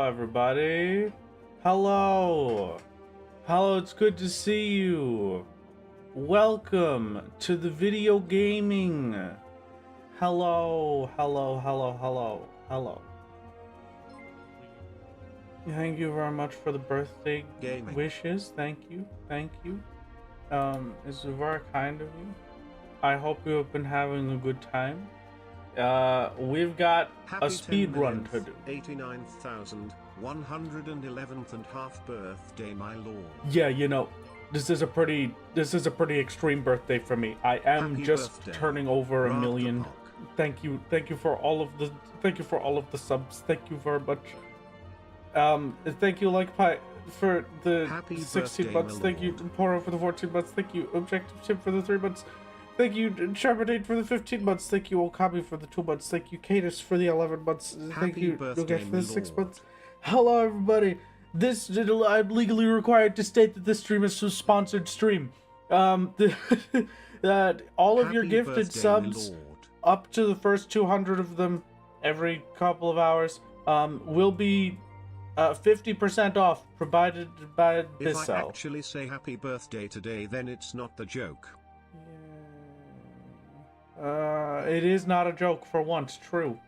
Hello, everybody. Hello. Hello, it's good to see you. Welcome to the video gaming. Hello, hello, hello, hello, hello. Thank you very much for the birthday wishes. Thank you, thank you. It's very kind of you. I hope you have been having a good time. We've got a speed run to do. 89,111th and half birthday, my lord. Yeah, you know, this is a pretty extreme birthday for me. I am just turning over 1 million. Thank you for all of the subs. Thank you very much. Thank you, Like Pie, for the 16 months. Thank you, Poro, for the 14 months. Thank you, Objective Chip, for the 3 months. Thank you, Charbonade, for the 15 months. Thank you, Okabe, for the 2 months. Thank you, Cadus, for the 11 months. Thank you, Yogesh, for the 6 months. Hello, everybody. I'm legally required to state that this stream is a sponsored stream. That all of your gifted subs, up to the first 200 of them every couple of hours, will be 50% off, provided by Bissell. If I actually say happy birthday today, then it's not the joke. It is not a joke for once, true.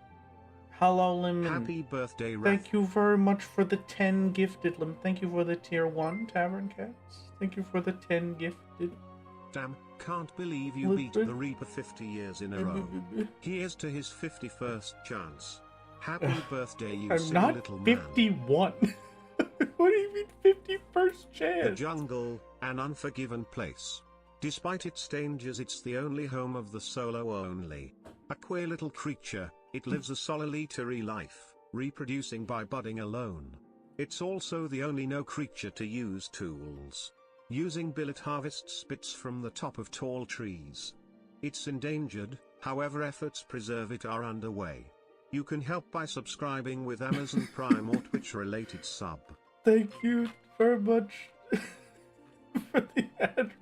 Hello, Lemon. Happy birthday, Raph. Thank you very much for the 10 gifted, Lemon. Thank you for the tier 1 Tavern Cats. Thank you for the 10 gifted. Damn, can't believe you beat the Reaper 50 years in a row. Here's to his 51st chance. Happy birthday, you silly little man. I'm not 51. What do you mean 51st chance? The jungle, an unforgiven place. Despite its dangers, it's the only home of the solo only. A queer little creature, it lives a solitary life, reproducing by budding alone. It's also the only no creature to use tools. Using billet harvest spits from the top of tall trees. It's endangered, however efforts preserve it are underway. You can help by subscribing with Amazon Prime or Twitch related sub. Thank you very much for the ad.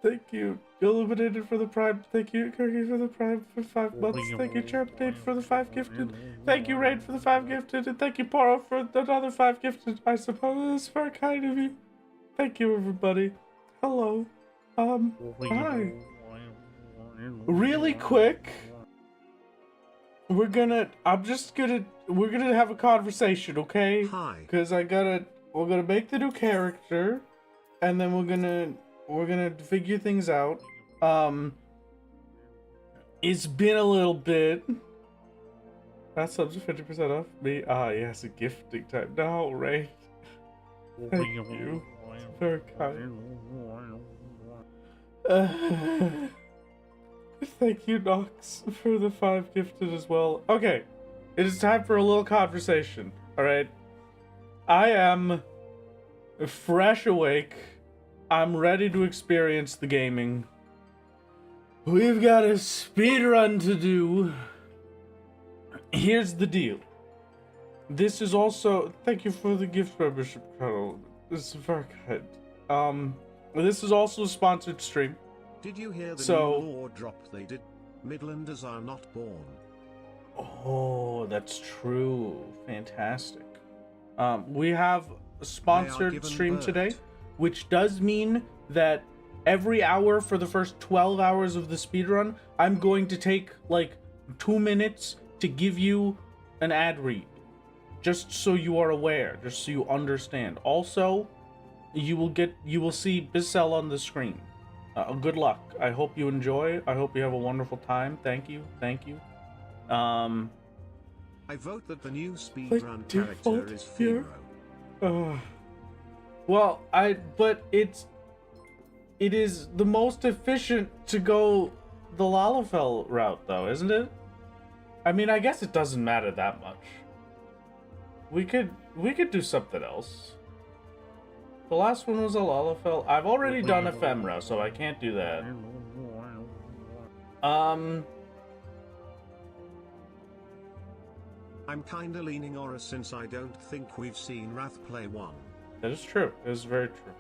Thank you, Illuminated, for the Prime. Thank you, Kirky, for the Prime for 5 months. Thank you, Chirpdate, for the 5 gifted. Thank you, Raid, for the 5 gifted. And thank you, Poro, for another 5 gifted. I suppose it's very kind of you. Thank you, everybody. Hello. Hi. Really quick, we're gonna have a conversation, okay? Hi. Because we're gonna make the new character. And then we're gonna figure things out. It's been a little bit. That subs 50% off me. Ah, yes, a gifting time. No, right? Thank you. It's very kind. Thank you, Nox, for the 5 gifted as well. Okay, it is time for a little conversation. All right, I am fresh awake. I'm ready to experience the gaming. We've got a speed run to do. Here's the deal. This is also, thank you for the gift membership, Colonel. This is very good. This is also a sponsored stream. Did you hear the new law drop they did? Midlanders are not born. Oh, that's true. Fantastic. We have a sponsored stream today, which does mean that every hour for the first 12 hours of the speedrun, I'm going to take like 2 minutes to give you an ad read. Just so you are aware, just so you understand. Also, you will see Bissell on the screen. Good luck. I hope you enjoy. I hope you have a wonderful time. Thank you. Thank you. I vote that the new speedrun character is Firo. Well, but it is the most efficient to go the Lalafell route, though, isn't it? I mean, I guess it doesn't matter that much. We could do something else. The last one was a Lalafell. I've already done Ephemera, so I can't do that. I'm kinda leaning Aura since I don't think we've seen Wrath play one. That is true. It is very true.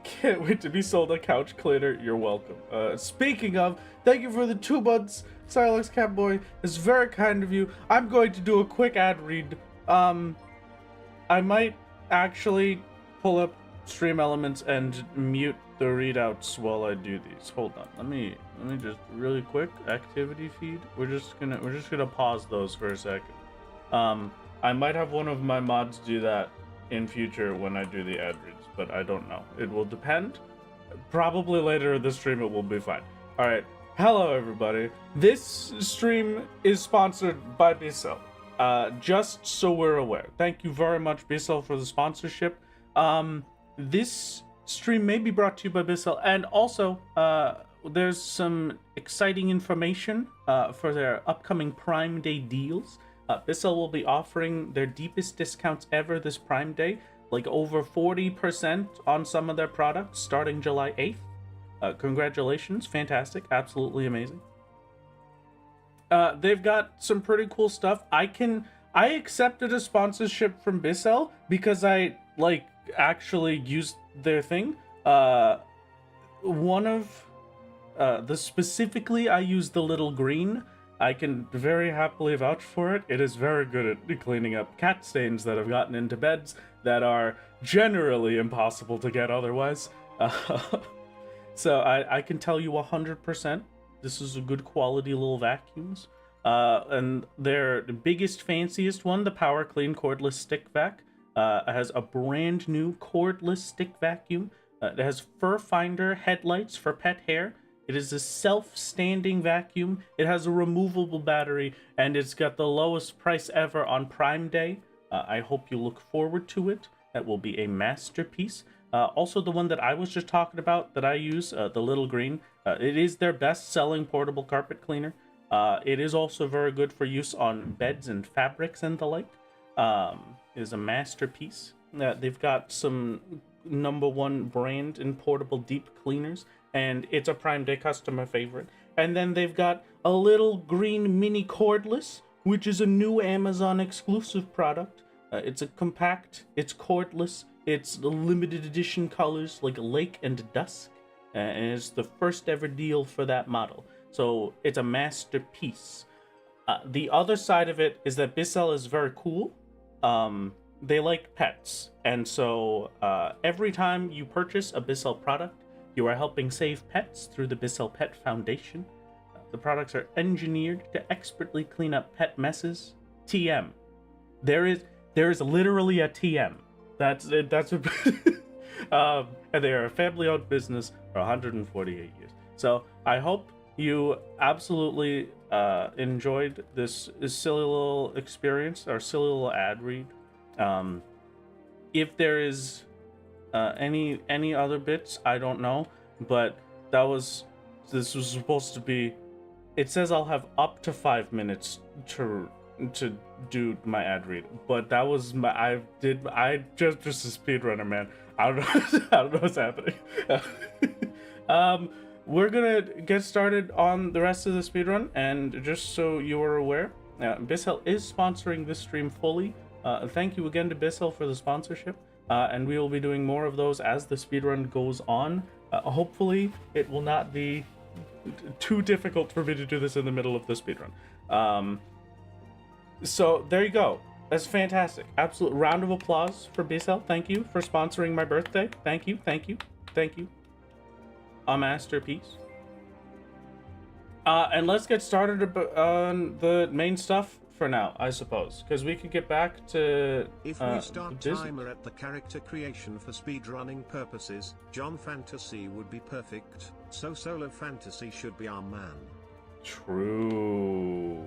Can't wait to be sold a couch cleaner. You're welcome. Speaking of, thank you for the 2 months. Silex Catboy, it's very kind of you. I'm going to do a quick ad read. I might actually pull up Stream Elements and mute the readouts while I do these. Hold on. Let me just really quick activity feed. We're just gonna pause those for a second. I might have one of my mods do that in future when I do the ad reads, but I don't know. It will depend. Probably later in the stream it will be fine. All right. Hello everybody. This stream is sponsored by Bissell. Just so we're aware. Thank you very much, Bissell, for the sponsorship. This stream may be brought to you by Bissell, and also there's some exciting information for their upcoming Prime Day deals. Bissell will be offering their deepest discounts ever this Prime Day, like over 40% on some of their products starting July 8th. Congratulations, fantastic, absolutely amazing. They've got some pretty cool stuff. I accepted a sponsorship from Bissell because I actually used their thing. One of specifically I used the little green. I can very happily vouch for it. It is very good at cleaning up cat stains that have gotten into beds that are generally impossible to get otherwise. So I can tell you 100%. This is a good quality little vacuums. And their biggest, fanciest one, the Power Clean Cordless Stick Vac, has a brand new cordless stick vacuum. It has fur finder headlights for pet hair. It is a self-standing vacuum. It has a removable battery, and it's got the lowest price ever on Prime Day. I hope you look forward to it. That will be a masterpiece. Also, the one that I was just talking about that I use, the little green, it is their best-selling portable carpet cleaner. It is also very good for use on beds and fabrics and the like. It is a masterpiece. They've got some #1 brand in portable deep cleaners, and it's a Prime Day customer favorite. And then they've got a little green mini cordless, which is a new Amazon exclusive product. It's a compact, it's cordless, it's the limited edition colors like Lake and Dusk, and it's the first ever deal for that model. So it's a masterpiece. The other side of it is that Bissell is very cool. They like pets, and so every time you purchase a Bissell product, you are helping save pets through the Bissell Pet Foundation. The products are engineered to expertly clean up pet messes. TM. There is literally a TM. That's it. That's a and they are a family-owned business for 148 years. So I hope you absolutely enjoyed this silly little experience, or silly little ad read. If there is any other bits, I don't know, but this was supposed to be. It says I'll have up to 5 minutes to do my ad read, but that was I just a speedrunner, man. I don't know. I don't know what's happening. We're gonna get started on the rest of the speedrun, and just so you are aware, Bissell is sponsoring this stream fully. Thank you again to Bissell for the sponsorship, and we will be doing more of those as the speedrun goes on. Hopefully, it will not be too difficult for me to do this in the middle of the speedrun. So there you go. That's fantastic. Absolute round of applause for Bissell. Thank you for sponsoring my birthday. Thank you, thank you, thank you. A masterpiece. And let's get started on the main stuff for now, I suppose, because we could get back to if we start timer at the character creation for speedrunning purposes, John Fantasy would be perfect, so Solo Fantasy should be our man. True.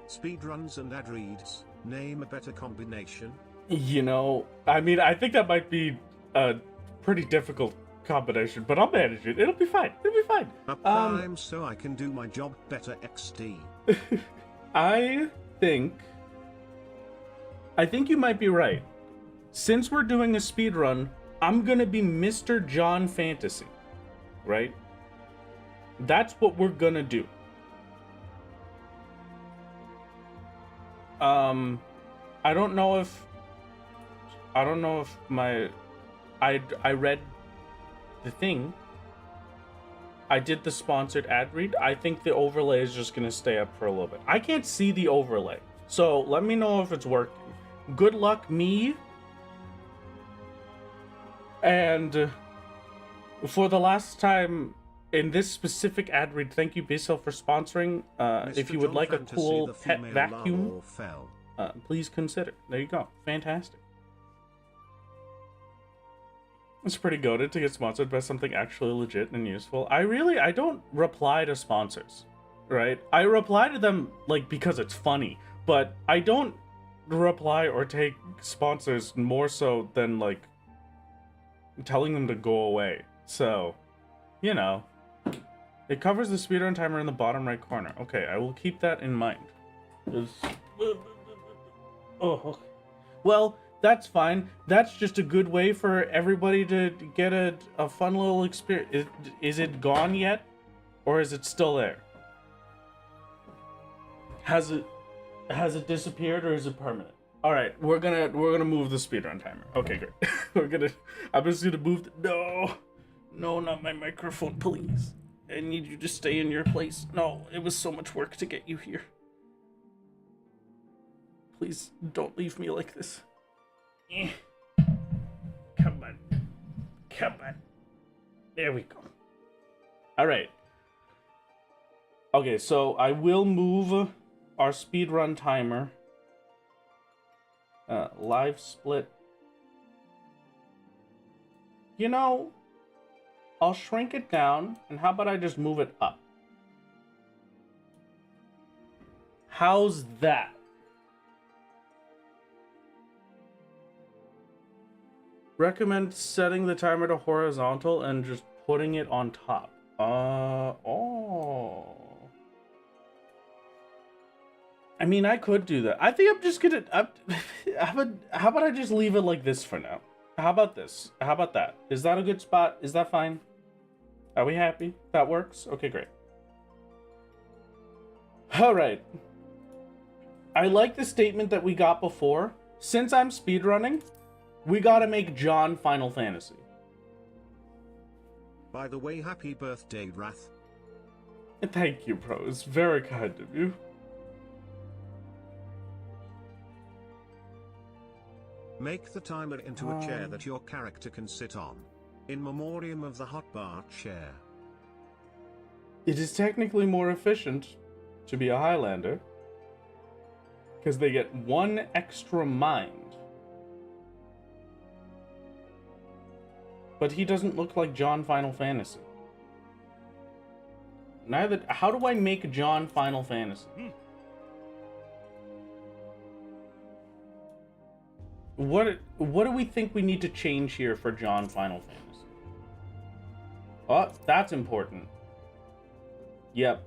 Speedruns and ad reads, name a better combination. You know, I mean, I think that might be a pretty difficult combination, but I'll manage it. It'll be fine. It'll be fine. A prime so I can do my job better XD. I think you might be right. Since we're doing a speedrun, I'm gonna be Mr. John Fantasy, right? That's what we're gonna do. I don't know if I read the thing. I did the sponsored ad read. I think the overlay is just gonna stay up for a little bit. I can't see the overlay, so let me know if it's working. Good luck, me. And for the last time in this specific ad read, thank you, Bissell, for sponsoring. If you would like a cool pet vacuum, please consider. There you go. Fantastic. It's pretty goated to get sponsored by something actually legit and useful. I don't reply to sponsors, right? I reply to them, like, because it's funny, but I don't reply or take sponsors more so than, like, telling them to go away. So, you know, it covers the speedrun timer in the bottom right corner. Okay, I will keep that in mind. Oh, well, that's fine. That's just a good way for everybody to get a fun little experience. Is it gone yet? Or is it still there? Has it disappeared or is it permanent? Alright, we're gonna move the speedrun timer. Okay, great. I'm just gonna move No, not my microphone, please. I need you to stay in your place. No, it was so much work to get you here. Please don't leave me like this. Come on. There we go. Alright. Okay, so I will move our speedrun timer. Live split. You know, I'll shrink it down, and how about I just move it up? How's that? Recommend setting the timer to horizontal and just putting it on top. Oh. I mean, I could do that. I think I'm just gonna... how about I just leave it like this for now? How about this? How about that? Is that a good spot? Is that fine? Are we happy? That works? Okay, great. Alright. I like the statement that we got before. Since I'm speedrunning, we gotta make John Final Fantasy. By the way, happy birthday, Wrath. Thank you, bro. It's very kind of you. Make the timer into a chair that your character can sit on. In memoriam of the hotbar chair. It is technically more efficient to be a Highlander, because they get one extra mind. But he doesn't look like John Final Fantasy. Neither. How do I make John Final Fantasy? What do we think we need to change here for John Final Fantasy? Oh, that's important. Yep.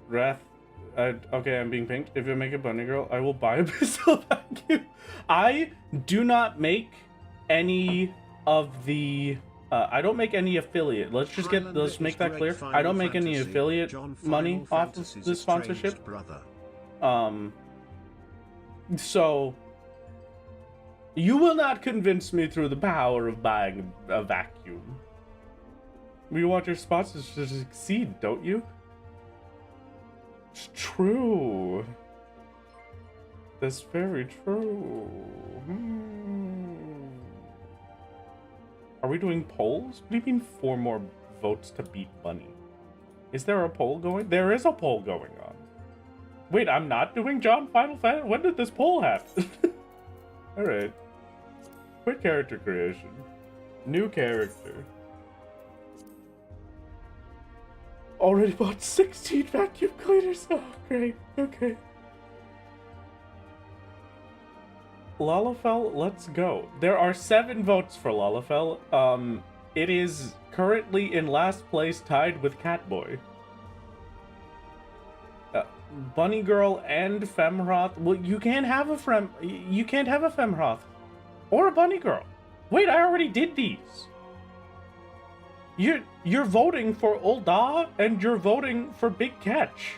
Wrath. Okay, I'm being pinked. If you make a bunny girl, I will buy a pistol vacuum. I do not make any of the... I don't make any affiliate. Let's make that clear. I don't make any affiliate money off of this sponsorship. So, you will not convince me through the power of buying a vacuum. You want your sponsors to succeed, don't you? It's true. That's very true. Are we doing polls? What do you mean 4 more votes to beat Bunny? Is there a poll going? There is a poll going on. Wait, I'm not doing John Final Fantasy? When did this poll happen? Alright. Quick character creation. New character. Already bought 16 vacuum cleaners. Oh, great. Okay. Lalafell, let's go. There are 7 votes for Lalafell. It is currently in last place, tied with Catboy. Bunny Girl and Femroth. Well, you can't have a Femroth or a Bunny Girl. Wait, I already did these. You're voting for Ulda and you're voting for Big Catch.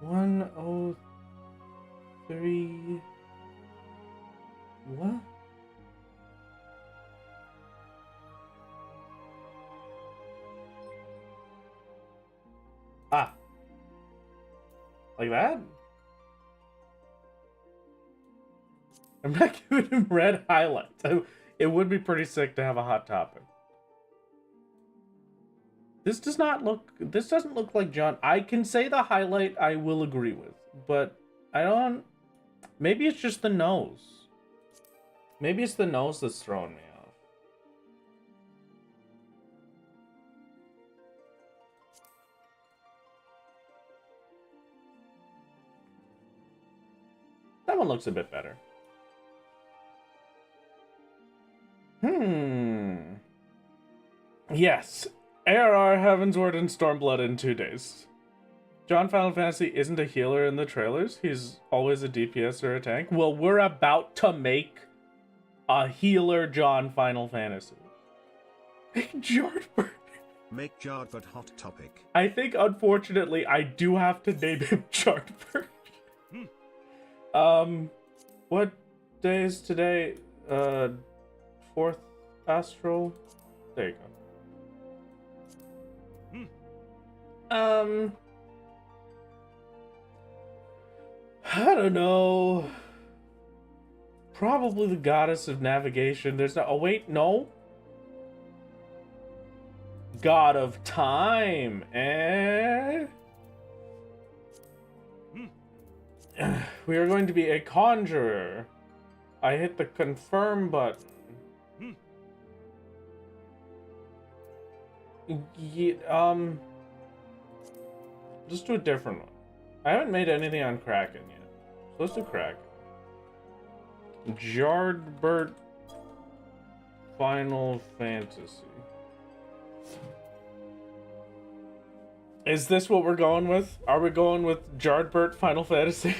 103. What? Ah. Like that? I'm not giving him red highlights. It would be pretty sick to have a hot topic. This doesn't look like John. I can say the highlight I will agree with, but I don't, maybe it's just the nose. Maybe it's the nose that's throwing me off. That one looks a bit better. Yes. ARR, Heavensward, and Stormblood in 2 days. John Final Fantasy isn't a healer in the trailers. He's always a DPS or a tank. Well, we're about to make a healer John Final Fantasy. Make Jardbert. Make Jardbert hot topic. I think, unfortunately, I do have to name him Jardbert. What day is today? 4th Astral? There you go. I don't know. Probably the goddess of navigation. There's no. Oh wait, no. God of time, eh? We are going to be a conjurer. I hit the confirm button. Yeah, let's do a different one. I haven't made anything on Kraken yet. So let's do Kraken. Jardbert Final Fantasy. Is this what we're going with? Are we going with Jardbert Final Fantasy?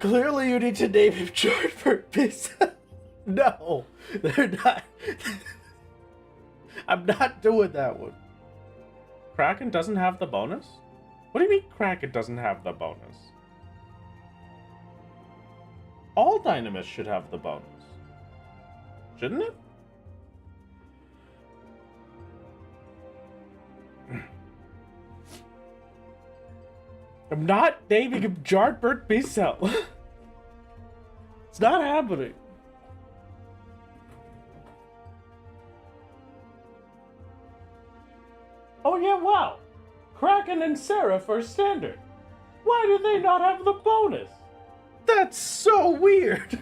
Clearly you need to name him Jardbert Pizza. No, they're not. I'm not doing that one. Kraken doesn't have the bonus? What do you mean Kraken doesn't have the bonus? All Dynamists should have the bonus. Shouldn't it? I'm not naming him Jardbert B-Cell. It's not happening. Oh yeah, wow. Kraken and Seraph are standard. Why do they not have the bonus? That's so weird.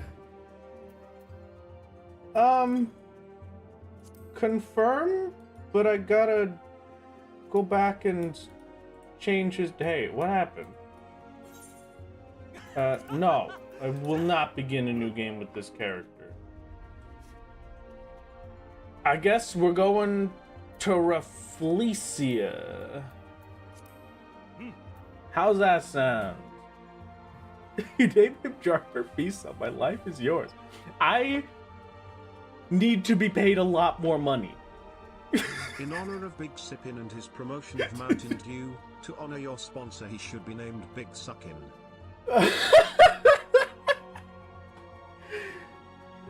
Confirm, but I gotta go back and change his. Hey, what happened? No, I will not begin a new game with this character. I guess we're going to Rafflesia. How's that sound? You named him Jardbert Pizza. My life is yours. I need to be paid a lot more money. In honor of Big Sippin and his promotion of Mountain Dew, to honor your sponsor he should be named Big Suckin.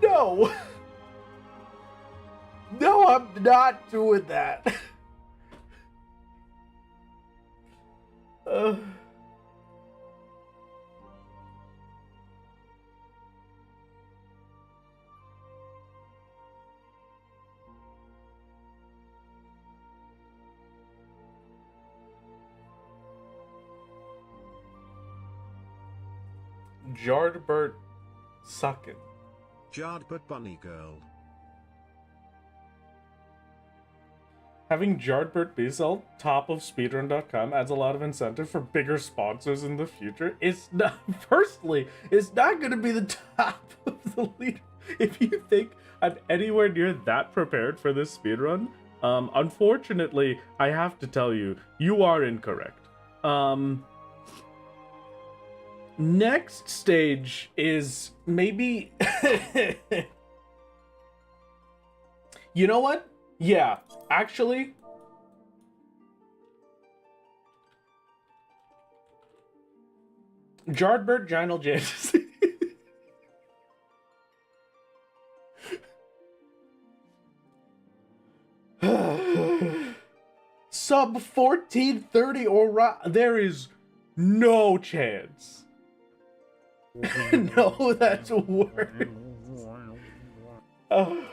No! No, I'm not doing that. Jardbert Suckin. Jardbert Bunny Girl. Having Jardbert Beazell top of speedrun.com adds a lot of incentive for bigger sponsors in the future. It's not, personally, it's not going to be the top of the leader. If you think I'm anywhere near that prepared for this speedrun, unfortunately, I have to tell you, you are incorrect. Next stage is maybe... You know what? Yeah, actually, Jardbert Ginal Janus. Sub 1430 or there is no chance. No, that's worse. Oh.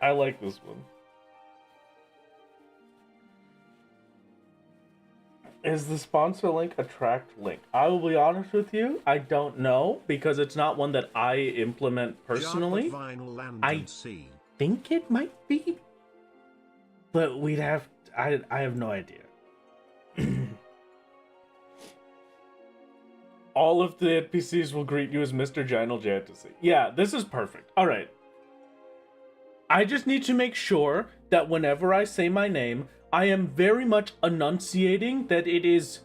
I like this one. Is the sponsor link a tracked link? I will be honest with you, I don't know, because it's not one that I implement personally. I think it might be, but we'd have, I have no idea. All of the NPCs will greet you as Mr. Ginal Jantasy. Yeah, this is perfect. All right. I just need to make sure that whenever I say my name, I am very much enunciating that it is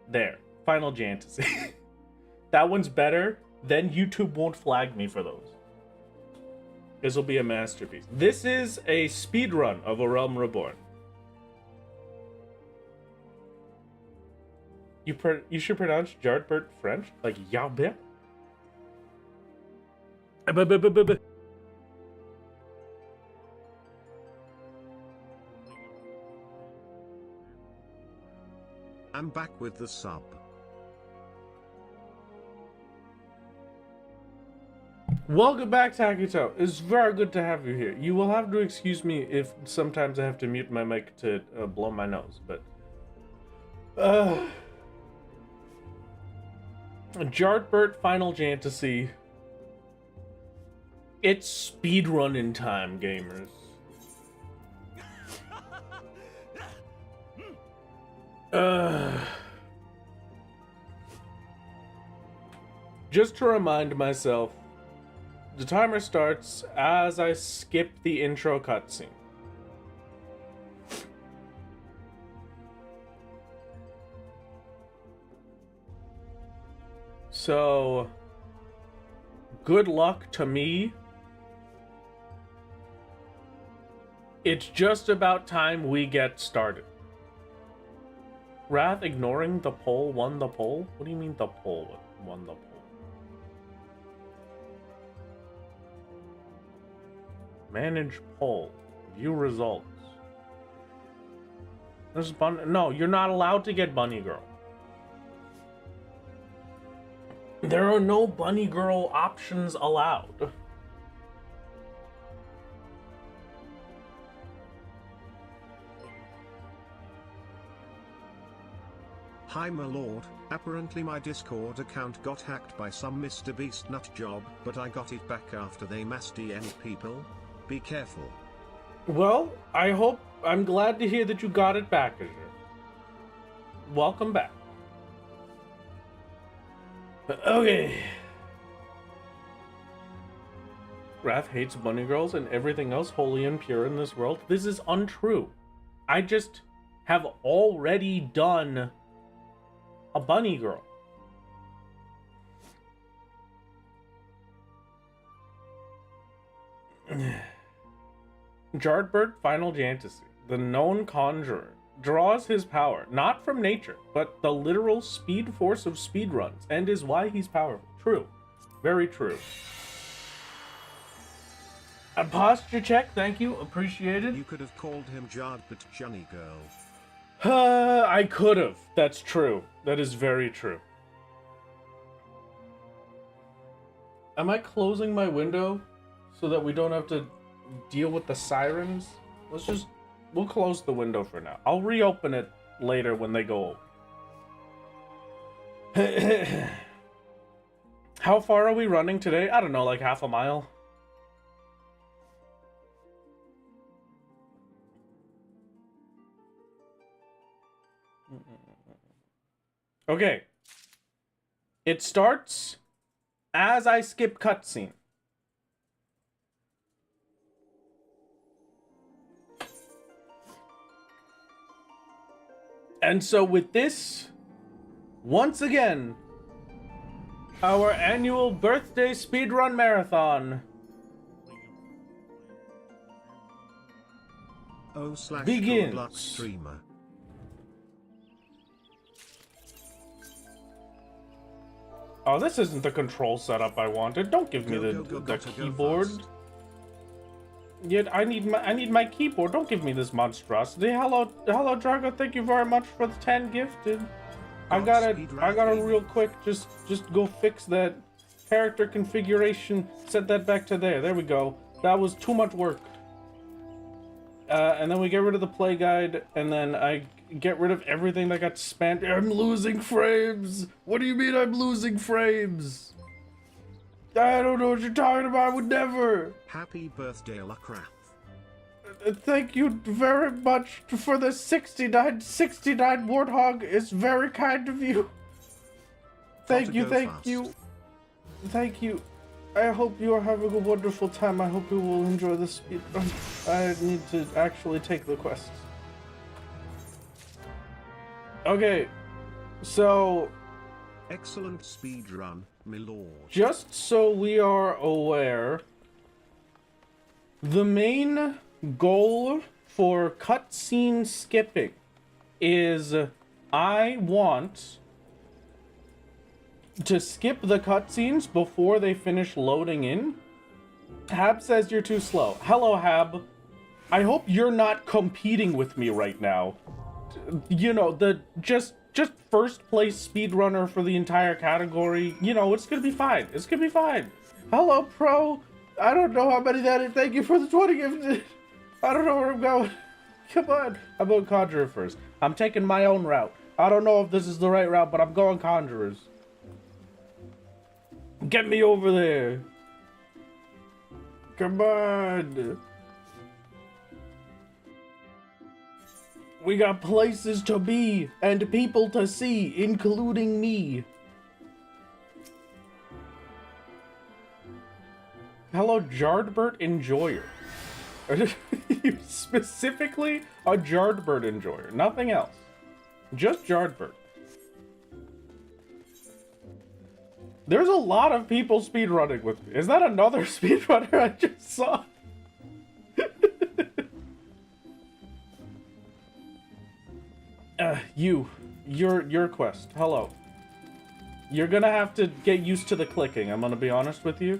there. Final Jantasy. That one's better. Then YouTube won't flag me for those. This will be a masterpiece. This is a speedrun of A Realm Reborn. You should pronounce Jardbert French like Yabé. I'm back with the sub. Welcome back, Takuto. It's very good to have you here. You will have to excuse me if sometimes I have to mute my mic to blow my nose, but Jardbert Final Jantasy. It's speedrunning time, gamers. Just to remind myself, the timer starts as I skip the intro cutscene. So, good luck to me. It's just about time we get started. Wrath ignoring the poll won the poll? What do you mean the poll won the poll? Manage poll. View results. This is no, you're not allowed to get Bunny Girl. There are no Bunny Girl options allowed. Hi my lord, apparently my Discord account got hacked by some Mr. Beast nut job, but I got it back after they mass DM people. Be careful. Well, I'm glad to hear that you got it back, Azure. Welcome back. Okay. Wrath hates bunny girls and everything else holy and pure in this world. This is untrue. I just have already done a bunny girl. Jardbert Final Jantasy, the known conjurer, draws his power not from nature, but the literal speed force of speedruns, and is why he's powerful. True. Very true. A posture check, thank you, appreciated. You could have called him Jardbert Johnny Girl. I could have. That's true. That is very true. Am I closing my window so that we don't have to deal with the sirens? We'll close the window for now. I'll reopen it later when they go over. How far are we running today? I don't know, like half a mile. Okay. It starts as I skip cutscene. And so with this, once again, our annual birthday speedrun marathon begins. Streamer. Oh, this isn't the control setup I wanted. Don't give me the keyboard. Yet I need my keyboard. Don't give me this monstrosity. Hello, Drago. Thank you very much for the 10 gifted. I gotta real quick just go fix that character configuration. Set that back to there. There we go. That was too much work. And then we get rid of the play guide, and then I get rid of everything that got spent. I'm losing frames. What do you mean I'm losing frames? I don't know what you're talking about. I would never. Happy birthday, Lacrath. Thank you very much for the 69 Warthog. It's very kind of you. Thank you. I hope you are having a wonderful time. I hope you will enjoy the speed. I need to actually take the quests. Okay, so... Excellent speedrun, my lord. Just so we are aware, the main goal for cutscene skipping is I want to skip the cutscenes before they finish loading in. Hab says you're too slow. Hello, Hab. I hope you're not competing with me right now. You know, the just first place speedrunner for the entire category. You know, it's gonna be fine. It's gonna be fine. Hello, Pro. I don't know how many that is. Thank you for the 20 gifted. I don't know where I'm going. Come on. I'm going Conjurer first. I'm taking my own route. I don't know if this is the right route, but I'm going Conjurers. Get me over there. Come on. We got places to be and people to see, including me. Hello, Jardbert Enjoyer. Specifically a Jardbert Enjoyer, nothing else. Just Jardbert. There's a lot of people speedrunning with me. Is that another speedrunner I just saw? Your quest. Hello. You're gonna have to get used to the clicking, I'm gonna be honest with you.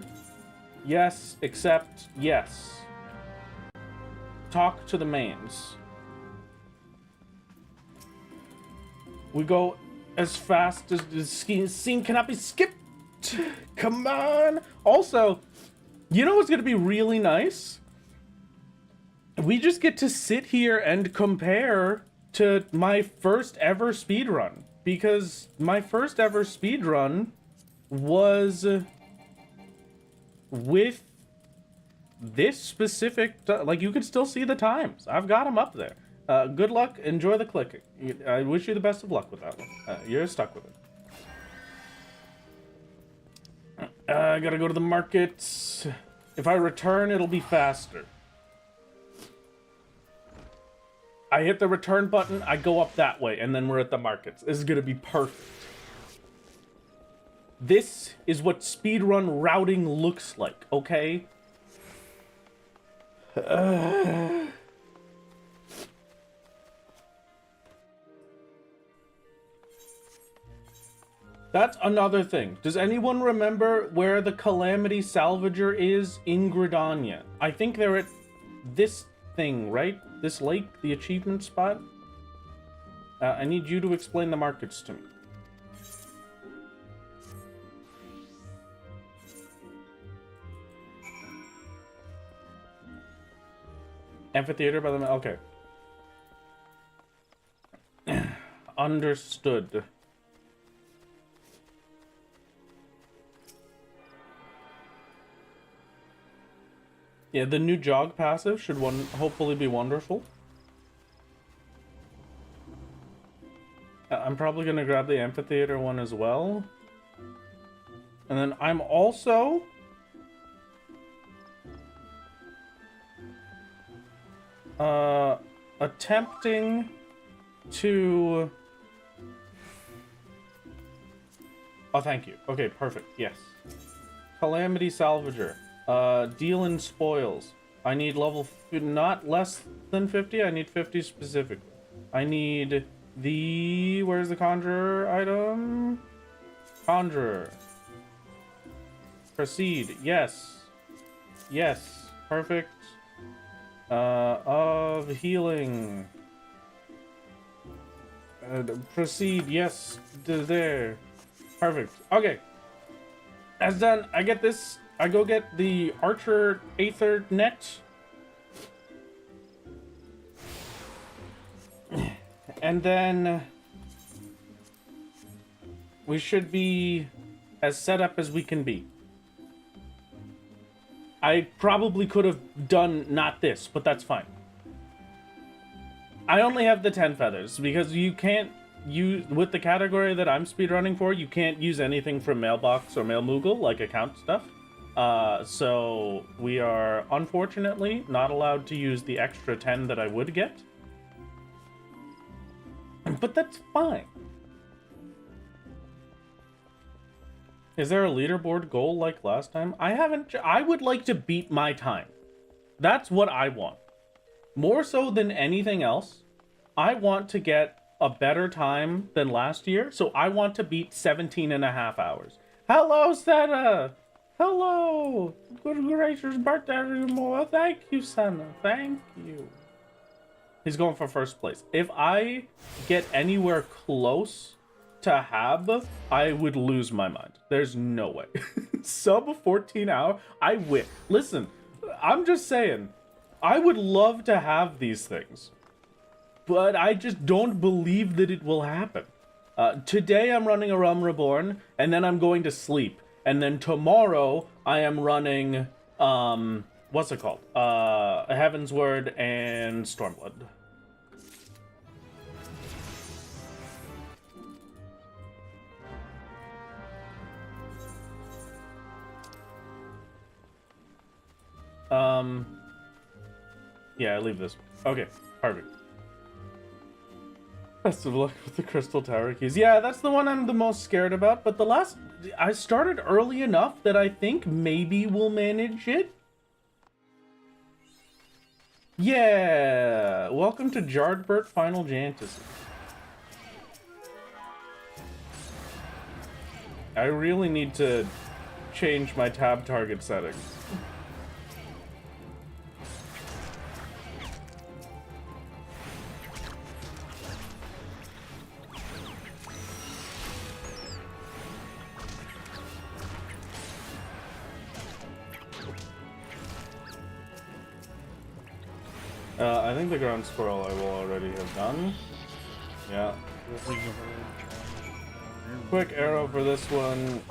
Yes, accept, yes. Talk to the mains. We go as fast as the scene cannot be skipped. Come on. Also, you know what's gonna be really nice? We just get to sit here and compare to my first ever speedrun, because my first ever speedrun was with this specific, like, you can still see the times. I've got them up there. Good luck, enjoy the clicking. I wish you the best of luck with that one. You're stuck with it. I gotta go to the markets. If I return, it'll be faster. I hit the return button, I go up that way, and then we're at the markets. This is gonna be perfect. This is what speedrun routing looks like, okay? That's another thing. Does anyone remember where the Calamity Salvager is in Gridania? I think they're at this thing, right? This lake, the achievement spot? I need you to explain the markets to me. Amphitheater by the... Okay. Understood. Yeah, the new jog passive should hopefully be wonderful. I'm probably gonna grab the amphitheater one as well. And then I'm also attempting to... Oh, thank you. Okay, perfect. Yes. Calamity Salvager. Deal in spoils. I need not less than 50. I need 50 specifically. I need the... Where's the conjurer item? Conjurer. Proceed. Yes. Yes. Perfect. Of healing. Proceed. Yes. There. Perfect. Okay. As done. I get this. I go get the Archer Aether net. And then we should be as set up as we can be. I probably could have done not this, but that's fine. I only have the 10 feathers because you can't use, with the category that I'm speedrunning for, you can't use anything from Mailbox or Mail Moogle, like account stuff. So we are unfortunately not allowed to use the extra 10 that I would get. But that's fine. Is there a leaderboard goal like last time? I would like to beat my time. That's what I want. More so than anything else, I want to get a better time than last year, so I want to beat 17.5 hours. Hello, Senna! Hello! Good gracious birthday, more. Thank you, Senna. Thank you. He's going for first place. If I get anywhere close to Hab, I would lose my mind. There's no way. Sub 14 hour? I win. Listen, I'm just saying, I would love to have these things, but I just don't believe that it will happen. Today I'm running a Realm Reborn, and then I'm going to sleep. And then tomorrow I am running, what's it called? Heaven's Word and Stormblood. Yeah, I leave this. Okay, perfect. Best of luck with the Crystal Tower keys. Yeah, that's the one I'm the most scared about, but I started early enough that I think maybe we'll manage it. Yeah, welcome to Jardbert Final Fantasy. I really need to change my tab target settings. I think the ground squirrel I will already have done. Yeah. Quick arrow for this one.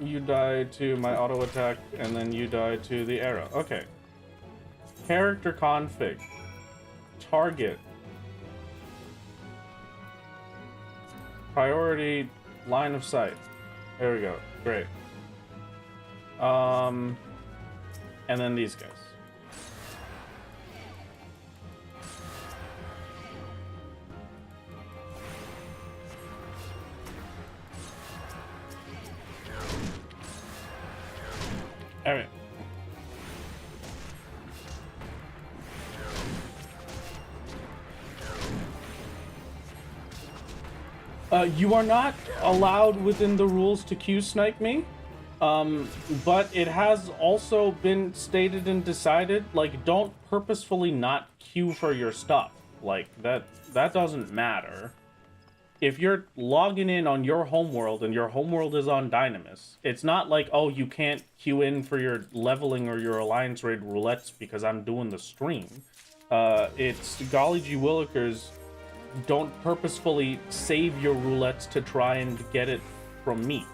You die to my auto attack, and then you die to the arrow. Okay. Character config. Target. Priority line of sight. There we go. Great. And then these guys. All right. You are not allowed within the rules to Q snipe me, but it has also been stated and decided, like, don't purposefully not queue for your stuff. Like, that doesn't matter. If you're logging in on your homeworld and your homeworld is on Dynamis, it's not like, oh, you can't queue in for your leveling or your Alliance Raid roulettes because I'm doing the stream. It's golly gee willikers, don't purposefully save your roulettes to try and get it from me.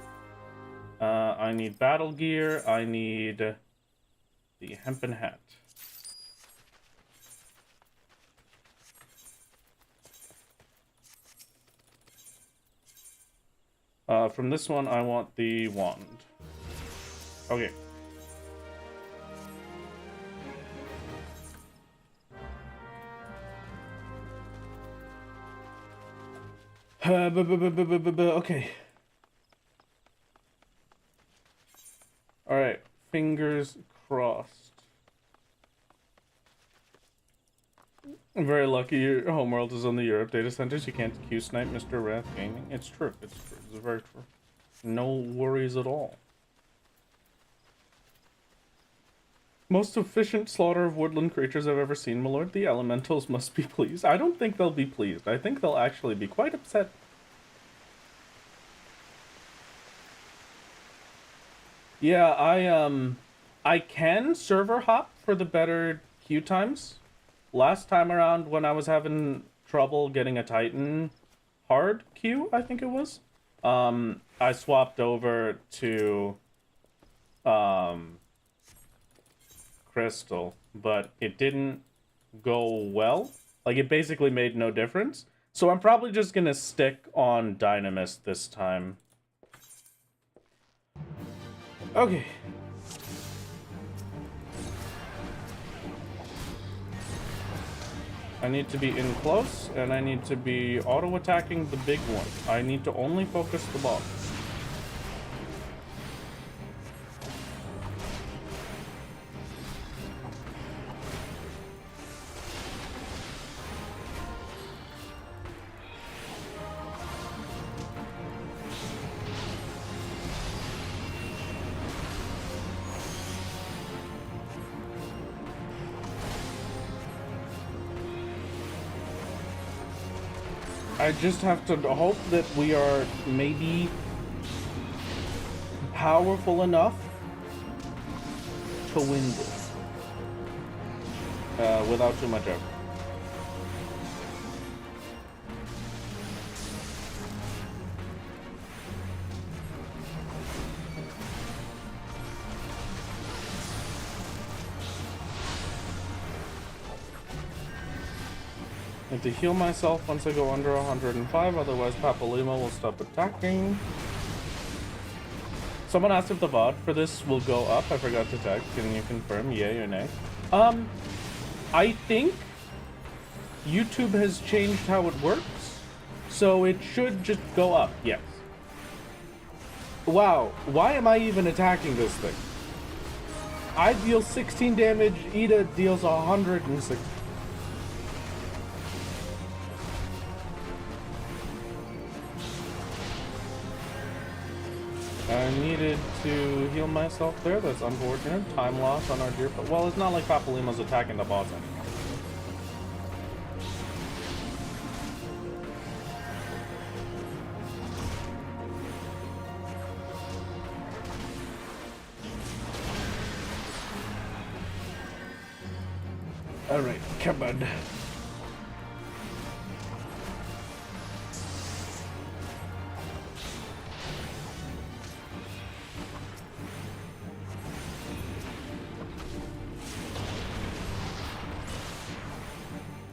I need battle gear, I need the hempen hat. From this one, I want the wand. Okay. Okay. Alright, fingers crossed. I'm very lucky your homeworld is on the Europe data centers. You can't Q-snipe Mr. Wrath Gaming. It's true. It's true. It's very true. No worries at all. Most efficient slaughter of woodland creatures I've ever seen, my lord. The elementals must be pleased. I don't think they'll be pleased. I think they'll actually be quite upset. Yeah, I can server hop for the better queue times. Last time around when I was having trouble getting a Titan hard queue, I think it was, I swapped over to Crystal, but it didn't go well. Like, it basically made no difference. So I'm probably just gonna stick on Dynamist this time. Okay. I need to be in close, and I need to be auto-attacking the big one. I need to only focus the boss. I just have to hope that we are maybe powerful enough to win this without too much effort. I need to heal myself once I go under 105, otherwise Papalima will stop attacking. Someone asked if the VOD for this will go up. I forgot to text. Can you confirm yay or nay? I think YouTube has changed how it works, so it should just go up, yes. Wow, why am I even attacking this thing? I deal 16 damage, Ida deals 106. I needed to heal myself there. That's unfortunate. Time loss on our dear, but well, it's not like Papalima's attacking the boss anymore. All right, come on.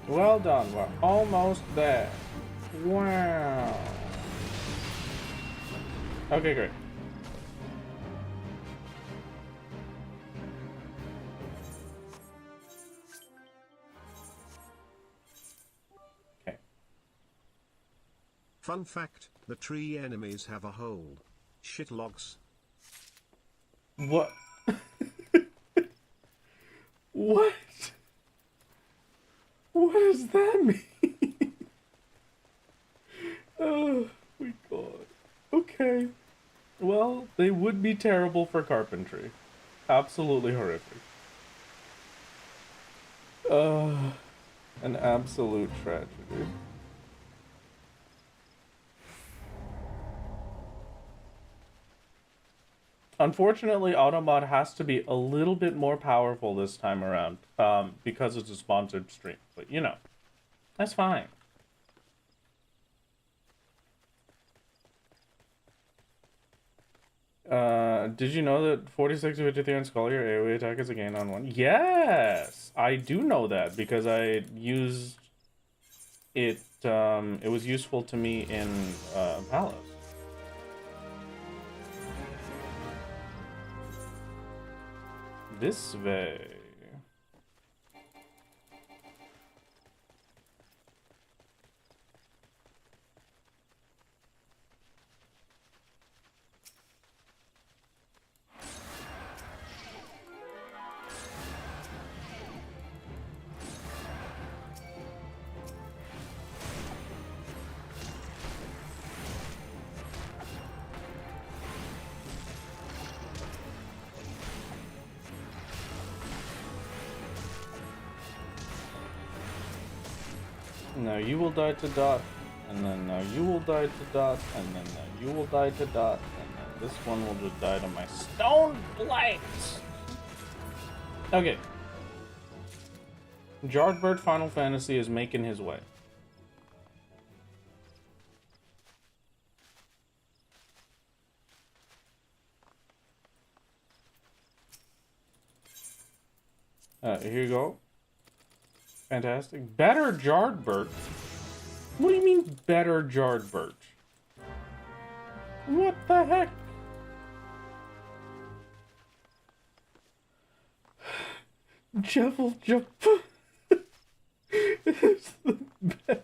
Well done, we're almost there. Wow. Okay, great. Okay. Fun fact, the tree enemies have a hole. Shit logs. What? What? What does that mean? Oh my god. Okay. Well, they would be terrible for carpentry. Absolutely horrific. An absolute tragedy. Unfortunately, Autobot has to be a little bit more powerful this time around, because it's a sponsored stream. But, you know, that's fine. Did you know that 46 to 53 on Scholar AoE attack is a gain on 1? Yes! I do know that, because I used it, it was useful to me in, Palace. This way. Now you will die to Dot, and then now you will die to Dot, and then now you will die to Dot, and then this one will just die to my stone blights. Okay. Jardbird Final Fantasy is making his way. Here you go. Fantastic. Better Jardbird? What do you mean better Jardbird? What the heck? Jevel jump. It's the best.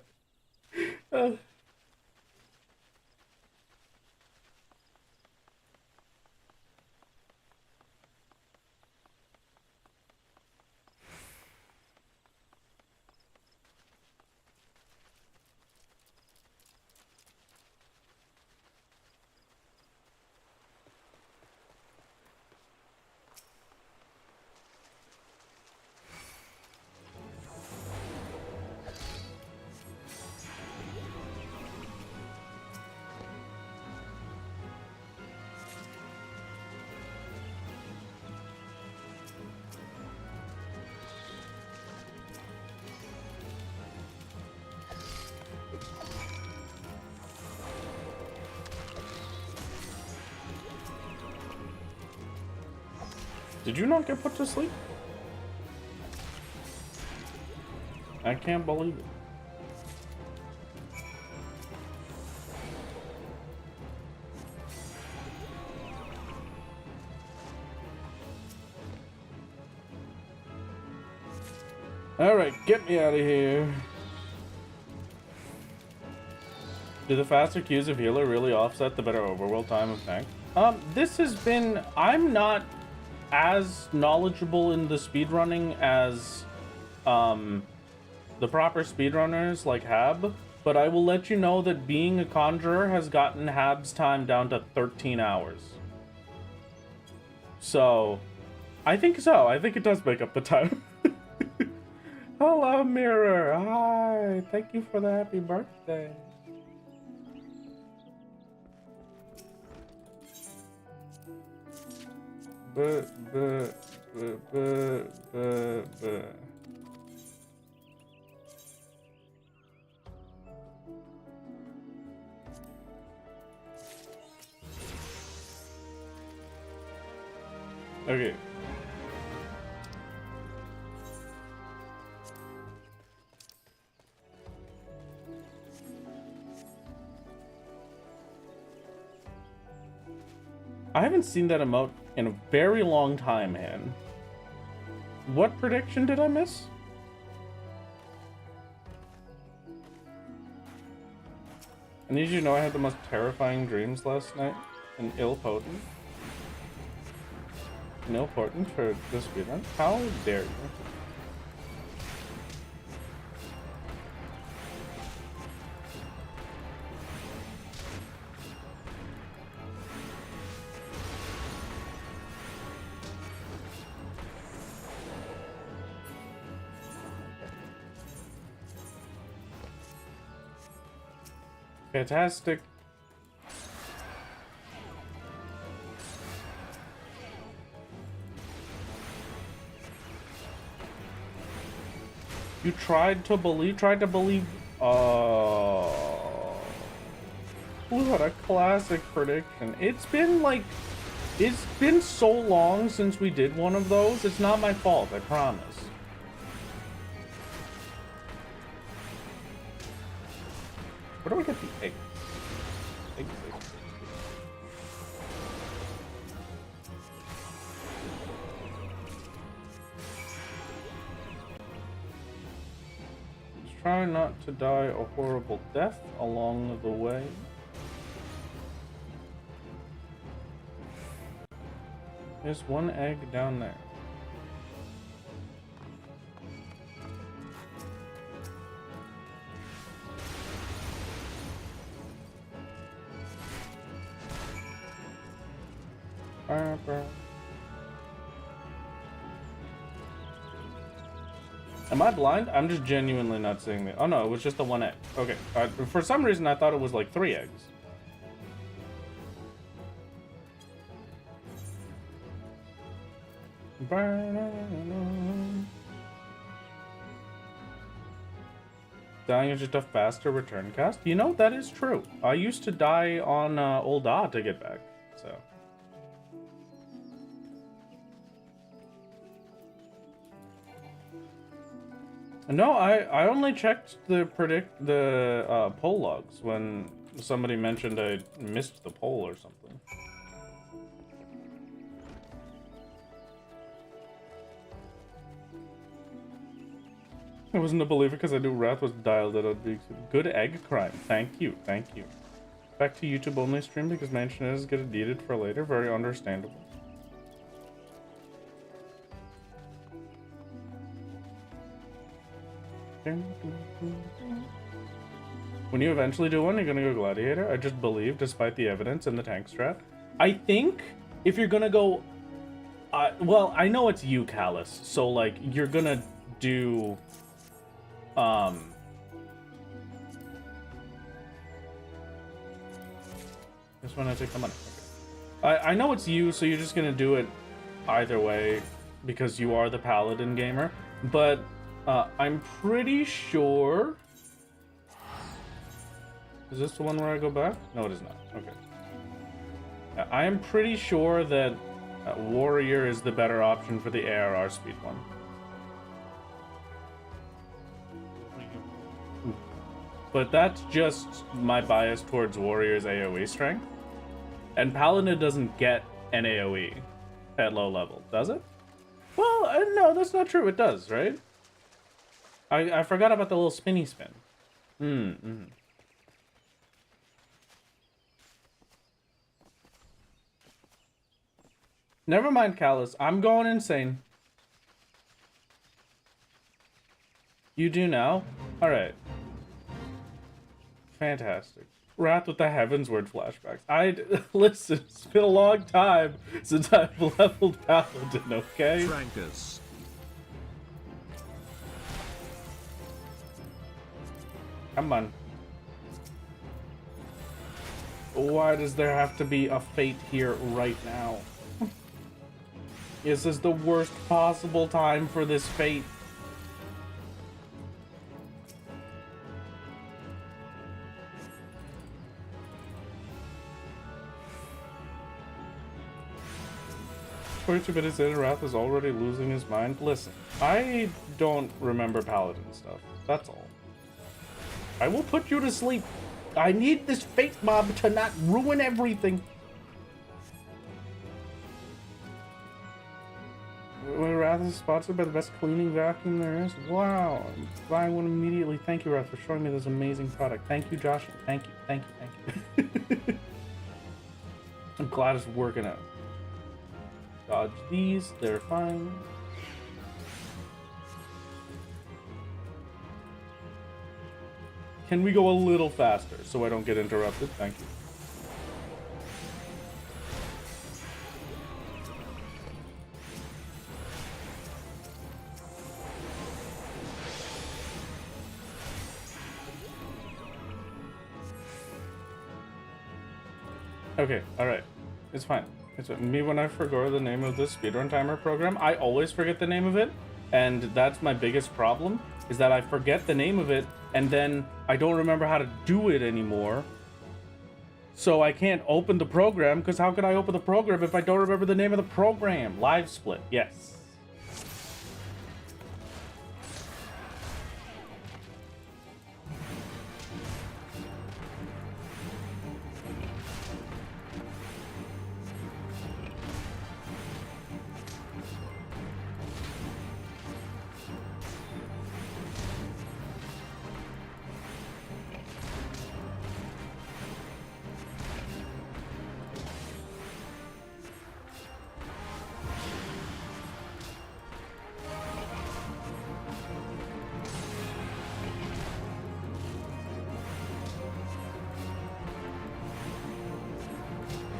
Did you not get put to sleep? I can't believe it. Alright, get me out of here. Do the faster queues of healer really offset the better overworld time of tank? This has been... I'm not as knowledgeable in the speedrunning as the proper speedrunners like Hab, but I will let you know that being a conjurer has gotten Hab's time down to 13 hours. So, I think so. I think it does make up the time. Hello, Mirror. Hi. Thank you for the happy birthday. Buh. Okay. I haven't seen that emote in a very long time, Han. What prediction did I miss? I need you to know I had the most terrifying dreams last night. And ill-potent. And ill-potent for this speedrun. How dare you? Fantastic. You tried to believe, oh. What a classic prediction. It's been so long since we did one of those. It's not my fault, I promise. Where do I get the egg? Eggs. Just try not to die a horrible death along the way. There's one egg down there. Am I blind? I'm just genuinely not seeing the... Oh no, it was just the one egg. Okay. For some reason, I thought it was like 3 eggs. Dying is just a faster return cast? You know, that is true. I used to die on Old A to get back, so... No, I only checked the poll logs when somebody mentioned I missed the poll or something. I wasn't a believer because I knew Wrath was dialed in on being good egg crime. Thank you, thank you. Back to YouTube only stream because mansion is gonna need it for later. Very understandable. When you eventually do one, you're gonna go Gladiator? I just believe, despite the evidence and the tank strat. I think if you're gonna go... well, I know it's you, Callus, so, like, you're gonna do... Just when I take the money. Okay. I know it's you, so you're just gonna do it either way, because you are the Paladin gamer, but... I'm pretty sure... Is this the one where I go back? No, it is not. Okay. I am pretty sure that Warrior is the better option for the ARR speed one. But that's just my bias towards Warrior's AoE strength. And Paladin doesn't get an AoE at low level, does it? Well, no, that's not true. It does, right? I forgot about the little spinny spin. Never mind, Callus. I'm going insane. You do now? Alright. Fantastic. Wrath with the Heavensward flashbacks. Listen, it's been a long time since I've leveled Paladin, okay? Trankers. Come on. Why does there have to be a fate here right now? This is the worst possible time for this fate. Too minutes in, Wrath is already losing his mind. Listen, I don't remember Paladin stuff. That's all. I will put you to sleep. I need this fate mob to not ruin everything. Wrath is sponsored by the best cleaning vacuum there is. Wow. I'm buying one immediately. Thank you, Wrath, for showing me this amazing product. Thank you, Josh. Thank you. Thank you. Thank you. I'm glad it's working out. Dodge these. They're fine. Can we go a little faster so I don't get interrupted? Thank you. Okay, alright. It's fine. It's me when I forget the name of this speedrun timer program. I always forget the name of it, and that's my biggest problem, is that I forget the name of it, and then I don't remember how to do it anymore. So I can't open the program, because how can I open the program if I don't remember the name of the program? Live split, yes.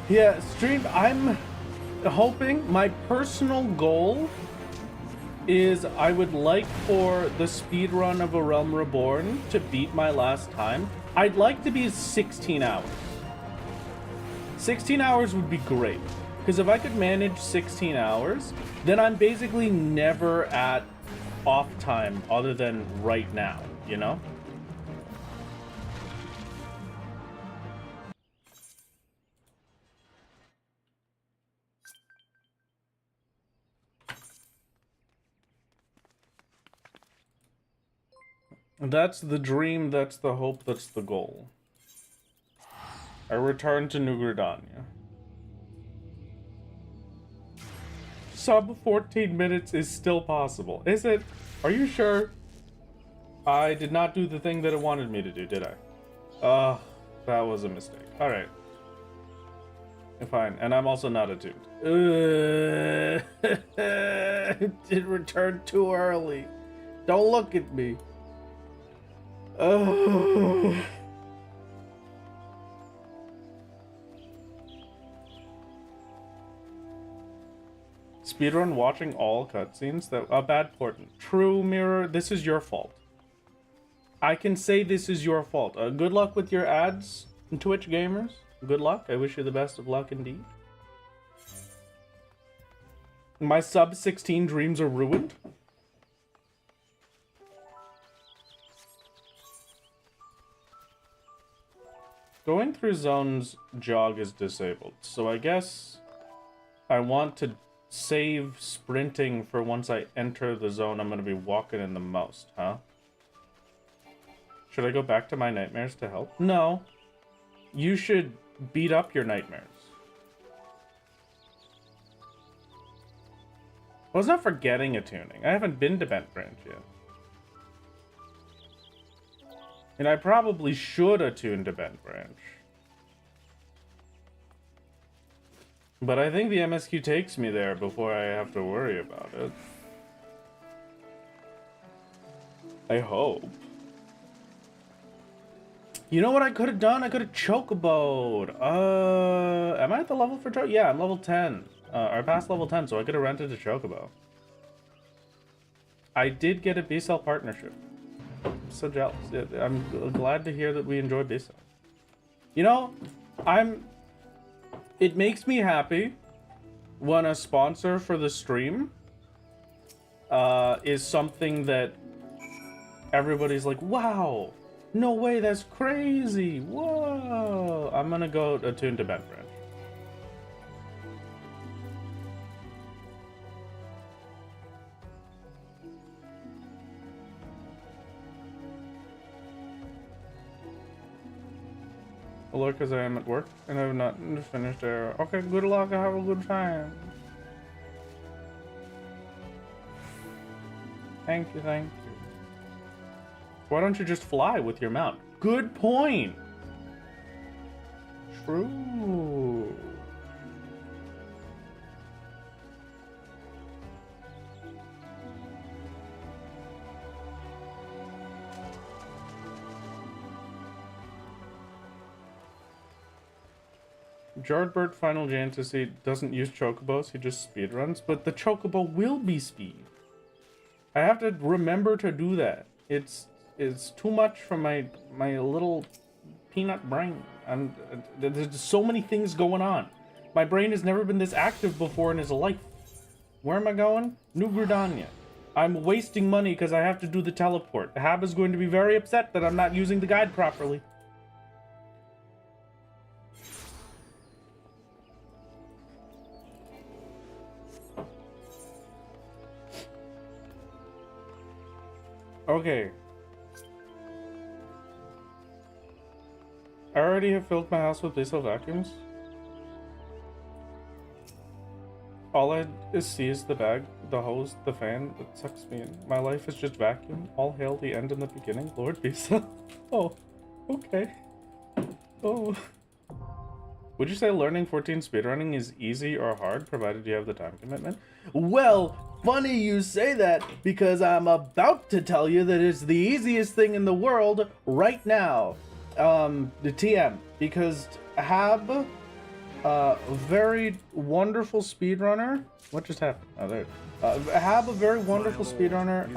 Yeah, stream, I'm hoping, my personal goal is I would like for the speedrun of A Realm Reborn to beat my last time. I'd like to be 16 hours. 16 hours would be great. Because if I could manage 16 hours, then I'm basically never at off time other than right now, you know? That's the dream, that's the hope, that's the goal. I return to New Gridania. Sub 14 minutes is still possible. Is it? Are you sure? I did not do the thing that it wanted me to do, did I? That was a mistake. Alright. Fine. And I'm also not attuned. It did return too early. Don't look at me. Speedrun watching all cutscenes? That a bad portent. True, Mirror, this is your fault. I can say this is your fault. Good luck with your ads, Twitch gamers. Good luck. I wish you the best of luck indeed. My sub 16 dreams are ruined. Going through zones jog is disabled, so I guess I want to save sprinting for once I enter the zone I'm going to be walking in the most, huh? Should I go back to my nightmares to help? No. You should beat up your nightmares. I was not forgetting attuning. I haven't been to Bent Branch yet. And I probably should attune to Bent Branch. But I think the MSQ takes me there before I have to worry about it. I hope. You know what I could have done? I could have chocoboed. Am I at the level for chocobo? Yeah, I'm level 10. Or past level 10, so I could have rented a chocobo. I did get a B-Cell partnership. I'm so jealous. I'm glad to hear that we enjoy B-Cell. You know, it makes me happy when a sponsor for the stream is something that everybody's like, wow, no way, that's crazy, whoa. I'm gonna go attune to Bent Branch. Alert, because I am at work and I have not finished there. Okay, good luck. Have a good time. Thank you, thank you. Why don't you just fly with your mount? Good point. True. Jardbird Final Fantasy doesn't use chocobos, he just speedruns, but the chocobo will be speed. I have to remember to do that. It's too much for my little peanut brain. There's so many things going on. My brain has never been this active before in his life. Where am I going? New Gridania. I'm wasting money because I have to do the teleport. Hab is going to be very upset that I'm not using the guide properly. Okay. I already have filled my house with diesel vacuums. All I see is the bag, the hose, the fan that sucks me in. My life is just vacuum. All hail the end and the beginning. Lord be so. Oh, okay. Oh. Would you say learning 14 speedrunning is easy or hard, provided you have the time commitment? Well, funny you say that, because I'm about to tell you that it's the easiest thing in the world right now. The TM, because Hab very wonderful speedrunner. What just happened? Oh, there. Have a very wonderful speedrunner,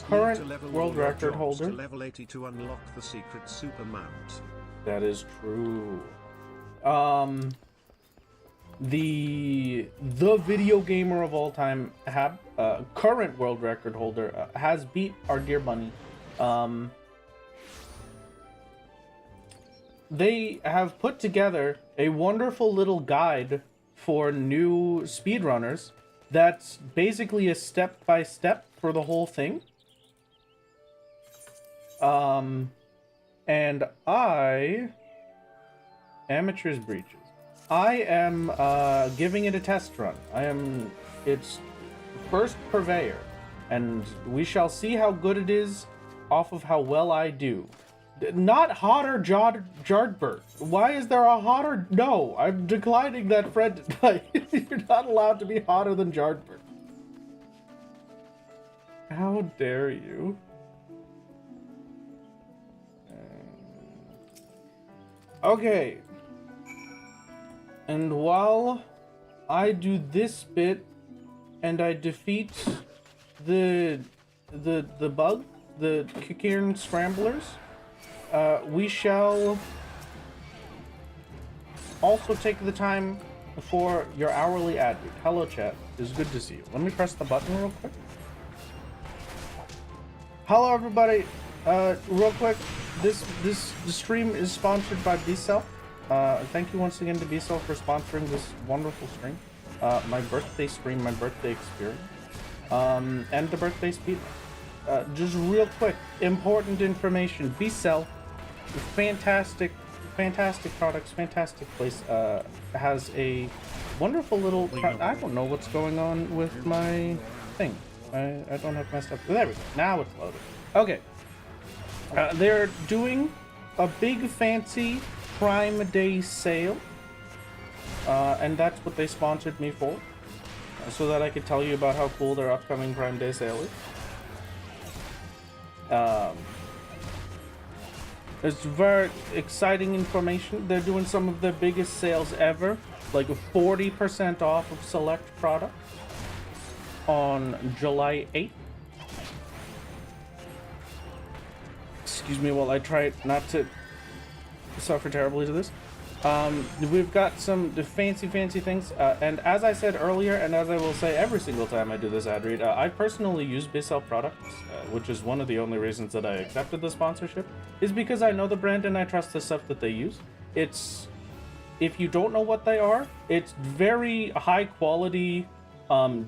current world record holder. To level 80 to unlock the secret super mount. That is true. The video gamer of all time, current world record holder, has beat our dear bunny. They have put together a wonderful little guide for new speedrunners that's basically a step-by-step for the whole thing. And Amateur's Breaches. I am giving it a test run. It's first purveyor, and we shall see how good it is off of how well I do. Not hotter Jardbert. Why is there a hotter? No, I'm declining that friend. You're not allowed to be hotter than Jardbert. How dare you? Okay. And while I do this bit and I defeat the bug, the Kikirn Scramblers, we shall also take the time for your hourly ad read. Hello chat, it's good to see you. Let me press the button real quick. Hello everybody, real quick, the stream is sponsored by B-Cell. Thank you once again to B-Cell for sponsoring this wonderful stream. My birthday stream, my birthday experience, and the birthday speed. Just real quick, important information. B-Cell, fantastic products, fantastic place. Has a wonderful little. I don't know what's going on with my thing. I don't have my stuff. There we go. Now it's loaded. Okay. They're doing a big fancy Prime Day sale, and that's what they sponsored me for, so that I could tell you about how cool their upcoming Prime Day sale is. It's very exciting information. They're doing some of their biggest sales ever, like 40% off of select products on July 8th. Excuse me while I try not to suffer terribly to this. We've got some fancy things, and as I said earlier, and as I will say every single time I do this ad read, I personally use B-Cell products, which is one of the only reasons that I accepted the sponsorship, is because I know the brand and I trust the stuff that they use. It's, if you don't know what they are, it's very high quality,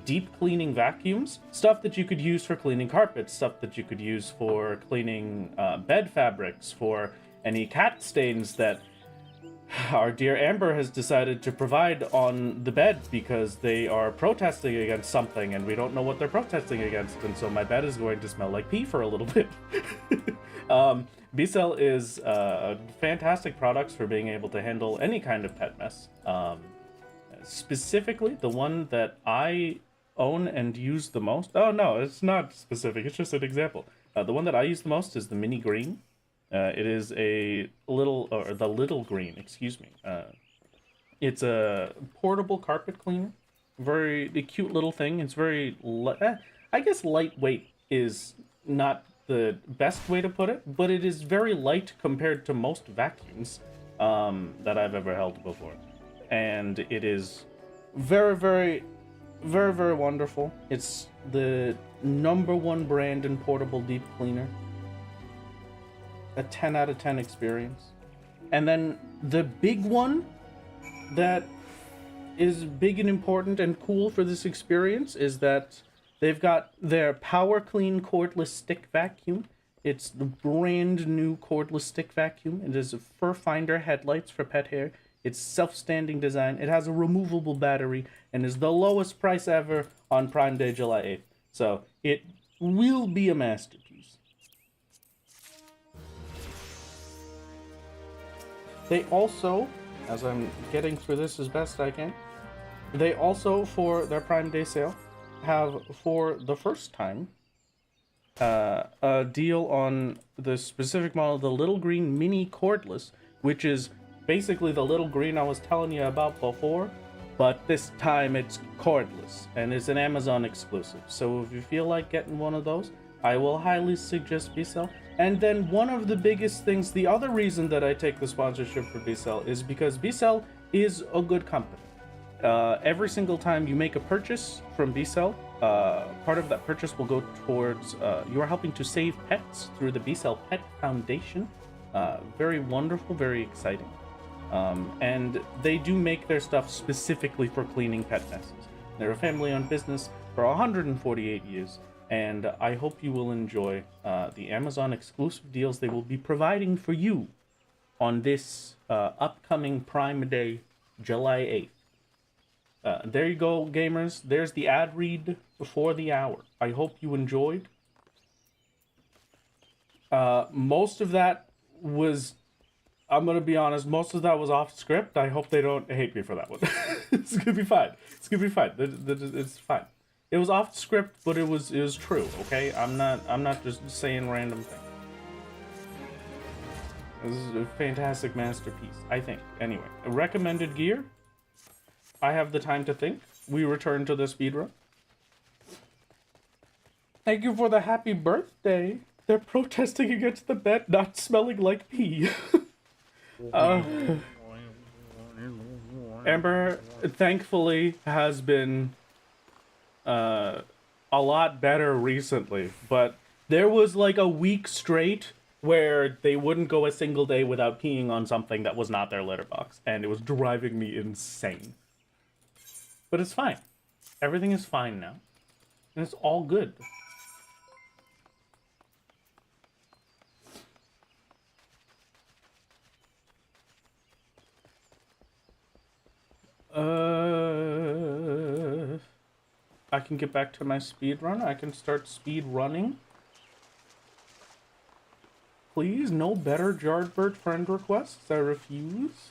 deep cleaning vacuums, stuff that you could use for cleaning carpets, stuff that you could use for cleaning bed fabrics, for any cat stains that our dear Amber has decided to provide on the bed because they are protesting against something and we don't know what they're protesting against, and so my bed is going to smell like pee for a little bit. B-Cell is fantastic products for being able to handle any kind of pet mess. Specifically, the one that I own and use the most... Oh, no, it's not specific. It's just an example. The one that I use the most is the Mini Green. It is a little... Or the Little Green, excuse me. It's a portable carpet cleaner. Very cute little thing. It's very... I guess lightweight is not the best way to put it, but it is very light compared to most vacuums that I've ever held before. And it is very wonderful. It's the #1 brand in portable deep cleaner. A 10 out of 10 experience. And then the big one that is big and important and cool for this experience is that they've got their Power Clean cordless stick vacuum. It's the brand new cordless stick vacuum. It is a fur finder headlights for pet hair. It's self-standing design. It has a removable battery and is the lowest price ever on Prime Day, July 8th. So it will be a masterpiece. They also, as I'm getting through this as best I can, they also, for their Prime Day sale, have, for the first time, a deal on the specific model, the Little Green Mini Cordless, which is basically the little green I was telling you about before, but this time it's cordless and it's an Amazon exclusive. So if you feel like getting one of those, I will highly suggest B-Cell. And then one of the biggest things, the other reason that I take the sponsorship for B-Cell is because B-Cell is a good company. Every single time you make a purchase from B-Cell, part of that purchase will go towards, you are helping to save pets through the B-Cell Pet Foundation. Very wonderful, very exciting. And they do make their stuff specifically for cleaning pet messes. They're a family-owned business for 148 years, and I hope you will enjoy the Amazon exclusive deals they will be providing for you on this upcoming Prime Day, July 8th. There you go, gamers. There's the ad read before the hour. I hope you enjoyed. Most of that was, I'm gonna be honest, most of that was off script. I hope they don't hate me for that one. It's gonna be fine. It's gonna be fine. It's fine. It was off script, but it was true. Okay, I'm not just saying random things. This is a fantastic masterpiece, I think. Anyway, recommended gear. I have the time to think. We return to the speedrun. Thank you for the happy birthday. They're protesting against the bed not smelling like pee. Amber, thankfully, has been a lot better recently, but there was like a week straight where they wouldn't go a single day without peeing on something that was not their litter box, and it was driving me insane. But it's fine. Everything is fine now. And it's all good. I can get back to my speed run. I can start speed running. Please, no better Yardbird friend requests. I refuse.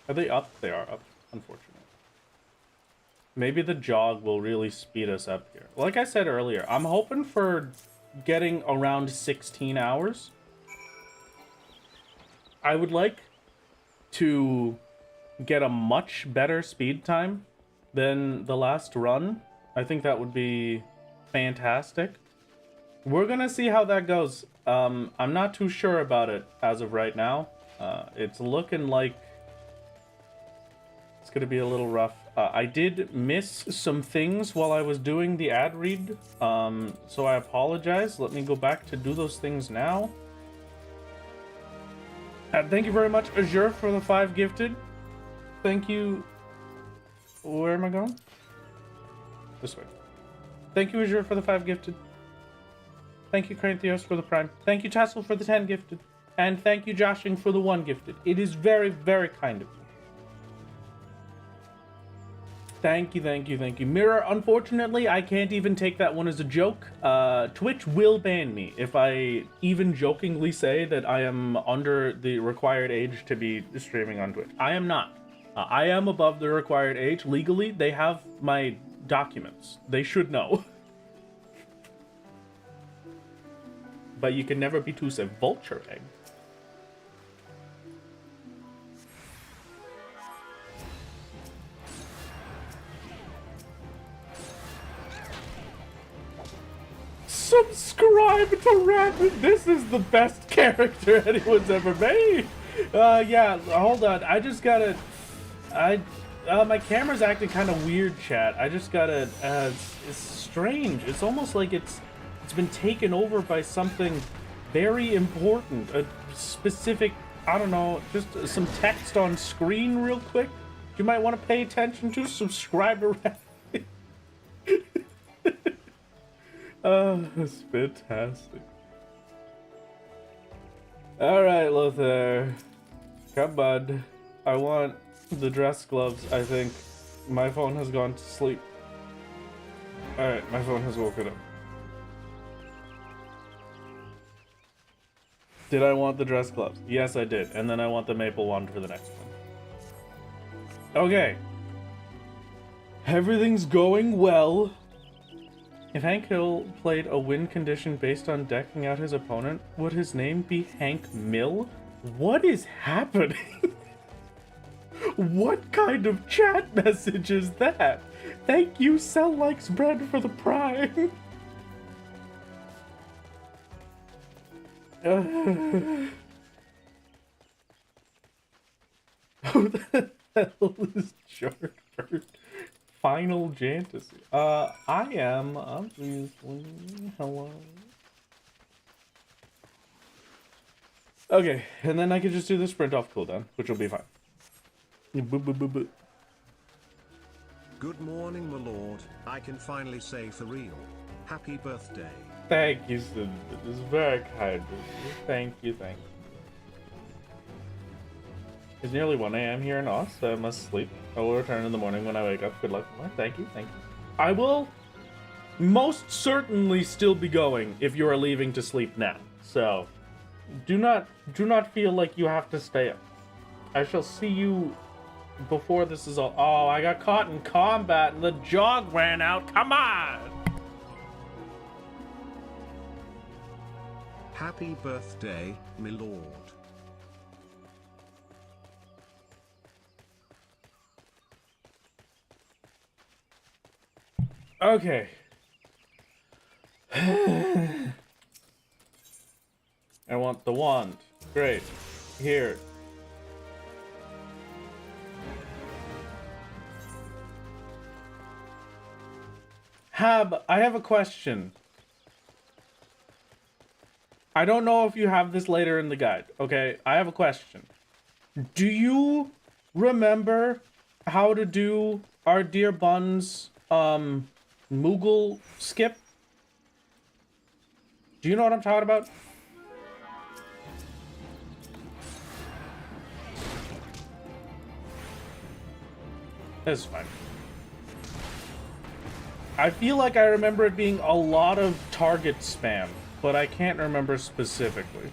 Are they up? They are up, unfortunately. Maybe the jog will really speed us up here. Like I said earlier, I'm hoping for getting around 16 hours. I would like to get a much better speed time than the last run. I think that would be fantastic. We're gonna see how that goes. I'm not too sure about it as of right now. It's looking like it's gonna be a little rough. I did miss some things while I was doing the ad read, so I apologize. Let me go back to do those things now. Thank you very much, Azure, for the 5 gifted. Thank you. Where am I going? This way. Thank you, Azure, for the 5 gifted. Thank you, Cranthios, for the Prime. Thank you, Tassel, for the 10 gifted. And thank you, Joshing, for the 1 gifted. It is very, very kind of you. Thank you, thank you, thank you. Mirror, unfortunately, I can't even take that one as a joke. Twitch will ban me if I even jokingly say that I am under the required age to be streaming on Twitch. I am not. I am above the required age. Legally, they have my documents. They should know. But you can never be too safe. Vulture egg. Subscribe to Rapid. This is the best character anyone's ever made. Yeah, hold on. I just gotta... my camera's acting kind of weird, chat. I just gotta... it's strange. It's almost like it's been taken over by something very important. A specific... I don't know, just some text on screen real quick. You might want to pay attention to. Subscribe to Rapid. Oh, that's fantastic. Alright, Lothar. Come on. I want the dress gloves, I think. My phone has gone to sleep. Alright, my phone has woken up. Did I want the dress gloves? Yes, I did. And then I want the maple wand for the next one. Okay. Everything's going well. If Hank Hill played a win condition based on decking out his opponent, would his name be Hank Mill? What is happening? What kind of chat message is that? Thank you, Cell Likes Bread, for the prime. Who the hell is Shortbird? Final Fantasy. I am, obviously. Hello. Okay, and then I can just do the sprint off cooldown, which will be fine. Boo, boo, boo, boo. Good morning, my lord. I can finally say for real. Happy birthday. Thank you, Sid. This is very kind of you. Thank you, thank you. It's nearly 1 a.m. here in Oz, so I must sleep. I will return in the morning when I wake up. Good luck. Thank you, thank you. I will most certainly still be going if you are leaving to sleep now. So, do not feel like you have to stay up. I shall see you before this is all. Oh, I got caught in combat and the jog ran out. Come on! Happy birthday, my lord. Okay. I want the wand. Great. Here. Hab, I have a question. I don't know if you have this later in the guide, okay? I have a question. Do you remember how to do our dear Bun's Moogle skip? Do you know what I'm talking about? That's fine. I feel like I remember it being a lot of target spam, but I can't remember specifically.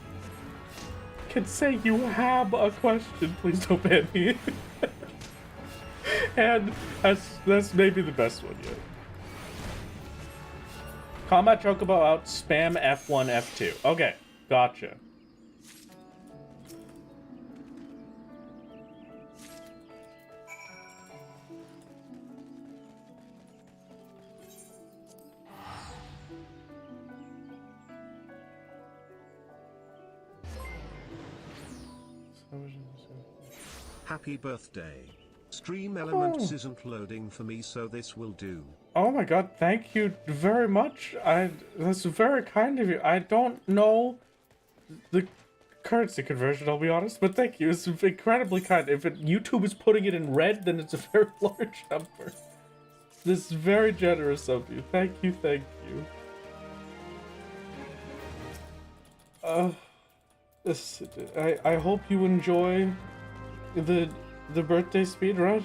Can say you have a question, please don't ban me. And that's maybe the best one yet. Combat Chocobo out, spam F1, F2. Okay, gotcha. Happy birthday. Stream Elements isn't loading for me, so this will do. Oh my god, thank you very much. That's very kind of you. I don't know the currency conversion, I'll be honest, but thank you. It's incredibly kind. If YouTube is putting it in red, then it's a very large number. This is very generous of you. Thank you, thank you. I hope you enjoy the birthday speedrun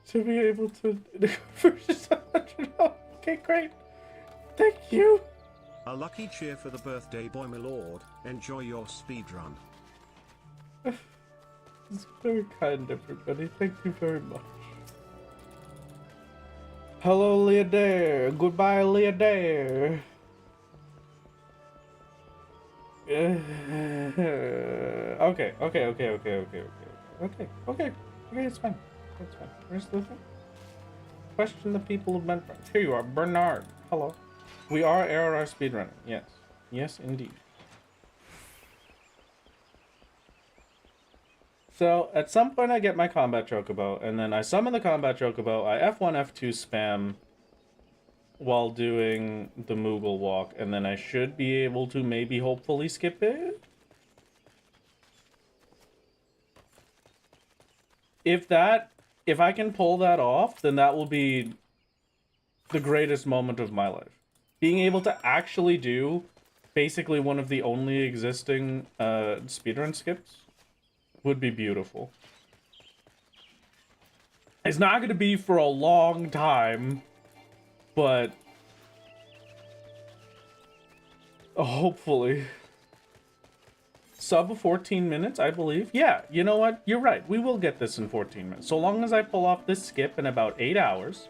to be able to convert 100. Okay, great. Thank you. A lucky cheer for the birthday boy, my lord. Enjoy your speedrun. It's very kind, everybody. Thank you very much. Hello, Leodare. Goodbye, Leodare. Okay, it's fine. That's fine. Where's the thing? Question the people of Benford. Here you are, Bernard. Hello. We are ARR speedrunning. Yes. Yes, indeed. So, at some point I get my combat chocobo, and then I summon the combat chocobo, I F1, F2 spam while doing the Moogle walk, and then I should be able to maybe hopefully skip it? If I can pull that off, then that will be the greatest moment of my life. Being able to actually do basically one of the only existing speedrun skips would be beautiful. It's not going to be for a long time, but hopefully. Sub 14 minutes, I believe. Yeah, you know what? You're right. We will get this in 14 minutes. So long as I pull off this skip in about 8 hours.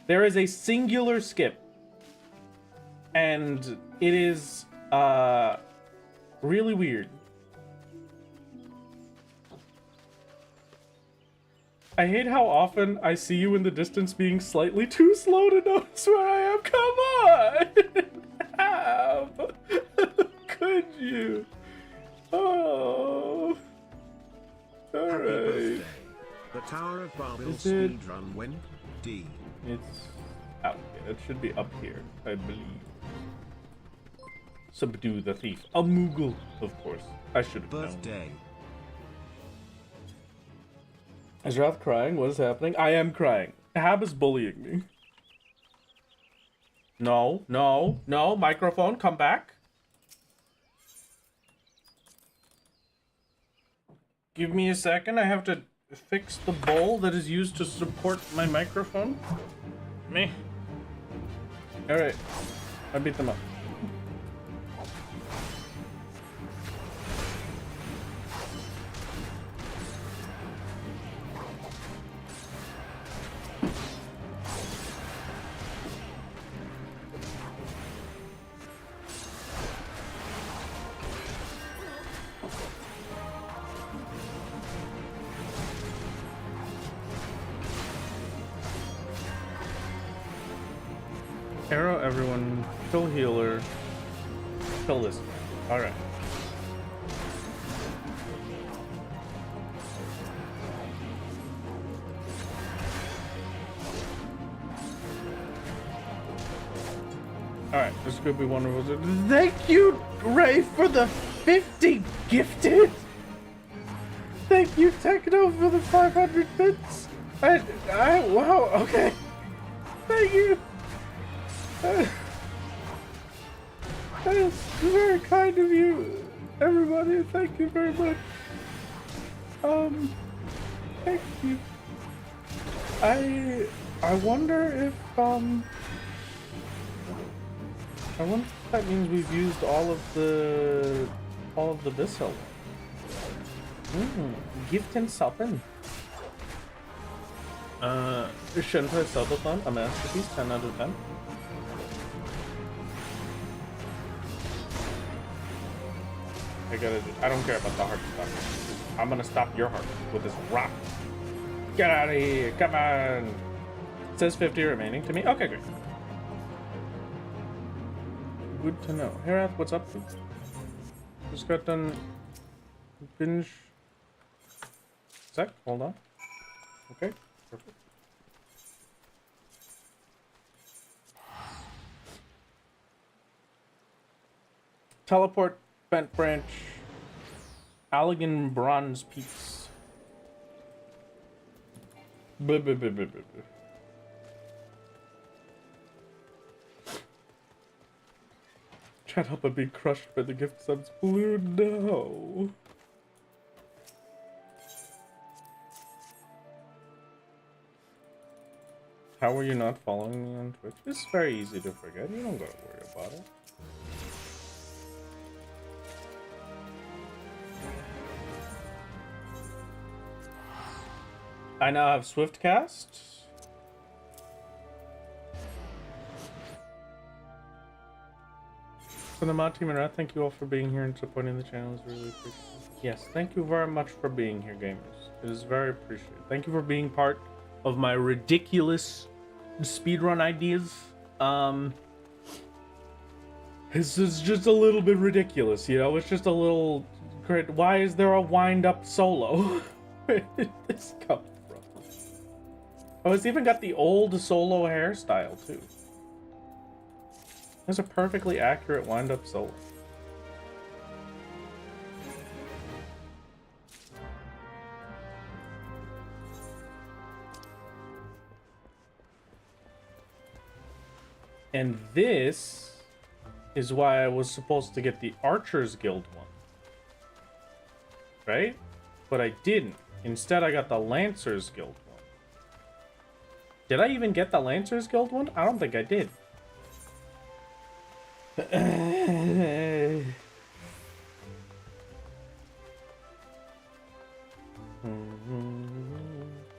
There is a singular skip. And it is really weird. I hate how often I see you in the distance being slightly too slow to notice where I am. Come on! How could you? Oh. Happy Alright. birthday. The Tower of Babel Is it- speedrun when D. It's out here. It should be up here, I believe. Subdue the thief. A Moogle, of course. I should have known. Birthday. Is Wrath crying? What is happening? I am crying. Hab is bullying me. No, no, no. Microphone, come back. Give me a second. I have to fix the bowl that is used to support my microphone. Me. Alright. I beat them up. Arrow everyone, kill healer, kill this guy. Alright. Alright, this could be wonderful. Thank you, Ray, for the 50 gifted! Thank you, Techno, for the 500 bits! Wow, okay. Thank you! That is very kind of you, everybody. Thank you very much. Thank you. I wonder if I wonder if that means we've used all of the Bissell. Gift and supping. Shentai Subathon, a masterpiece, 10 out of 10. I don't care about the heart stuff. I'm gonna stop your heart with this rock. Get out of here, come on. It says 50 remaining to me. Okay, great. Good to know. Herath, what's up? Just got done binge. Sec, hold on. Okay, perfect. Teleport, Bent Branch, Allegan Bronze Peaks. Blah, blah, blah, blah, blah, blah. Can't help but be crushed by the gift subs. Blue, no. How are you not following me on Twitch? It's very easy to forget. You don't gotta worry about it. I now have Swiftcast. For the mod team and Wrath, thank you all for being here and supporting the channel. It's really appreciated. Yes, thank you very much for being here, gamers. It is very appreciated. Thank you for being part of my ridiculous speedrun ideas. This is just a little bit ridiculous, you know? It's just a little... Why is there a wind-up solo? Where did this come from? Oh, it's even got the old solo hairstyle, too. There's a perfectly accurate wind-up solo. And this is why I was supposed to get the Archers Guild one. Right? But I didn't. Instead, I got the Lancers Guild one. Did I even get the Lancers Guild one? I don't think I did.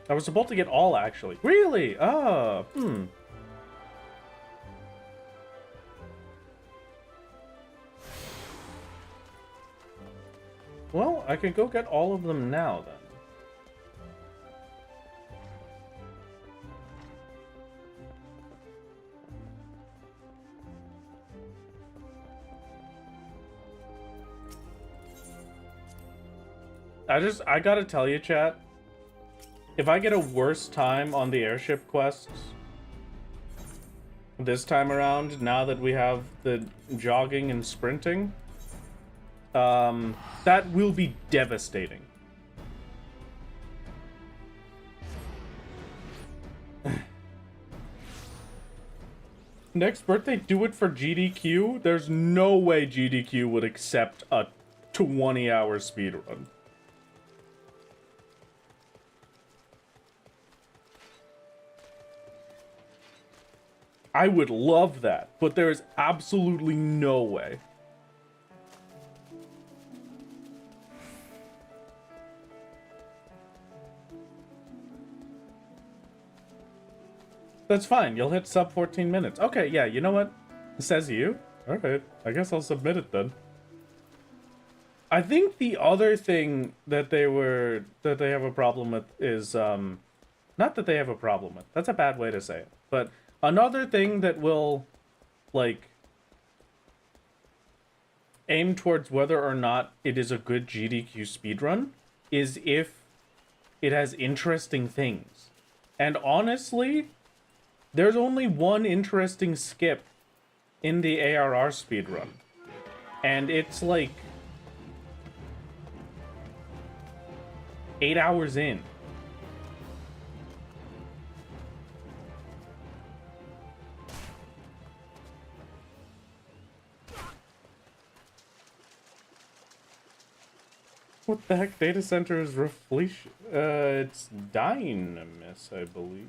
I was supposed to get all, actually. Really? Well, I can go get all of them now, then. I gotta tell you, chat, if I get a worse time on the airship quests this time around, now that we have the jogging and sprinting, that will be devastating. Next birthday, do it for GDQ? There's no way GDQ would accept a 20-hour speedrun. I would love that, but there is absolutely no way. That's fine. You'll hit sub 14 minutes. Okay, yeah, you know what? It says you. Alright, I guess I'll submit it then. I think the other thing that they have a problem with is, not that they have a problem with. That's a bad way to say it. But another thing that will, like, aim towards whether or not it is a good GDQ speedrun is if it has interesting things. And honestly, there's only one interesting skip in the ARR speedrun. And it's like 8 hours in. What the heck? Data center is reflection. It's Dynamis, I believe.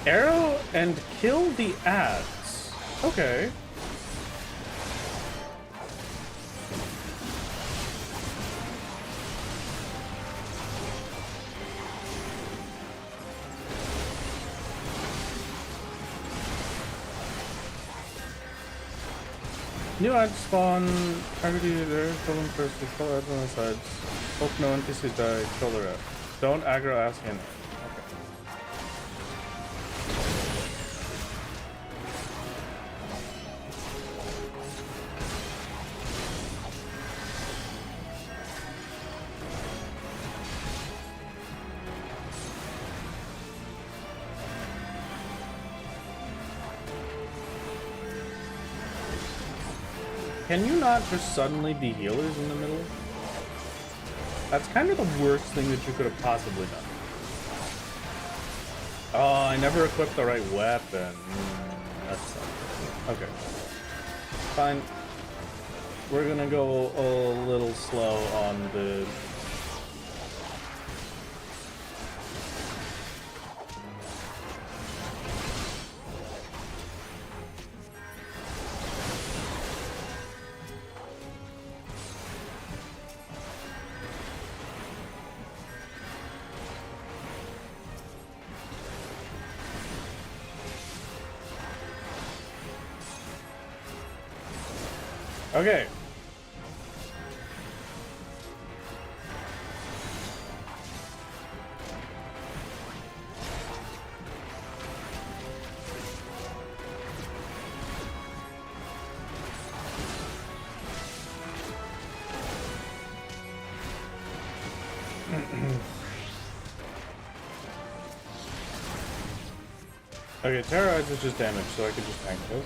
Arrow and kill the ads. Okay. New ads spawn. Targeted there. Kill them first. Kill ads on the sides. Hope no NPCs die. Kill the rest. Don't aggro ass in. Can you not just suddenly be healers in the middle? That's kind of the worst thing that you could have possibly done. Oh, I never equipped the right weapon. That sucks. Okay. Fine. We're gonna go a little slow on the... Okay. Okay, terrorize is just damage, so I could just tank this.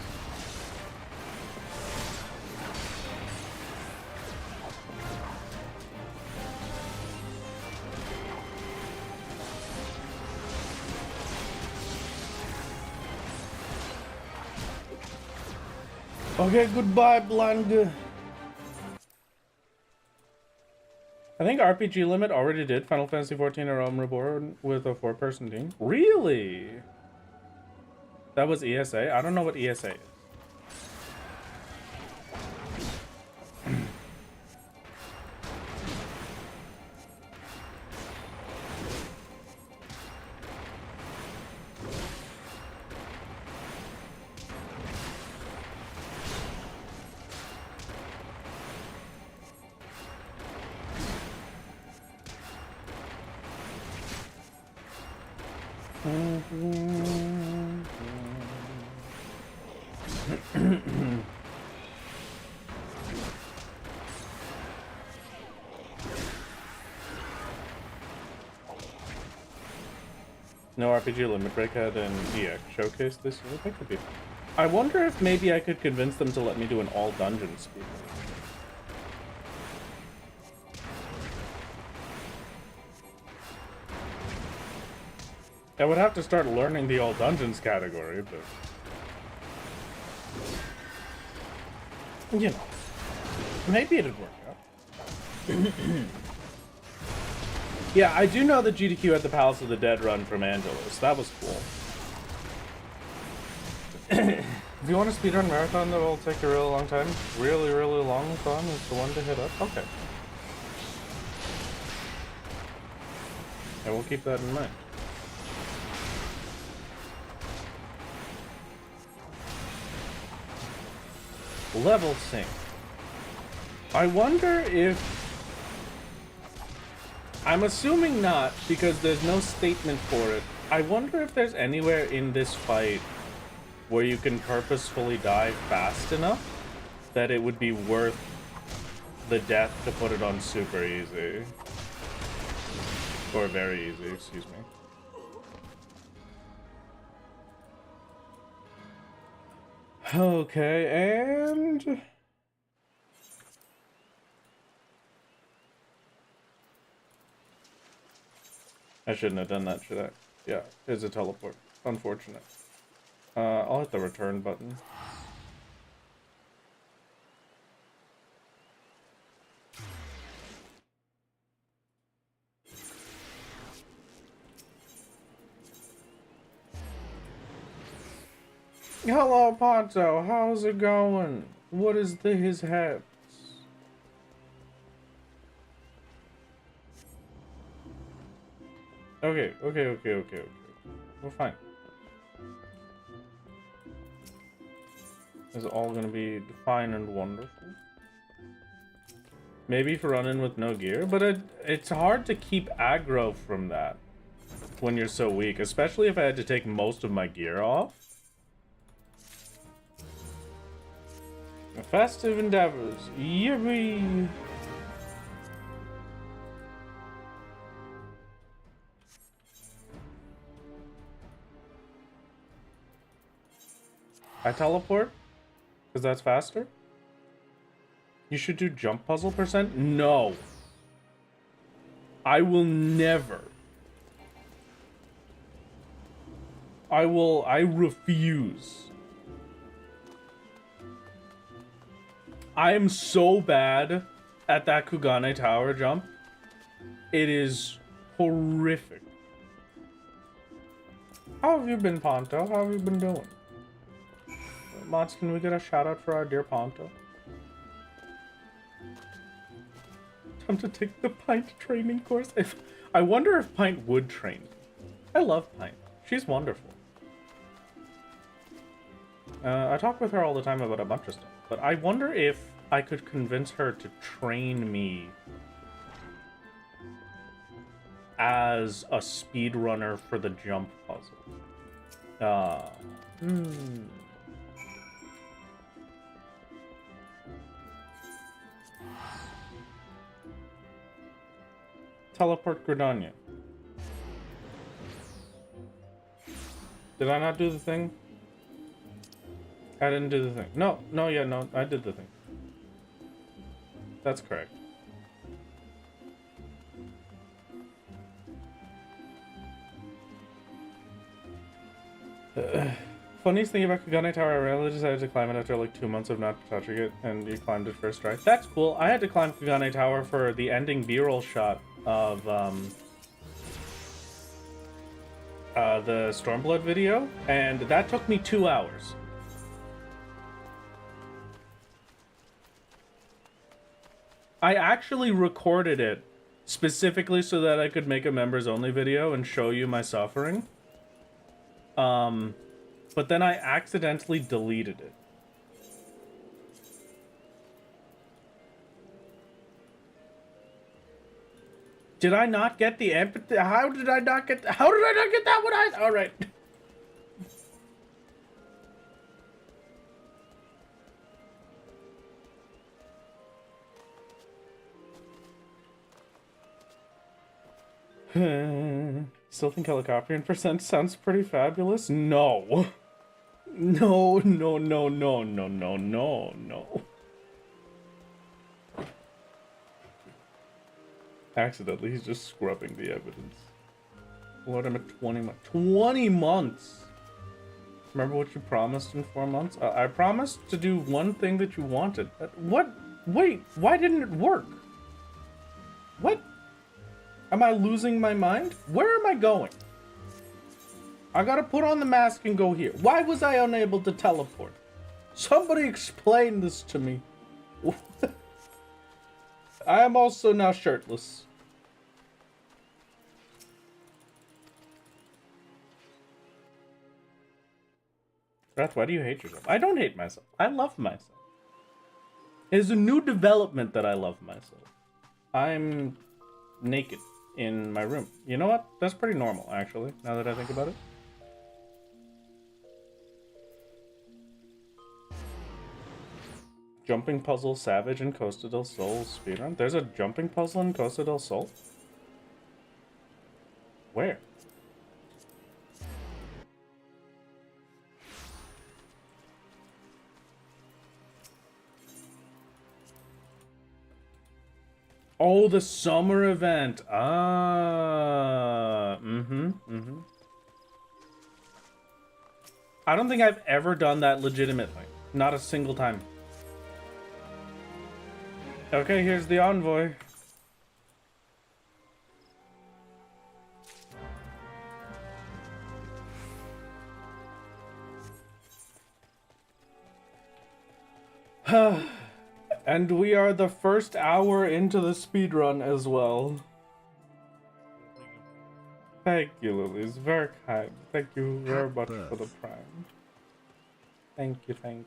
Okay, goodbye, Blanca. I think RPG Limit already did Final Fantasy XIV A Realm Reborn with a 4-person team. Really? That was ESA? I don't know what ESA is. No RPG Limit Break had an EX showcase this year. That could be fun. I wonder if maybe I could convince them to let me do an all dungeon speed. I would have to start learning the all dungeons category, but you know, maybe it'd work out. Yeah, I do know that GDQ had the Palace of the Dead run from Angelos. That was cool. If you want a speedrun marathon that will take a really long time, really long time is the one to hit up. Okay. And we'll keep that in mind. Level sync. I wonder if... I'm assuming not, because there's no statement for it. I wonder if there's anywhere in this fight where you can purposefully die fast enough that it would be worth the death to put it on super easy. Or very easy, excuse me. Okay, and... I shouldn't have done that, should I? Yeah, here's a teleport. Unfortunate. I'll hit the return button. Hello, Ponto. How's it going? What is his habits? Okay. We're fine. It's all gonna be fine and wonderful. Maybe if you run in with no gear, but it's hard to keep aggro from that when you're so weak, especially if I had to take most of my gear off. Festive endeavors. Yippee! I teleport? Because that's faster? You should do jump puzzle percent? No. I will never. I refuse. I am so bad at that Kugane Tower jump. It is horrific. How have you been, Ponto? How have you been doing? Mods, can we get a shout out for our dear Ponto? Time to take the Pint training course. I wonder if Pint would train. I love Pint. She's wonderful. I talk with her all the time about a bunch of stuff, but I wonder if I could convince her to train me as a speedrunner for the jump puzzle. Teleport Gridania. Did I not do the thing? I didn't do the thing. No, I did the thing. That's correct. Funniest thing about Kugane Tower, I randomly decided to climb it after like 2 months of not touching it, and you climbed it first try. That's cool. I had to climb Kugane Tower for the ending B-roll shot of the Stormblood video, and that took me 2 hours. I actually recorded it specifically so that I could make a members only video and show you my suffering. But then I accidentally deleted it. Did I not get the empathy? How did I not get that one? All right. Still think helicopter percent sounds pretty fabulous? No. No, no, no, no, no, no, no, no. Accidentally, he's just scrubbing the evidence. Lord, I'm at 20 months. 20 months! Remember what you promised in 4 months? I promised to do one thing that you wanted. What? Wait, why didn't it work? What? Am I losing my mind? Where am I going? I gotta put on the mask and go here. Why was I unable to teleport? Somebody explain this to me. I am also now shirtless. Wrath, why do you hate yourself? I don't hate myself. I love myself. It is a new development that I love myself. I'm naked in my room. You know what? That's pretty normal, actually, now that I think about it. Jumping puzzle, Savage, and Costa del Sol speedrun. There's a jumping puzzle in Costa del Sol? Where? Oh, the summer event. Ah. I don't think I've ever done that legitimately. Not a single time. Okay, here's the envoy. And we are the first hour into the speedrun as well. Thank you, Lily. It's very kind. Thank you very much for the prime. Thank you, thank you.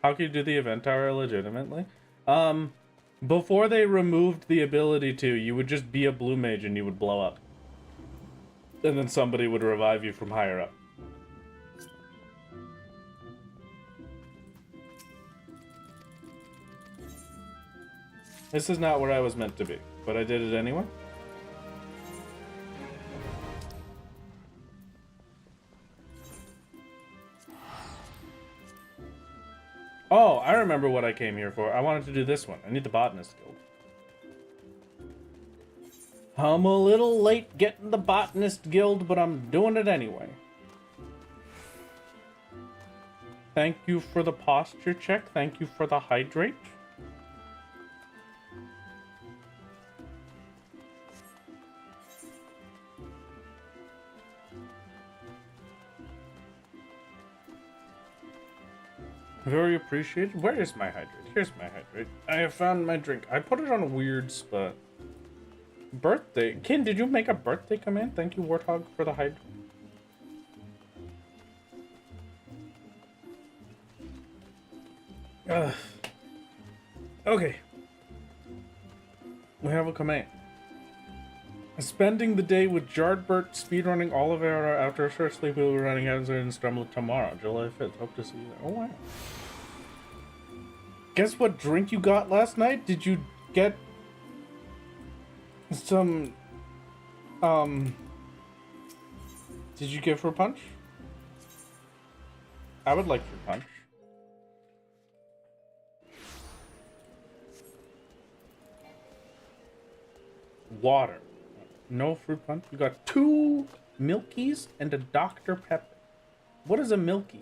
How can you do the event tower legitimately? Before they removed the ability to, you would just be a blue mage and you would blow up. And then somebody would revive you from higher up. This is not where I was meant to be, but I did it anyway. Oh, I remember what I came here for. I wanted to do this one. I need the botanist guild. I'm a little late getting the botanist guild, but I'm doing it anyway. Thank you for the posture check. Thank you for the hydrate. Very appreciated. Where is my hydrate? Here's my hydrate. I have found my drink. I put it on a weird spot. Birthday. Kin, did you make a birthday command? Thank you, Warthog, for the hydrate. Okay. We have a command. Spending the day with Jardbert, speedrunning all of our outdoor short sleep. We'll be running Hazard and Strumble tomorrow, July 5th. Hope to see you there. Oh, wow. Guess what drink you got last night? Did you get some, did you get fruit punch? I would like fruit punch. Water. No fruit punch. You got 2 Milkies and a Dr. Pepper. What is a Milkies?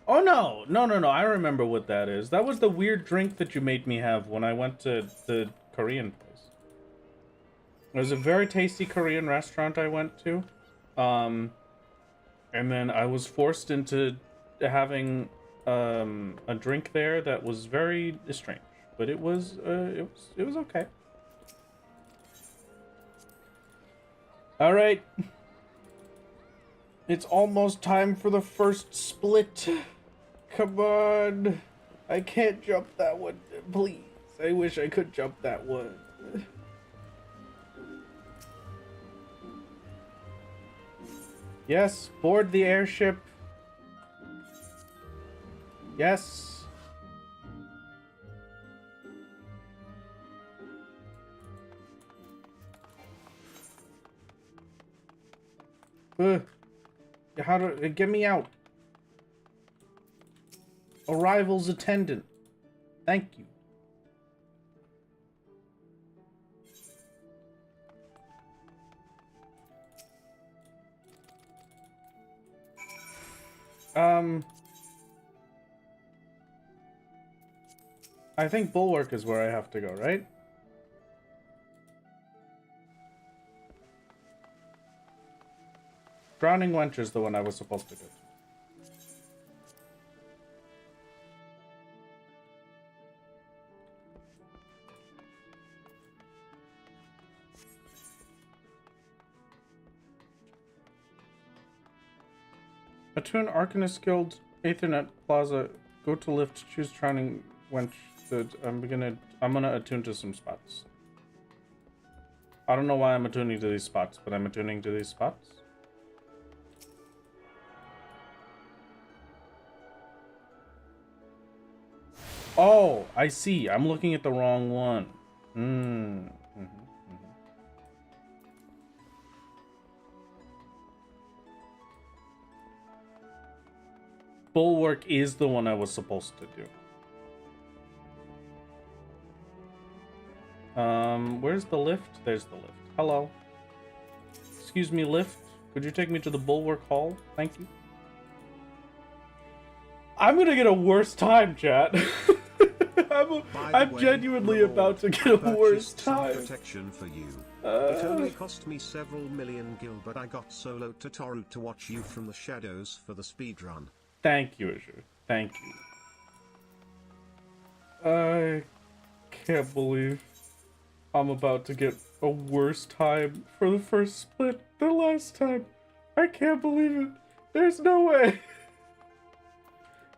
Oh, no. No. I remember what that is. That was the weird drink that you made me have when I went to the Korean place. It was a very tasty Korean restaurant I went to. And then I was forced into having a drink there that was very strange. But it was okay. All right. It's almost time for the first split. Come on. I can't jump that one, please. I wish I could jump that one. Yes, board the airship. Yes. How do get me out? Arrival's attendant. Thank you. I think Bulwark is where I have to go, right? Drowning Wench is the one I was supposed to go to. Attune Arcanist Guild, Aethernet Plaza, go to lift, choose Drowning Wench. I'm gonna attune to some spots. I don't know why I'm attuning to these spots, but I'm attuning to these spots. Oh, I see. I'm looking at the wrong one. Bulwark is the one I was supposed to do. Where's the lift? There's the lift. Hello. Excuse me, lift. Could you take me to the Bulwark Hall? Thank you. I'm gonna get a worse time, chat. I'm genuinely about to get a worse time. Protection for you. It only cost me several million gil, but I got Solo Totoro to watch you from the shadows for the speedrun. Thank you, Azure. Thank you. I can't believe I'm about to get a worse time for the first split than last time. I can't believe it. There's no way.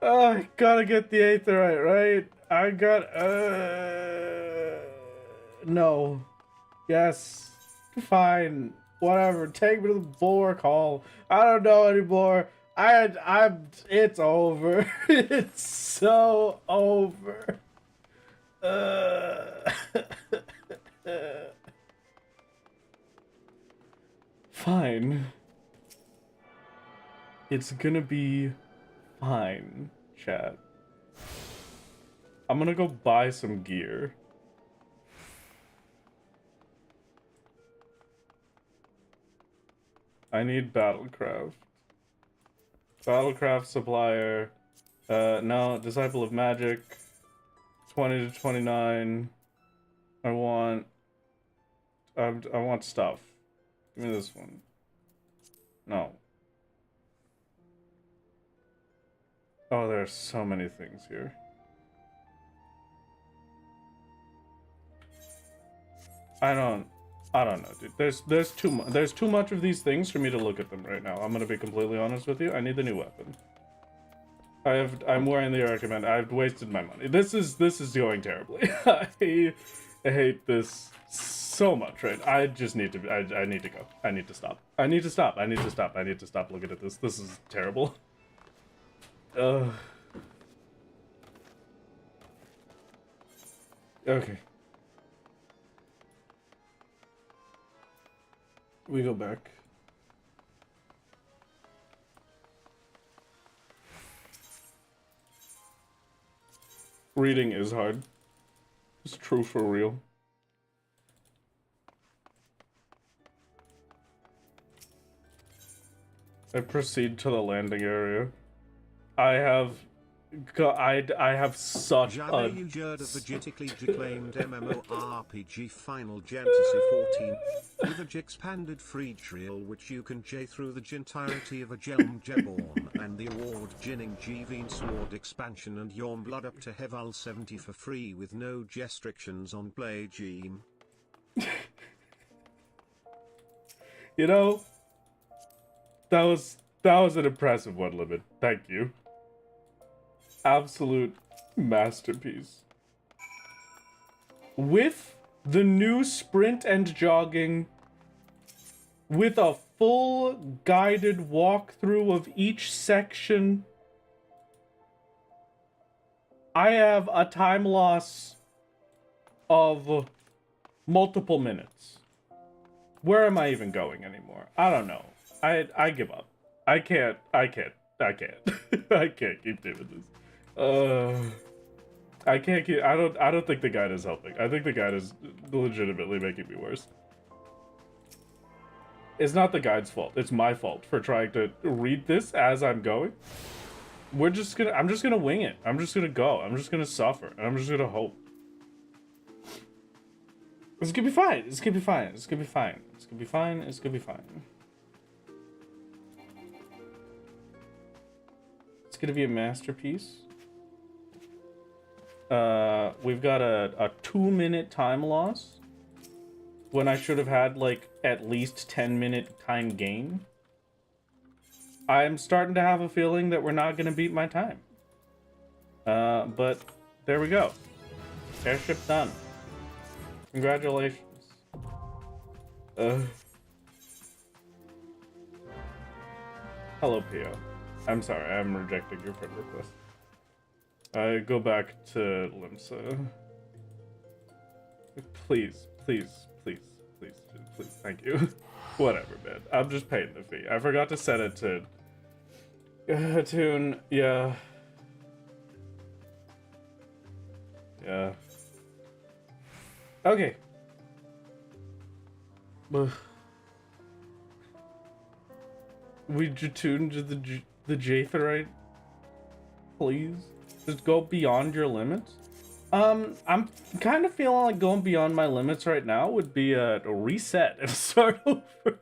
I gotta get the Aetherite, right? I got, no. Yes. Fine. Whatever. Take me to the Bulwark Hall. I don't know anymore. It's over. It's so over. Fine. It's gonna be fine, chat. I'm gonna go buy some gear. I need Battlecraft. Battlecraft supplier. No, Disciple of Magic. 20 to 29. I want stuff. Give me this one. No. Oh, there are so many things here. I don't know, dude. There's too much of these things for me to look at them right now. I'm gonna be completely honest with you. I need the new weapon. I'm wearing the recommend. I've wasted my money. This is going terribly. I hate this so much, right? I just need to I need to go. I need to stop. I need to stop. I need to stop. I need to stop looking at this. This is terrible. Okay. We go back. Reading is hard. It's true for real. I proceed to the landing area. I have such a... you heard of the critically acclaimed MMORPG Final Fantasy 14 with a expanded free trial which you can J through the entirety of a Jelm Jeborn and the award-winning Gveen Sword expansion and Yorm Blood up to Heval 70 for free with no restrictions on play Gem. You know, that was an impressive one, Limit. Thank you. Absolute Masterpiece. With the new sprint and jogging, with a full guided walkthrough of each section, I have a time loss of multiple minutes. Where am I even going anymore? I don't know. I give up. I can't I can't keep doing this. I can't keep I don't think the guide is helping. I think the guide is legitimately making me worse. It's not the guide's fault. It's my fault for trying to read this as I'm going. I'm just gonna wing it. I'm just gonna go. I'm just gonna suffer. And I'm just gonna hope. It's gonna be fine. It's gonna be fine. It's gonna be fine. It's gonna be fine. It's gonna be fine. It's gonna be a masterpiece. We've got a 2-minute time loss when I should have had like at least 10-minute time gain. I'm starting to have a feeling that we're not gonna beat my time. But there we go. Airship done. Congratulations. Hello, Pio. I'm sorry, I'm rejecting your friend request. I go back to Limsa. Please, thank you. Whatever, man. I'm just paying the fee. I forgot to set it to tune. Yeah. Yeah. Okay. Would you tune to the Jatherite? Please? Just go beyond your limits? I'm kind of feeling like going beyond my limits right now would be a reset and start over.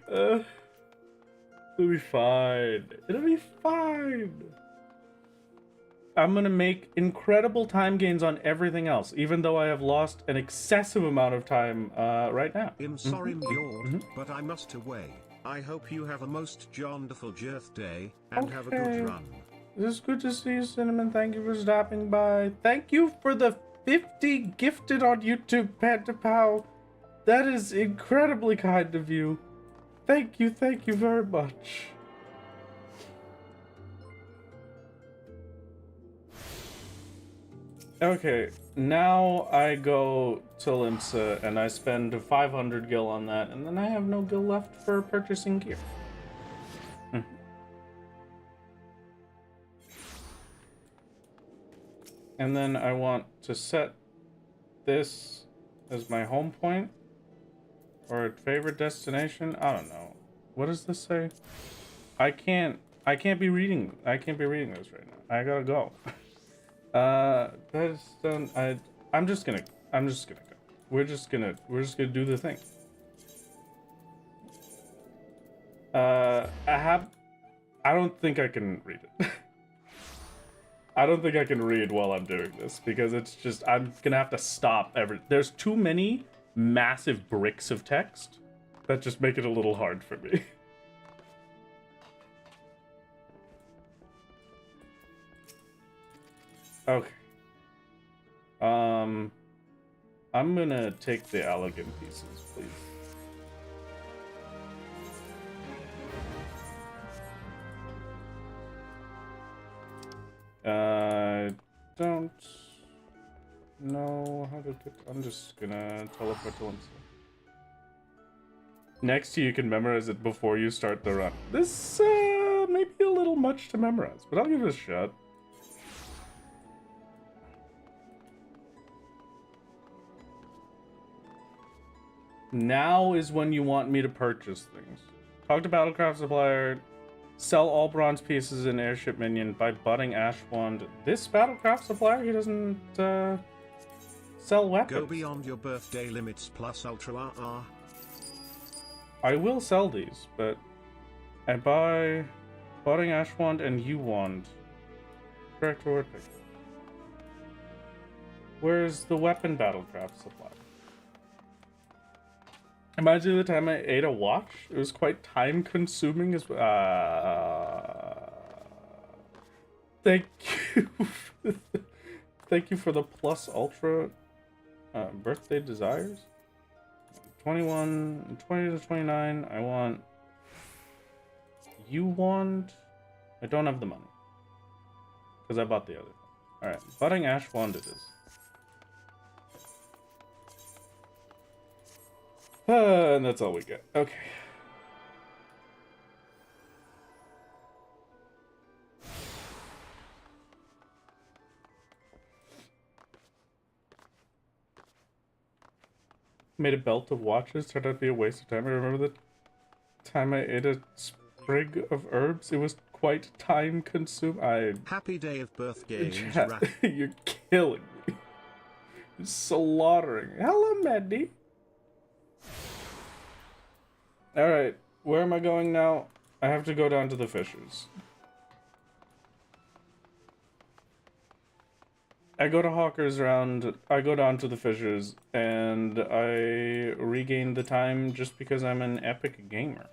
It'll be fine. It'll be fine. I'm gonna make incredible time gains on everything else, even though I have lost an excessive amount of time right now. I'm sorry, Mjord, but I must away. I hope you have a most jonderful birthday and have a good run. It's good to see you, Cinnamon. Thank you for stopping by. Thank you for the 50 gifted on YouTube, Panda Pal. That is incredibly kind of you. Thank you very much. Okay, now I go to Limsa and I spend 500 gil on that, and then I have no gil left for purchasing gear. And then I want to set this as my home point or a favorite destination. I don't know. What does this say? I can't be reading this right now. I gotta go. That's done. I'm just gonna go. We're just gonna do the thing. I don't think I can read it. I don't think I can read while I'm doing this because it's just, I'm gonna have to stop there's too many massive bricks of text that just make it a little hard for me. Okay. I'm gonna take the elegant pieces, please. Don't know how to get. I'm just gonna teleport to Limsa. Next you can memorize it before you start the run. This may be a little much to memorize, but I'll give it a shot. Now is when you want me to purchase things. Talk to Battlecraft Supplier. Sell all bronze pieces in Airship Minion by butting Ashwand. This Battlecraft Supplier, he doesn't sell weapons. Go beyond your birthday limits plus Ultra RR. I will sell these, but I buy butting Ashwand and U-Wand. Correct word pick. Where's the weapon Battlecraft Supplier? Imagine the time I ate a watch. It was quite time consuming as well. Thank you. Thank you for the plus ultra birthday desires. 21, 20 to 29. I want. You want. I don't have the money. Because I bought the other thing. Alright, budding ash wand it is. And that's all we get. Okay. Made a belt of watches, turned out to be a waste of time. I remember the time I ate a sprig of herbs. It was quite time consuming. Happy day of birth games. You're killing me. You're slaughtering. Hello, Maddie. Alright, where am I going now? I have to go down to the fishers. I go to Hawker's round, I go down to the fishers, and I regain the time just because I'm an epic gamer.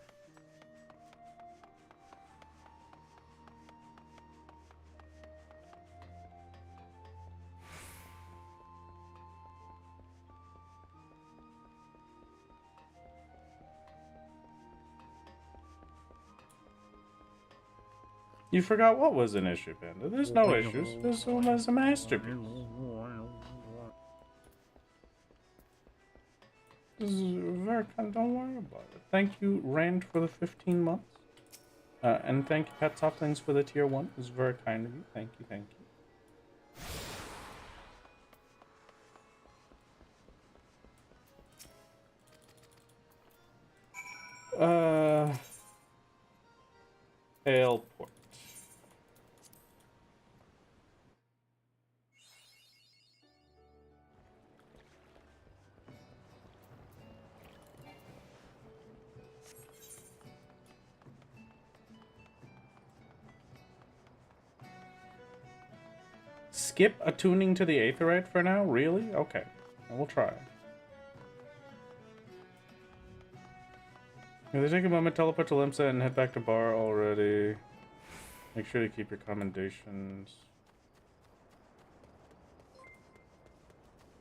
You forgot what was an issue, Panda. There's no issues. This one was a masterpiece. This is very kind. Don't worry about it. Thank you, Rand, for the 15 months. And thank you, Pet Softlings, for the tier 1. It was very kind of you. Thank you, thank you. Airport. Skip attuning to the Aetherite for now? Really? Okay. We'll try. If they take a moment, teleport to Limsa and head back to bar already. Make sure to keep your commendations.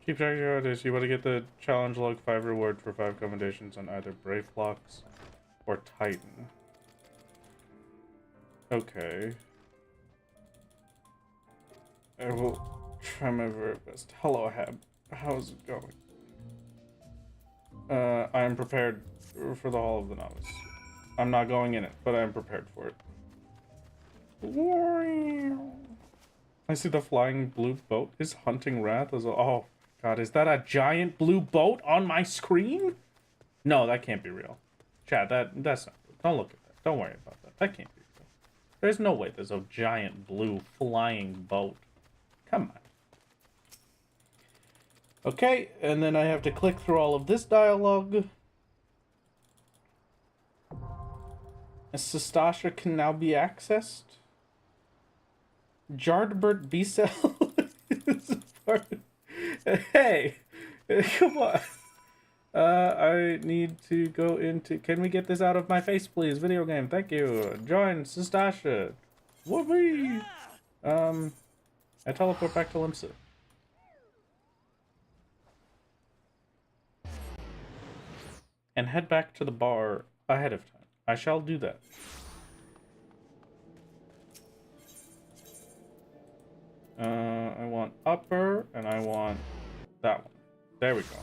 Keep track of your orders. You want to get the challenge log 5 reward for 5 commendations on either Brave Flocks or Titan. Okay. I will try my very best. Hello, Heb. How's it going? I am prepared for the Hall of the Novice. I'm not going in it, but I am prepared for it. I see the flying blue boat is hunting Wrath as a... Oh, God, is that a giant blue boat on my screen? No, that can't be real. Chad, that's not real. Don't look at that. Don't worry about that. That can't be real. There's no way there's a giant blue flying boat. Come on. Okay, and then I have to click through all of this dialogue. Sestasha can now be accessed. Jardbert B-Cell is part of... Hey! Come on. I need to go into... Can we get this out of my face, please? Video game, thank you. Join Sestasha. Whoopee! I teleport back to Limsa. And head back to the bar ahead of time. I shall do that. I want upper, and I want that one. There we go.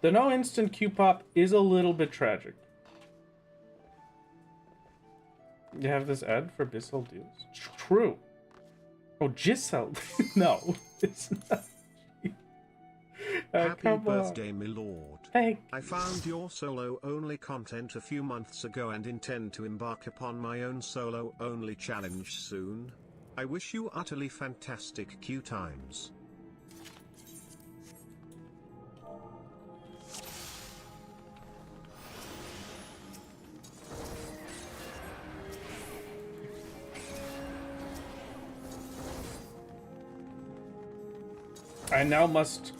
The no instant Q-pop is a little bit tragic. You have this ad for Bissell deals? True. Oh, Giselle. No, it's not. Happy birthday, my lord. Hey. I found your solo-only content a few months ago and intend to embark upon my own solo-only challenge soon. I wish you utterly fantastic Q times. I now must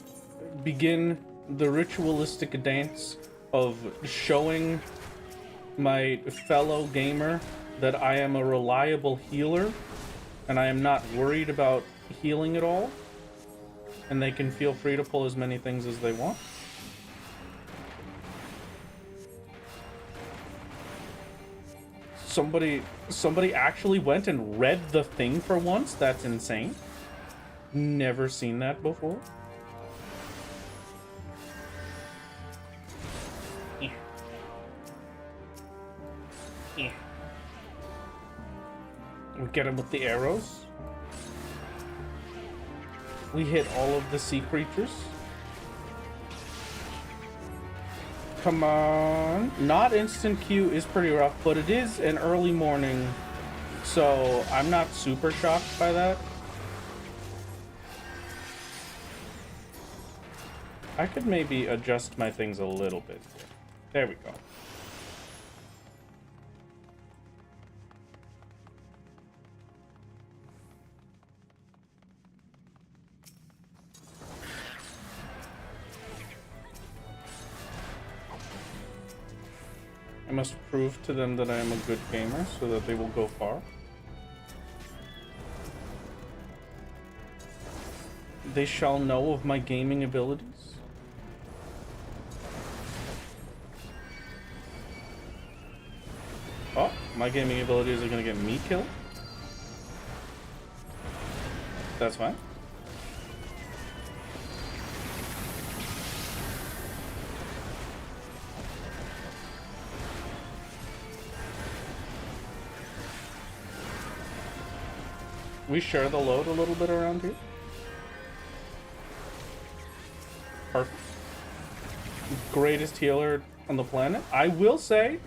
begin the ritualistic dance of showing my fellow gamer that I am a reliable healer and I am not worried about healing at all, and they can feel free to pull as many things as they want. Somebody actually went and read the thing for once. That's insane. Never seen that before. We get him with the arrows. We hit all of the sea creatures. Come on. Not instant Q is pretty rough, but it is an early morning, so I'm not super shocked by that. I could maybe adjust my things a little bit here. There we go. I must prove to them that I am a good gamer so that they will go far. They shall know of my gaming abilities. Oh, my gaming abilities are gonna get me killed. That's fine. We share the load a little bit around here. Perfect. Greatest healer on the planet. I will say,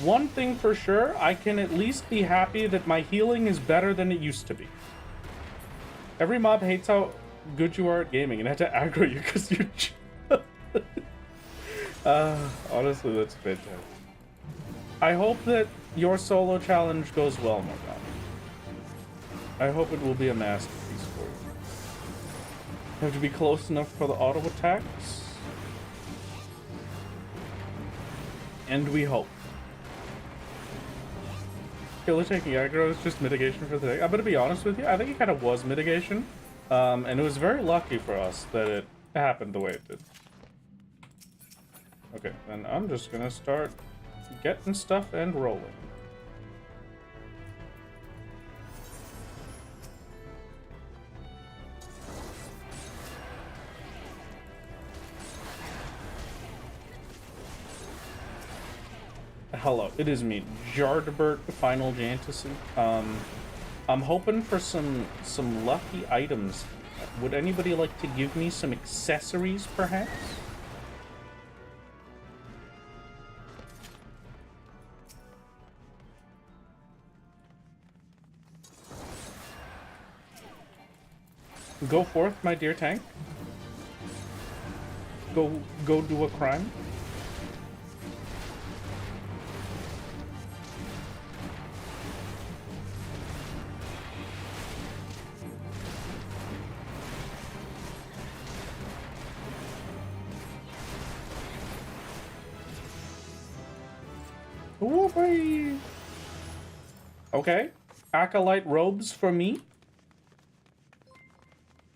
one thing for sure, I can at least be happy that my healing is better than it used to be. Every mob hates how good you are at gaming and had to aggro you because you're... honestly, that's fantastic. I hope that your solo challenge goes well, Morgan. I hope it will be a masterpiece for you. You have to be close enough for the auto attacks. And we hope. Killer taking aggro is just mitigation for the day. I'm gonna be honest with you, I think it kind of was mitigation. And it was very lucky for us that it happened the way it did. Okay, then I'm just gonna start getting stuff and rolling. Hello, it is me, Jardbert Final Jantisson. I'm hoping for some lucky items. Would anybody like to give me some accessories, perhaps? Go forth, my dear tank. Go do a crime. Whoopee! Okay, acolyte robes for me.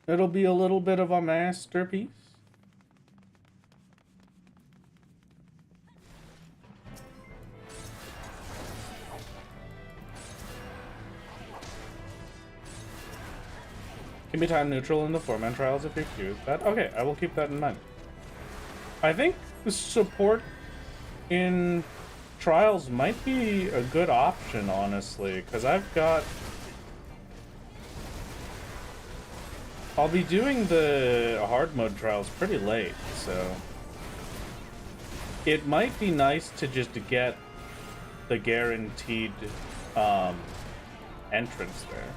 It'll be a little bit of a masterpiece. Can be time neutral in the 4-man trials if you're cute. That okay, I will keep that in mind. I think the support in trials might be a good option, honestly, because I'll be doing the hard mode trials pretty late, so it might be nice to just get the guaranteed entrance there.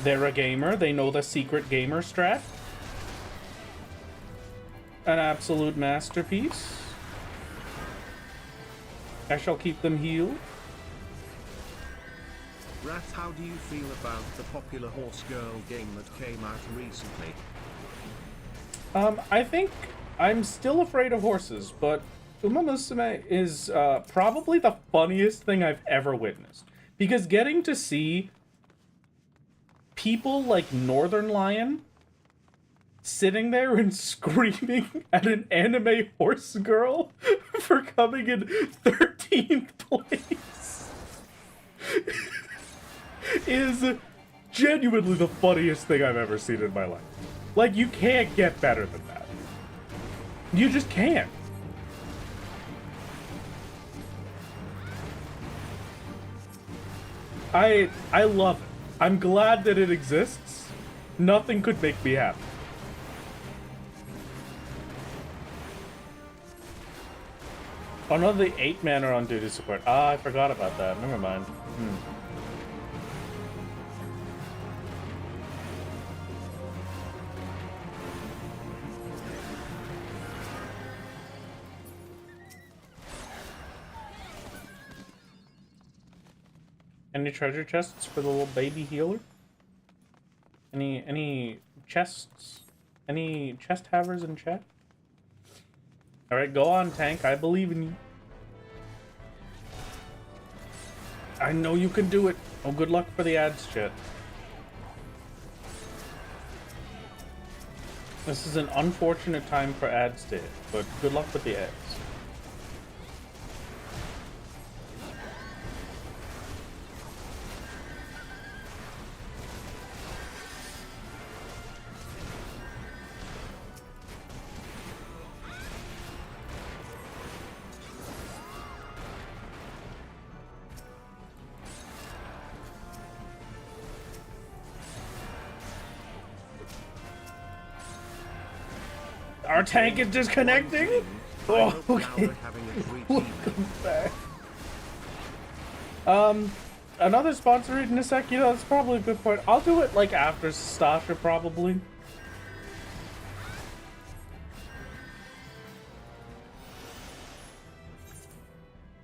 They're a gamer. They know the secret gamer strat. An absolute masterpiece. I shall keep them healed. Wrath, how do you feel about the popular horse girl game that came out recently? I think I'm still afraid of horses, but Uma Musume is probably the funniest thing I've ever witnessed. Because getting to see people like Northern Lion sitting there and screaming at an anime horse girl for coming in 13th place is genuinely the funniest thing I've ever seen in my life. Like, you can't get better than that. You just can't. I love it. I'm glad that it exists. Nothing could make me happy. Oh no, the 8-man are on duty support. Ah, I forgot about that. Never mind. Any treasure chests for the little baby healer? Any chests? Any chest havers in chat? Alright, go on, tank. I believe in you. I know you can do it. Oh, good luck for the ads, chat. This is an unfortunate time for ads to hit, but good luck with the ads. Our tank is disconnecting? Oh, okay. Welcome back. Another sponsor read in a sec, you know, that's probably a good point. I'll do it, like, after Stasha, probably.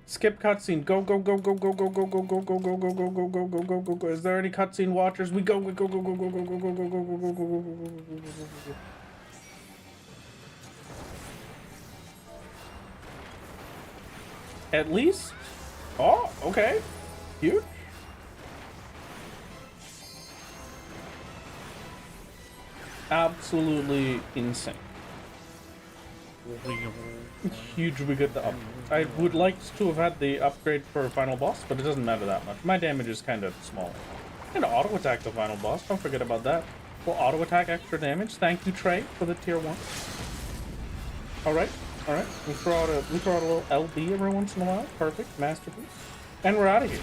Skip cutscene. Go, go, go, go, go, go, go, go, go, go, go, go, go, go, go, go, go, go, go. Is there any cutscene watchers? We go, we go, go, go, go, go, go, go, go, go, go, go, go, go, go, go. At least? Oh, okay. Huge. Absolutely insane. Huge we get the up. I would like to have had the upgrade for final boss, but it doesn't matter that much. My damage is kind of small. And auto attack the final boss. Don't forget about that. We'll auto attack extra damage. Thank you, Trey, for the tier 1. Alright. Alright, we throw out a little LB every once in a while. Perfect, masterpiece. And we're out of here.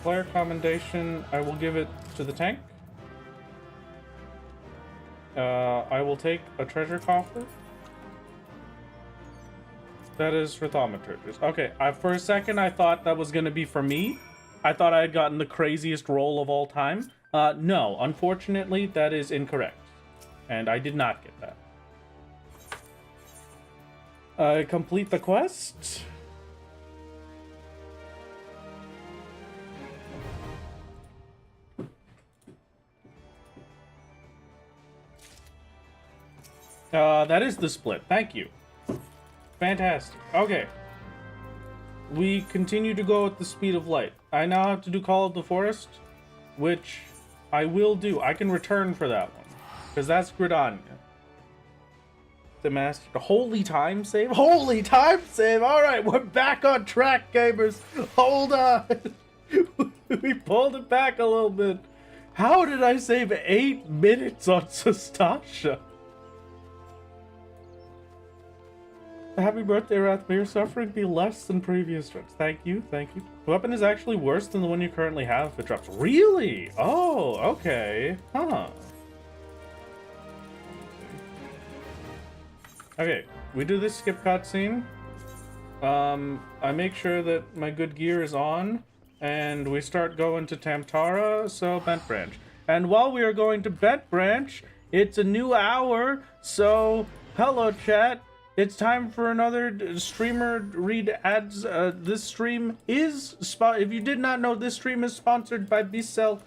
Player commendation, I will give it to the tank. I will take a treasure coffer. That is for thaumaturges. Okay, for a second I thought that was gonna be for me. I thought I had gotten the craziest roll of all time. No, unfortunately, that is incorrect. And I did not get that. Complete the quest. That is the split. Thank you. Fantastic. Okay. We continue to go at the speed of light. I now have to do Call of the Forest, which I will do. I can return for that one, because that's Gridania. The master. Holy time save? Holy time save! Alright, we're back on track, gamers. Hold on. We pulled it back a little bit. How did I save 8 minutes on Sastasha? Happy birthday, Wrath. May your suffering be less than previous drugs. Thank you, thank you. The weapon is actually worse than the one you currently have if it drops. Really? Oh, okay. Huh. Okay, we do this skip cutscene. I make sure that my good gear is on, and we start going to Tamtara, so Bent Branch. And while we are going to Bent Branch, it's a new hour, so hello, chat. It's time for another streamer read ads. This stream is if you did not know, this stream is sponsored by Bicel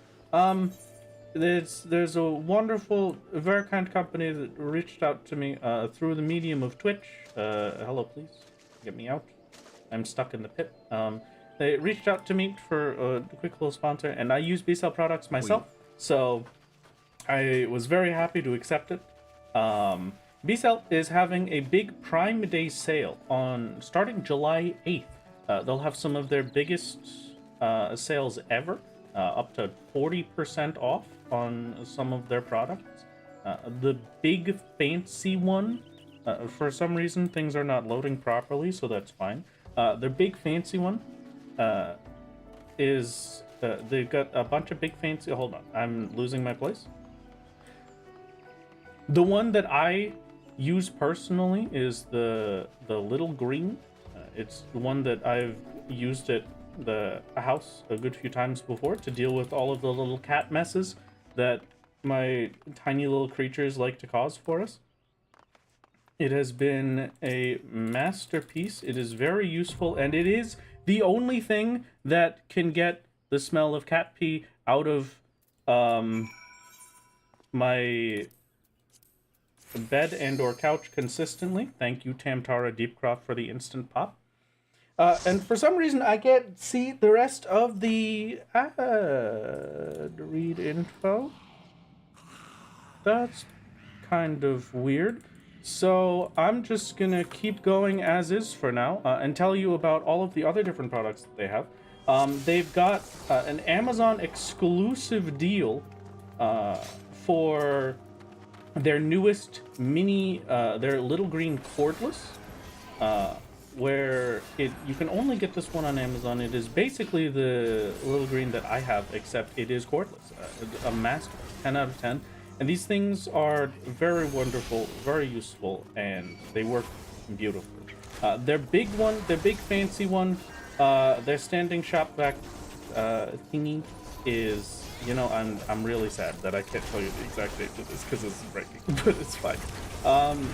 There's a wonderful, very kind company that reached out to me through the medium of Twitch. Hello, please get me out. I'm stuck in the pit. They reached out to me for a quick little sponsor, and I use B-Cell products myself, so I was very happy to accept it. B-Cell is having a big Prime Day sale on starting July 8th. They'll have some of their biggest sales ever, up to 40% off on some of their products. The big fancy one, for some reason things are not loading properly, so that's fine. Their big fancy one is they've got a bunch of big fancy. Hold on, I'm losing my place. The one that I use personally is the little green. It's the one that I've used at the house a good few times before to deal with all of the little cat messes that my tiny little creatures like to cause for us. It has been a masterpiece. It is very useful, and it is the only thing that can get the smell of cat pee out of my bed and or couch consistently. Thank you, Tamtara Deepcroft, for the instant pop. And for some reason, I can't see the rest of the ad read info. That's kind of weird. So I'm just gonna keep going as is for now, and tell you about all of the other different products that they have. They've got an Amazon exclusive deal for their newest mini, their little green cordless, where you can only get this one on Amazon. It is basically the little green that I have, except it is cordless, a master, 10 out of 10. And these things are very wonderful, very useful, and they work beautifully. Their big one, their big fancy one, their standing shop vac thingy is, you know, I'm really sad that I can't tell you the exact date of this because it's breaking, but it's fine.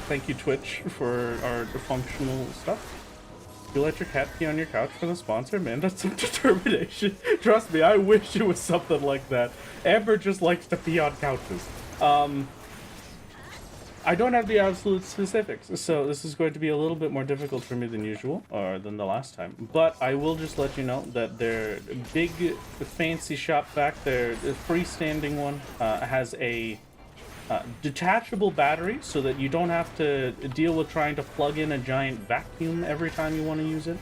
Thank you, Twitch, for our functional stuff. You let your cat pee on your couch for the sponsor? Man, that's some determination. Trust me, I wish it was something like that. Amber just likes to pee on couches. I don't have the absolute specifics, so this is going to be a little bit more difficult for me than usual, or than the last time. But I will just let you know that their big fancy shop vac, their freestanding one, has a detachable battery, so that you don't have to deal with trying to plug in a giant vacuum every time you want to use it.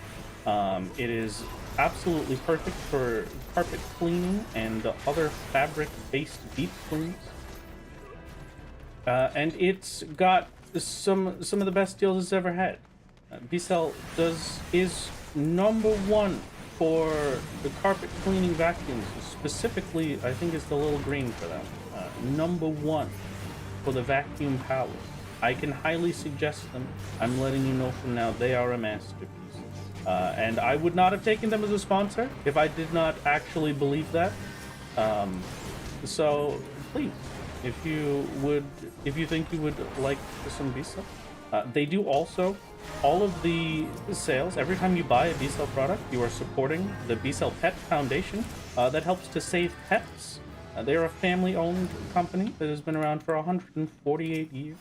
It is absolutely perfect for carpet cleaning and other fabric-based deep cleans. And it's got some of the best deals it's ever had. B-Cell is #1 for the carpet cleaning vacuums. Specifically, I think it's the little green for them. #1 for the vacuum power. I can highly suggest them. I'm letting you know from now, they are a masterpiece. And I would not have taken them as a sponsor if I did not actually believe that. So please, if you think you would like some B-Cell, they do also all of the sales. Every time you buy a B-Cell product, you are supporting the B-Cell Pet Foundation that helps to save pets. They are a family-owned company that has been around for 148 years.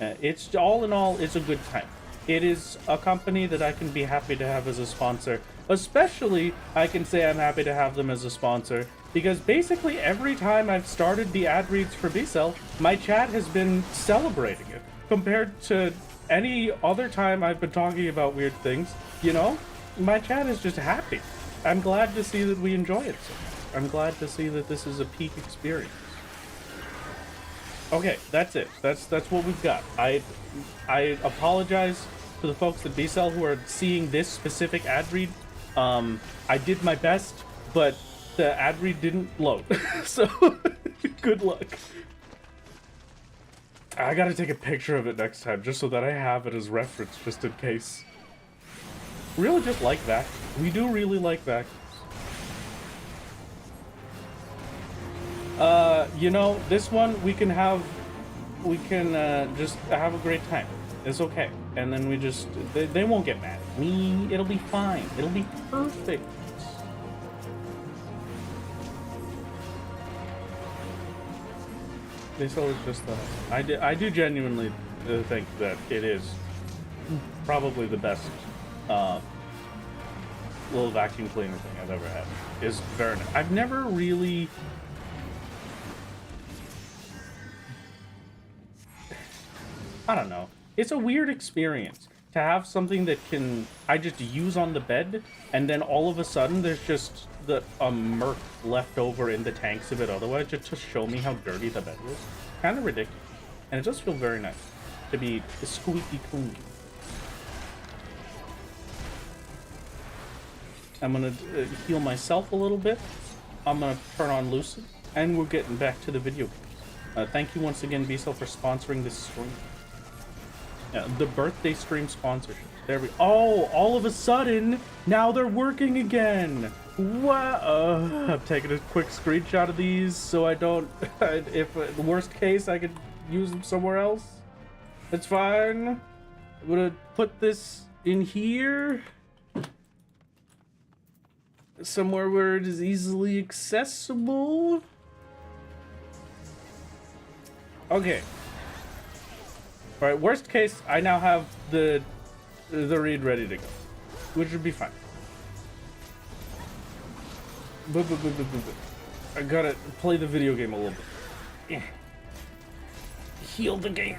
It's all in all, it's a good time. It is a company that I can be happy to have as a sponsor. Especially, I can say I'm happy to have them as a sponsor because basically every time I've started the ad reads for B-Cell, my chat has been celebrating it. Compared to any other time I've been talking about weird things, you know, my chat is just happy. I'm glad to see that we enjoy it so much. I'm glad to see that this is a peak experience. Okay, that's it. That's what we've got. I apologize to the folks at B-Cell who are seeing this specific ad read. I did my best, but the ad read didn't load. So, good luck. I gotta take a picture of it next time, just so that I have it as reference, just in case. Really just like that. We do really like that. You know, this one we can just have a great time. It's okay. And then we just, they won't get mad at me. It'll be fine. It'll be perfect. Basil is just I do genuinely think that it is probably the best little vacuum cleaner thing I've ever had. Is very nice. I've never really I don't know. It's a weird experience to have something that I just use on the bed, and then all of a sudden there's just a murk left over in the tanks of it otherwise, just to show me how dirty the bed was. Kind of ridiculous. And it does feel very nice to be squeaky clean. I'm gonna heal myself a little bit. I'm gonna turn on Lucid, and we're getting back to the video games. Thank you once again, Biso, for sponsoring this stream. Yeah, the birthday stream sponsorship. There we. Oh, all of a sudden, now they're working again. Wow. I'm taking a quick screenshot of these so I don't. If the worst case, I could use them somewhere else. It's fine. I'm gonna put this in here. Somewhere where it is easily accessible. Okay. All right. Worst case, I now have the read ready to go, which would be fine. I gotta play the video game a little bit. Heal the game.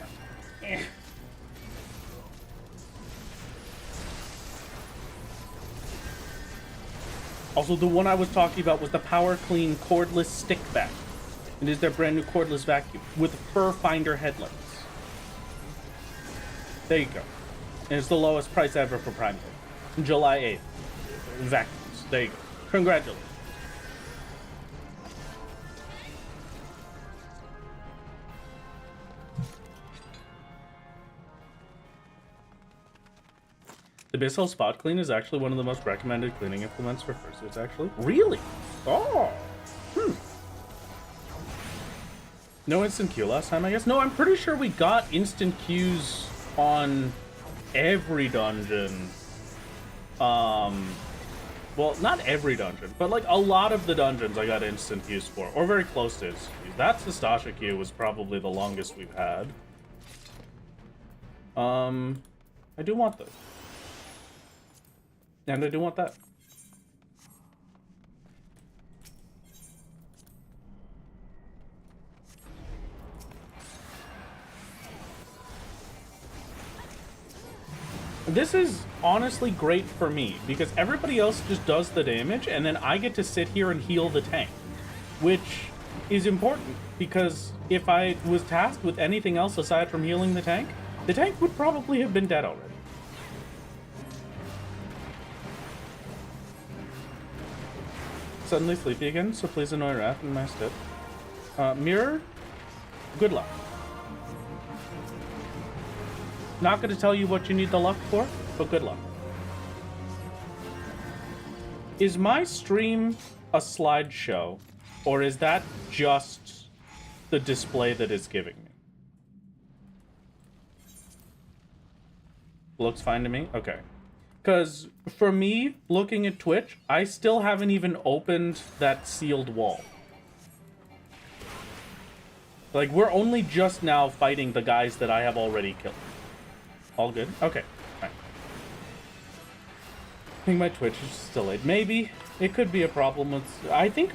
Also, the one I was talking about was the Power Clean cordless stick vac. It is their brand new cordless vacuum with fur finder headlights. There you go. And it's the lowest price ever for Prime Day. July 8th. Vacuums. There you go. Congratulations. The Bissell Spot Clean is actually one of the most recommended cleaning implements for fursuits, actually. Really? Oh. No instant queue last time, I guess? No, I'm pretty sure we got instant queues on every dungeon. Well, not every dungeon, but like a lot of the dungeons I got instant queues for, or very close to instant queues. That Sastasha queue was probably the longest we've had. I do want those. And I do want that. This is honestly great for me, because everybody else just does the damage, and then I get to sit here and heal the tank. Which is important, because if I was tasked with anything else aside from healing the tank would probably have been dead already. Suddenly sleepy again, so please annoy Wrath in my stead. Mirror, good luck. Not gonna tell you what you need the luck for, but good luck. Is my stream a slideshow, or is that just the display that it's giving me? Looks fine to me? Okay. Because for me, looking at Twitch, I still haven't even opened that sealed wall. Like, we're only just now fighting the guys that I have already killed. All good? Okay. Fine. I think my Twitch is just delayed. Maybe. It could be a problem with... I think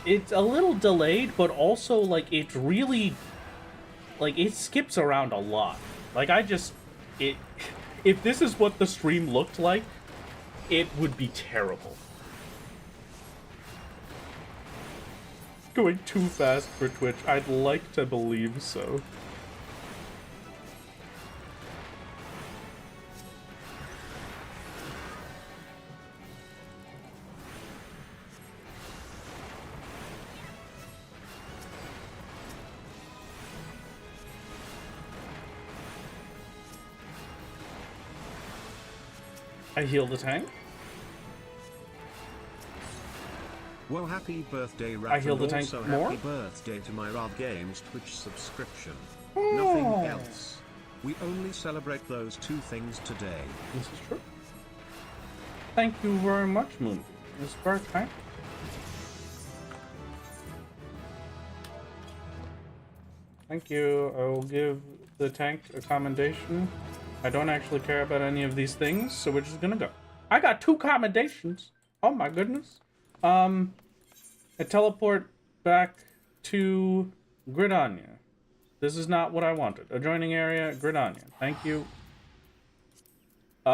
it's a little delayed, but also, like, it's really... Like, it skips around a lot. Like, if this is what the stream looked like, it would be terrible. Going too fast for Twitch. I'd like to believe so. I heal the tank. Well, happy birthday, Raph. I heal the tank also more. Happy birthday to my Rod Games Twitch subscription. Oh. Nothing else. We only celebrate those two things today. This is true. Thank you very much, Moon. It's birthday. Thank you. I will give the tank a commendation. I don't actually care about any of these things, so we're just gonna go. I got 2 commendations. Oh my goodness. I teleport back to Gridania. This is not what I wanted. Adjoining area, Gridania. Thank you.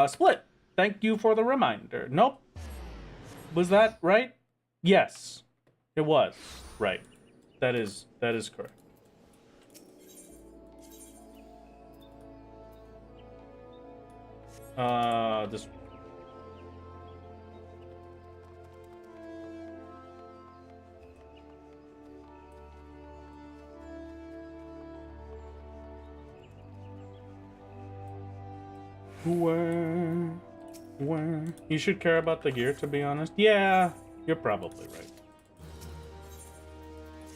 Split. Thank you for the reminder. Nope. Was that right? Yes. It was. Right. That is correct. This. Where? You should care about the gear, to be honest. Yeah, you're probably right.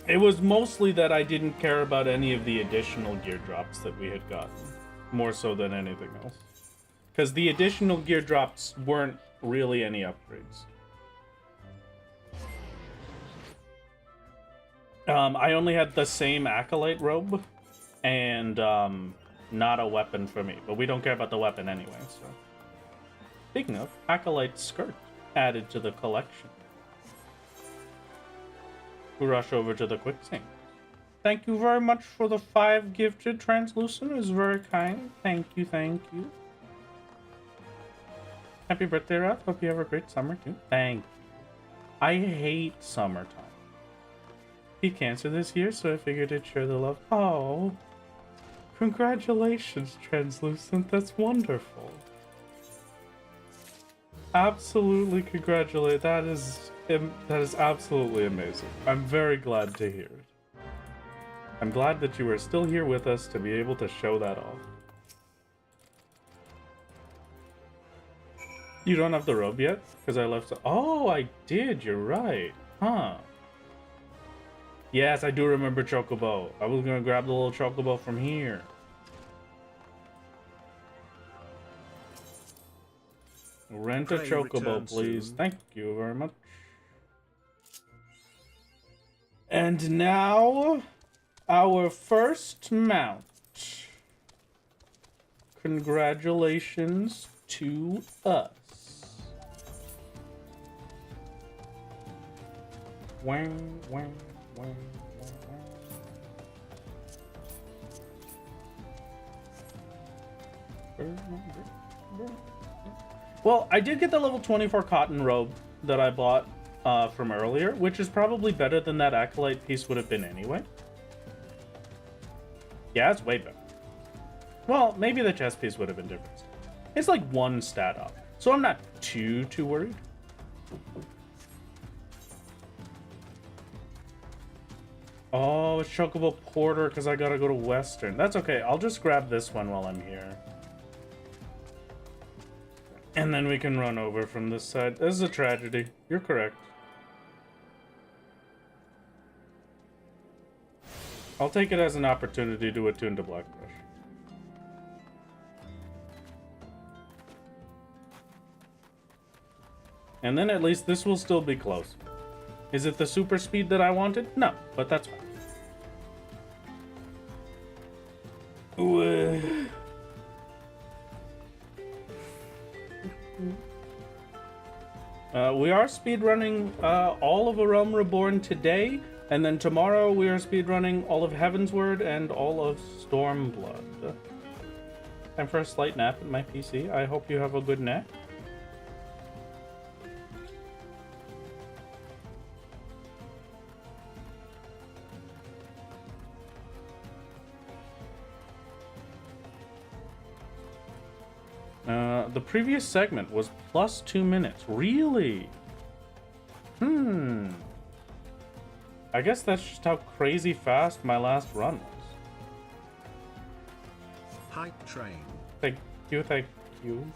It was mostly that I didn't care about any of the additional gear drops that we had gotten, more so than anything else. Because the additional gear drops weren't really any upgrades. I only had the same Acolyte robe, and not a weapon for me. But we don't care about the weapon anyway, so. Speaking of, Acolyte skirt added to the collection. We rush over to the quick sync. Thank you very much for the 5 gifted. Translucent is very kind. Thank you, thank you. Happy birthday, Ralph. Hope you have a great summer too. Thank you. I hate summertime. He Cancer this year, so I figured I'd share the love. Oh, congratulations, Translucent. That's wonderful. Absolutely congratulate. That is absolutely amazing. I'm very glad to hear it. I'm glad that you are still here with us to be able to show that off. You don't have the robe yet? Because I left. Oh, I did. You're right. Huh. Yes, I do remember Chocobo. I was gonna grab the little Chocobo from here. Rent a Chocobo, please. Soon. Thank you very much. And now, our first mount. Congratulations to us. Wang, wang, wang, wang. Well, I did get the level 24 cotton robe that I bought from earlier, which is probably better than that Acolyte piece would have been anyway. Yeah, it's way better. Well, maybe the chest piece would have been different. It's like 1 stat up, so I'm not too worried. Oh, it's Chocobo Porter because I gotta go to Western. That's okay. I'll just grab this one while I'm here. And then we can run over from this side. This is a tragedy. You're correct. I'll take it as an opportunity to attune to Blackbrush. And then at least this will still be close. Is it the super speed that I wanted? No, but that's fine. Ooh, we are speedrunning all of A Realm Reborn today, and then tomorrow we are speedrunning all of Heavensward and all of Stormblood. Time for a slight nap at my PC. I hope you have a good nap. The previous segment was plus 2 minutes. Really? I guess that's just how crazy fast my last run was. Hype train. Thank you, thank you.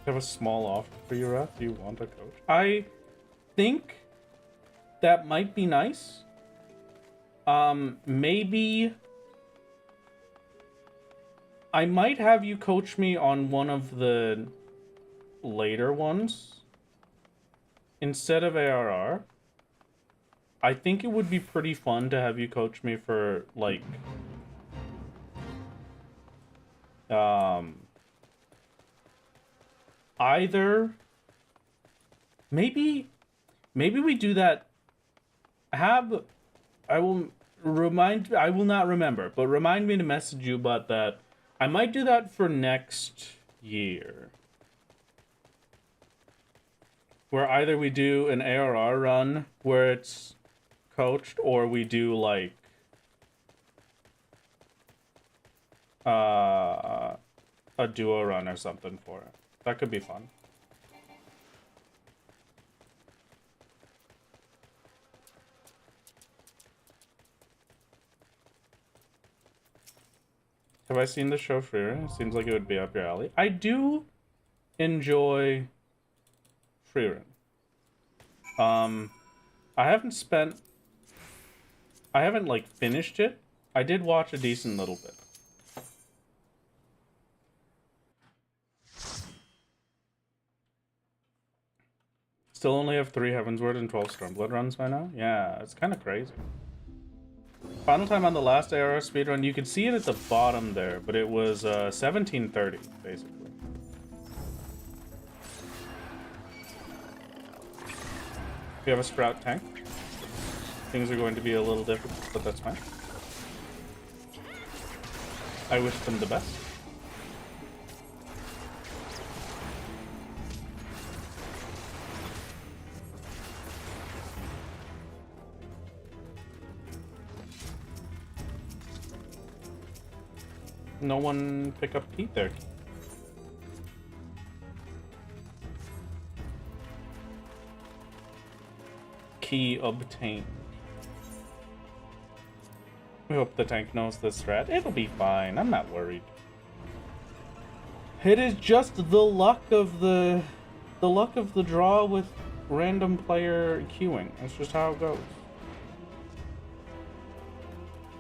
I have a small offer for you, Ref. Do you want a coach? I think that might be nice. Maybe I might have you coach me on one of the later ones instead of ARR. I think it would be pretty fun to have you coach me for, like, either, maybe we do that, I will not remember, but remind me to message you about that. I might do that for next year. Where either we do an ARR run where it's coached, or we do like a duo run or something for it. That could be fun. Have I seen the show Freerun? Seems like it would be up your alley. I do enjoy Freerun. I haven't like finished it. I did watch a decent little bit. Still only have 3 Heavensward and 12 Stormblood runs by now? Yeah, it's kind of crazy. Final time on the last ARR speedrun, you could see it at the bottom there, but it was 1730, basically. We have a Sprout tank. Things are going to be a little difficult, but that's fine. I wish them the best. No one pick up Pete there. Key obtained. We hope the tank knows this strat. It'll be fine. I'm not worried. It is just the luck of the draw with random player queuing. That's just how it goes.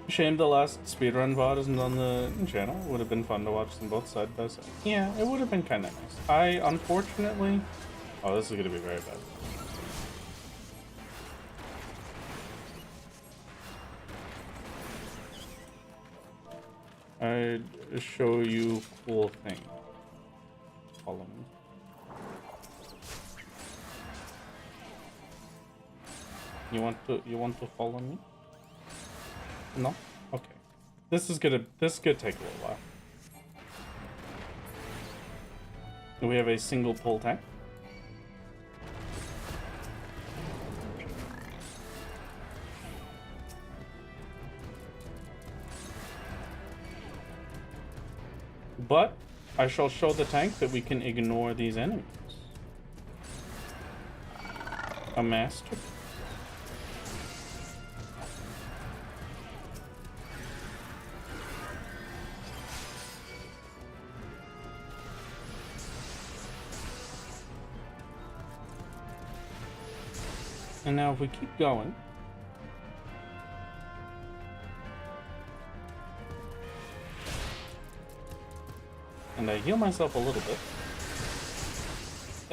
Shame the last speedrun VOD isn't on the channel. It would have been fun to watch them both side by side. Yeah, it would have been kind of nice. I, unfortunately... Oh, this is going to be very bad. I'd show you cool thing. Follow me. You want to follow me? No? Okay. This could take a little while. We have a single pull tank. But I shall show the tank that we can ignore these enemies. A master. And now if we keep going, and I heal myself a little bit.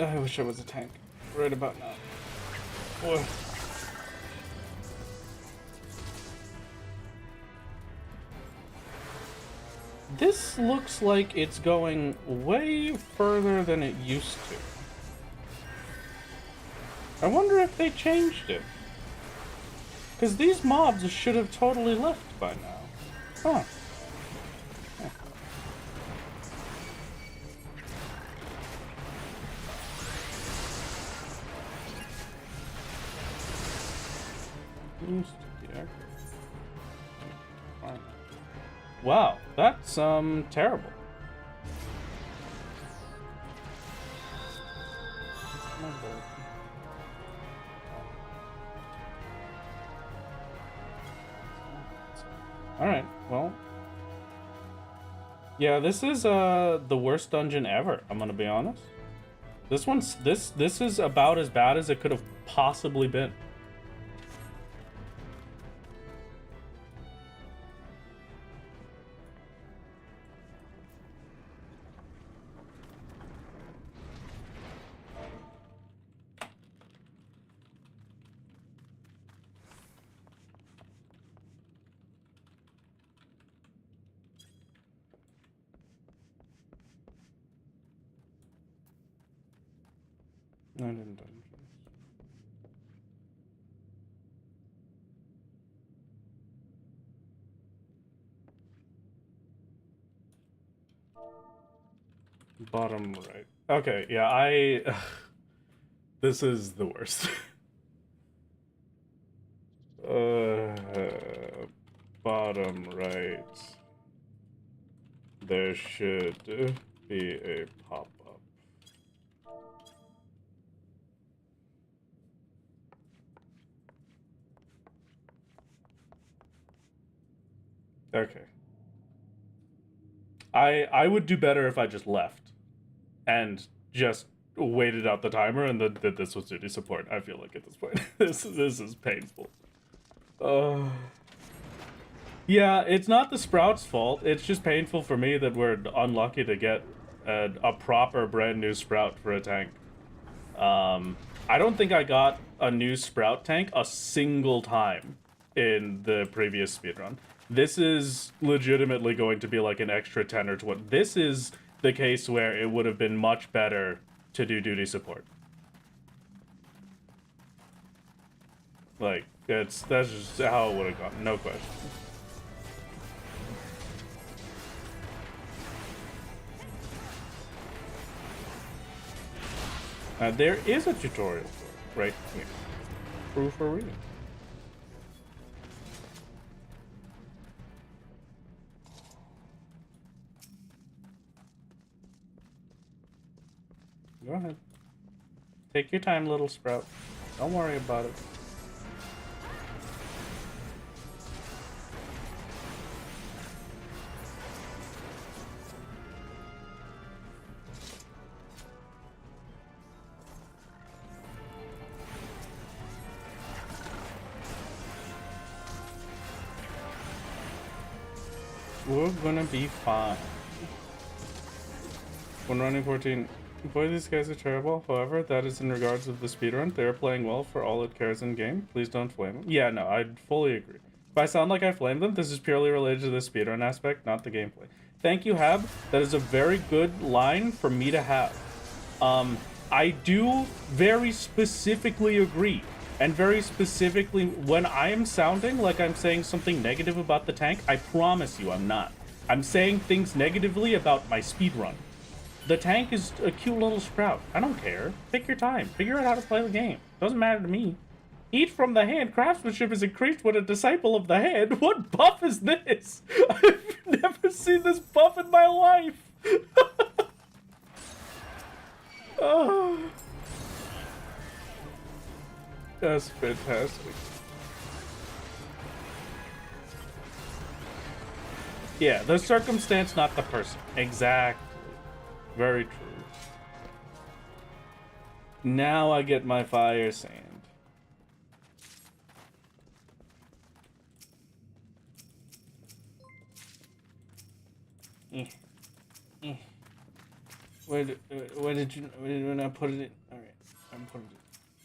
I wish I was a tank right about now. Boy. This looks like it's going way further than it used to. I wonder if they changed it. Because these mobs should have totally left by now. Huh. Used to be accurate. Fine. Wow, that's terrible. Alright, well. Yeah, this is the worst dungeon ever, I'm gonna be honest. This is about as bad as it could have possibly been. I didn't. Bottom right. Okay, yeah, this is the worst. Bottom right. There should be a pop-up. Okay. I would do better if I just left and just waited out the timer and then did this with duty support. I feel like at this point this is painful. Yeah, it's not the Sprout's fault. It's just painful for me that we're unlucky to get a proper brand new Sprout for a tank. I don't think I got a new Sprout tank a single time in the previous speedrun. This is legitimately going to be like an extra 10 or 20. This is the case where it would have been much better to do duty support. Like, that's just how it would have gone, no question. There is a tutorial for it, right here. Proof for reading. Go ahead. Take your time, little Sprout. Don't worry about it. We're gonna be fine. When running 14, boy, these guys are terrible. However, that is in regards of the speedrun. They're playing well for all it cares in game. Please don't flame them. Yeah, no, I fully agree. If I sound like I flame them, this is purely related to the speedrun aspect, not the gameplay. Thank you, Hab. That is a very good line for me to have. I do very specifically agree. And very specifically, when I am sounding like I'm saying something negative about the tank, I promise you I'm not. I'm saying things negatively about my speedrun. The tank is a cute little Sprout. I don't care. Take your time. Figure out how to play the game. Doesn't matter to me. Eat from the hand. Craftsmanship is increased when a disciple of the hand. What buff is this? I've never seen this buff in my life. Oh. That's fantastic. Yeah, the circumstance, not the person. Exactly. Very true. Now I get my fire sand. Where did you when I put it in? Alright, I put it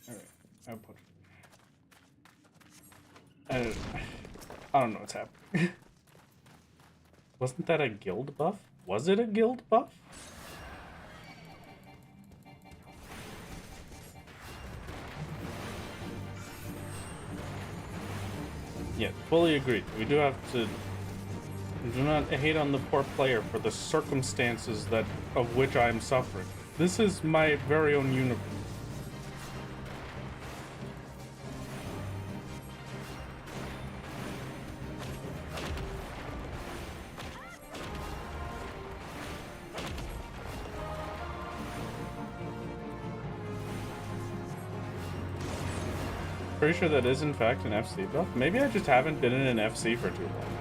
in. Alright, I put it in. I don't know what's happening. Wasn't that a guild buff? Was it a guild buff? Yeah, fully agreed. We do have to do not hate on the poor player for the circumstances that of which I am suffering. This is my very own universe. Pretty sure that is in fact an FC buff. Maybe I just haven't been in an FC for too long.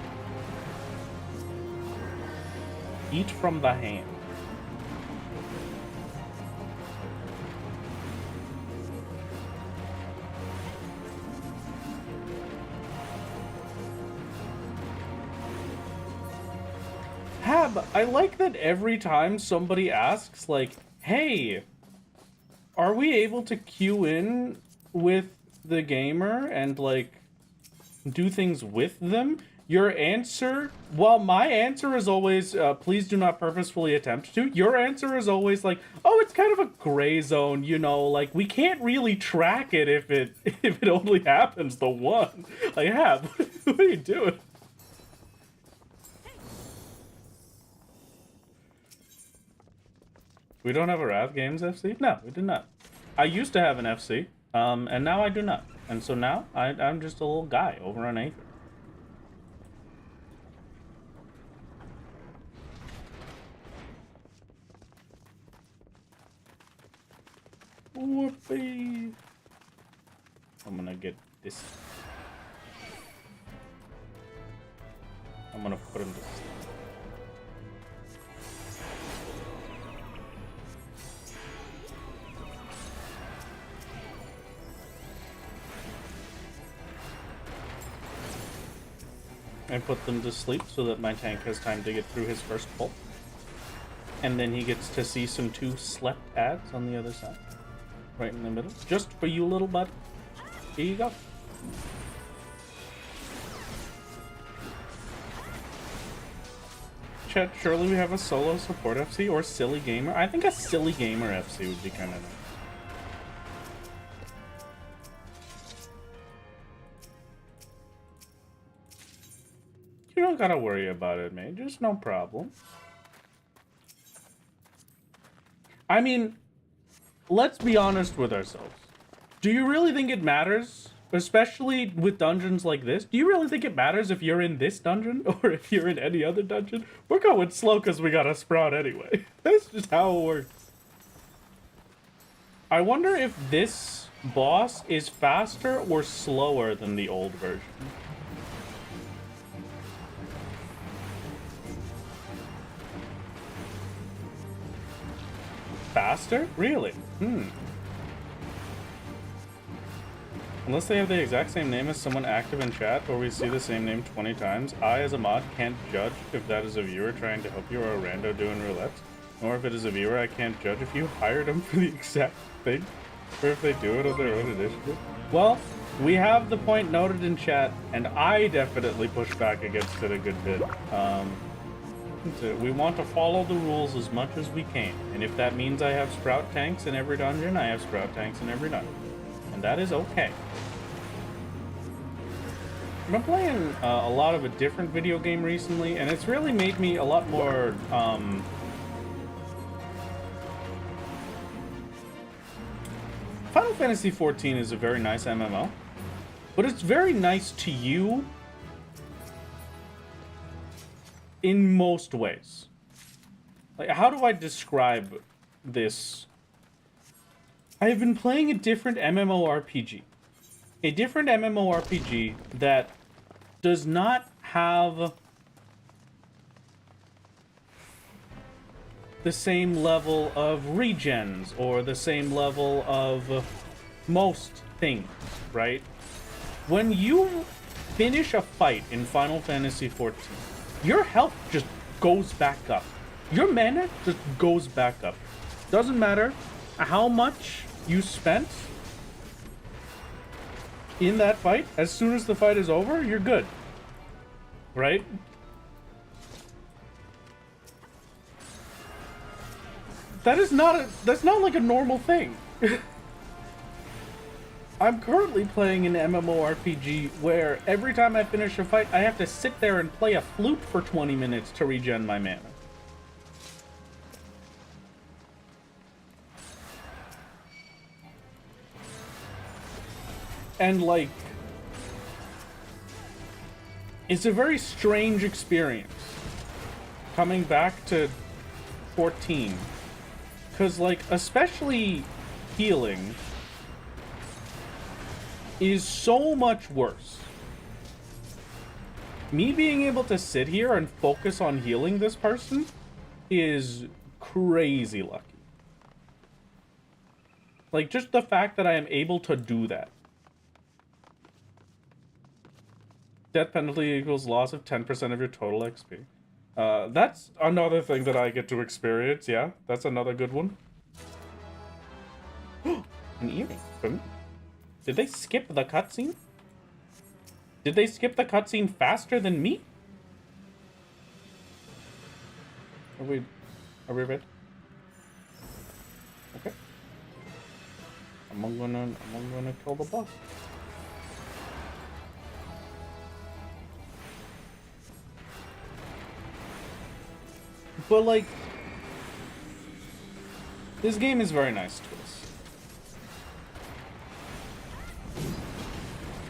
Eat from the hand. Hab, I like that every time somebody asks, like, hey, are we able to queue in with the gamer and, like, do things with them, your answer, well, my answer is always, please do not purposefully attempt to. Your answer is always like, oh, it's kind of a gray zone, you know, like, we can't really track it if it only happens the one. Like, yeah, what are you doing? We don't have a Wrath Games FC? No, we do not. I used to have an FC, and now I do not. And so now, I'm just a little guy over on Aether. Whoopee! I'm gonna get this. I'm gonna put him to sleep. I put them to sleep so that my tank has time to get through his first pull. And then he gets to see some 2 slept ads on the other side. Right in the middle. Just for you, little bud. Here you go. Chat, surely we have a solo support FC or silly gamer? I think a silly gamer FC would be kind of nice. You don't gotta worry about it, mate. Just no problem. I mean, let's be honest with ourselves. Do you really think it matters? Especially with dungeons like this? Do you really think it matters if you're in this dungeon or if you're in any other dungeon? We're going slow because we got a sprout anyway. That's just how it works. I wonder if this boss is faster or slower than the old version. Faster? Really? Unless they have the exact same name as someone active in chat, or we see the same name 20 times, I, as a mod, can't judge if that is a viewer trying to help you or a rando doing roulette. Nor if it is a viewer, I can't judge if you hired them for the exact thing, or if they do it on their own initiative. Well, we have the point noted in chat, and I definitely push back against it a good bit. We want to follow the rules as much as we can, and if that means I have sprout tanks in every dungeon, I have sprout tanks in every dungeon. And that is okay. I've been playing a lot of a different video game recently, and it's really made me a lot more, Final Fantasy XIV is a very nice MMO, but it's very nice to you in most ways. Like, how do I describe this? I have been playing a different MMORPG. A different MMORPG that does not have the same level of regens or the same level of most things, right? When you finish a fight in Final Fantasy XIV, your health just goes back up. Your mana just goes back up. Doesn't matter how much you spent in that fight. As soon as the fight is over, you're good. Right? That's not like a normal thing. I'm currently playing an MMORPG where every time I finish a fight, I have to sit there and play a flute for 20 minutes to regen my mana. And, like, it's a very strange experience coming back to 14. Because, like, especially healing is so much worse. Me being able to sit here and focus on healing this person is crazy lucky. Like, just the fact that I am able to do that. Death penalty equals loss of 10% of your total XP. That's another thing that I get to experience, yeah. That's another good one. An earring for me. Did they skip the cutscene? Did they skip the cutscene faster than me? Are we ready? Okay. I'm gonna kill the boss. But like, this game is very nice to us.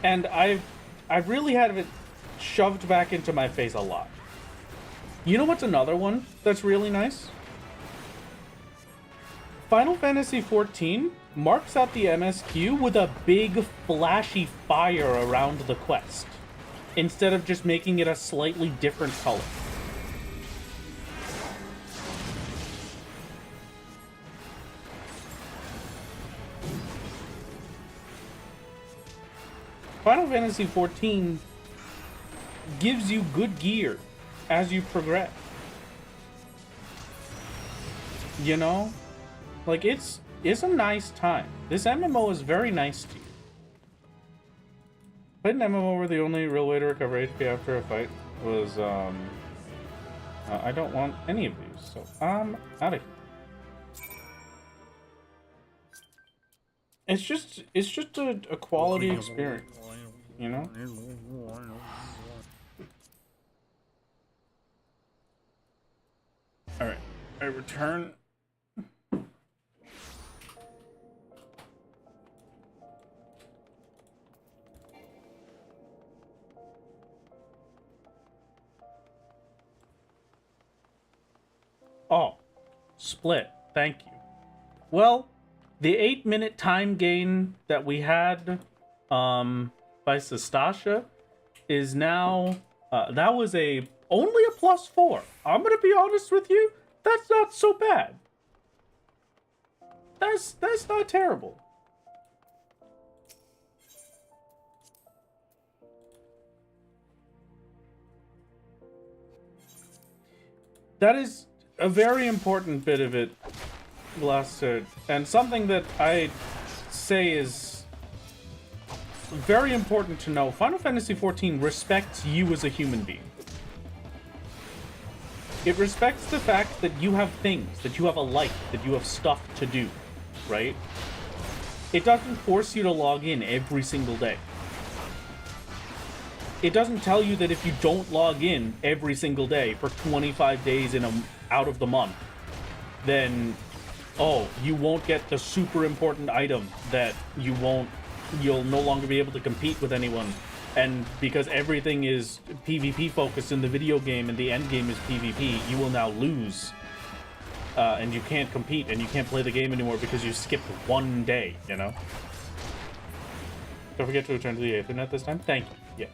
And I've really had it shoved back into my face a lot. You know what's another one that's really nice? Final Fantasy XIV marks out the MSQ with a big flashy fire around the quest, instead of just making it a slightly different color. Final Fantasy XIV gives you good gear as you progress. You know? Like, it's a nice time. This MMO is very nice to you. Played an MMO where the only real way to recover HP after a fight was, I don't want any of these, so I'm out of here. It's just a quality experience, you know? Alright, I return. Oh, split. Thank you. Well, the 8-minute time gain that we had by Sestasha is now that was only a +4. I'm gonna be honest with you, that's not so bad. That's not terrible. That is a very important bit of it, Blaster, and something that I say is very important to know. Final Fantasy XIV respects you as a human being. It respects the fact that you have things, that you have a life, that you have stuff to do, right? It doesn't force you to log in every single day. It doesn't tell you that if you don't log in every single day for 25 days out of the month, then, oh, you won't get the super important item that you'll no longer be able to compete with anyone. And because everything is PvP focused in the video game and the end game is PvP, you will now lose. And you can't compete and you can't play the game anymore because you skipped one day, you know? Don't forget to return to the Ethernet this time. Thank you. Yeah.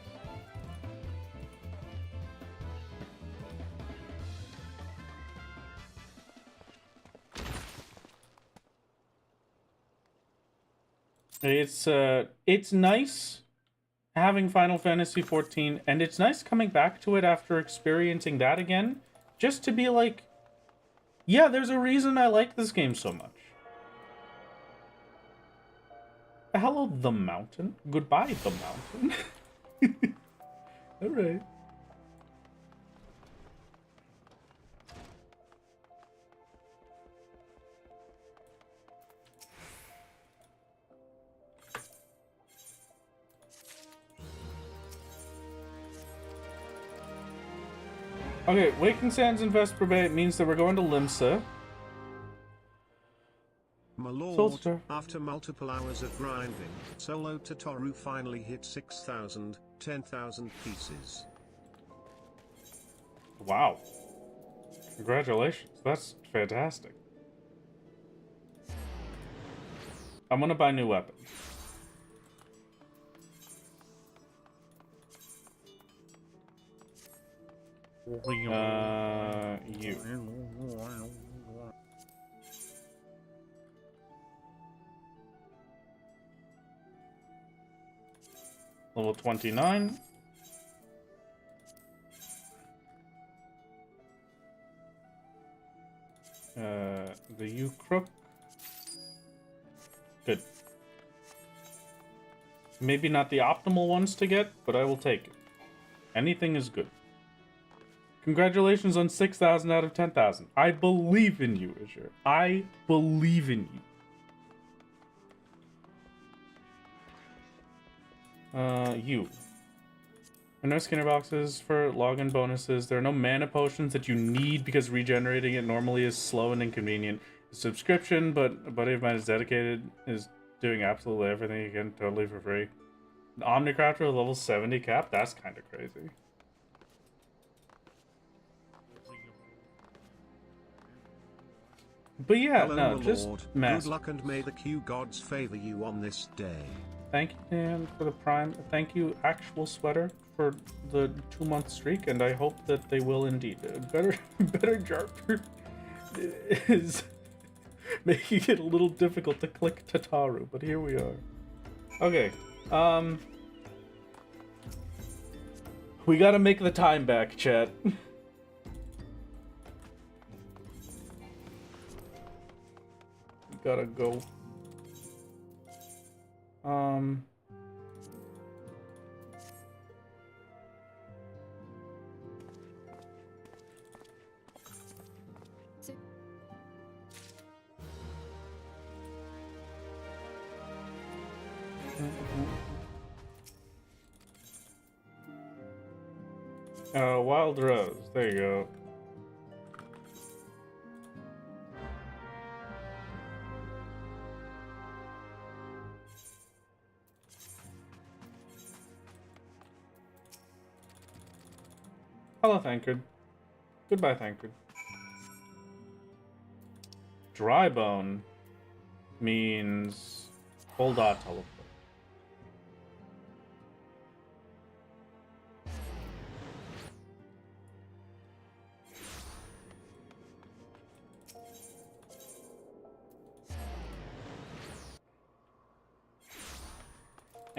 It's nice having Final Fantasy XIV, and it's nice coming back to it after experiencing that again, just to be like, yeah, there's a reason I like this game so much. Hello, the mountain. Goodbye, the mountain. Alright. Okay, Waking Sands and Vesper Bay means that we're going to Limsa. My lord, Solstice. after multiple hours of grinding, Solo Totoro finally hit 6,000, 10,000 pieces. Wow. Congratulations. That's fantastic. I'm gonna buy new weapons. You. Level 29. The U crook. Good. Maybe not the optimal ones to get, but I will take it. Anything is good. Congratulations on 6,000 out of 10,000. I believe in you, Azure. I believe in you. You. There are no Skinner boxes for login bonuses. There are no mana potions that you need because regenerating it normally is slow and inconvenient. Subscription, but a buddy of mine is dedicated, is doing absolutely everything he can totally for free. An Omnicrafter with level 70 cap? That's kind of crazy. But yeah, Hello, no, just Lord. mass. Good luck and may the Q gods favor you on this day. Thank you, Dan, for the Prime. Thank you, Actual Sweater, for the 2-month streak, and I hope that they will indeed. Better Jarper is making it a little difficult to click Tataru, but here we are. Okay, we gotta make the time back, chat. Gotta go. Wild Rose. There you go. Hello, Thancred. Goodbye, Thancred. Dry Bone means hold on, teleport.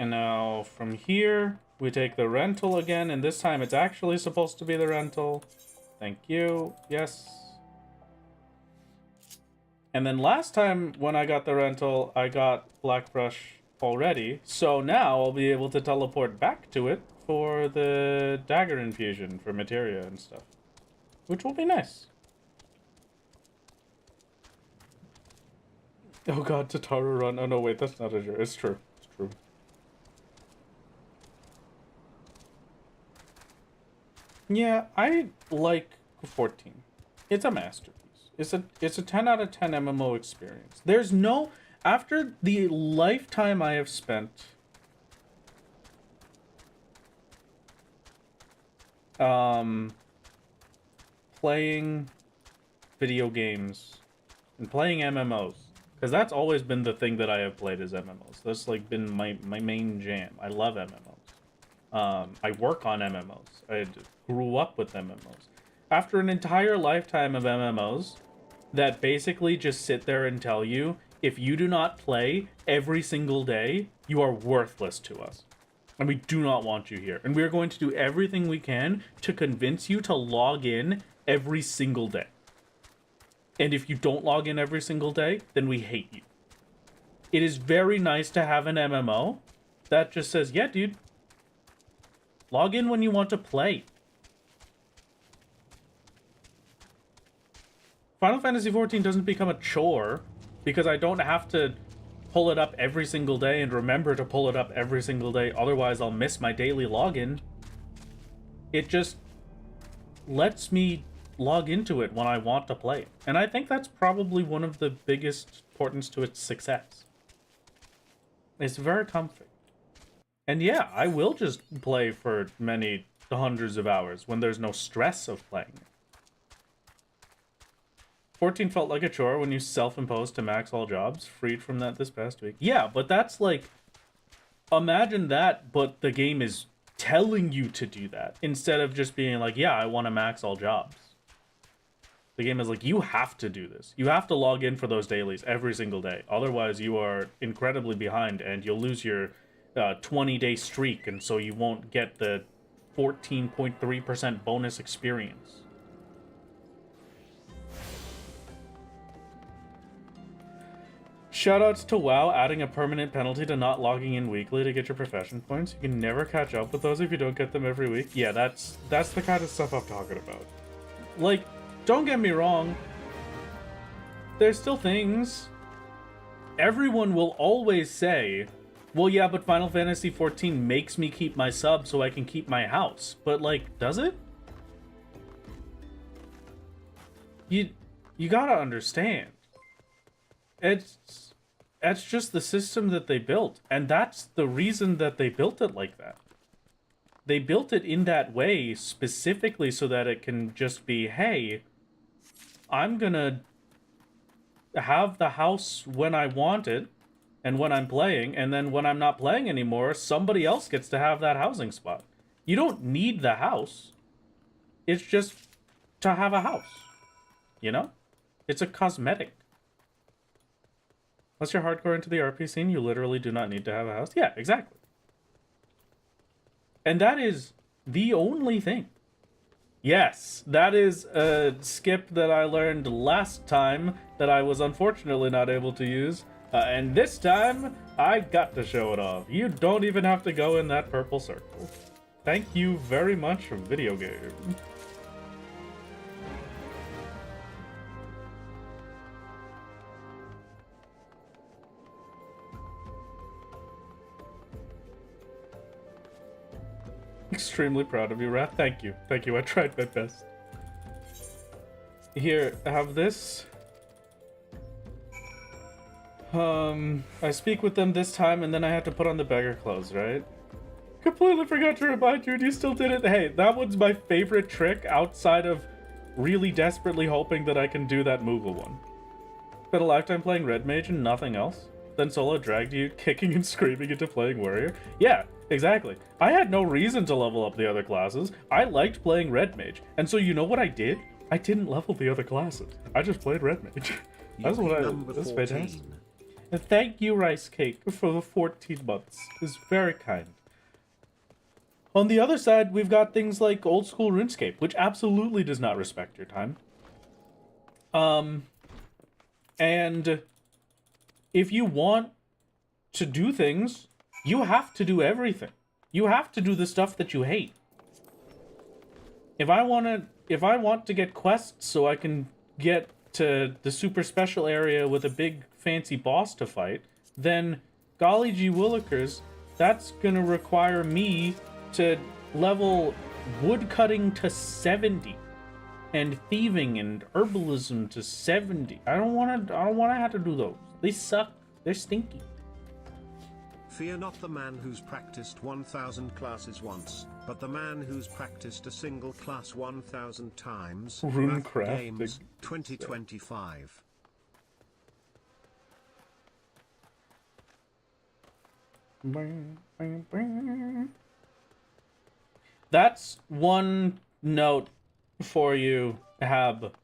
And now from here, we take the rental again, and this time it's actually supposed to be the rental. Thank you. Yes. And then last time when I got the rental, I got Blackbrush already. So now I'll be able to teleport back to it for the dagger infusion for materia and stuff, which will be nice. Oh god, Tataru run. Oh no, wait, that's not Azure. It's true. It's true. Yeah, I like 14. It's a masterpiece. It's a 10 out of 10 MMO experience. There's no, after the lifetime I have spent playing video games and playing MMOs, because that's always been the thing that I have played is MMOs. That's like been my main jam. I love MMOs. I work on MMOs. I grew up with MMOs. After an entire lifetime of MMOs that basically just sit there and tell you, if you do not play every single day, you are worthless to us. And we do not want you here. And we are going to do everything we can to convince you to log in every single day. And if you don't log in every single day, then we hate you. It is very nice to have an MMO that just says, yeah, dude, log in when you want to play. Final Fantasy XIV doesn't become a chore because I don't have to pull it up every single day and remember to pull it up every single day. Otherwise, I'll miss my daily login. It just lets me log into it when I want to play. And I think that's probably one of the biggest importance to its success. It's very comfy. And yeah, I will just play for many hundreds of hours when there's no stress of playing it. 14 felt like a chore when you self-imposed to max all jobs, freed from that this past week. Yeah, but that's like, imagine that, but the game is telling you to do that, instead of just being like, yeah, I want to max all jobs. The game is like, you have to do this. You have to log in for those dailies every single day. Otherwise, you are incredibly behind, and you'll lose your 20-day streak, and so you won't get the 14.3% bonus experience. Shoutouts to WoW adding a permanent penalty to not logging in weekly to get your profession points. You can never catch up with those if you don't get them every week. Yeah, that's the kind of stuff I'm talking about. Like, don't get me wrong. There's still things. Everyone will always say, well, yeah, but Final Fantasy XIV makes me keep my sub so I can keep my house. But, like, does it? You gotta understand. It's just the system that they built, and that's the reason that they built it like that. They built it in that way specifically so that it can just be, hey, I'm gonna have the house when I want it and when I'm playing, and then when I'm not playing anymore, somebody else gets to have that housing spot. You don't need the house. It's just to have a house. You know? It's a cosmetic. Unless you're hardcore into the RP scene, you literally do not need to have a house. Yeah, exactly. And that is the only thing. Yes, that is a skip that I learned last time that I was unfortunately not able to use. And this time, I got to show it off. You don't even have to go in that purple circle. Thank you very much, video game. Extremely proud of you, Wrath. Thank you. Thank you. I tried my best. Here, have this. I speak with them this time, and then I have to put on the beggar clothes, right? Completely forgot to remind you, and you still did it. Hey, that one's my favorite trick outside of really desperately hoping that I can do that Moogle one. Spent a lifetime playing Red Mage and nothing else. Then Solo dragged you kicking and screaming into playing Warrior. Yeah, exactly. I had no reason to level up the other classes. I liked playing Red Mage. And so you know what I did? I didn't level the other classes. I just played Red Mage. That's what that's fantastic. And thank you, Rice Cake, for the 14 months. It's very kind. On the other side, we've got things like old school RuneScape, which absolutely does not respect your time. And if you want to do things, you have to do everything. You have to do the stuff that you hate. If I want to get quests so I can get to the super special area with a big fancy boss to fight, then golly gee willikers, that's gonna require me to level woodcutting to 70 and thieving and herbalism to 70. I don't want to have to do those. They suck. They're stinky. Fear not the man who's practiced 1,000 classes once, but the man who's practiced a single class 1,000 times. Runecraft Games 2025. That's one note for you, Hab.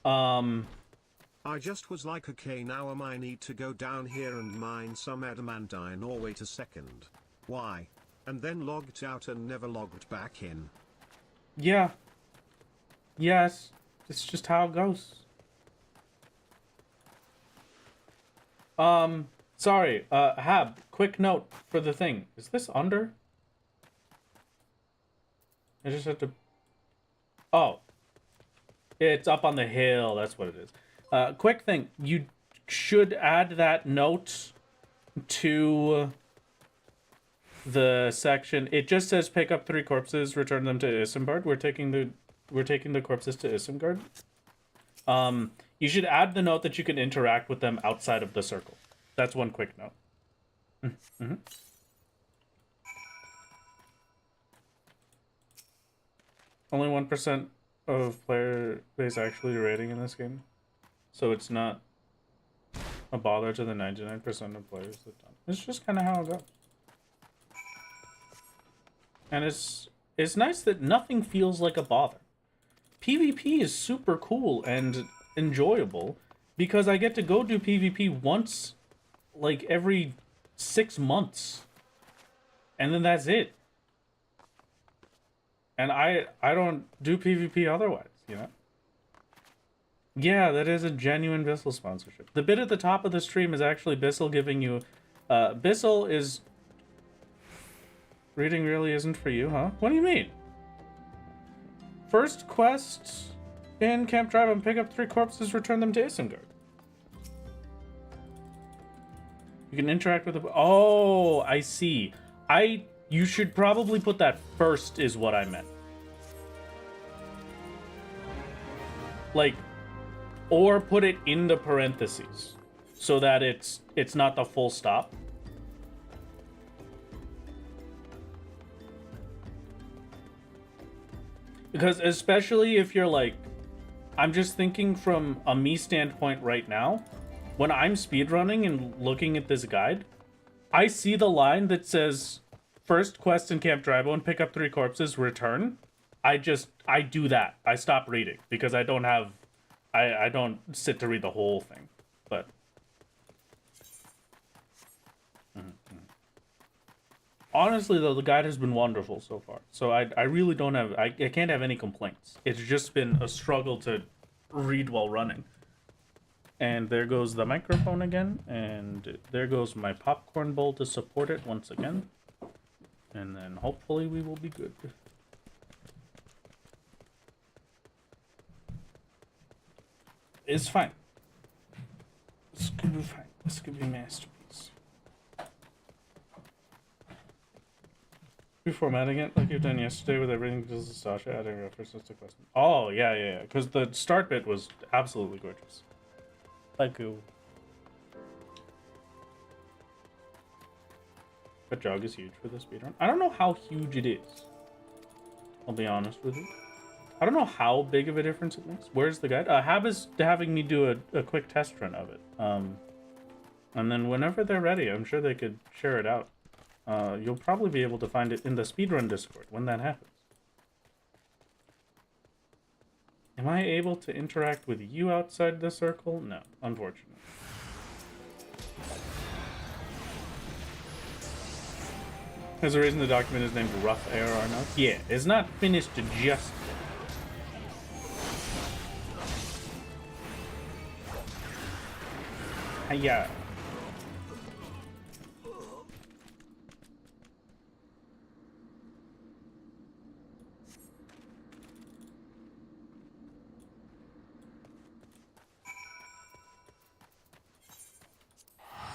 I just was like, okay, now I need to go down here and mine some adamantine or wait a second. Why? And then logged out and never logged back in. Yeah. Yes. It's just how it goes. Sorry, Hab, quick note for the thing. Is this under? I just have to... Oh. It's up on the hill, that's what it is. Quick thing, you should add that note to the section. It just says pick up 3 corpses, return them to Isambard. We're taking the corpses to Isambard. You should add the note that you can interact with them outside of the circle. That's one quick note. Mm-hmm. Only 1% of player base actually rating in this game. So it's not a bother to the 99% of players that don't. It's just kind of how it goes. And it's nice that nothing feels like a bother. PvP is super cool and enjoyable because I get to go do PvP once, like every 6 months. And then that's it. And I don't do PvP otherwise, you know? Yeah, that is a genuine Bissell sponsorship. The bit at the top of the stream is actually Bissell giving you... Bissell is... Reading really isn't for you, huh? What do you mean? First quest in Camp Drive and pick up 3 corpses, return them to Isengard. You can interact with the... Oh, I see. You should probably put that first is what I meant. Like, or put it in the parentheses so that it's not the full stop. Because especially if you're like, I'm just thinking from a me standpoint right now, when I'm speedrunning and looking at this guide, I see the line that says, first quest in Camp Drybo and pick up 3 corpses, return. I do that. I stop reading because I don't have, I don't sit to read the whole thing, but. Honestly, though, the guide has been wonderful so far. So I really don't have... I can't have any complaints. It's just been a struggle to read while running. And there goes the microphone again. And there goes my popcorn bowl to support it once again. And then hopefully we will be good. It's fine. This could be fine. This could be a masterpiece. Formatting it like you've done yesterday with everything just Sasha adding references to question. Oh, yeah. Because the start bit was absolutely gorgeous. Thank you. That jog is huge for the speedrun. I don't know how huge it is. I'll be honest with you. I don't know how big of a difference it makes. Where's the guide? Hab is having me do a quick test run of it. And then whenever they're ready, I'm sure they could share it out. You'll probably be able to find it in the Speedrun Discord when that happens. Am I able to interact with you outside the circle? No, unfortunately. There's a reason the document is named Rough ARR Notes? Yeah, it's not finished just yet. Yeah.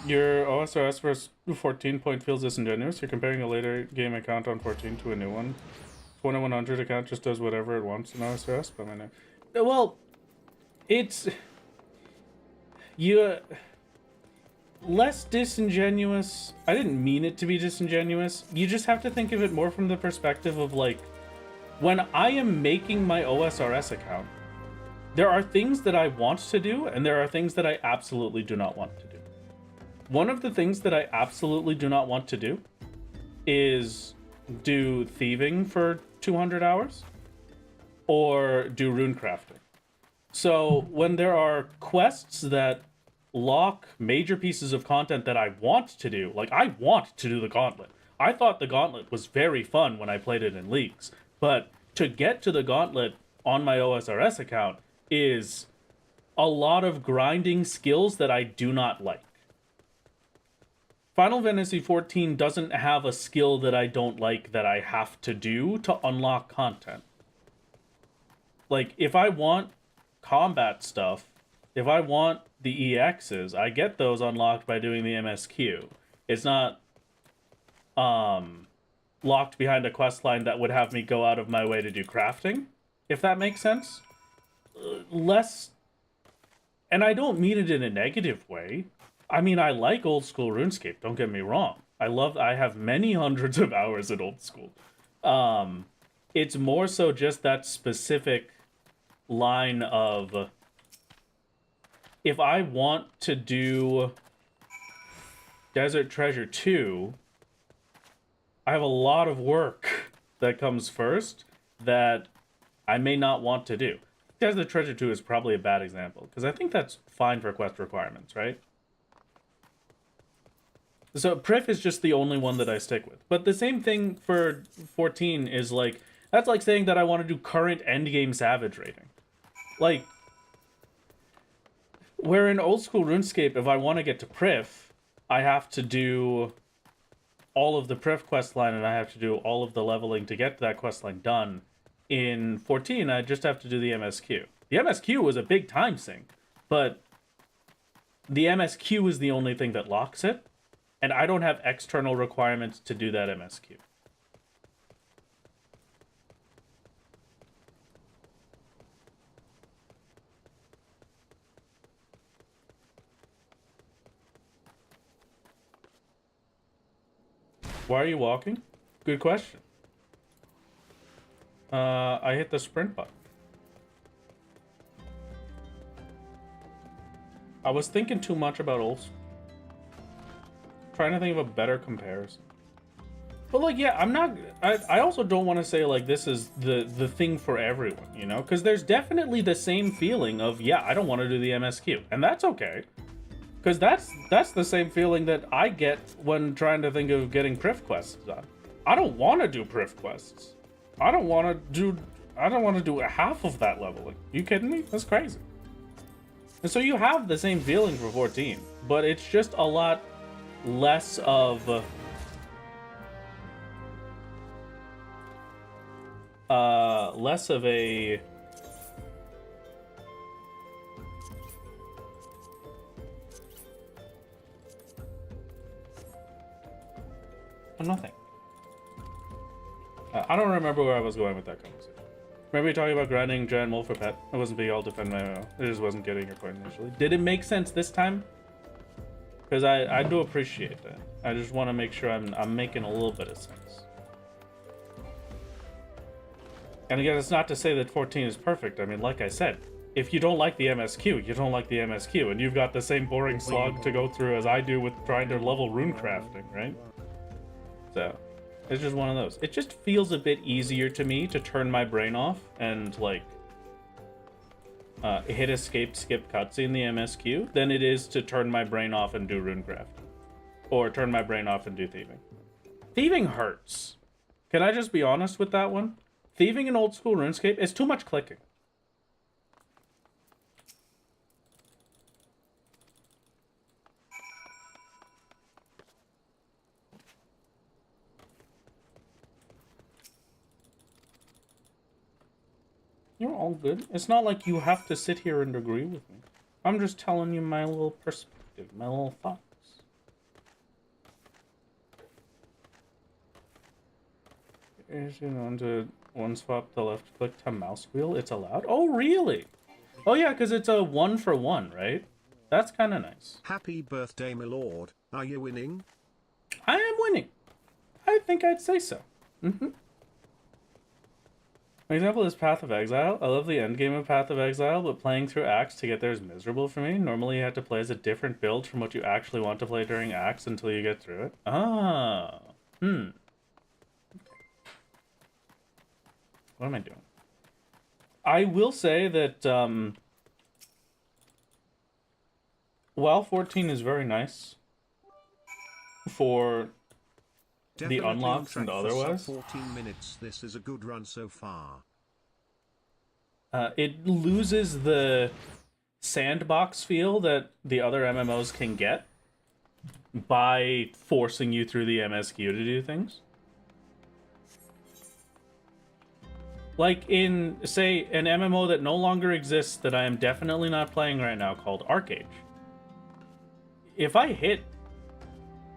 Your OSRS versus 14 point feels disingenuous. You're comparing a later game account on 14 to a new one. 2100 account just does whatever it wants in OSRS, but I know. Well, it's... You... less disingenuous. I didn't mean it to be disingenuous. You just have to think of it more from the perspective of, like, when I am making my OSRS account, there are things that I want to do, and there are things that I absolutely do not want to do. One of the things that I absolutely do not want to do is do thieving for 200 hours or do rune crafting. So when there are quests that lock major pieces of content that I want to do, like I want to do the gauntlet. I thought the gauntlet was very fun when I played it in leagues, but to get to the gauntlet on my OSRS account is a lot of grinding skills that I do not like. Final Fantasy XIV doesn't have a skill that I don't like that I have to do to unlock content. Like, if I want combat stuff, if I want the EXs, I get those unlocked by doing the MSQ. It's not locked behind a quest line that would have me go out of my way to do crafting, if that makes sense. Less... And I don't mean it in a negative way. I mean, I like old school RuneScape, don't get me wrong. I have many hundreds of hours in old school. It's more so just that specific line of... If I want to do Desert Treasure 2, I have a lot of work that comes first that I may not want to do. Desert Treasure 2 is probably a bad example, because I think that's fine for quest requirements, right? So Priff is just the only one that I stick with. But the same thing for 14 is like, that's like saying that I want to do current endgame Savage rating. Like, Where in old school RuneScape, if I want to get to Prif, I have to do all of the Prif quest line, and I have to do all of the leveling to get that quest line done. In 14, I just have to do the MSQ. The MSQ was a big time sink, but the MSQ is the only thing that locks it, and I don't have external requirements to do that MSQ. Why are you walking? Good question. I hit the sprint button. I was thinking too much about old school. Trying to think of a better comparison. But like, yeah, I also don't want to say like this is the thing for everyone, you know? Because there's definitely the same feeling of, yeah, I don't want to do the MSQ. And that's okay. Because that's the same feeling that I get when trying to think of getting Prif quests done. I don't want to do Prif quests. I don't want to do half of that leveling. You kidding me? That's crazy. And so you have the same feeling for 14, but it's just a lot less of a nothing. I don't remember where I was going with that conversation. Remember you talking about grinding giant mole for pet? I wasn't being all defend my MMO. I just wasn't getting your point initially. Did it make sense this time? Because I do appreciate that. I just want to make sure I'm making a little bit of sense. And again, it's not to say that 14 is perfect. I mean, like I said, if you don't like the MSQ, you don't like the MSQ, and you've got the same boring slog to go through as I do with trying to level rune crafting, right? So, it's just one of those. It just feels a bit easier to me to turn my brain off and, like, hit escape, skip cutscene the MSQ than it is to turn my brain off and do runecraft. Or turn my brain off and do thieving. Thieving hurts. Can I just be honest with that one? Thieving in old school RuneScape is too much clicking. You're all good. It's not like you have to sit here and agree with me. I'm just telling you my little perspective, my little thoughts. If you want to one swap the left click to mouse wheel, it's allowed? Oh, really? Oh, yeah, because it's a 1-for-1, right? That's kind of nice. Happy birthday, my lord. Are you winning? I am winning. I think I'd say so. An example is Path of Exile. I love the endgame of Path of Exile, but playing through Axe to get there is miserable for me. Normally you have to play as a different build from what you actually want to play during Axe until you get through it. Ah. Okay. What am I doing? I will say that while 14 is very nice for Definitely the unlocks and otherwise, 14 minutes. This is a good run so far. it loses the sandbox feel that the other MMOs can get by forcing you through the MSQ to do things. Like in, say, an MMO that no longer exists that I am definitely not playing right now called Arcade. If I hit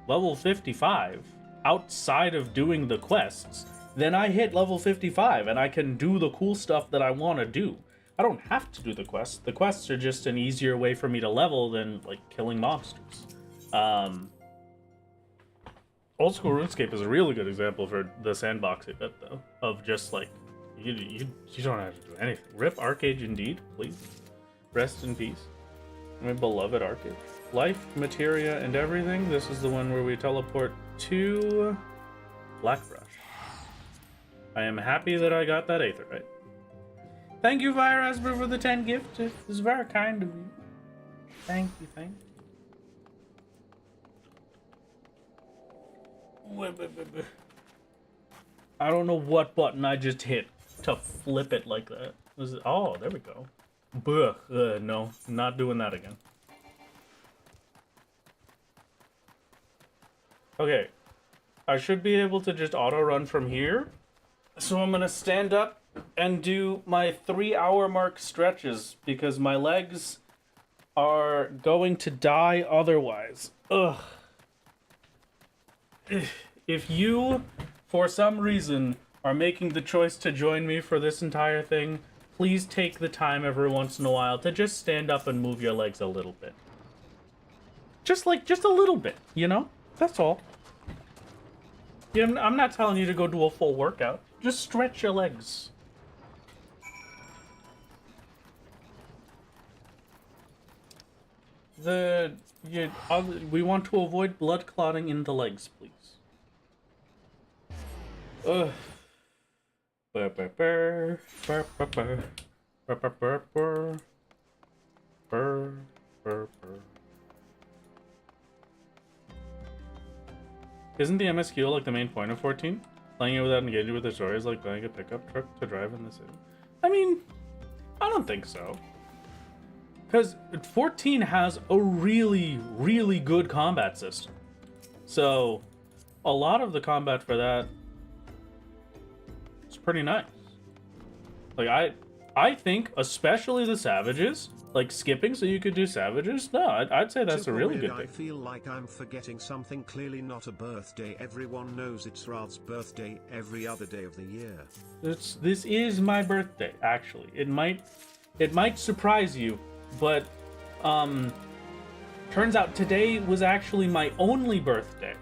level 55 outside of doing the quests, then I hit level 55 and I can do the cool stuff that I want to do. I don't have to do the quests. The quests are just an easier way for me to level than, like, killing monsters. Old school RuneScape is a really good example for the sandbox bit, though, of just, like, you don't have to do anything. RIP Arcade indeed, please. Rest in peace. My beloved Arcade. Life, materia, and everything. This is the one where we teleport to Blackbrush. I am happy that I got that Aetherite. Thank you, Virasper, for the 10 gift. It was very kind of you. Thank you, thank you. I don't know what button I just hit to flip it like that. Was it? Oh, there we go. No, not doing that again. Okay. I should be able to just auto run from here. So I'm gonna stand up and do my 3-hour mark stretches because my legs are going to die otherwise. Ugh. If you, for some reason, are making the choice to join me for this entire thing, please take the time every once in a while to just stand up and move your legs a little bit. Just a little bit, you know? That's all. Yeah, I'm not telling you to go do a full workout. Just stretch your legs. We want to avoid blood clotting in the legs, please. Ugh. Burr, burr, burr, burr, burr, burr, burr, burr, burr, burr, burr, burr, burr. Isn't the MSQ like the main point of 14? Playing it without engaging with the story is like buying a pickup truck to drive in the city. I mean, I don't think so. Because 14 has a really, really good combat system. So, a lot of the combat for that is pretty nice. Like, I think, especially the savages, like skipping so you could do savages, no, I'd say that's a really good thing. I feel like I'm forgetting something. Clearly not a birthday. Everyone knows it's Rad's birthday every other day of the year. This is my birthday, actually. It might surprise you, but turns out today was actually my only birthday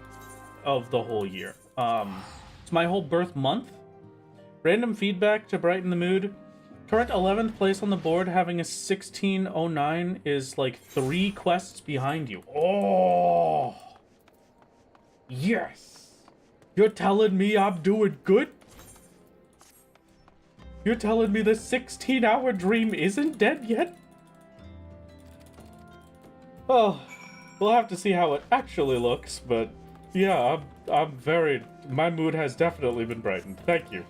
of the whole year. It's my whole birth month. Random feedback to brighten the mood. Current 11th place on the board, having a 1609 is like 3 quests behind you. Oh! Yes! You're telling me I'm doing good? You're telling me the 16-hour dream isn't dead yet? Oh, we'll have to see how it actually looks, but yeah, my mood has definitely been brightened. Thank you.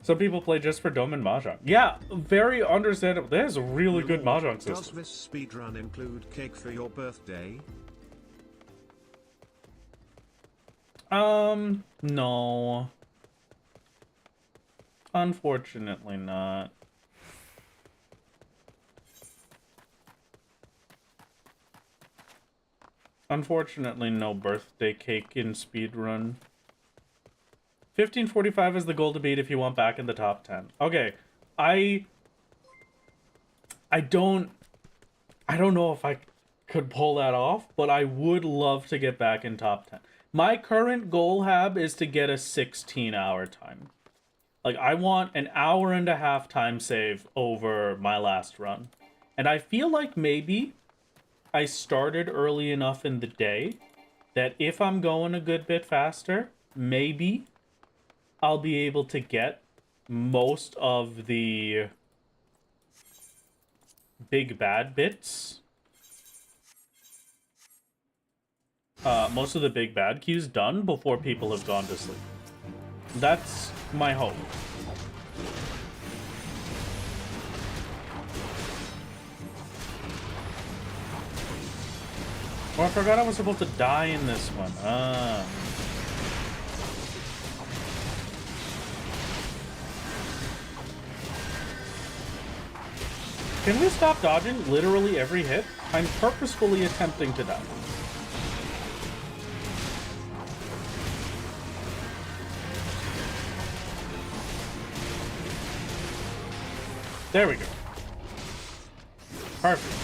Some people play just for Dome and Mahjong. Yeah, very understandable. There's a really good Mahjong system. Does this speedrun include cake for your birthday? No. Unfortunately not. Unfortunately, no birthday cake in speedrun. 1545 is the goal to beat if you want back in the top 10. Okay, I don't know if I could pull that off, but I would love to get back in top 10. My current goal, Hab, is to get a 16-hour time. Like, I want an hour and a half time save over my last run. And I feel like maybe I started early enough in the day that if I'm going a good bit faster, maybe I'll be able to get most of the big bad bits. Most of the big bad queues done before people have gone to sleep. That's my hope. Oh, I forgot I was supposed to die in this one. Can we stop dodging literally every hit? I'm purposefully attempting to die. There we go. Perfect.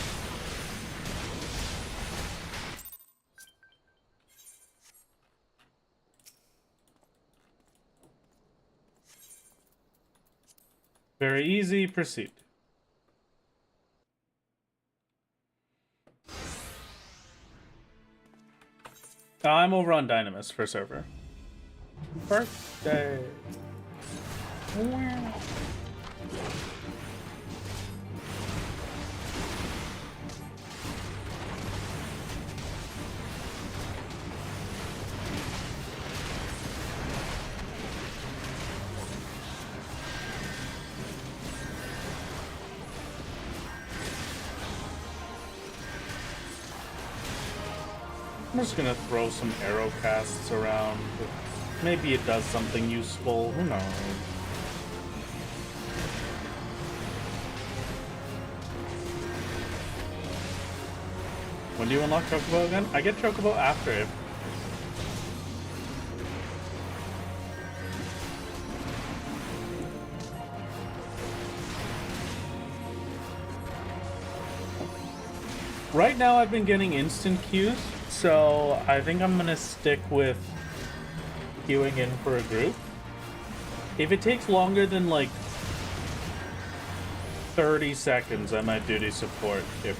Very easy, proceed. I'm over on Dynamis for server. Birthday. Wow. I'm just gonna throw some arrow casts around. Maybe it does something useful. Who knows? When do you unlock Chocobo again? I get Chocobo after it. Right now I've been getting instant queues, so I think I'm gonna stick with queuing in for a group. If it takes longer than like 30 seconds, I might duty support. If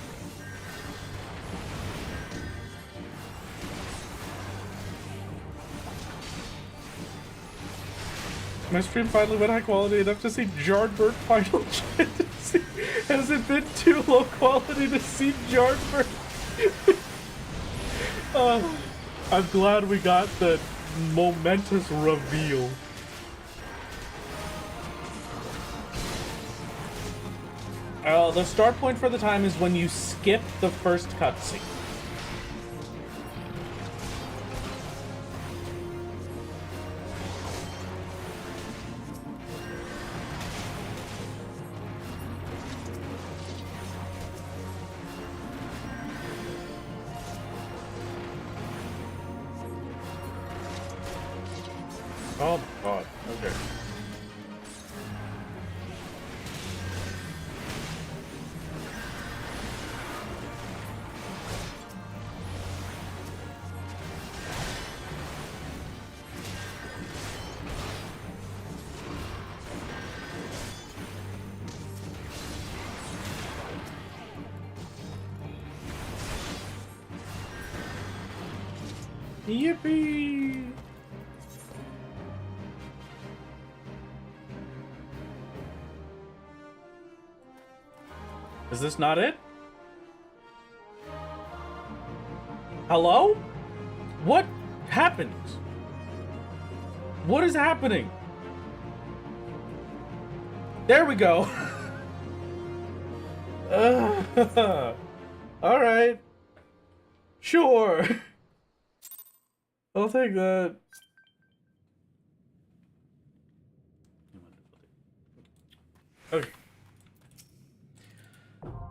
my stream finally went high quality enough to see Jardbird final fantasy. Has it been too low quality to see Jardbird? I'm glad we got the momentous reveal. The start point for the time is when you skip the first cutscene. Oh god, okay. Yippee! Is this not it? Hello? What happened? What is happening? There we go. All right. Sure. I'll take that. Okay.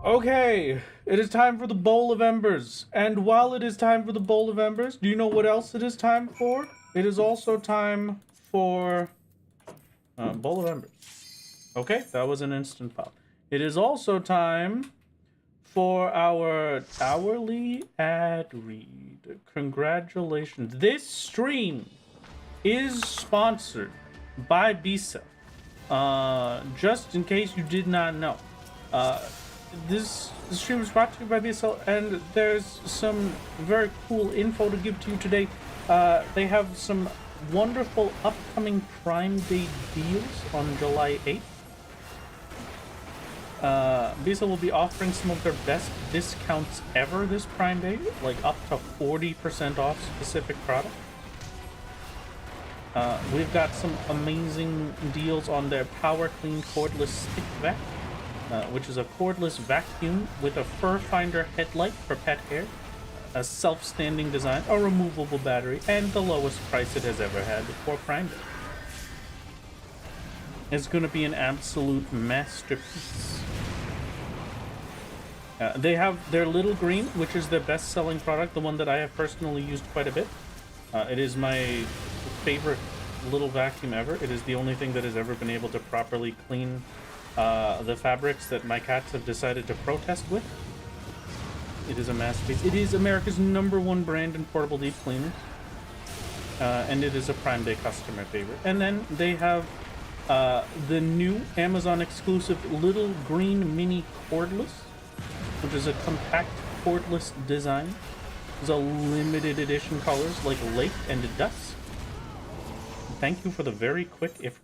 Okay, it is time for the Bowl of Embers. And while it is time for the Bowl of Embers, do you know what else it is time for? It is also time for Bowl of Embers. Okay, that was an instant pop. It is also time for our hourly ad read. Congratulations. This stream is sponsored by Bisa. Just in case you did not know. This stream is brought to you by BSL, and there's some very cool info to give to you today. They have some wonderful upcoming Prime Day deals on July 8th. BSL will be offering some of their best discounts ever this Prime Day, like up to 40% off specific products. We've got some amazing deals on their Power Clean cordless stick vac. Which is a cordless vacuum with a fur finder headlight for pet hair, a self-standing design, a removable battery, and the lowest price it has ever had for Prime Day. It's going to be an absolute masterpiece. They have their Little Green, which is their best-selling product, the one that I have personally used quite a bit. It is my favorite little vacuum ever. It is the only thing that has ever been able to properly clean the fabrics that my cats have decided to protest with. It is a masterpiece. It is America's #1 brand in portable deep cleaners. And it is a Prime Day customer favorite. And then they have the new Amazon exclusive Little Green Mini Cordless, which is a compact cordless design. There's a limited edition colors like Lake and Dusk. Thank you for the very quick effort.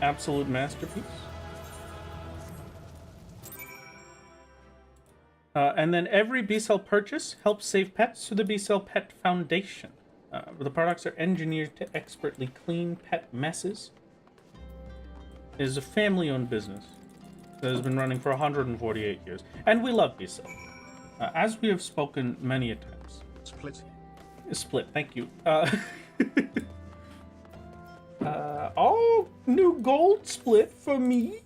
Absolute masterpiece. And then every B-Cell purchase helps save pets through the B-Cell Pet Foundation. The products are engineered to expertly clean pet messes. is a family-owned business that has been running for 148 years, and we love B-Cell. As we have spoken many a times. Split, thank you. Oh, new gold split for me.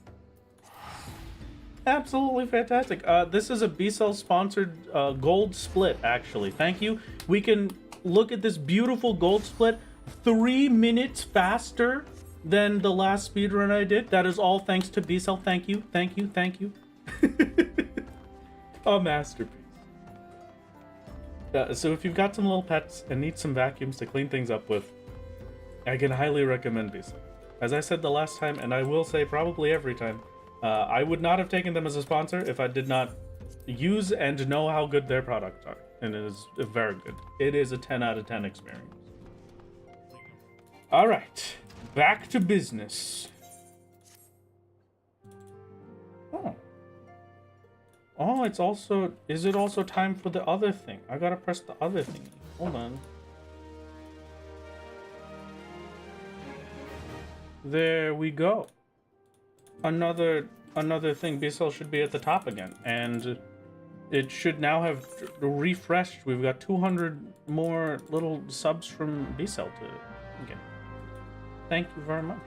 Absolutely fantastic. This is a B-Cell sponsored gold split, actually. Thank you. We can look at this beautiful gold split 3 minutes faster than the last speedrun I did. That is all thanks to B-Cell. Thank you, thank you, thank you. A masterpiece. So if you've got some little pets and need some vacuums to clean things up with, I can highly recommend B-Cell. As I said the last time, and I will say probably every time, I would not have taken them as a sponsor if I did not use and know how good their products are. And it is very good. It is a 10 out of 10 experience. All right, back to business. Oh, it's also... Is it also time for the other thing? I gotta press the other thing. Hold on. There we go. Another thing. B-Cell should be at the top again. And it should now have refreshed. We've got 200 more little subs from B-Cell to get. Thank you very much.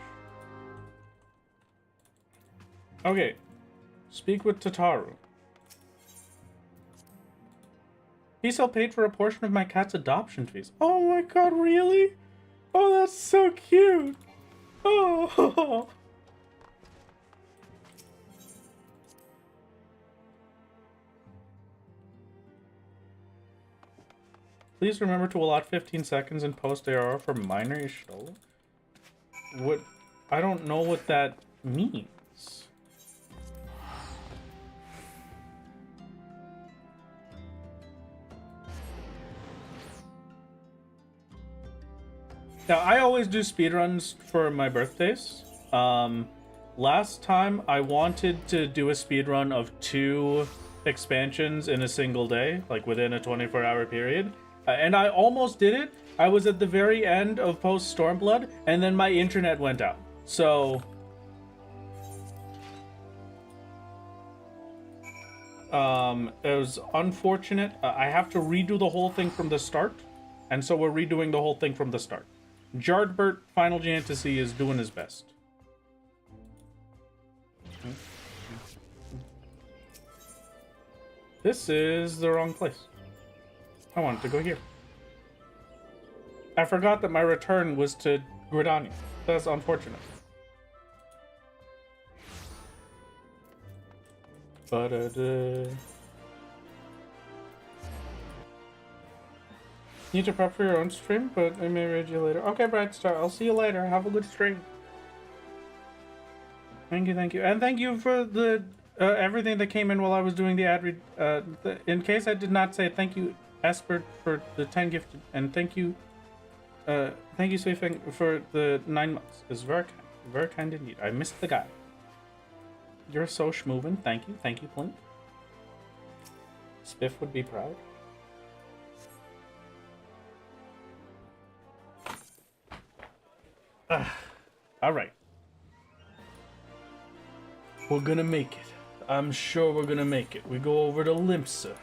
Okay. Speak with Tataru. B-Cell paid for a portion of my cat's adoption fees. Oh my god, really? Oh, that's so cute. Oh. Please remember to allot 15 seconds in post ARR for minor Ishtola. What? I don't know what that means. Now, I always do speedruns for my birthdays. Last time I wanted to do a speedrun of 2 expansions in a single day, like within a 24-hour period. And I almost did it. I was at the very end of post Stormblood, and then my internet went out. So... it was unfortunate. I have to redo the whole thing from the start. And so we're redoing the whole thing from the start. Jardbert Final Fantasy is doing his best. This is the wrong place. I wanted to go here. I forgot that my return was to Gridania. That's unfortunate. Need to prep for your own stream, but I may read you later. Okay, Bright Star, I'll see you later. Have a good stream. Thank you, and thank you for the everything that came in while I was doing the ad read. In case I did not say it, thank you, Esper, for the 10 gifted, and thank you, Suifeng, for the 9 months. It's very kind indeed. I missed the guy. You're so schmoovin'. Thank you, Plink. Spiff would be proud. All right. We're gonna make it. I'm sure we're gonna make it. We go over to Limsa.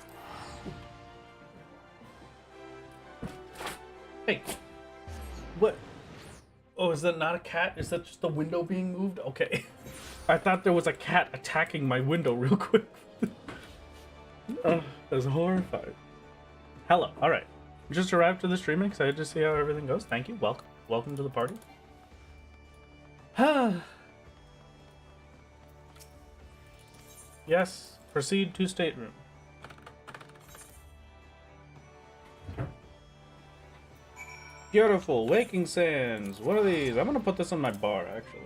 Hey. What? Oh, is that not a cat? Is that just the window being moved? Okay. I thought there was a cat attacking my window real quick. I was horrified. Hello. All right. Just arrived to the streaming. Excited to see how everything goes. Thank you. Welcome. Welcome to the party. Yes, proceed to stateroom. Beautiful, waking sands. What are these? I'm gonna put this on my bar, actually.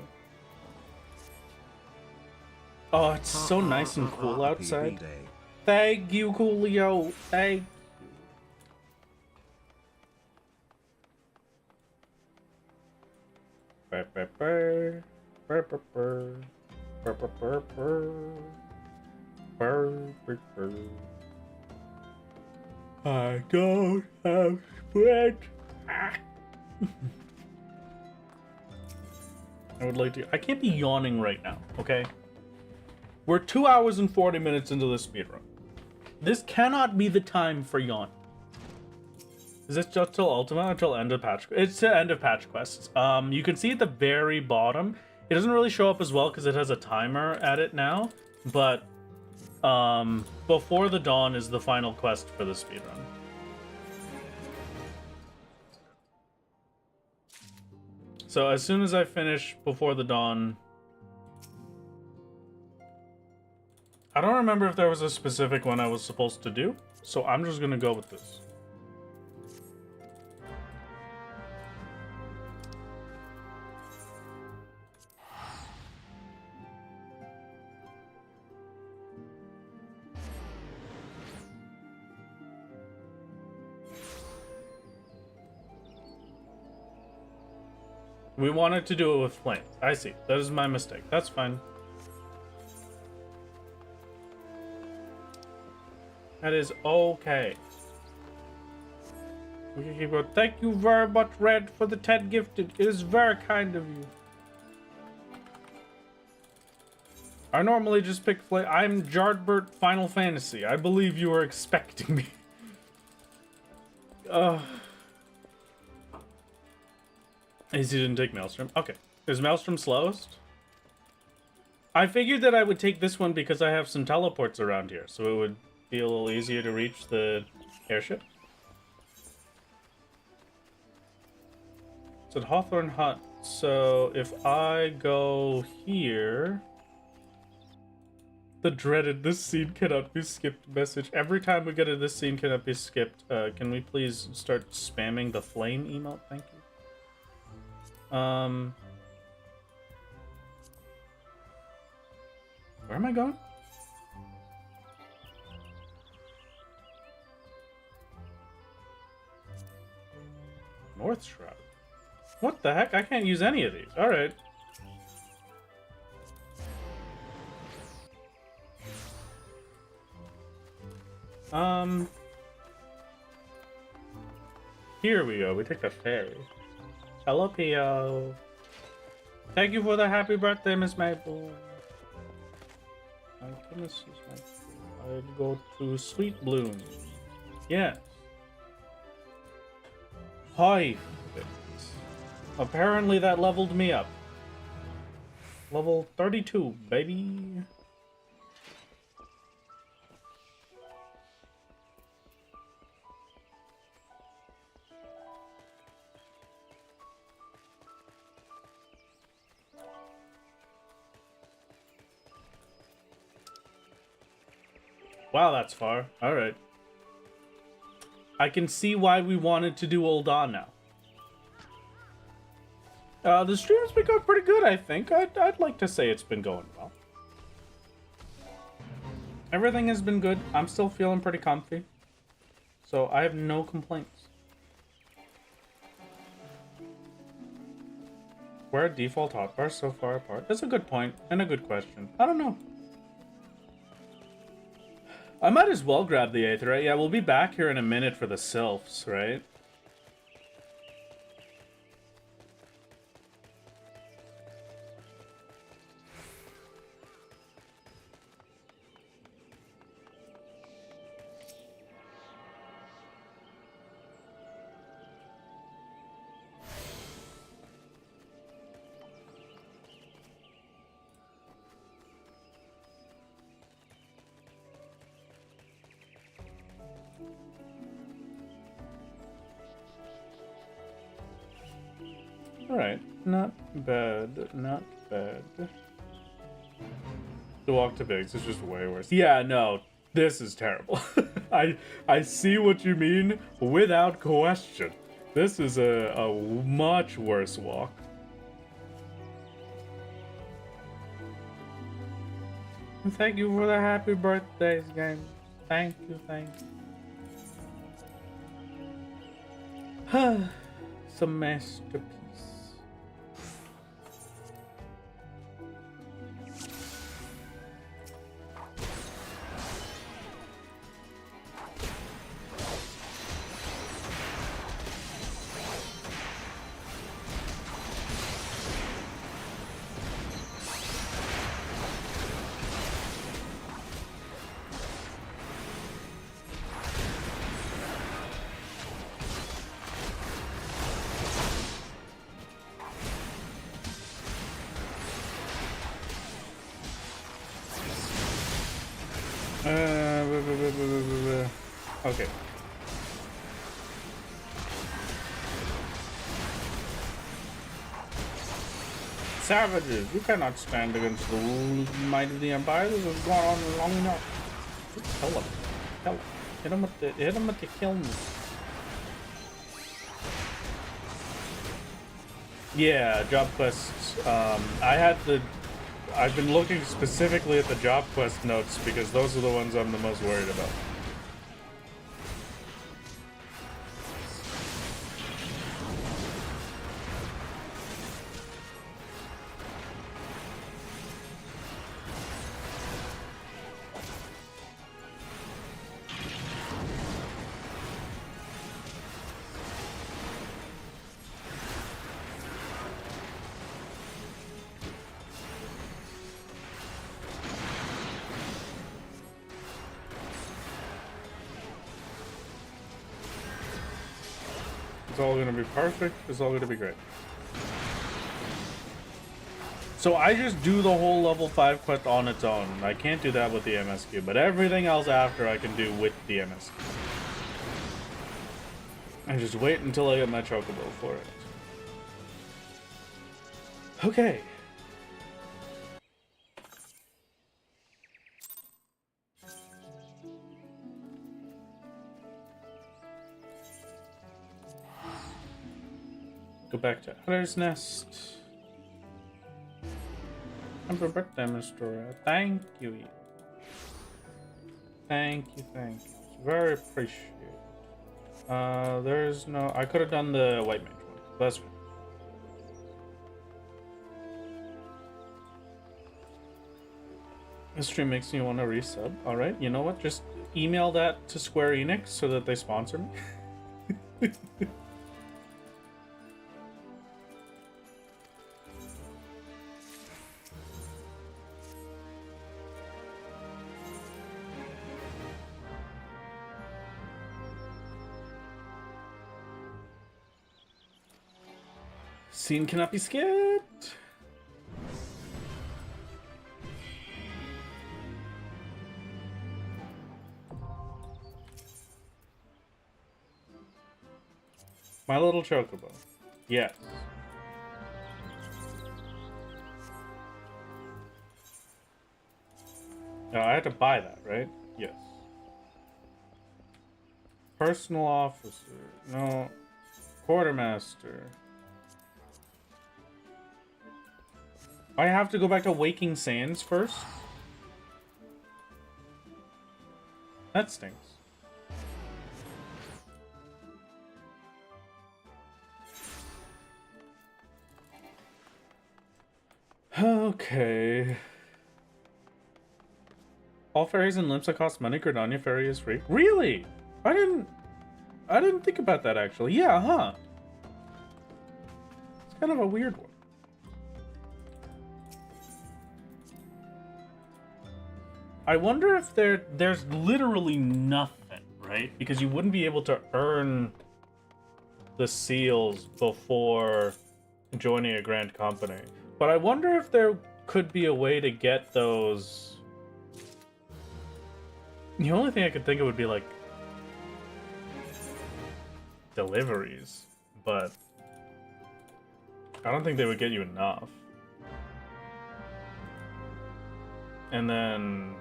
Oh, it's so nice and cool outside. Thank you, Coolio. Thank you. I don't have spread. I would like to. I can't be yawning right now, okay? We're 2 hours and 40 minutes into the speedrun. This cannot be the time for yawn. Is this just till Ultima, until end of patch? It's the end of patch quests. You can see at the very bottom, it doesn't really show up as well because it has a timer at it now, but Before the Dawn is the final quest for the speedrun. So as soon as I finish Before the Dawn, I don't remember if there was a specific one I was supposed to do, so I'm just gonna go with this. We wanted to do it with flame. I see. That is my mistake. That's fine. That is okay. We can keep going. Thank you very much, Red, for the 10 gifted. It is very kind of you. I normally just pick flame. I'm Jardbert Final Fantasy. I believe you were expecting me. Easy didn't take Maelstrom. Okay. Is Maelstrom slowest? I figured that I would take this one because I have some teleports around here, so it would be a little easier to reach the airship. It's at Hawthorne Hut, so if I go here... The dreaded, this scene cannot be skipped message. Every time we get a this scene cannot be skipped, can we please start spamming the flame emote? Thank you. Where am I going? North Shroud. What the heck? I can't use any of these. Alright. Here we go. We take the ferry. Hello, Pio. Thank you for the happy birthday, Miss Maple. My goodness, Miss Maple. I'd go to Sweet Bloom. Yes. Hi. Apparently that leveled me up. Level 32, baby. Wow, that's far. Alright. I can see why we wanted to do Ul'dah now. The stream's been going pretty good, I think. I'd like to say it's been going well. Everything has been good. I'm still feeling pretty comfy. So I have no complaints. Where are default hotbars so far apart? That's a good point and a good question. I don't know. I might as well grab the Aetherite. Yeah, we'll be back here in a minute for the Sylphs, right? Alright, not bad, not bad. The walk to Biggs is just way worse. Yeah, no, this is terrible. I see what you mean without question. This is a much worse walk. Thank you for the happy birthdays, game. Thank you, thank you. It's a masterpiece. Okay. Savages, you cannot stand against the might of the Empire. This has gone on long enough. Kill him. Kill him. Hit him with the kill me. Yeah, job quests. I've been looking specifically at the job quest notes because those are the ones I'm the most worried about. It's all gonna be perfect. It's all gonna be great. So I just do the whole level 5 quest on its own. I can't do that with the MSQ, but everything else after I can do with the MSQ. And just wait until I get my chocobo for it. Okay. Go back to Adder's Nest. Happy birthday, Mr. Thank you, Ian. Thank you, thank you. Very appreciated. There's no... I could have done the white mage one. That's fine. This stream makes me want to resub. Alright, you know what? Just email that to Square Enix so that they sponsor me. Scene cannot be skipped. My little chocobo. Yes. No, I had to buy that, right? Yes. Personal officer. No. Quartermaster. I have to go back to Waking Sands first? That stinks. Okay. All ferries in Limsa cost money. Gridania ferry is free. Really? I didn't think about that actually. Yeah, huh? It's kind of a weird one. I wonder if there's literally nothing, right? Because you wouldn't be able to earn the seals before joining a grand company. But I wonder if there could be a way to get those. The only thing I could think of would be like deliveries, but I don't think they would get you enough. And then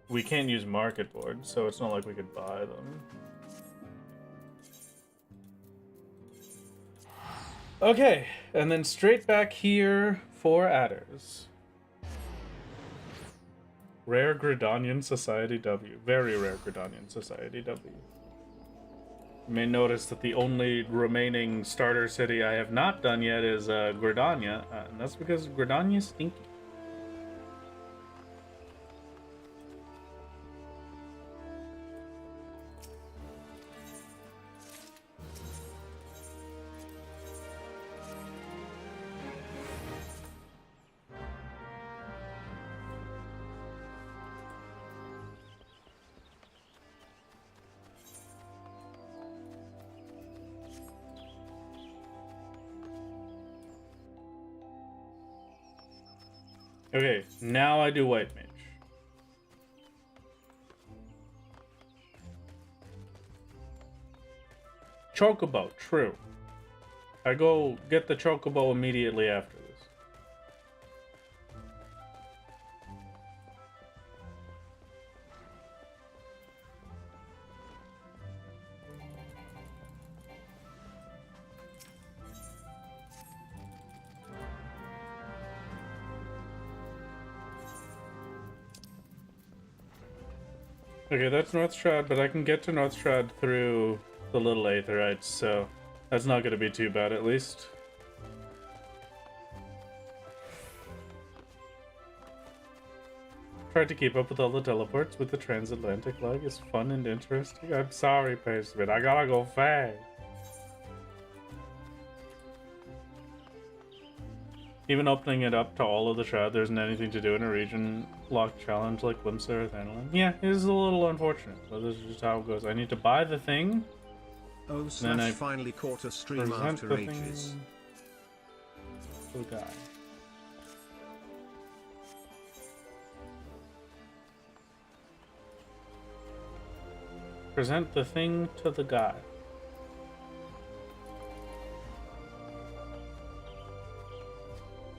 we can't use market boards, so it's not like we could buy them. Okay, and then straight back here for adders. Rare Gridanian Society W. Very rare Gridanian Society W. You may notice that the only remaining starter city I have not done yet is Gridania, and that's because Gridania is stinky. Okay, now I do white mage. Chocobo, true. I go get the Chocobo immediately after this. Okay, that's North Shroud, but I can get to North Shroud through the little Aetherites, so that's not going to be too bad, at least. Tried to keep up with all the teleports with the transatlantic leg. It's fun and interesting. I'm sorry, Paceman. I gotta go fast. Even opening it up to all of the Shroud, there isn't anything to do in a region lock challenge like Limsa or Thanalan. Yeah, it is a little unfortunate, but this is just how it goes. I need to buy the thing. Oh, then I finally caught a stream after ages. Good guy. Present the thing to the guy.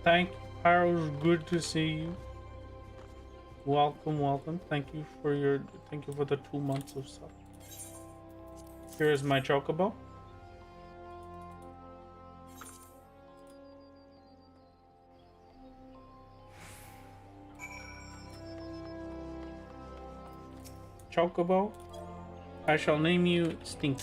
Thank you, Pyro's good to see you. Welcome, welcome. Thank you for the 2 months of sub. Here's my Chocobo. Chocobo, I shall name you Stink.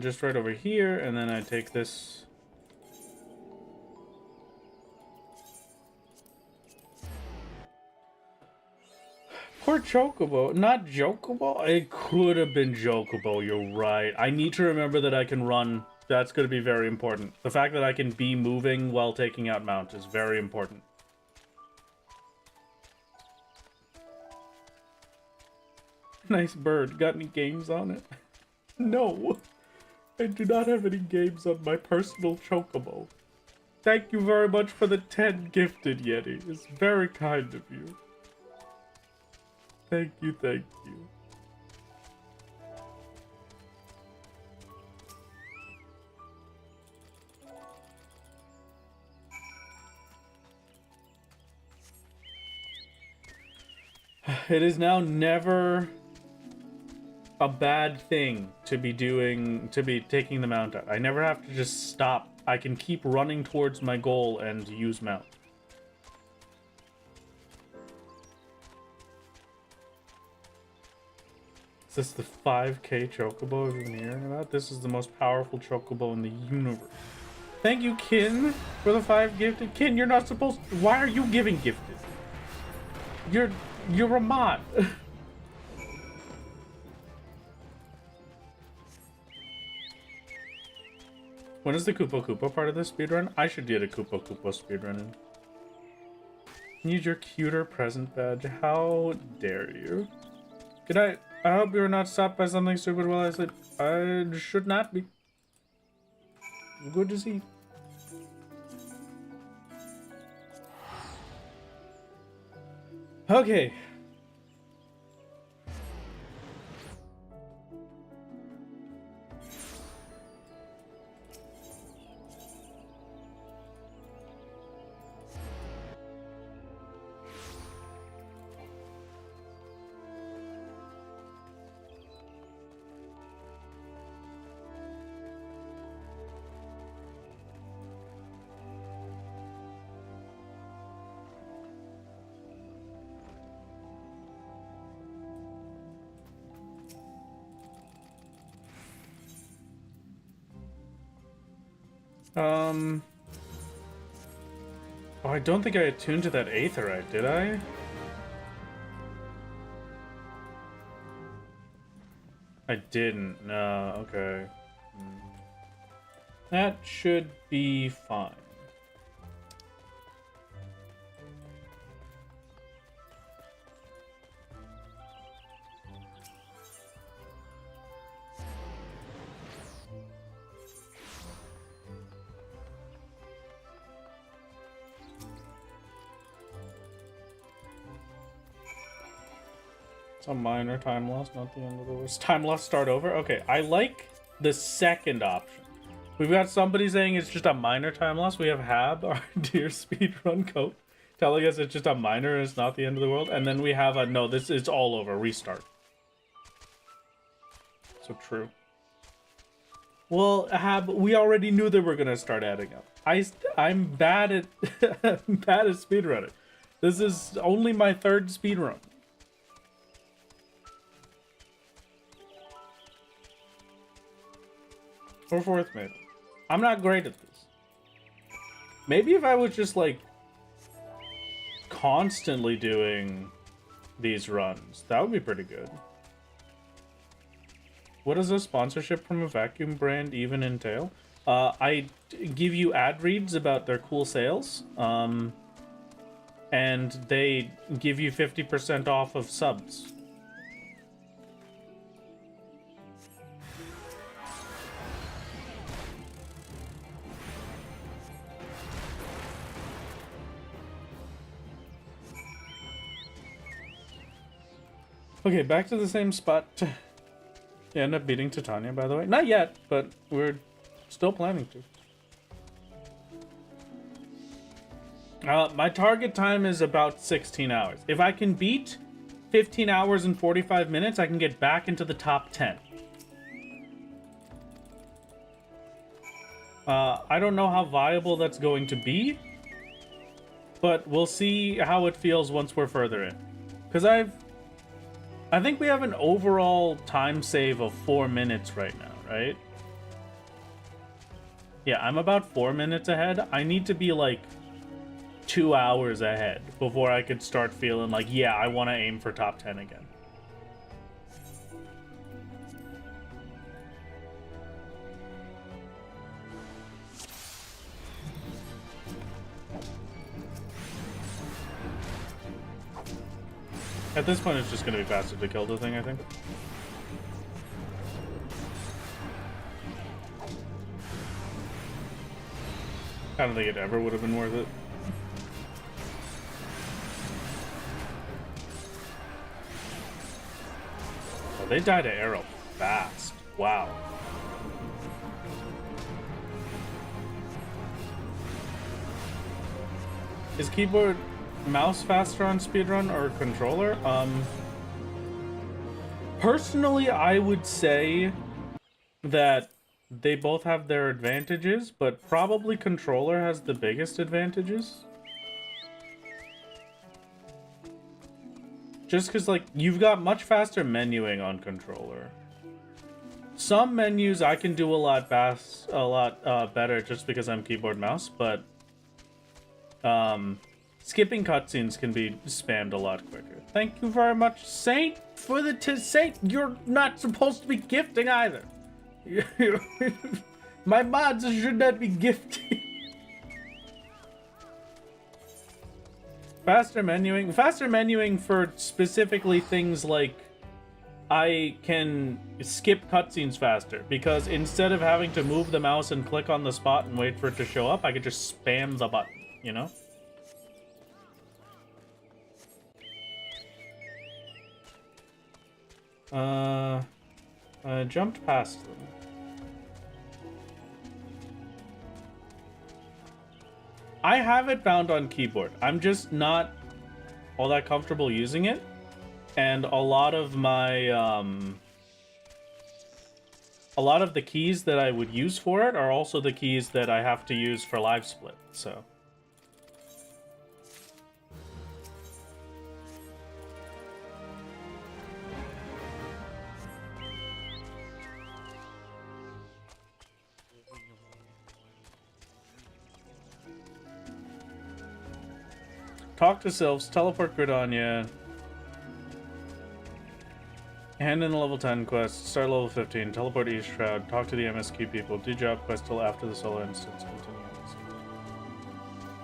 Just right over here, and then I take this. Poor Chocobo. Not Jokobo? It could have been Jokobo, you're right. I need to remember that I can run. That's going to be very important. The fact that I can be moving while taking out mount is very important. Nice bird. Got any games on it? No. I do not have any games on my personal Chocobo. Thank you very much for the 10 gifted, Yeti. It's very kind of you. Thank you, thank you. It is now never a bad thing to be taking the mount out. I never have to just stop. I can keep running towards my goal and use mount. Is this the 5k Chocobo I've been hearing about? This is the most powerful Chocobo in the universe. Thank you, Kin, for the 5 gifted. Kin, you're not supposed to. Why are you giving gifted? You're a mod. When is the Koopo Koopo part of this speedrun? I should get a Koopo Koopo speedrun in. Need your cuter present badge. How dare you? Good night. I hope you were not stopped by something stupid while I sleep. I should not be. Good to see you. Okay. Oh, I don't think I attuned to that Aetherite, did I? I didn't. No, okay. That should be fine. It's a minor time loss, not the end of the world. Time loss, start over? Okay, I like the second option. We've got somebody saying it's just a minor time loss. We have Hab, our dear speedrun coach, telling us it's just a minor and it's not the end of the world. And then we have a, no, this is all over, restart. So true. Well, Hab, we already knew they were gonna start adding up. I'm bad at bad at speedrunning. This is only my third speedrun. Or fourth, maybe. I'm not great at this. Maybe if I was just like constantly doing these runs, that would be pretty good. What does a sponsorship from a vacuum brand even entail? I give you ad reads about their cool sales, and they give you 50% off of subs. Okay, back to the same spot. You end up beating Titania, by the way. Not yet, but we're still planning to. My target time is about 16 hours. If I can beat 15 hours and 45 minutes, I can get back into the top 10. I don't know how viable that's going to be, but we'll see how it feels once we're further in. Because I think we have an overall time save of 4 minutes right now, right? Yeah, I'm about 4 minutes ahead. I need to be like 2 hours ahead before I could start feeling like, yeah, I want to aim for top 10 again. At this point, it's just going to be faster to kill the thing, I think. I don't think it ever would have been worth it. Oh, they died to arrow fast. Wow. Is keyboard mouse faster on speedrun or controller? Personally, I would say that they both have their advantages, but probably controller has the biggest advantages. Just because, like, you've got much faster menuing on controller. Some menus I can do a lot better just because I'm keyboard mouse, but skipping cutscenes can be spammed a lot quicker. Thank you very much, Saint, for the Saint. You're not supposed to be gifting either. My mods should not be gifting. Faster menuing for specifically things like I can skip cutscenes faster because instead of having to move the mouse and click on the spot and wait for it to show up, I could just spam the button, you know? I jumped past them. I have it bound on keyboard. I'm just not all that comfortable using it. And a lot of my, a lot of the keys that I would use for it are also the keys that I have to use for live split, so. Talk to Sylphs, teleport Gridania, hand in the level 10 quest, start level 15, teleport East Shroud, talk to the MSQ people, do job quest till after the solo instance, continue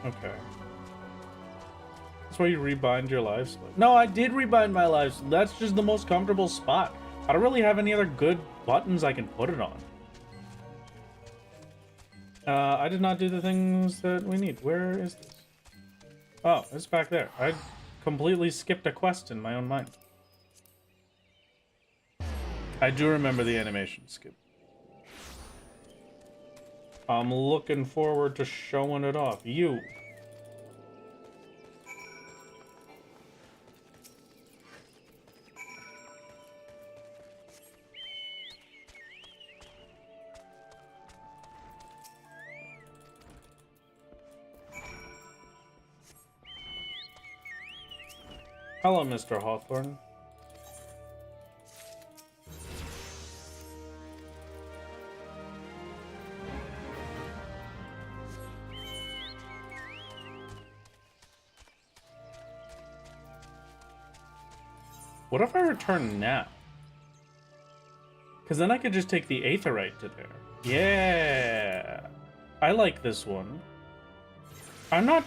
MSQ. Okay. That's why you rebind your lives? No, I did rebind my lives. That's just the most comfortable spot. I don't really have any other good buttons I can put it on. I did not do the things that we need. Where is this? Oh, it's back there. I completely skipped a quest in my own mind. I do remember the animation skip. I'm looking forward to showing it off. You. Hello, Mr. Hawthorne. What if I return now? Because then I could just take the Aetheryte to there. Yeah! I like this one. I'm not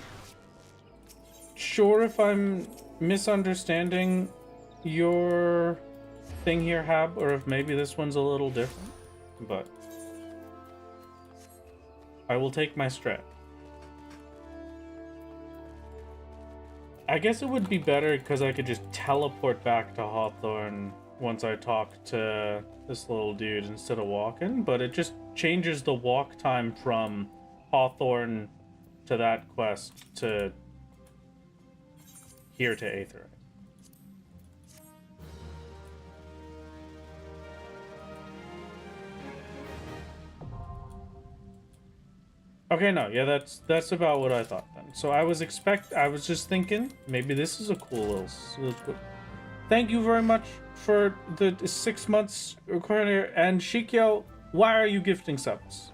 sure if I'm misunderstanding your thing here, Hab, or if maybe this one's a little different. But I will take my strat. I guess it would be better because I could just teleport back to Hawthorne once I talk to this little dude instead of walking, but it just changes the walk time from Hawthorne to that quest to here to Aether. Okay, no, yeah, that's about what I thought then. So I was just thinking maybe this is a cool little. Thank you very much for the 6 months recording here. And Shikyo, why are you gifting subs?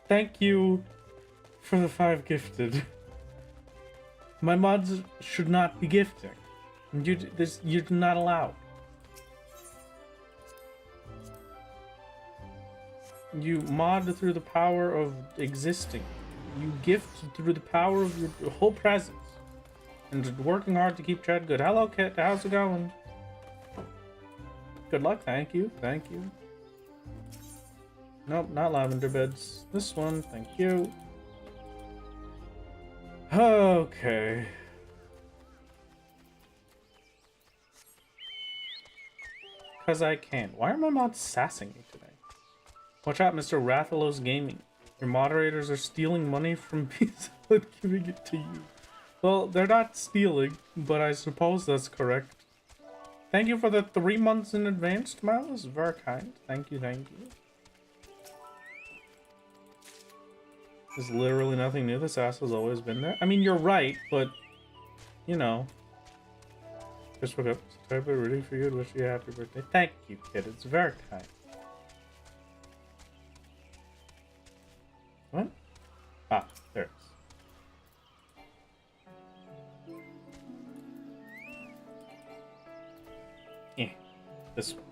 Thank you for the 5 gifted. My mods should not be gifting. You're not allowed. You mod through the power of existing. You gift through the power of your whole presence. And working hard to keep Chad good. Hello, Kit. How's it going? Good luck. Thank you. Thank you. Nope, not lavender beds. This one. Thank you. Okay. Because I can. Why are my mods sassing me today? Watch out, Mr. Rathalos Gaming. Your moderators are stealing money from Pizza and giving it to you. Well, they're not stealing, but I suppose that's correct. Thank you for the 3 months in advance, Miles. Very kind. Thank you, thank you. There's literally nothing new. This ass has always been there. I mean, you're right, but, you know. Just woke up. Type it ready for you and wish you a happy birthday. Thank you, kid. It's very kind. What? Ah, there it is. Yeah, this one.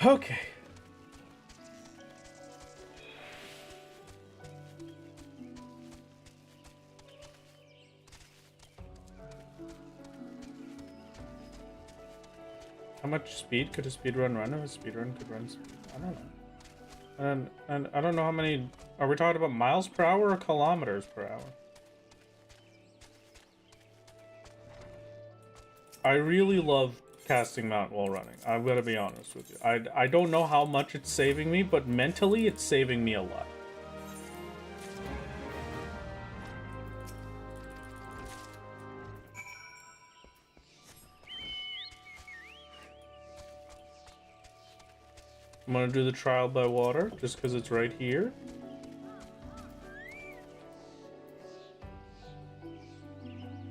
Okay. How much speed could a speedrun run if a speedrun could run speed? I don't know. And I don't know how many... Are we talking about miles per hour or kilometers per hour? I really love casting mount while running. I've got to be honest with you. I don't know how much it's saving me, but mentally it's saving me a lot. I'm gonna do the trial by water, just because it's right here.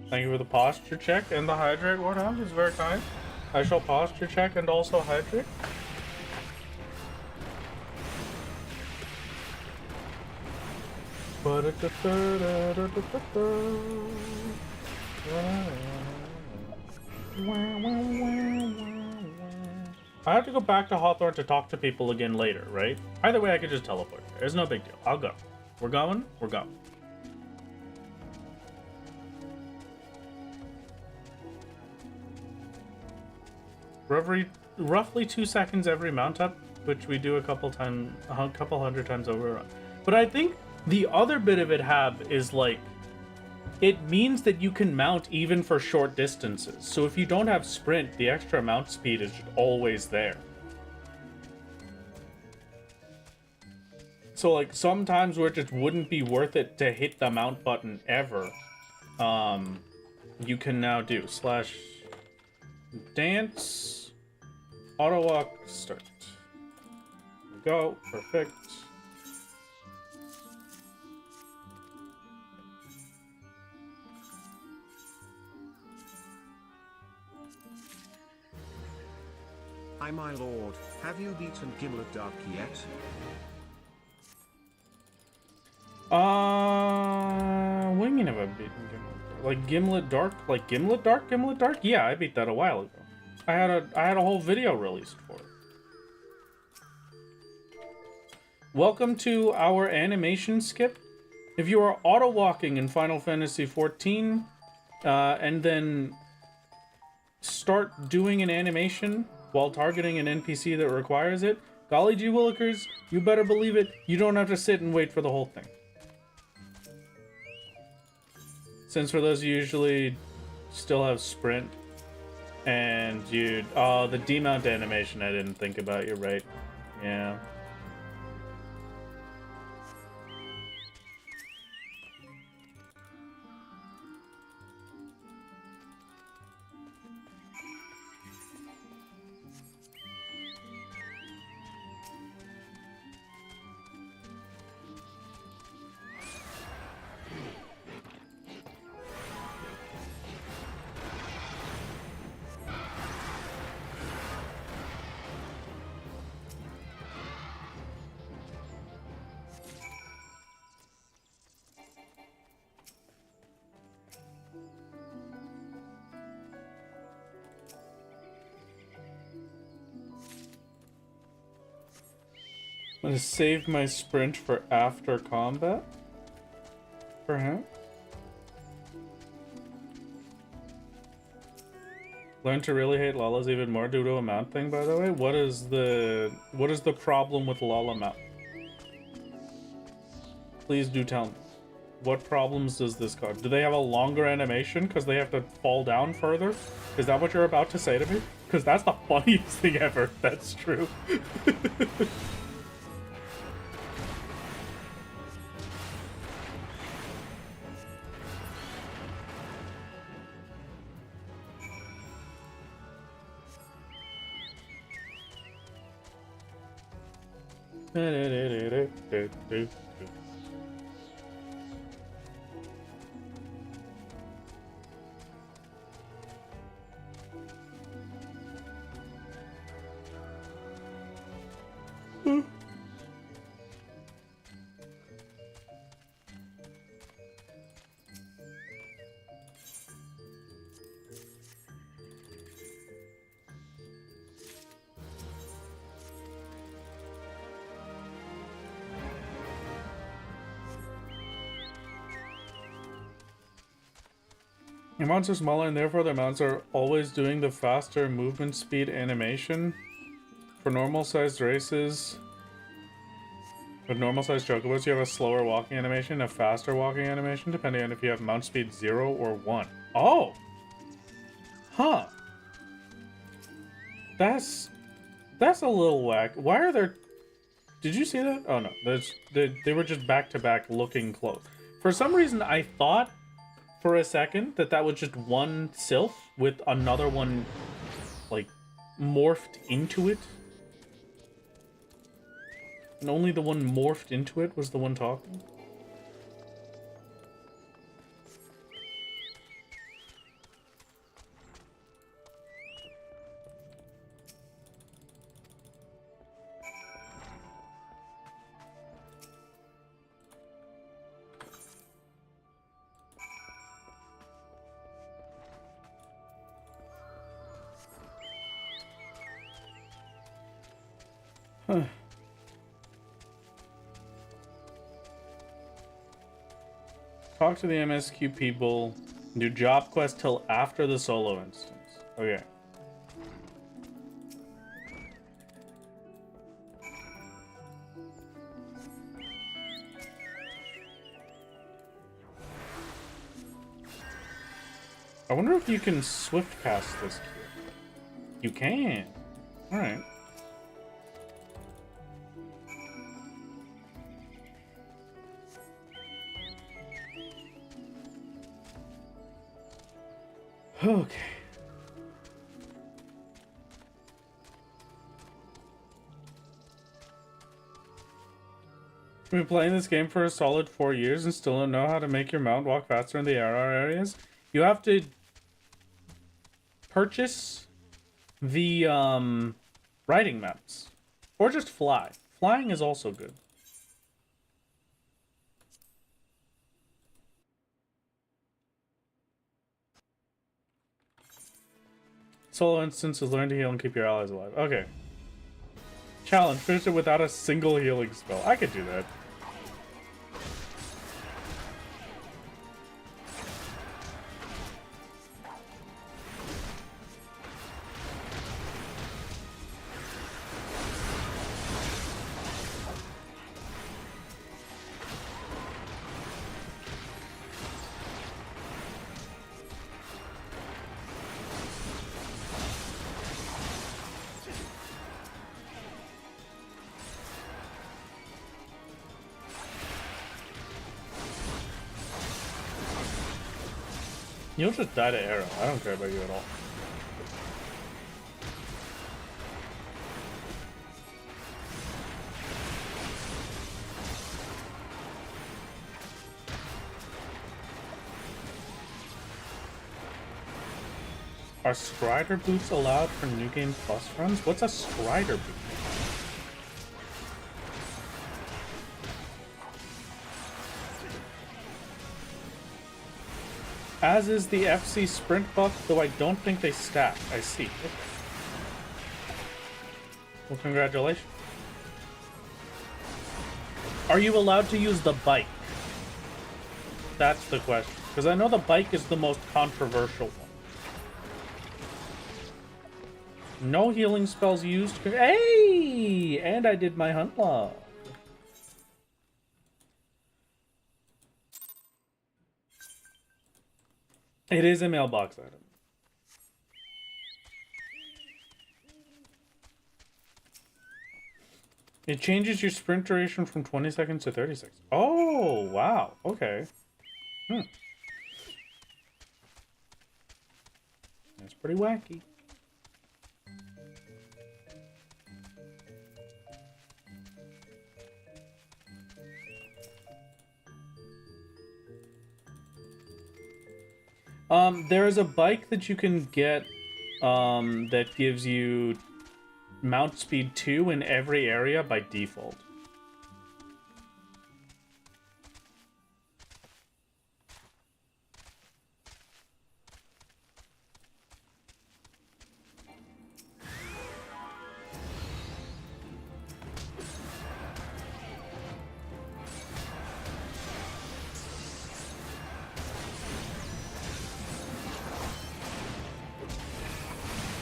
Thank you for the posture check and the hydrate, Warthog. It's very kind. I shall posture check and also hydrate. I have to go back to Hawthorne to talk to people again later, right? Either way, I could just teleport there. It's no big deal. I'll go. We're going? We're going. roughly 2 seconds every mount up, which we do a couple hundred times over. But I think the other bit of it is like, it means that you can mount even for short distances. So if you don't have sprint, the extra mount speed is just always there. So like sometimes where it just wouldn't be worth it to hit the mount button ever, you can now do /dance auto walk start. There we go, perfect. Hi my lord, have you beaten Gimlet Dark yet? What do you mean have I beaten Gimlet? Like Gimlet Dark? Like Gimlet Dark? Gimlet Dark? Yeah, I beat that a while ago. I had a whole video released for it. Welcome to our animation skip. If you are auto walking in Final Fantasy XIV, and then start doing an animation while targeting an NPC that requires it, golly gee willikers, you better believe it, you don't have to sit and wait for the whole thing. Since for those you usually still have sprint, and the demount animation I didn't think about, you're right. Yeah. I'm gonna save my sprint for after combat, perhaps. Learn to really hate Lala's even more due to a mount thing, by the way. What is the problem with Lala mount? Please do tell me. What problems does this cause? Do they have a longer animation because they have to fall down further? Is that what you're about to say to me? Because that's the funniest thing ever. That's true. Your mounts are smaller and therefore their mounts are always doing the faster movement speed animation. For normal sized races, with normal sized chocobos, you have a slower walking animation, a faster walking animation, depending on if you have mount speed 0 or 1. Oh! Huh. That's a little whack. Why are there... Did you see that? Oh no, they were just back to back looking close. For some reason I thought for a second that was just one sylph with another one like morphed into it, and only the one morphed into it was the one talking. Huh. Talk to the MSQ people. Do job quest till after the solo instance. Okay. I wonder if you can swift cast this cube. You can. Alright. Okay. We've been playing this game for a solid 4 years and still don't know how to make your mount walk faster in the AR areas. You have to purchase the riding maps. Or just fly. Flying is also good. Solo instances learn to heal and keep your allies alive. Okay. Challenge. Finish it without a single healing spell. I could do that. You'll just die to arrow. I don't care about you at all. Are Strider boots allowed for New Game Plus runs? What's a Strider boot? As is the FC Sprint buff, though I don't think they stack. I see. Okay. Well, congratulations. Are you allowed to use the bike? That's the question. Because I know the bike is the most controversial one. No healing spells used. Hey! And I did my hunt log. It is a mailbox item. It changes your sprint duration from 20 seconds to 30 seconds. Oh, wow. Okay. That's pretty wacky. There is a bike that you can get that gives you mount speed 2 in every area by default.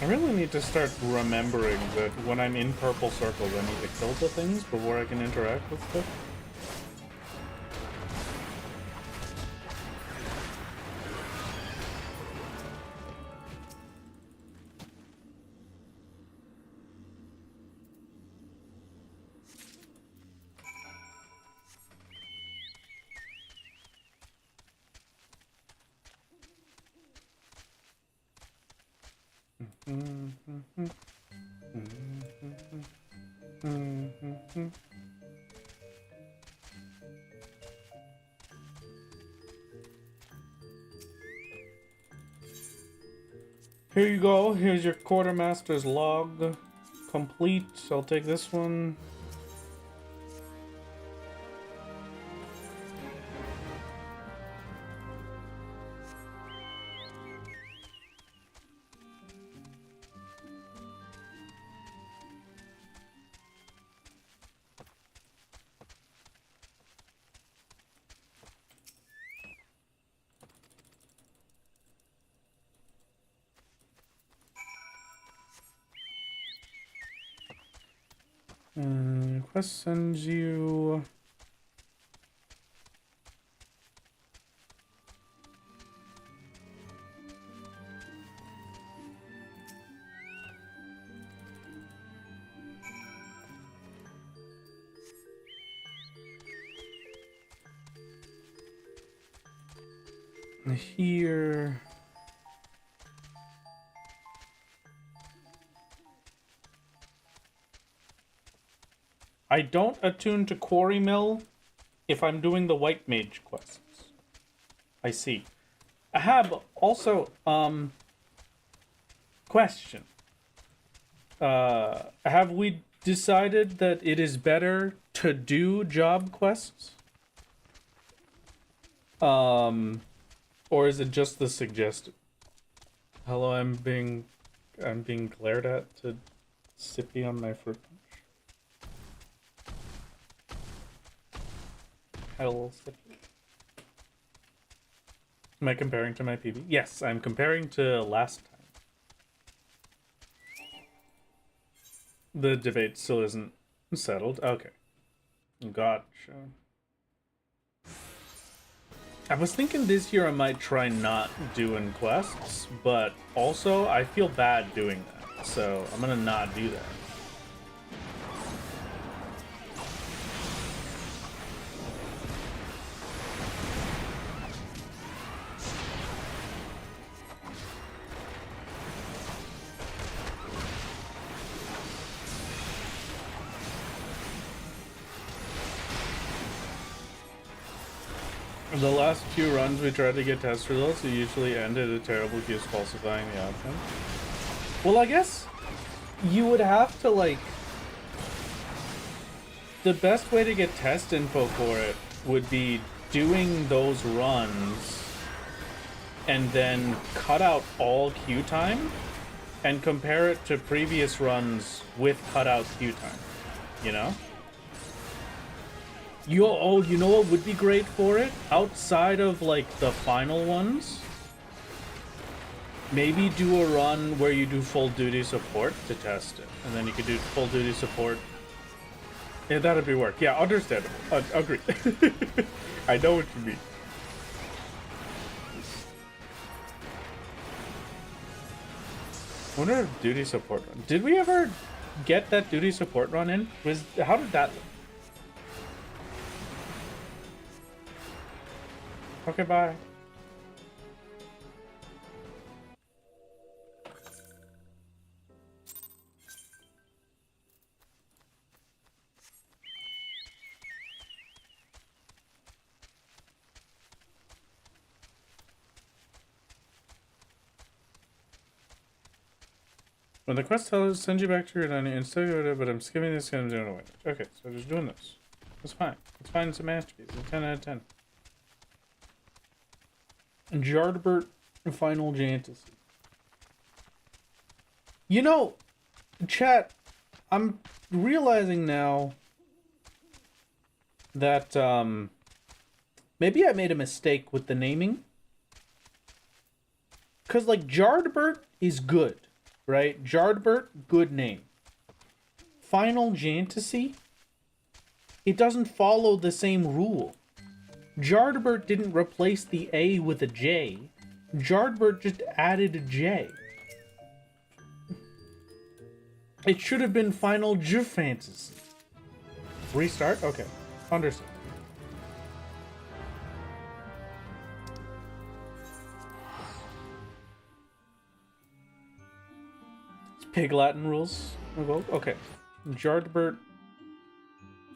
I really need to start remembering that when I'm in purple circles, I need to kill the things before I can interact with stuff. Here you go. Here's your quartermaster's log. Complete. I'll take this one. Quest sends you... Here. I don't attune to Quarry Mill if I'm doing the White Mage quests. I see. I have also, question. Have we decided that it is better to do job quests? Or is it just the suggested? Hello, I'm being glared at to sippy on my fruit punch. Hello, sippy. Am I comparing to my PB? Yes, I'm comparing to last time. The debate still isn't settled. Okay. Gotcha. I was thinking this year I might try not doing quests, but also I feel bad doing that, so I'm gonna not do that. The last few runs we tried to get test results, we usually end at a terrible queue falsifying the outcome. Well, I guess you would have to, like... The best way to get test info for it would be doing those runs and then cut out all queue time and compare it to previous runs with cut out queue time, you know? You know what would be great for it? Outside of, like, the final ones, maybe do a run where you do full duty support to test it. And then you could do full duty support. Yeah, that'd be work. Yeah, understandable. Agree. I know what you mean. I wonder if duty support run. Did we ever get that duty support run in? How did that look? Okay, bye. When the quest tells send you back to your dining instead of it, but I'm skipping this and I'm doing away. Okay, so just doing this. It's fine. It's fine. It's a masterpiece. It's a 10 out of 10. Jardbert Final Fantasy. You know, chat, I'm realizing now that maybe I made a mistake with the naming. Because, like, Jardbert is good, right? Jardbert, good name. Final Fantasy, it doesn't follow the same rule. Jardbert didn't replace the A with a J. Jardbert just added a J. It should have been Final Fantasy. Restart? Okay. Understood. Pig Latin rules revoked? Okay. Jardbert.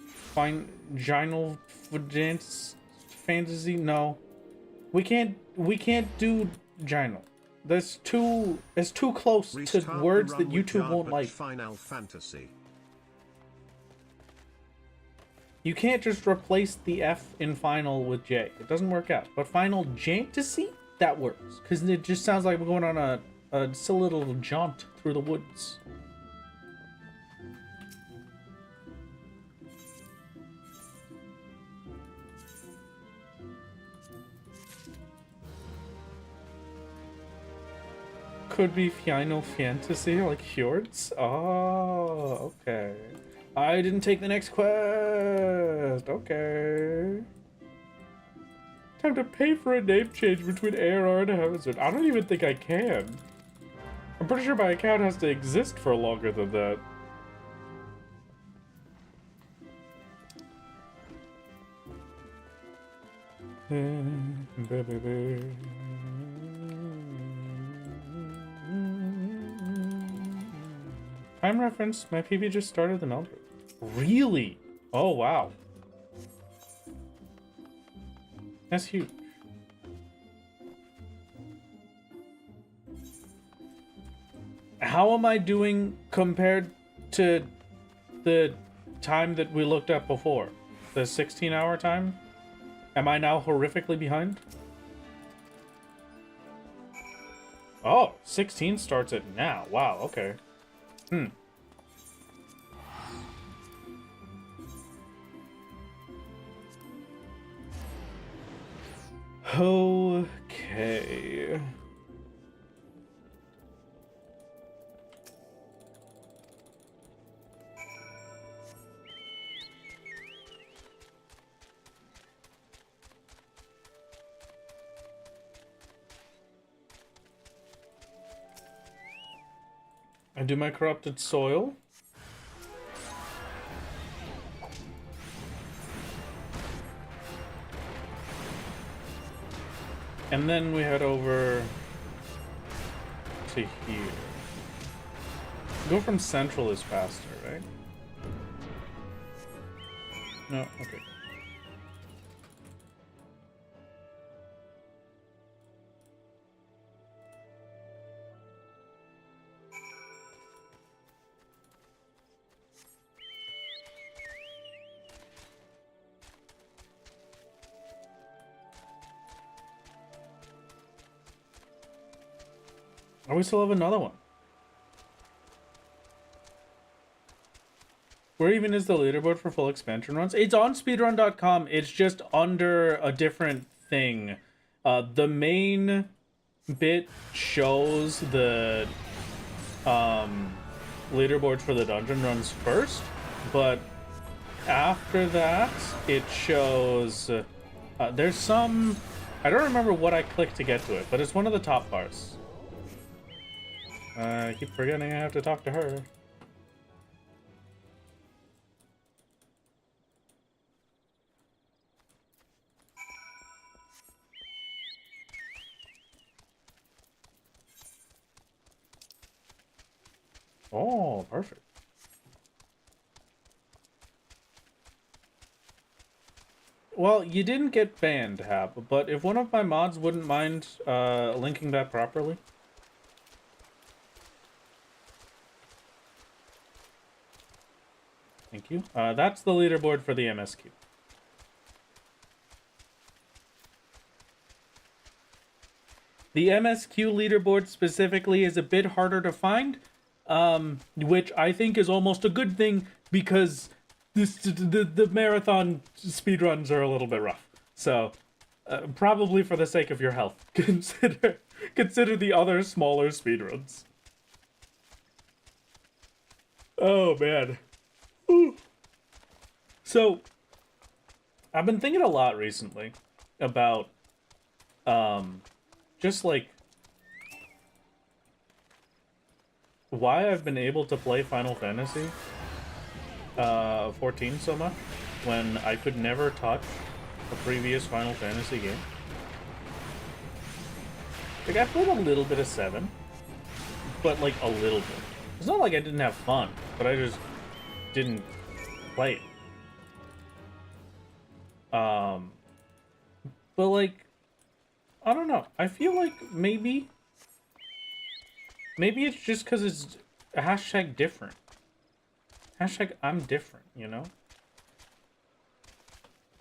Final Fantasy? No. We can't do Ginal. It's too close to words that YouTube won't like. Final Fantasy. You can't just replace the F in final with J. It doesn't work out. But Final Fantasy, that works. Because it just sounds like we're going on a silly little jaunt through the woods. Could be Final Fantasy, like Fjords? Oh, okay. I didn't take the next quest. Okay. Time to pay for a name change between ARR and Hazard. I don't even think I can. I'm pretty sure my account has to exist for longer than that. Time reference, my PB just started the meld. Really? Oh, wow. That's huge. How am I doing compared to the time that we looked at before? The 16-hour time? Am I now horrifically behind? Oh, 16 starts at now. Wow, okay. Okay. I do my corrupted soil. And then we head over to here. Go from central is faster, right? No, okay. Oh, we still have another one. Where even is the leaderboard for full expansion runs? It's on speedrun.com. It's just under a different thing. The main bit shows the leaderboard for the dungeon runs first, but after that, it shows... there's some... I don't remember what I clicked to get to it, but it's one of the top bars. I keep forgetting I have to talk to her. Oh, perfect. Well, you didn't get banned, Hap, but if one of my mods wouldn't mind linking that properly. Thank you. That's the leaderboard for the MSQ. The MSQ leaderboard specifically is a bit harder to find, which I think is almost a good thing because the marathon speedruns are a little bit rough. So, probably for the sake of your health, consider the other smaller speedruns. Oh man. Ooh. So, I've been thinking a lot recently about, just like, why I've been able to play Final Fantasy 14 so much when I could never touch a previous Final Fantasy game. Like, I played a little bit of 7, but like a little bit. It's not like I didn't have fun, but I just didn't play it. But like, I don't know. I feel like maybe it's just because it's hashtag different. Hashtag I'm different, you know?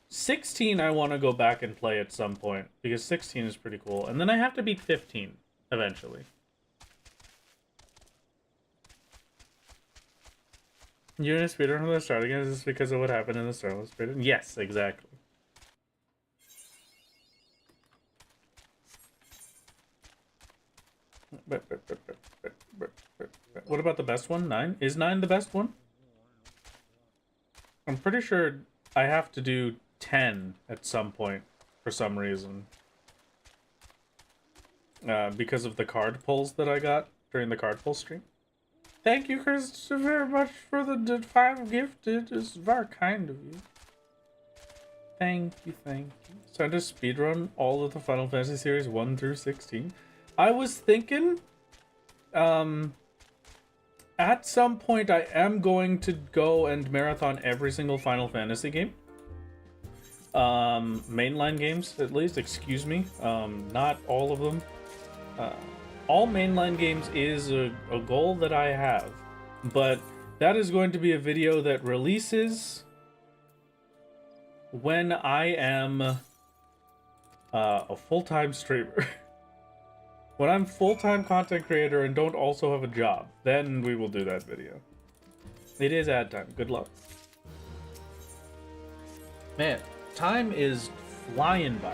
16 I want to go back and play at some point because 16 is pretty cool. And then I have to beat 15 eventually. You're in a speedrun from the start again? Is this because of what happened in the Starless speedrun? Yes, exactly. What about the best one? 9? Is 9 the best one? I'm pretty sure I have to do 10 at some point for some reason. Because of the card pulls that I got during the card pull stream. Thank you, Chris, very much for the 5 gifted. It's very kind of you. Thank you, thank you. So I just speedrun all of the Final Fantasy series 1 through 16. I was thinking, At some point, I am going to go and marathon every single Final Fantasy game. Mainline games, at least, excuse me. Not all of them. All mainline games is a goal that I have. But that is going to be a video that releases when I am a full-time streamer. When I'm full-time content creator and don't also have a job, then we will do that video. It is ad time. Good luck. Man, time is flying by.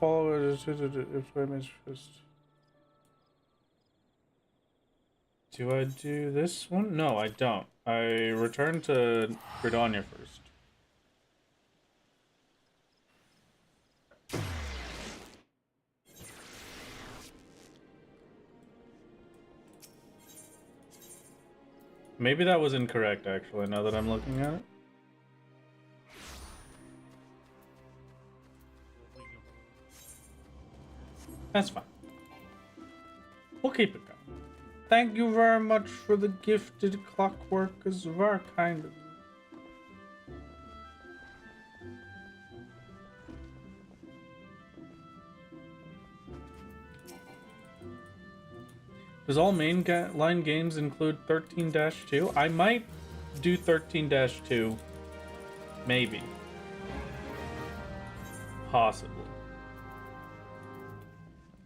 Follow it if image first. Do I do this one? No, I don't. I return to Gridania first. Maybe that was incorrect, actually, now that I'm looking at it. That's fine. We'll keep it going. Thank you very much for the gifted clockwork. Is very kind of you. Does all mainline games include 13-2? I might do 13-2. Maybe. Possibly.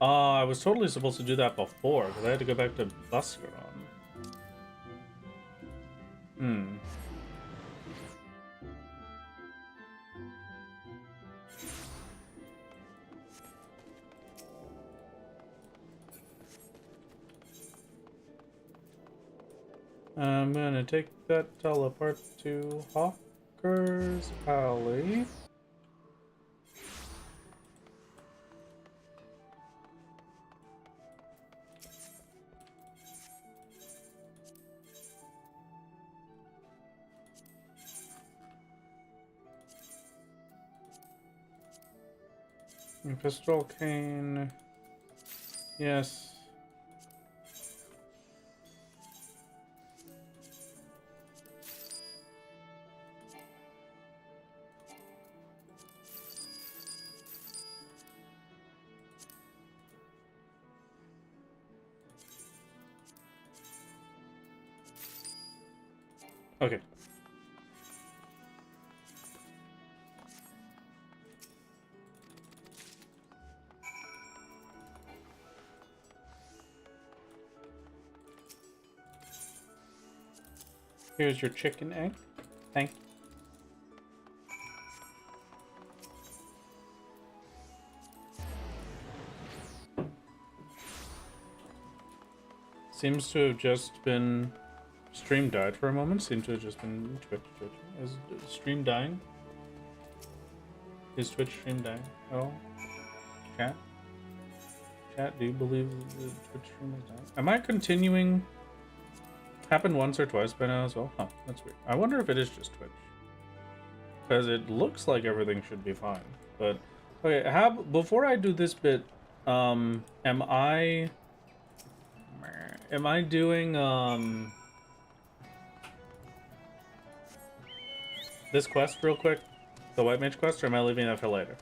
I was totally supposed to do that before, because I had to go back to Buscaron. I'm gonna take that teleport to Hawker's Alley. Pistol cane. Yes. Okay. Here's your chicken egg. Thank you. Seems to have just been... Stream died for a moment. Seems to have just been Twitch. Is stream dying? Is Twitch stream dying? Oh. Chat? Chat, do you believe the Twitch stream is dying? Am I continuing... Happened once or twice by now as well? Huh, that's weird. I wonder if it is just Twitch. Because it looks like everything should be fine. But, okay, before I do this bit, am I doing, this quest real quick? The White Mage quest, or am I leaving that for later?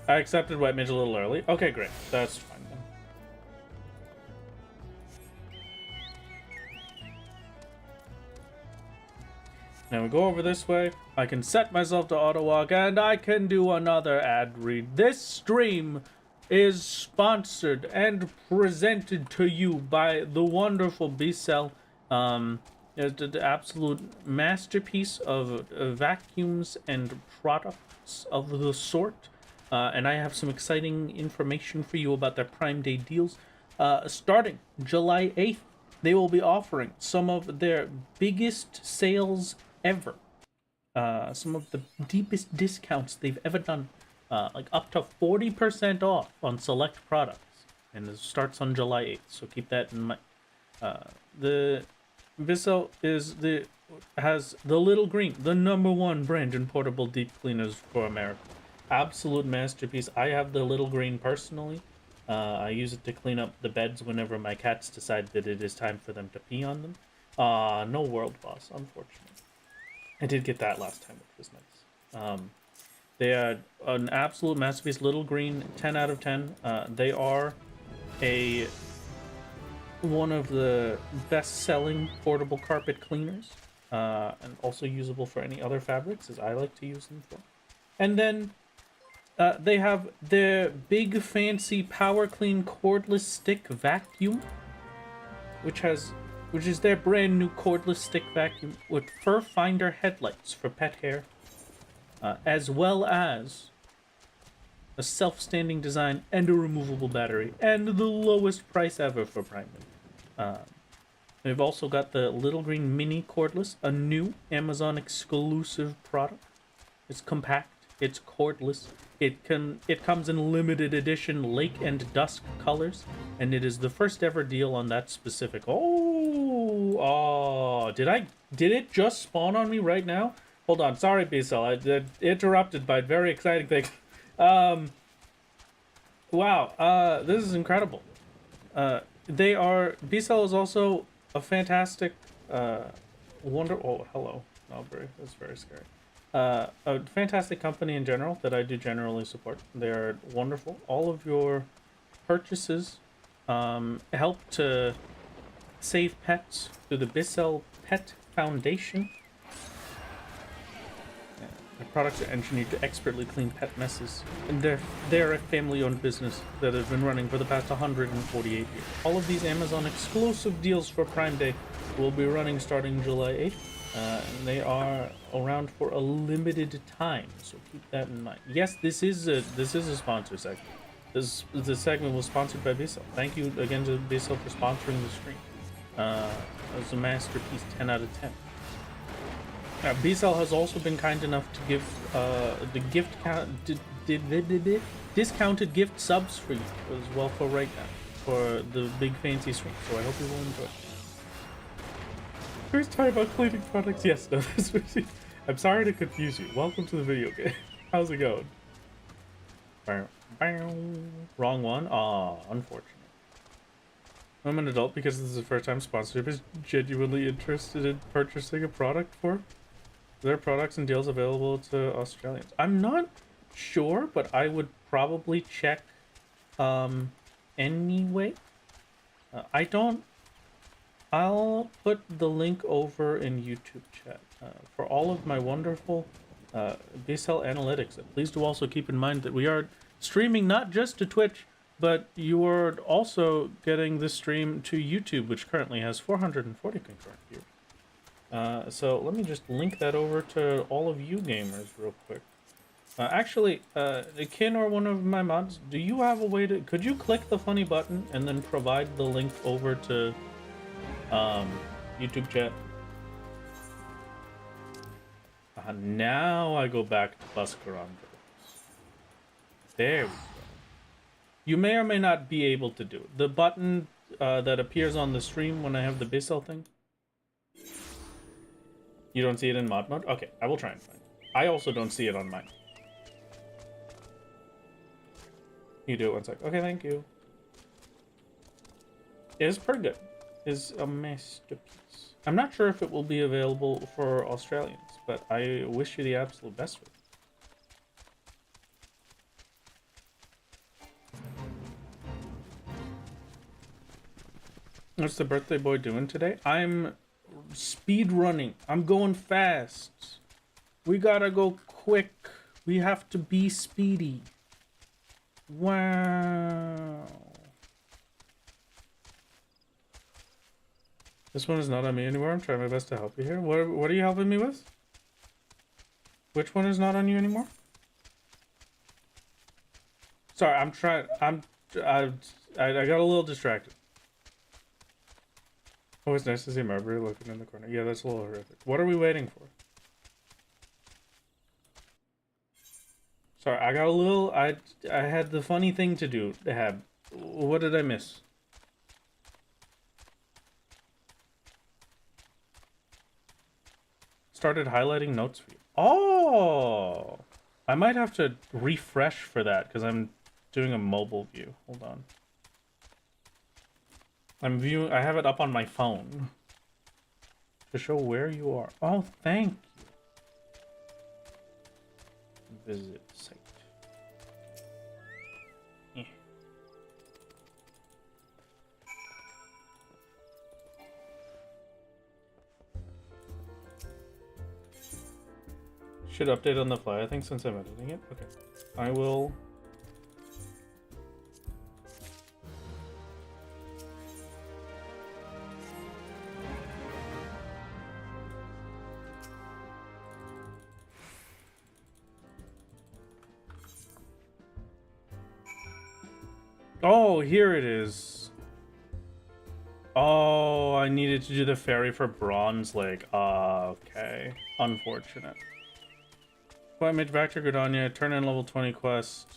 I accepted White Mage a little early. Okay, great. That's fine then. Now we go over this way. I can set myself to auto walk, and I can do another ad read. This stream is sponsored and presented to you by the wonderful B-Cell. It's the absolute masterpiece of vacuums and products of the sort. and I have some exciting information for you about their Prime Day deals. Starting July 8th, they will be offering some of their biggest sales ever. Some of the deepest discounts they've ever done. Like up to 40% off on select products. And it starts on July 8th, so keep that in mind. The Bissell has the Little Green, the #1 brand in portable deep cleaners for America. Absolute masterpiece. I have the Little Green personally. I use it to clean up the beds whenever my cats decide that it is time for them to pee on them. No World Boss, unfortunately. I did get that last time, which was nice. They are an absolute masterpiece. Little Green, 10 out of 10. They are one of the best-selling portable carpet cleaners, and also usable for any other fabrics, as I like to use them for. And then they have their big fancy Power Clean cordless stick vacuum, which is their brand new cordless stick vacuum with fur finder headlights for pet hair, as well as a self-standing design and a removable battery, and the lowest price ever for Prime Day. They've also got the Little Green Mini Cordless, a new Amazon exclusive product. It's compact, it's cordless, it comes in limited edition Lake and Dusk colors, and it is the first ever deal on that specific. Did it just spawn on me right now? Hold on, sorry, B-Cell, I interrupted by very exciting thing. Wow, this is incredible. B-Cell is also a fantastic, oh, hello, Melbury, that's very scary. A fantastic company in general that I do generally support. They're wonderful. All of your purchases help to save pets through the B-Cell Pet Foundation. The products are engineered to expertly clean pet messes, and they're a family-owned business that has been running for the past 148 years. All of these Amazon exclusive deals for Prime Day will be running starting July 8th, and they are around for a limited time, so keep that in mind. Yes, this is a sponsor segment. This segment was sponsored by B-Cell. Thank you again to B-Cell for sponsoring the stream. It was a masterpiece, 10 out of 10. B-Cell has also been kind enough to give discounted gift subs for you as well for right now for the big fancy stream. So I hope you will enjoy. First time about cleaning products. Yes, no, this was. I'm sorry to confuse you. Welcome to the video game. How's it going? Wrong one. Aw, unfortunate. I'm an adult because this is the first time sponsorship is genuinely interested in purchasing a product for. There are products and deals available to Australians. I'm not sure, but I would probably check anyway. I'll put the link over in YouTube chat for all of my wonderful B-Cell analytics. Please do also keep in mind that we are streaming not just to Twitch, but you are also getting this stream to YouTube, which currently has 440 concurrent viewers. So let me just link that over to all of you gamers real quick. Actually, Kin or one of my mods, do you have a way to... Could you click the funny button and then provide the link over to YouTube chat? Now I go back to Buscaron. There we go. You may or may not be able to do it. The button that appears on the stream when I have the B-Cell thing. You don't see it in mod mode? Okay, I will try and find it. I also don't see it on mine. You do it one sec. Okay, thank you. It is pretty good. It's a masterpiece. I'm not sure if it will be available for Australians, but I wish you the absolute best with it. What's the birthday boy doing today? I'm speed running. I'm going fast. We gotta go quick. We have to be speedy. Wow. This one is not on me anymore. I'm trying my best to help you here. What are you helping me with? Which one is not on you anymore? Sorry, I'm trying. I got a little distracted. Oh, it's nice to see Marbury looking in the corner. Yeah, that's a little horrific. What are we waiting for? Sorry, I got a little. I had the funny thing to do. What did I miss? Started highlighting notes for you. Oh, I might have to refresh for that because I'm doing a mobile view. Hold on. I have it up on my phone to show where you are. Oh, thank you. Visit site. Eh. Should update on the fly, I think, since I'm editing it. Okay. I will. Oh, here it is. Oh, I needed to do the ferry for Bronze Lake. Okay. Unfortunate. Appointment Vector Gridania, turn in level 20 quest.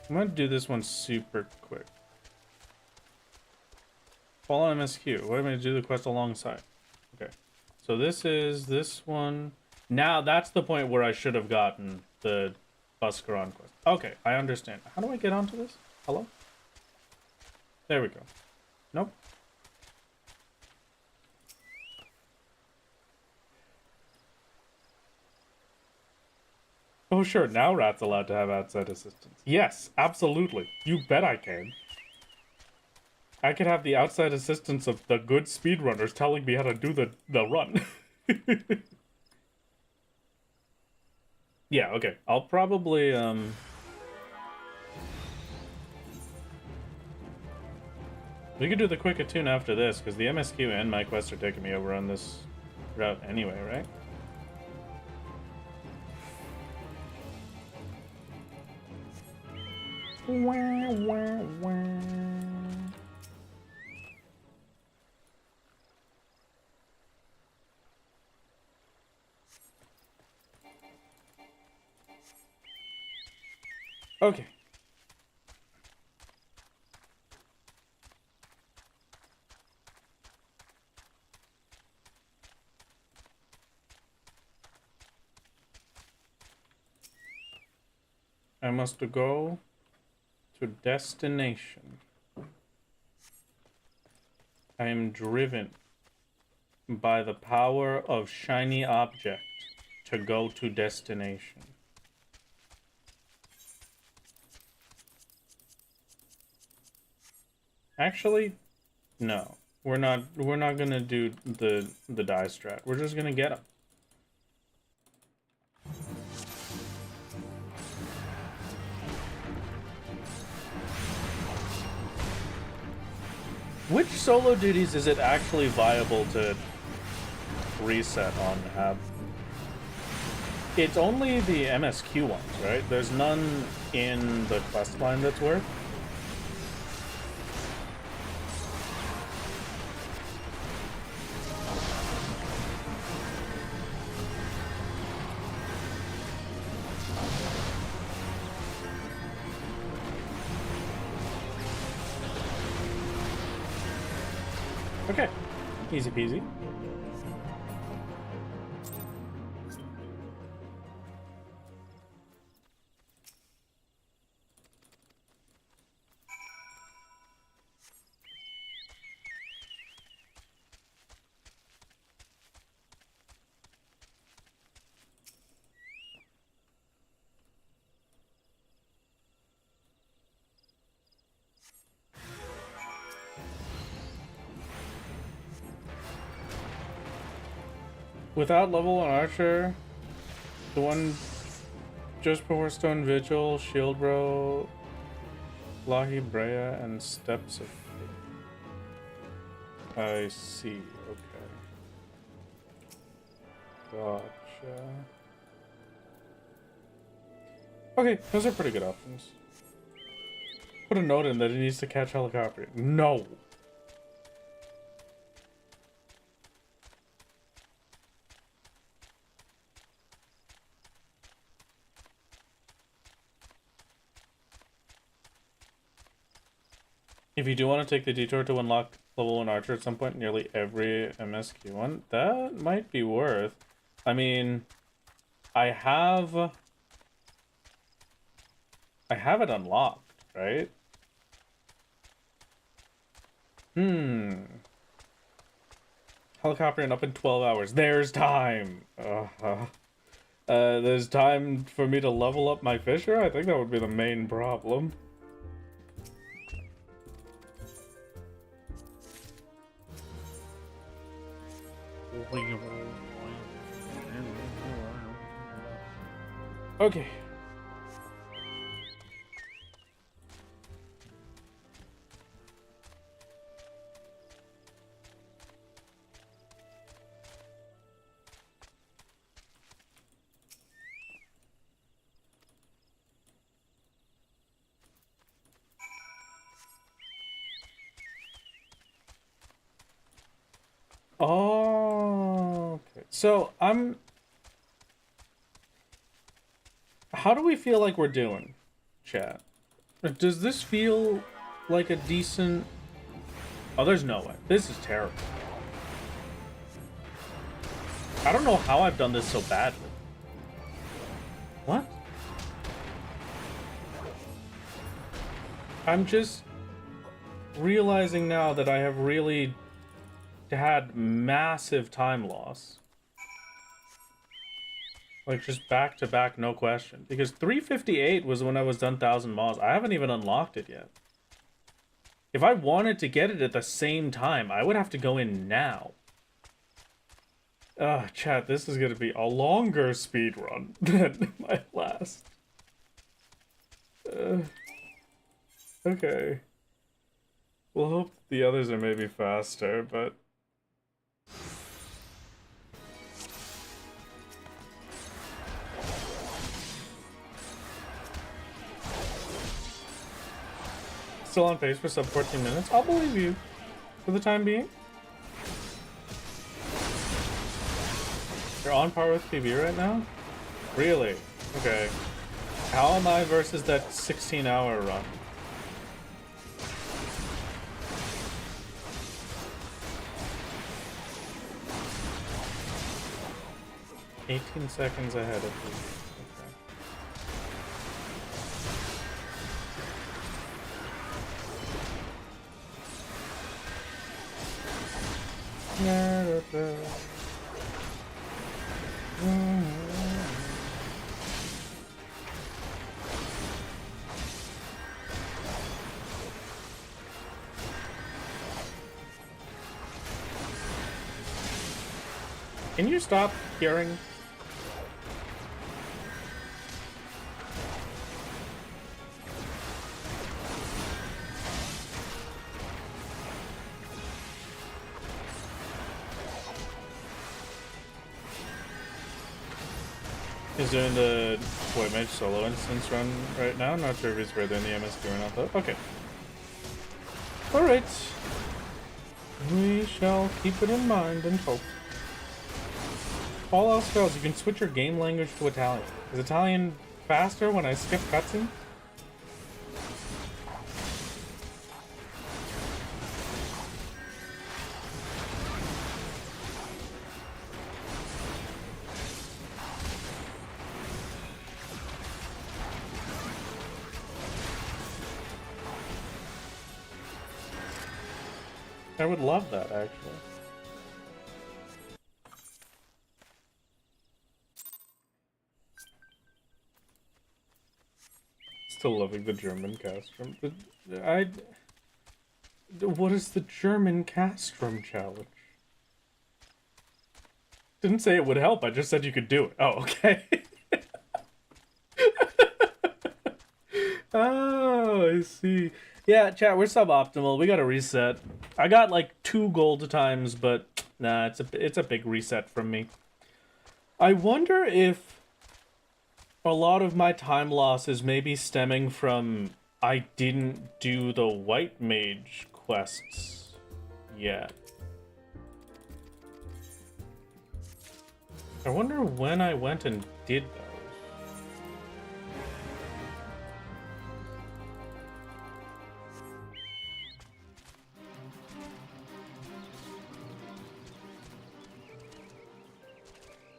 I'm gonna do this one super quick. Follow MSQ. What am I gonna do the quest alongside? Okay. So this is this one. Now that's the point where I should have gotten the Buscaron quest. Okay, I understand. How do I get onto this? Hello? There we go. Nope. Oh sure, now Rat's allowed to have outside assistance. Yes, absolutely. You bet I can. I could have the outside assistance of the good speedrunners telling me how to do the run. Yeah, okay. I'll probably, we could do the quick attune after this, because the MSQ and my quests are taking me over on this route anyway, right? Wah, wah, wah. Okay. I must go to destination. I am driven by the power of shiny object to go to destination. Actually, no. We're not gonna do the die strat. We're just gonna get him. Which solo duties is it actually viable to reset on have? It's only the MSQ ones, right? There's none in the quest line that's worth. Okay, easy peasy. Without level on Archer, the one just before Stone Vigil, Shield Bro, Lahi Brea, and Steps of Fate. I see, okay. Gotcha. Okay, those are pretty good options. Put a note in that it needs to catch helicopter. No. If you do want to take the detour to unlock level 1 archer at some point, nearly every MSQ one, that might be worth. I mean, I have it unlocked, right? Helicoptering up in 12 hours. There's time. There's time for me to level up my fisher? I think that would be the main problem. Okay. Oh, okay. So how do we feel like we're doing, chat? Does this feel like a decent... Oh, there's no way. This is terrible. I don't know how I've done this so badly. What? I'm just realizing now that I have really had massive time loss. Like, just back to back, no question. Because 358 was when I was done 1,000 miles. I haven't even unlocked it yet. If I wanted to get it at the same time, I would have to go in now. Chat, this is gonna be a longer speedrun than my last. Okay. We'll hope the others are maybe faster, but... Still on pace for sub 14 minutes? I'll believe you. For the time being. You're on par with PB right now? Really? Okay. How am I versus that 16-hour run? Okay. 18 seconds ahead of you. Can you stop hearing? He's doing the White Mage solo instance run right now. Not sure if he's further in the MSQ or not, though. Okay. Alright. We shall keep it in mind and hope. All else fails, you can switch your game language to Italian. Is Italian faster when I skip cutscene? I would love that, actually. Still loving the German castrum. What is the German castrum challenge? Didn't say it would help, I just said you could do it. Oh, okay. Oh, I see. Yeah, chat, we're suboptimal. We gotta reset. I got like 2 gold times, but nah, it's a big reset from me. I wonder if A lot of my time loss is maybe stemming from I didn't do the white mage quests yet. I wonder when I went and did those.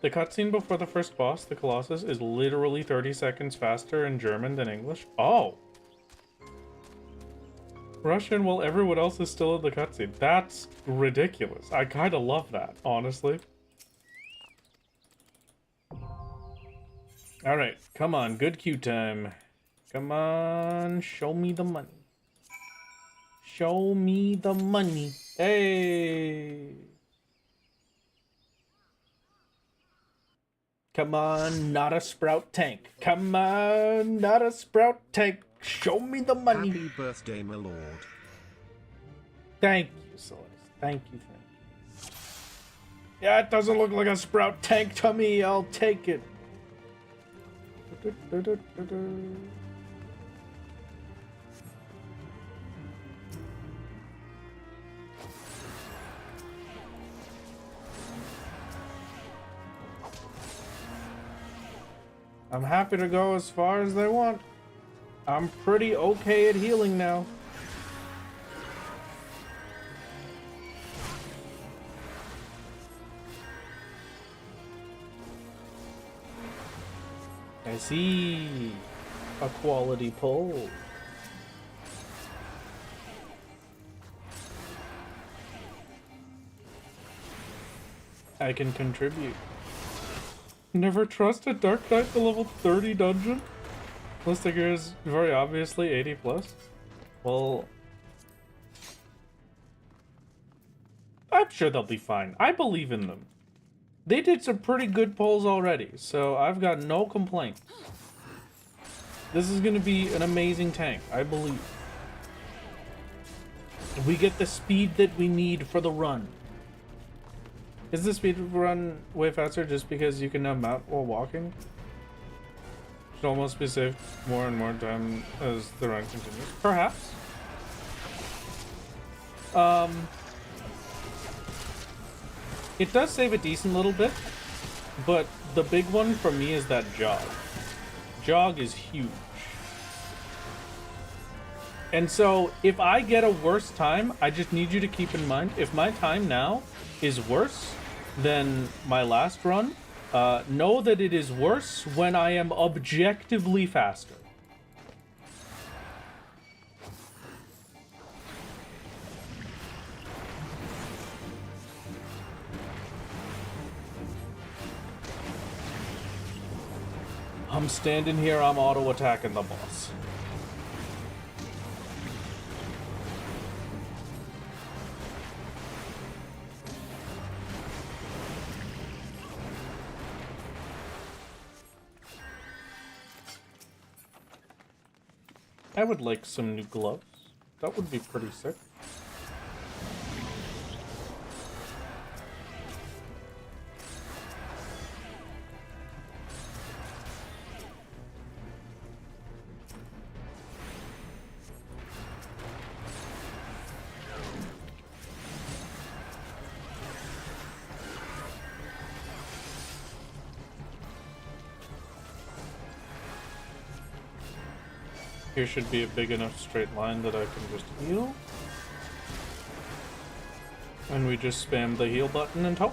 The cutscene before the first boss, the Colossus, is literally 30 seconds faster in German than English. Oh! Russian while everyone else is still in the cutscene. That's ridiculous. I kinda love that, honestly. Alright, come on, good queue time. Come on, show me the money. Show me the money. Hey! Come on, not a sprout tank. Come on, not a sprout tank. Show me the money. Happy birthday, my lord. Thank you, Celeste. Thank you, thank you. Yeah, it doesn't look like a sprout tank to me. I'll take it. I'm happy to go as far as they want. I'm pretty okay at healing now. I see a quality pull. I can contribute. Never trust a Dark Knight to level 30 dungeon? Plus the gear is very obviously 80 plus. Well, I'm sure they'll be fine. I believe in them. They did some pretty good pulls already, so I've got no complaints. This is going to be an amazing tank, I believe. We get the speed that we need for the run. Is the speed run way faster just because you can now mount while walking? Should almost be saved more and more time as the run continues. Perhaps. It does save a decent little bit, but the big one for me is that jog. Jog is huge. And so if I get a worse time, I just need you to keep in mind, if my time now is worse than my last run, know that it is worse when I am objectively faster. I'm standing here, I'm auto-attacking the boss. I would like some new gloves. That would be pretty sick. Here should be a big enough straight line that I can just heal. And we just spam the heal button and hope.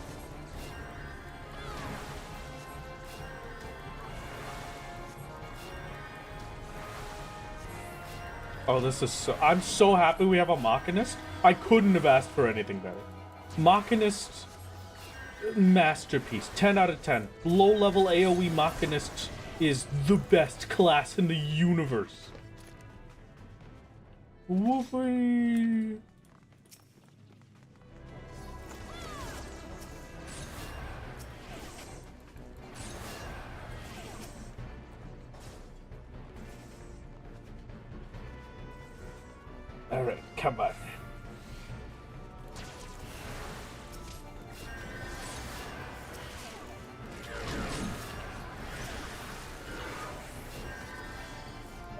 Oh, this is so... I'm so happy we have a Machinist. I couldn't have asked for anything better. Machinist... masterpiece. 10 out of 10. Low-level AoE Machinist is the best class in the universe. Woofy! All right, come on.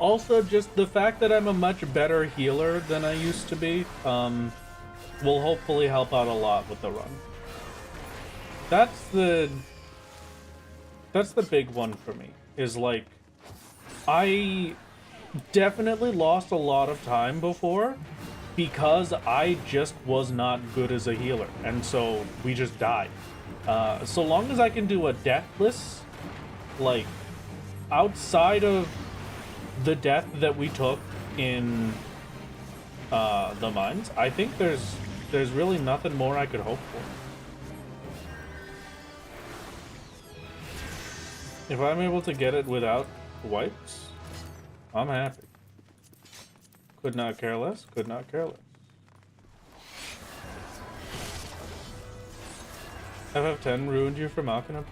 Also, just the fact that I'm a much better healer than I used to be, will hopefully help out a lot with the run. That's the big one for me, is like, I definitely lost a lot of time before because I just was not good as a healer, and so we just died. So long as I can do a deathless, like, outside of the death that we took in the mines, I think there's really nothing more I could hope for. If I'm able to get it without wipes, I'm happy. Could not care less, could not care less. FF10 ruined you for Machina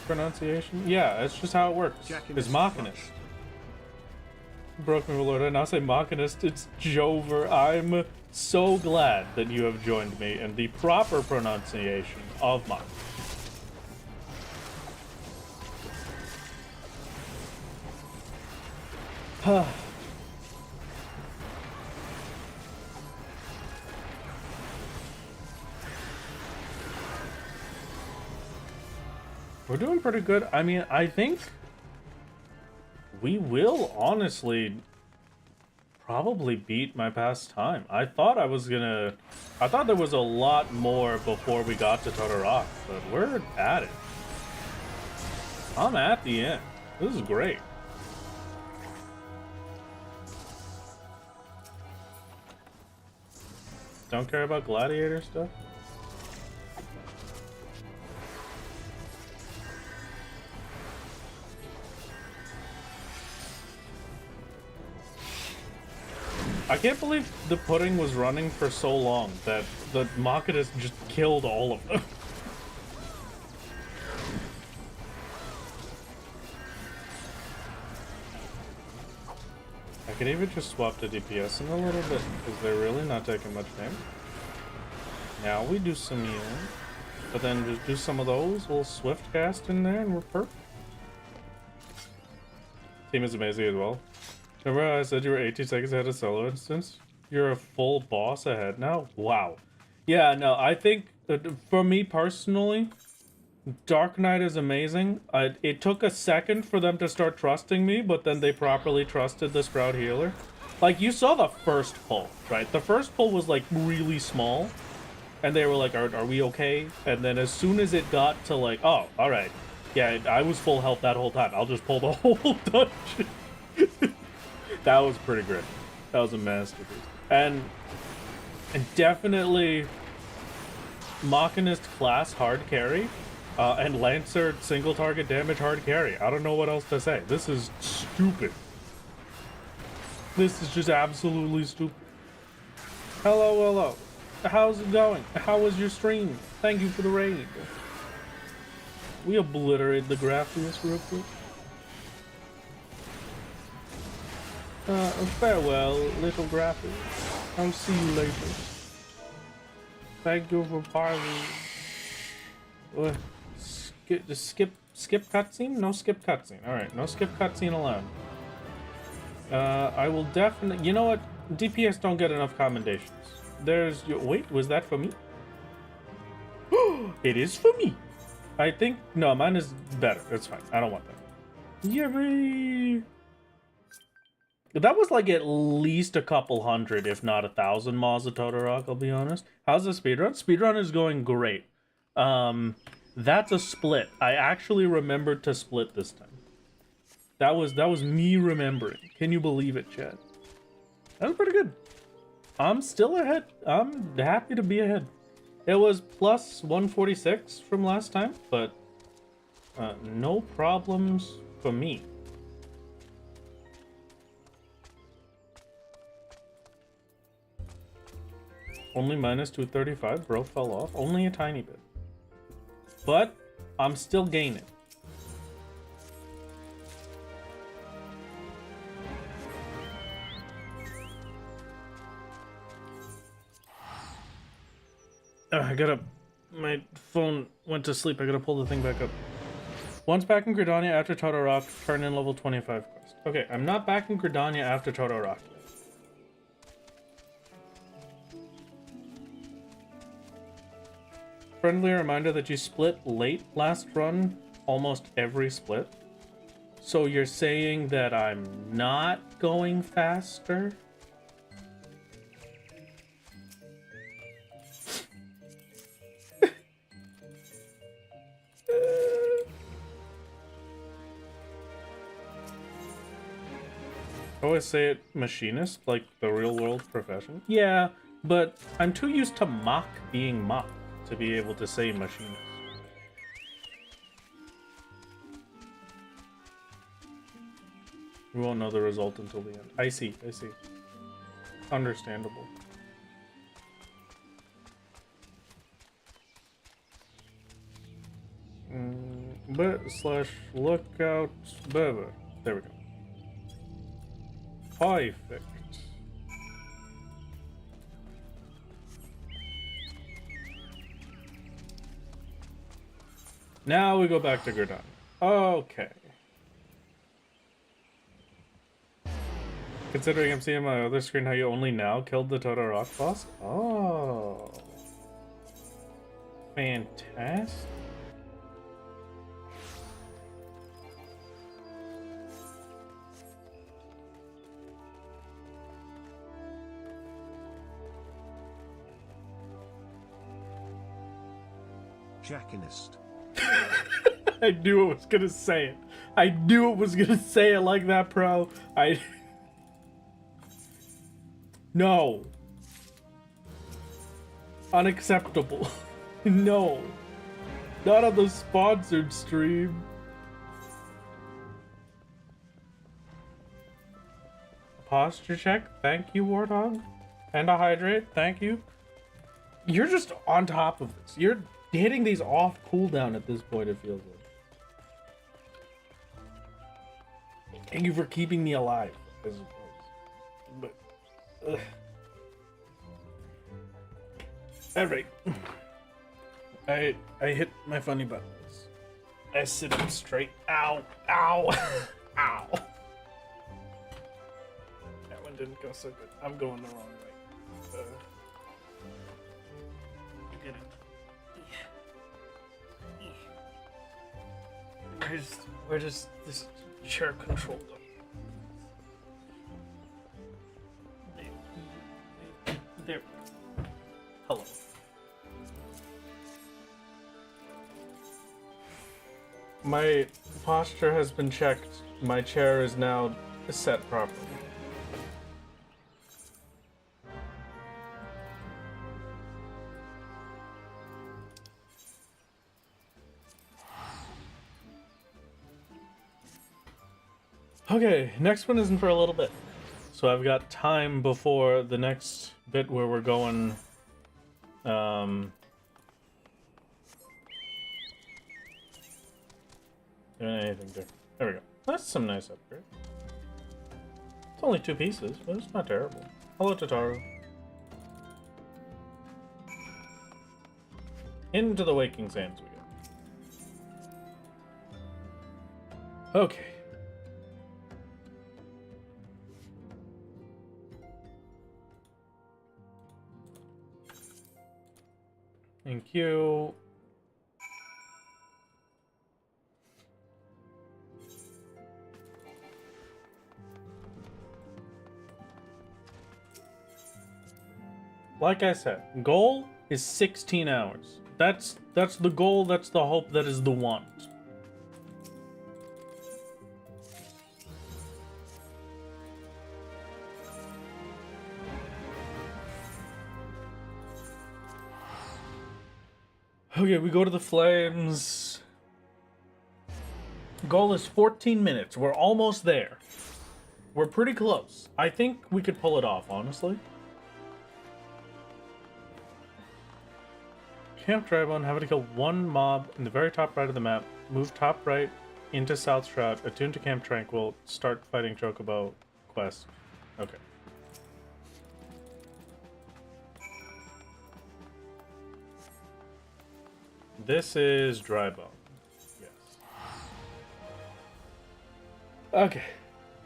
pronunciation? Yeah, it's just how it works. It's Machinist. Broke me, Lord. I now say Machinist. It's Jover. I'm so glad that you have joined me in the proper pronunciation of Machinist. We're doing pretty good. I mean, I think we will honestly probably beat my past time. I thought there was a lot more before we got to Totoroki, but we're at it. I'm at the end. This is great. Don't care about gladiator stuff? I can't believe the pudding was running for so long that the Machinist just killed all of them. I could even just swap to DPS in a little bit, because they're really not taking much damage. Now we do some healing, but then just do some of those, little swift cast in there, and we're perfect. Team is amazing as well. Remember how I said you were 18 seconds ahead of solo instance? You're a full boss ahead now? Wow. Yeah, no, I think, for me personally, Dark Knight is amazing. It took a second for them to start trusting me, but then they properly trusted the Sprout healer. Like, you saw the first pull, right? The first pull was, like, really small, and they were like, are we okay? And then as soon as it got to, like, oh, alright. Yeah, I was full health that whole time. I'll just pull the whole dungeon. That was pretty great. That was a masterpiece. And definitely Machinist class hard carry, and Lancer single target damage hard carry. I don't know what else to say. This is stupid. This is just absolutely stupid. Hello. How's it going? How was your stream? Thank you for the raid. We obliterated the Graphius real quick. Farewell, little Graphius. I'll see you later. Thank you for partying. Skip cutscene? No skip cutscene. Alright, no skip cutscene allowed. I will definitely... You know what? DPS don't get enough commendations. There's... Wait, was that for me? It is for me! I think... No, mine is better. It's fine. I don't want that. Yippee! That was like at least a couple hundred, if not 1,000 mods of Totoroki, I'll be honest. How's the speedrun? Speedrun is going great. That's a split. I actually remembered to split this time. That was me remembering. Can you believe it, Chad? That was pretty good. I'm still ahead. I'm happy to be ahead. It was plus 146 from last time, but no problems for me. Only minus 235, bro fell off. Only a tiny bit. But I'm still gaining. I gotta... My phone went to sleep. I gotta pull the thing back up. Once back in Gridania after Todorok, turn in level 25 quest. Okay, I'm not back in Gridania after Todorok yet. Friendly reminder that you split late last run, almost every split. So you're saying that I'm not going faster? I always say it machinist, like the real world profession. Yeah, but I'm too used to mock being mocked to be able to say machinist. We won't know the result until the end. I see, I see. Understandable. Slash lookout. There we go. Perfect. Now we go back to Gridania. Okay. Considering I'm seeing my other screen how you only now killed the Todorok boss? Oh. Fantastic. Jackinist. I knew it was gonna say it. I knew it was gonna say it like that, pro. No. Unacceptable. No. Not on the sponsored stream. Posture check. Thank you, Warthog. And a hydrate. Thank you. You're just on top of this. You're hitting these off cooldown at this point, it feels like. Thank you for keeping me alive, I suppose. But, alright. I hit my funny buttons. I sit up straight. Ow! Ow! Ow! That one didn't go so good. I'm going the wrong way. Get it. Where does this chair control them? There. Hello. My posture has been checked. My chair is now set properly. Okay, next one isn't for a little bit. So I've got time before the next bit where we're going, doing anything different. There we go. That's some nice upgrade. It's only 2 pieces, but it's not terrible. Hello, Totaro. Into the Waking Sands we go. Okay. Thank you. Like I said, goal is 16 hours. That's the goal, that's the hope, that is the want. Okay, we go to the flames. Goal is 14 minutes. We're almost there. We're pretty close. I think we could pull it off, honestly. Camp Drybone, having to kill 1 mob in the very top right of the map. Move top right into South Shroud. Attune to Camp Tranquil. Start fighting Chocobo. Quest. Okay. This is Drybone. Yes. Okay,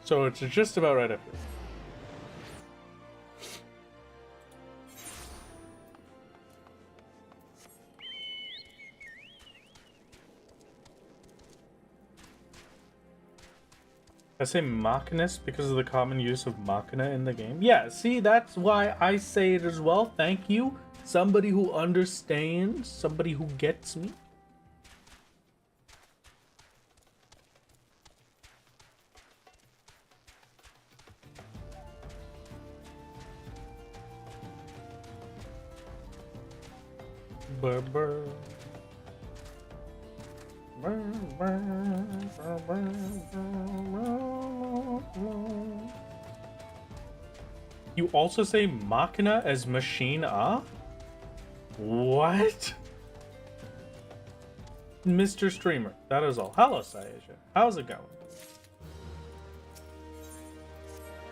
so it's just about right up here. I say machinist because of the common use of machina in the game. Yeah, see, that's why I say it as well. Thank you. Somebody who understands, somebody who gets me. Burr. You also say machina as machine, What? Mr. Streamer, that is all. Hello, Sayaja. How's it going?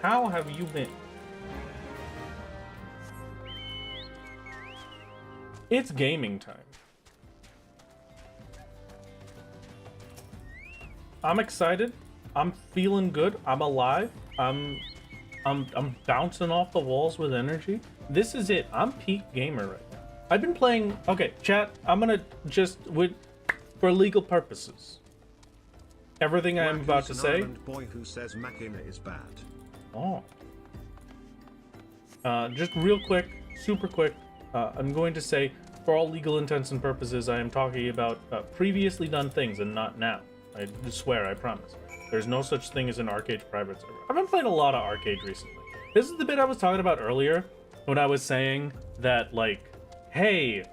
How have you been? It's gaming time. I'm excited. I'm feeling good. I'm alive. I'm bouncing off the walls with energy. This is it. I'm peak gamer right now. I've been playing. Okay, chat. I'm gonna just for legal purposes. Everything I'm about to say. Boy who says machina is bad. Oh. Just real quick, super quick. I'm going to say, for all legal intents and purposes, I am talking about previously done things and not now. I swear, I promise. There's no such thing as an arcade private server. I've been playing a lot of arcade recently. This is the bit I was talking about earlier when I was saying that, like, hey,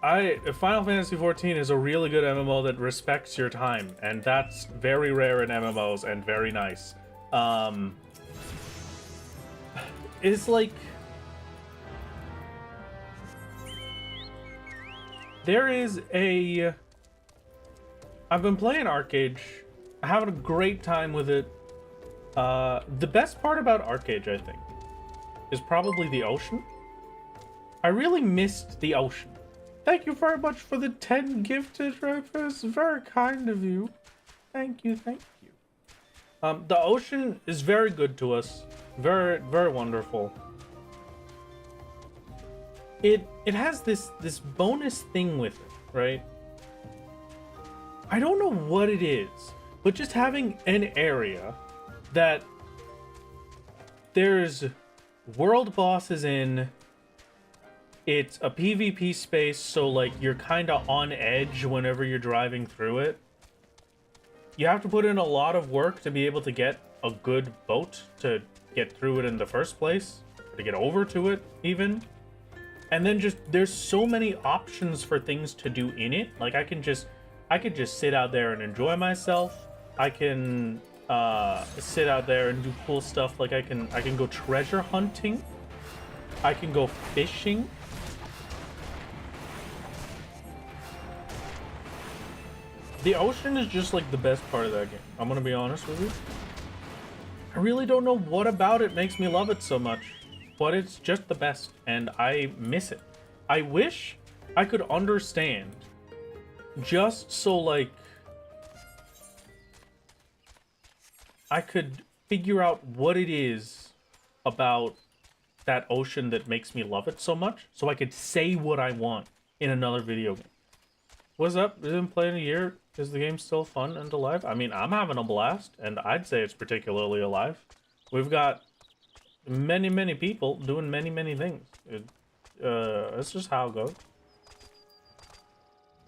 Final Fantasy XIV is a really good MMO that respects your time, and that's very rare in MMOs and very nice. It's like there is a. I've been playing Arcade, having a great time with it. The best part about Arcade, I think, is probably the ocean. I really missed the ocean. Thank you very much for the 10 gifted reps. Very kind of you. Thank you, thank you. The ocean is very good to us. Very, very wonderful. It has this bonus thing with it, right? I don't know what it is, but just having an area that there's world bosses in, it's a PvP space, so like you're kind of on edge whenever you're driving through it. You have to put in a lot of work to be able to get a good boat to get through it in the first place, or to get over to it even. And then just there's so many options for things to do in it. Like I could just sit out there and enjoy myself. I can sit out there and do cool stuff. Like I can go treasure hunting. I can go fishing. The ocean is just like the best part of that game. I'm gonna be honest with you. I really don't know what about it makes me love it so much, but it's just the best, and I miss it. I wish I could understand, just so like I could figure out what it is about that ocean that makes me love it so much, so I could say what I want in another video game. What's up? We've been playing a year. Is the game still fun and alive? I mean, I'm having a blast, and I'd say it's particularly alive. We've got many people doing many things. That's just how it goes.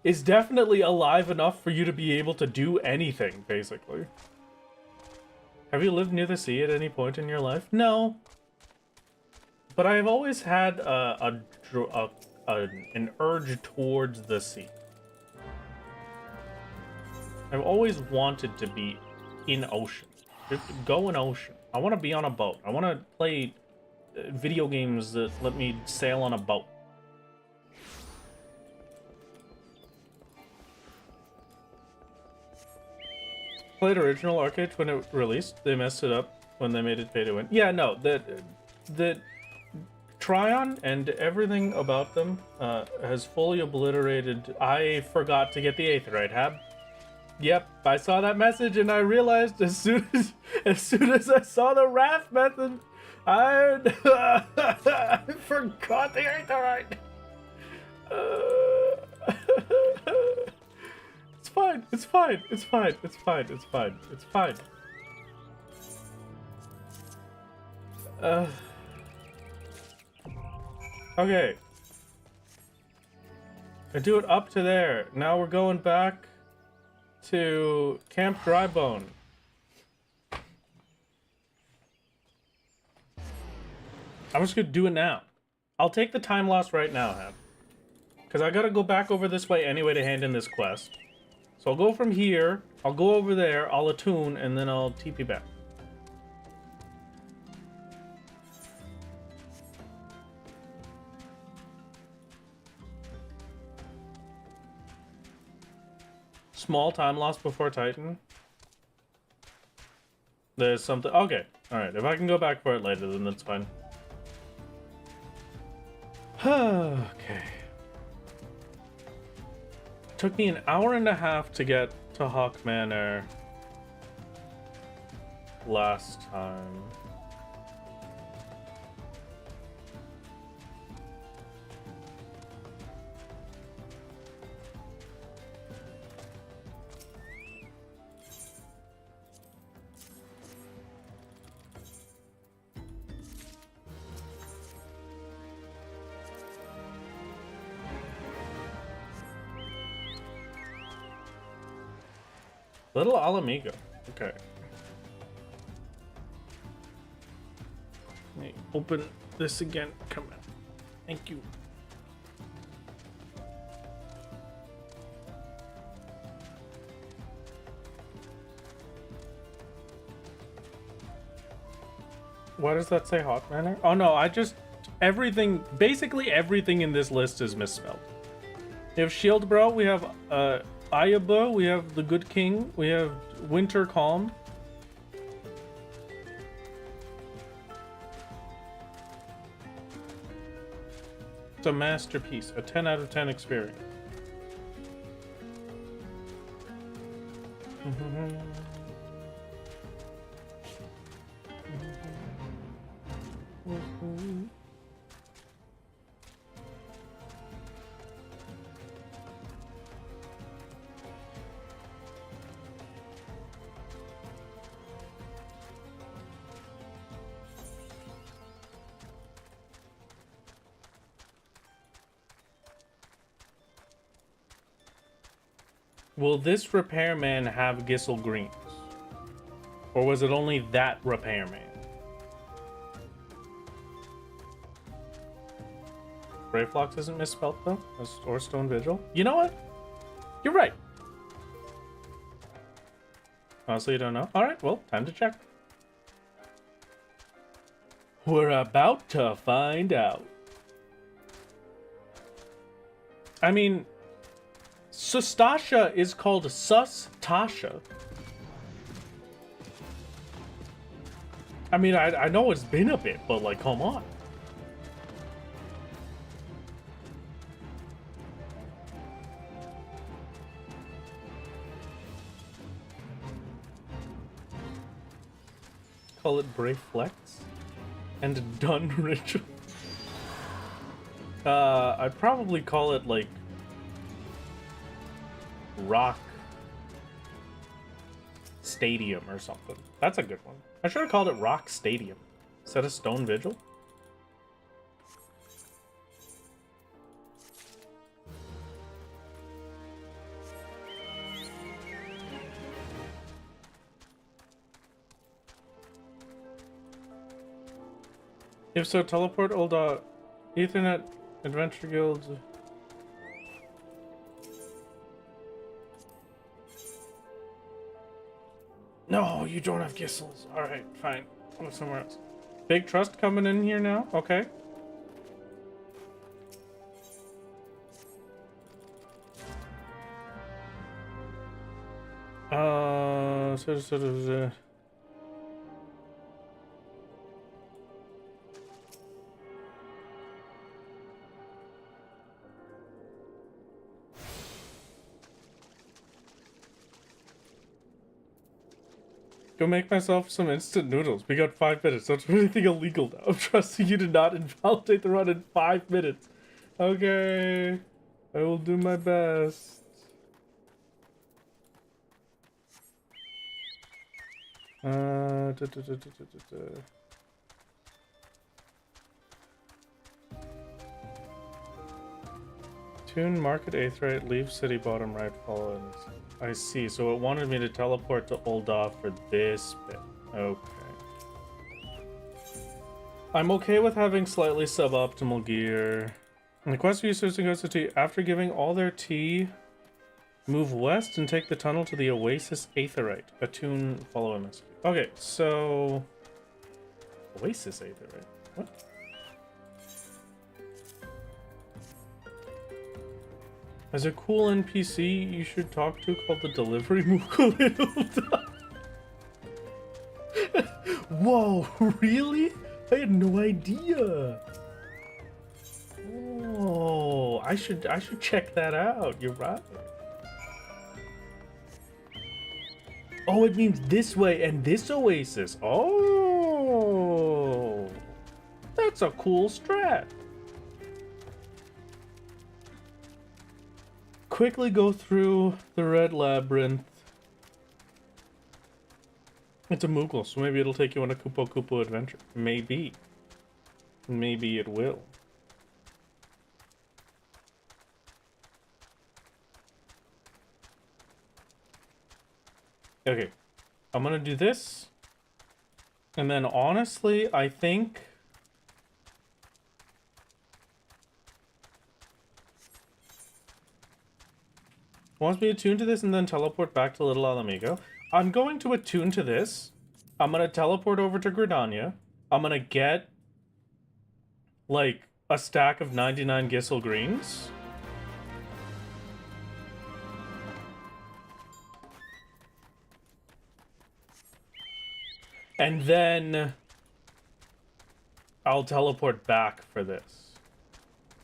It's definitely alive enough for you to be able to do anything, basically. Have you lived near the sea at any point in your life? No. But I've always had an urge towards the sea. I've always wanted to be in ocean. Just go in ocean. I want to be on a boat. I want to play video games that let me sail on a boat. Played original Arcade when it released. They messed it up when they made it pay to win. Yeah, no, the Tryon and everything about them has fully obliterated. I forgot to get the 8th right, Hab. Yep, I saw that message and I realized as soon as I saw the raft method, I forgot the aetherite. It's fine. It's fine. It's fine. It's fine. It's fine. It's fine. Okay. I do it up to there. Now we're going back to Camp Drybone. I'm just gonna do it now. I'll take the time loss right now, Ham. Because I gotta go back over this way anyway to hand in this quest. So I'll go from here, I'll go over there, I'll attune, and then I'll TP back. Small time loss before Titan. There's something. Okay, alright. If I can go back for it later, then that's fine. Okay. Took me an hour and a half to get to Hawk Manor last time. Little Alamigo. Okay. Let me open this again. Come on. Thank you. Why does that say Hawk Manor? Oh no, I just... Everything... Basically everything in this list is misspelled. We have Shield Bro, we have, Ayaba, we have the Good King, we have Winter Calm. It's a masterpiece, a 10 out of 10 experience. Will this repairman have Gissel Greens? Or was it only that repairman? Brayflox isn't misspelled though, or Stone Vigil. You know what? You're right. Honestly, you don't know. Alright, well, time to check. We're about to find out. I mean, Sustasha is called Sus-Tasha. I mean, I know it's been a bit, but like, come on. Call it Brave Flex and Done Ritual. I'd probably call it like Rock Stadium or something. That's a good one. I should have called it Rock Stadium instead of Stone Vigil. If so, teleport old Ethernet Adventure Guild. No, you don't have Gissels. Alright, fine. I'll go somewhere else. Big Trust coming in here now? Okay. Go make myself some instant noodles. We got 5 minutes. Don't do anything illegal now. I'm trusting you to not invalidate the run in 5 minutes. Okay. I will do my best. Tune market 8th right, leave city bottom right, follow. I see, so it wanted me to teleport to Ul'dah for this bit. Okay. I'm okay with having slightly suboptimal gear. And the quest for users goes to tea. After giving all their tea, move west and take the tunnel to the Oasis Aetherite. Attune, follow MSQ. Okay, so... Oasis Aetherite? What? There's a cool NPC you should talk to called the Delivery Moogle. Whoa, really? I had no idea. Oh, I should check that out. You're right. Oh, it means this way and this oasis. Oh, that's a cool strat. Quickly go through the red labyrinth. It's a Moogle, so maybe it'll take you on a Kupo Kupo adventure. Maybe. Maybe it will. Okay. I'm gonna do this. And then honestly, I think... wants me to attune to this and then teleport back to Little Alamigo. I'm going to attune to this. I'm going to teleport over to Gridania. I'm going to get, like, a stack of 99 Gissel Greens. And then I'll teleport back for this.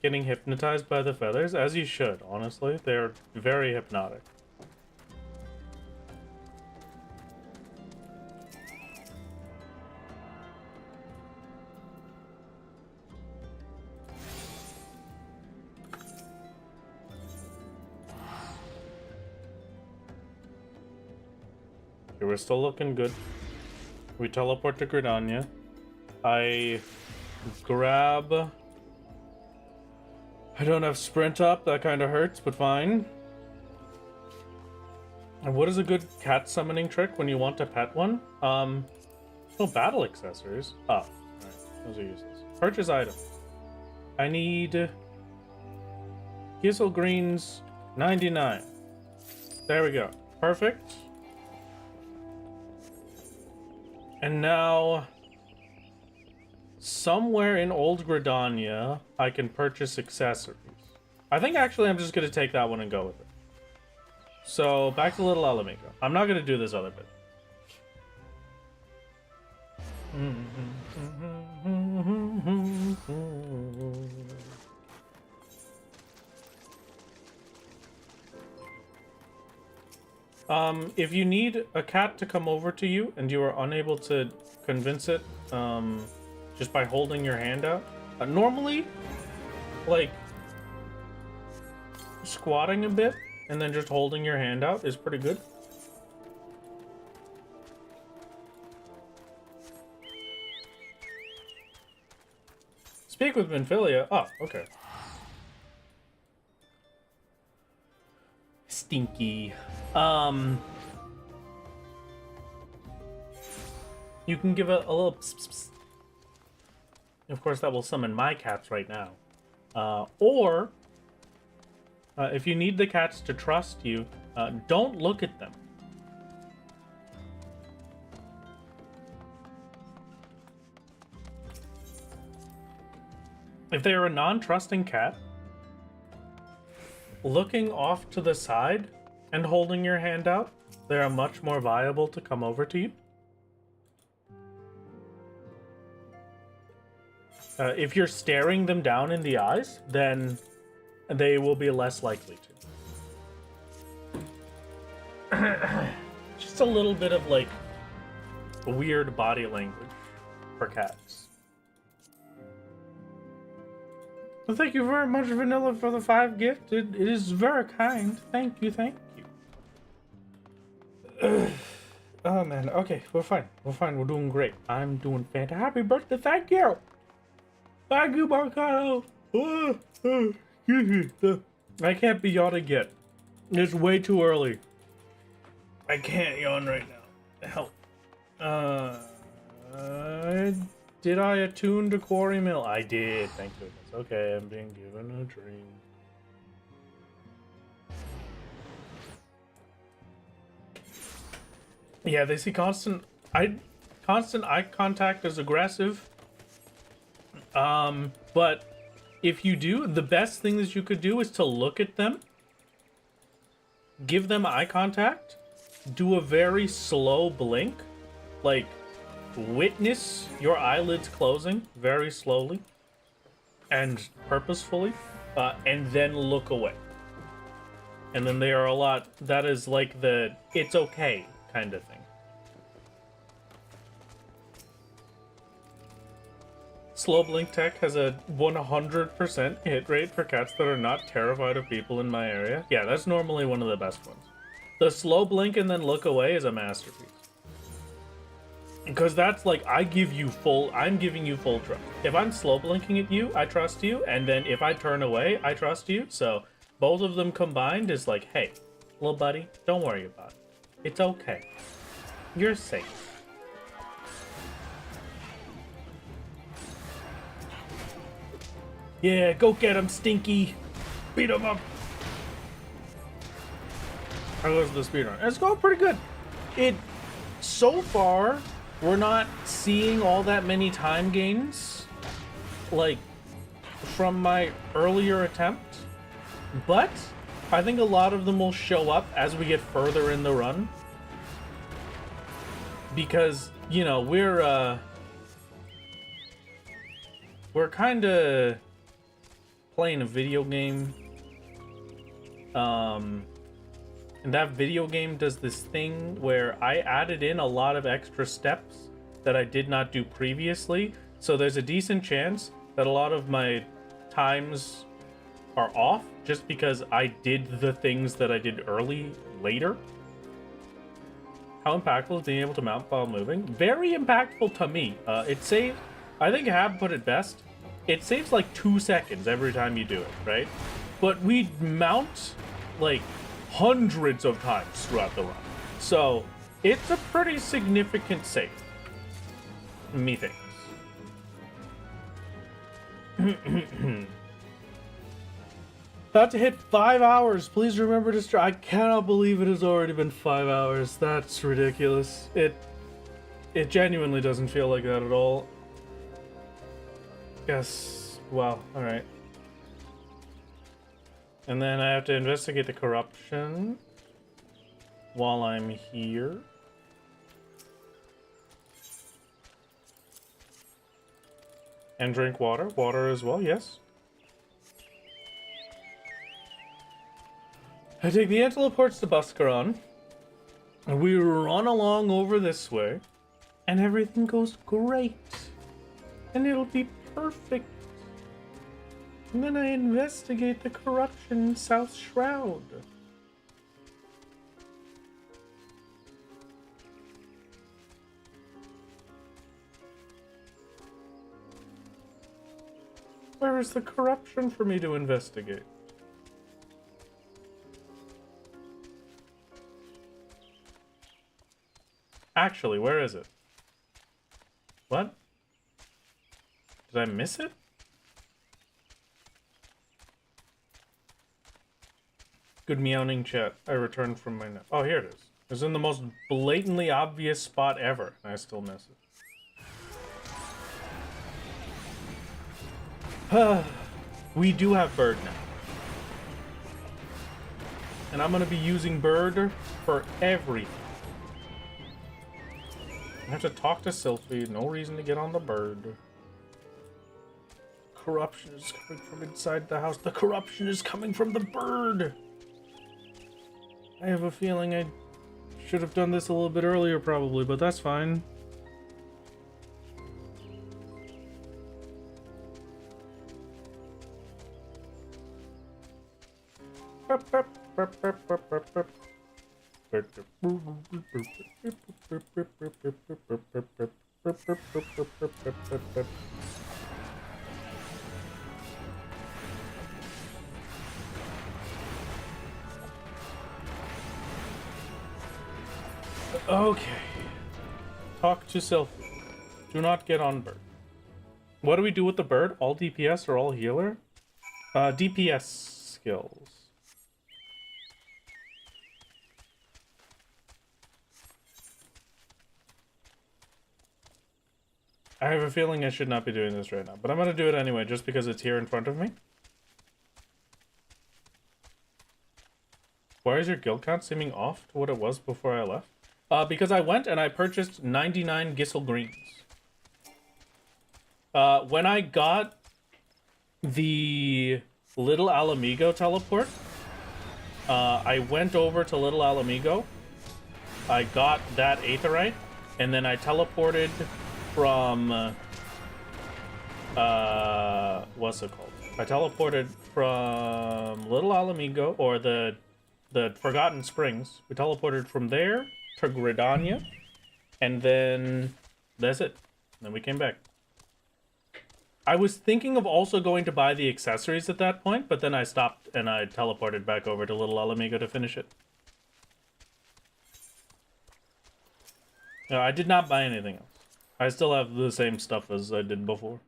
Getting hypnotized by the feathers, as you should, honestly. They're very hypnotic. Okay, we're still looking good. We teleport to Gridania. I grab... I don't have sprint up, that kind of hurts, but fine. And what is a good cat summoning trick when you want to pet one? No battle accessories. Oh, alright, those are useless. Purchase item. I need Gissel Greens 99. There we go. Perfect. And now... somewhere in Old Gridania, I can purchase accessories. I think actually I'm just going to take that one and go with it. So, back to Little Alamigo. I'm not going to do this other bit. If you need a cat to come over to you and you are unable to convince it, just by holding your hand out. Normally, like, squatting a bit and then just holding your hand out is pretty good. Speak with Minfilia. Oh, okay. Stinky. You can give a little pss, pss, pss. Of course, that will summon my cats right now. Or, if you need the cats to trust you, don't look at them. If they are a non-trusting cat, looking off to the side and holding your hand out, they are much more viable to come over to you. If you're staring them down in the eyes, then they will be less likely to. Just a little bit of, like, weird body language for cats. Well, thank you very much, Vanilla, for the 5 gift. It is very kind. Thank you, thank you. Oh man, okay, we're fine. We're fine. We're doing great. I'm doing fantastic. Happy birthday! Thank you. Thank you, Marcano. I can't be yawning yet. It's way too early. I can't yawn right now. Help. Did I attune to Quarry Mill? I did, thank goodness. Okay, I'm being given a dream. Yeah, they see constant eye contact as aggressive. But if you do, the best thing that you could do is to look at them, give them eye contact, do a very slow blink, like witness your eyelids closing very slowly and purposefully, and then look away. And then they are a lot, that is like the it's okay kind of thing. Slow blink tech has a 100% hit rate for cats that are not terrified of people in my area. Yeah, that's normally one of the best ones. The slow blink and then look away is a masterpiece. Because that's like, I'm giving you full trust. If I'm slow blinking at you, I trust you. And then if I turn away, I trust you. So both of them combined is like, hey, little buddy, don't worry about it. It's okay. You're safe. Yeah, go get him, Stinky. Beat him up. How goes the speedrun? It's going pretty good. So far, we're not seeing all that many time gains, like, from my earlier attempt. But I think a lot of them will show up as we get further in the run. Because, you know, we're kind of playing a video game. And that video game does this thing where I added in a lot of extra steps that I did not do previously. So there's a decent chance that a lot of my times are off just because I did the things that I did later. How impactful is being able to mount while moving? Very impactful to me. It saves, I think Hab put it best. It saves like 2 seconds every time you do it, right? But we mount like hundreds of times throughout the run. So it's a pretty significant save. Methinks. About to hit 5 hours. Please remember to I cannot believe it has already been 5 hours. That's ridiculous. It genuinely doesn't feel like that at all. Yes. Wow. All right. And then I have to investigate the corruption while I'm here. And drink water. Water as well, yes. I take the anteloports to Buscaron. And we run along over this way. And everything goes great. And it'll be perfect. And then I investigate the corruption in South Shroud. Where is the corruption for me to investigate? Actually, where is it? What? Did I miss it? Good meowing chat. I returned from my nap. Oh, here it is. It's in the most blatantly obvious spot ever, and I still miss it. We do have Bird now. And I'm gonna be using Bird for everything. I have to talk to Sylphie. No reason to get on the Bird. Corruption is coming from inside the house. The corruption is coming from the Bird. I have a feeling I should have done this a little bit earlier probably, but that's fine. Okay. Talk to Sylphie. Do not get on bird. What do we do with the bird? All DPS or all healer? DPS skills. I have a feeling I should not be doing this right now, but I'm gonna do it anyway, just because it's here in front of me. Why is your guild count seeming off to what it was before I left? Because I went and I purchased 99 Gissel Greens. When I got the Little Alamigo teleport, I went over to Little Alamigo, I got that Aetheryte, and then I teleported from, what's it called? I teleported from Little Alamigo, or the Forgotten Springs. We teleported from there to Gridania, and then that's it. Then we came back. I was thinking of also going to buy the accessories at that point, but then I stopped and I teleported back over to Little Alamigo to finish it. No, I did not buy anything else. I still have the same stuff as I did before.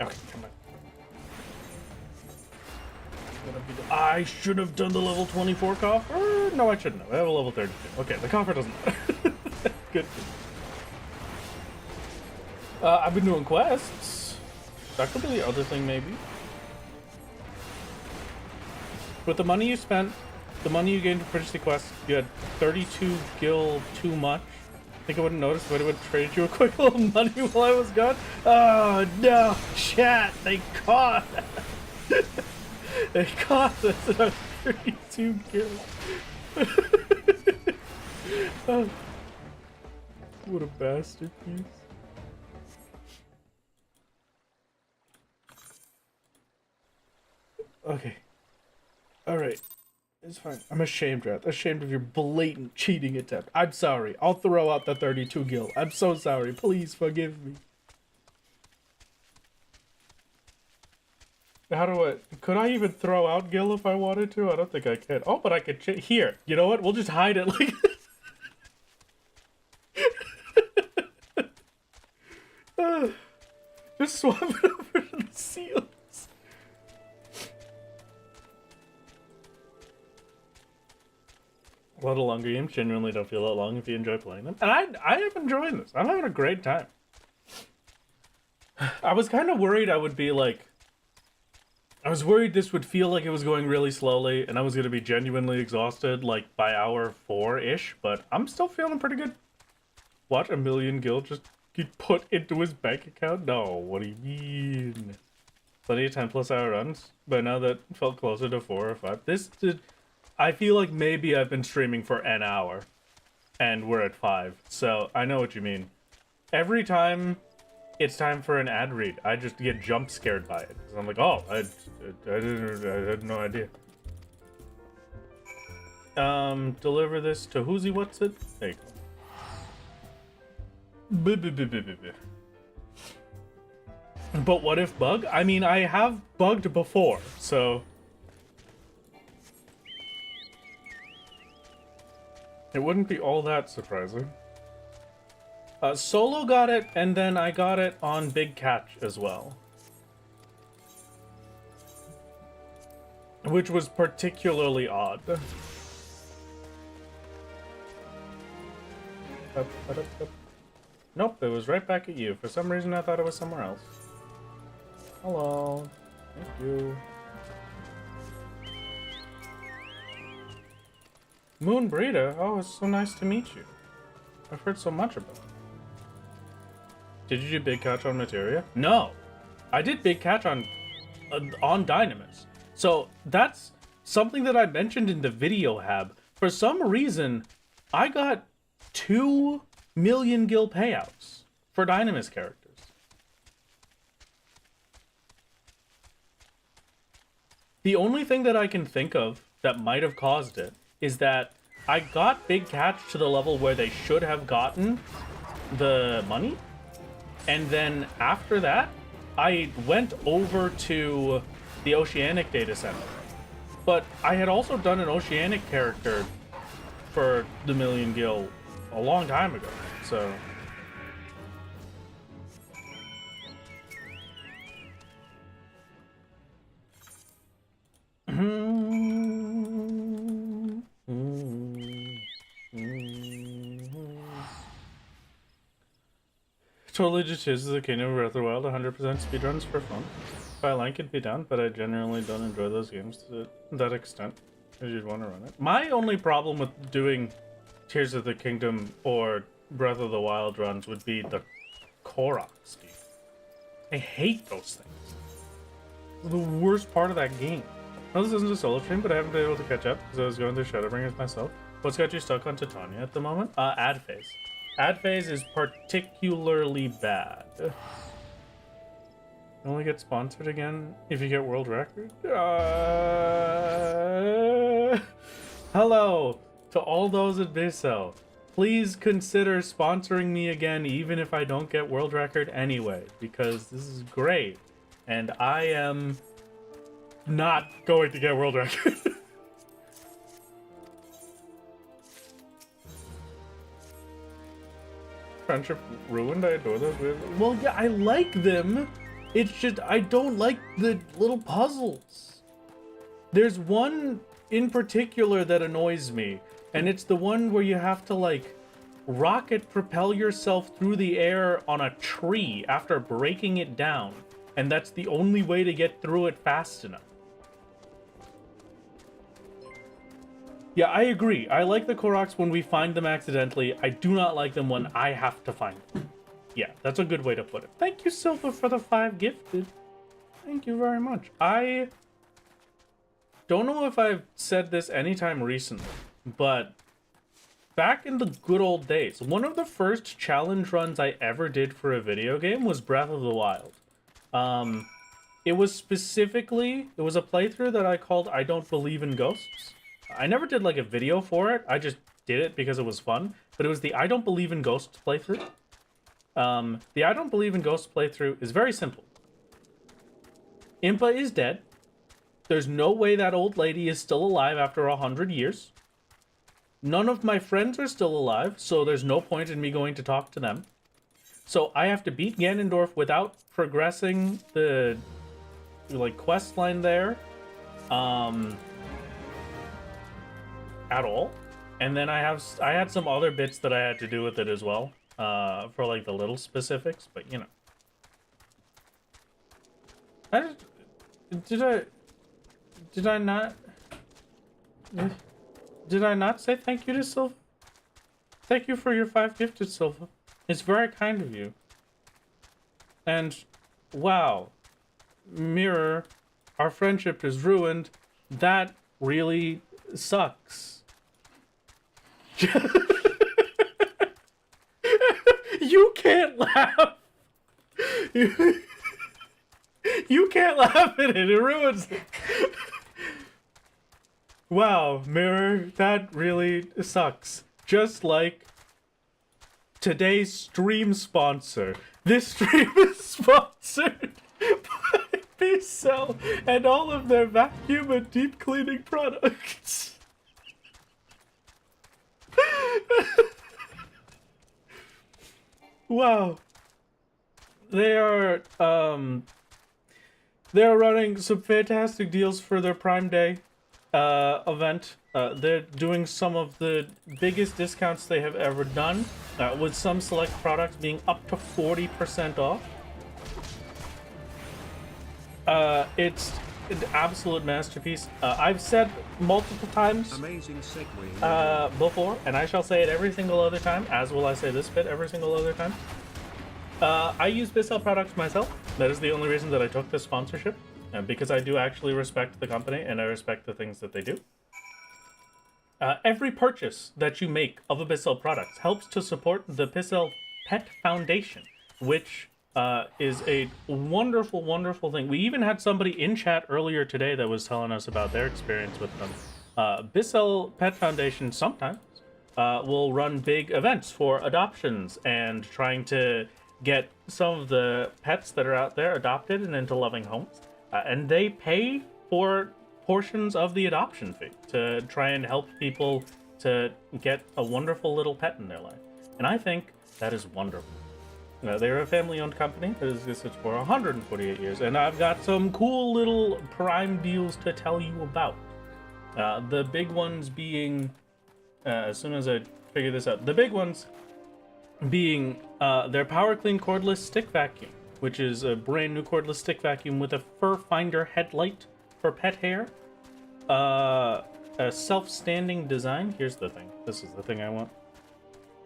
Okay, come on. I should have done the level 24 coffer? No, I shouldn't have. I have a level 32. Okay, the coffer doesn't matter. Good. I've been doing quests. That could be the other thing, maybe. With the money you spent, the money you gained to purchase the quest, you had 32 gil too much. I think I wouldn't notice if I would have traded you a quick little money while I was gone. Oh no, chat, they caught us. They caught us at 32 gil. Oh, what a bastard piece. Okay. Alright. It's fine. I'm ashamed, Wrath. Ashamed of your blatant cheating attempt. I'm sorry. I'll throw out the 32 gil. I'm so sorry. Please forgive me. How do I... Could I even throw out gil if I wanted to? I don't think I can. Oh, but I could... Here. You know what? We'll just hide it like... Just swap it over to the seals. A lot of longer games genuinely don't feel that long if you enjoy playing them. And I am enjoying this. I'm having a great time. I was kind of worried I would be like... I was worried this would feel like it was going really slowly and I was going to be genuinely exhausted like by hour 4-ish, but I'm still feeling pretty good. Watch a million gil just get put into his bank account? No, what do you mean? Plenty of 10+ hour runs, but now that felt closer to 4 or 5. This did... I feel like maybe I've been streaming for an hour, and we're at 5, so I know what you mean. Every time it's time for an ad read, I just get jump scared by it. I'm like, oh, I had no idea. Deliver this to Whoozy, what's it? There you go. But what if bug? I mean, I have bugged before, so... It wouldn't be all that surprising. Solo got it, and then I got it on Big Catch as well. Which was particularly odd. Nope, it was right back at you. For some reason I thought it was somewhere else. Hello. Thank you. Moon Breeder? Oh, it's so nice to meet you. I've heard so much about it. Did you do Big Catch on Materia? No! I did Big Catch on Dynamis. So, that's something that I mentioned in the video hab. For some reason, I got 2 million gil payouts for Dynamis characters. The only thing that I can think of that might have caused it is that I got Big Cats to the level where they should have gotten the money, and then after that, I went over to the Oceanic data center. But I had also done an Oceanic character for the Million Guild a long time ago, so... Totally just chooses the Kingdom of Breath of the Wild 100% speedruns for fun. If I like it, be down, but I genuinely don't enjoy those games to that extent, as you'd want to run it. My only problem with doing Tears of the Kingdom or Breath of the Wild runs would be the Korok scheme. I hate those things. They're the worst part of that game. No, this isn't a solo stream, but I haven't been able to catch up because I was going through Shadowbringers myself. What's got you stuck on Titania at the moment? Ad phase. Ad phase is particularly bad. You only get sponsored again if you get world record? Hello to all those at Bissell. Please consider sponsoring me again even if I don't get world record anyway, because this is great. And I am not going to get world record. Friendship ruined. I adore those weird. Well, yeah, I like them. It's just I don't like the little puzzles. There's one in particular that annoys me, and it's the one where you have to like rocket propel yourself through the air on a tree after breaking it down, and that's the only way to get through it fast enough. Yeah, I agree. I like the Koroks when we find them accidentally. I do not like them when I have to find them. Yeah, that's a good way to put it. Thank you, Silva, for the 5 gifted. Thank you very much. I don't know if I've said this anytime recently, but back in the good old days, one of the first challenge runs I ever did for a video game was Breath of the Wild. It was a playthrough that I called I Don't Believe in Ghosts. I never did like a video for it. I just did it because it was fun. But it was the I Don't Believe in Ghosts playthrough. The I Don't Believe in Ghosts playthrough is very simple. Impa is dead. There's no way that old lady is still alive after 100 years. None of my friends are still alive, so there's no point in me going to talk to them. So I have to beat Ganondorf without progressing the like quest line there. At all, and then I had some other bits that I had to do with it as well, for like the little specifics, but you know. Did I not say thank you to Silva? Thank you for your 5 gifted, Silva. It's very kind of you. And wow, Mirror, our friendship is ruined. That really sucks. You can't laugh. You can't laugh at it. It ruins it. Wow, Mirror, that really sucks. Just like today's stream sponsor. This stream is sponsored by Bissell and all of their vacuum and deep cleaning products. Wow. They're running some fantastic deals for their Prime Day event. They're doing some of the biggest discounts they have ever done, with some select products being up to 40% off. It's an absolute masterpiece. I've said multiple times before, and I shall say it every single other time, as will I say this bit every single other time. I use Bissell products myself. That is the only reason that I took this sponsorship, because I do actually respect the company and I respect the things that they do. Every purchase that you make of a Bissell product helps to support the Bissell Pet Foundation, which is a wonderful, wonderful thing. We even had somebody in chat earlier today that was telling us about their experience with them. Bissell Pet Foundation sometimes will run big events for adoptions and trying to get some of the pets that are out there adopted and into loving homes. And they pay for portions of the adoption fee to try and help people to get a wonderful little pet in their life. And I think that is wonderful. They're a family-owned company that has existed for 148 years, and I've got some cool little Prime deals to tell you about. The big ones being, as soon as I figure this out, the big ones being their Power Clean cordless stick vacuum, which is a brand new cordless stick vacuum with a fur finder headlight for pet hair, a self-standing design. Here's the thing. This is the thing I want.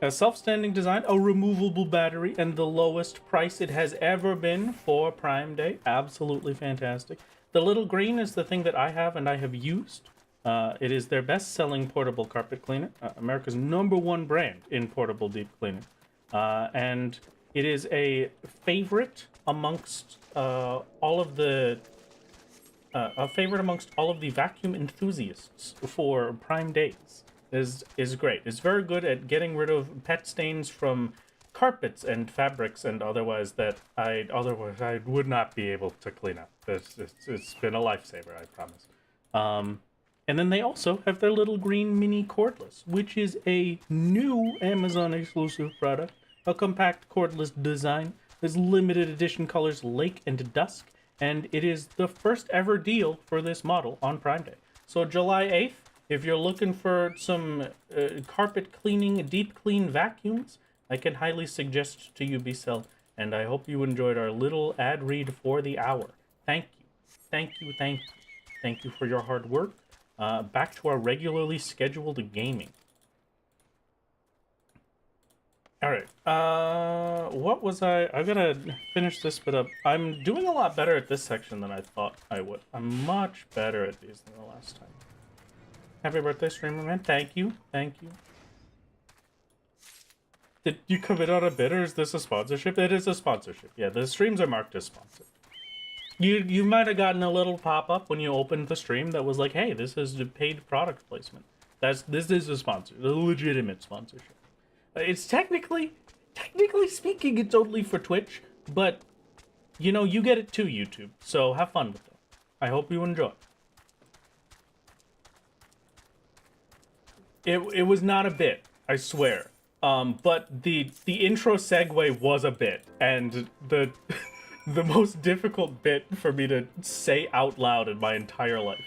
A self-standing design, a removable battery, and the lowest price it has ever been for Prime Day. Absolutely fantastic. The little green is the thing that I have and I have used. It is their best-selling portable carpet cleaner, America's #1 brand in portable deep cleaning. And it is a favorite amongst all of the vacuum enthusiasts for Prime Days. Is great. It's very good at getting rid of pet stains from carpets and fabrics and otherwise that I would not be able to clean up. It's been a lifesaver, I promise. And then they also have their little green mini cordless, which is a new Amazon exclusive product. A compact cordless design. There's limited edition colors Lake and Dusk, and it is the first ever deal for this model on Prime Day. So July 8th, if you're looking for some carpet cleaning, deep clean vacuums, I can highly suggest to you Bissell, and I hope you enjoyed our little ad read for the hour. Thank you. Thank you, thank you. Thank you for your hard work. Back to our regularly scheduled gaming. Alright, what was I gotta finish this bit up. I'm doing a lot better at this section than I thought I would. I'm much better at these than the last time. Happy birthday, streamer man. Thank you. Thank you. Did you commit on a bid, or is this a sponsorship? It is a sponsorship. Yeah, the streams are marked as sponsored. You might have gotten a little pop-up when you opened the stream that was like, hey, this is a paid product placement. This is a sponsor, a legitimate sponsorship. It's technically speaking, it's only for Twitch, but, you know, you get it too, YouTube. So have fun with it. I hope you enjoy. It was not a bit, I swear. But the intro segue was a bit, and the the most difficult bit for me to say out loud in my entire life.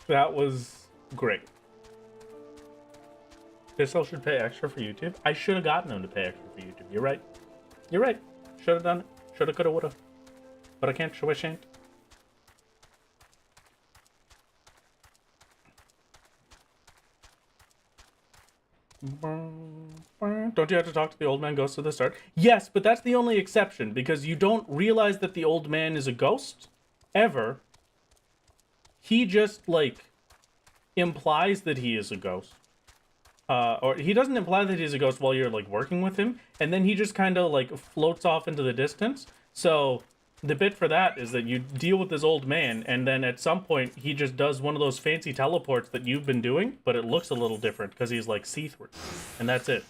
That was great. Bissell should pay extra for YouTube. I should have gotten him to pay extra for YouTube. You're right. You're right. Should have done it. Shoulda, coulda, woulda. But I can't. So I shan't. Don't you have to talk to the old man ghost at the start? Yes, but that's the only exception, because you don't realize that the old man is a ghost ever. He just, like, implies that he is a ghost. Or he doesn't imply that he's a ghost while you're, like, working with him, and then he just kind of, like, floats off into the distance. So the bit for that is that you deal with this old man, and then at some point he just does one of those fancy teleports that you've been doing, but it looks a little different because he's like see-through, and that's it.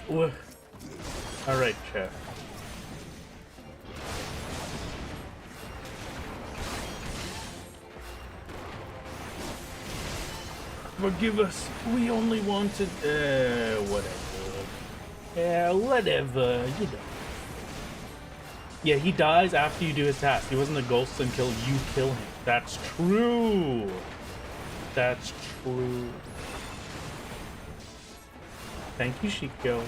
All right, chat. Forgive us. We only wanted, whatever. Yeah, whatever, you know. Yeah, he dies after you do his task. He wasn't a ghost until you kill him. That's true. That's true. Thank you, Shiko.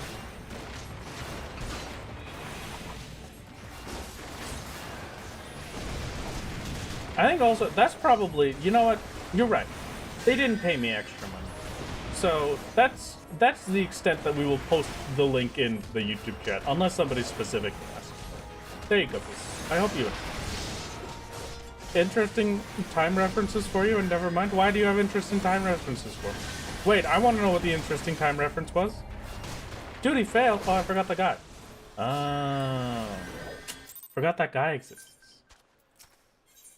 I think also, that's probably, you know what? You're right. They didn't pay me extra money. So that's the extent that we will post the link in the YouTube chat, unless somebody specifically asks for it. There you go, please. I hope you interesting time references for you, and never mind. Why do you have interesting time references for? Wait, I want to know what the interesting time reference was. Duty failed. Oh, I forgot the guy. Oh. Forgot that guy exists.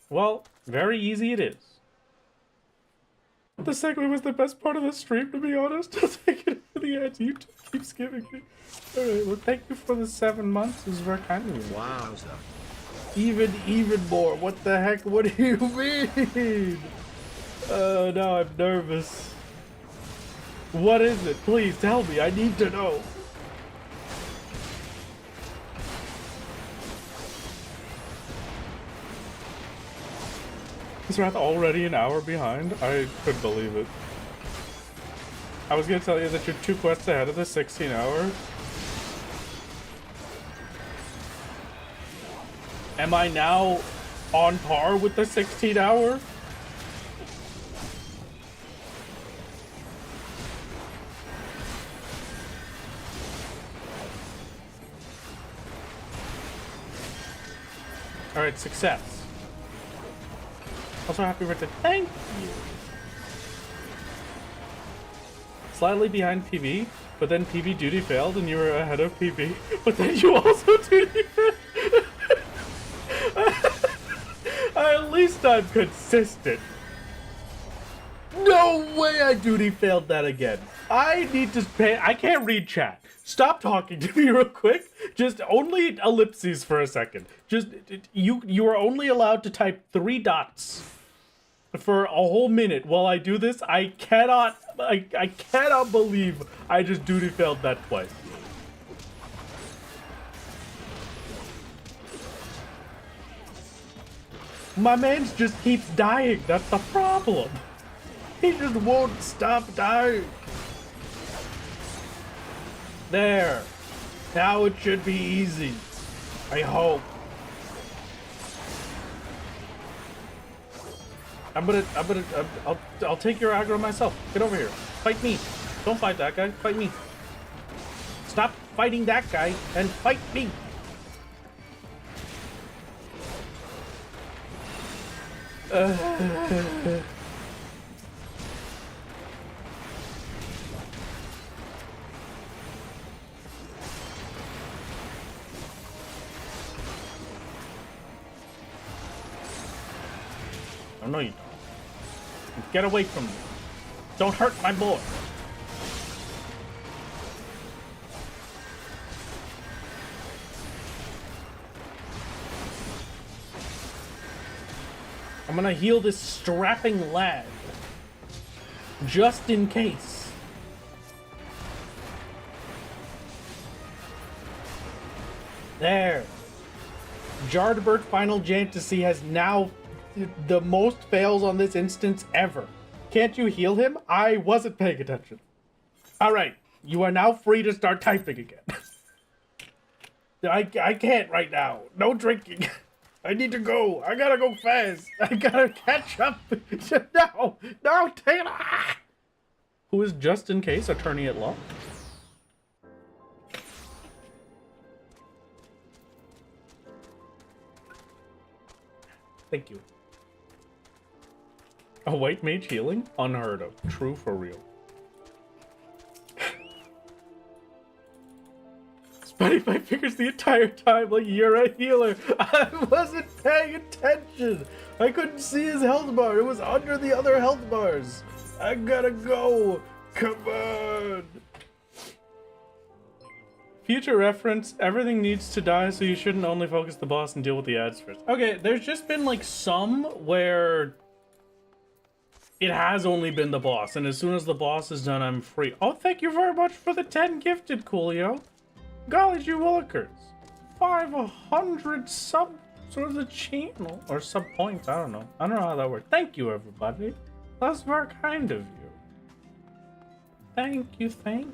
Well, very easy it is. The segue was the best part of the stream, to be honest. I'll take it for the ads. YouTube keeps giving me. Alright, well, thank you for the 7 months. It was very kind of you. Wowza. Even more. What the heck? What do you mean? Now I'm nervous. What is it? Please tell me. I need to know. Is Wrath already an hour behind? I couldn't believe it. I was gonna tell you that you're 2 quests ahead of the 16 hour. Am I now on par with the 16 hour? Alright, success. Also, happy birthday. Thank you. Slightly behind PB, but then PB duty failed and you were ahead of PB. But then you also duty failed. At least I'm consistent. No way I duty failed that again. I need to pay. I can't read chat. Stop talking to me real quick. Just only ellipses for a second. Just you are only allowed to type 3 dots for a whole minute while I do this. I cannot believe I just duty failed that twice. My man just keeps dying. That's the problem. He just won't stop dying. There. Now it should be easy. I hope. I'll take your aggro myself. Get over here. Fight me. Don't fight that guy. Fight me. Stop fighting that guy and fight me. Oh, no, you don't. Get away from me. Don't hurt my boy. I'm gonna heal this strapping lad. Just in case. There. Jardbert Final Fantasy has now the most fails on this instance ever. Can't you heal him? I wasn't paying attention. Alright, you are now free to start typing again. I can't right now. No drinking. I need to go. I gotta go fast. I gotta catch up. No, Taylor. Who is just in case attorney at law? Thank you. A white mage healing? Unheard of. True for real. Spotify figures the entire time like you're a healer. I wasn't paying attention. I couldn't see his health bar. It was under the other health bars. I gotta go. Come on. Future reference, everything needs to die, so you shouldn't only focus the boss and deal with the ads first. Okay, there's just been like some where it has only been the boss, and as soon as the boss is done, I'm free. Oh, thank you very much for the 10 gifted, Coolio. Golly gee willikers. 500 sub sort of the channel, or sub points, I don't know. I don't know how that works. Thank you, everybody. That's very kind of you. Thank you, thank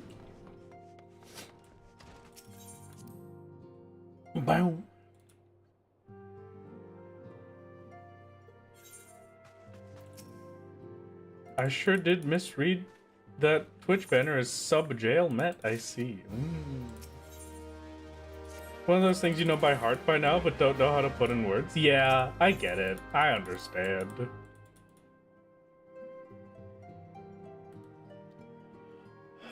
you. Boom. I sure did misread that Twitch banner as sub jail met. I see. One of those things you know by heart by now, but don't know how to put in words. Yeah, I get it. I understand.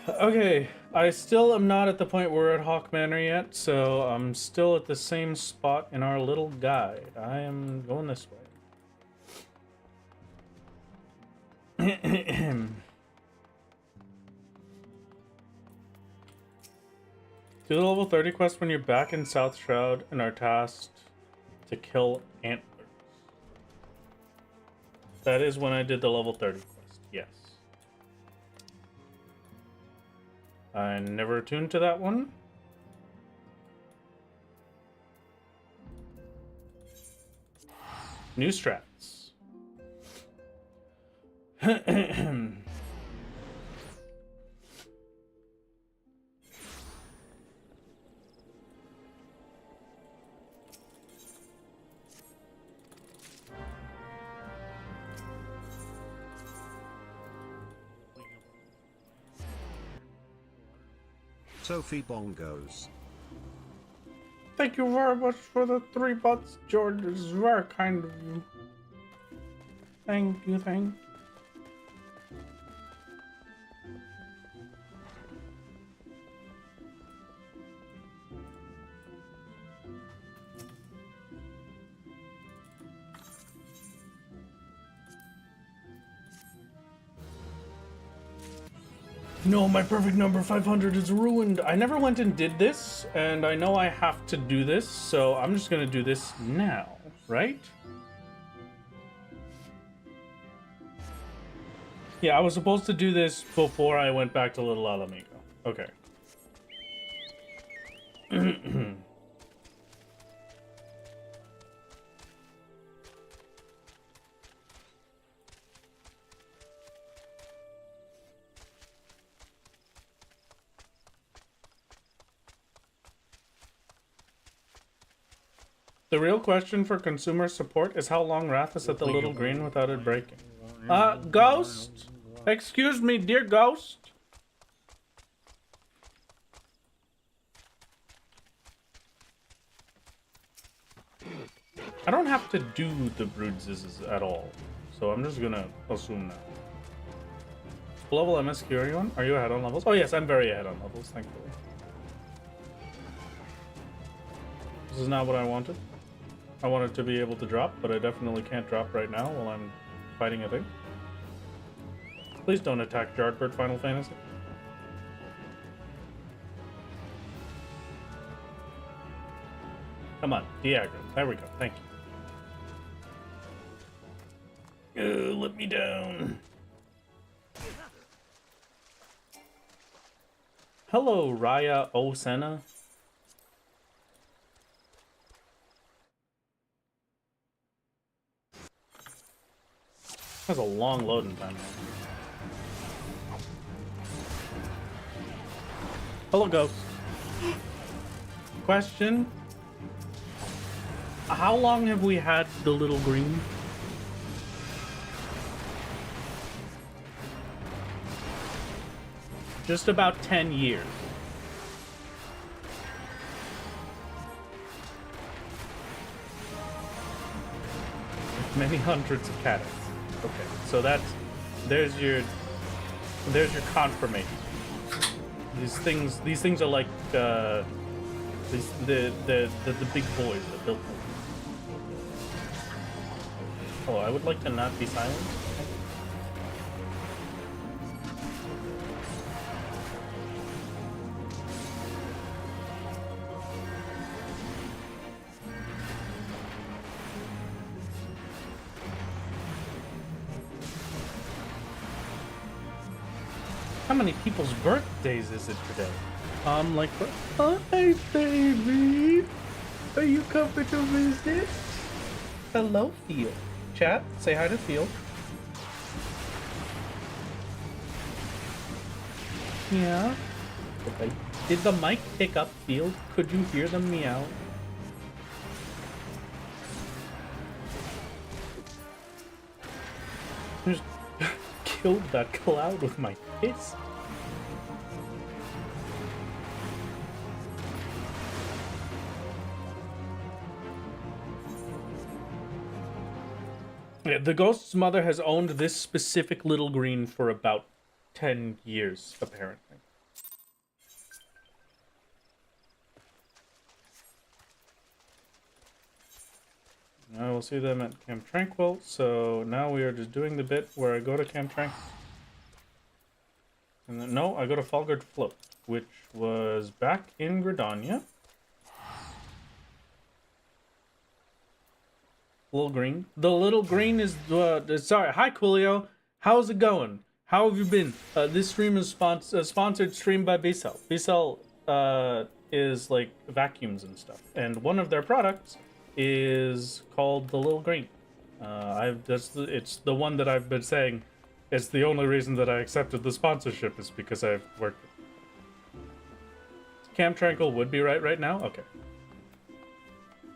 Okay, I still am not at the point where we're at Hawk Manor yet, so I'm still at the same spot in our little guide. I am going this way. Do the level 30 quest when you're back in South Shroud and are tasked to kill antlers. That is when I did the level 30 quest, yes. I never attuned to that one. New strats. Sophie Bongos. Thank you very much for the 3 months, George. This is very kind of you. Thank you, thank you. No, my perfect number 500 is ruined. I never went and did this, and I know I have to do this, so I'm just gonna do this now, right? Yeah, I was supposed to do this before I went back to Little Alamigo. Okay. The real question for consumer support is how long Wrath is at the little green without it breaking. Ghost? Excuse me, dear Ghost? I don't have to do the brood zizzes at all, so I'm just gonna assume that. What level MSQ are you on? Are you ahead on levels? Oh yes, I'm very ahead on levels, thankfully. This is not what I wanted. I wanted to be able to drop, but I definitely can't drop right now while I'm fighting a thing. Please don't attack Jardbird Final Fantasy. Come on, de-aggro. There we go, thank you. Let me down. Hello, Raya Osena. That's a long loading time. Hello, Ghost. Question. How long have we had the little green? Just about 10 years. Many hundreds of cadets. Okay, so there's your confirmation. These things are like the big boys that built them. Oh, I would like to not be silent. How many people's birthdays is it today? Like, hi, baby. Are you coming to visit? Hello, Field. Chat, say hi to Field. Yeah. Okay. Did the mic pick up Field? Could you hear them meow? Just killed that cloud with my fist. Yeah, the ghost's mother has owned this specific little green for about 10 years, apparently. I will see them at Camp Tranquil, so now we are just doing the bit where I go to Camp Tranquil. And then, no, I go to Falgard Float, which was back in Gridania. Little green. The little green is sorry. Hi, Coolio. How's it going? How have you been? This stream is sponsored stream by B-Cell. B-Cell is like vacuums and stuff, and one of their products is called the little green. It's the one that I've been saying. It's the only reason that I accepted the sponsorship is because I've worked. Camp Tranquil would be right now. Okay.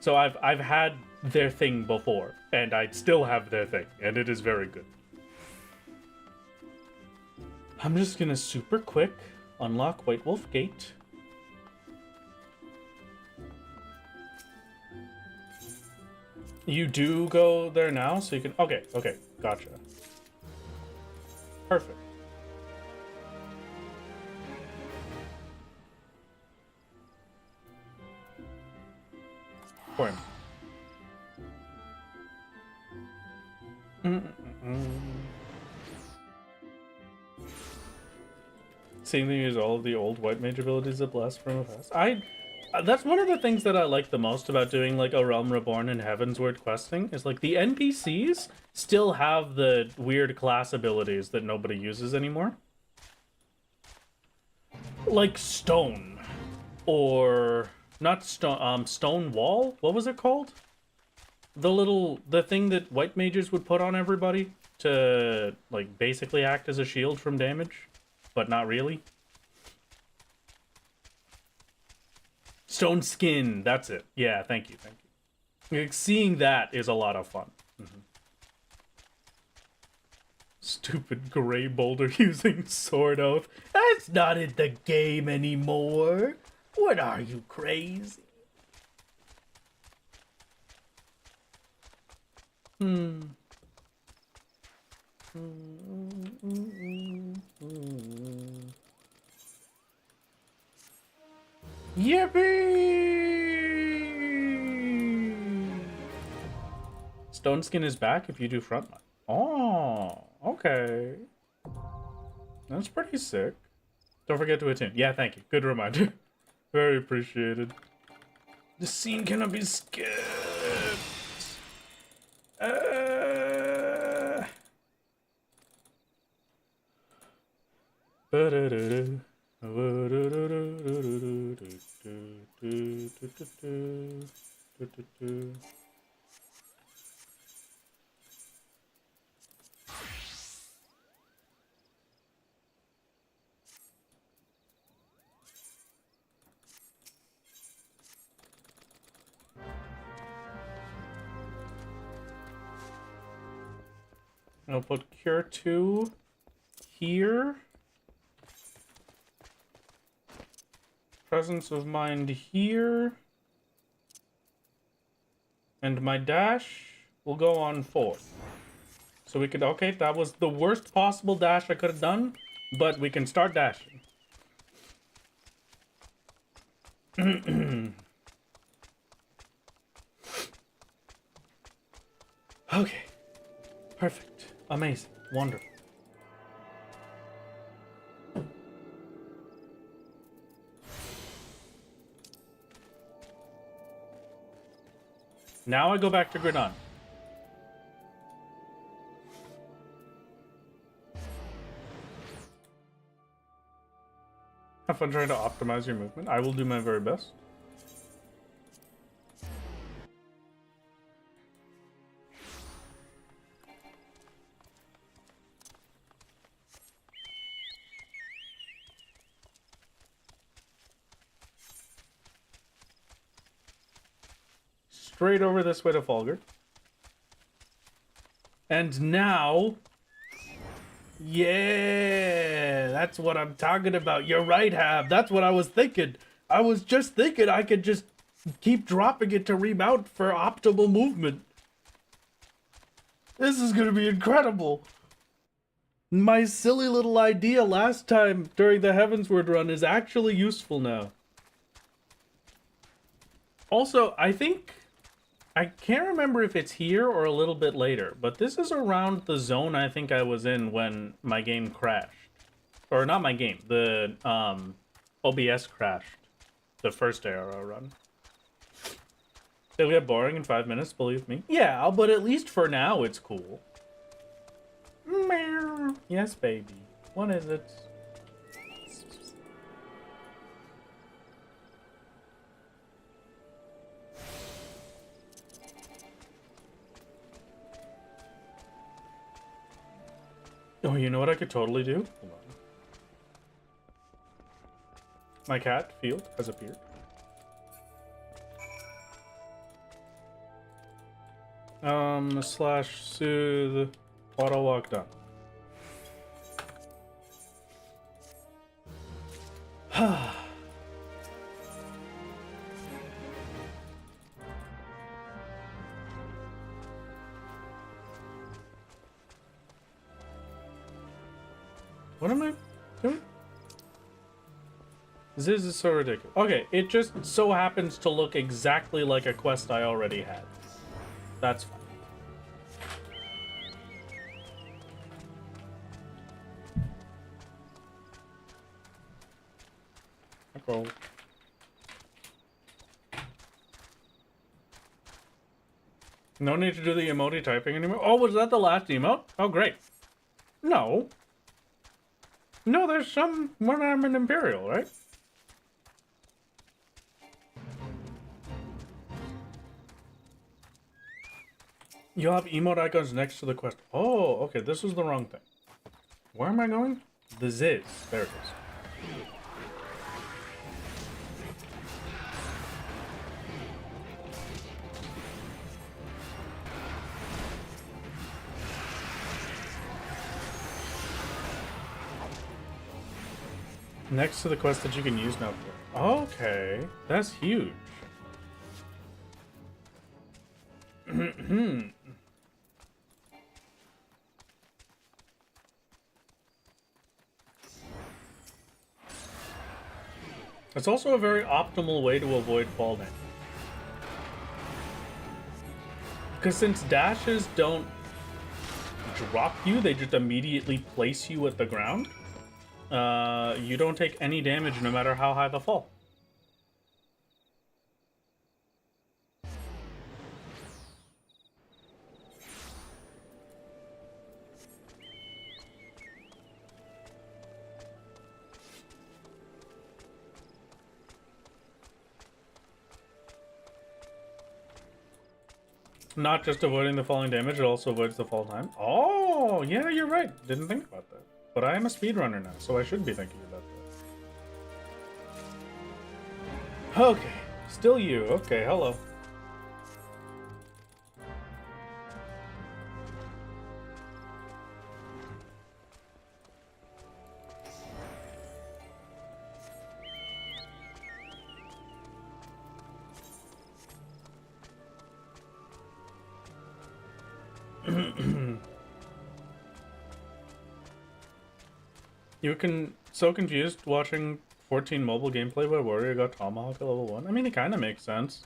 So I've had their thing before, and I still have their thing, and it is very good. I'm just gonna super quick unlock White Wolf Gate. You do go there now, so you can... Okay, gotcha. Perfect. For him. Seeing them use all of the old white mage abilities that blast from the past. That's one of the things that I like the most about doing like A Realm Reborn and Heavensward questing is like the NPCs still have the weird class abilities that nobody uses anymore. Like Stone. Or not Stone, Stone Wall? What was it called? The thing that white mages would put on everybody to like basically act as a shield from damage, but not really. Stone Skin, that's it. Yeah, thank you. Like, seeing that is a lot of fun. Stupid Grey Boulder using Sword Oath. That's not in the game anymore. What are you, crazy? Yippee! Stone Skin is back if you do frontline. Oh, okay. That's pretty sick. Don't forget to attune. Yeah, thank you. Good reminder. Very appreciated. The scene cannot be skipped. I'll put Cure 2 here. Presence of Mind here. And my dash will go on 4. So we could... Okay, that was the worst possible dash I could have done, but we can start dashing. Okay. Perfect. Amazing. Wonderful. Now I go back to Gridon. Have fun trying to optimize your movement. I will do my very best. Straight over this way to Falgard. And now... Yeah, that's what I'm talking about. You're right, Hab. That's what I was thinking. I was just thinking I could just keep dropping it to remount for optimal movement. This is gonna be incredible. My silly little idea last time during the Heavensward run is actually useful now. Also, I think... I can't remember if it's here or a little bit later, but this is around the zone I think I was in when my game crashed. Or not my game, the OBS crashed. The first ARR run. It'll get boring in 5 minutes, believe me. Yeah, but at least for now it's cool. Meow. Yes, baby. What is it? Oh, you know what I could totally do? Hold on. My cat, Field, has appeared. Slash soothe auto walk done. What am I doing? This is so ridiculous. Okay, it just so happens to look exactly like a quest I already had. That's fine. Okay. No need to do the emoji typing anymore. Oh, was that the last emote? Oh, great. No. No, there's some when I'm an Imperial, right? You'll have emote icons next to the quest. Oh, okay, this was the wrong thing. Where am I going? The Ziz. There it is. Next to the quest that you can use now. Okay, that's huge. It's also a very optimal way to avoid fall damage. Because since dashes don't drop you, they just immediately place you at the ground. You don't take any damage no matter how high the fall. Not just avoiding the falling damage, it also avoids the fall time. Oh, yeah, you're right. Didn't think about that. But I am a speedrunner now, so I should be thinking about that. Okay, still you. Okay, hello. You can so confused watching 14 mobile gameplay where Warrior got Tomahawk at level 1. I mean, it kind of makes sense.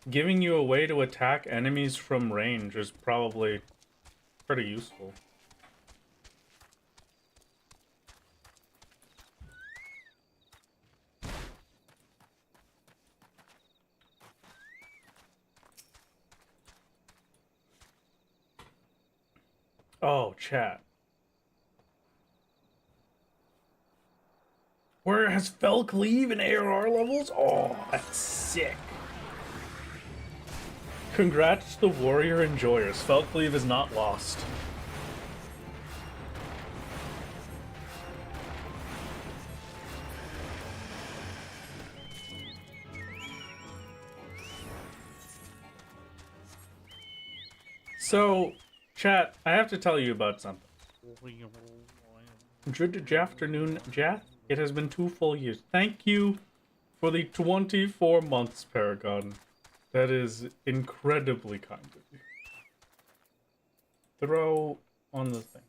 Giving you a way to attack enemies from range is probably pretty useful. Oh, chat. Where has Fell Cleave in ARR levels? Oh, that's sick. Congrats to the Warrior enjoyers. Fell Cleave is not lost. So, chat, I have to tell you about something. Good afternoon, Jath. It has been 2 full years. Thank you for the 24 months, Paragon. That is incredibly kind of you. throw on the thing.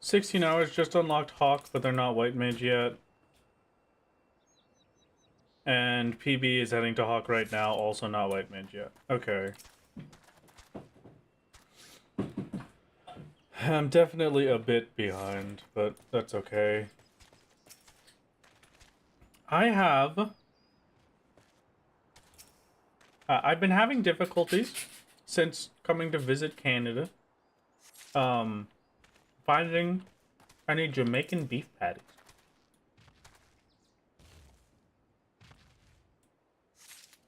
$16 hours, just unlocked Hawk, but they're not White Mage yet. And PB is heading to Hawk right now, also not White Mage yet. Okay. I'm definitely a bit behind, but that's okay. I've been having difficulties since coming to visit Canada. Finding any Jamaican beef patties.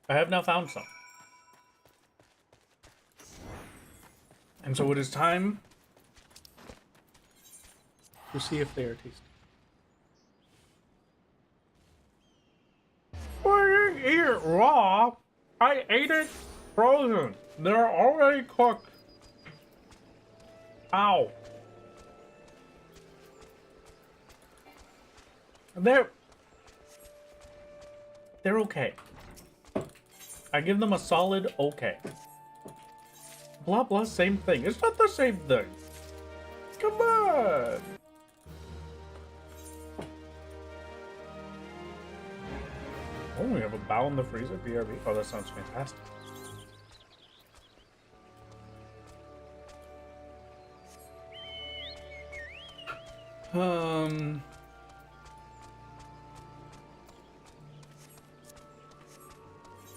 I have now found some. And so it is time to see if they are tasty. I didn't eat it raw. I ate it frozen. They're already cooked. Ow. They're okay. I give them a solid okay. Blah blah, same thing. It's not the same thing. Come on. Oh, we have a bow in the freezer, BRB. Oh, that sounds fantastic.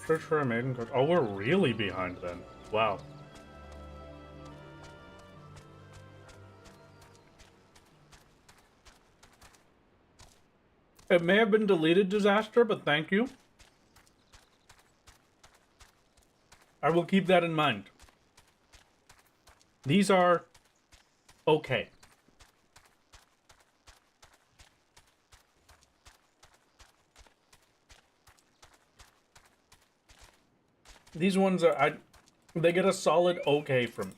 Search for a maiden coach. Oh, we're really behind then. Wow. It may have been deleted, Disaster, but thank you. I will keep that in mind. These are okay. These ones are, they get a solid okay from me.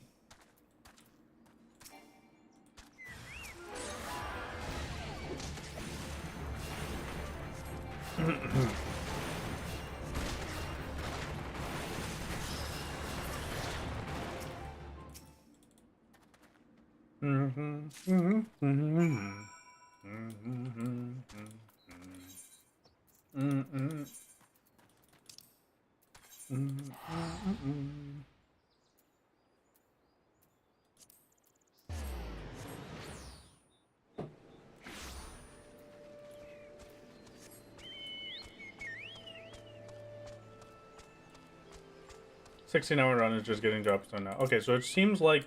$16-hour run is just getting dropped on now. Okay, so it seems like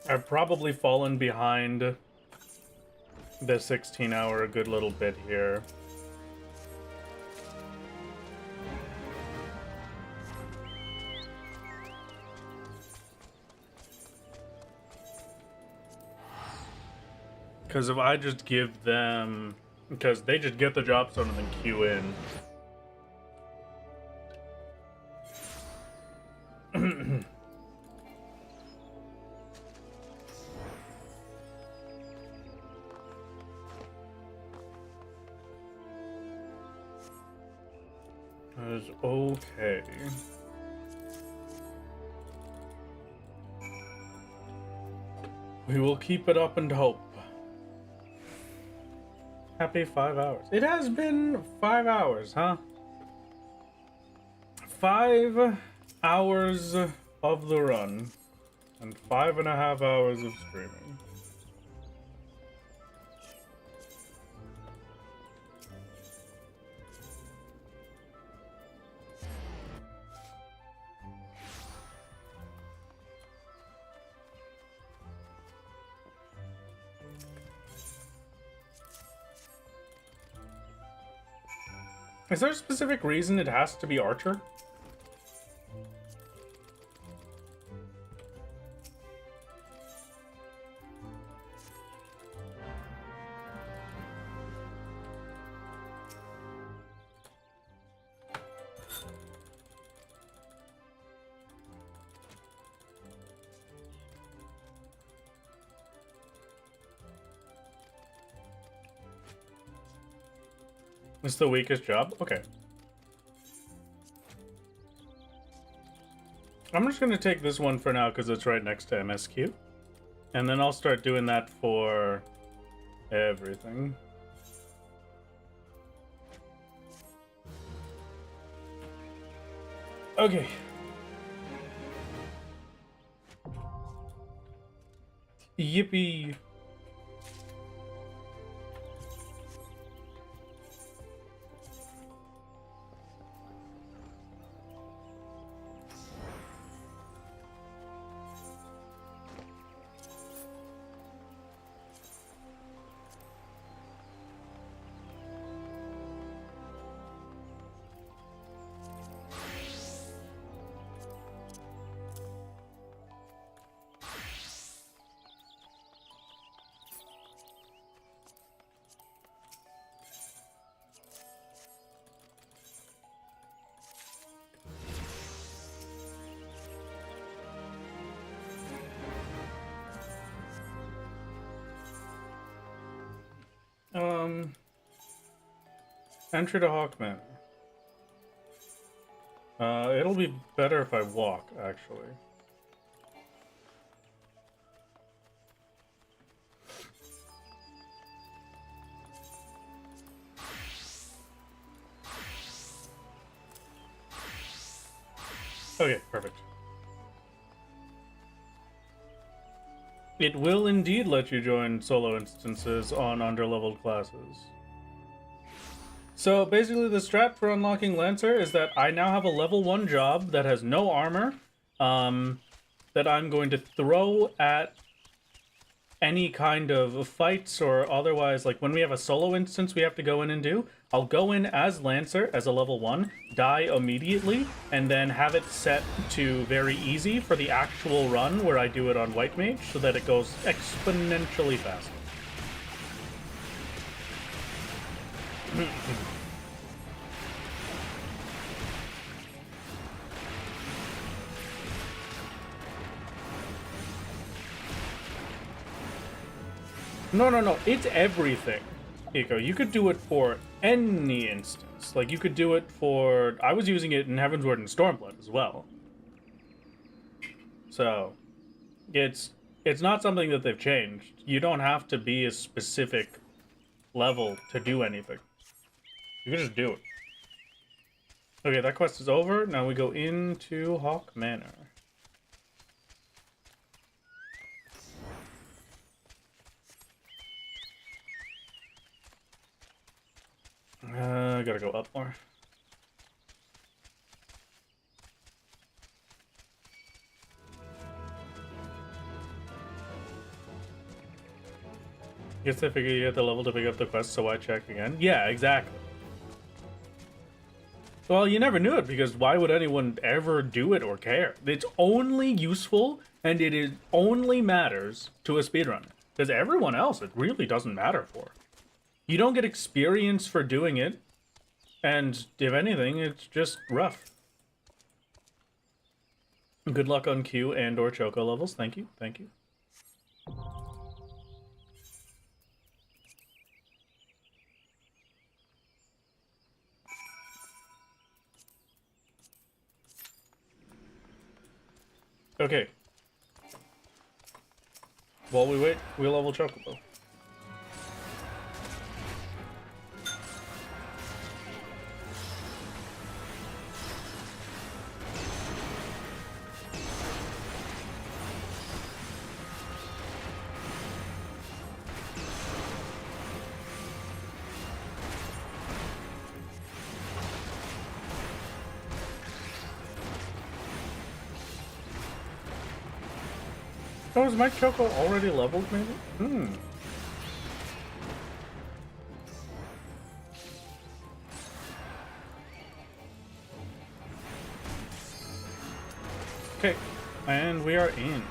I've probably fallen behind the 16-hour a good little bit here. Because if I just give them... Because they just get the drop zone and then queue in. That is okay. We will keep it up and hope. Happy 5 hours. It has been 5 hours, huh? 5 hours of the run and 5.5 hours of streaming. Is there a specific reason it has to be Archer? It's the weakest job? Okay. I'm just gonna take this one for now because it's right next to MSQ. And then I'll start doing that for everything. Okay. Yippee. Entry to Hawkman. It'll be better if I walk, actually. Okay, perfect. It will indeed let you join solo instances on underleveled classes. So basically the strat for unlocking Lancer is that I now have a level 1 job that has no armor, that I'm going to throw at any kind of fights or otherwise, like when we have a solo instance we have to go in and do, I'll go in as Lancer, as a level 1, die immediately, and then have it set to very easy for the actual run where I do it on White Mage, so that it goes exponentially faster. No, it's everything, Eco. You could do it for any instance. Like, you could do it for... I was using it in Heavensward and Stormblood as well. So, it's not something that they've changed. You don't have to be a specific level to do anything. You can just do it. Okay, that quest is over. Now we go into Hawk Manor. Gotta go up more. Guess I figure you get the level to pick up the quest, so why check again? Yeah, exactly. Well, you never knew it, because why would anyone ever do it or care? It's only useful, and it only matters to a speedrunner. Because everyone else, it really doesn't matter for. You don't get experience for doing it, and if anything, it's just rough. Good luck on Q and or Choco levels. Thank you, thank you. Okay. While we wait, we'll level Chocobo. Oh, is my Choco already leveled, maybe? Okay, and we are in.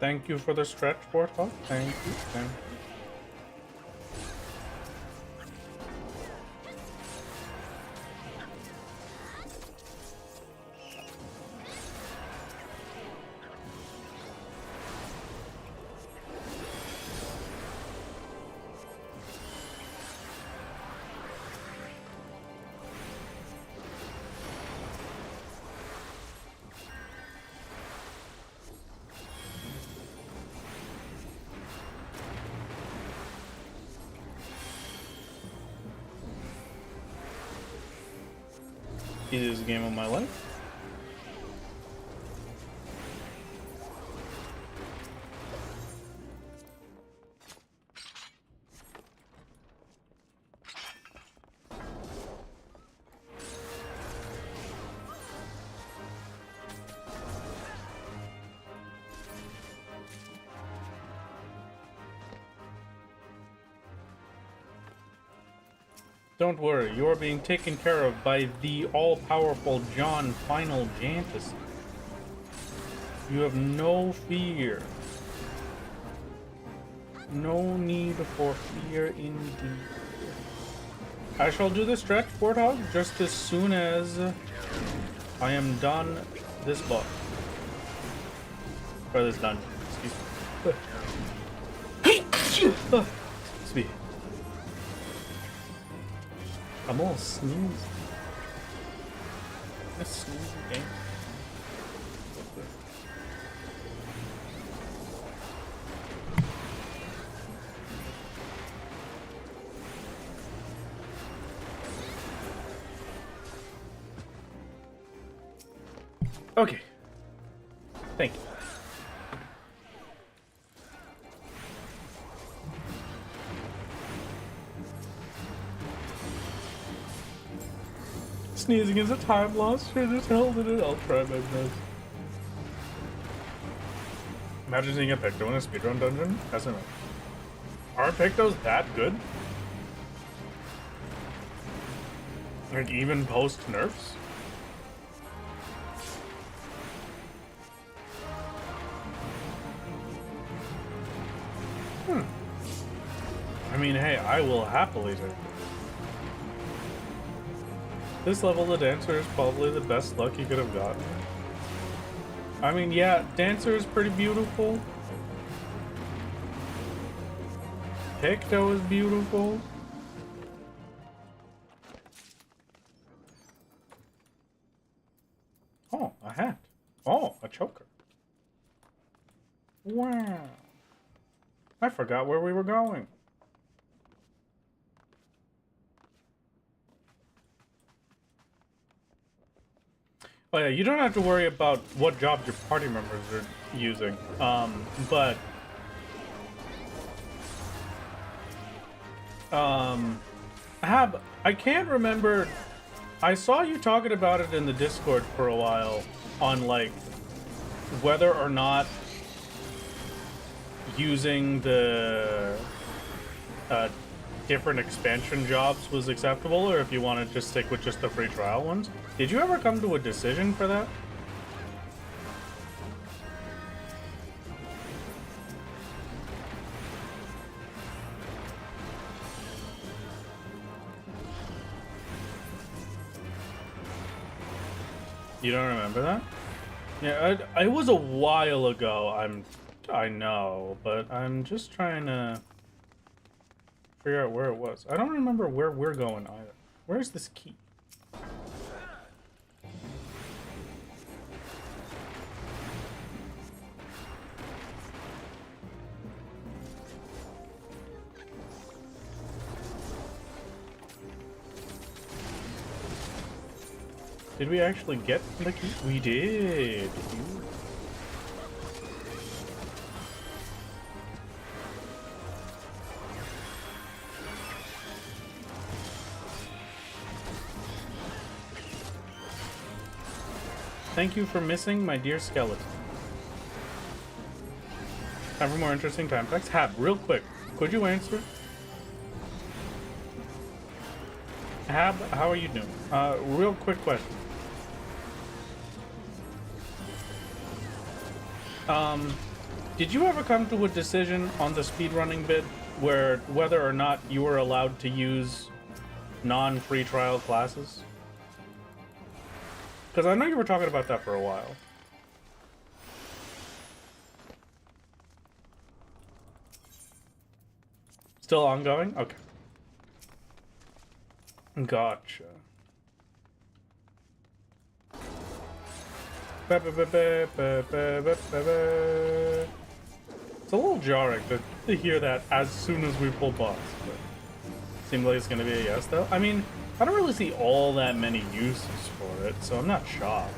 Thank you for the stretch, Warthog. Thank you. Thank you. Easiest game of my life. Don't worry, you are being taken care of by the all-powerful John Final Fantasy. You have no fear. No need for fear indeed. I shall do the stretch, Warthog, just as soon as I am done this boss. Or this dungeon, excuse me. Sweet. I'm all sneezing. I'm sneezing game. Okay. Thank you. Sneezing is a time loss. Should just hold it. I'll try my best. Imagine seeing a Picto in a speedrun dungeon. That's enough. Are Pictos that good? Like even post nerfs? I mean, hey, I will happily take it. This level, the Dancer is probably the best luck you could have gotten. I mean, yeah, Dancer is pretty beautiful. Picto is beautiful. Oh, a hat. Oh, a choker. Wow. I forgot where we were going. Oh yeah, you don't have to worry about what jobs your party members are using. But I can't remember. I saw you talking about it in the Discord for a while on like whether or not using the different expansion jobs was acceptable, or if you want to just stick with just the free trial ones. Did you ever come to a decision for that? You don't remember that? Yeah, it was a while ago. I know, but I'm just trying to figure out where it was. I don't remember where we're going either. Where's this key? Did we actually get the key? We did. Thank you for missing, my dear skeleton. Time for more interesting time facts. Hab, real quick, could you answer? Hab, how are you doing? Real quick question. Did you ever come to a decision on the speedrunning bid where whether or not you were allowed to use non-free trial classes? Because I know you were talking about that for a while. Still ongoing? Okay. Gotcha. It's a little jarring to hear that as soon as we pull boss, but seems like it's gonna be a yes though. I mean, I don't really see all that many uses for it, so I'm not shocked.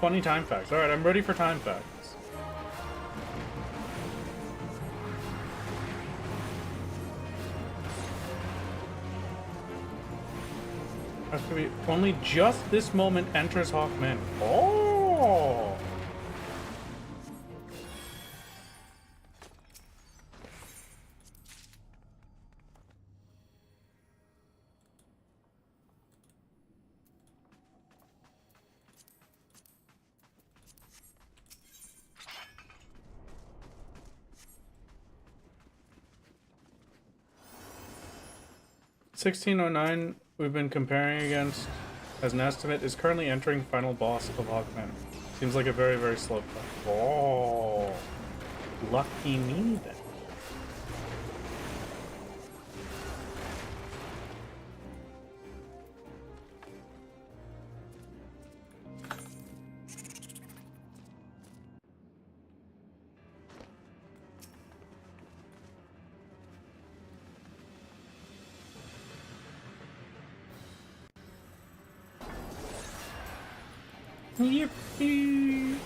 Funny time facts. Alright, I'm ready for time facts. Has to be only just this moment enters Hawkman. Oh! $1609 we've been comparing against as an estimate is currently entering final boss of Hawkman. Seems like a very, very slow fight. Oh, lucky me then. Yippee!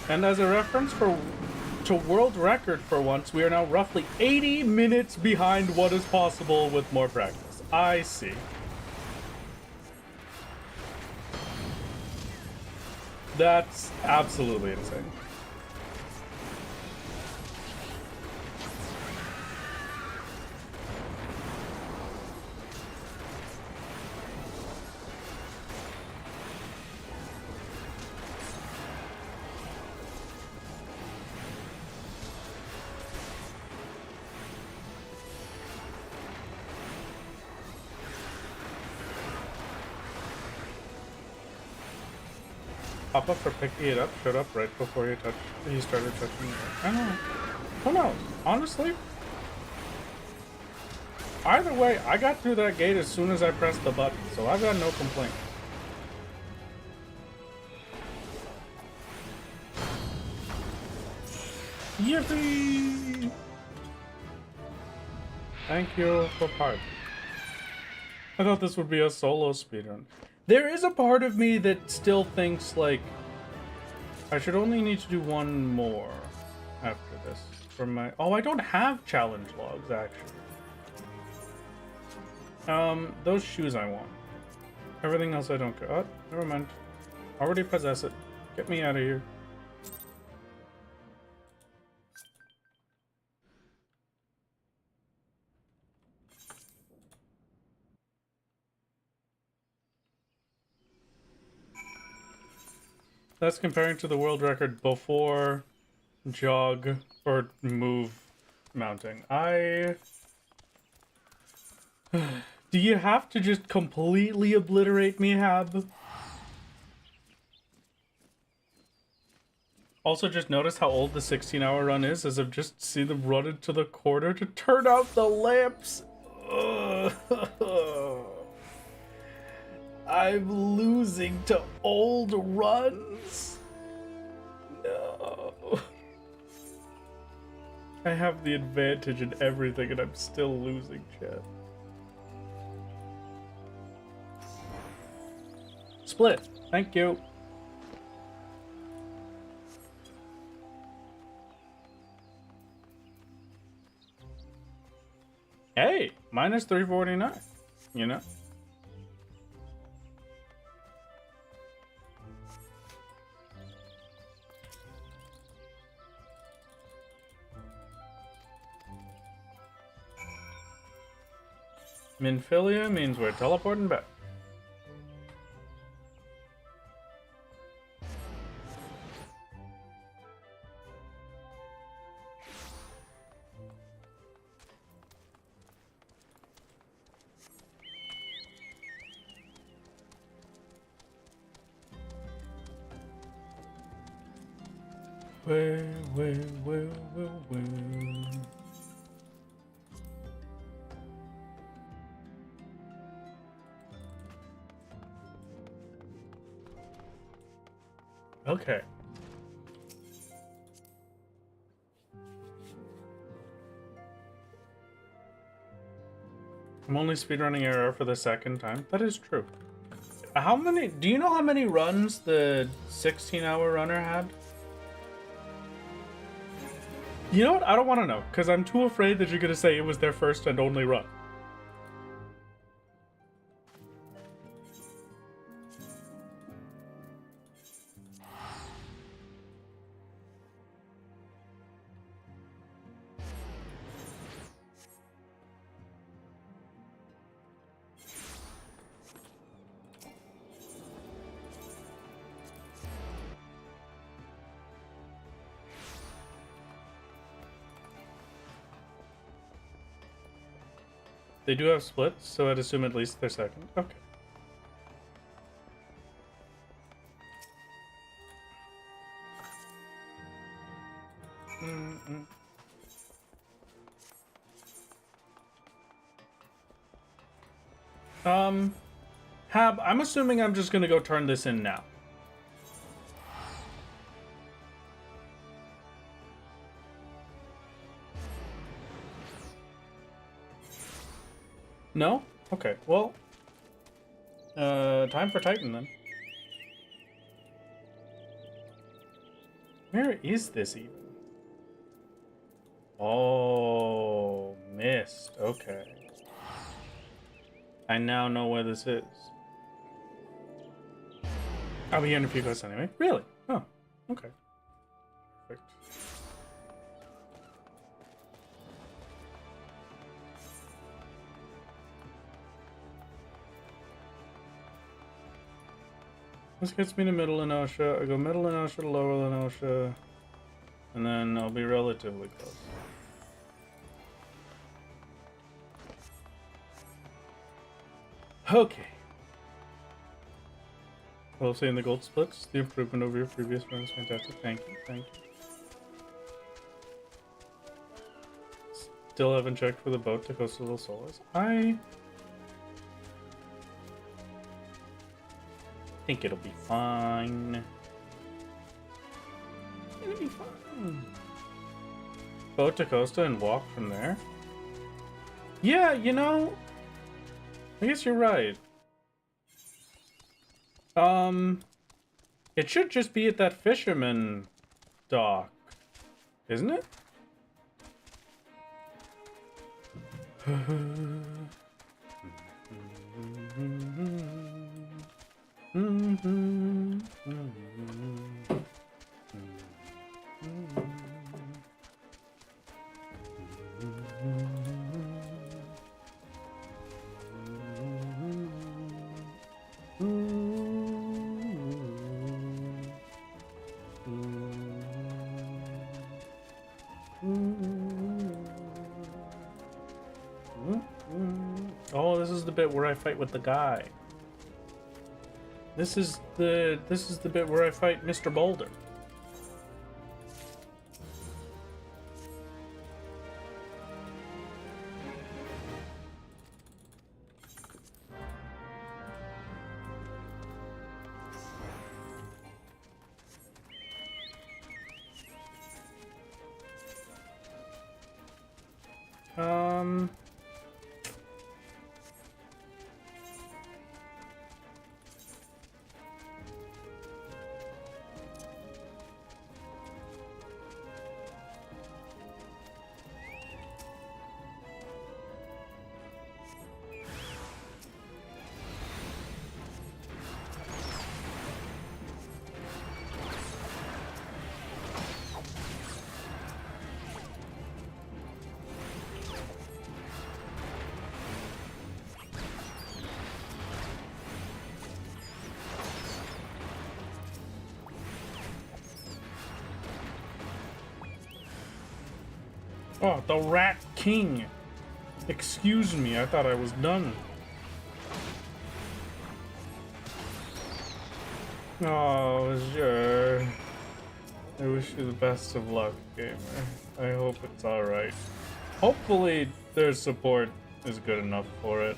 And as a reference to world record for once, we are now roughly 80 minutes behind what is possible with more practice. I see. That's absolutely insane. Pop up for picking it up showed up right before you started touching it. I don't know. Who knows? Honestly, either way, I got through that gate as soon as I pressed the button, so I've got no complaint. Yippee! Thank you for pardon. I thought this would be a solo speedrun. There is a part of me that still thinks, like, I should only need to do one more after this. For my... Oh, I don't have challenge logs, actually. Those shoes I want. Everything else I don't care. Oh, never mind. Already possess it. Get me out of here. That's comparing to the world record before jog or move mounting. Do you have to just completely obliterate me, Hab? Also, just notice how old the 16-hour run is, as I've just seen them run into the corner to turn out the lamps. I'm losing to old runs. No. I have the advantage in everything and I'm still losing, chat. Split. Thank you. Hey, minus 349. You know? Minfilia means we're teleporting back. Where. Okay. I'm only speedrunning error for the second time. That is true. How many? Do you know how many runs the 16-hour runner had? You know what? I don't want to know, because I'm too afraid that you're going to say it was their first and only run. They do have splits, so I'd assume at least they're second. Okay. Hab, I'm assuming I'm just gonna go turn this in now. No? Okay, well... time for Titan, then. Where is this, even? Oh, missed. Okay. I now know where this is. I'll be here in a few quests anyway. Really? Oh, okay. Perfect. This gets me to Middle Lenosha. I go Middle Lenosha to Lower Lenosha, and then I'll be relatively close. Okay. Well, saying the gold splits, the improvement over your previous run is fantastic. Thank you, thank you. Still haven't checked for the boat to Coastal del Solis. I think it'll be fine. It'll be fine. Boat to Costa and walk from there? Yeah, you know, I guess you're right. It should just be at that fisherman dock, isn't it? Oh, this is the bit where I fight with the guy. This is the bit where I fight Mr. Boulder. Oh, the Rat King. Excuse me, I thought I was done. Oh, sure. I wish you the best of luck, gamer. I hope it's alright. Hopefully their support is good enough for it.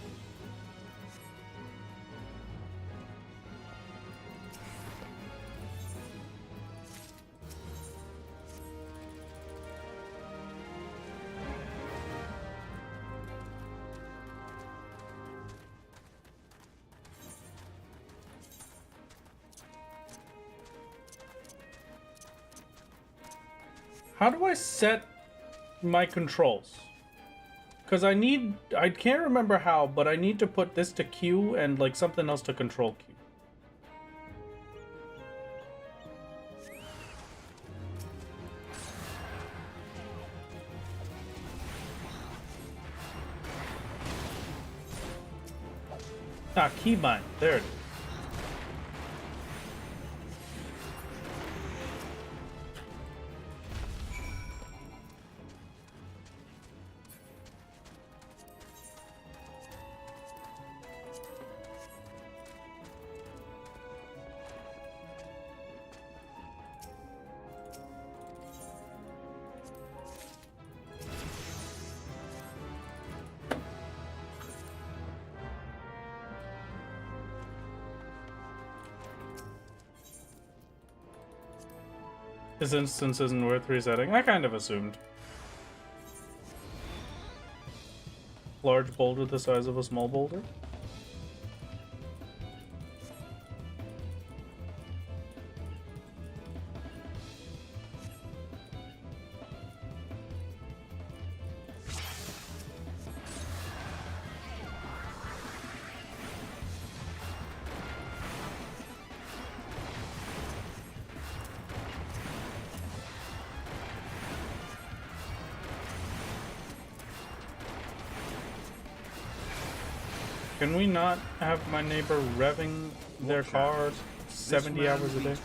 How do I set my controls? Because I can't remember how, but I need to put this to Q and like something else to control Q. Ah, keybind, there it is. This instance isn't worth resetting. I kind of assumed. Large boulder the size of a small boulder? Can we not have my neighbor revving their car 70 hours a day?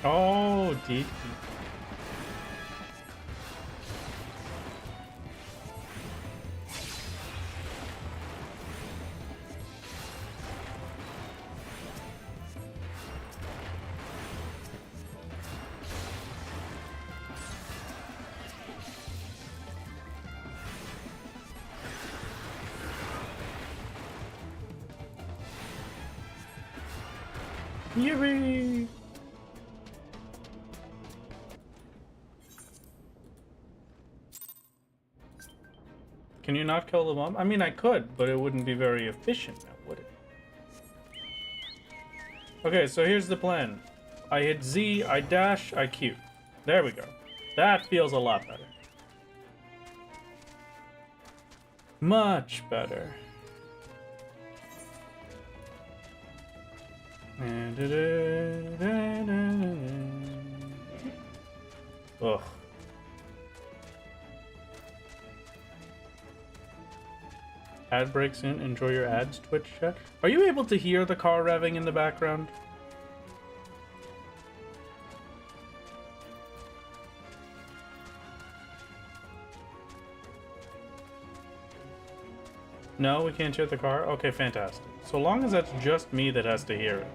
Oh, deep. Yippee! Can you not kill the bomb? I mean, I could, but it wouldn't be very efficient now, would it? Okay, so here's the plan. I hit Z, I dash, I Q. There we go. That feels a lot better. Much better. Ugh. Ad break soon. Enjoy your ads, Twitch chat. Are you able to hear the car revving in the background? No, we can't hear the car? Okay, fantastic. So long as that's just me that has to hear it.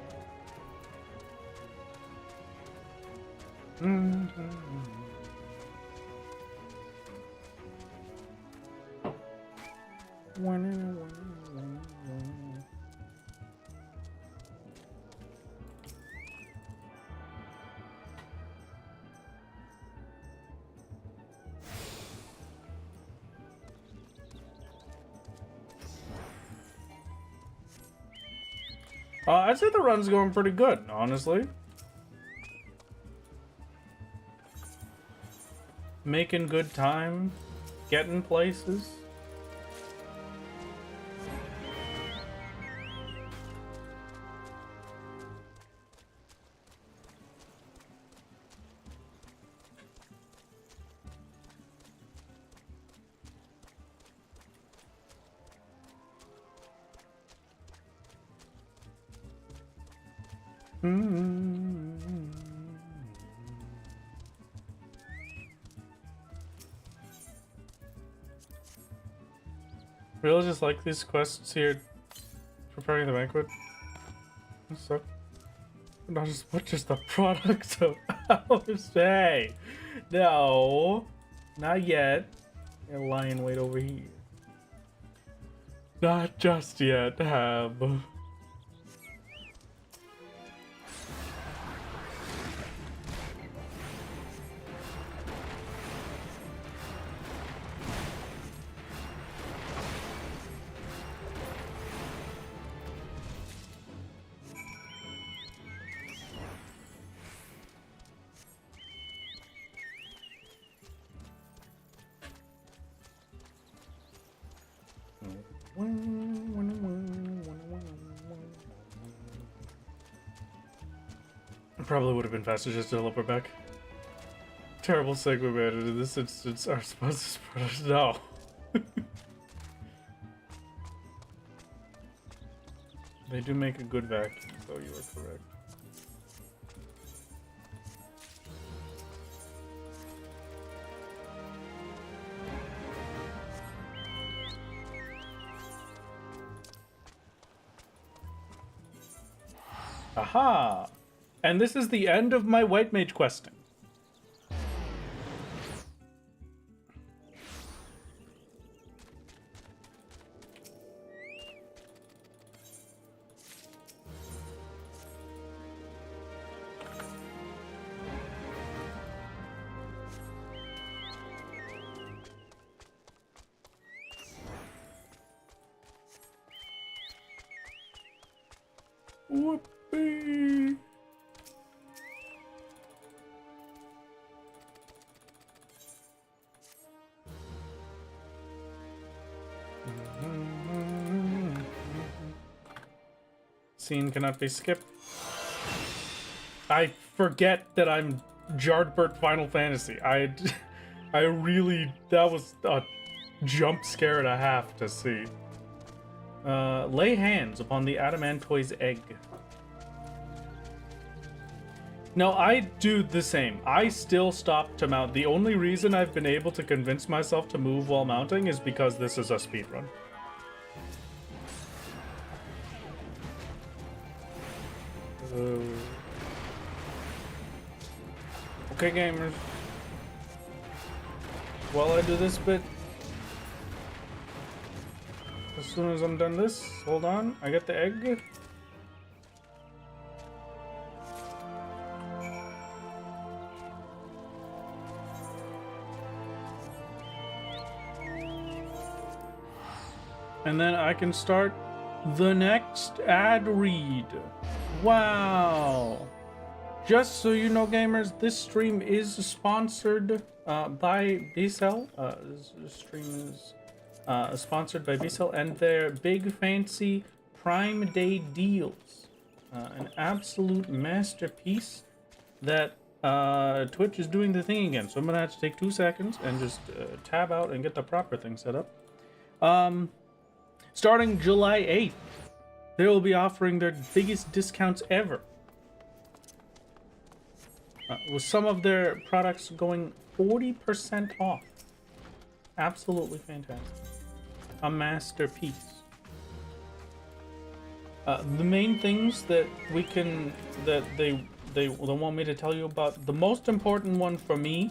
I'd say the run's going pretty good, honestly. Making good time, getting places. Villagers like these quests here, preparing the banquet. So, not as much as the product of ours. Hey, no, not yet. A lion wait over here. Not just yet, Hab. Probably would have been faster just to teleport back. Terrible segue man. In this instance, our sponsors put us no. They do make a good vacuum, so you are correct. Aha! And this is the end of my white mage questing. Whoopee! Scene cannot be skipped. I forget that I'm Jardbert Final Fantasy. I really, that was a jump scare and a half to see. Lay hands upon the Adamantoi's egg. No, I do the same. I still stop to mount. The only reason I've been able to convince myself to move while mounting is because this is a speedrun. Okay, gamers. While I do this bit, as soon as I'm done this, hold on, I get the egg. And then I can start the next ad read. Wow. Just so you know, gamers, this stream is sponsored by B-Cell. This stream is sponsored by B-Cell and their big fancy Prime Day deals. An absolute masterpiece that Twitch is doing the thing again. So I'm gonna have to take 2 seconds and just tab out and get the proper thing set up. Starting July 8th, they will be offering their biggest discounts ever. With some of their products going 40% off. Absolutely fantastic. A masterpiece. The main things that we can, that they want me to tell you about, the most important one for me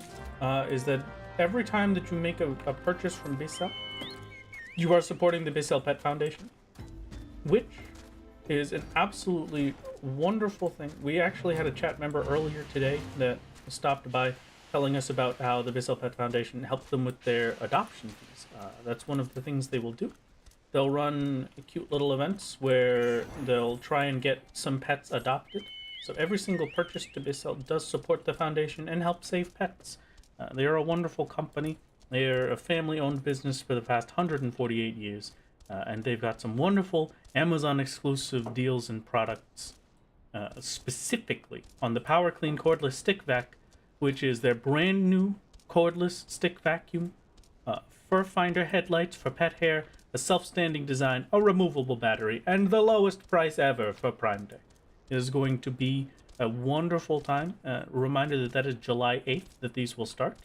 is that every time that you make a purchase from Bissell, you are supporting the Bissell Pet Foundation, which is an absolutely wonderful thing. We actually had a chat member earlier today that stopped by telling us about how the Bissell Pet Foundation helped them with their adoption fees. That's one of the things they will do. They'll run cute little events where they'll try and get some pets adopted. So every single purchase to Bissell does support the foundation and help save pets. They are a wonderful company. They are a family-owned business for the past 148 years. And they've got some wonderful Amazon-exclusive deals and products, specifically on the Power Clean cordless stick vac, which is their brand new cordless stick vacuum, fur finder headlights for pet hair, a self-standing design, a removable battery, and the lowest price ever for Prime Day. It is going to be a wonderful time. Reminder that is July 8th that these will start.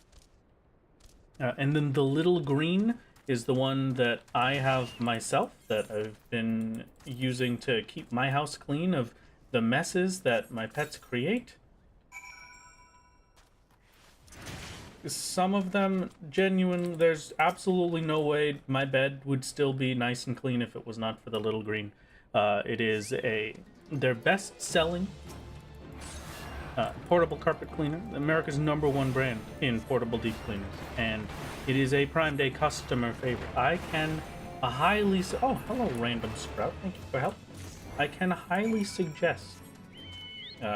And then the little green is the one that I have myself, that I've been using to keep my house clean of the messes that my pets create. Some of them genuine. There's absolutely no way my bed would still be nice and clean if it was not for the little green. It is their best-selling portable carpet cleaner, America's #1 brand in portable deep cleaners, and it is a Prime Day customer favorite. I can highly oh, hello, random sprout. Thank you for help. I can highly suggest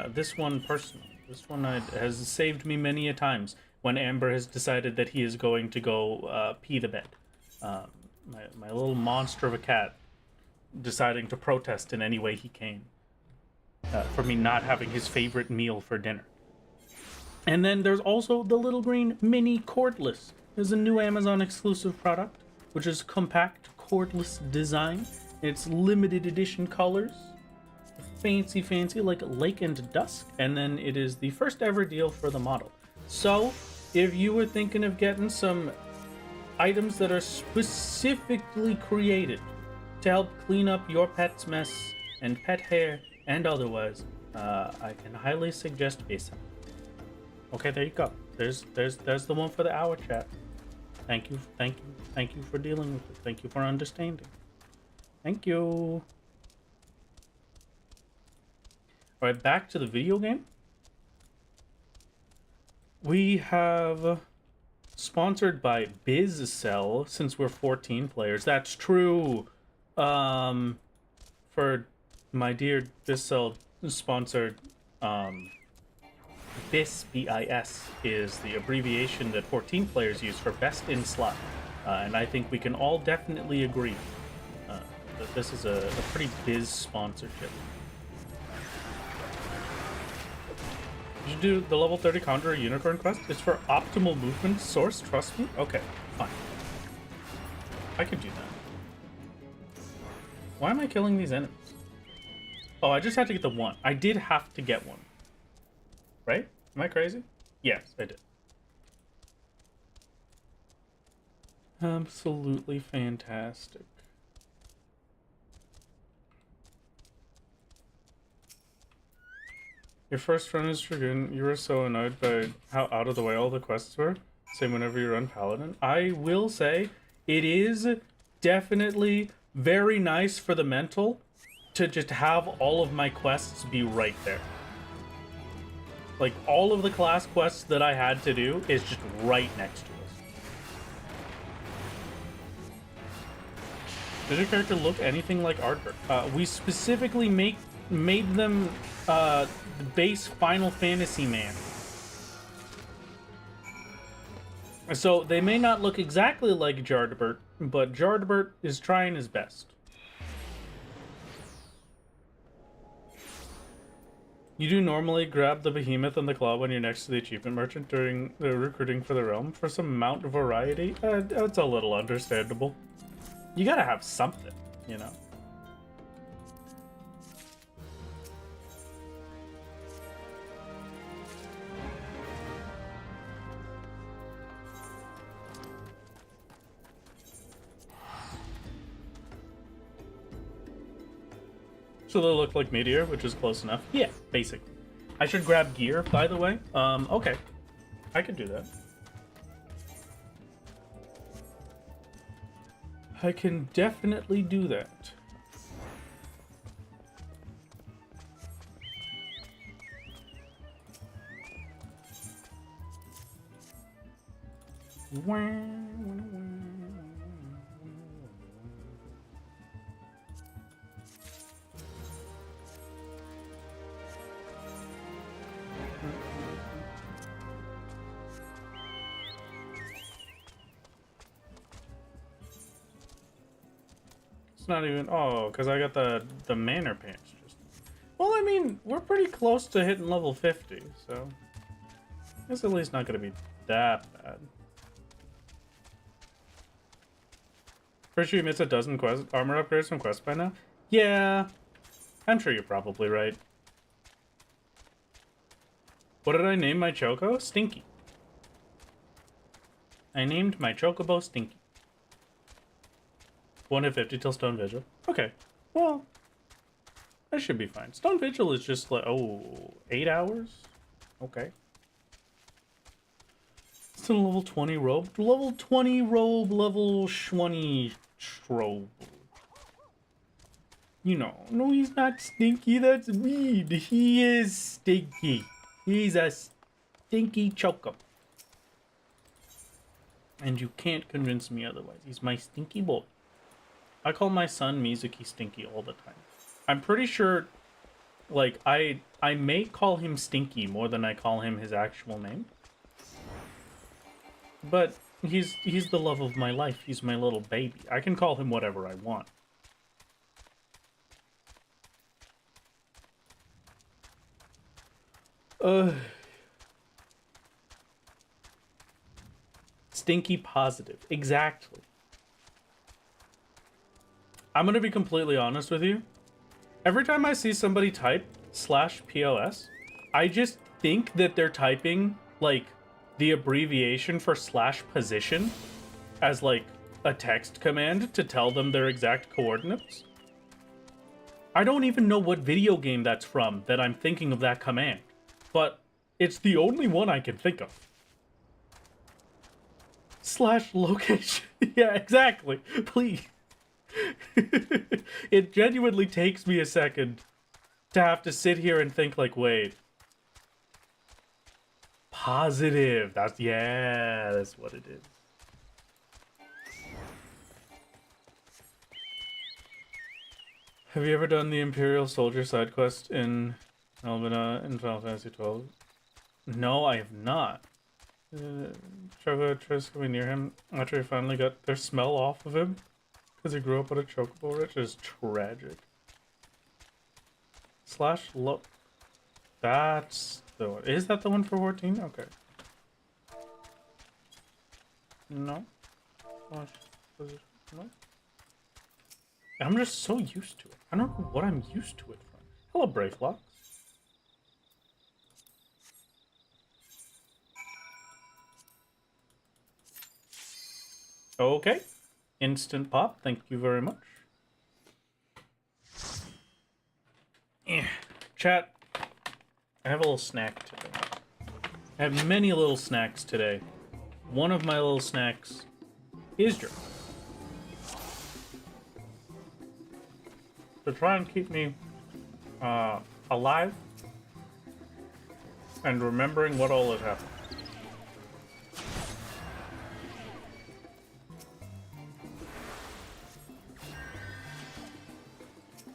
this one personally. This one has saved me many a times when Amber has decided that he is going to go pee the bed. My little monster of a cat deciding to protest in any way he can for me not having his favorite meal for dinner. And then there's also the little green mini cordless. There's a new Amazon exclusive product, which is compact cordless design. It's limited edition colors. Fancy like Lake and Dusk. And then it is the first ever deal for the model. So if you were thinking of getting some items that are specifically created to help clean up your pet's mess and pet hair and otherwise, I can highly suggest Besa. Okay, there you go. There's the one for the hour chat. Thank you for dealing with it. Thank you for understanding. Thank you. All right, back to the video game. We have sponsored by BizCell since we're 14 players. That's true. For my dear BizCell sponsored, BIS, B-I-S, is the abbreviation that 14 players use for best in slot. And I think we can all definitely agree that this is a pretty biz sponsorship. Did you do the level 30 Conjurer Unicorn quest? It's for optimal movement source, trust me? Okay, fine. I could do that. Why am I killing these enemies? Oh, I just had to get the one. I did have to get one. Right? Am I crazy? Yes, I did. Absolutely fantastic. Your first run is Dragoon. You were so annoyed by how out of the way all the quests were. Same whenever you run Paladin. I will say, it is definitely very nice for the mental to just have all of my quests be right there. Like, all of the class quests that I had to do is just right next to us. Does your character look anything like Ardbert? We specifically made them the base Final Fantasy man. So they may not look exactly like Jardbert, but Jardbert is trying his best. You do normally grab the behemoth and the claw when you're next to the achievement merchant during the recruiting for the realm for some mount variety? It's a little understandable. You gotta have something, you know? So they look like Meteor, which is close enough. Yeah, basically. I should grab gear, by the way. Okay. I could do that. I can definitely do that. It's not even... Oh, because I got the manor pants. Just... Well, I mean, we're pretty close to hitting level 50, so... It's at least not going to be that bad. Pretty sure you missed a dozen armor upgrades from quests by now? Yeah, I'm sure you're probably right. What did I name my Choco? Stinky. I named my Chocobo Stinky. 150 till Stone Vigil. Okay. Well, that should be fine. Stone Vigil is just like, oh, 8 hours? Okay. Still level 20 robe. Level 20 robe, level 20 strobe. You know, no, he's not stinky. That's weed. He is stinky. He's a stinky choco. And you can't convince me otherwise. He's my stinky boy. I call my son Mizuki Stinky all the time. I'm pretty sure, like, I may call him Stinky more than I call him his actual name. But he's the love of my life. He's my little baby. I can call him whatever I want. Stinky positive. Exactly. I'm gonna be completely honest with you. Every time I see somebody type /POS, I just think that they're typing, like, the abbreviation for /position as, like, a text command to tell them their exact coordinates. I don't even know what video game that's from that I'm thinking of that command, but it's the only one I can think of. /location. Yeah, exactly. Please. It genuinely takes me a second to have to sit here and think, like, wait. Positive. That's what it is. Have you ever done the Imperial Soldier side quest in Albina in Final Fantasy XII? No, I have not. Choco tries coming near him after he finally got their smell off of him because he grew up with a chocobo rich is tragic. /look. That's the one. Is that the one for 14? Okay. No. No. I'm just so used to it. I don't know what I'm used to it from. Hello, Brayflox. Okay. Instant pop. Thank you very much. Chat. I have a little snack today. I have many little snacks today. One of my little snacks is jerky. To try and keep me alive and remembering what all has happened.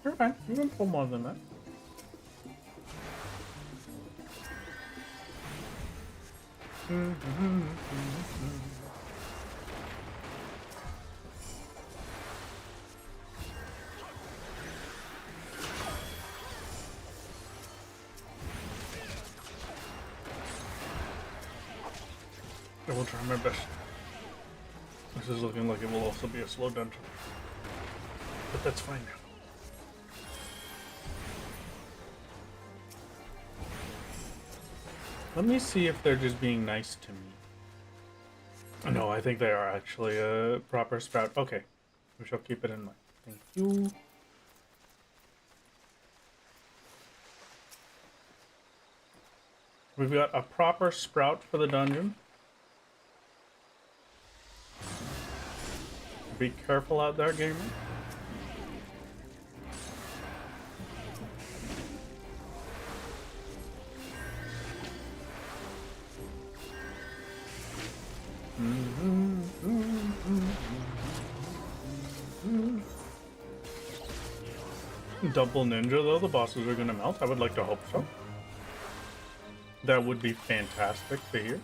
You're fine. You can pull more than that. I will try my best. This is looking like it will also be a slow dungeon. But that's fine now. Let me see if they're just being nice to me. No, I think they are actually a proper sprout. Okay, we shall keep it in mind. Thank you. We've got a proper sprout for the dungeon. Be careful out there, gamer. Double ninja though, the bosses are gonna melt. I would like to hope so. That would be fantastic to hear.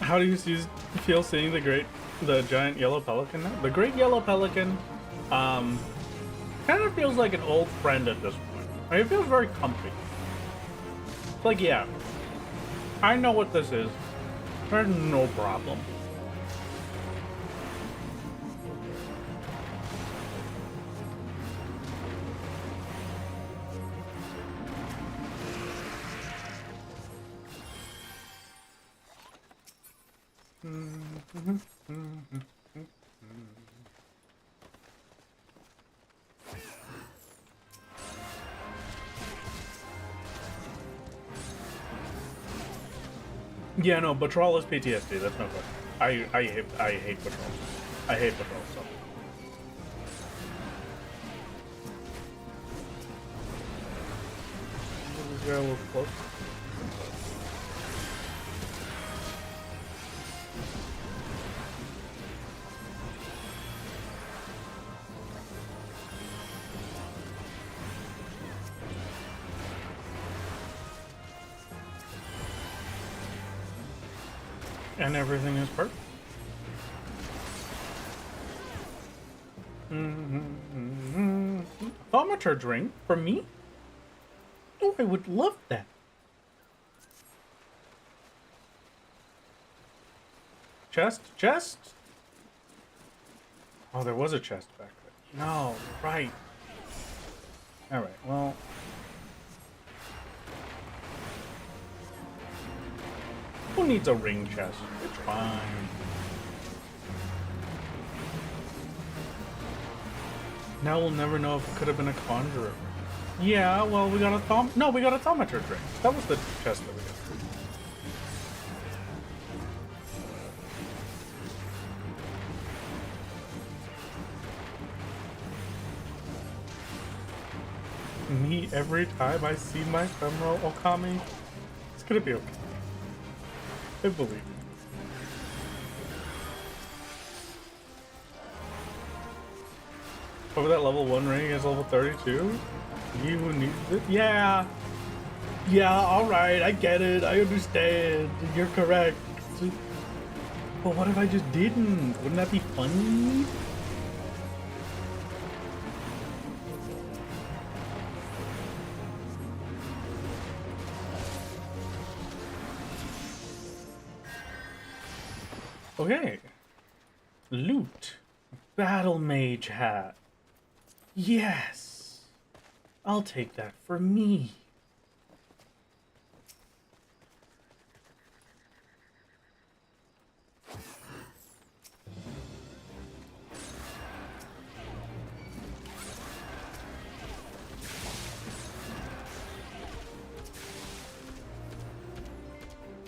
How do you feel seeing the giant yellow pelican now? The great yellow pelican, kind of feels like an old friend at this point. It feels very comfy. Like, yeah, I know what this is. There's no problem. Yeah, no, Patrol is PTSD. That's no good. I hate Patrol. I hate Patrol so. This guy a little close. And everything is perfect. Thaumaturge ring for me? Oh, I would love that. Chest? Oh, there was a chest back there. No, right. Alright, well. Who needs a ring chest? It's fine. Now we'll never know if it could have been a conjurer. Yeah, well, we got a thaumaturge ring. That was the chest that we got. Me every time I see my femoral Okami. It's gonna be okay. I believe it. Over that level 1 ring is level 32? You need it? Yeah! Yeah, alright, I get it, I understand. You're correct. But what if I just didn't? Wouldn't that be funny? Okay. Loot. Battle mage hat. Yes. I'll take that for me.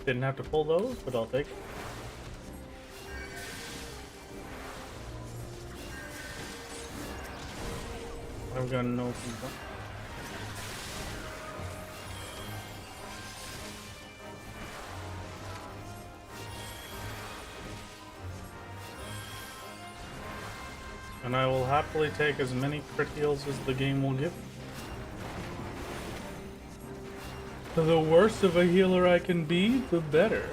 Didn't have to pull those, but I'll take it. I'm gonna know people. And I will happily take as many crit heals as the game will give me. The worse of a healer I can be, the better.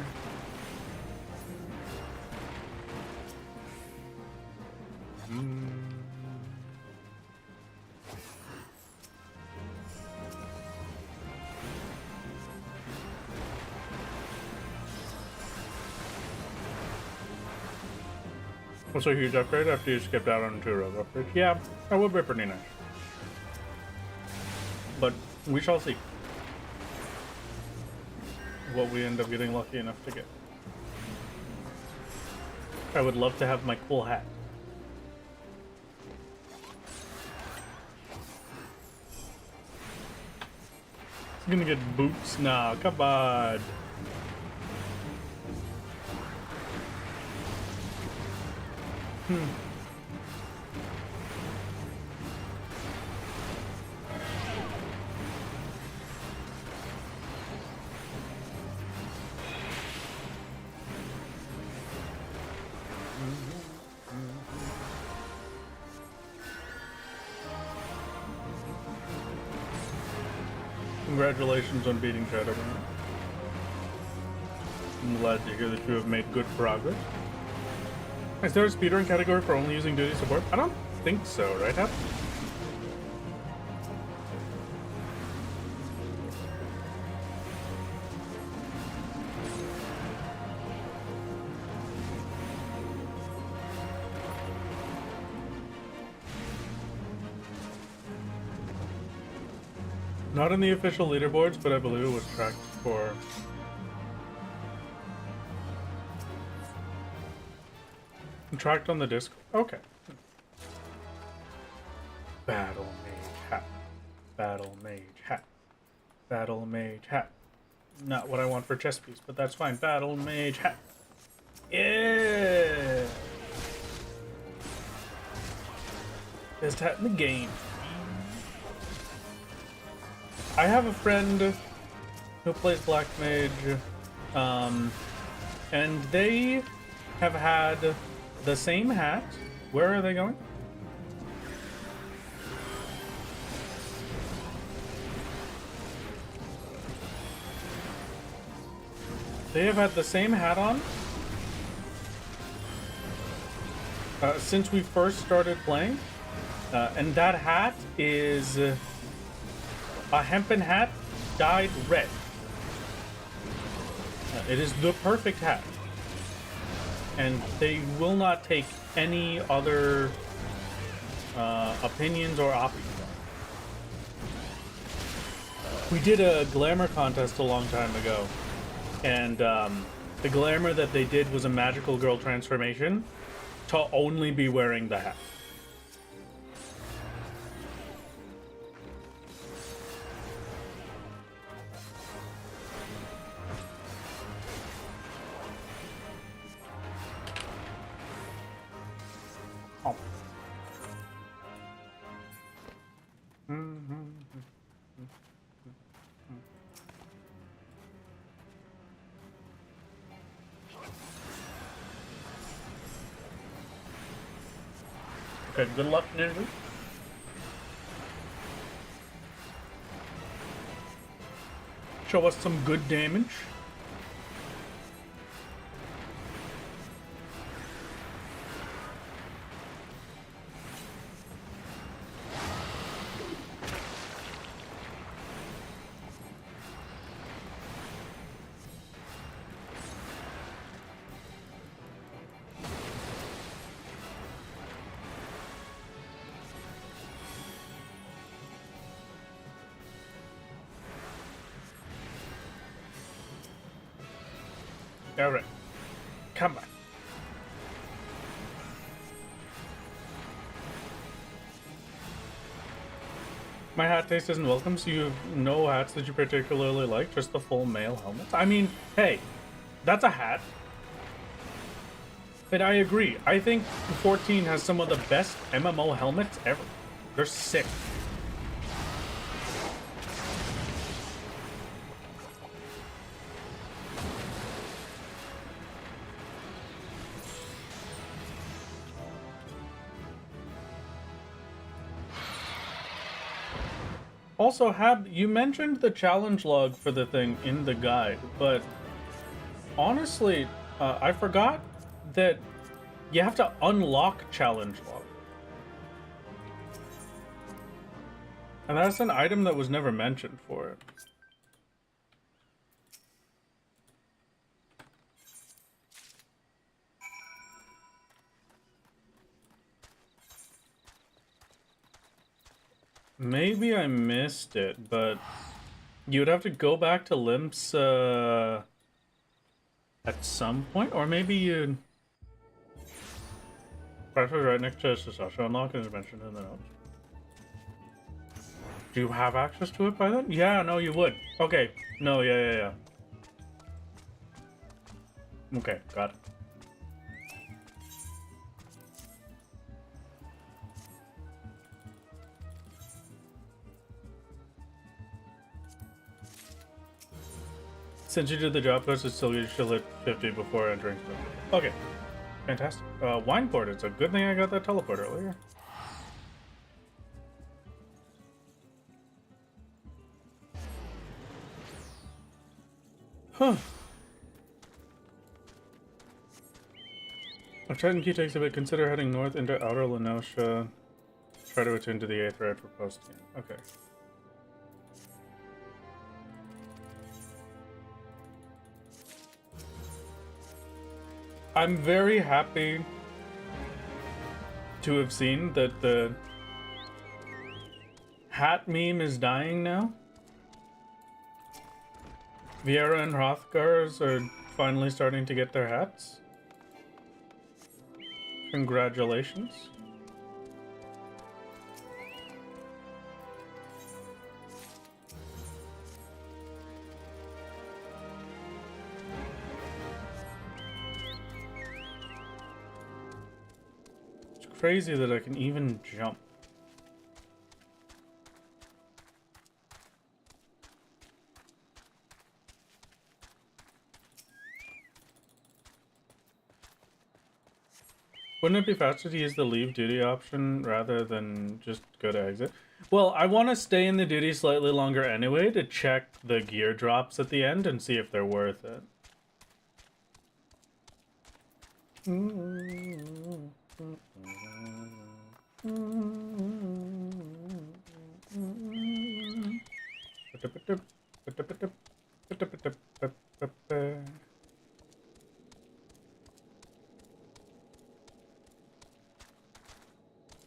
What's a huge upgrade after you skipped out on 2 rogue upgrades? Yeah, that would be pretty nice. But we shall see what we end up getting lucky enough to get. I would love to have my cool hat. I'm gonna get boots now, come on. Congratulations on beating Shadowrun. I'm glad to hear that you have made good progress. Is there a speedrun category for only using duty support? I don't think so, right, Hap? Not in the official leaderboards, but I believe it was tracked for... Tracked on the disc. Okay. Battle Mage Hat. Battle Mage Hat. Battle Mage Hat. Not what I want for chess piece, but that's fine. Battle Mage Hat. Yeah! Best hat in the game. I have a friend who plays Black Mage, and they have had the same hat. Where are they going? They have had the same hat on since we first started playing, and that hat is a hempen hat dyed red. It is the perfect hat, and they will not take any other opinions or options. We did a glamour contest a long time ago, and the glamour that they did was a magical girl transformation to only be wearing the hat. Oh. Okay, good luck, Ninja. Show us some good damage. Alright. Come on. My hat taste isn't welcome, so you have no hats that you particularly like, just the full male helmets? I mean, hey, that's a hat. And I agree. I think 14 has some of the best MMO helmets ever. They're sick. Also, Hab, you mentioned the challenge log for the thing in the guide, but honestly, I forgot that you have to unlock challenge log. And that's an item that was never mentioned for it. Maybe I missed it, but you would have to go back to Limps at some point, or maybe you... Pressure right next to Sasha unlock is mentioned in the notes. Do you have access to it by then? Yeah, no, you would. Okay, no, yeah. Okay, got it. Since you did the job post, it's still you should hit 50 before entering stuff. Okay, fantastic. Wine port, it's a good thing I got that teleport earlier. Huh. If Titan Key takes a bit, consider heading north into Outer Lenosha. Try to attend to the 8th right for posting. Okay. I'm very happy to have seen that the hat meme is dying now. Vieira and Hrothgars are finally starting to get their hats. Congratulations. It's crazy that I can even jump. Wouldn't it be faster to use the leave duty option rather than just go to exit? Well, I want to stay in the duty slightly longer anyway to check the gear drops at the end and see if they're worth it.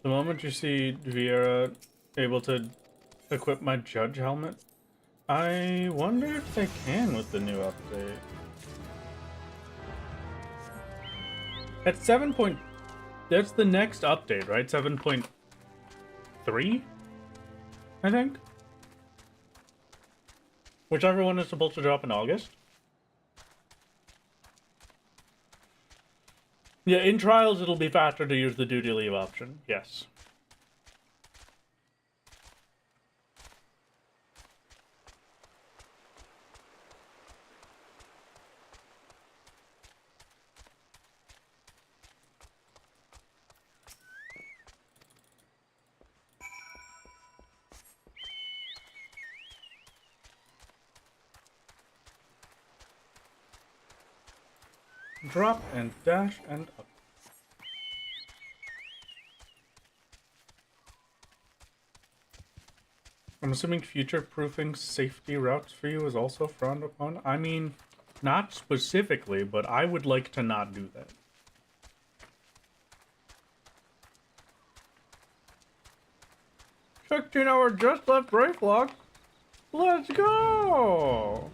The moment you see Vieira able to equip my judge helmet, I wonder if they can with the new update. At 7. That's the next update, right? 7.3, I think? Whichever one is supposed to drop in August. Yeah, in trials it'll be faster to use the duty leave option, yes. Drop and dash and up. I'm assuming future-proofing safety routes for you is also frowned upon. I mean, not specifically, but I would like to not do that. $16 just left break lock. Let's go!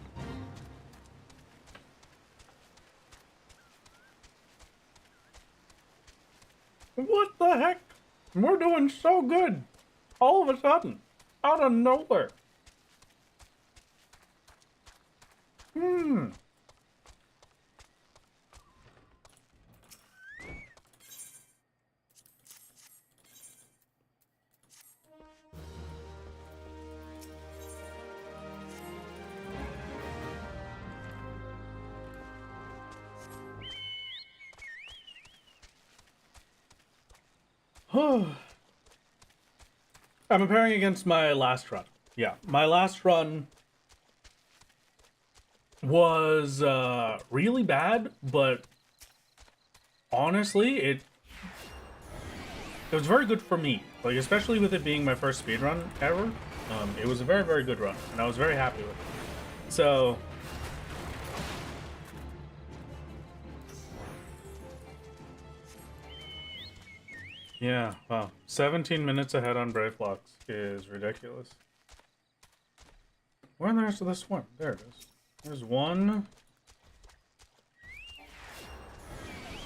What the heck? We're doing so good. All of a sudden. Out of nowhere. I'm comparing against my last run. Yeah, my last run was really bad, but honestly, it was very good for me. Like, especially with it being my first speedrun ever. It was a very, very good run, and I was very happy with it. So yeah, wow. 17 minutes ahead on Brave Blocks is ridiculous. Where in the rest of this one? There it is. There's one.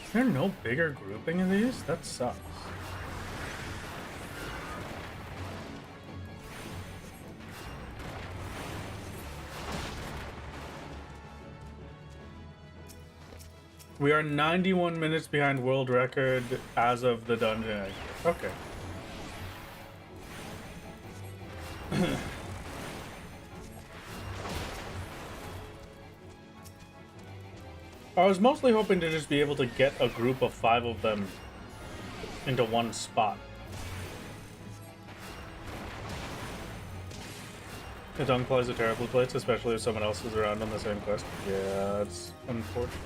Is there no bigger grouping of these? That sucks. We are 91 minutes behind world record as of the dungeon exit. Okay. I was mostly hoping to just be able to get a group of 5 of them into one spot. It implies a terrible place, especially if someone else is around on the same quest. Yeah, that's unfortunate.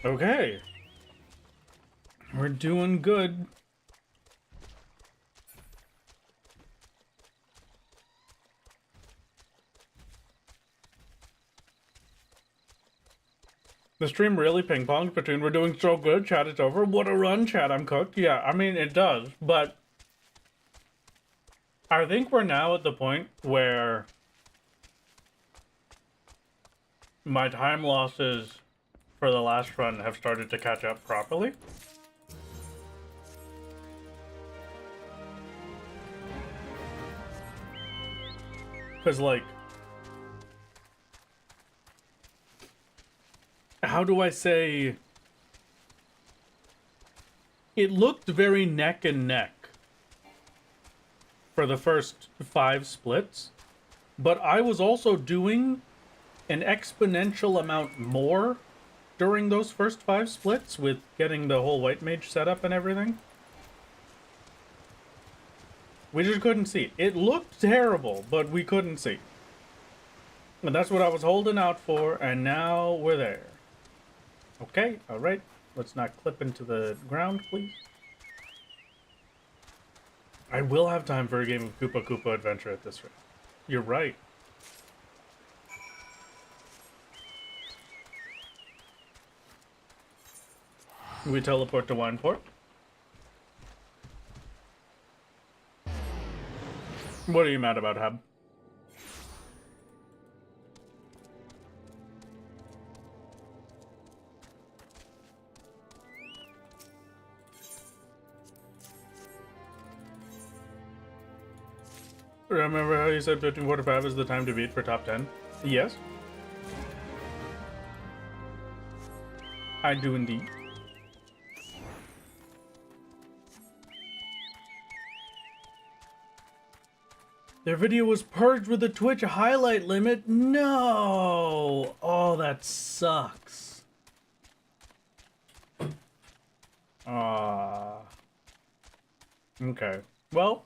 Okay. We're doing good. The stream really ping-pongs between we're doing so good, chat, it's over. What a run, chat, I'm cooked. Yeah, I mean, it does, but I think we're now at the point where my time losses for the last run have started to catch up properly. Because, like, how do I say? It looked very neck and neck for the first 5 splits, but I was also doing an exponential amount more during those first 5 splits with getting the whole white mage setup and everything. We just couldn't see. It looked terrible, but we couldn't see. And that's what I was holding out for, and now we're there. Okay, alright. Let's not clip into the ground, please. I will have time for a game of Koopa Koopa Adventure at this rate. You're right. We teleport to Wineport. What are you mad about, Hab? Remember how you said 15:45 is the time to beat for top 10? Yes. I do indeed. Their video was purged with a Twitch highlight limit? No! Oh, that sucks. Ah. Okay. Well,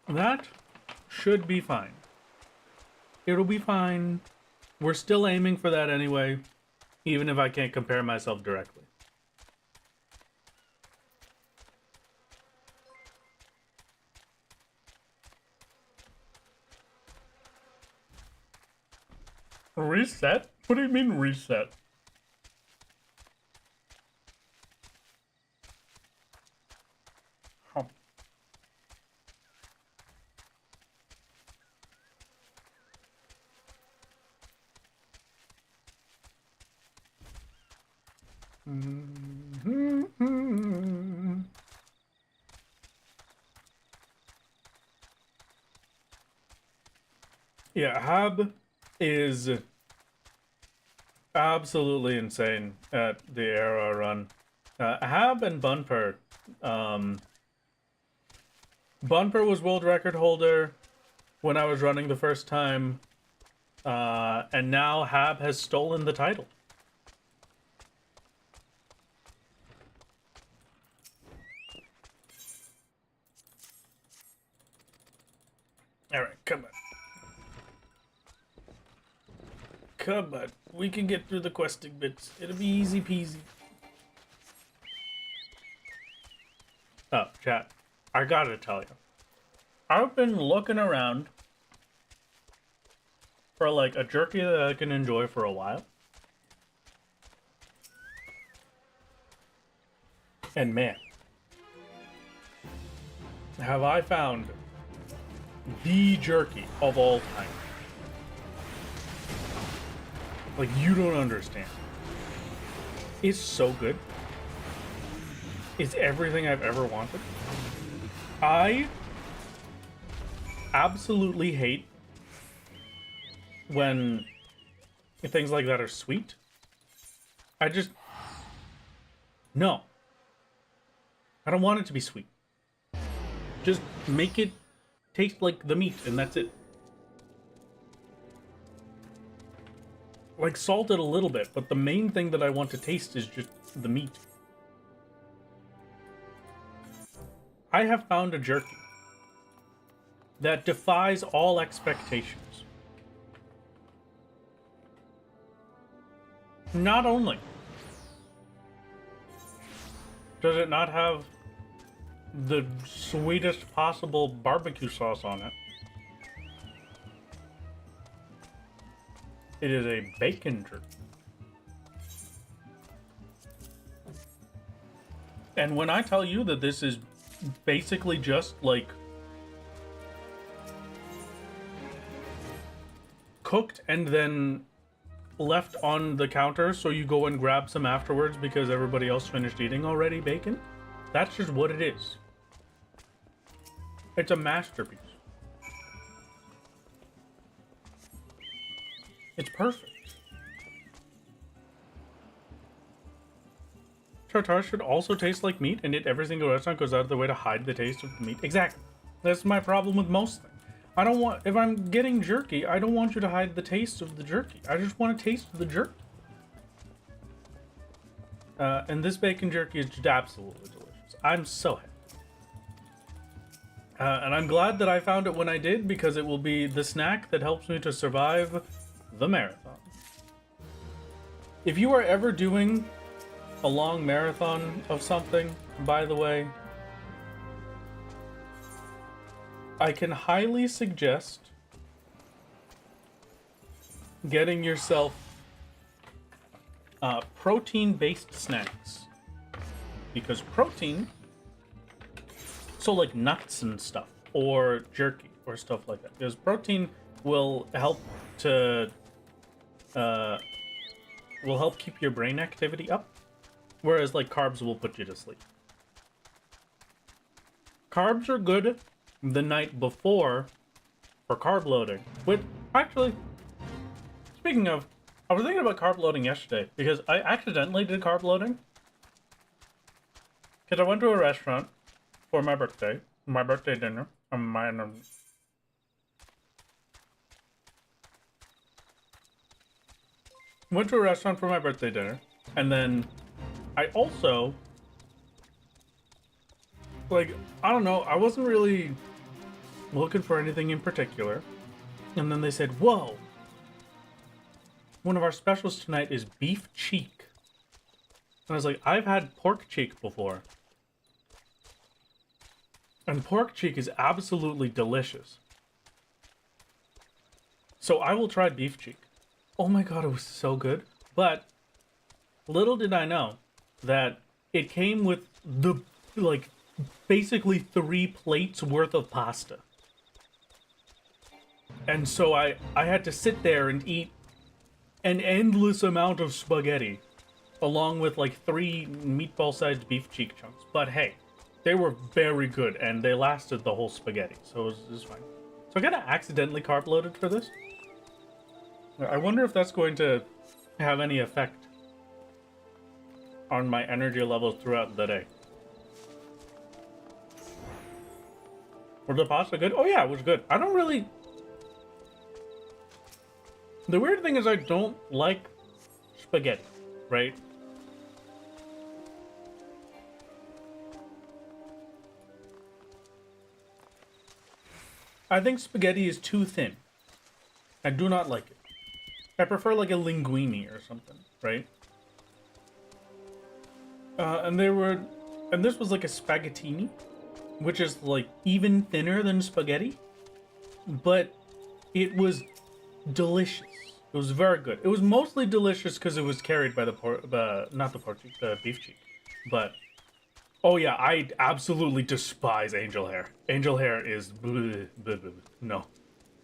that should be fine. It'll be fine. We're still aiming for that anyway, even if I can't compare myself directly. Reset? What do you mean reset? Oh. Yeah, Hab is absolutely insane at the Era run. Hab and Bunper. Bunper was world record holder when I was running the first time, and now Hab has stolen the title. Alright, come on. Come on, we can get through the questing bits. It'll be easy peasy. Oh, chat. I gotta tell you. I've been looking around for like a jerky that I can enjoy for a while. And man, have I found the jerky of all time. Like, you don't understand. It's so good. It's everything I've ever wanted. I absolutely hate when things like that are sweet. I just... No. I don't want it to be sweet. Just make it taste like the meat, and that's it. Like, salt it a little bit, but the main thing that I want to taste is just the meat. I have found a jerky that defies all expectations. Not only does it not have the sweetest possible barbecue sauce on it, It is a bacon jerky. And when I tell you that this is basically just like cooked and then left on the counter so you go and grab some afterwards because everybody else finished eating already bacon, that's just what it is. It's a masterpiece. It's perfect. Tartar should also taste like meat, and yet every single restaurant goes out of their way to hide the taste of the meat. Exactly. That's my problem with most things. I don't want, if I'm getting jerky, I don't want you to hide the taste of the jerky. I just want to taste the jerky. And this bacon jerky is just absolutely delicious. I'm so happy. And I'm glad that I found it when I did, because it will be the snack that helps me to survive the marathon. If you are ever doing a long marathon of something, by the way, I can highly suggest getting yourself protein-based snacks. Because protein, so like nuts and stuff, or jerky, or stuff like that. Because protein will help to, will help keep your brain activity up. Whereas like carbs will put you to sleep. Carbs are good the night before for carb loading. Which, actually, speaking of, I was thinking about carb loading yesterday because I accidentally did carb loading. Because I went to a restaurant for my birthday dinner. Went to a restaurant for my birthday dinner, and then I also, like, I don't know, I wasn't really looking for anything in particular. And then they said, whoa, one of our specials tonight is beef cheek. And I was like, I've had pork cheek before. And pork cheek is absolutely delicious. So I will try beef cheek. Oh my god, it was so good. But little did I know that it came with the, like, basically 3 plates worth of pasta. And so I had to sit there and eat an endless amount of spaghetti, along with like 3 meatball-sized beef cheek chunks. But hey, they were very good, and they lasted the whole spaghetti, so it was fine. So I kinda accidentally carb loaded for this. I wonder if that's going to have any effect on my energy levels throughout the day. Was the pasta good? Oh yeah, it was good. I don't really... The weird thing is I don't like spaghetti, right? I think spaghetti is too thin. I do not like it. I prefer like a linguine or something, right? And this was like a spaghettini, which is like even thinner than spaghetti, but it was delicious. It was very good. It was mostly delicious because it was carried by the beef cheek, but oh yeah, I absolutely despise angel hair. Angel hair is no.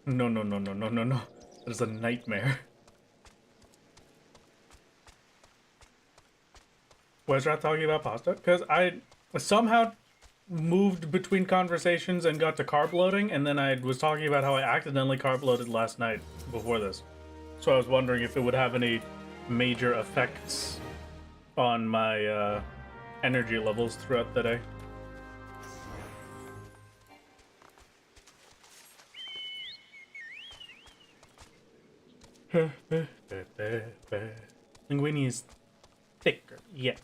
That is a nightmare. Why is Rat talking about pasta? Because I somehow moved between conversations and got to carb loading, and then I was talking about how I accidentally carb loaded last night before this. So I was wondering if it would have any major effects on my energy levels throughout the day. Linguine is thicker, yes.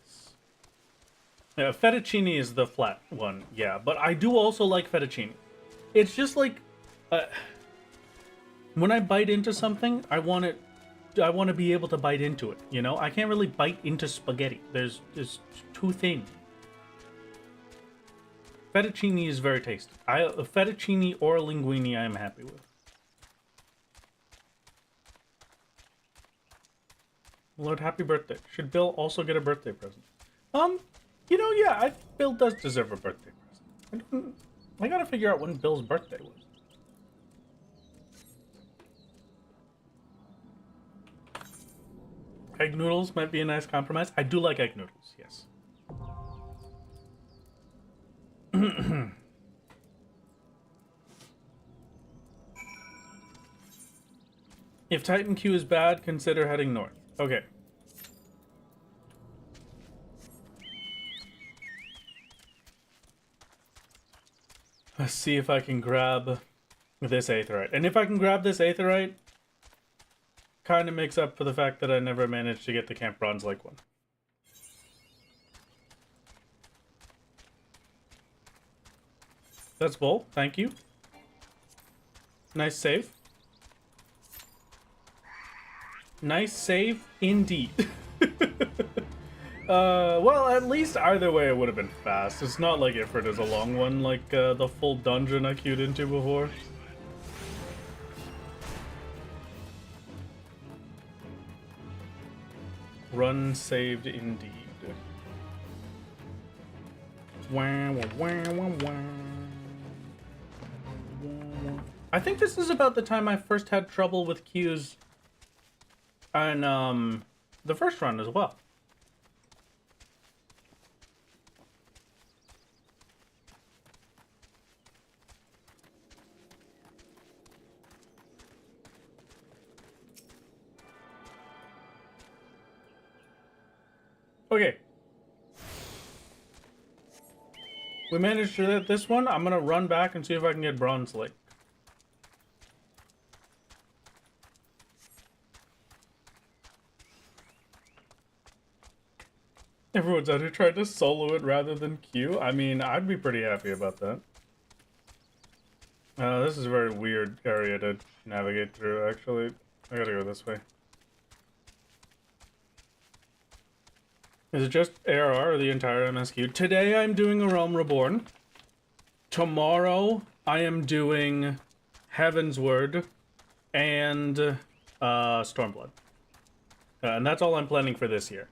Yeah, fettuccine is the flat one, yeah. But I do also like fettuccine. It's just like, when I bite into something, I want to be able to bite into it. You know, I can't really bite into spaghetti. It's too thin. Fettuccine is very tasty. A fettuccine or linguine, I am happy with. Lord, happy birthday. Should Bill also get a birthday present? You know, yeah, Bill does deserve a birthday present. I gotta figure out when Bill's birthday was. Egg noodles might be a nice compromise. I do like egg noodles, yes. If Titan Q is bad, consider heading north. Okay. Let's see if I can grab this aetherite. And if I can grab this aetherite, kind of makes up for the fact that I never managed to get the Camp Bronze Lake one. That's bull. Thank you. Nice save. Nice save indeed. Well, at least either way it would have been fast. It's not like Ifrit is a long one like the full dungeon I queued into before. Run saved indeed. Wah, wah, wah, wah, wah. I think this is about the time I first had trouble with queues on the first run as well. Okay. We managed to get this one. I'm gonna run back and see if I can get Bronze Lake. Everyone's out here trying to solo it rather than queue. I mean, I'd be pretty happy about that. This is a very weird area to navigate through, actually. I gotta go this way. Is it just ARR or the entire MSQ? Today I'm doing A Realm Reborn. Tomorrow I am doing Heaven's Word and Stormblood. And that's all I'm planning for this year.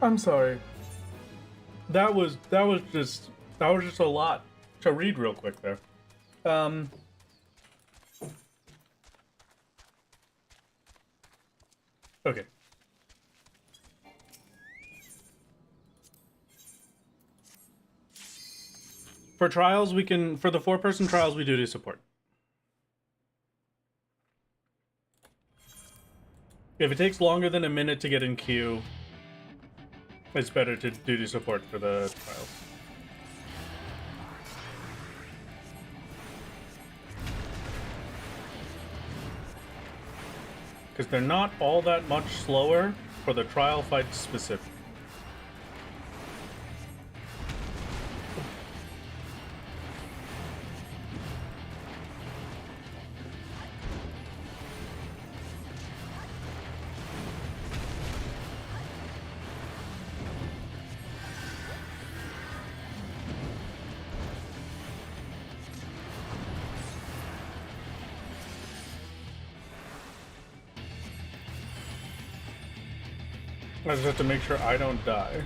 I'm sorry. That was just a lot to read real quick there. Okay. For trials, for the 4-person trials, we do support. If it takes longer than a minute to get in queue, it's better to do support for the trials. Because they're not all that much slower for the trial fights specific. I just have to make sure I don't die.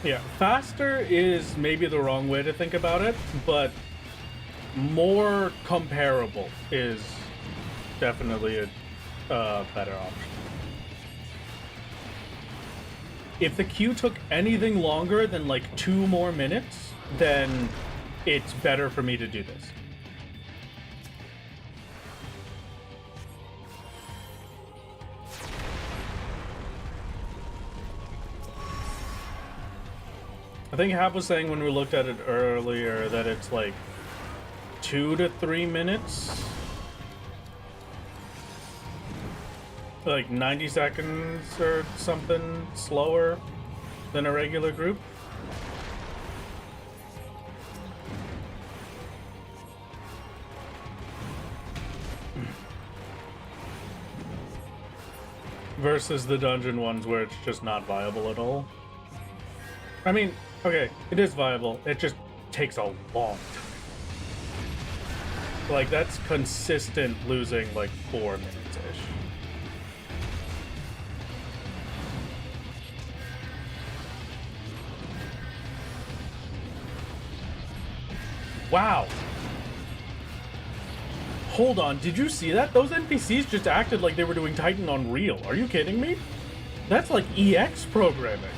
Yeah, faster is maybe the wrong way to think about it, but more comparable is definitely a better option. If the queue took anything longer than like 2 more minutes, then it's better for me to do this. I think Hap was saying when we looked at it earlier that it's like 2 to 3 minutes. Like 90 seconds or something slower than a regular group. Versus the dungeon ones where it's just not viable at all. I mean, okay, it is viable. It just takes a long time. Like, that's consistent losing like 4 minutes-ish. Wow. Hold on, did you see that? Those NPCs just acted like they were doing Titan on Real. Are you kidding me? That's like EX programming.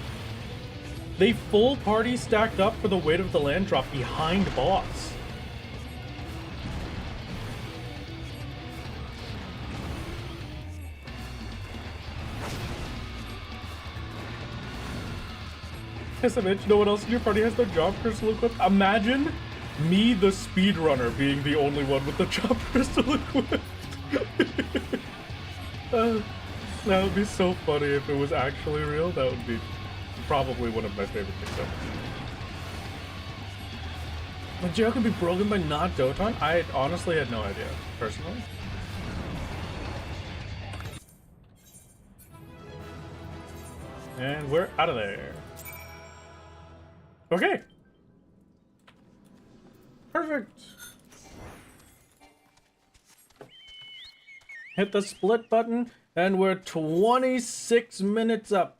They full party stacked up for the weight of the land drop behind boss. SMH, no one else in your party has their job crystal equipped? Imagine me, the speedrunner, being the only one with the job crystal equipped. That would be so funny if it was actually real. That would be probably one of my favorite things ever. The jail can be broken by not Doton? I honestly had no idea, personally. And we're out of there. Okay. Perfect. Hit the split button, and we're 26 minutes up.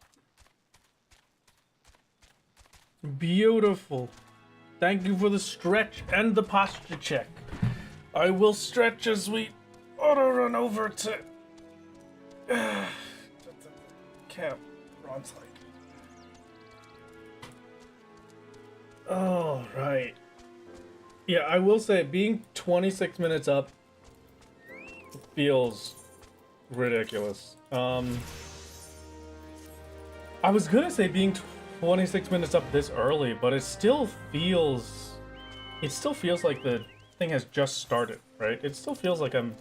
Beautiful. Thank you for the stretch and the posture check. I will stretch as we auto run over to camp. Ron's like. All right. Yeah, I will say being 26 minutes up feels ridiculous. I was gonna say being 26 minutes up this early, but it still feels like the thing has just started, right? It still feels like I'm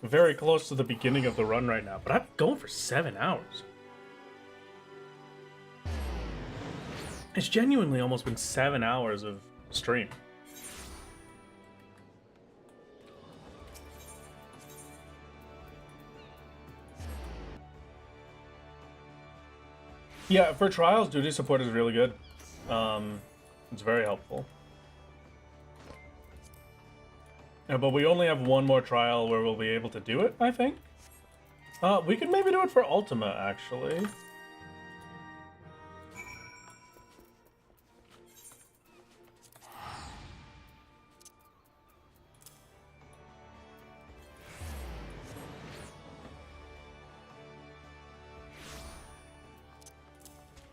very close to the beginning of the run right now, but I'm going for 7 hours. It's genuinely almost been 7 hours of stream. Yeah, for trials, duty support is really good. It's very helpful. Yeah, but we only have one more trial where we'll be able to do it, I think. We could maybe do it for Ultima, actually.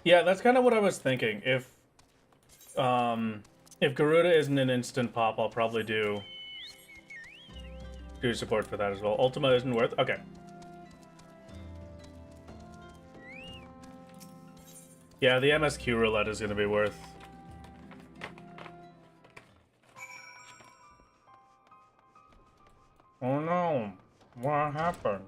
Yeah, that's kind of what I was thinking. If Garuda isn't an instant pop, I'll probably do support for that as well. Ultima isn't worth. Okay. Yeah, the MSQ roulette is gonna be worth. Oh no! What happened?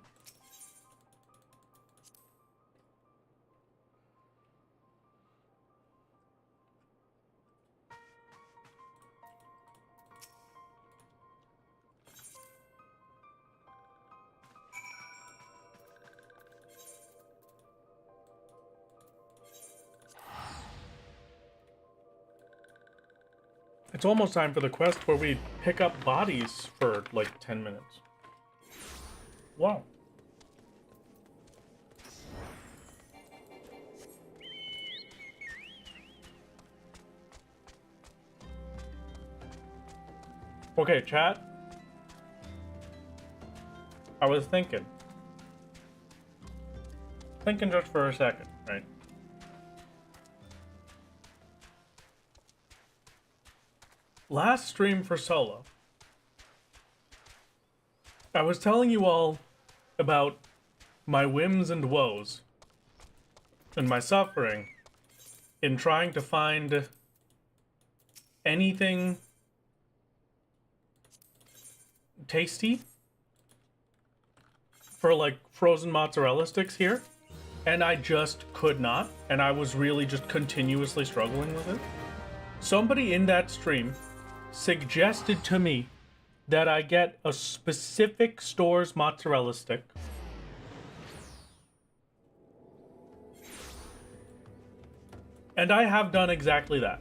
It's almost time for the quest where we pick up bodies for like 10 minutes. Wow. Okay, chat. I was thinking just for a second, right? Last stream for solo, I was telling you all about my whims and woes and my suffering in trying to find anything tasty for like frozen mozzarella sticks here, and I just could not, and I was really just continuously struggling with it. Somebody in that stream suggested to me that I get a specific store's mozzarella stick. And I have done exactly that.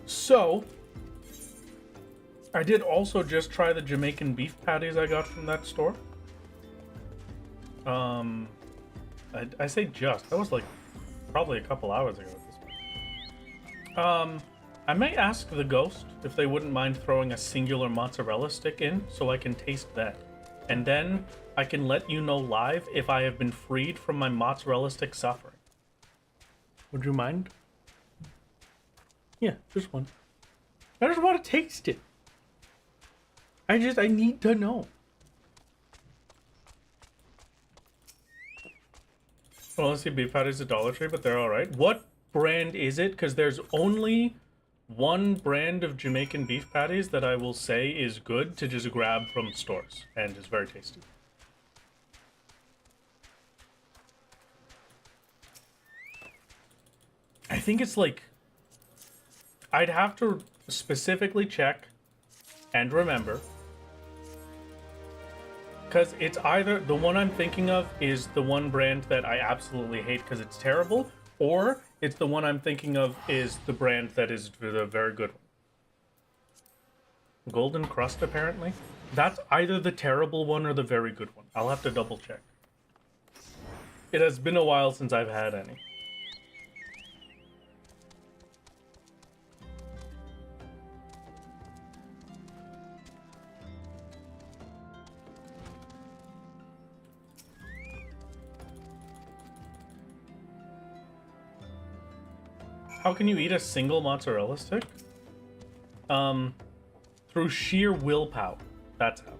So, I did also just try the Jamaican beef patties I got from that store. I say just. That was like probably a couple hours ago at this point. I may ask the ghost if they wouldn't mind throwing a singular mozzarella stick in so I can taste that. And then I can let you know live if I have been freed from my mozzarella stick suffering. Would you mind? Yeah, just one. I just want to taste it. I need to know. Well, let's see, beef patties at Dollar Tree, but they're alright. What brand is it? Because there's only one brand of Jamaican beef patties that I will say is good to just grab from stores and is very tasty. I think it's like, I'd have to specifically check and remember, because it's either the one I'm thinking of is the one brand that I absolutely hate because it's terrible, or it's the one I'm thinking of is the brand that is the very good one. Golden Crust, apparently. That's either the terrible one or the very good one. I'll have to double check. It has been a while since I've had any. How can you eat a single mozzarella stick? Through sheer willpower. That's how.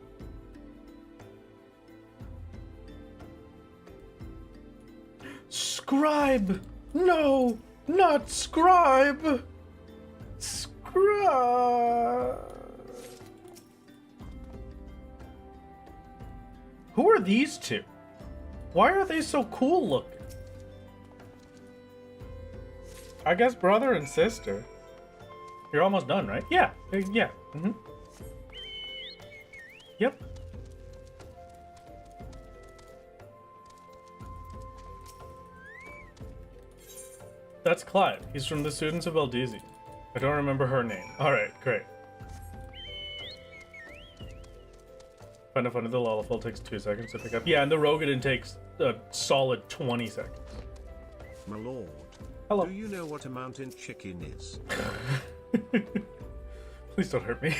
Scribe! No! Not Scribe! Scribe! Who are these two? Why are they so cool looking? I guess brother and sister. You're almost done, right? Yeah. Yeah. Mm-hmm. Yep. That's Clive. He's from the Students of Eldeezy. I don't remember her name. Alright, great. Find it funny the Lollapult takes 2 seconds to pick up. Yeah, and the Rogadin takes a solid 20 seconds. My lord. Hello. Do you know what a mountain chicken is? Please don't hurt me.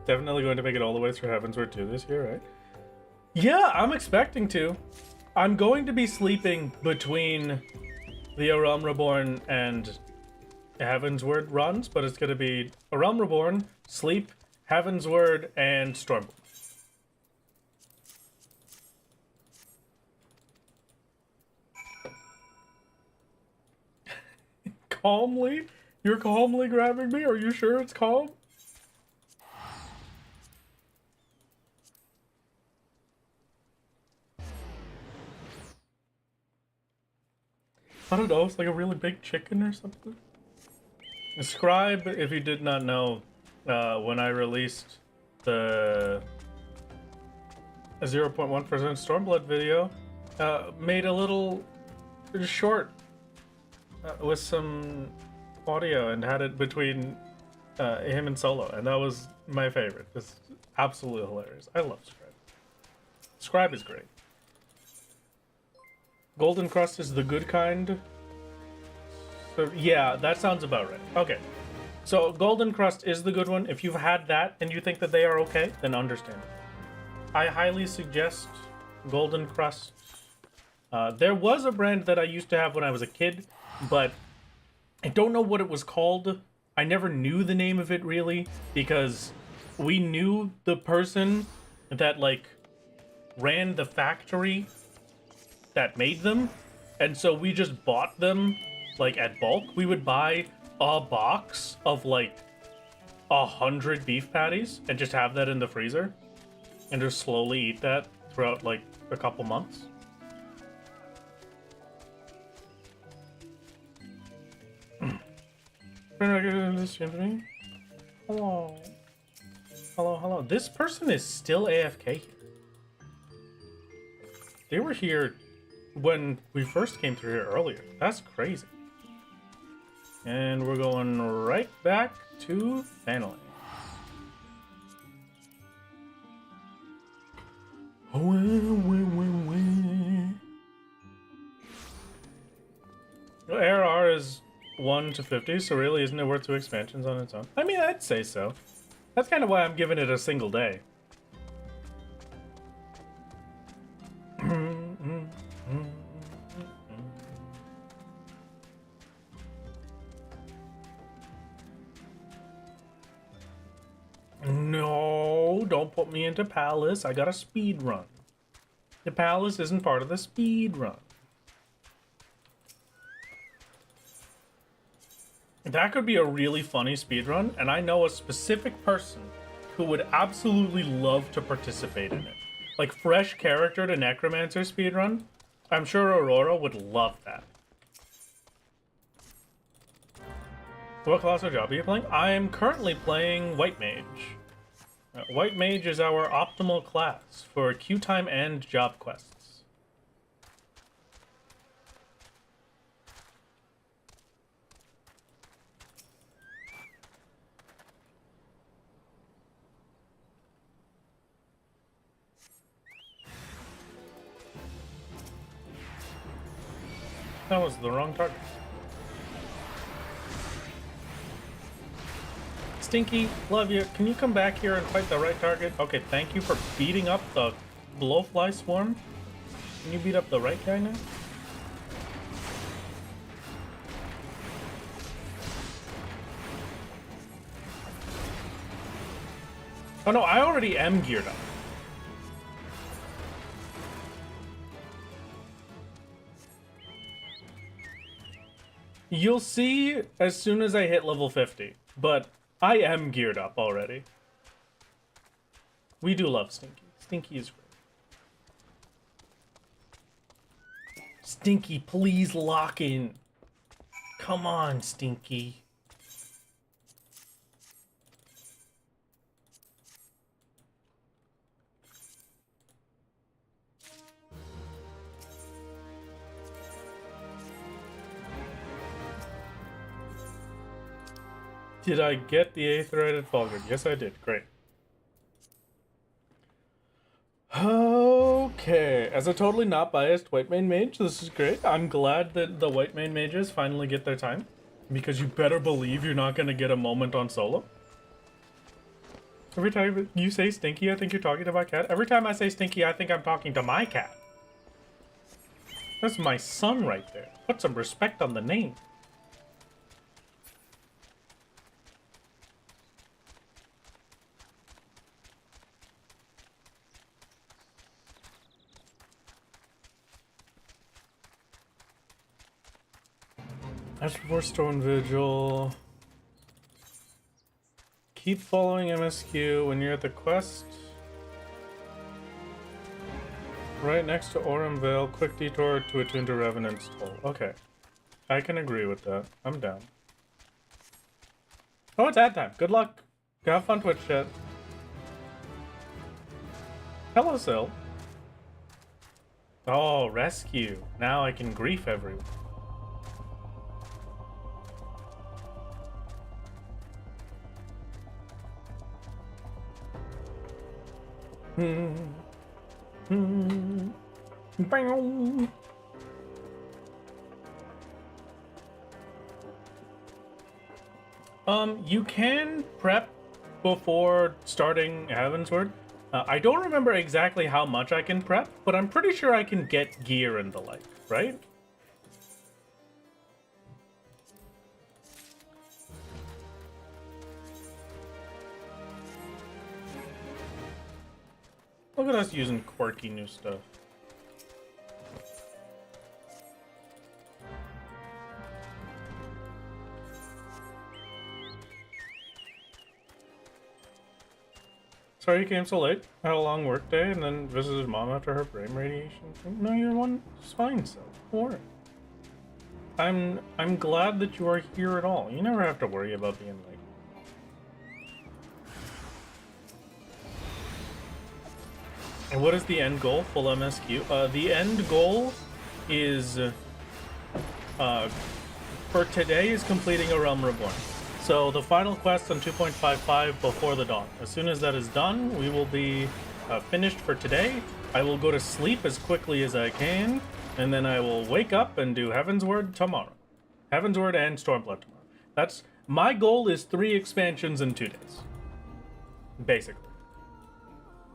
Definitely going to make it all the way through Heavensward 2 this year, right? Yeah, I'm expecting to. I'm going to be sleeping between the A Realm Reborn and Heavensward runs, but it's going to be A Realm Reborn, sleep, Heavensward, and Stormborn. Calmly? You're calmly grabbing me? Are you sure it's calm? I don't know, it's like a really big chicken or something. Scribe, if you did not know, when I released the 0.1% Stormblood video, made a little short with some audio and had it between him and Solo, and that was my favorite. It's absolutely hilarious. I love Scribe. Scribe is great. Golden Crust is the good kind. So, yeah, that sounds about right. Okay. So, Golden Crust is the good one. If you've had that and you think that they are okay, then understand it. I highly suggest Golden Crust. There was a brand that I used to have when I was a kid, but I don't know what it was called. I never knew the name of it, really, because we knew the person that like ran the factory that made them, and so we just bought them like at bulk. We would buy a box of like 100 beef patties and just have that in the freezer and just slowly eat that throughout like a couple months. Hello. Hello, hello. This person is still AFK here. They were here when we first came through here earlier. That's crazy. And we're going right back to family. ARR is 1 to 50, so really isn't it worth 2 expansions on its own? I mean, I'd say so. That's kind of why I'm giving it a single day. No, don't put me into Palace. I got a speed run. The Palace isn't part of the speed run. That could be a really funny speedrun, and I know a specific person who would absolutely love to participate in it. Like, fresh character to Necromancer speedrun. I'm sure Aurora would love that. What class or job are you playing? I am currently playing White Mage. White Mage is our optimal class for queue time and job quests. That was the wrong target. Stinky, love you. Can you come back here and fight the right target? Okay, thank you for beating up the blowfly swarm. Can you beat up the right guy now? Oh no, I already am geared up. You'll see as soon as I hit level 50, but I am geared up already. We do love Stinky. Stinky is great. Stinky, please lock in. Come on, Stinky. Did I get the 8th rated Fulgrim? Yes, I did. Great. Okay. As a totally not biased white main mage, this is great. I'm glad that the white main mages finally get their time. Because you better believe you're not going to get a moment on solo. Every time you say Stinky, I think you're talking to my cat. Every time I say Stinky, I think I'm talking to my cat. That's my son right there. Put some respect on the name. That's before Stone Vigil. Keep following MSQ when you're at the quest. Right next to Aurum Vale, quick detour to attune to Revenant's Toll. Okay. I can agree with that. I'm down. Oh, it's ad time. Good luck. Have fun, Twitch chat. Hello, Sil. Oh, rescue. Now I can grief everyone. You can prep before starting Heavensward. I don't remember exactly how much I can prep, but I'm pretty sure I can get gear and the like, right? Look at us using quirky new stuff. Sorry you came so late. Had a long work day and then visited mom after her brain radiation. No, you're one. It's fine, so don't worry. I'm glad that you are here at all. You never have to worry about being late. And what is the end goal? Full MSQ. The end goal is for today is completing a Realm Reborn. So the final quest on 2.55 before the dawn. As soon as that is done, we will be finished for today. I will go to sleep as quickly as I can, and then I will wake up and do Heaven's Word tomorrow. Heaven's Word and Stormblood tomorrow. That's my goal is 3 expansions in 2 days. Basically.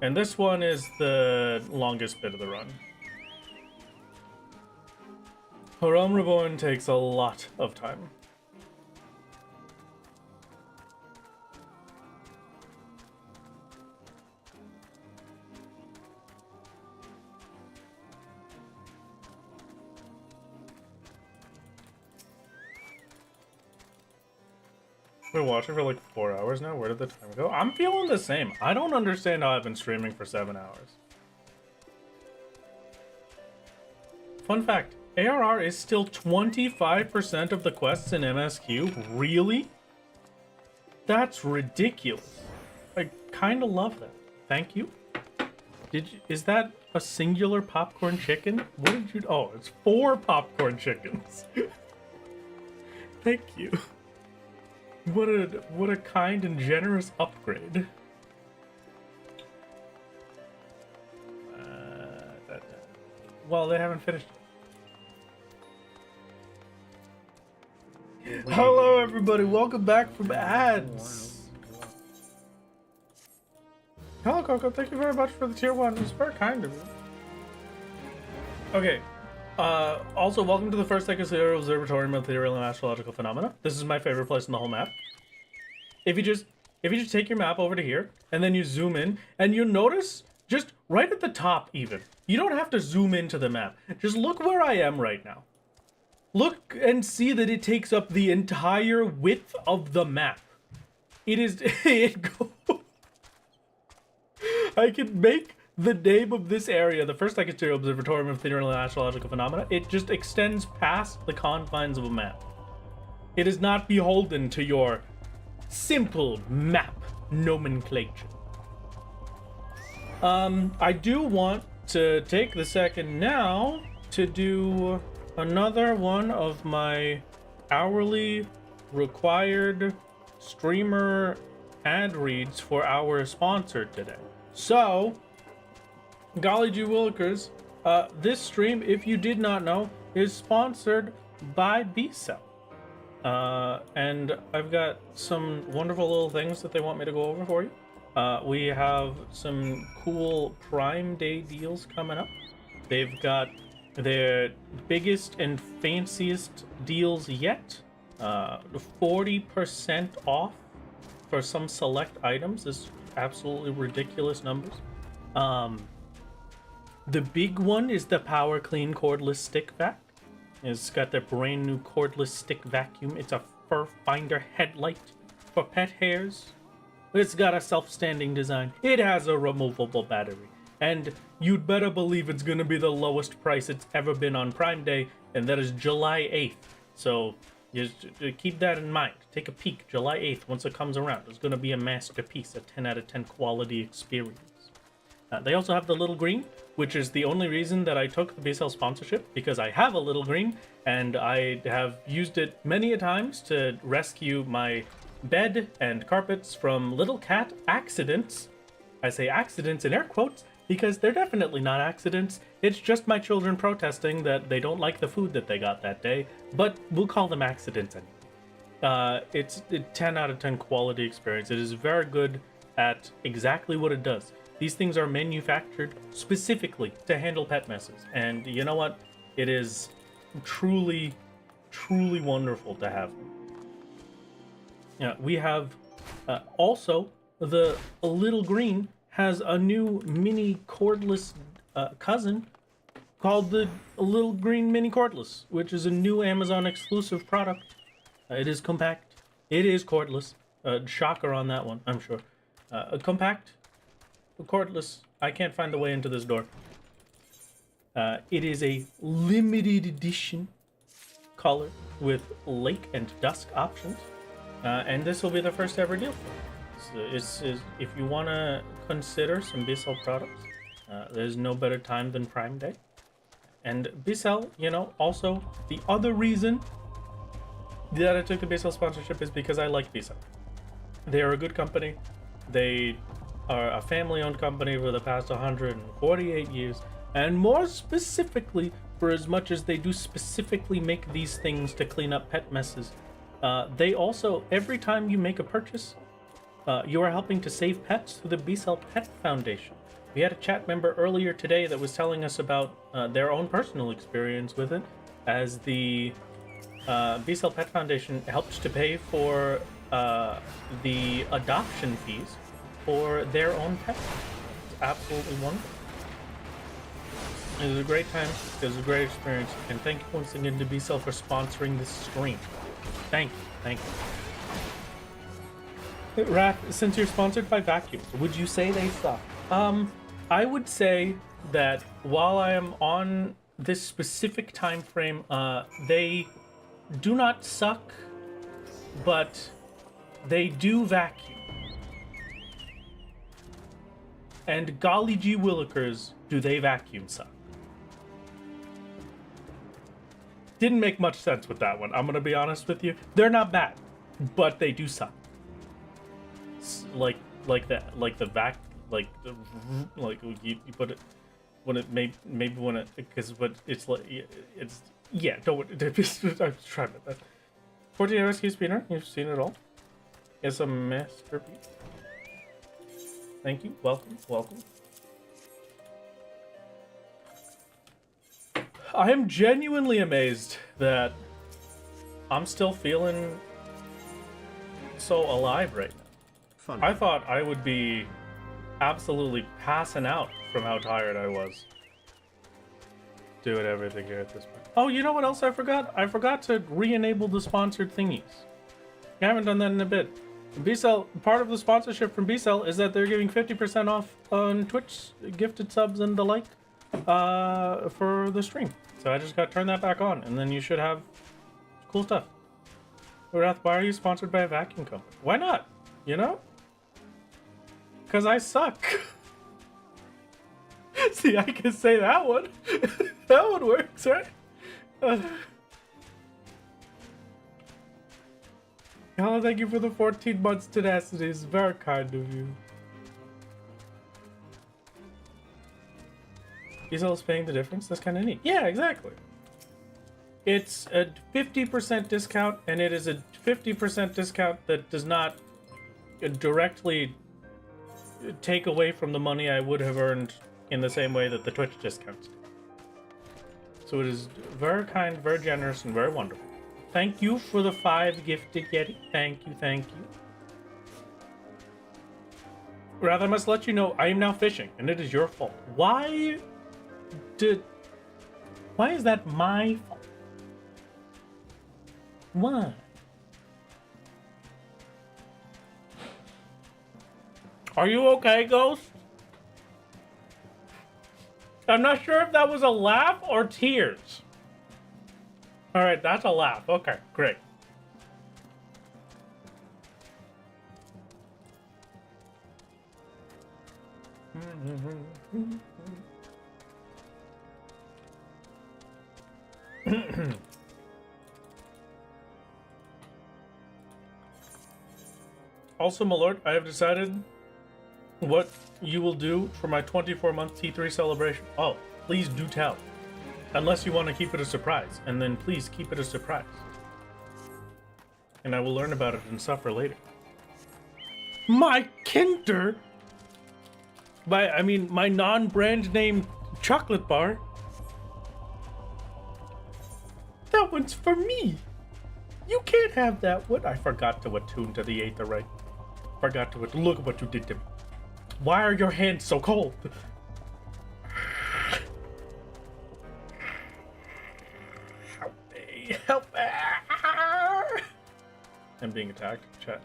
And this one is the longest bit of the run. Realm Reborn takes a lot of time. I've been watching for like 4 hours now. Where did the time go? I'm feeling the same. I don't understand how I've been streaming for 7 hours. Fun fact, ARR is still 25% of the quests in MSQ. Really? That's ridiculous. I kind of love that. Thank you. Is that a singular popcorn chicken? What did you... Oh, it's 4 popcorn chickens. Thank you. What a kind and generous upgrade. Well, they haven't finished it. Hello, everybody. Welcome back from ads. Hello, Coco. Thank you very much for the tier 1. It's very kind of you. Okay. Also, welcome to the first Ecospheric Observatory of Ethereal and Astrological Phenomena. This is my favorite place in the whole map. If you just take your map over to here, and then you zoom in, and you notice, just right at the top even, you don't have to zoom into the map. Just look where I am right now. Look and see that it takes up the entire width of the map. It is, I can make the name of this area, the first Ecospheric Observatory of Ethereal and Astrological Phenomena, it just extends past the confines of a map. It is not beholden to your simple map nomenclature. I do want to take the second now to do another one of my hourly required streamer ad reads for our sponsor today. So, golly gee willikers, this stream, if you did not know, is sponsored by B-Cell. And I've got some wonderful little things that they want me to go over for you. We have some cool Prime Day deals coming up. They've got their biggest and fanciest deals yet. 40% off for some select items. This is absolutely ridiculous numbers. The big one is the Power Clean Cordless Stick Vac. It's got their brand new cordless stick vacuum. It's a fur finder headlight for pet hairs. It's got a self-standing design. It has a removable battery. And you'd better believe it's going to be the lowest price it's ever been on Prime Day, and that is July 8th. So just keep that in mind. Take a peek. July 8th, once it comes around, it's going to be a masterpiece, a 10 out of 10 quality experience. They also have the Little Green, which is the only reason that I took the B-Cell sponsorship, because I have a Little Green, and I have used it many a times to rescue my bed and carpets from little cat accidents. I say accidents in air quotes, because they're definitely not accidents. It's just my children protesting that they don't like the food that they got that day, but we'll call them accidents anyway. It's a 10 out of 10 quality experience. It is very good at exactly what it does. These things are manufactured specifically to handle pet messes. And you know what? It is truly, truly wonderful to have them. Yeah, we have also the Little Green has a new mini cordless cousin called the Little Green Mini Cordless, which is a new Amazon exclusive product. It is compact. It is cordless. Shocker on that one, I'm sure. Compact, cordless. I can't find the way into this door. It is a limited edition color with lake and dusk options, and this will be the first ever deal. So it's if you want to consider some Bissell products, there's no better time than Prime Day. And Bissell, you know, also the other reason that I took the Bissell sponsorship is because I like Bissell. They are a good company. They are a family-owned company for the past 148 years, and more specifically, for as much as they do specifically make these things to clean up pet messes, they also, every time you make a purchase, you are helping to save pets through the Bissell Pet Foundation. We had a chat member earlier today that was telling us about their own personal experience with it, as the Bissell Pet Foundation helped to pay for the adoption fees for their own pets. It's absolutely wonderful. It was a great time. It was a great experience. And thank you once again to Bissell for sponsoring this stream. Thank you. Thank you. Raph, since you're sponsored by vacuums, would you say they suck? I would say that while I am on this specific time frame, they do not suck, but they do vacuum. And golly gee willikers, do they vacuum suck? Didn't make much sense with that one. I'm gonna be honest with you. They're not bad, but they do suck. Like you put it when it maybe when it because but it's like it's yeah. Don't I'm trying my best. 14 hours Speedrun. You've seen it all. It's a masterpiece. Thank you. Welcome. Welcome. I am genuinely amazed that I'm still feeling so alive right now. Fun. I thought I would be absolutely passing out from how tired I was. Doing everything here at this point. Oh, you know what else I forgot? I forgot to re-enable the sponsored thingies. I haven't done that in a bit. Bissell, part of the sponsorship from Bissell is that they're giving 50% off on Twitch gifted subs and the like for the stream. So I just got to turn that back on, and then you should have cool stuff. Wrath, why are you sponsored by a vacuum company? Why not? You know? Because I suck. See, I can say that one. That one works, right? Oh, thank you for the 14 months tenacity. It's very kind of you. Bissell's paying the difference? That's kind of neat. Yeah, exactly. It's a 50% discount, and it is a 50% discount that does not directly take away from the money I would have earned in the same way that the Twitch discounts do. So it is very kind, very generous, and very wonderful. Thank you for the 5 gifted Yeti. Thank you, thank you. Rather, I must let you know, I am now fishing, and it is your fault. Why is that my fault? Why? Are you okay, Ghost? I'm not sure if that was a laugh or tears. Alright, that's a laugh. Okay, great. Also, my lord, I have decided what you will do for my 24-month T3 celebration. Oh, please do tell. Unless you want to keep it a surprise, and then please keep it a surprise. And I will learn about it and suffer later. My Kinder? My non-brand name chocolate bar? That one's for me! You can't have that one. I forgot to attune to the Aether right. Forgot to look at what you did to me. Why are your hands so cold? Help me. Help me. I'm being attacked. Chat.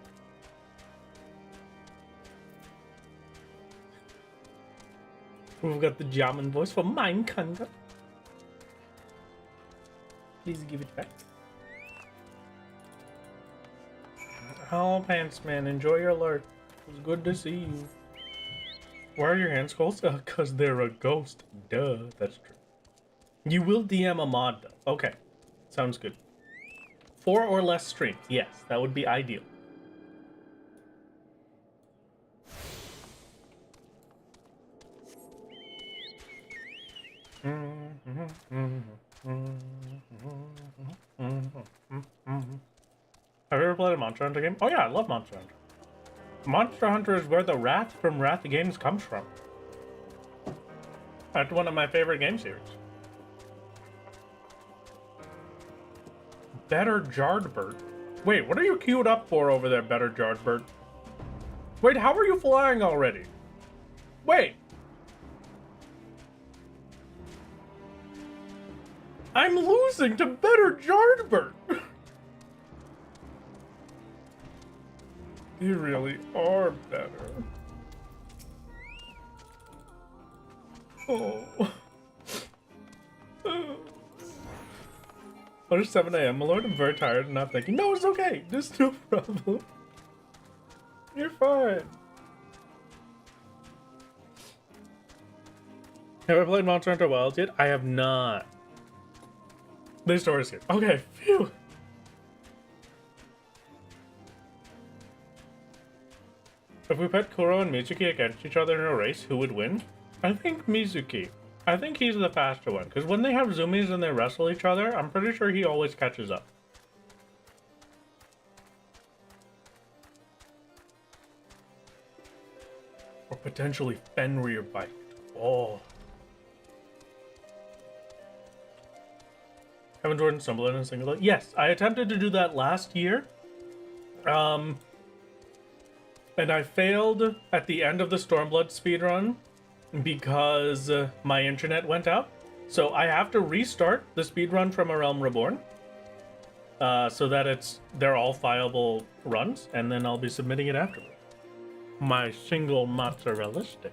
We've got the German voice for Mein Kampf. Please give it back. Oh, Pants Man, enjoy your lurk. It was good to see you. Why are your hands cold? Because they're a ghost. Duh, that's true. You will DM a mod, though. Okay, sounds good. 4 or less streams. Yes, that would be ideal. Have you ever played a Monster Hunter game? Oh yeah, I love Monster Hunter. Monster Hunter is where the Wrath from Wrath Games comes from. That's one of my favorite game series. Better Jardbird. Wait, what are you queued up for over there, Better Jardbird? Wait, how are you flying already? Wait. I'm losing to Better Jardbird. You really are better. Oh. Oh, it's 7 a.m. My lord, I'm very tired and not thinking. No, it's okay. There's no problem. You're fine. Have I played Monster Hunter Wilds yet? I have not. The story's here. Okay, phew. If we put Kuro and Mizuki against each other in a race, who would win? I think Mizuki. I think he's the faster one, because when they have zoomies and they wrestle each other, I'm pretty sure he always catches up. Or potentially Fenrir bite. Oh. Haven't Jordan stumbled in a single? Yes, I attempted to do that last year. And I failed at the end of the Stormblood speedrun because my internet went out. So I have to restart the speedrun from A Realm Reborn. So that they're all fileable runs, and then I'll be submitting it afterward. My single mozzarella stick.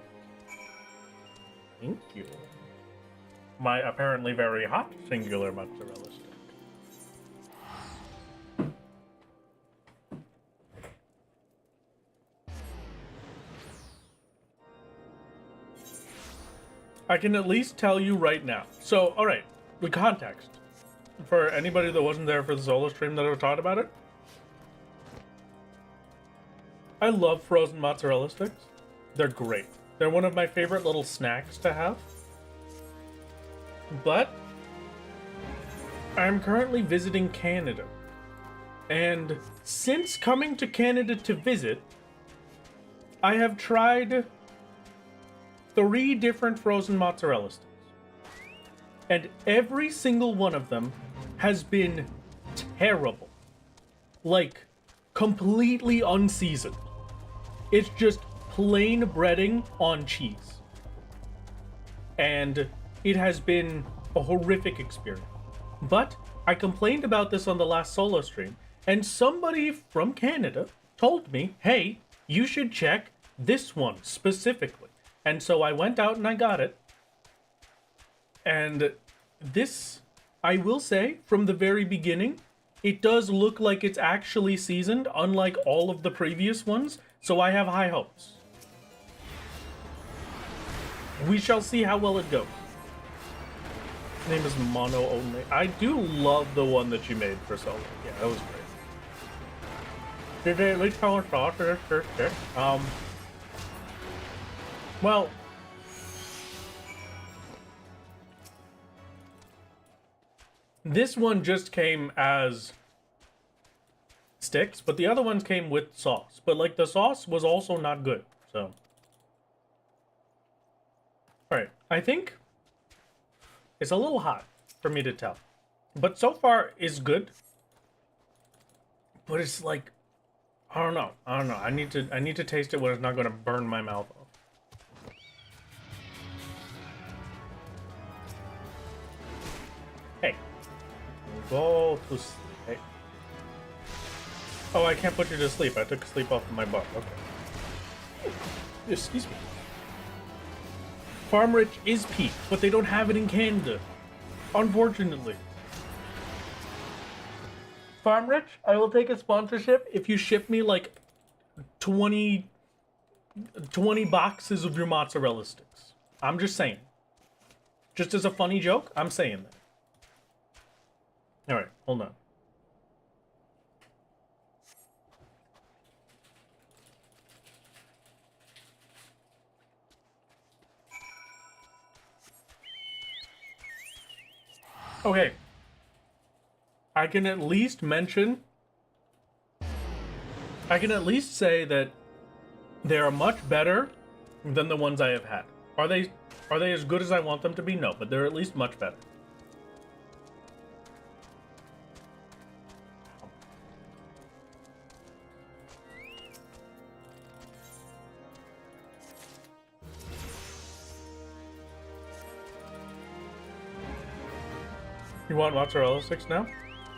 Thank you. My apparently very hot singular mozzarella stick. I can at least tell you right now. So, alright, the context. For anybody that wasn't there for the solo stream that I taught about it. I love frozen mozzarella sticks. They're great. They're one of my favorite little snacks to have. But I'm currently visiting Canada. And since coming to Canada to visit, I have tried 3 different frozen mozzarella sticks. And every single one of them has been terrible. Like, completely unseasoned. It's just plain breading on cheese. And it has been a horrific experience. But I complained about this on the last solo stream, and somebody from Canada told me, hey, you should check this one specifically. And so I went out and I got it. And this, I will say, from the very beginning, it does look like it's actually seasoned, unlike all of the previous ones. So I have high hopes. We shall see how well it goes. His name is Mono Only. I do love the one that you made for solo. Yeah, that was great. Did they at least tell us sauce? Well, this one just came as sticks, but the other ones came with sauce. But like the sauce was also not good, so. Alright, I think it's a little hot for me to tell. But so far is good. But it's like, I don't know. I need to taste it when it's not gonna burn my mouth off. Go to sleep. Oh, I can't put you to sleep. I took sleep off of my butt. Okay. Excuse me. Farm Rich is peak, but they don't have it in Canada. Unfortunately. Farm Rich, I will take a sponsorship if you ship me like 20 boxes of your mozzarella sticks. I'm just saying. Just as a funny joke, I'm saying that. Alright, hold on. Okay. I can at least say that they are much better than the ones I have had. Are they as good as I want them to be? No, but they're at least much better. You want mozzarella sticks now?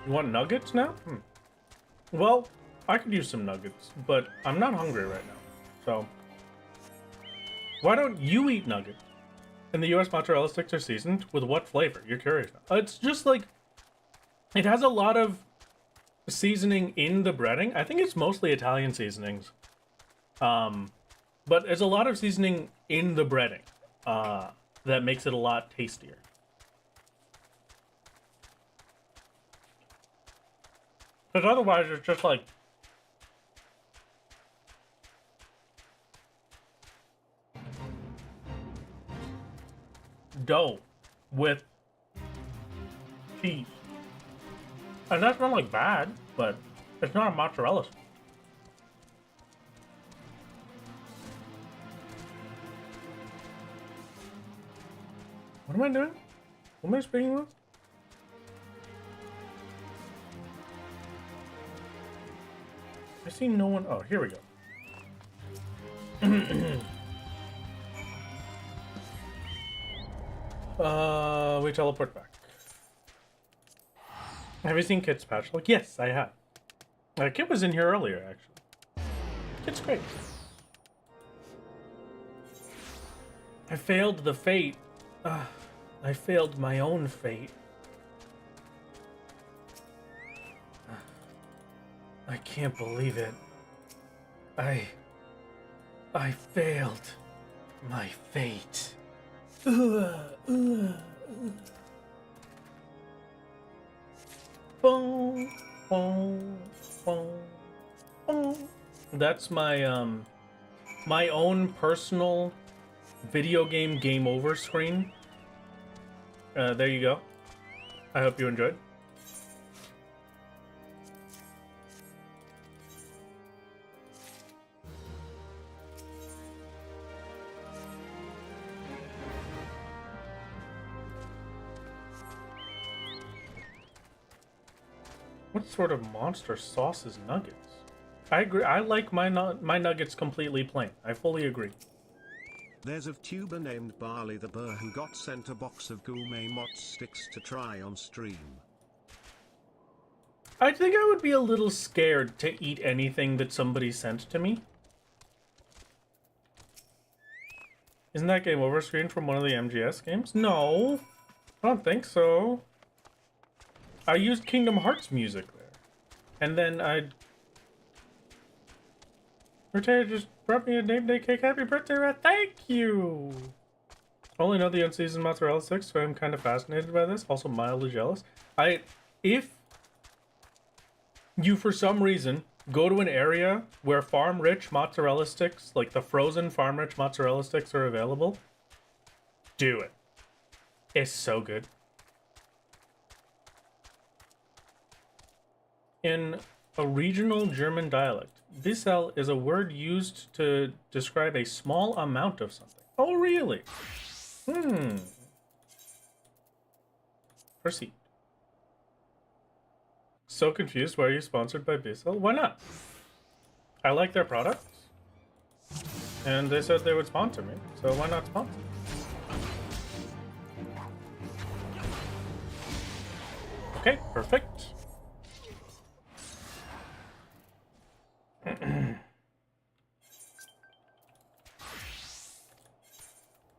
You want nuggets now? Well, I could use some nuggets, but I'm not hungry right now. So, why don't you eat nuggets? And the US mozzarella sticks are seasoned with what flavor? You're curious now. It's just like, it has a lot of seasoning in the breading. I think it's mostly Italian seasonings. But there's a lot of seasoning in the breading that makes it a lot tastier. Because otherwise it's just like dough with cheese. And that's not like bad, but it's not a mozzarella. What am I doing? What am I speaking with? I see no one. Oh, here we go. We teleport back. Have you seen Kit's patch? Like, yes, I have. Kit was in here earlier, actually. Kit's great. I failed the fate. I failed my own fate. I can't believe it. I failed my fate. Boom, boom, boom, boom. That's my my own personal video game over screen. There you go. I hope you enjoyed. What sort of monster sauce is nuggets? I agree. I like my nuggets completely plain. I fully agree. There's a tuber named Barley the Burr who got sent a box of gourmet mozz sticks to try on stream. I think I would be a little scared to eat anything that somebody sent to me. Isn't that game over screen from one of the MGS games? No, I don't think so. I used Kingdom Hearts music there. And then Rotera just brought me a name day cake. Happy birthday, Rat. Thank you! I only know the unseasoned mozzarella sticks, so I'm kind of fascinated by this. Also mildly jealous. If you, for some reason, go to an area where farm-rich mozzarella sticks, like the frozen farm-rich mozzarella sticks are available, do it. It's so good. In a regional German dialect, Bissel is a word used to describe a small amount of something. Oh, really? Proceed. So confused. Why are you sponsored by Bissel? Why not? I like their products. And they said they would sponsor me, so why not sponsor me? Okay, perfect.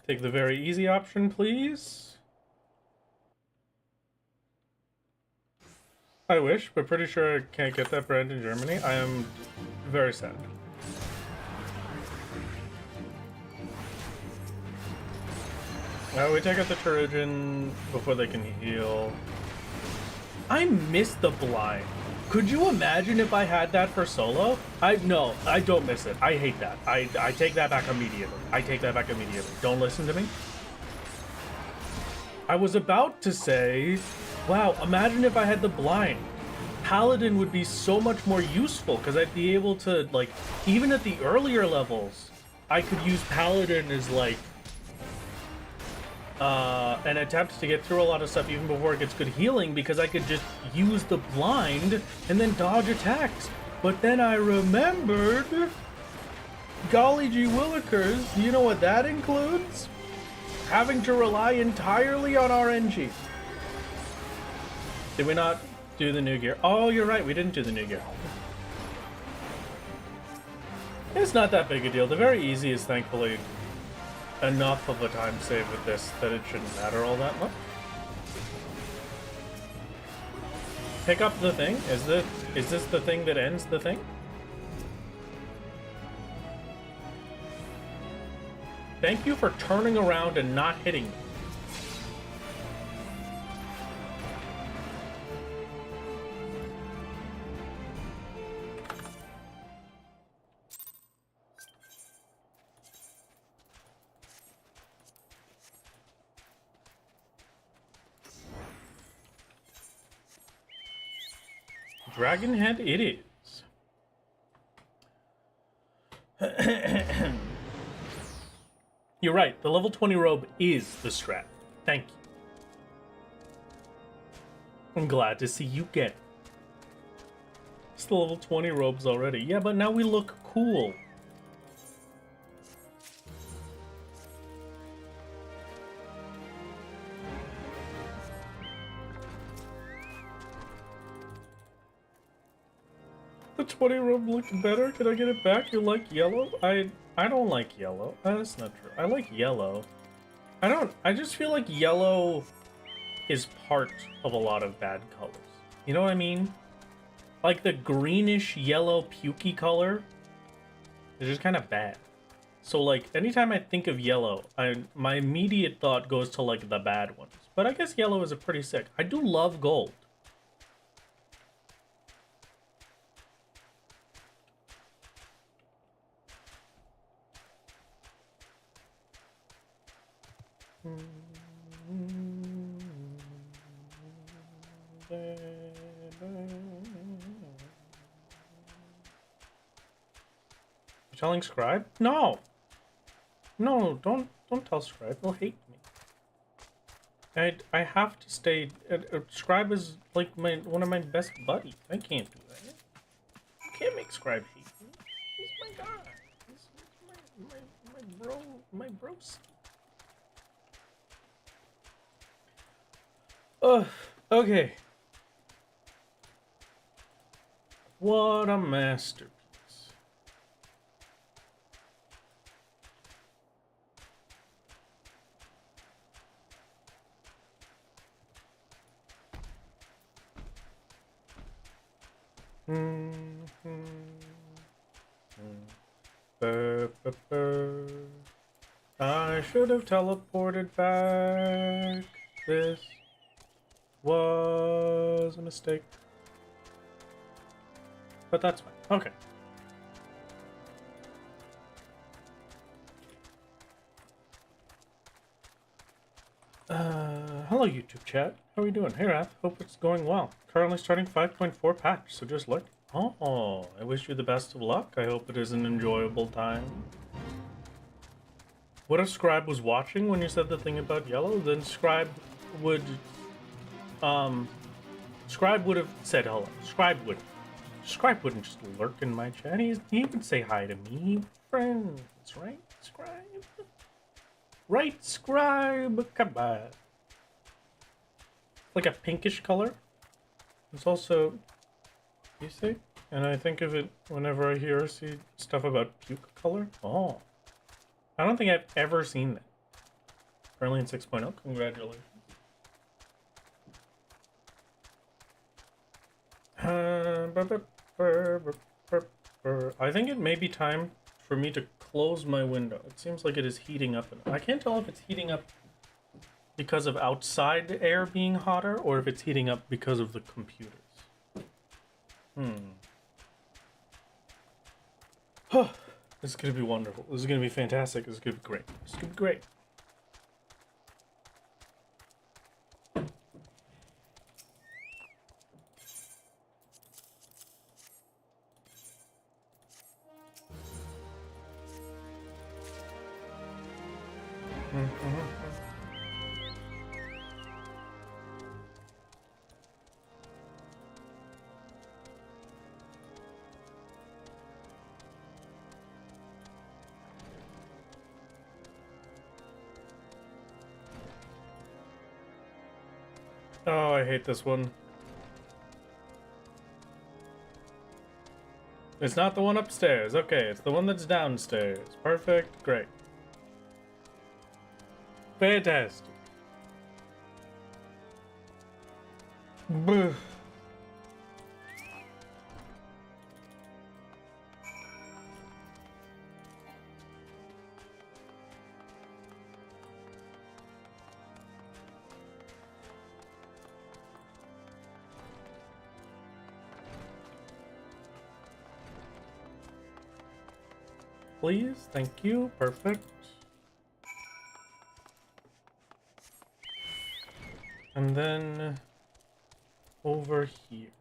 Take the very easy option, please. I wish, but pretty sure I can't get that brand in Germany. I am very sad. We take out the Turrican before they can heal. I miss the blind. Could you imagine if I had that for solo? No, I don't miss it. I hate that. I take that back immediately. I take that back immediately. Don't listen to me. I was about to say, wow, imagine if I had the blind. Paladin would be so much more useful because I'd be able to, like, even at the earlier levels, I could use Paladin as, like, an attempt to get through a lot of stuff even before it gets good healing, because I could just use the blind and then dodge attacks. But then I remembered, golly gee willikers, do you know what that includes? Having to rely entirely on RNG. Did we not do the new gear? Oh, you're right, we didn't do the new gear. It's not that big a deal. The very easy is thankfully enough of a time save with this that it shouldn't matter all that much. Pick up the thing? Is this the thing that ends the thing? Thank you for turning around and not hitting me. Dragon head it is. You're right, the level 20 robe is the strat. Thank you. I'm glad to see you get it. It's the level 20 robes already. Yeah, but now we look cool. The 20 robe looks better. Can I get it back? You like yellow? I don't like yellow. That's not true. I like yellow. I just feel like yellow is part of a lot of bad colors. You know what I mean? Like the greenish yellow pukey color is just kind of bad. So like anytime I think of yellow, my immediate thought goes to like the bad ones. But I guess yellow is a pretty sick. I do love gold. You telling Scribe? No. No, don't tell Scribe. He'll hate me. I have to stay. Scribe is like one of my best buddies. I can't do that. You can't make Scribe hate me. He's my guy. He's my bros. Okay. What a masterpiece. I should have teleported back. This was a mistake. But that's fine. Okay. Hello YouTube chat. How are we doing? Hey Raph, hope it's going well. Currently starting 5.4 patch, so just look. Oh, I wish you the best of luck. I hope it is an enjoyable time. What if Scribe was watching when you said the thing about yellow? Then Scribe would have said hello. Scribe wouldn't just lurk in my chat. He would say hi to me. Friends, right, Scribe? Right, Scribe? Come on. Like a pinkish color. It's also basic, and I think of it whenever I hear or see stuff about puke color. Oh. I don't think I've ever seen that. Currently in 6.0, congratulations. I think it may be time for me to close my window. It seems like it is heating up. I can't tell if it's heating up because of outside air being hotter or if it's heating up because of the computers. This is gonna be wonderful. This is gonna be fantastic. This is gonna be great. This is gonna be great. Oh, I hate this one. It's not the one upstairs. Okay, it's the one that's downstairs. Perfect. Great. Fantastic. Boo. Please, thank you. Perfect. And then over here.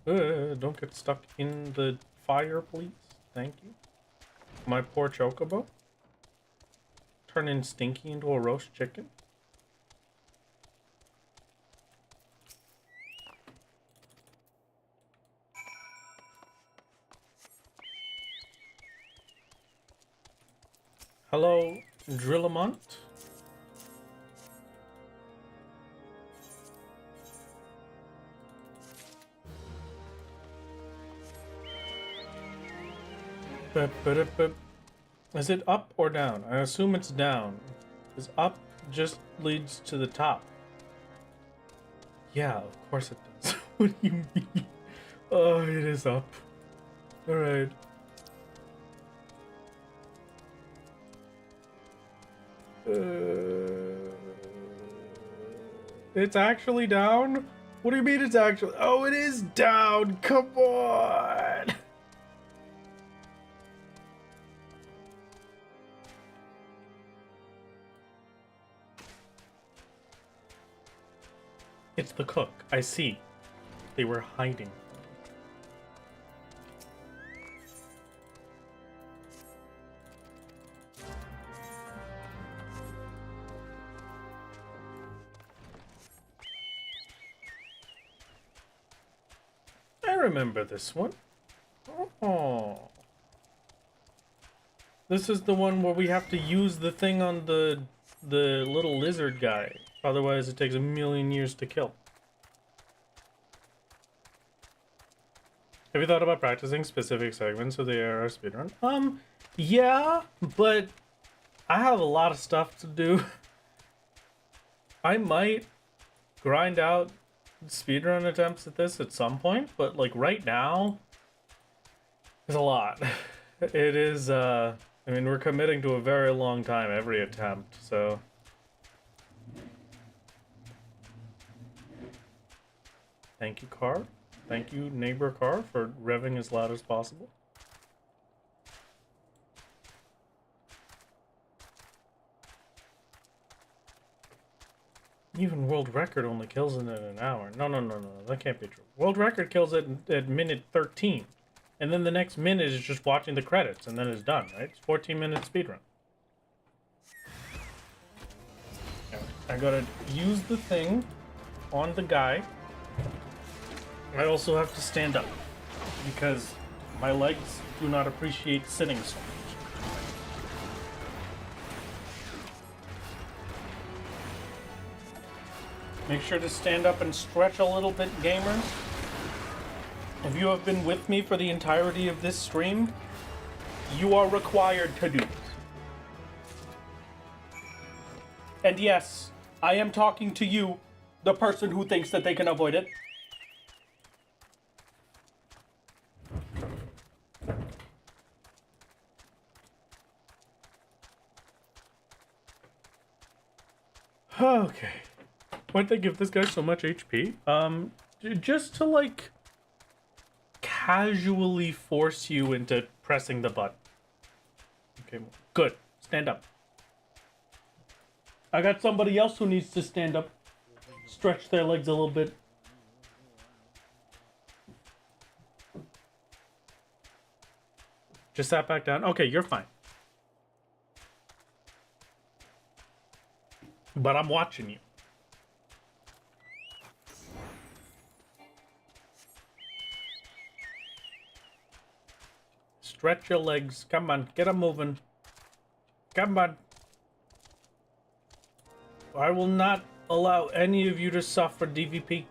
Don't get stuck in the fire, please. Thank you. My poor chocobo. Turning Stinky into a roast chicken. Hello, Drillamont. Is it up or down? I assume it's down. Because up just leads to the top. Yeah, of course it does. What do you mean? Oh, it is up. Alright. It's actually down? What do you mean it's actually? Oh, it is down! Come on! It's the cook. I see. They were hiding. I remember this one. Oh. This is the one where we have to use the thing on the little lizard guy. Otherwise, it takes a million years to kill. Have you thought about practicing specific segments of the ARR speedrun? Yeah, but I have a lot of stuff to do. I might grind out speedrun attempts at this at some point, but like right now, there's a lot. It is, I mean, we're committing to a very long time every attempt, so. Thank you, car. Thank you, neighbor car, for revving as loud as possible. Even world record only kills it in an hour. No, that can't be true. World record kills it at minute 13. And then the next minute is just watching the credits, and then it's done, right? It's 14-minute speedrun. I gotta use the thing on the guy. I also have to stand up because my legs do not appreciate sitting so much. Make sure to stand up and stretch a little bit, gamers. If you have been with me for the entirety of this stream, you are required to do it. And yes, I am talking to you, the person who thinks that they can avoid it. Okay. Why'd they give this guy so much HP? Just to, like, casually force you into pressing the button. Okay, good. Stand up. I got somebody else who needs to stand up. Stretch their legs a little bit. Just sat back down. Okay, you're fine. But I'm watching you. Stretch your legs. Come on, get them moving. Come on. I will not allow any of you to suffer DVP.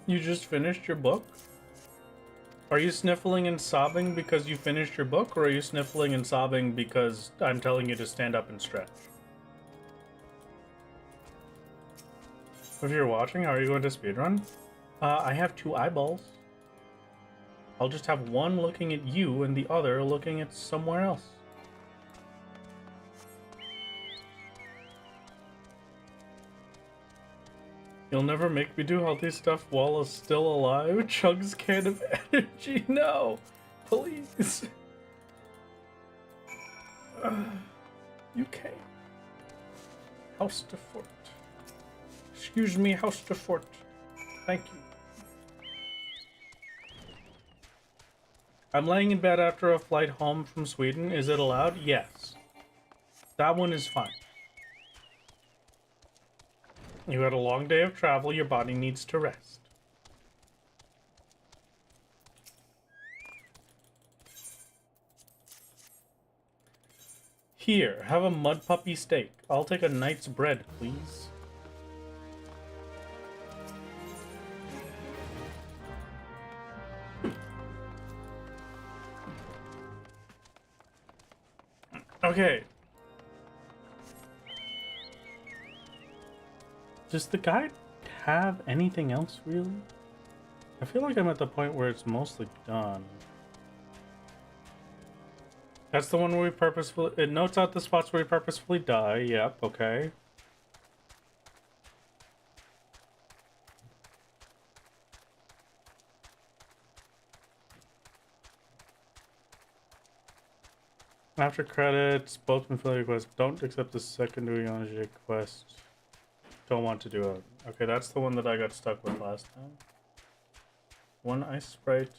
You just finished your book? Are you sniffling and sobbing because you finished your book, or are you sniffling and sobbing because I'm telling you to stand up and stretch? If you're watching, how are you going to speedrun? I have 2 eyeballs. I'll just have one looking at you and the other looking at somewhere else. You'll never make me do healthy stuff while I'm still alive? Chugs can of energy? No! Please! You can't. House de Fort. Excuse me, House de Fort. Thank you. I'm laying in bed after a flight home from Sweden. Is it allowed? Yes. That one is fine. You had a long day of travel. Your body needs to rest. Here, have a mud puppy steak. I'll take a knight's bread, please. Okay. Does the guide have anything else, really? I feel like I'm at the point where it's mostly done. That's the one where we purposefully... It notes out the spots where we purposefully die. Yep, okay. After credits, boatman failure quest. Don't accept the secondary Yonajay quest. Don't want to do it. Okay, that's the one that I got stuck with last time. 1 ice sprite.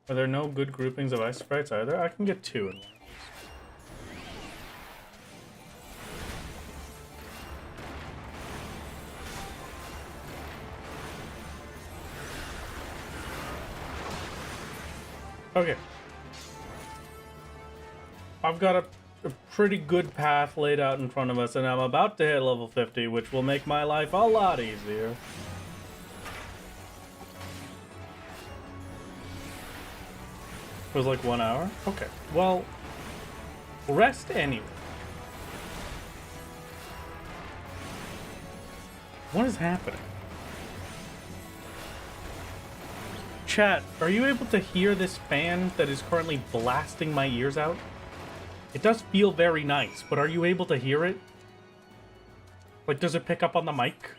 Are there no good groupings of ice sprites either? I can get 2 in one. Okay. I've got a pretty good path laid out in front of us, and I'm about to hit level 50, which will make my life a lot easier. It was like 1 hour? Okay. Well, rest anyway. What is happening? Chat, are you able to hear this fan that is currently blasting my ears out? It does feel very nice, but are you able to hear it? Like, does it pick up on the mic?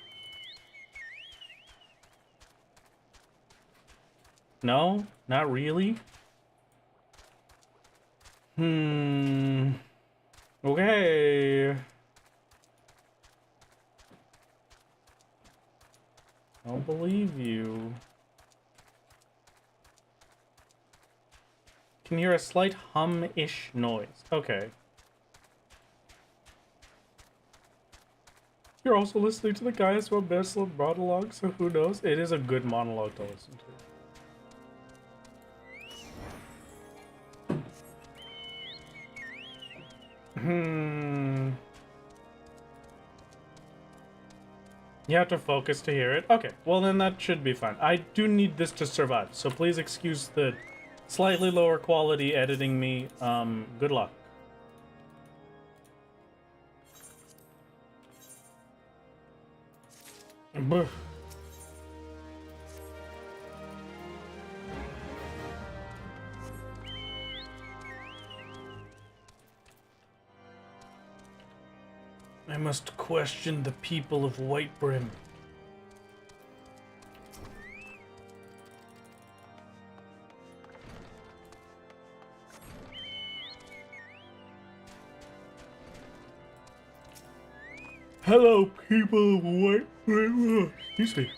No? Not really? Okay. I don't believe you. Can hear a slight hum-ish noise. Okay. You're also listening to the guys who have best monologue, so who knows? It is a good monologue to listen to. Hmm. You have to focus to hear it? Okay, well then that should be fine. I do need this to survive, so please excuse the slightly lower quality editing me. Good luck. Buh. I must question the people of White Brim. Hello, people of White Brim. Excuse me.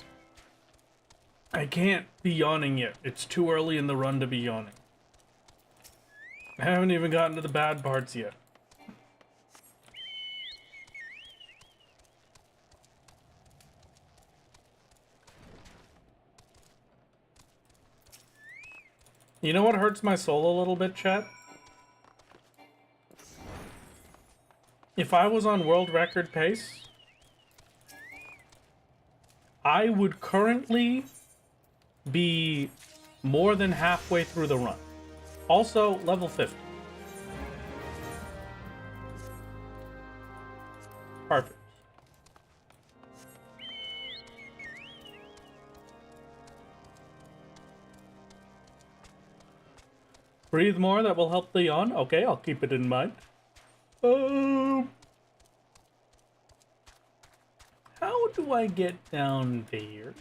I can't be yawning yet. It's too early in the run to be yawning. I haven't even gotten to the bad parts yet. You know what hurts my soul a little bit, chat? If I was on world record pace, I would currently be more than halfway through the run. Also, level 50. Perfect. Breathe more, that will help the yawn. Okay, I'll keep it in mind. How do I get down there?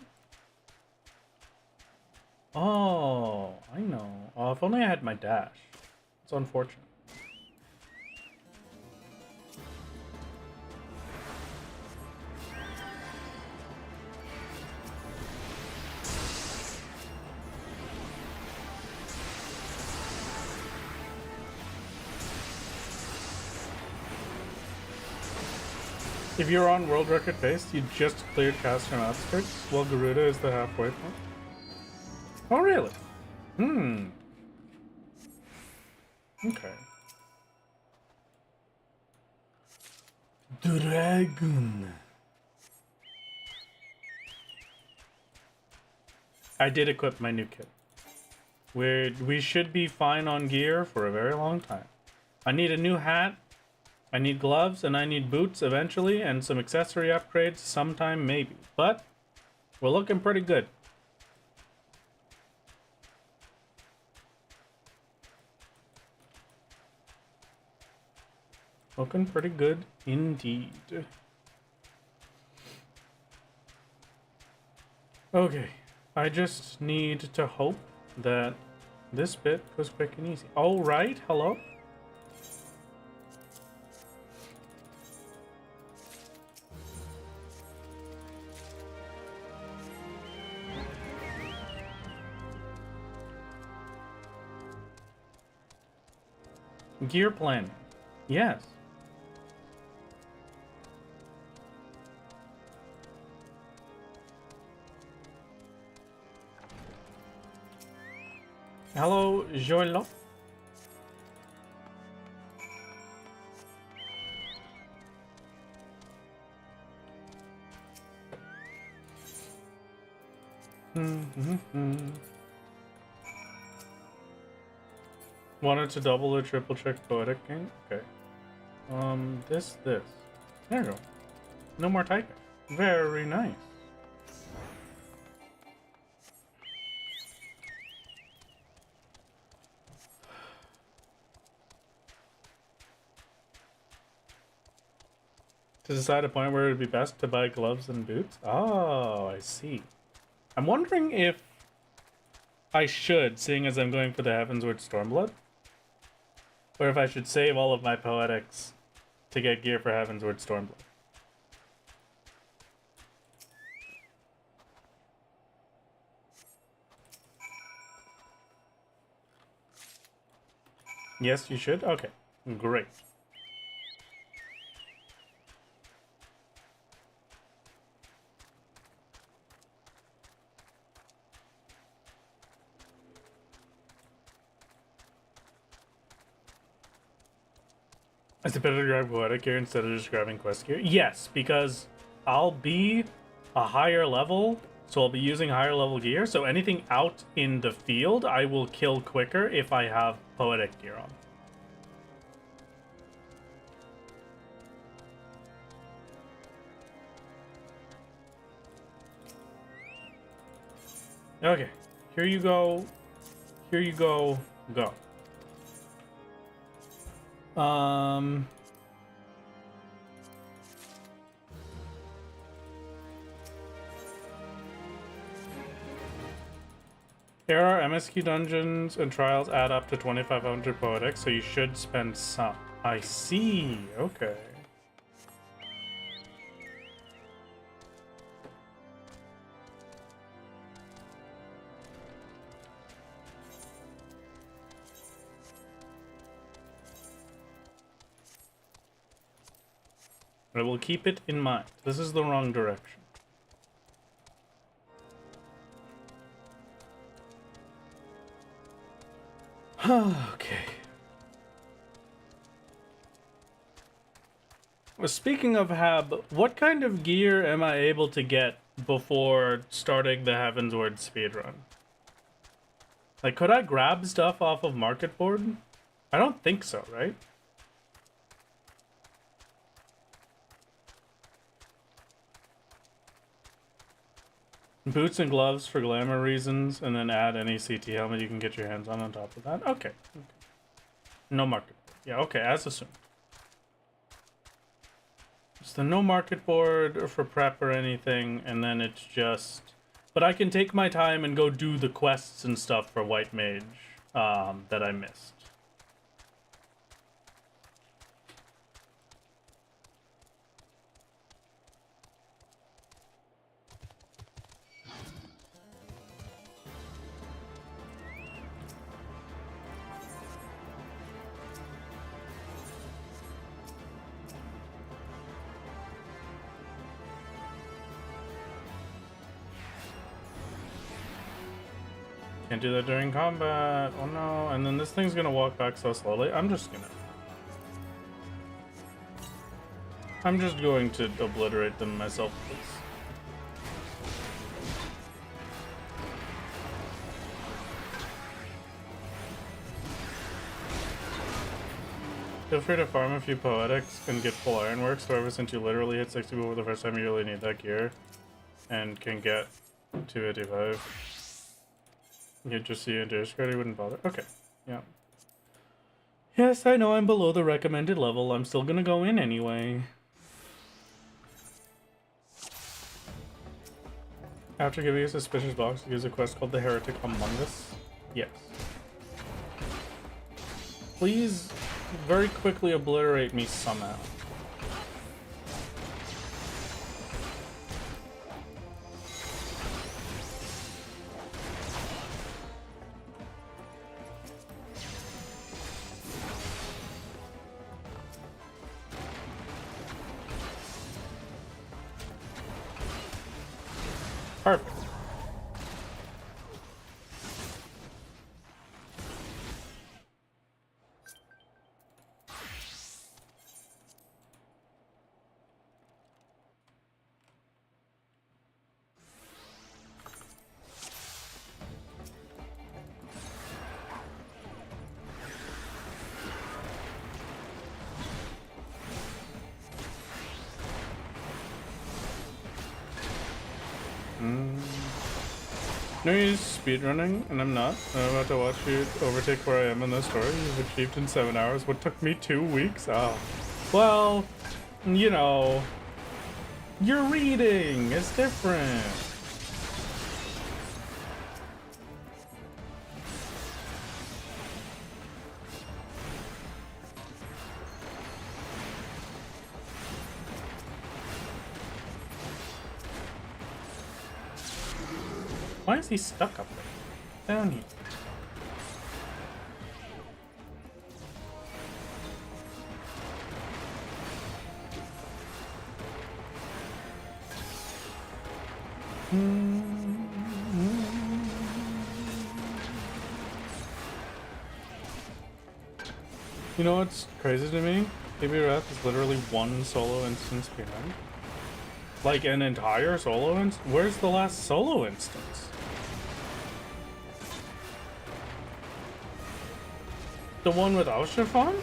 Oh, I know. Oh, if only I had my dash. It's unfortunate. If you're on world record pace, you just cleared Caster and Outskirts, while Garuda is the halfway point. Oh, really? Okay. Dragon. I did equip my new kit. We should be fine on gear for a very long time. I need a new hat, I need gloves, and I need boots eventually, and some accessory upgrades sometime maybe. But we're looking pretty good. Looking pretty good indeed. Okay, I just need to hope that this bit goes quick and easy. All right, hello? Gear planning. Yes. Hello, Joël. Wanted to double or triple check poetic game? Okay. This. There you go. No more typing. Very nice. To decide a point where it would be best to buy gloves and boots? Oh, I see. I'm wondering if I should, seeing as I'm going for the Heavensward Stormblood, or if I should save all of my poetics to get gear for Heavensward Stormblood. Yes, you should? Okay, great. Is it better to grab poetic gear instead of just grabbing quest gear? Yes, because I'll be a higher level, so I'll be using higher level gear, so anything out in the field I will kill quicker if I have poetic gear on. Okay, here you go. Here you go. Go. There are MSQ dungeons and trials add up to 2,500 poetic, so you should spend some. I see. Okay. I will keep it in mind. This is the wrong direction. Okay. Well, speaking of Hab, what kind of gear am I able to get before starting the Heavensward speedrun? Like, could I grab stuff off of Market Board? I don't think so, right? Boots and gloves for glamour reasons, and then add any CT helmet you can get your hands on top of that. Okay. No market board. Yeah, okay, as assumed. It's the no market board for prep or anything, and then it's just... But I can take my time and go do the quests and stuff for White Mage that I missed. Can't do that during combat. Oh no. And then this thing's gonna walk back so slowly. I'm just going to obliterate them myself, please. Feel free to farm a few poetics and get full ironworks. However, since you literally hit 60 before the first time, you really need that gear and can get 285. You just see into your skirt, you wouldn't bother. Okay, yeah. Yes, I know I'm below the recommended level. I'm still gonna go in anyway. After giving a suspicious box, use a quest called the Heretic Among Us. Yes. Please, very quickly obliterate me somehow. Perfect. No, you're speedrunning, and I'm not. I'm about to watch you overtake where I am in the story. You've achieved in 7 hours. What took me 2 weeks? Oh. Well, you know, you're reading. It's different. Why is he stuck up there? Down here. You know what's crazy to me? Baby Wrath is literally one solo instance behind. Like an entire solo instance? Where's the last solo instance? The one without Chiffon?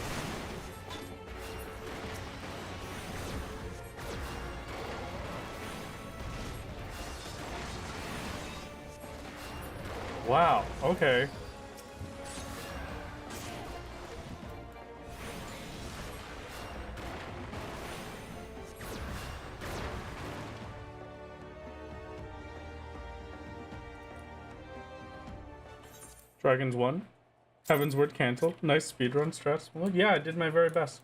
Wow, okay. Dragons 1. Heaven's Word cancelled. Nice speedrun strats. Well, yeah, I did my very best.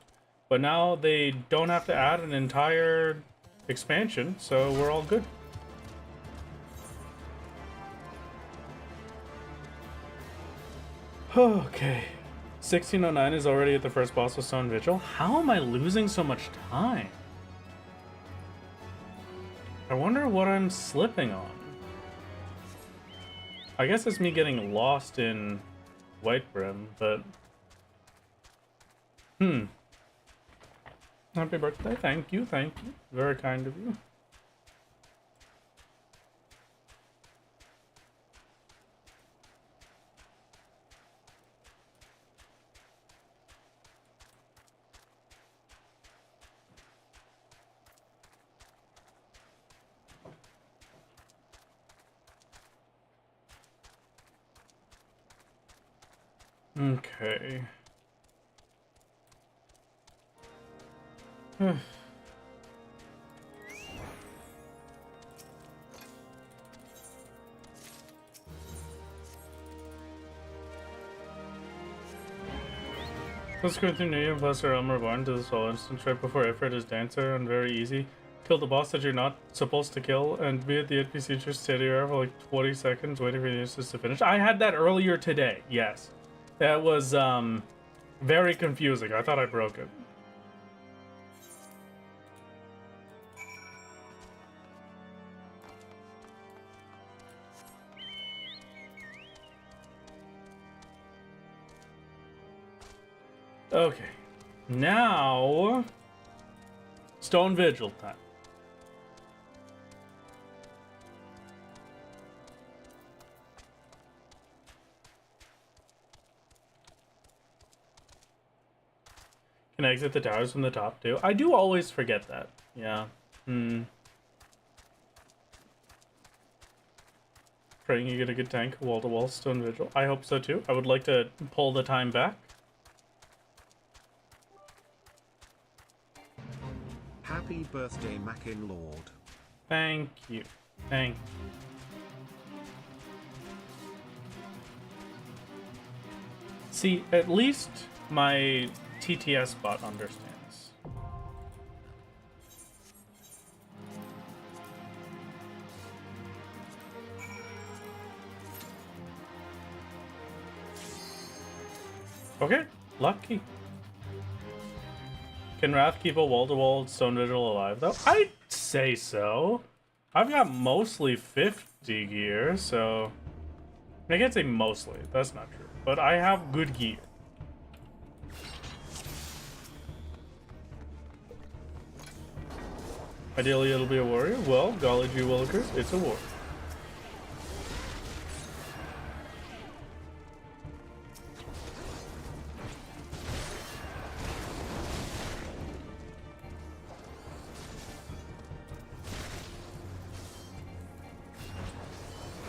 But now they don't have to add an entire expansion, so we're all good. Okay. 1609 is already at the first boss of Stone Vigil. How am I losing so much time? I wonder what I'm slipping on. I guess it's me getting lost in White Brim, but... Happy birthday. Thank you, thank you. Very kind of you. Okay. Let's go through New Year plus Realm Reborn to this whole instance right before Ifrit is Dancer and very easy. Kill the boss that you're not supposed to kill and be at the NPC just steady for like 20 seconds waiting for the instance to finish. I had that earlier today, yes. That was very confusing. I thought I broke it. Okay, now Stone Vigil time. Can exit the towers from the top too. I do always forget that. Yeah. Praying you get a good tank, wall to wall Stone Vigil. I hope so too. I would like to pull the time back. Happy birthday, Mackin Lord. Thank you. Thank you. See, at least my TTS bot understands. Okay, lucky. Can Wrath keep a wall-to-wall Stone Vigil alive, though? I'd say so. I've got mostly 50 gear, so... I can't say mostly, that's not true. But I have good gear. Ideally, it'll be a warrior. Well, golly gee willikers, it's a warrior.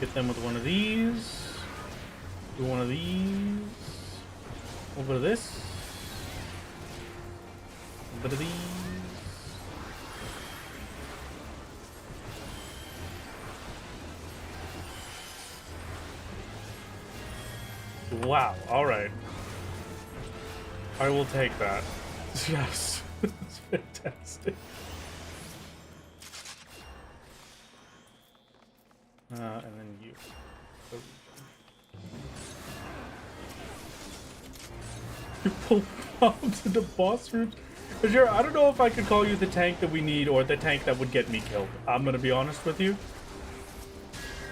Get them with one of these. Do one of these. A little bit of this. A little bit of these. Wow, alright. I will take that. Yes, it's fantastic. And then you. You pull bombs into boss rooms? Sure, I don't know if I could call you the tank that we need or the tank that would get me killed. I'm gonna be honest with you.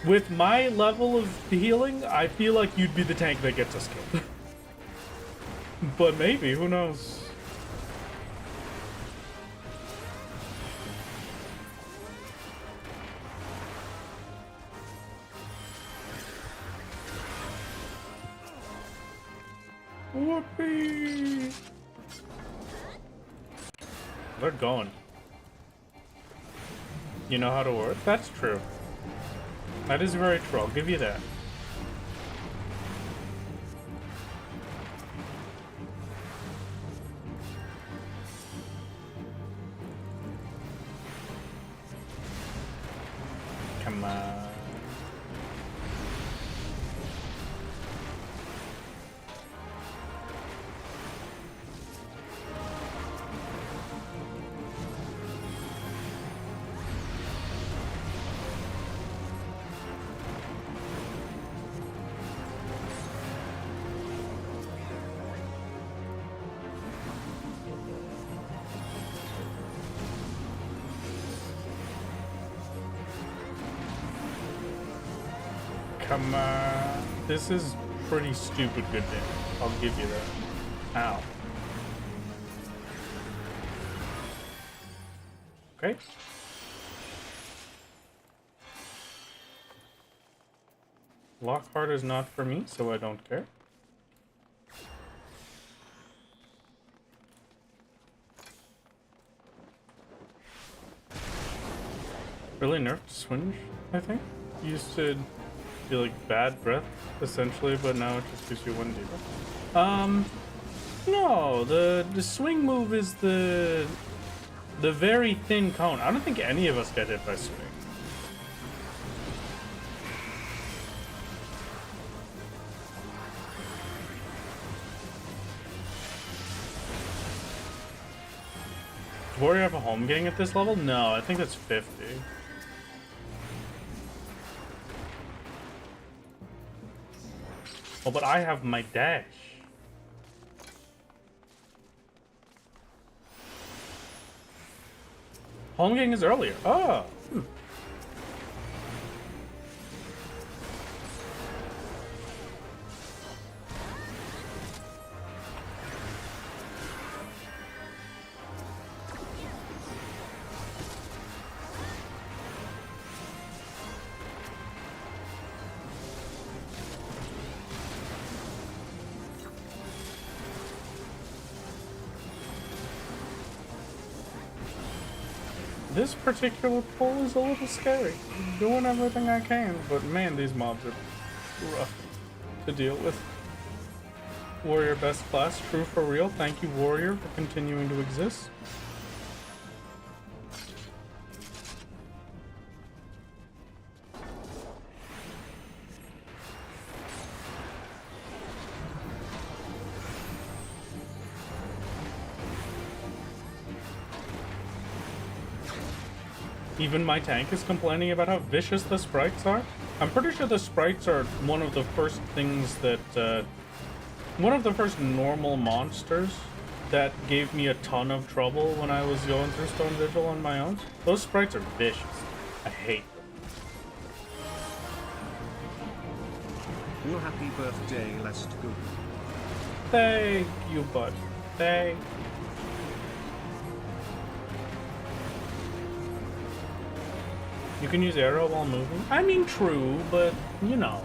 With my level of healing, I feel like you'd be the tank that gets us killed. But maybe, who knows? Whoopee! They're going. You know how to work? That's true. That is very true. I'll give you that. Come on. Come on. This is pretty stupid good damage. I'll give you that. Ow. Okay. Lockhart is not for me, so I don't care. Really nerfed Swinge, I think. Used to be like bad breath, essentially, but now it just gives you 1 debuff. No, the swing move is the very thin cone. I don't think any of us get hit by swing. Does Warrior have a home gang at this level? No, I think that's 50. Oh, but I have my dash. Home gang is earlier. Oh. This particular pull is a little scary. I'm doing everything I can, but man, these mobs are rough to deal with. Warrior best class, true for real. Thank you, Warrior, for continuing to exist. Even my tank is complaining about how vicious the sprites are. I'm pretty sure the sprites are one of the first things that, one of the first normal monsters that gave me a ton of trouble when I was going through Stone Vigil on my own. Those sprites are vicious. I hate them. Well, happy birthday, Lest Good. Thank you, bud. Thank you. You can use arrow while moving? I mean, true, but, you know.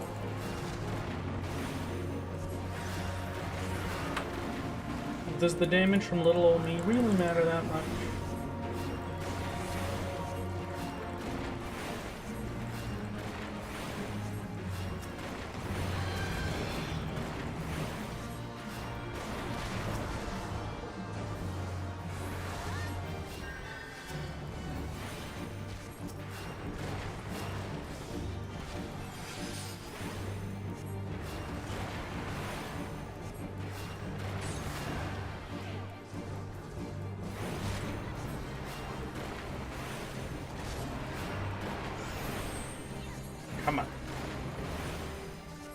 Does the damage from little old me really matter that much? Come on.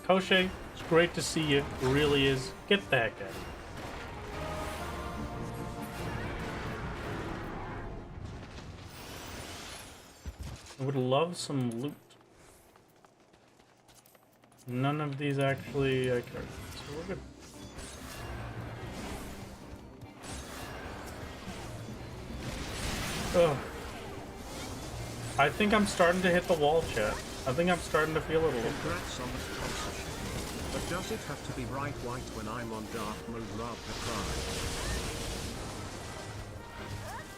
Koshe, it's great to see you. It really is. Get the heck out of here. I would love some loot. None of these actually I care. So we're good. Ugh. I think I'm starting to hit the wall, chat. I think I'm starting to feel it a little bit. Congrats on the sponsorship. But does it have to be bright white when I'm on dark mode rather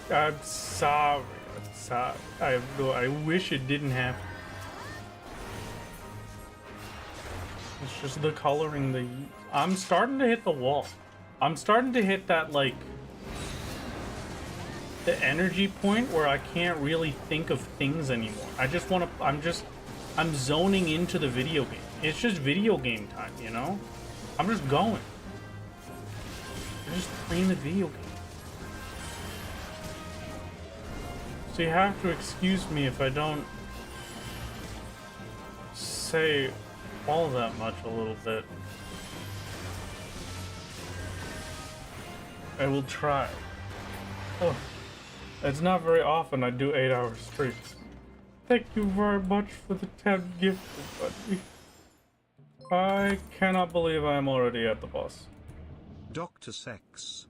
cry? I'm sorry. I'm sorry. I wish it didn't happen. It's just the coloring they use. I'm starting to hit the wall. I'm starting to hit that, like, the energy point where I can't really think of things anymore. I just want to, I'm zoning into the video game. It's just video game time, you know? I'm just going. I'm just playing the video game. So you have to excuse me if I don't say all that much a little bit. I will try. Oh, it's not very often I do 8-hour streaks. Thank you very much for the 10 gifts, buddy. I cannot believe I am already at the boss. Dr. Sex.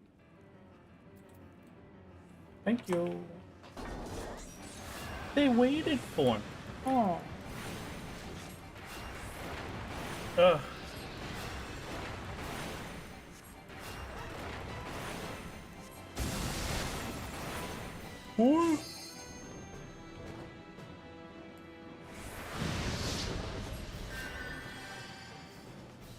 Thank you. They waited for me. Oh. Ugh. What?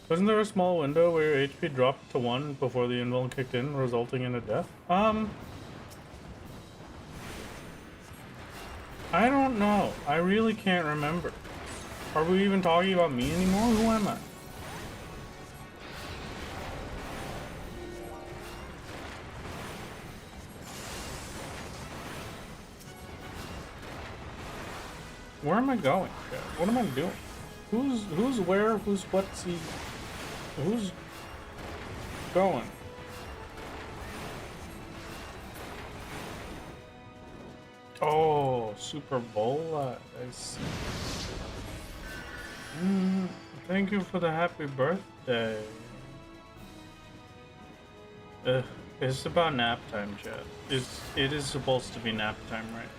Wasn't there a small window where your HP dropped to 1 before the invuln kicked in, resulting in a death? I don't know. I really can't remember. Are we even talking about me anymore? Who am I? Where am I going? What am I doing? Who's where? Who's what's he? Who's going? Oh, Super Bowl. I see. Thank you for the happy birthday. It's about nap time, chat. It is supposed to be nap time right now.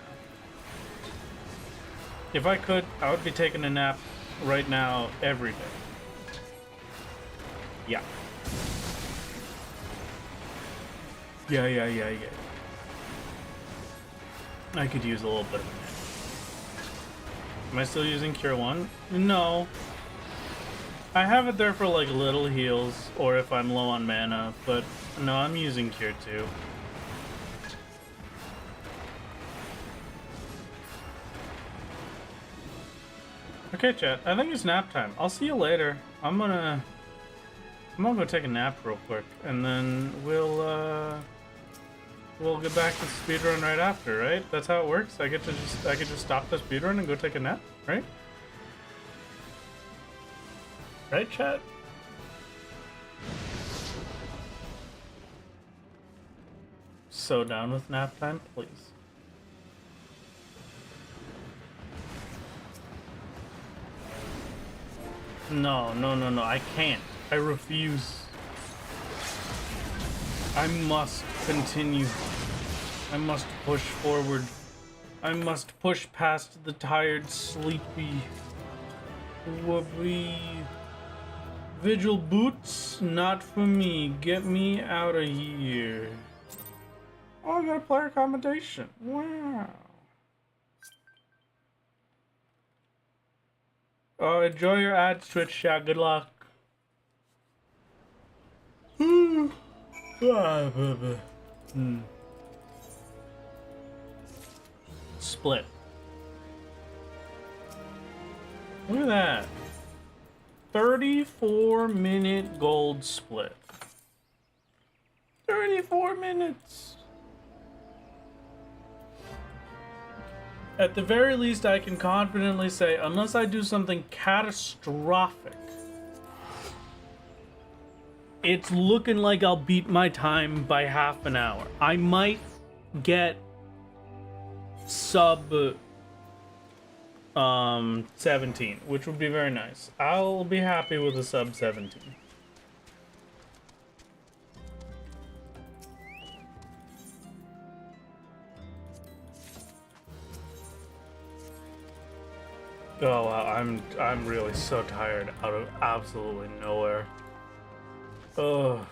If I could, I would be taking a nap right now every day. Yeah. Yeah. I could use a little bit of a nap. Am I still using Cure 1? No. I have it there for like little heals or if I'm low on mana, but no, I'm using Cure 2. Okay, chat. I think it's nap time. I'll see you later. I'm gonna go take a nap real quick, and then we'll get back to the speedrun right after, right? That's how it works. I could just stop the speedrun and go take a nap, right? Right, chat? So down with nap time, please. No, I can't. I refuse. I must continue. I must push forward. I must push past the tired, sleepy, wobbly. Vigil boots, not for me. Get me out of here. Oh, I got a player commendation. Wow. Oh, enjoy your ads, Twitch chat. Good luck. Split. Look at that. 34-minute gold split. 34 minutes. At the very least, I can confidently say, unless I do something catastrophic, it's looking like I'll beat my time by half an hour. I might get sub 17, which would be very nice. I'll be happy with a sub 17. Oh wow, I'm really so tired out of absolutely nowhere. Ugh.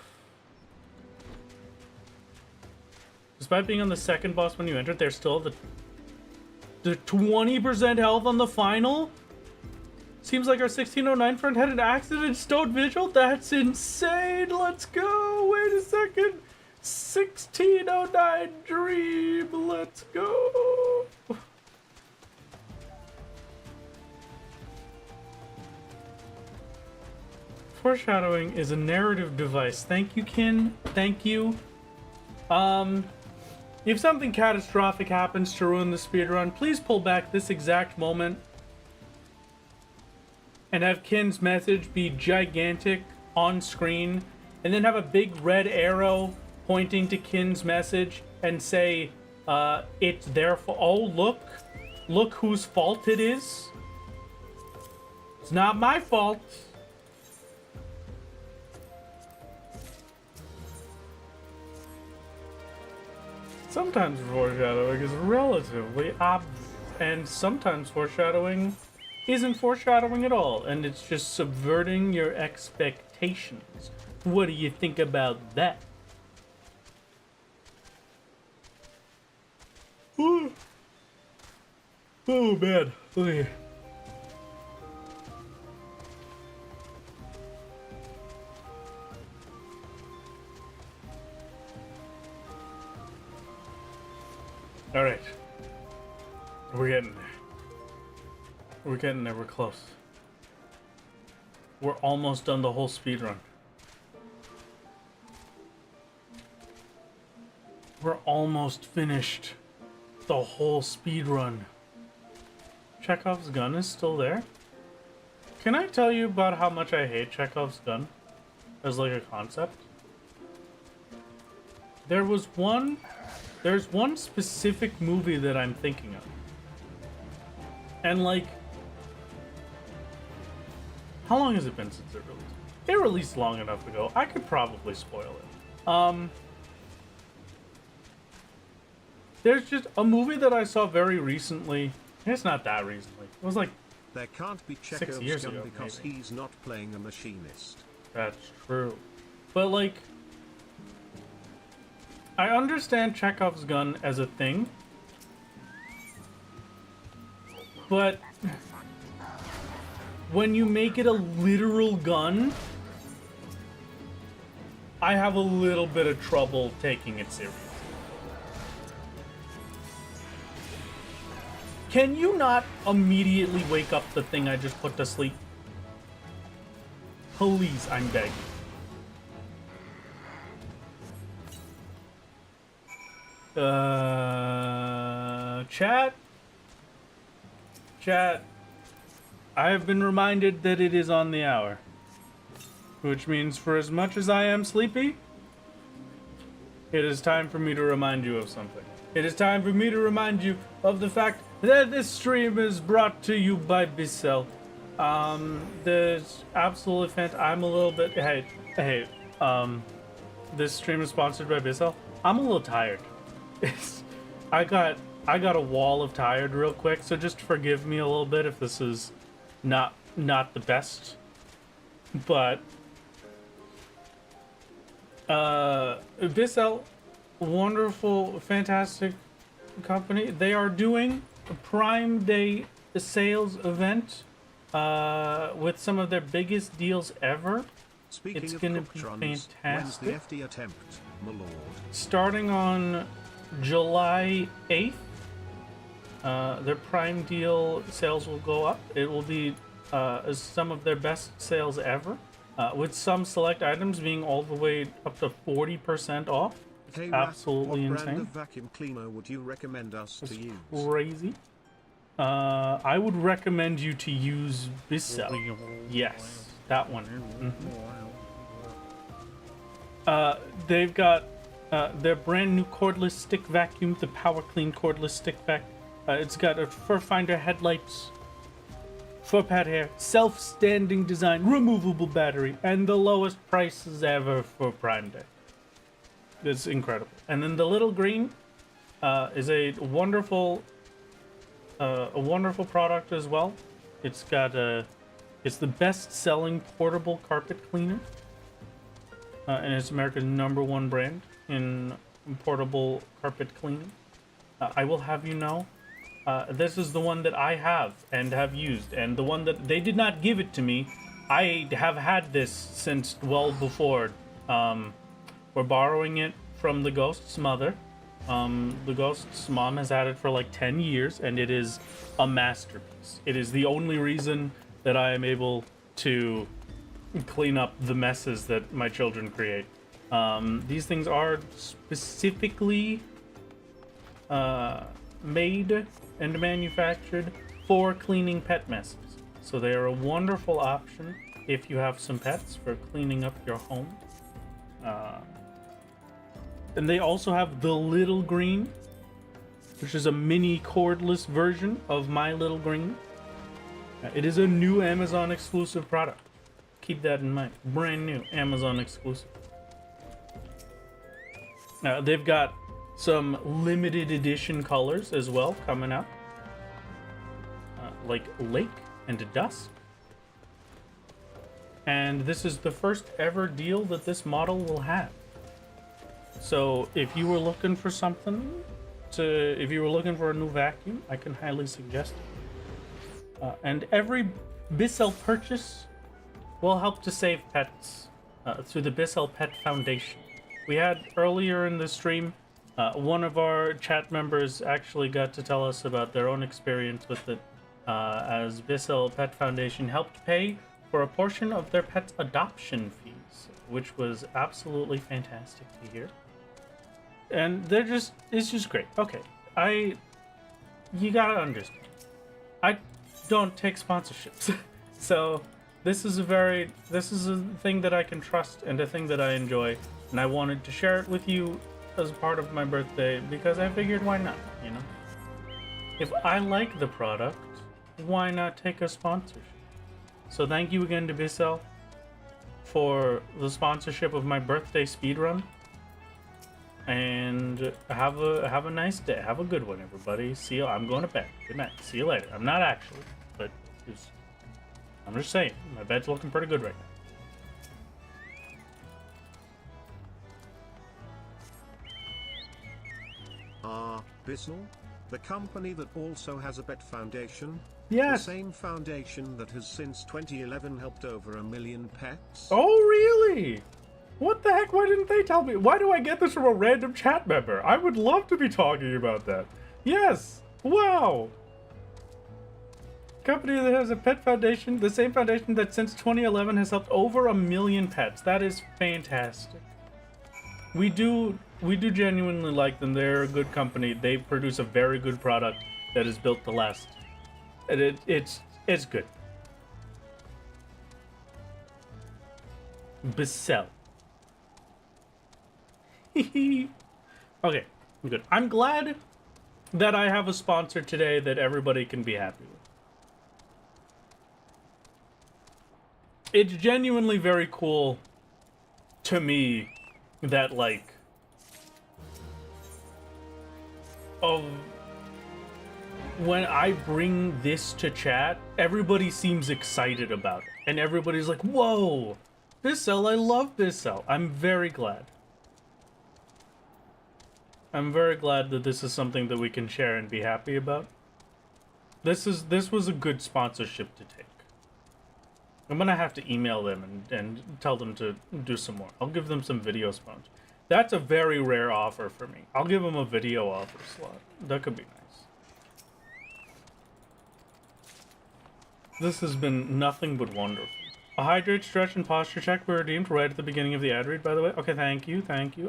Despite being on the second boss when you entered, there's still the 20% health on the final? Seems like our 1609 friend had an accident, stowed vigil? That's insane! Let's go! Wait a second! 1609 dream! Let's go! Foreshadowing is a narrative device. Thank you, Kin. Thank you. If something catastrophic happens to ruin the speedrun, please pull back this exact moment and have Kin's message be gigantic on screen, and then have a big red arrow pointing to Kin's message and say, it's their fault. Oh, look whose fault it is. It's not my fault. Sometimes foreshadowing is relatively obvious, and sometimes foreshadowing isn't foreshadowing at all, and it's just subverting your expectations. What do you think about that? Ooh. Oh man, okay. All right, we're getting there. We're getting there. We're close. We're almost done the whole speed run. We're almost finished the whole speed run. Chekhov's gun is still there. Can I tell you about how much I hate Chekhov's gun as like a concept? There's one specific movie that I'm thinking of. And like, how long has it been since it released? It released long enough ago. I could probably spoil it. There's just a movie that I saw very recently. It's not that recently. It was like there can't be 6 years gun ago, because maybe. he's not playing a machinist. That's true. But like, I understand Chekhov's gun as a thing, but when you make it a literal gun, I have a little bit of trouble taking it seriously. Can you not immediately wake up the thing I just put to sleep? Please, I'm begging. Chat, I have been reminded that it is on the hour. Which means for as much as I am sleepy, it is time for me to remind you of something. It is time for me to remind you of the fact that this stream is brought to you by Bissell. There's absolutely I'm a little bit, hey, this stream is sponsored by Bissell. I'm a little tired. I got a wall of tired real quick, so just forgive me a little bit if this is not the best. But Bissell, wonderful, fantastic company. They are doing a Prime Day sales event with some of their biggest deals ever. Speaking it's of gonna be Cooktrons, fantastic. when's the FD attempt, my lord? Starting on July 8th, their Prime deal sales will go up. It will be some of their best sales ever, with some select items being all the way up to 40% off. It's Hey, absolutely what insane. brand of vacuum cleaner would you recommend us to use? Crazy. I would recommend you to use Bissell. Yes, that one. They've got their brand new cordless stick vacuum, the Power Clean cordless stick vac. It's got a fur finder headlights, fur pad hair, self-standing design, removable battery, and the lowest prices ever for Prime Day. It's incredible. And then the little green is a wonderful product as well. It's got a... It's the best-selling portable carpet cleaner. And it's America's #1 brand in portable carpet cleaning. I will have you know, this is the one that I have and have used, and the one that they did not give it to me. I have had this since well before. We're borrowing it from the ghost's mother. The ghost's mom has had it for like 10 years, and it is a masterpiece. It is the only reason that I am able to clean up the messes that my children create. These things are specifically made and manufactured for cleaning pet messes. So they are a wonderful option if you have some pets for cleaning up your home. And they also have the Little Green, which is a mini cordless version of My Little Green. It is a new Amazon exclusive product. Keep that in mind. Brand new Amazon exclusive. Now they've got some limited edition colors as well coming out, like Lake and Dusk. And this is the first ever deal that this model will have. So if you were looking for something if you were looking for a new vacuum, I can highly suggest it. And every Bissell purchase will help to save pets through the Bissell Pet Foundation. We had earlier in the stream, one of our chat members actually got to tell us about their own experience with it, as Bissell Pet Foundation helped pay for a portion of their pet's adoption fees, which was absolutely fantastic to hear. And it's just great. Okay, you gotta understand, I don't take sponsorships, so this is a thing that I can trust and a thing that I enjoy, and I wanted to share it with you as part of my birthday because I figured why not, you know? If I like the product, why not take a sponsorship? So thank you again to Bissell for the sponsorship of my birthday speedrun. And have a nice day. Have a good one, everybody. See you. I'm going to bed. Good night. See you later. I'm not actually, but I'm just saying. My bed's looking pretty good right now. Bissell, the company that also has a pet foundation. Yes. The same foundation that has since 2011 helped over 1 million pets. Oh, really? What the heck? Why didn't they tell me? Why do I get this from a random chat member? I would love to be talking about that. Yes. Wow. Company that has a pet foundation, the same foundation that since 2011 has helped over 1 million pets. That is fantastic. We do genuinely like them. They're a good company. They produce a very good product that is built to last. And it's good. Bissell. Okay, I'm good. I'm glad that I have a sponsor today that everybody can be happy with. It's genuinely very cool to me that, like, when I bring this to chat, everybody seems excited about it. And everybody's like, whoa, Bissell, I love Bissell. I'm very glad. I'm very glad that this is something that we can share and be happy about. This was a good sponsorship to take. I'm gonna have to email them and tell them to do some more. I'll give them some video sponsors. That's a very rare offer for me. I'll give them a video offer slot. That could be nice. This has been nothing but wonderful. A hydrate, stretch, and posture check were redeemed right at the beginning of the ad read, by the way. Okay, thank you.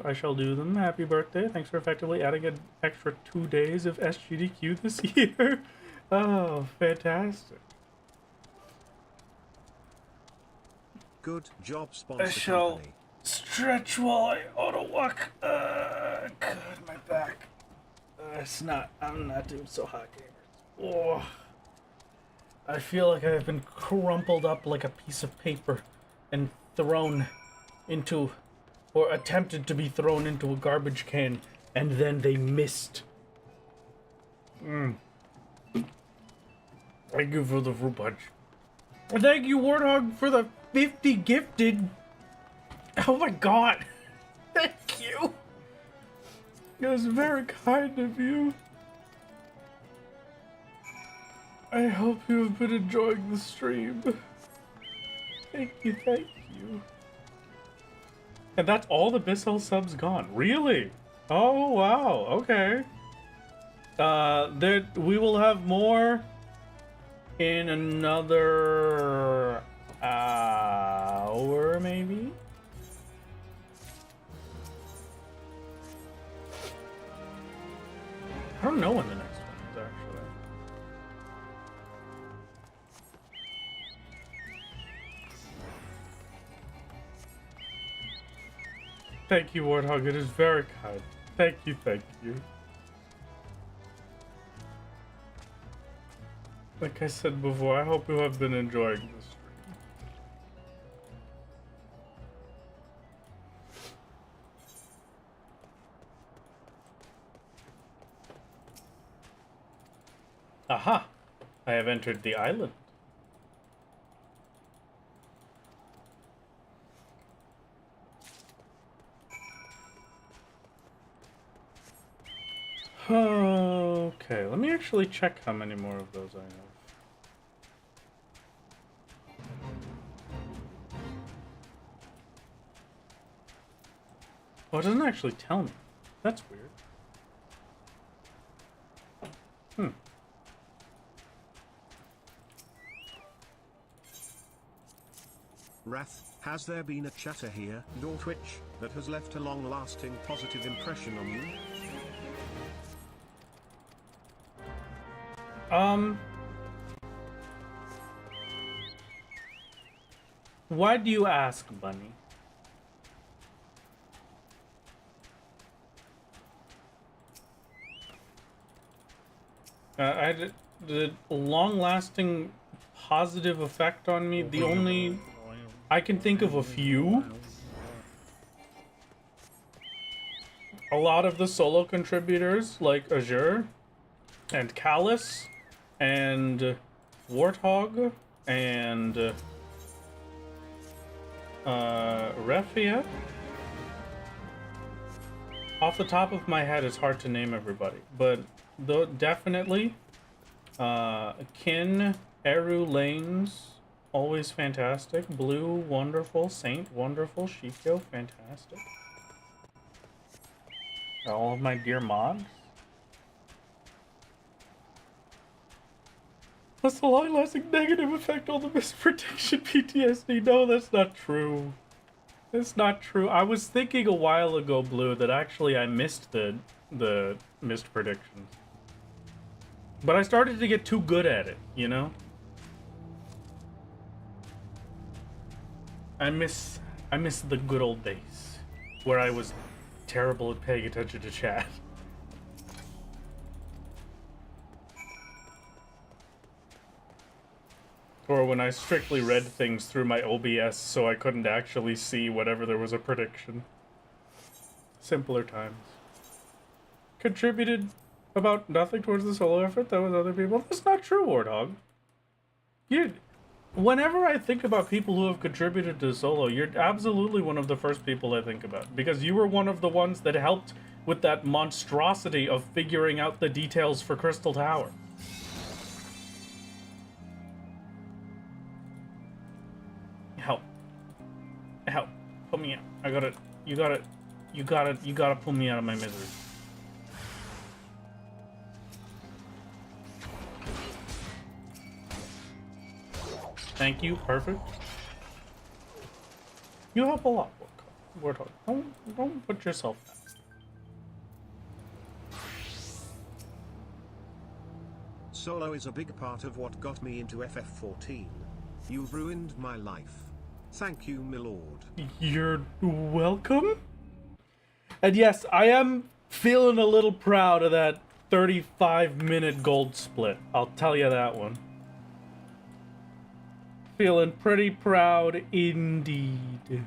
I shall do them. Happy birthday. Thanks for effectively adding an extra 2 days of SGDQ this year. Oh, fantastic. Good job, sponsor I shall company. stretch while I auto-walk. God, my back. I'm not doing so hot, gamers. Oh. I feel like I've been crumpled up like a piece of paper and thrown into, or attempted to be thrown into a garbage can, and then they missed. Thank you for the fruit punch. Thank you, Warthog, for the 50 gifted. Oh my god. Thank you. It was very kind of you. I hope you have been enjoying the stream. Thank you, thank you. And that's all the Bissell subs gone. Really? Oh, wow. Okay. We will have more in another hour, maybe? I don't know when the next one is, actually. Thank you, Warthog. It is very kind. Thank you, thank you. Like I said before, I hope you have been enjoying this stream. Aha! I have entered the island. Okay, let me actually check how many more of those I have. Oh, it doesn't actually tell me. That's weird. Wrath, has there been a chatter here, or Twitch, that has left a long-lasting positive impression on you? Why do you ask, Bunny? The long-lasting positive effect on me, the only... I can think of a few. A lot of the solo contributors, like Azure, and Callus, and Warthog, and Refia. Off the top of my head, it's hard to name everybody, but definitely Kin, Eru, Lanes, always fantastic. Blue, wonderful. Saint, wonderful. Shikyo, fantastic. All of my dear mods. What's the long-lasting negative effect on the misprediction PTSD? No, that's not true. That's not true. I was thinking a while ago, Blue, that actually I missed the missed predictions. But I started to get too good at it, you know? I miss the good old days where I was terrible at paying attention to chat. Or when I strictly read things through my OBS so I couldn't actually see whatever there was a prediction. Simpler times. Contributed about nothing towards the solo effort, that was other people. That's not true, Warthog. Whenever I think about people who have contributed to solo, you're absolutely one of the first people I think about. Because you were one of the ones that helped with that monstrosity of figuring out the details for Crystal Tower. Help. Help. Put me out. You gotta pull me out of my misery. Thank you, perfect. You help a lot, Warthog. Don't put yourself down. Solo is a big part of what got me into FF14. You've ruined my life. Thank you, my lord. You're welcome. And yes, I am feeling a little proud of that 35-minute gold split. I'll tell you that one. Feeling pretty proud indeed.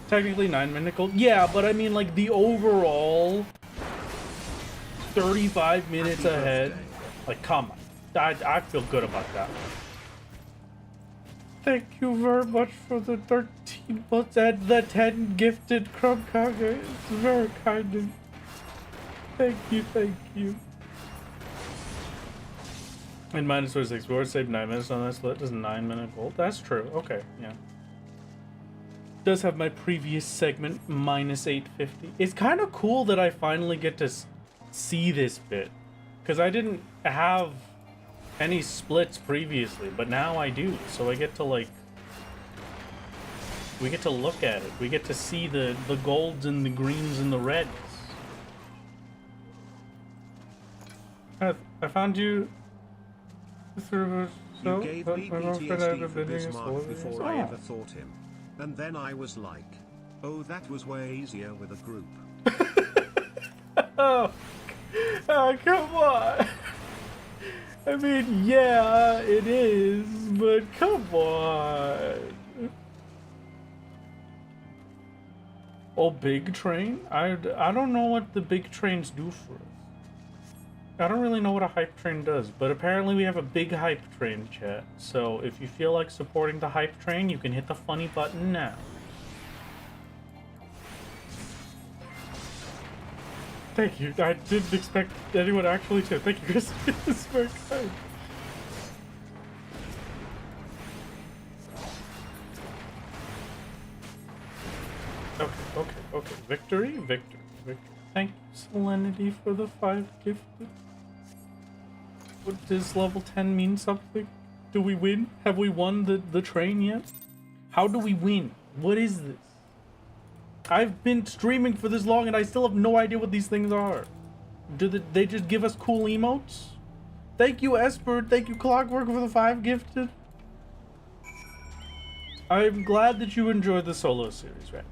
Technically 9-minute gold. Yeah, but I mean, like, the overall 35 minutes ahead. Like, come on. I feel good about that. Thank you very much for the 13 months and the 10 gifted Crumb Kage. It's very kind of you. Thank you, thank you. And minus 26. We already saved 9 minutes on that split. Does 9-minute gold? That's true. Okay, yeah. Does have my previous segment minus 850. It's kind of cool that I finally get to see this bit. Because I didn't have any splits previously, but now I do. So I get to, like, we get to look at it. We get to see the golds and the greens and the reds. I found you through You gave me PTSD for Bismarck before I ever thought him. And then I was like, oh, that was way easier with a group. Oh, come on. I mean, yeah, it is, but come on. Oh, big train? I don't know what the big trains do for us. I don't really know what a hype train does, but apparently we have a big hype train, chat. So if you feel like supporting the hype train, you can hit the funny button now. Thank you. I didn't expect anyone actually to. Thank you, Chris. It's very kind. Okay. Victory. Thank you, Selenity, for the 5 gifted. What does level 10 mean something? Do we win? Have we won the train yet? How do we win? What is this? I've been streaming for this long and I still have no idea what these things are. Do they just give us cool emotes? Thank you, Esper. Thank you, Clockwork, for the 5 gifted. I'm glad that you enjoyed the solo series, Ratkin.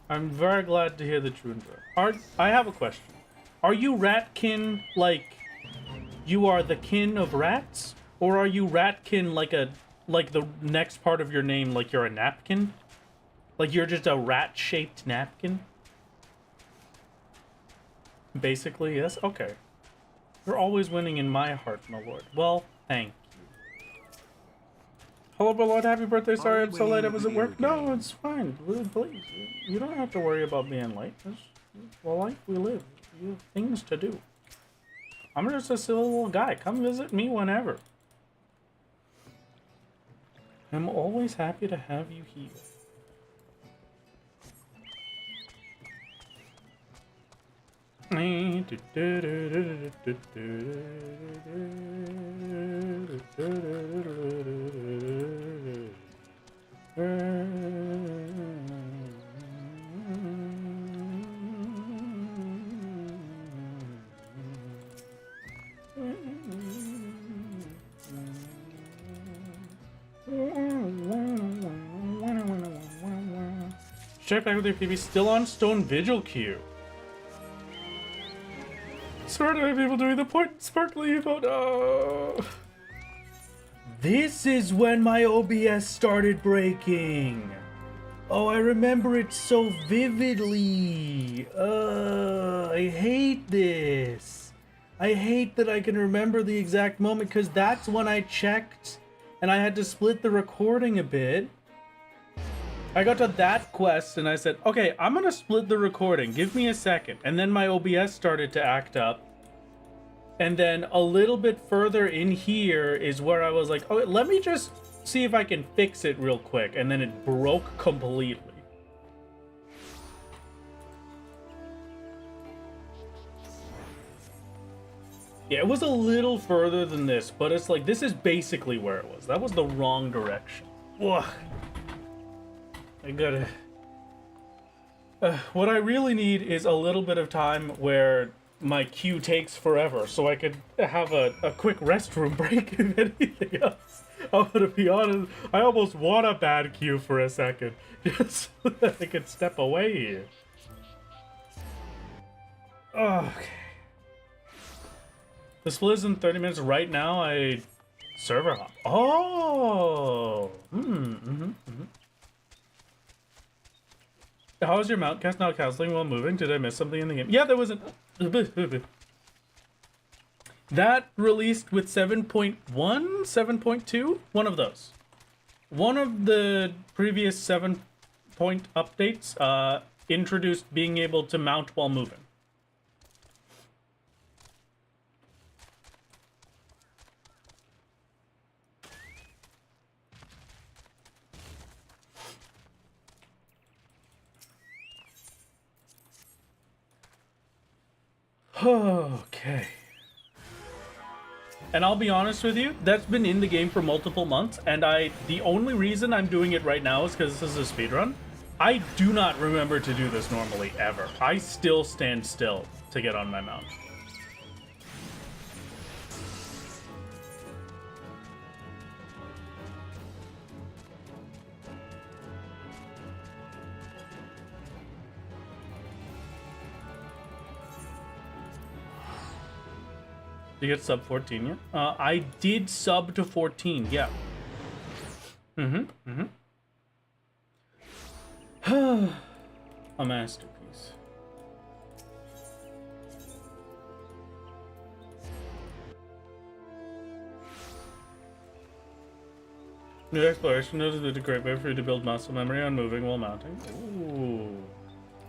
I'm very glad to hear that you enjoy. I have a question. Are you Ratkin like you are the kin of rats? Or are you Ratkin like the next part of your name, like you're a napkin? Like you're just a rat-shaped napkin? Basically, yes? Okay. You're always winning in my heart, my lord. Well, thank you. Hello, my lord. Happy birthday. Sorry I'm so late. I was at work. No, it's fine. Please. You don't have to worry about being late. It's the life we live. You have things to do. I'm just a silly little guy. Come visit me whenever. I'm always happy to have you here. Check back with your PB still on Stone Vigil queue. Sorry to have people doing the point sparkly emote. Oh. This is when my OBS started breaking. Oh, I remember it so vividly. I hate this. I hate that I can remember the exact moment because that's when I checked and I had to split the recording a bit. I got to that quest and I said, okay, I'm gonna split the recording. Give me a second. And then my OBS started to act up. And then a little bit further in here is where I was like, oh, let me just see if I can fix it real quick. And then it broke completely. Yeah, it was a little further than this, but it's like, this is basically where it was. That was the wrong direction. Ugh. I gotta... what I really need is a little bit of time where my queue takes forever, so I could have a quick restroom break, if anything else. I'm gonna be honest, I almost want a bad queue for a second, just so that I could step away here. Okay. The split is in 30 minutes. Right now, I server hop. Oh! How was your mount cast not canceling while moving? Did I miss something in the game? Yeah, there wasn't. That released with 7.1, 7.2? One of those. One of the previous 7-point updates introduced being able to mount while moving. Okay. And I'll be honest with you, that's been in the game for multiple months, and the only reason I'm doing it right now is because this is a speedrun. I do not remember to do this normally, ever. I still stand still to get on my mount. Did you get sub 14 yet? I did sub to 14, yeah. A masterpiece. New exploration is a great way for you to build muscle memory on moving while mounting. Ooh.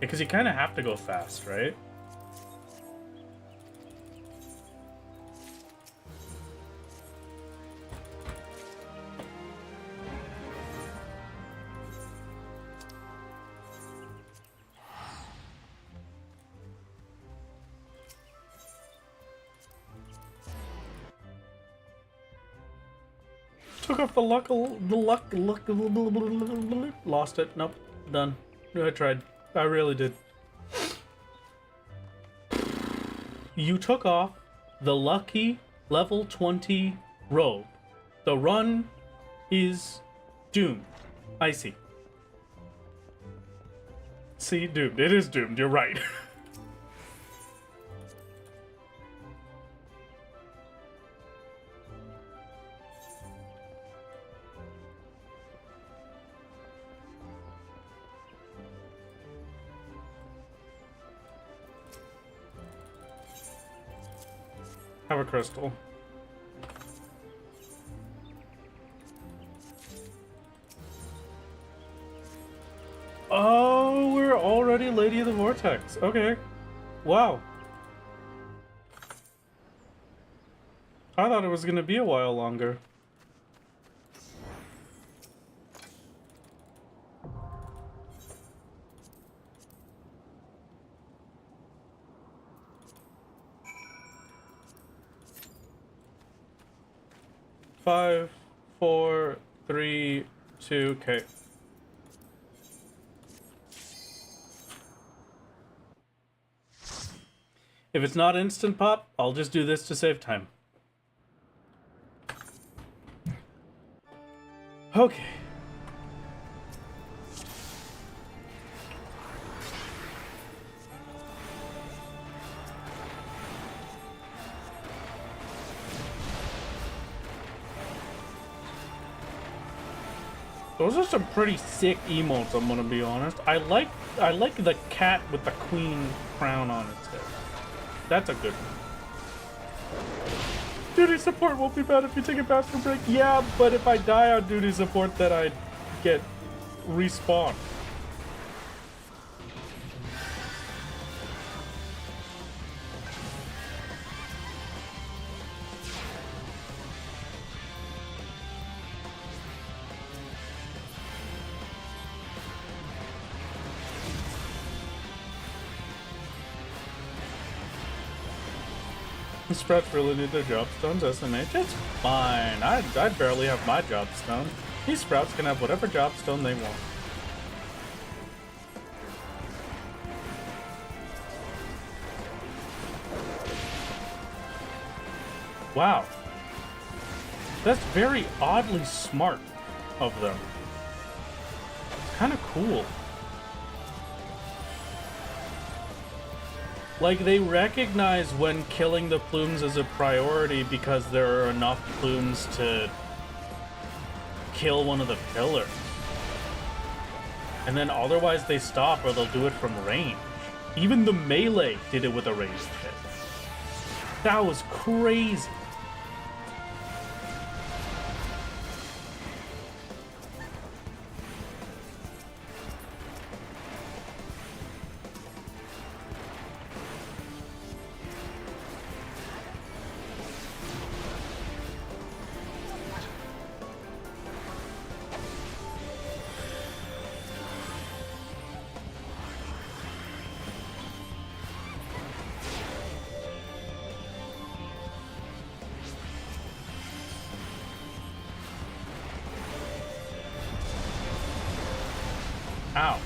Because you kind of have to go fast, right? Took off the luck, lost it. Nope, done. I tried. I really did. You took off the lucky level 20 robe. The run is doomed. I see. See, doomed. It is doomed. You're right. Have a crystal. Oh, we're already Lady of the Vortex. Okay. Wow. I thought it was gonna be a while longer. Five, 4, 3, 2, okay. If it's not instant pop, I'll just do this to save time. Okay. Those are some pretty sick emotes, I'm gonna be honest. I like the cat with the queen crown on its head. That's a good one. Duty support won't be bad if you take a bathroom break. Yeah, but if I die on duty support, then I get respawned. Sprouts really need their job stones, SMH. It's fine. I barely have my job stone. These sprouts can have whatever job stone they want. Wow. That's very oddly smart of them. It's kind of cool. Like, they recognize when killing the plumes is a priority because there are enough plumes to kill one of the pillars. And then otherwise they stop, or they'll do it from range. Even the melee did it with a ranged hit. That was crazy. Ow.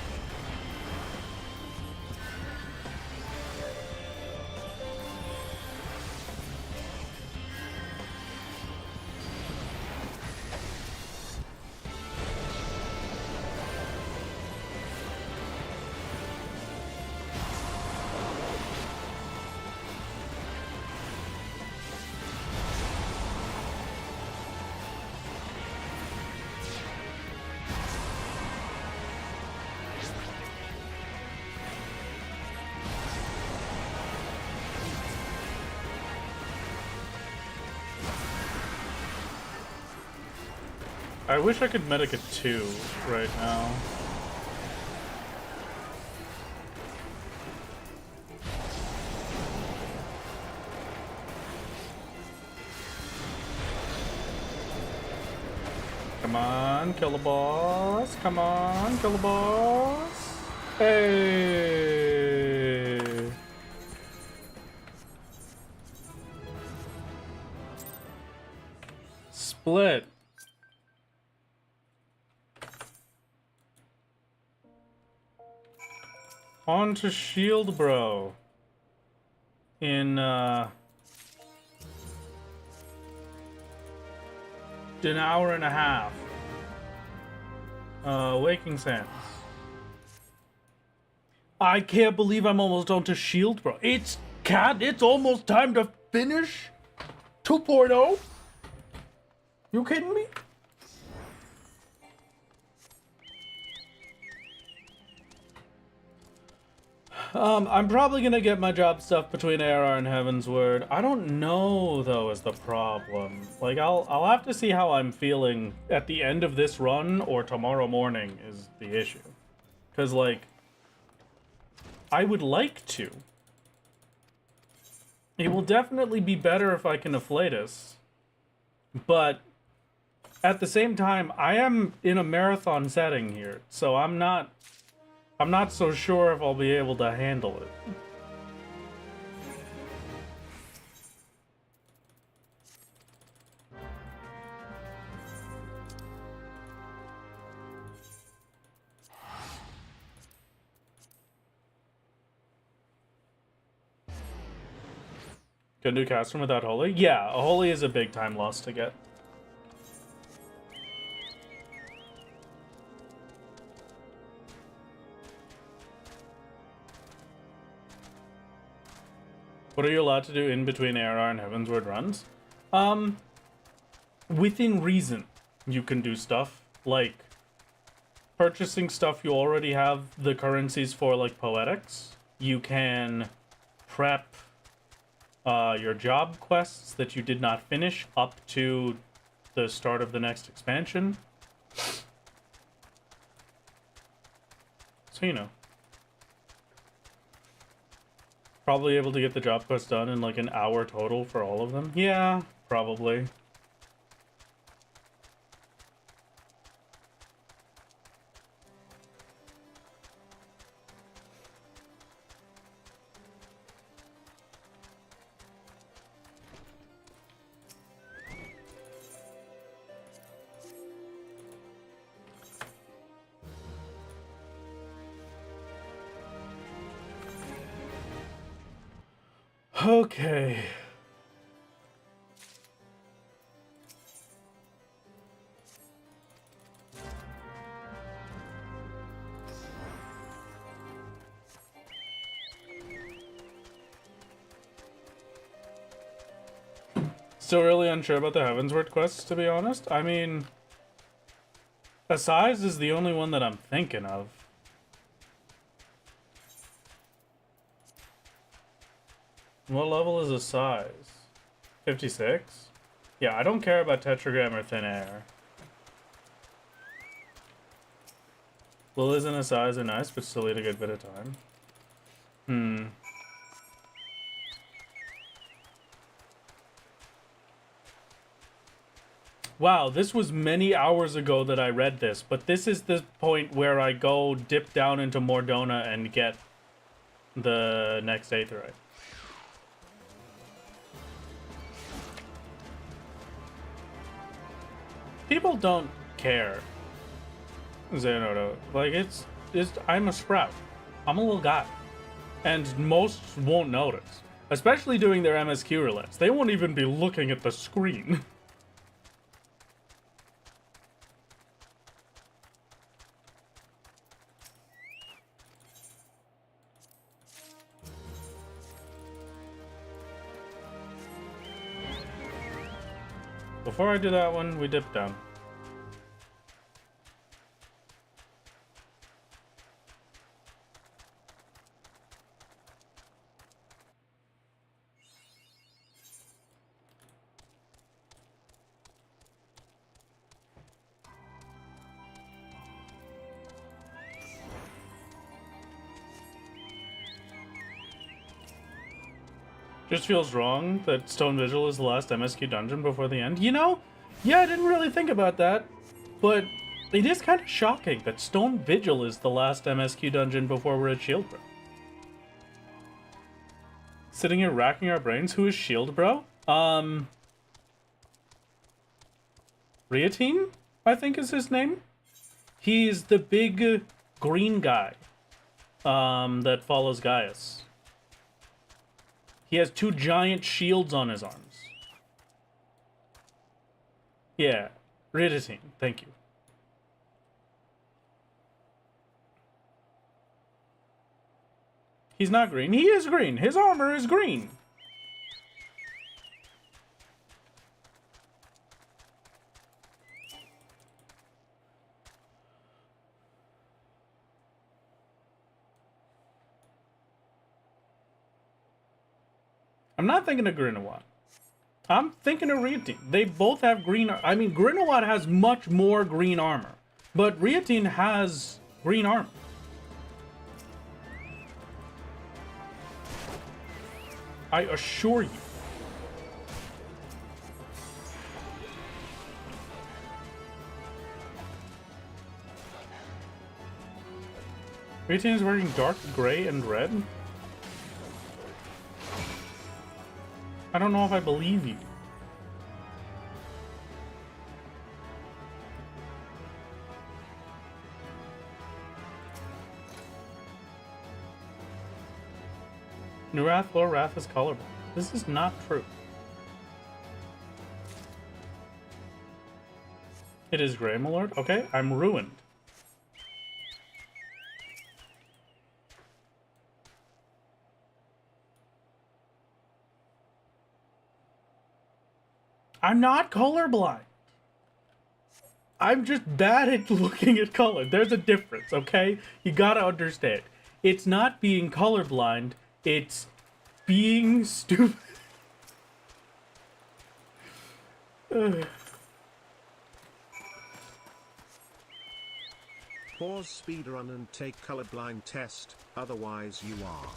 I wish I could medic a 2 right now. Come on, kill the boss. Come on, kill the boss. Hey. Split. On to shield, bro. In an hour and a half. Waking Sands. I can't believe I'm almost on to shield, bro. It's almost time to finish 2.0. You kidding me? I'm probably gonna get my job stuff between ARR and Heaven's Word. I don't know, though, is the problem. Like, I'll have to see how I'm feeling at the end of this run or tomorrow morning is the issue. Because, like, I would like to. It will definitely be better if I can Afflatus. But at the same time, I am in a marathon setting here, so I'm not so sure if I'll be able to handle it. Can do Castrum without Holy? Yeah, a Holy is a big time loss to get. What are you allowed to do in between ARR and Heaven's Word runs? Within reason, you can do stuff like purchasing stuff you already have the currencies for, like Poetics. You can prep your job quests that you did not finish up to the start of the next expansion. So, you know. Probably able to get the job quest done in like an hour total for all of them. Yeah, probably. Okay. Still really unsure about the Heavensward quests, to be honest. I mean, Assize is the only one that I'm thinking of. What level is Assize? 56? Yeah, I don't care about Tetragram or Thin Air. Lilies and Assize are nice, but still need a good bit of time. Wow, this was many hours ago that I read this, but this is the point where I go dip down into Mordona and get the next Aetheryte. People don't care, Xanoto. Like, it's I'm a sprout. I'm a little guy. And most won't notice. Especially doing their MSQ roulettes. They won't even be looking at the screen. Before I do that one, we dip down. Just feels wrong that Stone Vigil is the last MSQ dungeon before the end. You know, yeah, I didn't really think about that, but it is kind of shocking that Stone Vigil is the last MSQ dungeon before we're at Shield Bro. Sitting here racking our brains, who is Shield Bro? Riotine, I think is his name. He's the big green guy that follows Gaius. He has 2 giant shields on his arms. Yeah, Riotine, thank you. He's not green. He is green. His armor is green. I'm not thinking of Grinawat. I'm thinking of Riotine. They both have green. I mean, Grinawat has much more green armor, but Riotine has green armor. I assure you. Riotine is wearing dark gray and red. I don't know if I believe you. New Wrath, Low Wrath is colorblind. This is not true. It is gray, my lord. Okay, I'm ruined. I'm not colorblind. I'm just bad at looking at color. There's a difference, okay? You gotta understand. It's not being colorblind, it's being stupid. Pause speedrun and take colorblind test, otherwise you are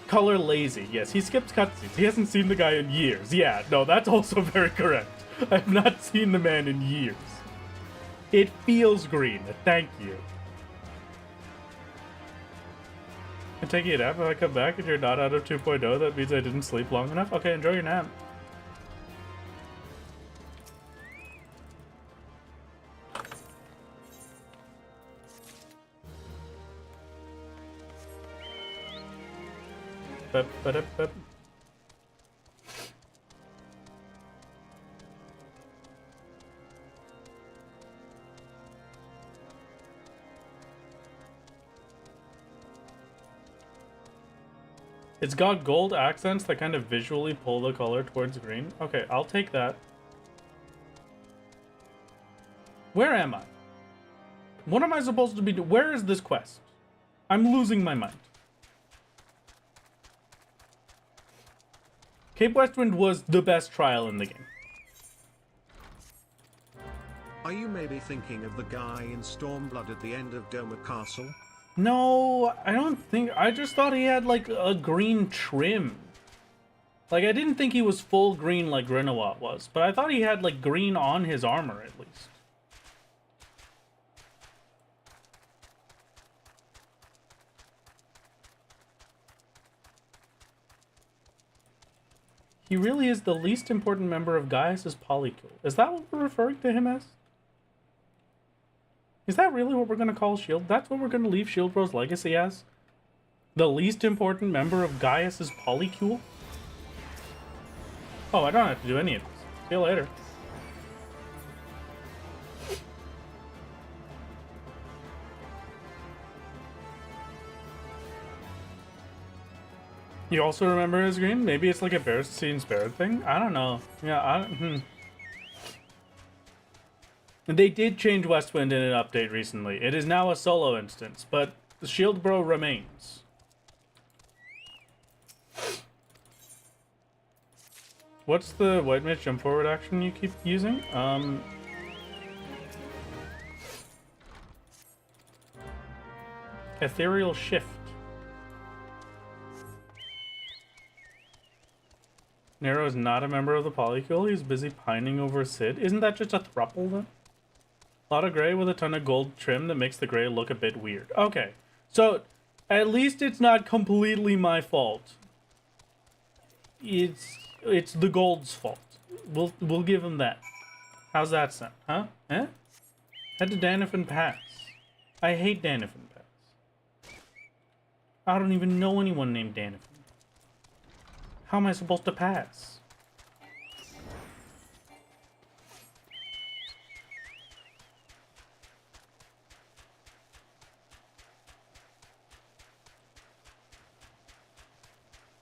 color lazy. Yes, he skips cutscenes. He hasn't seen the guy in years. Yeah, no, that's also very correct. I've not seen the man in years. It feels green. Thank you. I'm taking a nap. If I come back and you're not out of 2.0, that means I didn't sleep long enough. Okay, enjoy your nap. Ba-ba-da-ba. It's got gold accents that kind of visually pull the color towards green. Okay, I'll take that. Where am I? What am I supposed to be doing? Where is this quest? I'm losing my mind. Cape Westwind was the best trial in the game. Are you maybe thinking of the guy in Stormblood at the end of Doma Castle? No, I don't think... I just thought he had, like, a green trim. Like, I didn't think he was full green like Grinawat was, but I thought he had, like, green on his armor, at least. He really is the least important member of Gaius' polycule. Is that what we're referring to him as? Is that really what we're going to call Shield? That's what we're going to leave Shield Bro's legacy as? The least important member of Gaius' polycule? Oh, I don't have to do any of this. See you later. You also remember his green? Maybe it's like a Bearstein Spirit thing? I don't know. Yeah, They did change Westwind in an update recently. It is now a solo instance, but the Shield Bro remains. What's the White Mage jump forward action you keep using? Ethereal Shift. Nero is not a member of the polycule. He's busy pining over Sid. Isn't that just a thruple then? A lot of gray with a ton of gold trim that makes the gray look a bit weird. Okay, so at least it's not completely my fault. It's the gold's fault. We'll give him that. How's that sound? Huh? Eh? Head to Danifin Pass. I hate Danifin Pass. I don't even know anyone named Danifin. How am I supposed to pass?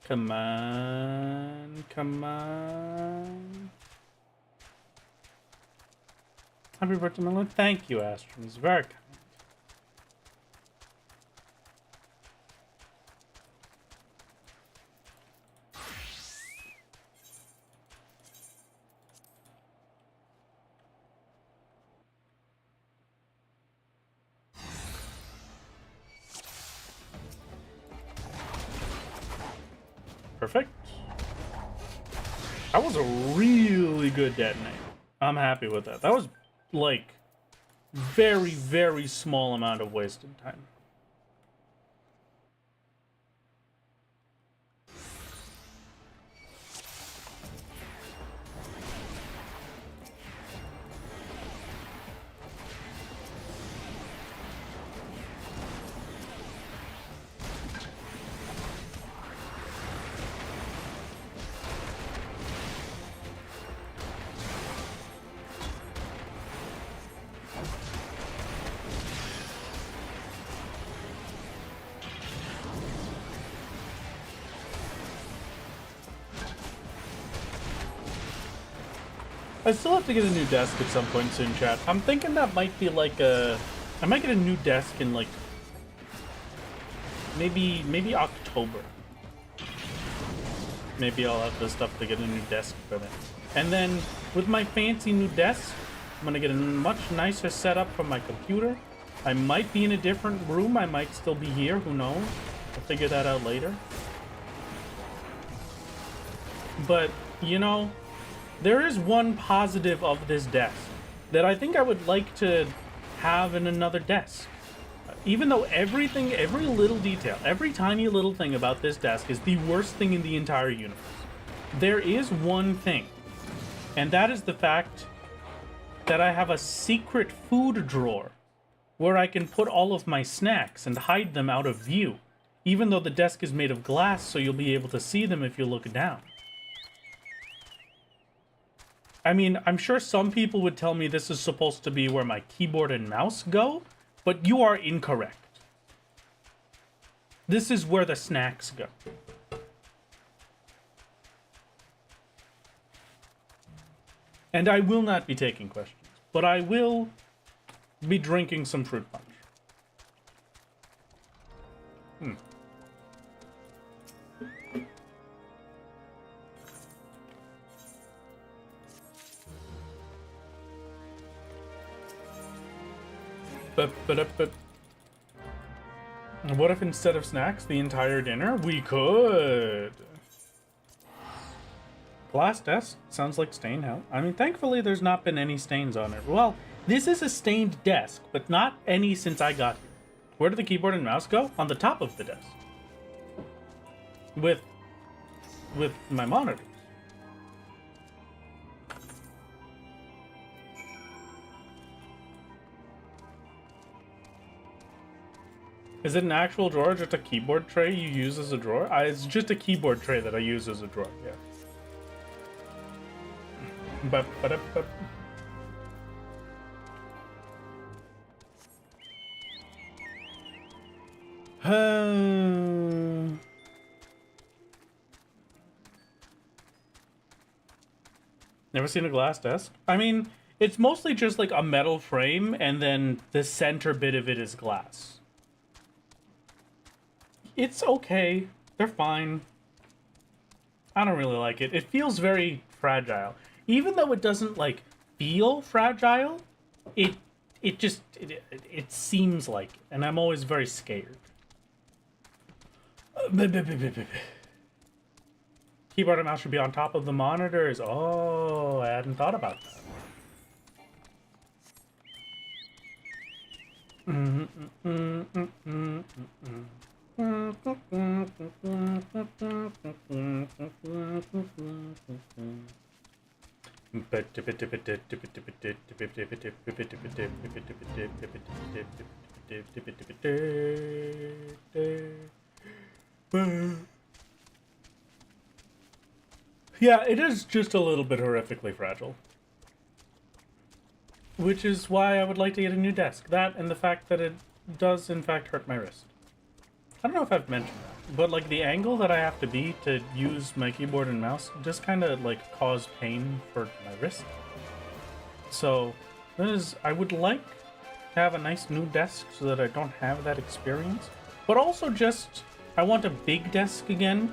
Come on, come on. Happy birthday, Melon. Thank you, Astron. It's very kind. Perfect. That was a really good detonate. I'm happy with that. That was, like, very, very small amount of wasted time. I still have to get a new desk at some point soon, chat. I'm thinking that might be like a... I might get a new desk in like... Maybe October. Maybe I'll have the stuff to get a new desk for that. And then, with my fancy new desk, I'm gonna get a much nicer setup for my computer. I might be in a different room, I might still be here, who knows? I'll figure that out later. But, you know... There is one positive of this desk that I think I would like to have in another desk. Even though every little detail, every tiny little thing about this desk is the worst thing in the entire universe, there is one thing, and that is the fact that I have a secret food drawer where I can put all of my snacks and hide them out of view, even though the desk is made of glass, so you'll be able to see them if you look down. I mean, I'm sure some people would tell me this is supposed to be where my keyboard and mouse go, but you are incorrect. This is where the snacks go. And I will not be taking questions, but I will be drinking some fruit punch. But what if instead of snacks, the entire dinner? We could. Glass desk sounds like stain hell. I mean, thankfully there's not been any stains on it. Well, this is a stained desk, but not any since I got here. Where did the keyboard and mouse go? On the top of the desk. With my monitors. Is it an actual drawer or just a keyboard tray you use as a drawer? It's just a keyboard tray that I use as a drawer, yeah. Never seen a glass desk? I mean, it's mostly just like a metal frame and then the center bit of it is glass. It's okay. They're fine. I don't really like it. It feels very fragile. Even though it doesn't, like, feel fragile, it seems like it. And I'm always very scared. Keyboard and mouse should be on top of the monitors. Oh, I hadn't thought about that. Yeah, it is just a little bit horrifically fragile. Which is why I would like to get a new desk. That and the fact that it does in fact hurt my wrist. I don't know if I've mentioned that, but like the angle that I have to be to use my keyboard and mouse just kind of like cause pain for my wrist. So I would like to have a nice new desk so that I don't have that experience. But also just, I want a big desk again.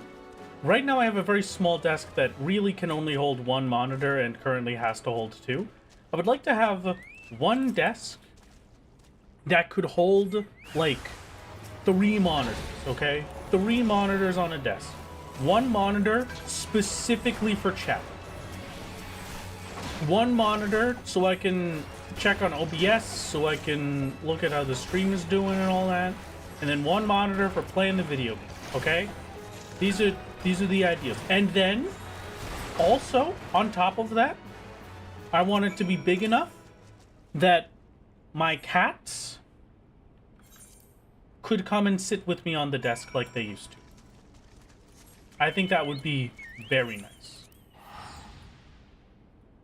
Right now I have a very small desk that really can only hold one monitor and currently has to hold two. I would like to have one desk that could hold like 3 monitors, okay? 3 monitors on a desk. One monitor specifically for chat. One monitor so I can check on OBS, so I can look at how the stream is doing and all that. And then one monitor for playing the video game, okay? These are the ideas. And then, also, on top of that, I want it to be big enough that my cats could come and sit with me on the desk like they used to. I think that would be very nice.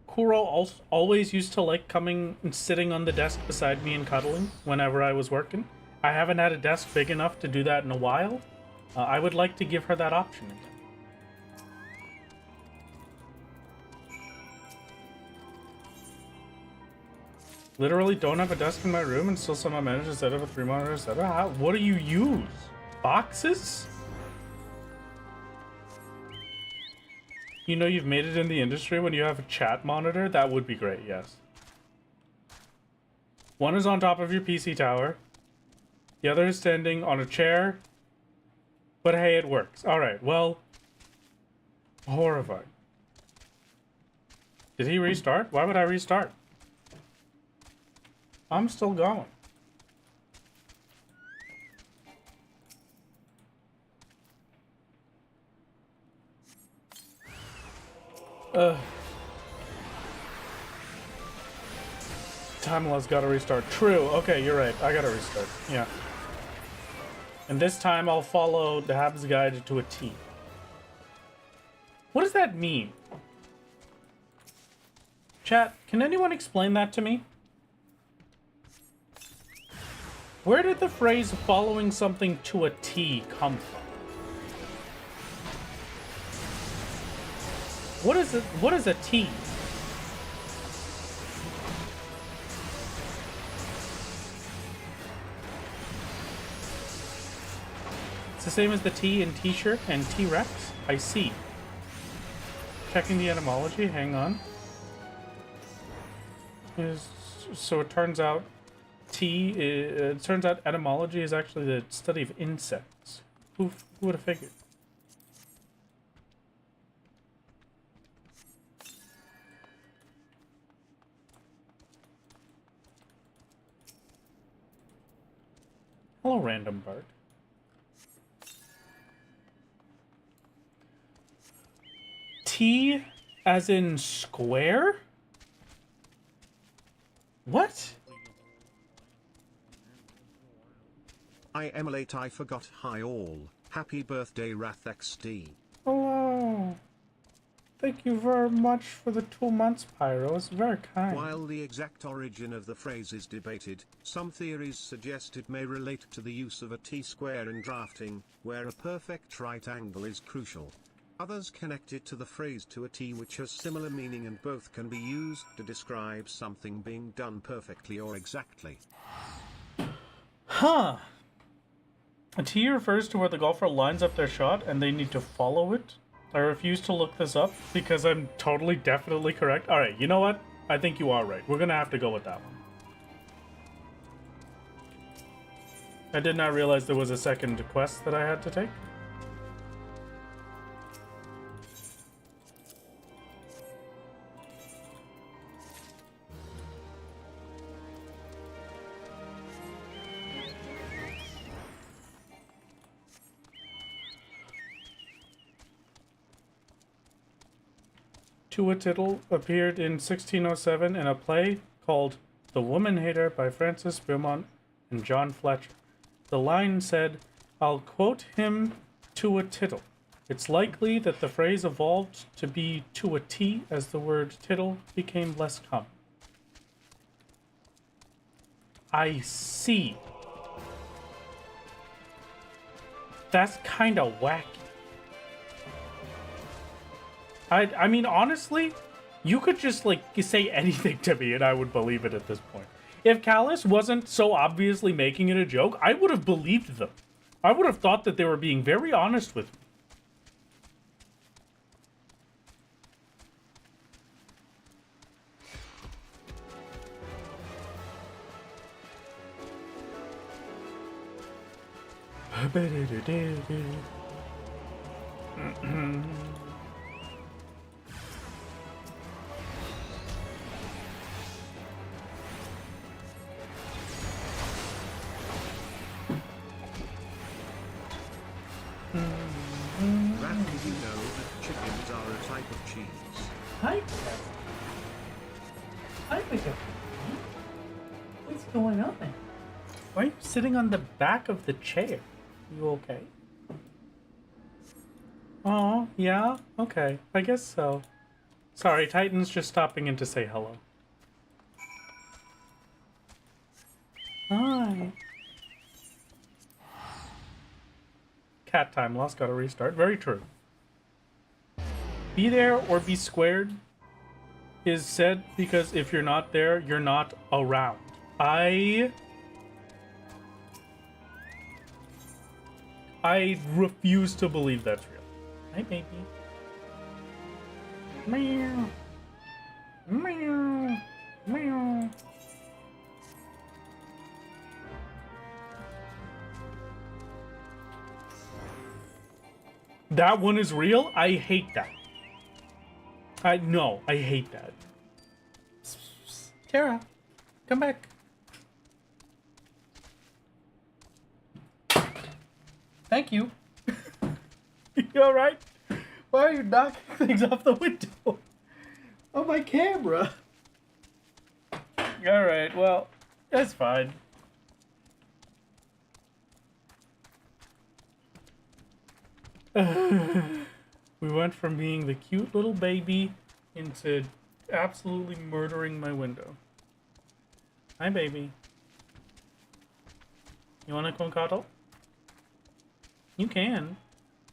Kuro always used to like coming and sitting on the desk beside me and cuddling whenever I was working. I haven't had a desk big enough to do that in a while. I would like to give her that option again. Literally don't have a desk in my room and still somehow manage to set up a 3-monitor setup. What do you use? Boxes? You know you've made it in the industry when you have a chat monitor? That would be great, yes. One is on top of your PC tower. The other is standing on a chair. But hey, it works. Alright, well... horrifying. Did he restart? Why would I restart? I'm still going. Time loss, gotta restart. True. Okay, you're right. I gotta restart. Yeah. And this time I'll follow the Hab's guide to a T. What does that mean? Chat, can anyone explain that to me? Where did the phrase following something to a T come from? What is it? What is a T? the same as the T in T-shirt and T-Rex? I see. Checking the etymology, hang on. So it turns out it turns out etymology is actually the study of insects. Who would have figured? Hello, random Bart. T as in square? What? I am late, I forgot. Hi all. Happy birthday, RathXD. Hello. Thank you very much for the 2 months, Pyro. It's very kind. While the exact origin of the phrase is debated, some theories suggest it may relate to the use of a T-square in drafting, where a perfect right angle is crucial. Others connect it to the phrase to a T, which has similar meaning, and both can be used to describe something being done perfectly or exactly. Huh. A T refers to where the golfer lines up their shot and they need to follow it. I refuse to look this up because I'm totally definitely correct. Alright, you know what? I think you are right. We're gonna have to go with that one. I did not realize there was a second quest that I had to take. To a Tittle appeared in 1607 in a play called The Woman Hater by Francis Beaumont and John Fletcher. The line said, "I'll quote him to a tittle." It's likely that the phrase evolved to be to a T as the word tittle became less common. I see. That's kind of wacky. I mean, honestly, you could just, like, say anything to me and I would believe it at this point. If Callus wasn't so obviously making it a joke, I would have believed them. I would have thought that they were being very honest with me. Rat, did you know that chickens are a type of cheese? Hi, Hi, Mika. What's going on? Why are you sitting on the back of the chair? You okay? Oh, yeah? Okay, I guess so. Sorry, Titan's just stopping in to say hello. Hi. Cat time lost, gotta restart. Very true. Be there or be squared is said because if you're not there, you're not around. I refuse to believe that's real. Hi, baby. Meow. Meow. Meow. That one is real? I hate that. I hate that. Tara, come back. Thank you. You alright? Why are you knocking things off the window? On my camera. Alright, well, that's fine. We went from being the cute little baby into absolutely murdering my window. Hi, baby. You wanna come cuddle? You can.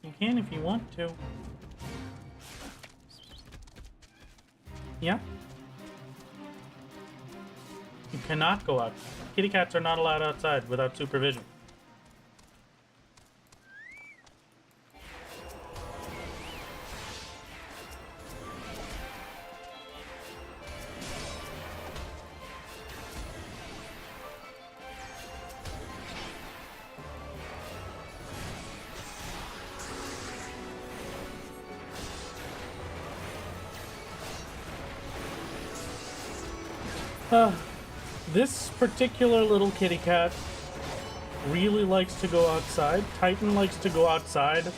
You can if you want to. Yeah? You cannot go outside. Kitty cats are not allowed outside without supervision. This particular little kitty cat really likes to go outside. Titan likes to go outside,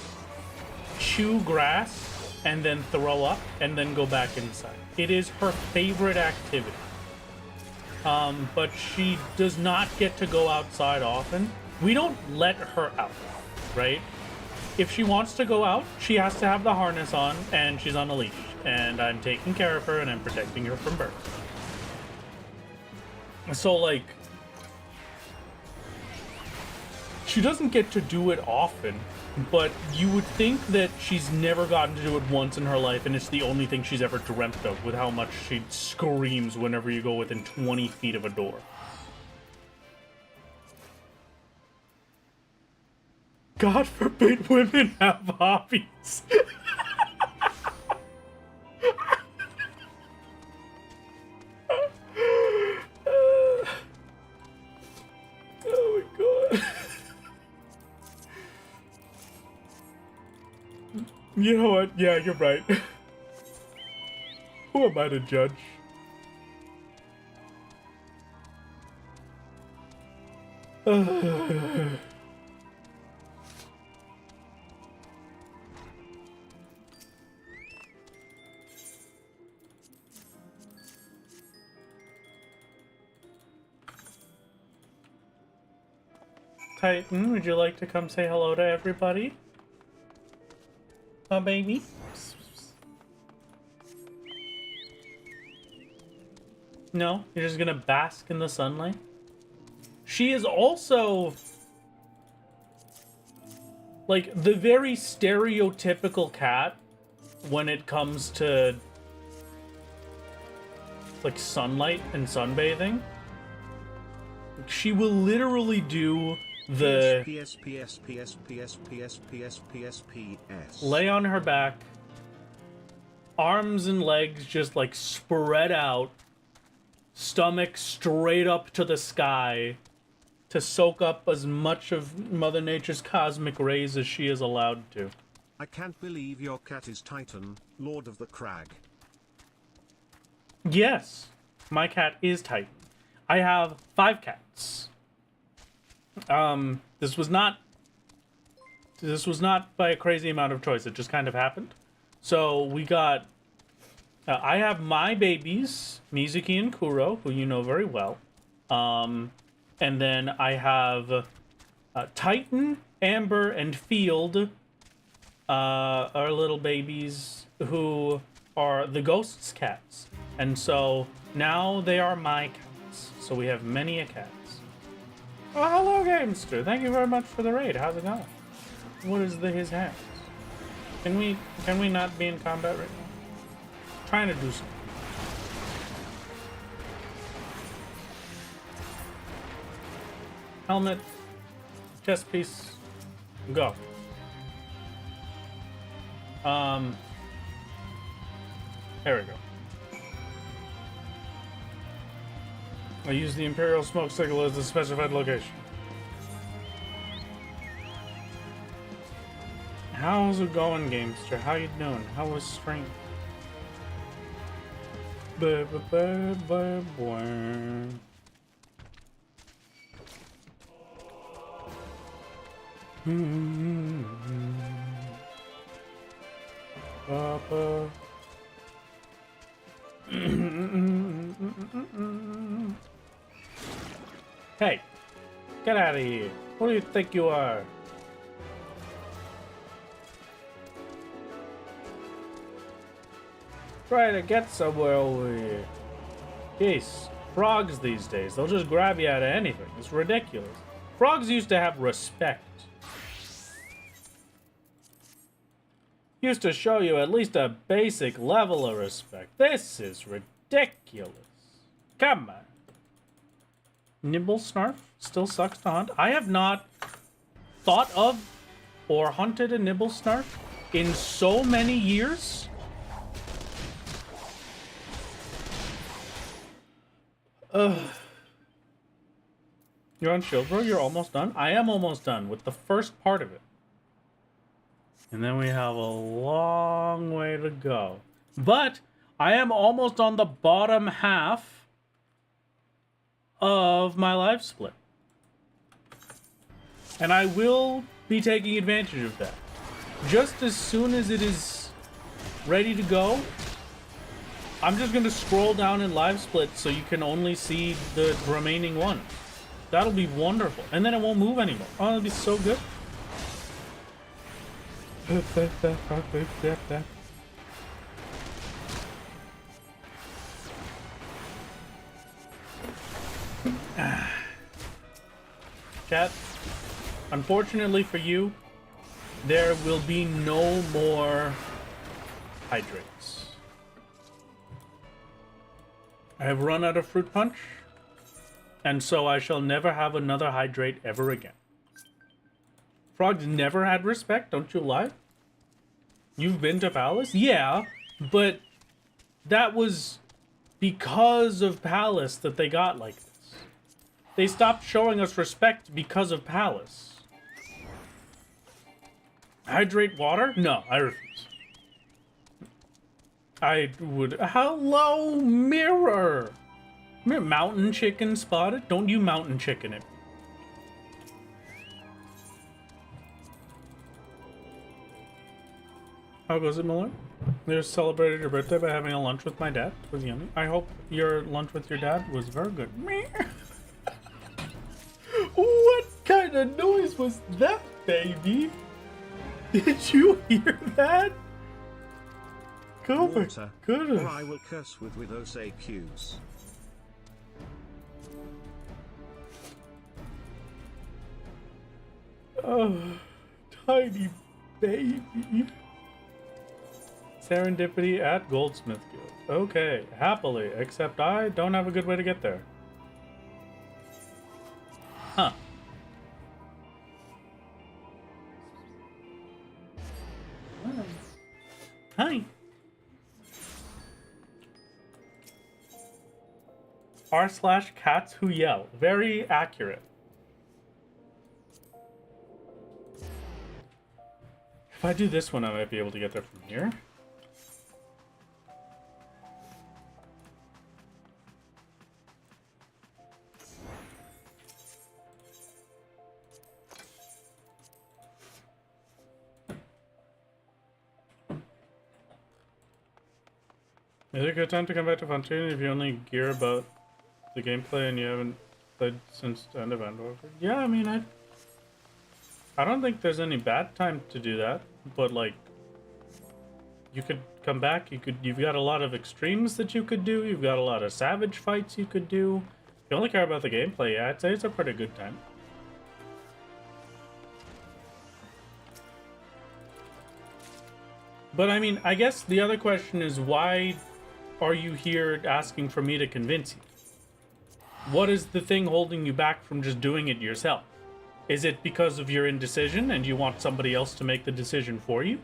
chew grass, and then throw up, and then go back inside. It is her favorite activity. But she does not get to go outside often. We don't let her out, right? If she wants to go out, she has to have the harness on, and she's on a leash. And I'm taking care of her, and I'm protecting her from birds. So, like, she doesn't get to do it often, but you would think that she's never gotten to do it once in her life, and it's the only thing she's ever dreamt of, with how much she screams whenever you go within 20 feet of a door. God forbid women have hobbies. Oh my god. You know what? Yeah, you're right. Who am I to judge? Titan, would you like to come say hello to everybody? Oh, baby. No? You're just gonna bask in the sunlight? She is also, like, the very stereotypical cat when it comes to, like, sunlight and sunbathing. She will literally do the lay on her back, arms and legs just like spread out, stomach straight up to the sky to soak up as much of Mother Nature's cosmic rays as she is allowed to. I can't believe your cat is Titan, Lord of the Crag. Yes, my cat is Titan. I have 5 cats. This was not by a crazy amount of choice. It just kind of happened. So we got, I have my babies, Mizuki and Kuro, who you know very well. And then I have Titan, Amber, and Field, our little babies, who are the Ghost's cats. And so now they are my cats. So we have many a cats. Oh, hello, Gamester. Thank you very much for the raid. How's it going? What is his hands? Can we not be in combat right now? I'm trying to do something. Helmet, chest piece, go. There we go. I use the Imperial smoke signal as the specified location. How's it going, Gamester? How you doing? How was strength? Boy. Papa. Hey, get out of here. Who do you think you are? Try to get somewhere over here. Jeez, frogs these days, they'll just grab you out of anything. It's ridiculous. Frogs used to have respect. Used to show you at least a basic level of respect. This is ridiculous. Come on. Nibble Snarf still sucks to hunt. I have not thought of or hunted a Nibble Snarf in so many years. You're on shield, bro? You're almost done? I am almost done with the first part of it. And then we have a long way to go. But I am almost on the bottom half of my live split. And I will be taking advantage of that. Just as soon as it is ready to go, I'm just gonna scroll down in live split so you can only see the remaining one. That'll be wonderful. And then it won't move anymore. Oh, that'll be so good. Chat, unfortunately for you, there will be no more hydrates. I have run out of fruit punch, and so I shall never have another hydrate ever again. Frogs never had respect, don't you lie? You've been to Palace? Yeah, but that was because of Palace that they got like this. They stopped showing us respect because of Palace. Hydrate water? No, I refuse. I would... Hello, mirror! Mountain chicken spotted? Don't you mountain chicken it. How goes it, Miller? You celebrated your birthday by having a lunch with my dad. It was yummy. I hope your lunch with your dad was very good. What kind of noise was that, baby? Did you hear that? Go for goodness. Or I will curse with those AQs. Oh, tiny baby. Serendipity at Goldsmith Guild. Okay, happily, except I don't have a good way to get there. Huh. Hi. r/cats who yell. Very accurate. If I do this one, I might be able to get there from here. Is it a good time to come back to Fontaine if you only gear about the gameplay and you haven't played since the end of Andor? Yeah, I mean, I don't think there's any bad time to do that, but like, you could come back, you've got a lot of extremes that you could do, you've got a lot of savage fights you could do. If you only care about the gameplay, yeah, I'd say it's a pretty good time. But I mean, I guess the other question is, why are you here asking for me to convince you? What is the thing holding you back from just doing it yourself? Is it because of your indecision and you want somebody else to make the decision for you?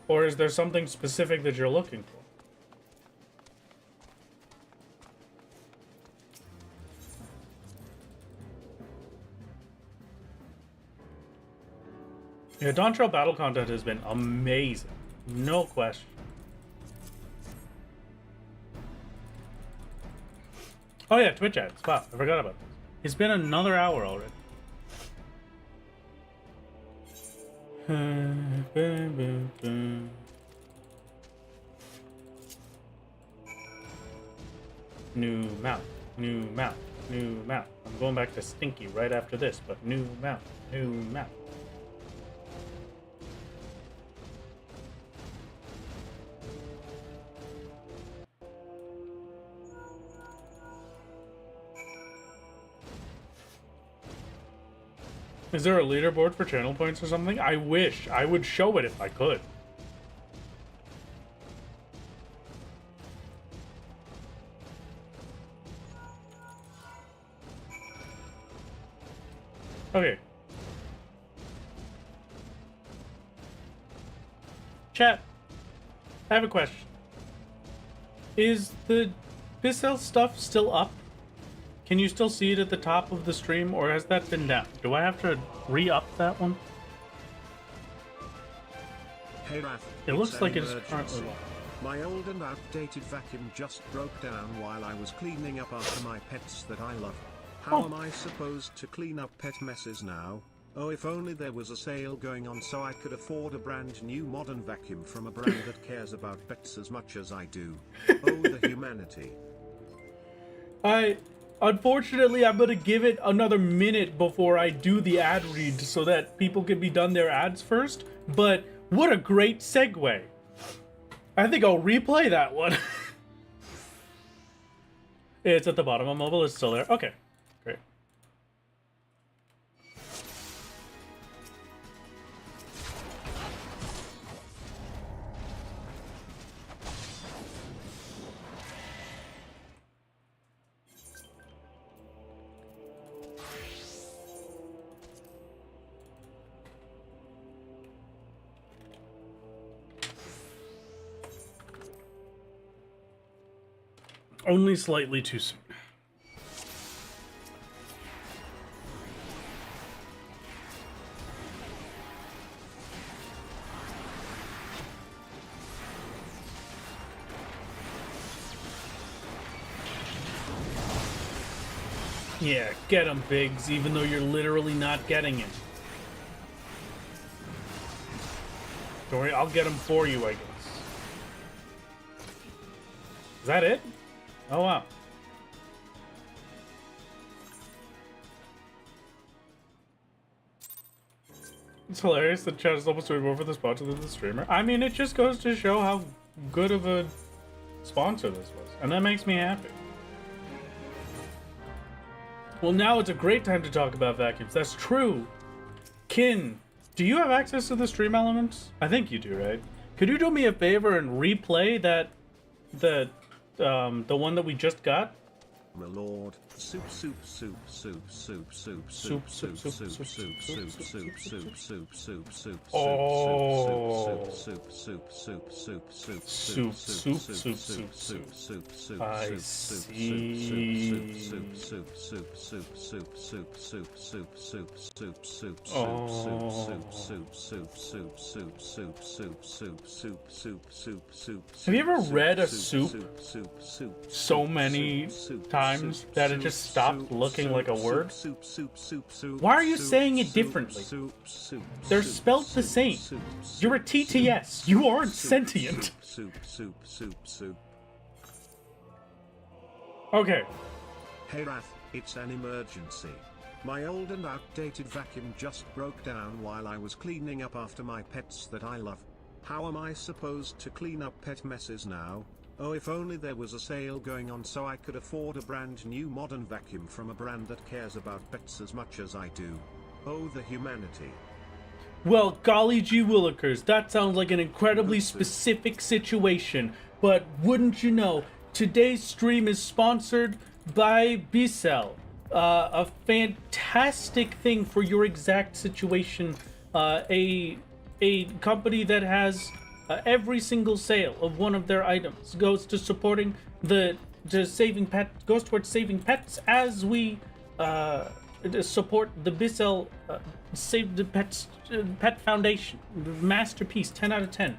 Or is there something specific that you're looking for? Yeah, Dawn Trail battle content has been amazing. No question. Oh yeah, Twitch ads. Wow, I forgot about this. It's been another hour already. New mount, new mount, new mount. I'm going back to Stinky right after this, but new mount, new mount. Is there a leaderboard for channel points or something? I wish. I would show it if I could. Okay. Chat, I have a question. Is the Bissell stuff still up? Can you still see it at the top of the stream, or has that been down? Do I have to re-up that one? Hey, Raph, It looks like it is currently locked. My old and outdated vacuum just broke down while I was cleaning up after my pets that I love. How am I supposed to clean up pet messes now? Oh, if only there was a sale going on so I could afford a brand new modern vacuum from a brand that cares about pets as much as I do. Oh, the humanity. Unfortunately, I'm gonna give it another minute before I do the ad read so that people can be done their ads first, but what a great segue. I think I'll replay that one. It's at the bottom of mobile, it's still there. Okay, great. Only slightly too soon. Yeah, get him, Biggs, even though you're literally not getting it. Don't worry, I'll get him for you, I guess. Is that it? Oh, wow. It's hilarious that chat is almost doing more for the sponsor than the streamer. I mean, it just goes to show how good of a sponsor this was, and that makes me happy. Well, now it's a great time to talk about vacuums. That's true. Kin, do you have access to the stream elements? I think you do, right? Could you do me a favor and replay the one that we just got? My lord, soup, soup, soup, soup, soup, soup, soup, soup, soup, soup, soup, soup, soup, soup, soup, soup, soup, Oh. soup, soup, soup, soup, soup, Soup, soup, soup, soup, soup. soup, soup, I see. soup, soup, soup, soup, soup, soup, soup, soup, soup, soup, soup, Oh. soup, soup, soup, soup, soup, soup, soup, soup, soup, soup, soup. Have you ever read a soup so many times that it just stopped looking like a word? Why are you saying it differently? They're spelled the same. You're a TTS. You aren't sentient. Okay. Hey Wrath, it's an emergency. My old and outdated vacuum just broke down while I was cleaning up after my pets that I love. How am I supposed to clean up pet messes now? Oh, if only there was a sale going on so I could afford a brand new modern vacuum from a brand that cares about pets as much as I do. Oh, the humanity. Well, golly gee willikers, that sounds like an incredibly specific situation. But wouldn't you know, today's stream is sponsored by Bcell. A fantastic thing for your exact situation. A company that has every single sale of one of their items goes to supporting goes towards saving pets as we support the Bcell Save the Pets Pet Foundation. Masterpiece, 10 out of 10.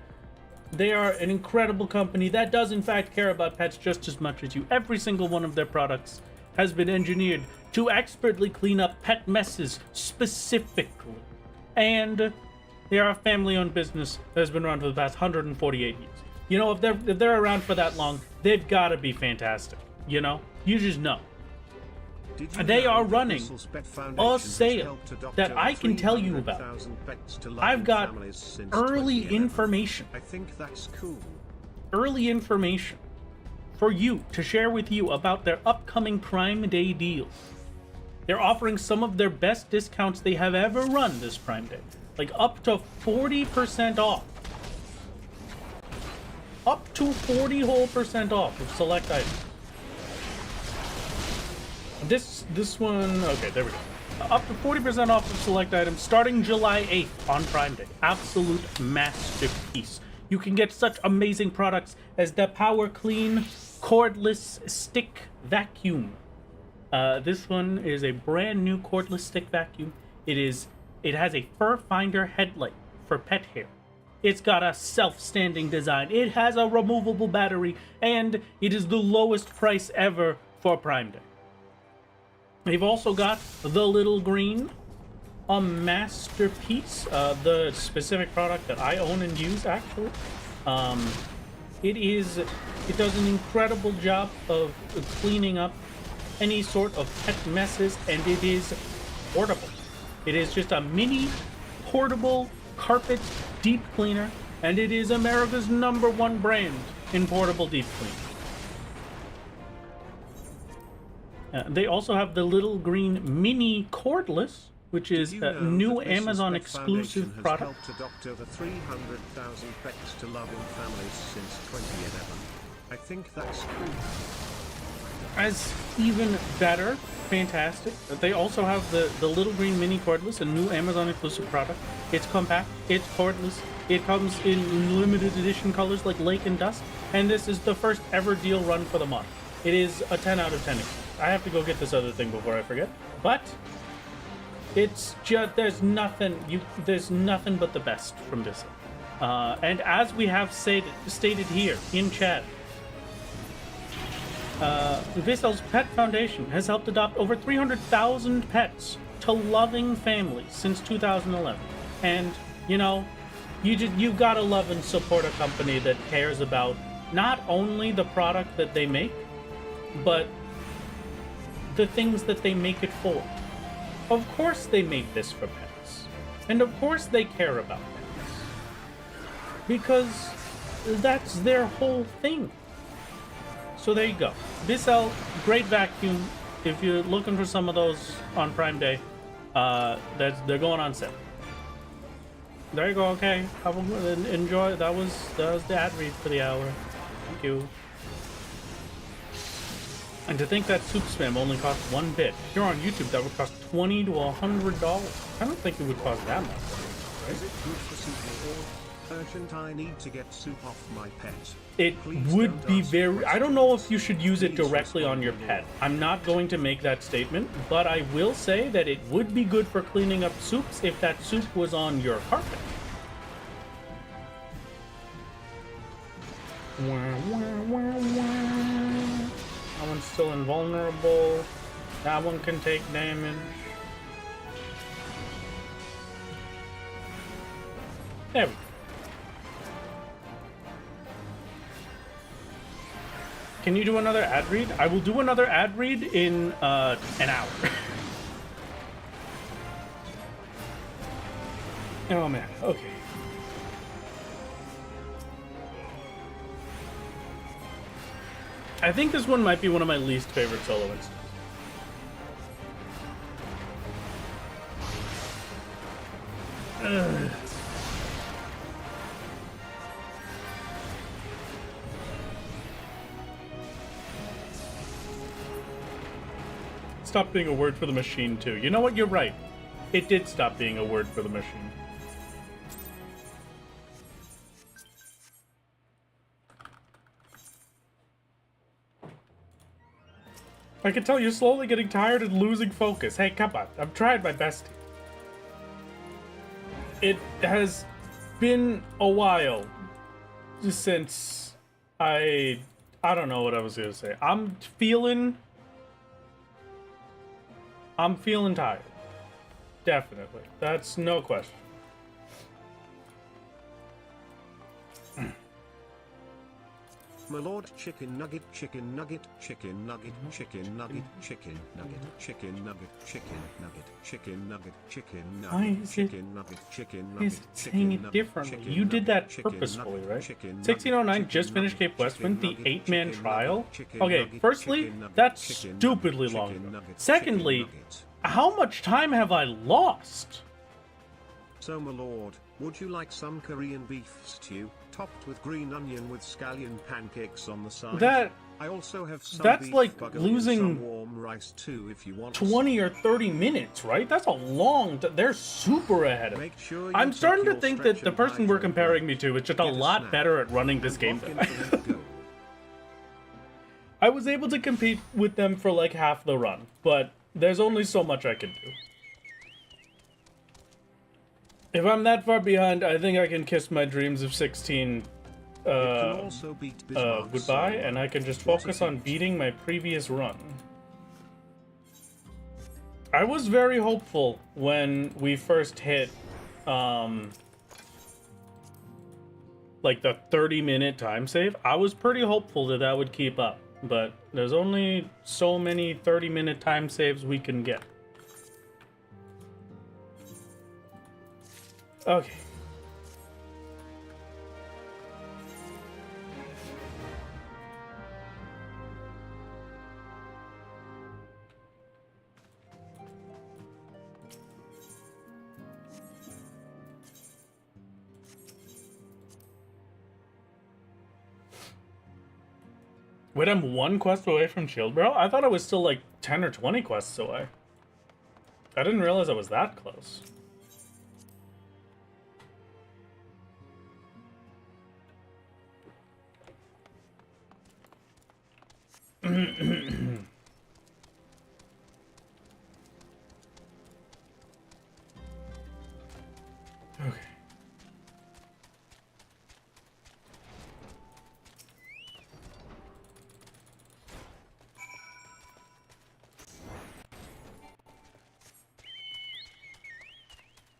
They are an incredible company that does in fact care about pets just as much as you. Every single one of their products has been engineered to expertly clean up pet messes specifically. And they are a family-owned business that has been around for the past 148 years. You know, if they're around for that long, they've got to be fantastic. You know, you just know. They are running a sale that I can tell you about. I've got early information. I think that's cool. Early information for you to share with you about their upcoming Prime Day deals. They're offering some of their best discounts they have ever run this Prime Day. Like up to 40% off. Up to 40% off of select items. This one, okay, there we go. Up to 40% off of select items starting July 8th on Prime Day. Absolute masterpiece. You can get such amazing products as the Power Clean cordless stick vacuum. This one is a brand new cordless stick vacuum. It has a fur finder headlight for pet hair. It's got a self-standing design. It has a removable battery, and it is the lowest price ever for Prime Day. They've also got the Little Green, a masterpiece, the specific product that I own and use, actually. It does an incredible job of cleaning up any sort of pet messes, and it is portable. It is just a mini portable carpet deep cleaner, and it is America's #1 brand in portable deep clean. They also have the Little Green Mini Cordless, which is a new Amazon exclusive product. Helped adopt over 300,000 pets to loving families since 2011. I think that's cool. As even better, fantastic. They also have the Little Green Mini Cordless, a new Amazon exclusive product. It's compact, it's cordless, it comes in limited edition colors like Lake and Dusk, and this is the first ever deal run for the month. It is a 10 out of 10. I have to go get this other thing before I forget, but it's just, there's nothing but the best from this. And as we have stated here in chat, Vissel's Pet Foundation has helped adopt over 300,000 pets to loving families since 2011. And, you know, you gotta love and support a company that cares about not only the product that they make, but the things that they make it for. Of course they made this for pets. And of course they care about pets. Because that's their whole thing. So there you go. Vissel, great vacuum. If you're looking for some of those on Prime Day, they're going on sale. There you go. Okay, enjoy. That was the ad read for the hour. Thank you. And to think that soup spam only cost 1 bit. If you're on YouTube, that would cost $20 to $100. I don't think it would cost that much. Right? Is it good for soup or urgent? I need to get soup off my pet. It would be very... I don't know if you should use it directly on your pet. I'm not going to make that statement, but I will say that it would be good for cleaning up soups if that soup was on your carpet. That one's still invulnerable. That one can take damage. There we go. Can you do another ad read? I will do another ad read in an hour. Oh man, okay. I think this one might be one of my least favorite soloists. Stop being a word for the machine too. You know what? You're right. It did stop being a word for the machine. I can tell you're slowly getting tired and losing focus. Hey, come on. I'm trying my best. It has been a while since I don't know what I was gonna say. I'm feeling tired. Definitely. That's no question. My lord, chicken nugget, chicken nugget, chicken nugget, chicken nugget, chicken nugget, chicken nugget, chicken nugget, chicken nugget, chicken nugget. Why is chicken nugget, chicken nugget, is it saying it differently? You did that purposefully, right? 1609 just finished Cape Westwind, the 8-man trial. Okay, firstly, that's stupidly long ago. Secondly, how much time have I lost? So, my lord, would you like some Korean beef stew, topped with green onion with scallion pancakes on the side? I also have some that's beef like buggery and losing some warm rice too, if you want 20 or 30 minutes, right? That's a long... They're super ahead of me. Make sure you I'm starting to take think your that the stretch person and we're hydrate comparing me to is just a Get a lot snack. better at running this game Walk than into I the am. go. I was able to compete with them for like half the run, but there's only so much I can do. If I'm that far behind, I think I can kiss my dreams of 16 also beat goodbye, and I can just focus on beating my previous run. I was very hopeful when we first hit, like the 30-minute time save. I was pretty hopeful that that would keep up, but there's only so many 30-minute time saves we can get. Okay. Wait, I'm 1 quest away from Shield, bro? I thought I was still like 10 or 20 quests away. I didn't realize I was that close. Okay.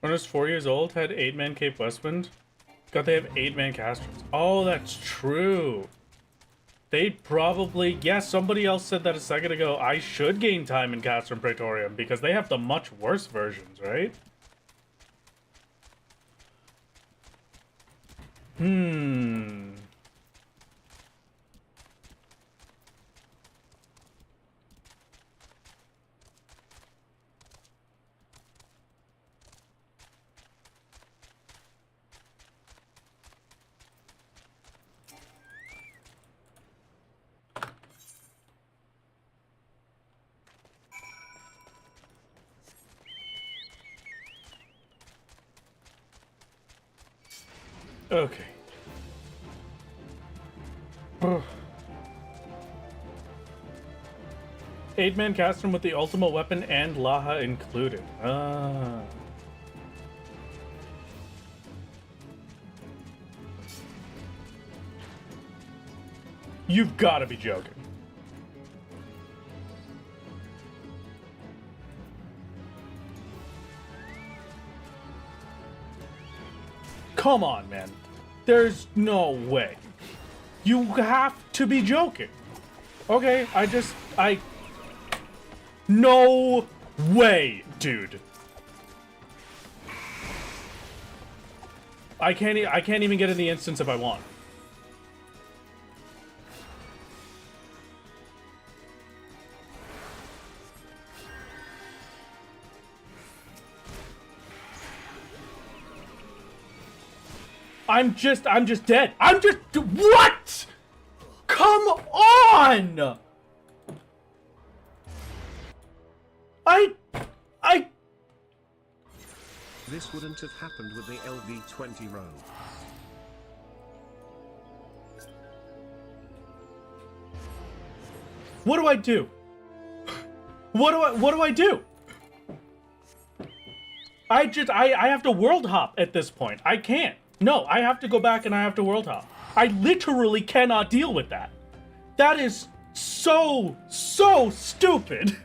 When I was 4 years old, had 8-man Cape Westwind. God, they have 8-man casters. Oh, that's true. They'd probably... Yes, somebody else said that a second ago. I should gain time in Castrum Praetorium because they have the much worse versions, right? Okay. 8-man Castrum with the ultimate weapon and Laha included. Ah. You've got to be joking. Come on, man. There's no way. You have to be joking. Okay, no way, dude. I can't even get in the instance if I want. I'm just dead. What? Come on! This wouldn't have happened with the LV20 rogue. What do I do? What do I do? I have to world hop at this point. I can't. No, I have to go back and I have to world hop. I literally cannot deal with that. That is so stupid.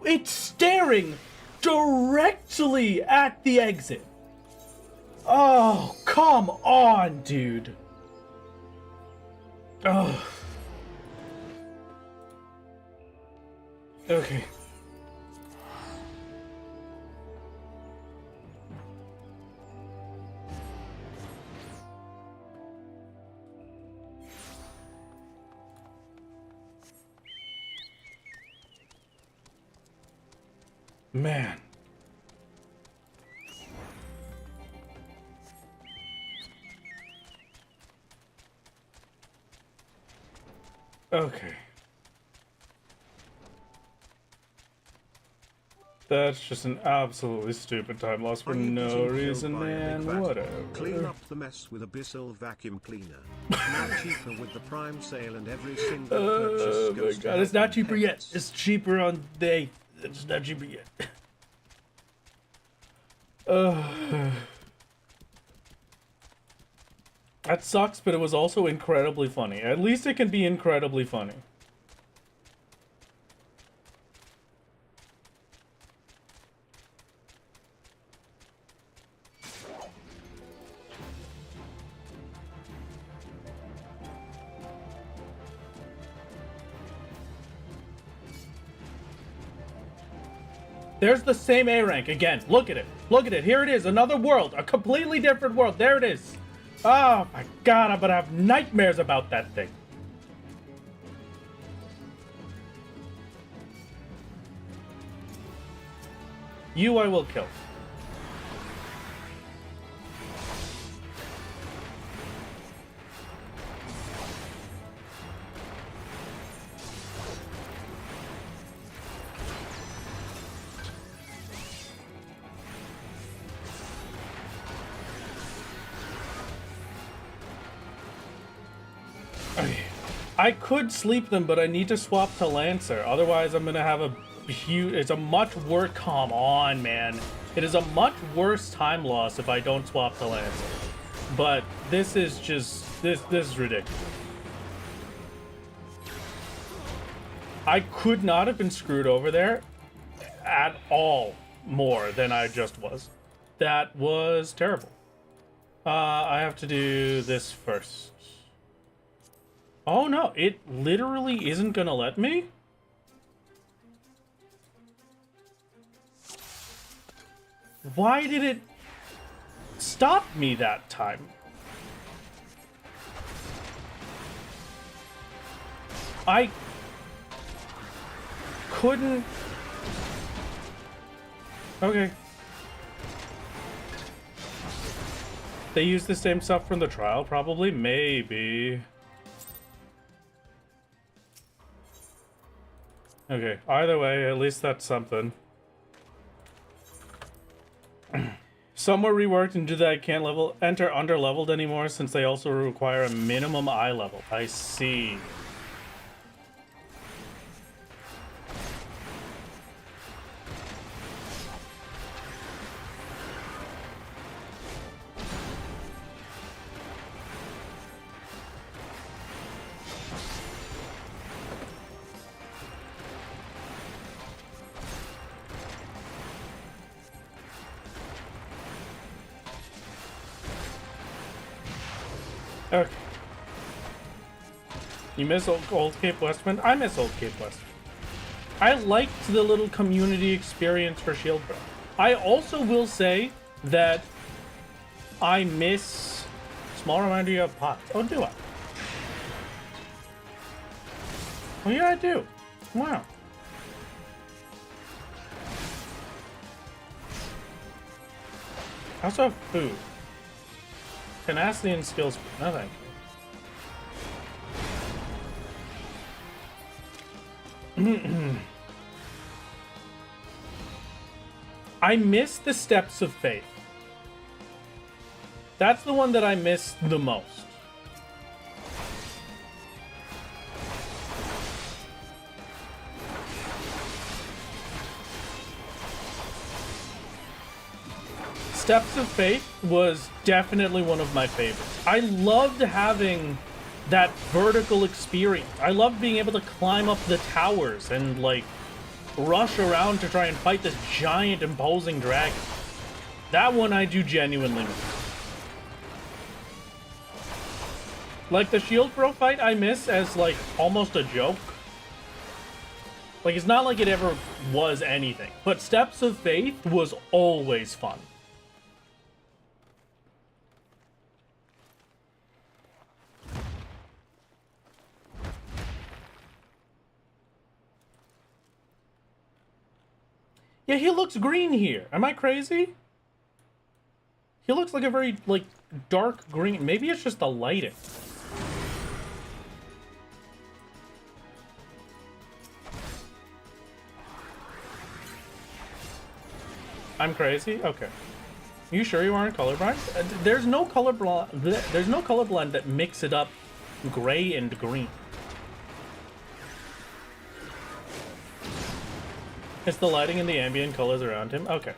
It's staring directly at the exit. Oh, come on, dude. Oh. Okay. Man. Okay. That's just an absolutely stupid time loss for no reason, man. Whatever. Clean up the mess with Abyssal Vacuum Cleaner. Now cheaper with the Prime sale and every single purchase Oh my goes god, to it's not help cheaper yet. pets. It's cheaper on the 8th. It's not cheaper yet. That sucks, but it was also incredibly funny. At least it can be incredibly funny. There's the same A rank again. Look at it. Look at it. Here it is. Another world. A completely different world. There it is. Oh my god, I'm gonna have nightmares about that thing. You I will kill. I could sleep them, but I need to swap to Lancer. Otherwise, I'm gonna have a huge... It's a much worse... Come on, man. It is a much worse time loss if I don't swap to Lancer. But this is just... This is ridiculous. I could not have been screwed over there at all more than I just was. That was terrible. I have to do this first. Oh no, it literally isn't gonna let me? Why did it stop me that time? I couldn't... Okay. They used the same stuff from the trial, probably? Maybe. Okay, either way, at least that's something. Some were reworked into that I can't enter under-leveled anymore since they also require a minimum eye level. I see. Okay. You miss Old Cape Westwind? I miss Old Cape Westwind. I liked the little community experience for Shield Bro. I also will say that I miss... Small reminder you have pots. Oh, do I? Oh, yeah, I do. Wow. I also have food. Tenacity and skills. No, thank you. I miss the Steps of Faith. That's the one that I miss the most. Steps of Faith was definitely one of my favorites. I loved having that vertical experience. I loved being able to climb up the towers and, like, rush around to try and fight this giant, imposing dragon. That one I do genuinely miss. Like, the Shield Bro fight I miss as, like, almost a joke. Like, it's not like it ever was anything. But Steps of Faith was always fun. Yeah, he looks green here. Am I crazy? He looks like a very, like, dark green. Maybe it's just the lighting. I'm crazy? Okay. You sure you aren't colorblind? There's no colorblind that mix it up gray and green. It's the lighting and the ambient colors around him? Okay.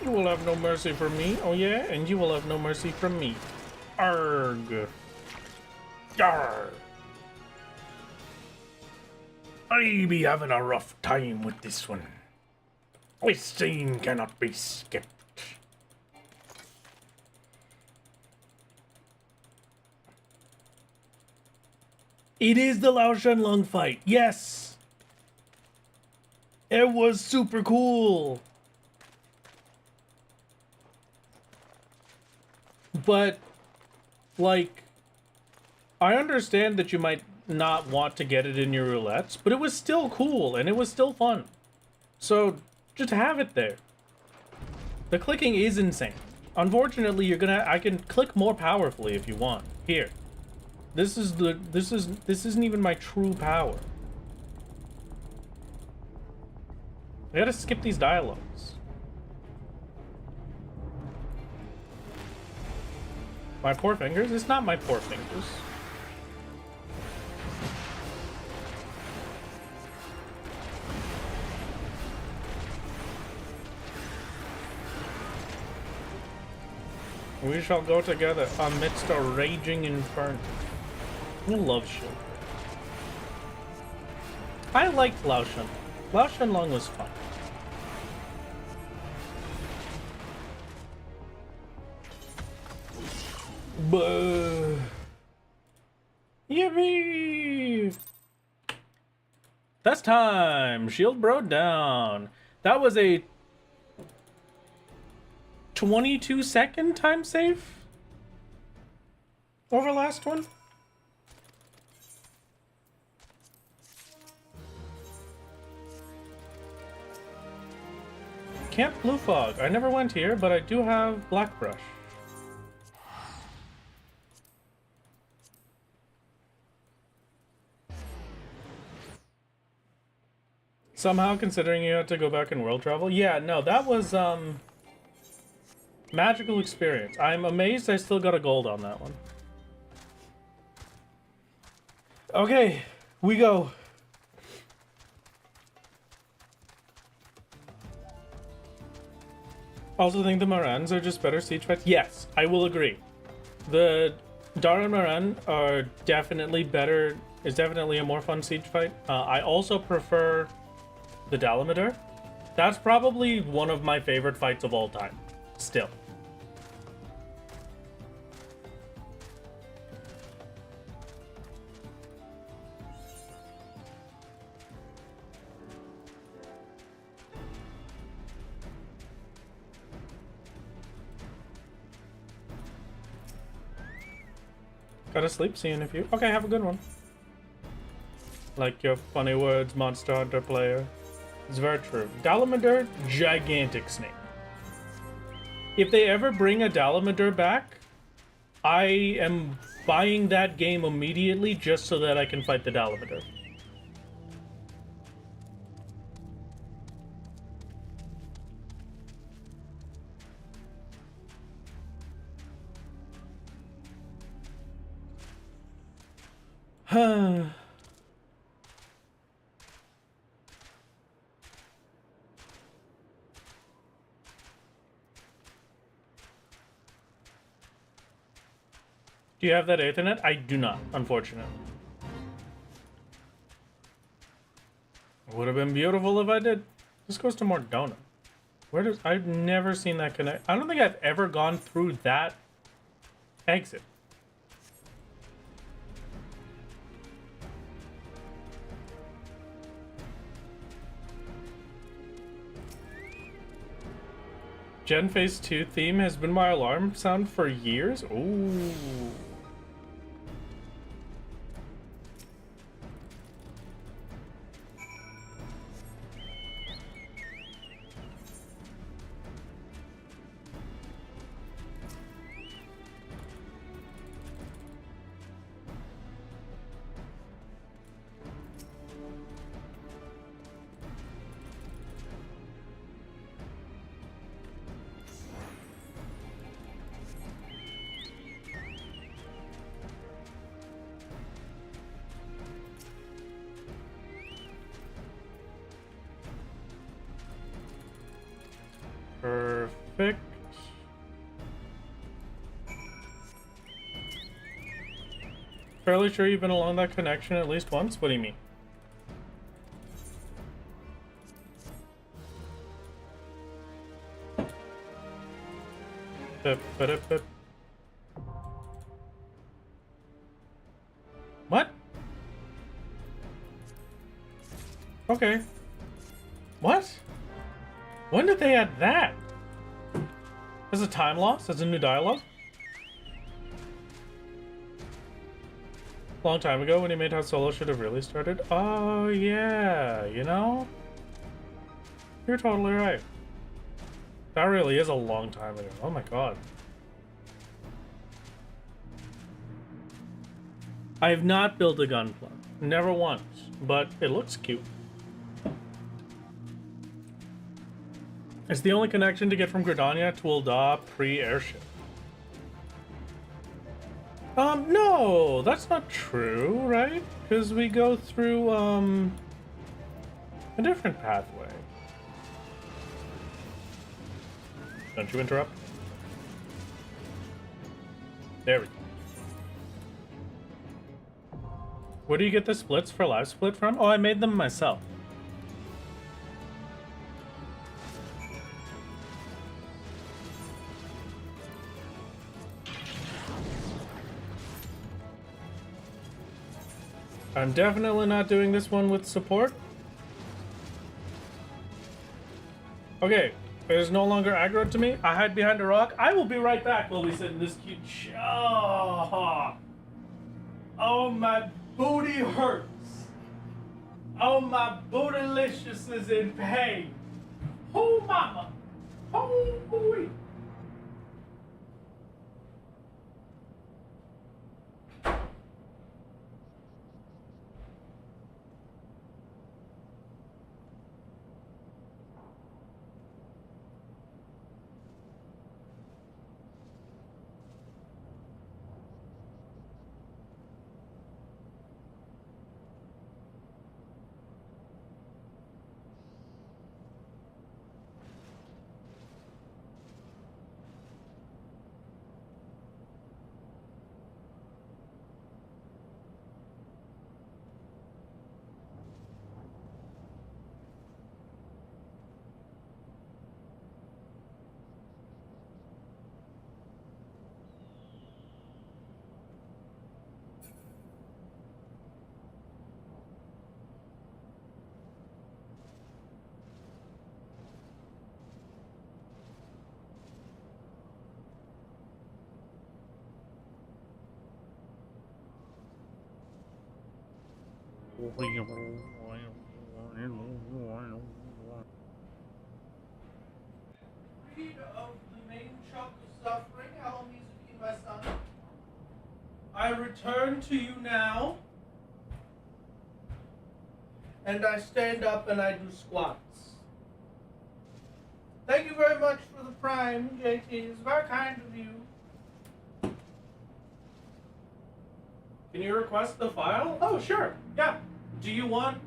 You will have no mercy from me. Oh yeah? And you will have no mercy from me. Arg. Yarr. I be having a rough time with this one. This scene cannot be skipped. It is the Lao Shenlong fight. Yes. It was super cool. But, like, I understand that you might not want to get it in your roulettes, but it was still cool and it was still fun. So, just have it there. The clicking is insane. Unfortunately, I can click more powerfully if you want. Here. This isn't even my true power. I gotta skip these dialogues. My poor fingers? It's not my poor fingers. We shall go together amidst a raging inferno. I love Shield. I liked Lao Shenlong. Lao Shenlong was fun. Buh. Yippee! That's time! Shield bro down. That was a 22-second time save over last one. Camp Blue Fog. I never went here, but I do have Blackbrush. Somehow, considering you had to go back and world travel. Yeah, no, that was, magical experience. I'm amazed I still got a gold on that one. Okay, we go. Also think the Marans are just better siege fights? Yes, I will agree. The Dara Maran are definitely better, is definitely a more fun siege fight. I also prefer the Dalamadur. That's probably one of my favorite fights of all time. Still. Gotta sleep, see you in a few. Okay, have a good one. Like your funny words, Monster Hunter player. It's very true. Dalamadur, gigantic snake. If they ever bring a Dalamadur back, I am buying that game immediately just so that I can fight the Dalamadur. Do you have that Ethernet? I do not, unfortunately. Would have been beautiful if I did. This goes to Mordona. Where does... I've never seen that connect. I don't think I've ever gone through that exit. Gen Phase 2 theme has been my alarm sound for years? Ooh. perfect. Fairly sure you've been along that connection at least once? What do you mean? What? Okay. What? When did they add that? As a time loss? As a new dialogue? Long time ago when he made how solo should have really started? Oh yeah, you know? You're totally right. That really is a long time ago. Oh my god. I have not built a gunpla. Never once. But it looks cute. It's the only connection to get from Gridania to Ul'dah pre-airship. No, that's not true, right? Because we go through, a different pathway. Don't you interrupt. There we go. Where do you get the splits for live split from? Oh, I made them myself. I'm definitely not doing this one with support. Okay, it is no longer aggro to me. I hide behind a rock. I will be right back while we sit in this cute Oh, my booty hurts. Oh, my bootylicious is in pain. Oh, mama. Oh, boy. Of the main chunk of suffering, how music, my son. I return to you now, and I stand up and I do squats. Thank you very much for the prime, JT. It's very kind of you. Can you request the file? Oh, sure. Yeah. Do you want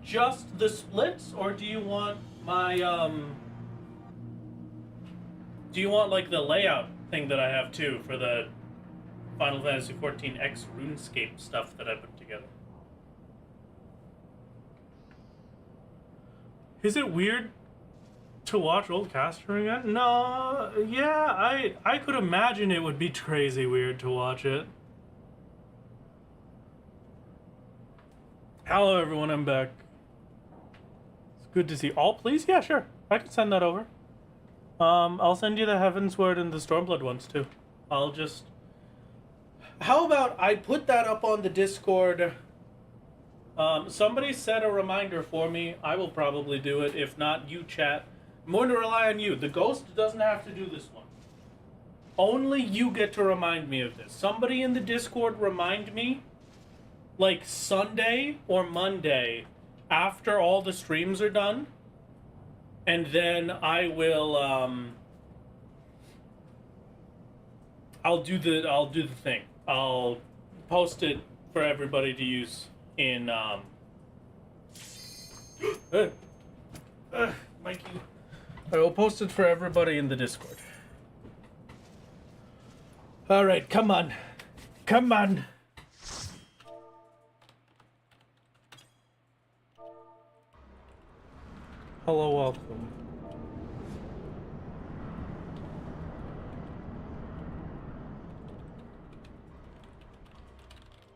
just the splits, or do you want my, do you want, like, the layout thing that I have, too, for the Final Fantasy XIV X RuneScape stuff that I put together? Is it weird to watch old Caster again? No, yeah, I could imagine it would be crazy weird to watch it. Hello, everyone, I'm back. It's good to see all, please? Yeah, sure. I can send that over. I'll send you the Heavensward and the Stormblood ones, too. I'll just... How about I put that up on the Discord? Somebody set a reminder for me. I will probably do it. If not, you chat. I'm going to rely on you. The ghost doesn't have to do this one. Only you get to remind me of this. Somebody in the Discord remind me, like, Sunday or Monday after all the streams are done. And then I will, I'll do the thing. I'll post it for everybody to use in, Mikey. I will post it for everybody in the Discord. Alright, come on. Come on. Hello, welcome.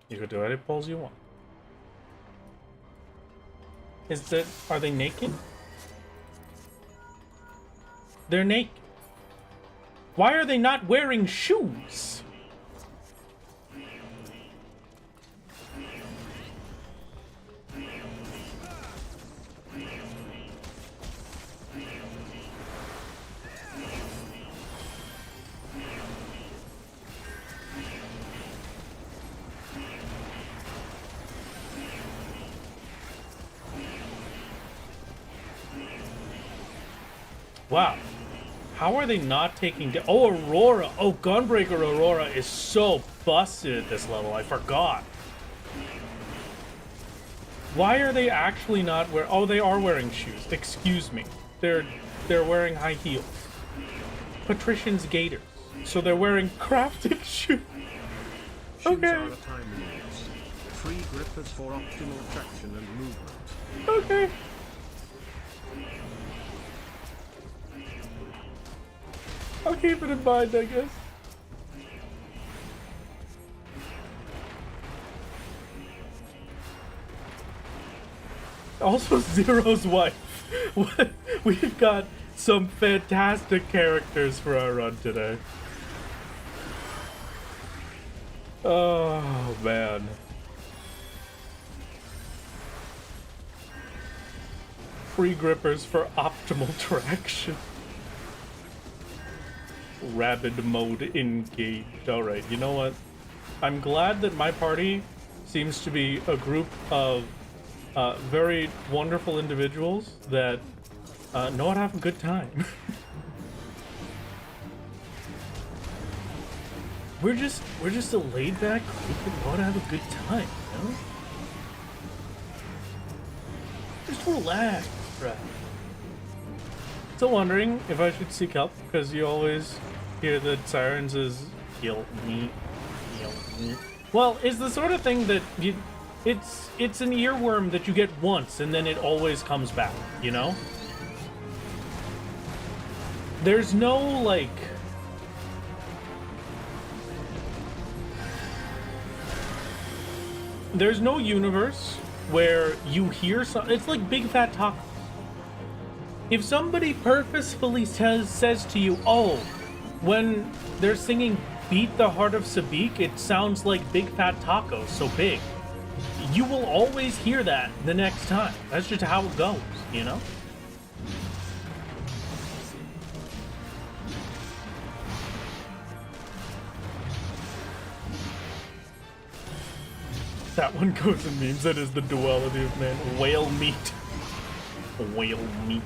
You could do any polls you want. Are they naked? They're naked. Why are they not wearing shoes? Wow. How are they not taking oh, Aurora. Oh, Gunbreaker Aurora is so busted at this level. I forgot. Why are they actually not wearing... Oh, they are wearing shoes. Excuse me. They're wearing high heels. Patrician's gaiters. So they're wearing crafted shoes. Okay. Shoes are a time use. Free grippers for optimal traction and movement. Okay. I'll keep it in mind, I guess. Also, Zero's wife. We've got some fantastic characters for our run today. Oh, man. Free grippers for optimal traction. Rabid mode engaged. Alright, you know what? I'm glad that my party seems to be a group of very wonderful individuals that know how to have a good time. we're just a laid back group that know how to have a good time, you know? Just relax, right? Still wondering if I should seek help, because you always hear the sirens as heal me. Well, it's the sort of thing that it's an earworm that you get once and then it always comes back, you know? There's no, like... There's no universe where you hear something. It's like Big Fat Taco. If somebody purposefully says to you, oh, when they're singing Beat the Heart of Sabik, it sounds like Big Fat Taco, so big. You will always hear that the next time. That's just how it goes, you know? That one goes in memes. That is the duality of man. Whale meat. Whale meat.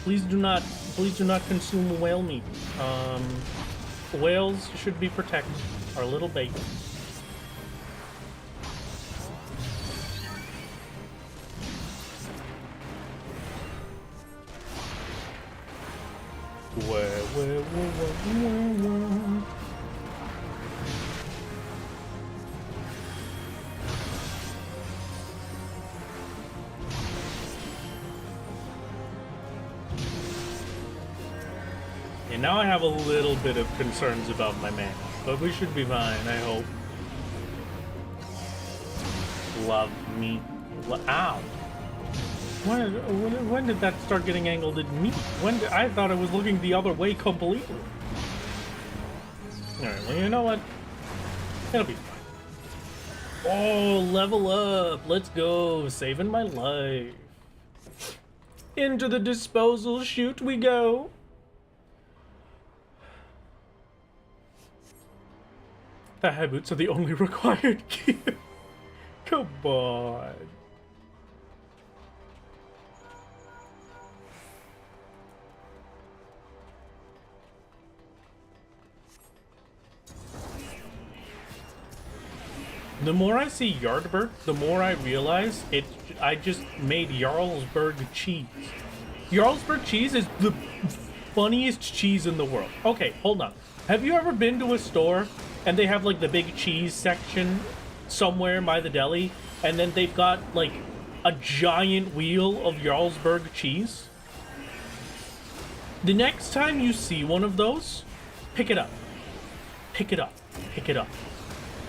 Please do not consume whale meat. Whales should be protected. Our little baby. Where. And now I have a little bit of concerns about my mana, but we should be fine, I hope. Love me. Ow. When did that start getting angled at me? I thought I was looking the other way completely. Alright, well, you know what? It'll be fine. Oh, level up. Let's go. Saving my life. Into the disposal chute we go. The high boots are the only required gear. Come on. The more I see Yardbird, the more I realize I just made Jarlsberg cheese. Jarlsberg cheese is the funniest cheese in the world. Okay, hold on. Have you ever been to a store and they have like the big cheese section somewhere by the deli, and then they've got like a giant wheel of Jarlsberg cheese? The next time you see one of those, pick it up. Pick it up. Pick it up.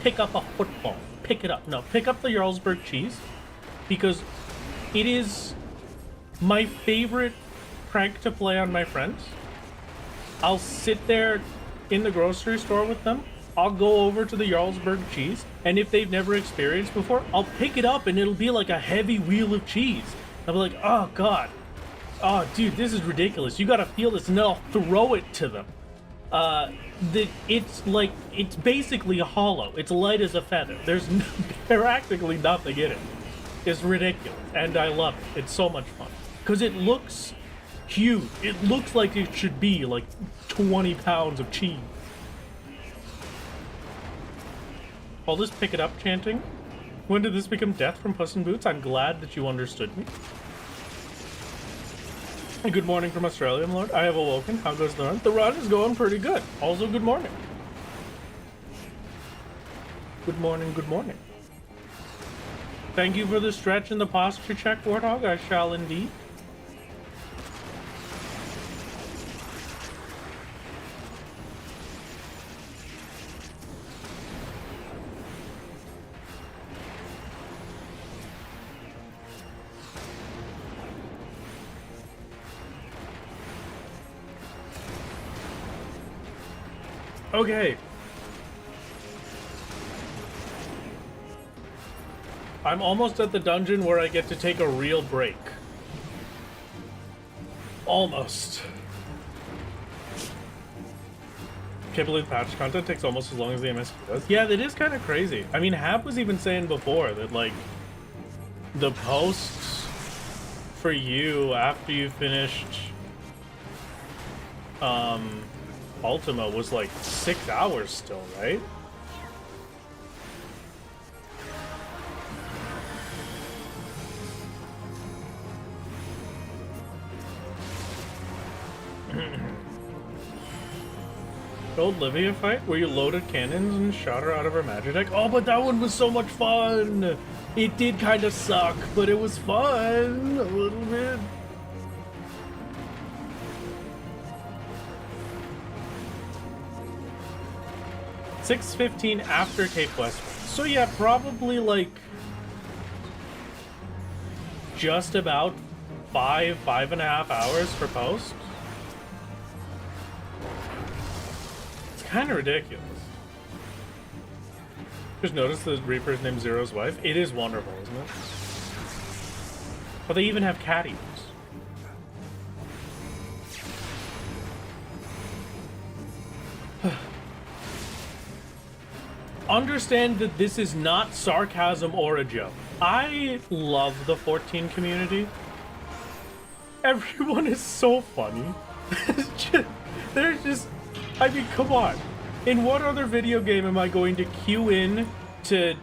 Pick up a football. Pick it up. No, pick up the Jarlsberg cheese, because it is my favorite prank to play on my friends. I'll sit there in the grocery store with them. I'll go over to the Jarlsberg cheese, and if they've never experienced before, I'll pick it up and it'll be like a heavy wheel of cheese. I'll be like, oh god. Oh dude, this is ridiculous. You gotta feel this, and then I'll throw it to them. It's basically hollow. It's light as a feather. There's practically nothing in it. It's ridiculous, and I love it. It's so much fun. Because it looks huge. It looks like it should be like 20 pounds of cheese. All this pick it up chanting. When did this become death from Puss in Boots? I'm glad that you understood me. Good morning from Australia, my lord. I have awoken. How goes the run? The run is going pretty good. Also, good morning. Good morning, good morning. Thank you for the stretch and the posture check, Warthog. I shall indeed. Okay. I'm almost at the dungeon where I get to take a real break. Almost. Can't believe patch content takes almost as long as the MSP does. Yeah, that is kind of crazy. I mean, Hap was even saying before that, like, the posts for you after you finished Ultima was like 6 hours still, right? Old Livia fight where you loaded cannons and shot her out of her magic deck. Oh, but that one was so much fun! It did kind of suck, but it was fun a little bit. $6:15 after Cape Westwood. So yeah, probably like just about 5.5 hours for post. It's kind of ridiculous. Just notice the Reaper's named Zero's wife. It is wonderful, isn't it? But they even have cat ears. Understand that this is not sarcasm or a joke. I love the 14 community. Everyone is so funny. There's just, I mean, come on. In what other video game am I going to queue in to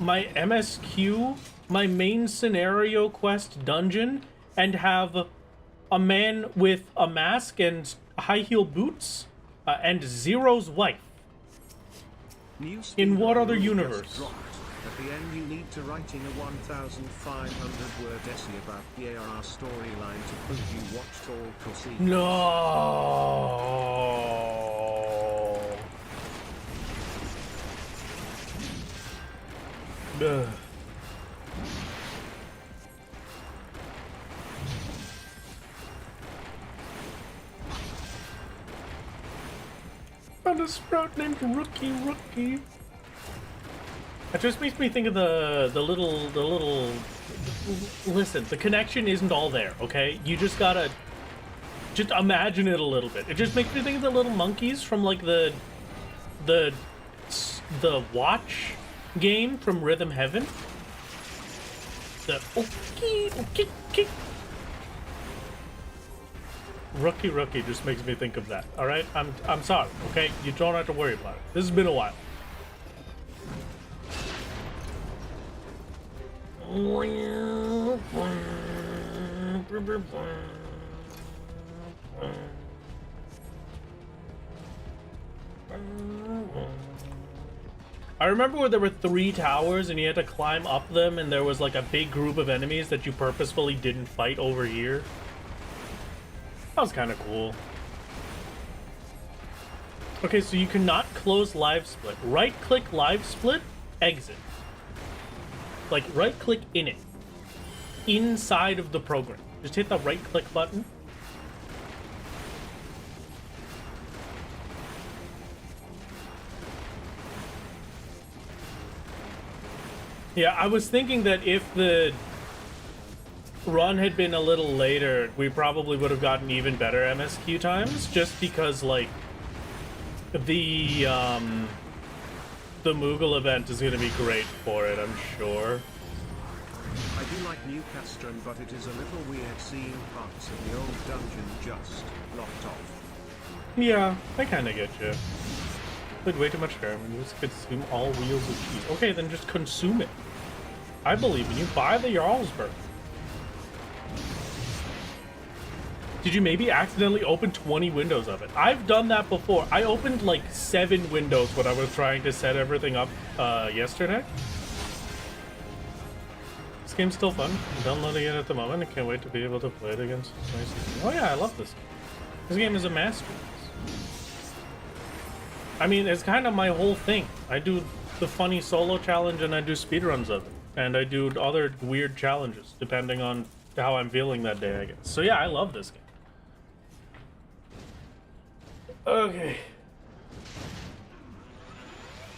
my MSQ, my main scenario quest dungeon, and have a man with a mask and high heel boots and Zero's wife? In what other universe? At the end you need to write in a 1,500 word essay about the ARR storyline to prove you watched all cutscenes. No. Ugh. Found a sprout named Rookie. That just makes me think of the little. Listen, the connection isn't all there, okay? You just gotta just imagine it a little bit. It just makes me think of the little monkeys from like the watch game from Rhythm Heaven. The okay. Rookie just makes me think of that. All right, I'm sorry. Okay, you don't have to worry about it. This has been a while. I remember where there were 3 towers and you had to climb up them and there was like a big group of enemies that you purposefully didn't fight over here. That was kind of cool. Okay, so you cannot close live split. Right click live split, exit. Like right click in it. Inside of the program. Just hit the right click button. Yeah, I was thinking that if the run had been a little later, we probably would have gotten even better MSQ times, just because, like, the Moogle event is going to be great for it, I'm sure. I do like New Castron, but it is a little weird seeing parts of the old dungeon just locked off. Yeah, I kind of get you. Played way too much Skyrim and you just consume all wheels of cheese. Okay, then just consume it. I believe in you. Buy the Jarlsberg. Did you maybe accidentally open 20 windows of it? I've done that before. I opened like 7 windows when I was trying to set everything up yesterday. This game's still fun. I'm downloading it at the moment. I can't wait to be able to play it against. Oh yeah, I love this game. This game is a masterpiece. I mean, it's kind of my whole thing. I do the funny solo challenge and I do speedruns of it. And I do other weird challenges, depending on how I'm feeling that day, I guess. So yeah, I love this game. Okay.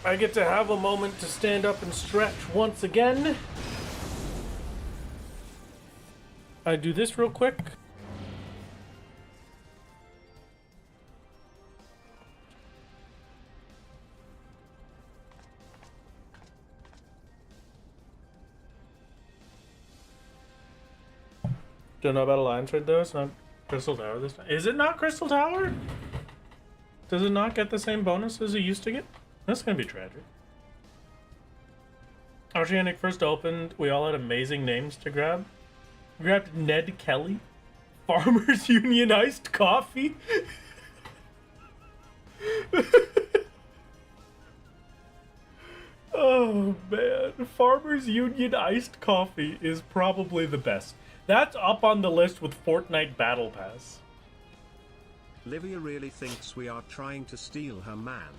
I get to have a moment to stand up and stretch once again. I do this real quick. Don't know about Alliance right though. It's not Crystal Tower this time. Is it not Crystal Tower? Does it not get the same bonus as it used to get? That's gonna be tragic. Oceanic first opened, we all had amazing names to grab. We grabbed Ned Kelly, Farmers Union Iced Coffee. Oh man, Farmers Union Iced Coffee is probably the best. That's up on the list with Fortnite Battle Pass. Livia really thinks we are trying to steal her man.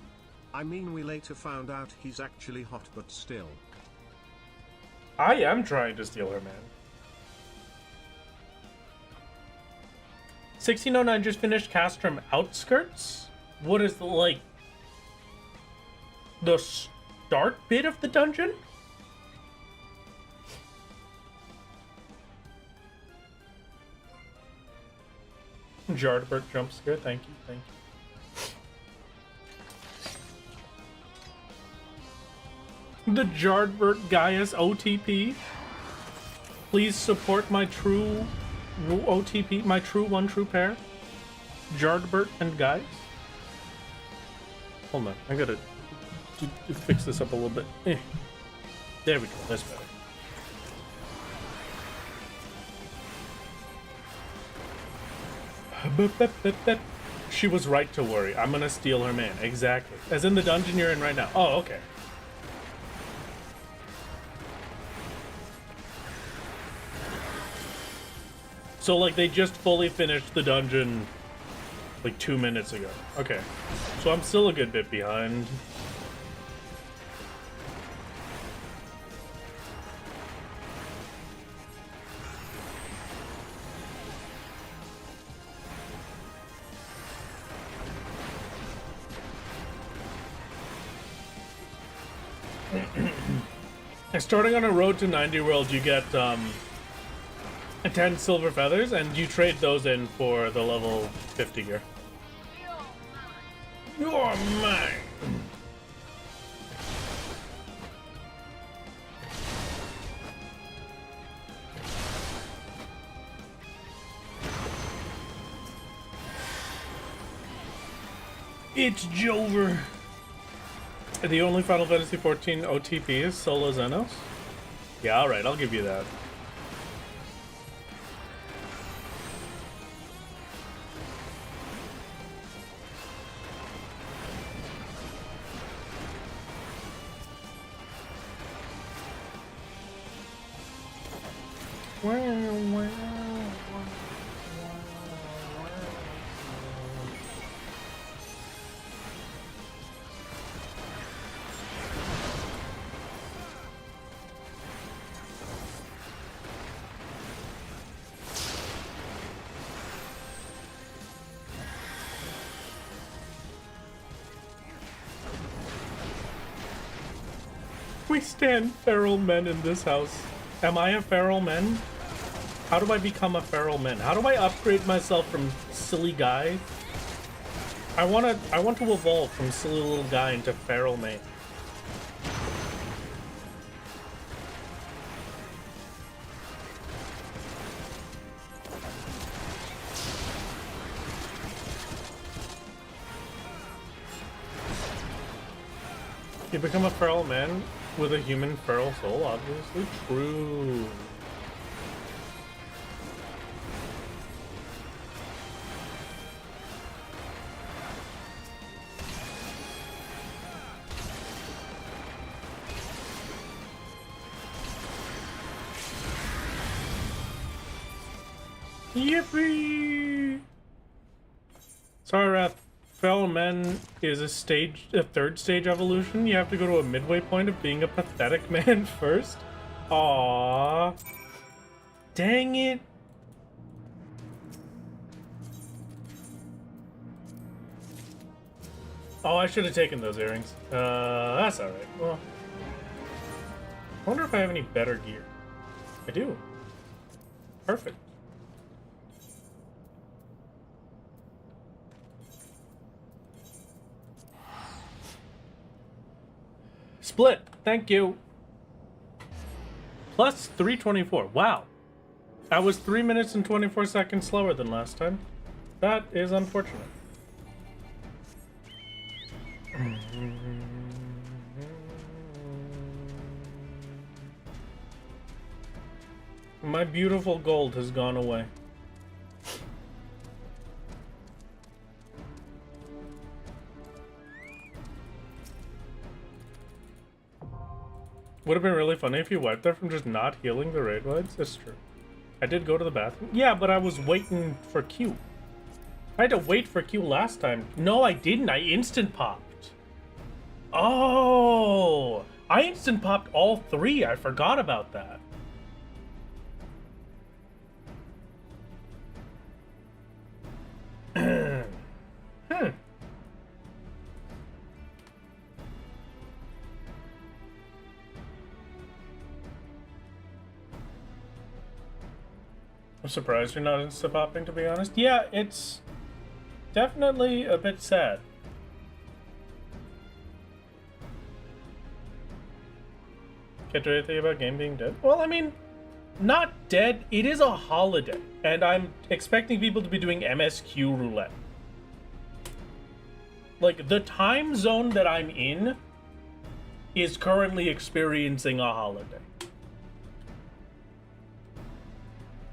I mean, we later found out he's actually hot, but still. I am trying to steal her man. 1609 just finished Castrum Outskirts? What is the, like, the start bit of the dungeon? Jardbert jump scare, thank you, thank you. The Jardbert Gaius OTP. Please support my true OTP, my one true pair. Jardbert and Gaius. Hold on, I gotta fix this up a little bit. There we go, that's better. She was right to worry. I'm gonna steal her man. Exactly. As in the dungeon you're in right now. Oh, okay. So, like, they just fully finished the dungeon, like, 2 minutes ago. Okay. So I'm still a good bit behind. Starting on a road to 90 world, you get 10 silver feathers, and you trade those in for the level 50 gear. You're mine! It's Jover! The only Final Fantasy XIV OTP is Solo Xenos? Yeah, alright, I'll give you that. We stand feral men in this house. Am I a feral man? How do I become a feral man? How do I upgrade myself from silly guy? I want to evolve from silly little guy into feral man. You become a feral man with a human feral soul, obviously. True. Yippee! Sorry, Wrath. Feral men is a third stage evolution. You have to go to a midway point of being a pathetic man first. Aww. Dang it. Oh, I should have taken those earrings. That's alright. Well, I wonder if I have any better gear. I do. Perfect. Split, thank you. Plus 324. Wow. I was 3 minutes and 24 seconds slower than last time. That is unfortunate. My beautiful gold has gone away. Would have been really funny if you wiped that from just not healing the raid wides. That's true. I did go to the bathroom. Yeah, but I was waiting for Q. I had to wait for Q last time. No, I didn't. I instant popped. Oh, I instant popped all three. I forgot about that. I'm surprised you're not insta-popping, to be honest. Yeah, it's definitely a bit sad. Can't do anything about game being dead? Well, I mean, not dead. It is a holiday, and I'm expecting people to be doing MSQ roulette. Like, the time zone that I'm in is currently experiencing a holiday.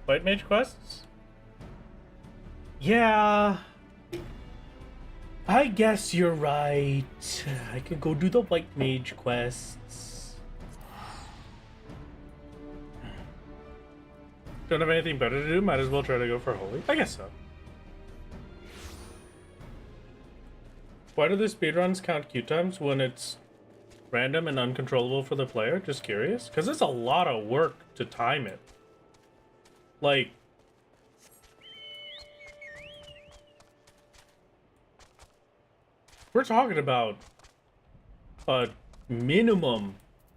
White Mage quests? Yeah. I guess you're right. I could go do the White Mage quests. Don't have anything better to do? Might as well try to go for Holy. I guess so. Why do the speedruns count queue times when it's random and uncontrollable for the player? Just curious. Because it's a lot of work to time it. Like, we're talking about a minimum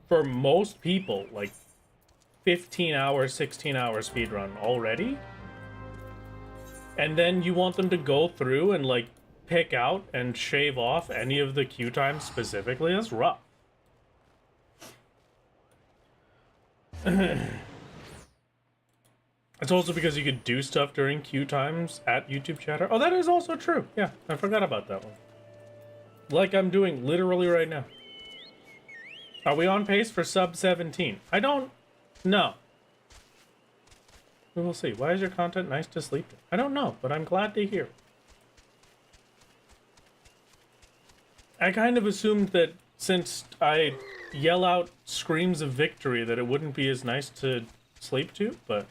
for most people, like 15 hours, 16 hour speedrun already. And then you want them to go through and like pick out and shave off any of the queue times specifically. That's rough. It's also because you could do stuff during queue times at YouTube chatter. Oh, that is also true. Yeah, I forgot about that one. Like I'm doing literally right now. Are we on pace for sub 17? I don't know. We will see. Why is your content nice to sleep to? I don't know, but I'm glad to hear. I kind of assumed that since I yell out screams of victory that it wouldn't be as nice to sleep to, but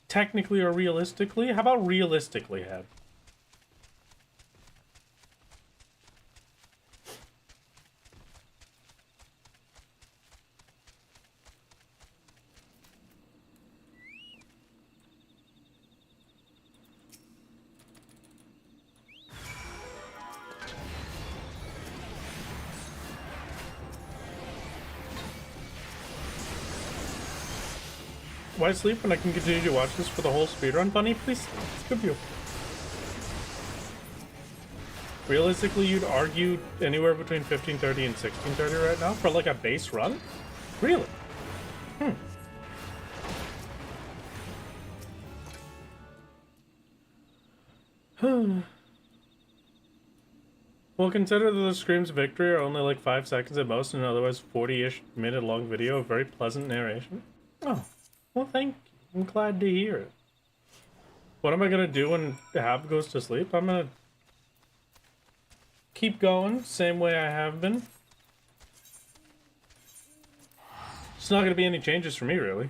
technically or realistically? How about realistically, Head? Why sleep when I can continue to watch this for the whole speedrun, Bunny? Please, it's good view. Realistically, you'd argue anywhere between 1530 and 1630 right now for like a base run? Really? Well, consider that the screams of victory are only like 5 seconds at most in an otherwise 40-ish minute long video of very pleasant narration. Oh, well, thank you. I'm glad to hear it. What am I gonna do when Hab goes to sleep? I'm gonna keep going, same way I have been. It's not gonna be any changes for me, really.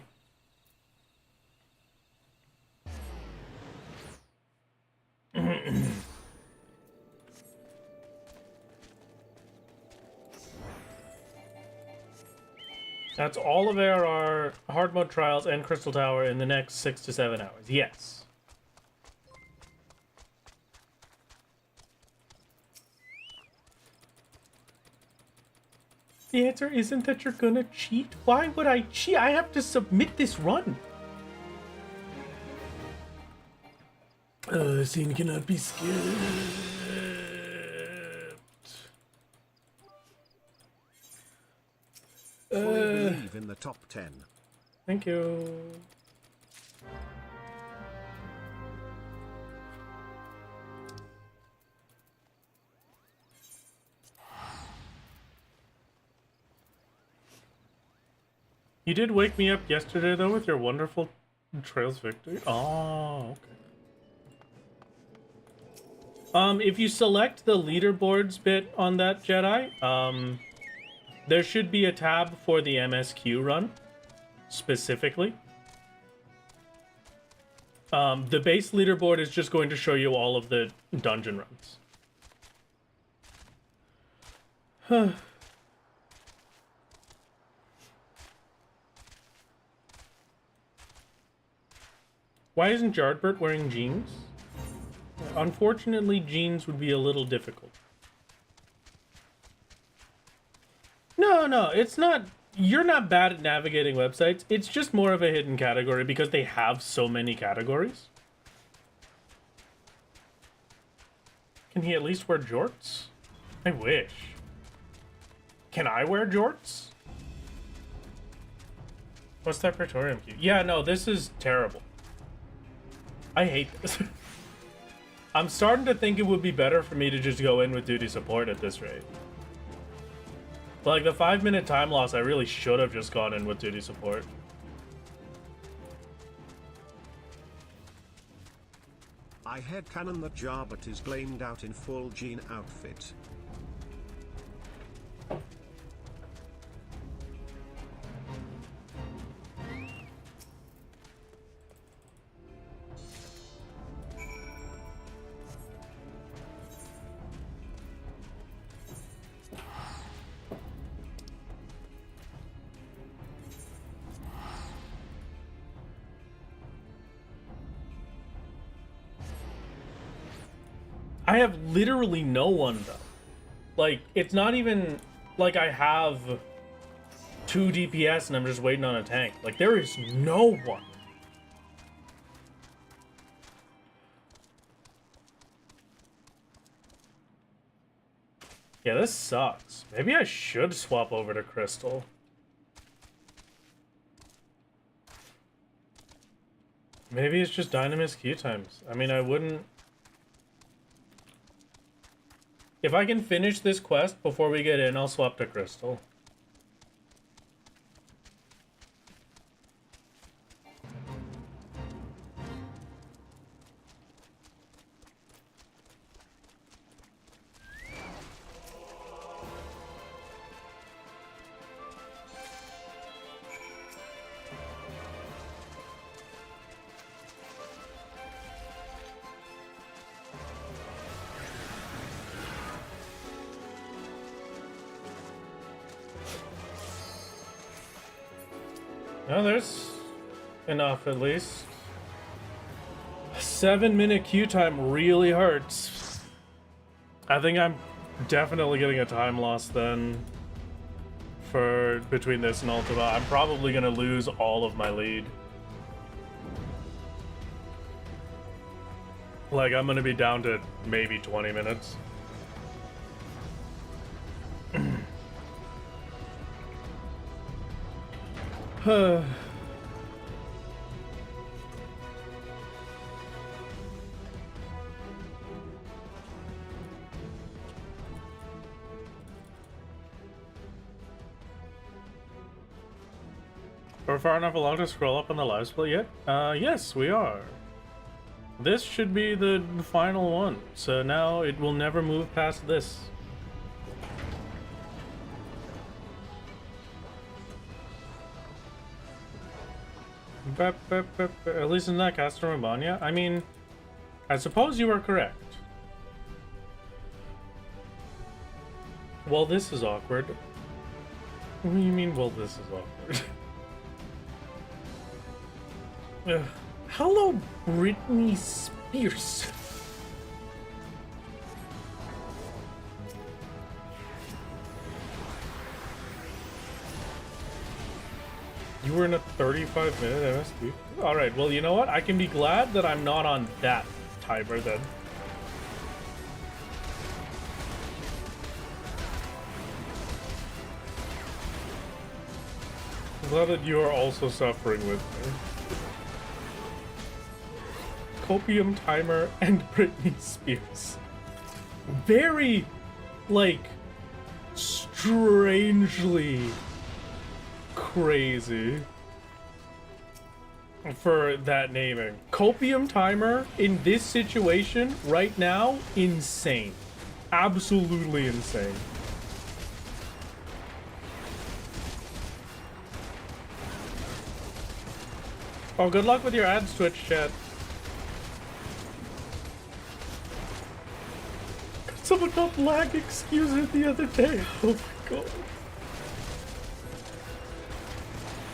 That's all of our hard mode trials and Crystal Tower in the next 6 to 7 hours. Yes. The answer isn't that you're gonna cheat. Why would I cheat? I have to submit this run. Scene cannot be skipped. Believe in the top 10. Thank you. You did wake me up yesterday, though, with your wonderful Trails victory. Oh, okay. If you select the leaderboards bit on that Jedi, there should be a tab for the MSQ run, specifically. The base leaderboard is just going to show you all of the dungeon runs. Why isn't Jardbert wearing jeans? Unfortunately, jeans would be a little difficult. No, it's not. You're not bad at navigating websites. It's just more of a hidden category because they have so many categories. Can he at least wear jorts? I wish. Can I wear jorts? What's that Praetorium queue? Yeah, no, this is terrible. I hate this. I'm starting to think it would be better for me to just go in with duty support at this rate. Like, the 5-minute time loss, I really should have just gone in with duty support. I headcanon that Jarbot is blamed out in full jean outfit. I have literally no one, though. Like, it's not even like I have 2 DPS and I'm just waiting on a tank. Like, there is no one. Yeah, this sucks. Maybe I should swap over to Crystal. Maybe it's just Dynamis queue times. I mean, I wouldn't... If I can finish this quest before we get in, I'll swap to Crystal. No, there's enough at least. 7-minute queue time really hurts. I think I'm definitely getting a time loss then for between this and Ultima. I'm probably gonna lose all of my lead. Like, I'm gonna be down to maybe 20 minutes. We're far enough along to scroll up on the live split yet? Yes, we are. This should be the final one, so now it will never move past this. At least in that Castor Mabania? I mean, I suppose you are correct. Well, this is awkward. What do you mean, well, this is awkward? Hello, Britney Spears. You were in a 35-minute MSP? Alright, well, you know what? I can be glad that I'm not on that timer then. I'm glad that you are also suffering with me. Copium timer and Britney Spears. Very, like, strangely crazy for that naming. Copium timer in this situation right now, insane. Absolutely insane. Oh, good luck with your ads, Twitch chat. Someone got lag excuser the other day. Oh my god.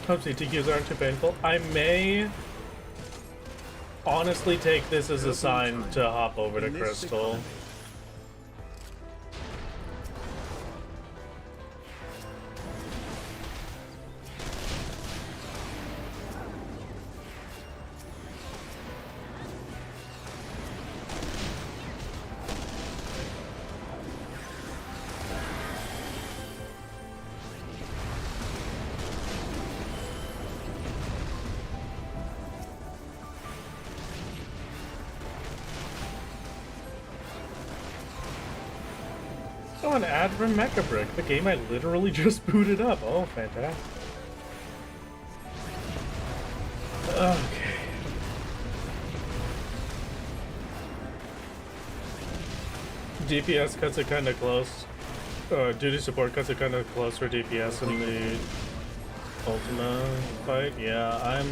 Hope CTQs aren't too painful. I may honestly take this as a sign to hop over to Crystal. Oh, an ad from Mecha Brick, the game I literally just booted up. Oh, fantastic. Okay. DPS cuts it kind of close. Duty support cuts it kind of close for DPS in the Ultima fight. Yeah,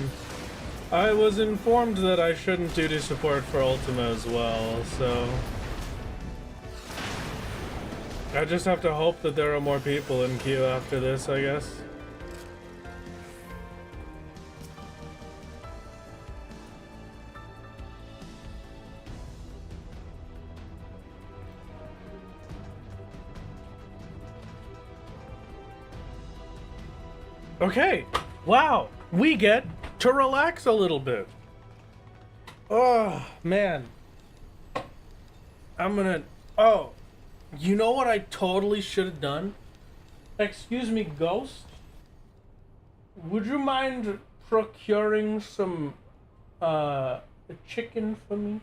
I was informed that I shouldn't duty support for Ultima as well, so I just have to hope that there are more people in queue after this, I guess. Okay, wow, we get to relax a little bit. Oh, man. Oh. You know what I totally should have done? Excuse me, Ghost? Would you mind procuring some, chicken for me?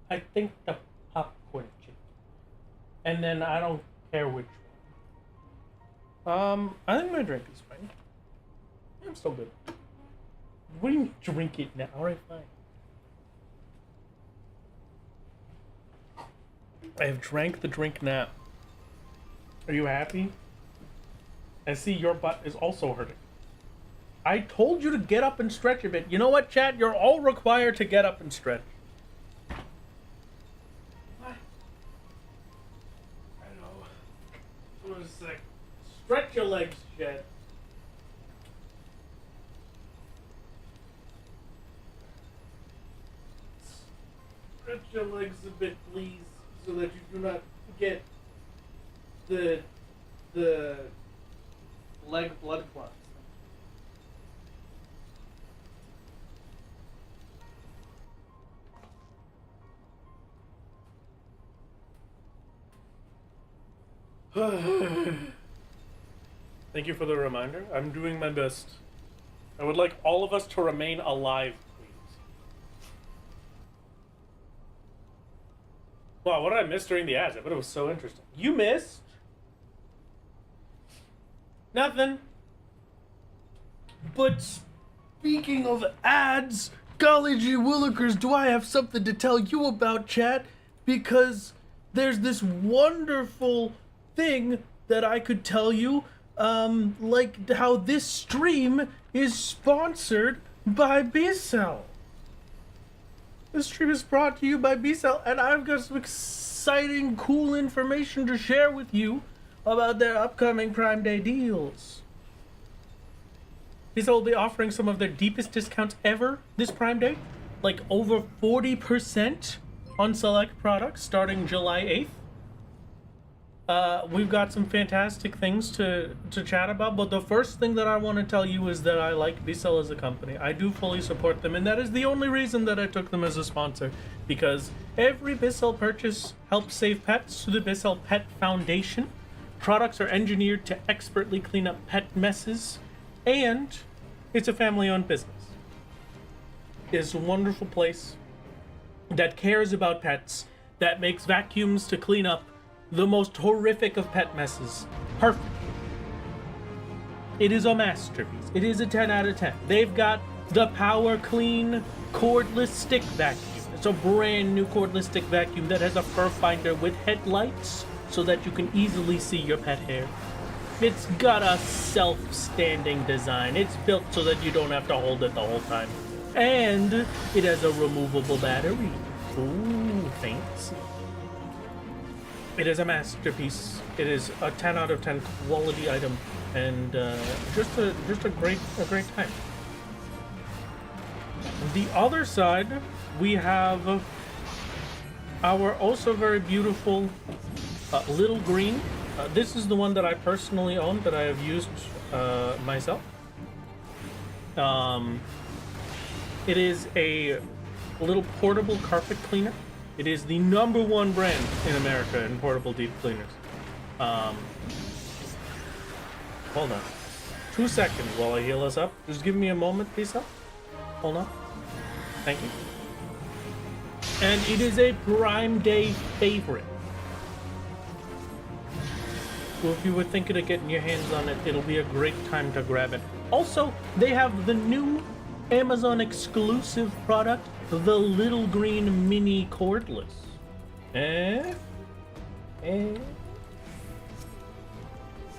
I think the popcorn chicken. And then I don't care which one. I think my drink is fine. I'm still good. What do you mean, drink it now? Alright, fine. I have drank the drink now. Are you happy? I see your butt is also hurting. I told you to get up and stretch a bit. You know what, chat? You're all required to get up and stretch. What? I know. What was like stretch Stretch your legs, Jet. Stretch your legs a bit, please, so that you do not get the leg blood clots. Thank you for the reminder. I'm doing my best. I would like all of us to remain alive, please. Wow, what did I miss during the ads? I bet it was so interesting. You missed? Nothing. But speaking of ads, golly gee willikers, do I have something to tell you about, chat? Because there's this wonderful thing that I could tell you, like how this stream is sponsored by B-Cell. This stream is brought to you by B-Cell, and I've got some exciting, cool information to share with you about their upcoming Prime Day deals. B-Cell will be offering some of their deepest discounts ever this Prime Day, like over 40% on select products starting July 8th. We've got some fantastic things to chat about, but the first thing that I want to tell you is that I like B-Cell as a company. I do fully support them, and that is the only reason that I took them as a sponsor, because every B-Cell purchase helps save pets through the B-Cell Pet Foundation. Products are engineered to expertly clean up pet messes, and it's a family-owned business. It's a wonderful place that cares about pets, that makes vacuums to clean up the most horrific of pet messes perfect. It is a masterpiece. It is a 10 out of 10. They've got the Power Clean cordless stick vacuum. It's a brand new cordless stick vacuum that has a fur finder with headlights so that you can easily see your pet hair. It's got a self-standing design. It's built so that you don't have to hold it the whole time. And it has a removable battery. Ooh, fancy. It is a masterpiece. It is a 10 out of 10 quality item, and just a great time. The other side, we have our also very beautiful Little Green. This is the one that I personally own, that I have used myself. It is a little portable carpet cleaner. It is the #1 brand in America in portable deep cleaners. Hold on. 2 seconds while I heal us up. Just give me a moment, please. Hold on. Thank you. And it is a Prime Day favorite. So if you were thinking of getting your hands on it, it'll be a great time to grab it. Also, they have the new Amazon exclusive product, the Little Green Mini Cordless.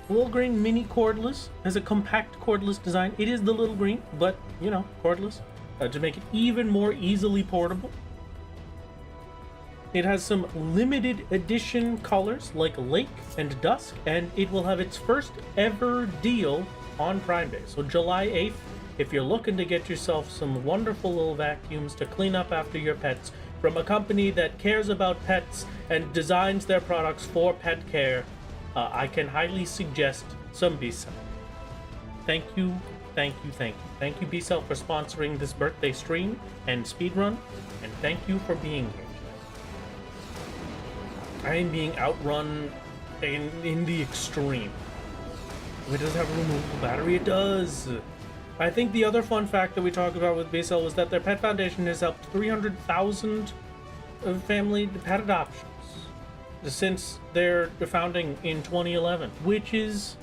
Little Green Mini Cordless has a compact cordless design. It is the Little Green, but, you know, cordless, to make it even more easily portable. It has some limited edition colors like Lake and Dusk, and it will have its first ever deal on Prime Day. So July 8th, if you're looking to get yourself some wonderful little vacuums to clean up after your pets from a company that cares about pets and designs their products for pet care, I can highly suggest some B-Cell. Thank you, thank you, thank you. Thank you, B-Cell, for sponsoring this birthday stream and speedrun, and thank you for being here. I am being outrun in the extreme. It does have a removable battery. It does. I think the other fun fact that we talked about with B-Cell was that their pet foundation has helped 300,000 family pet adoptions since their founding in 2011, which is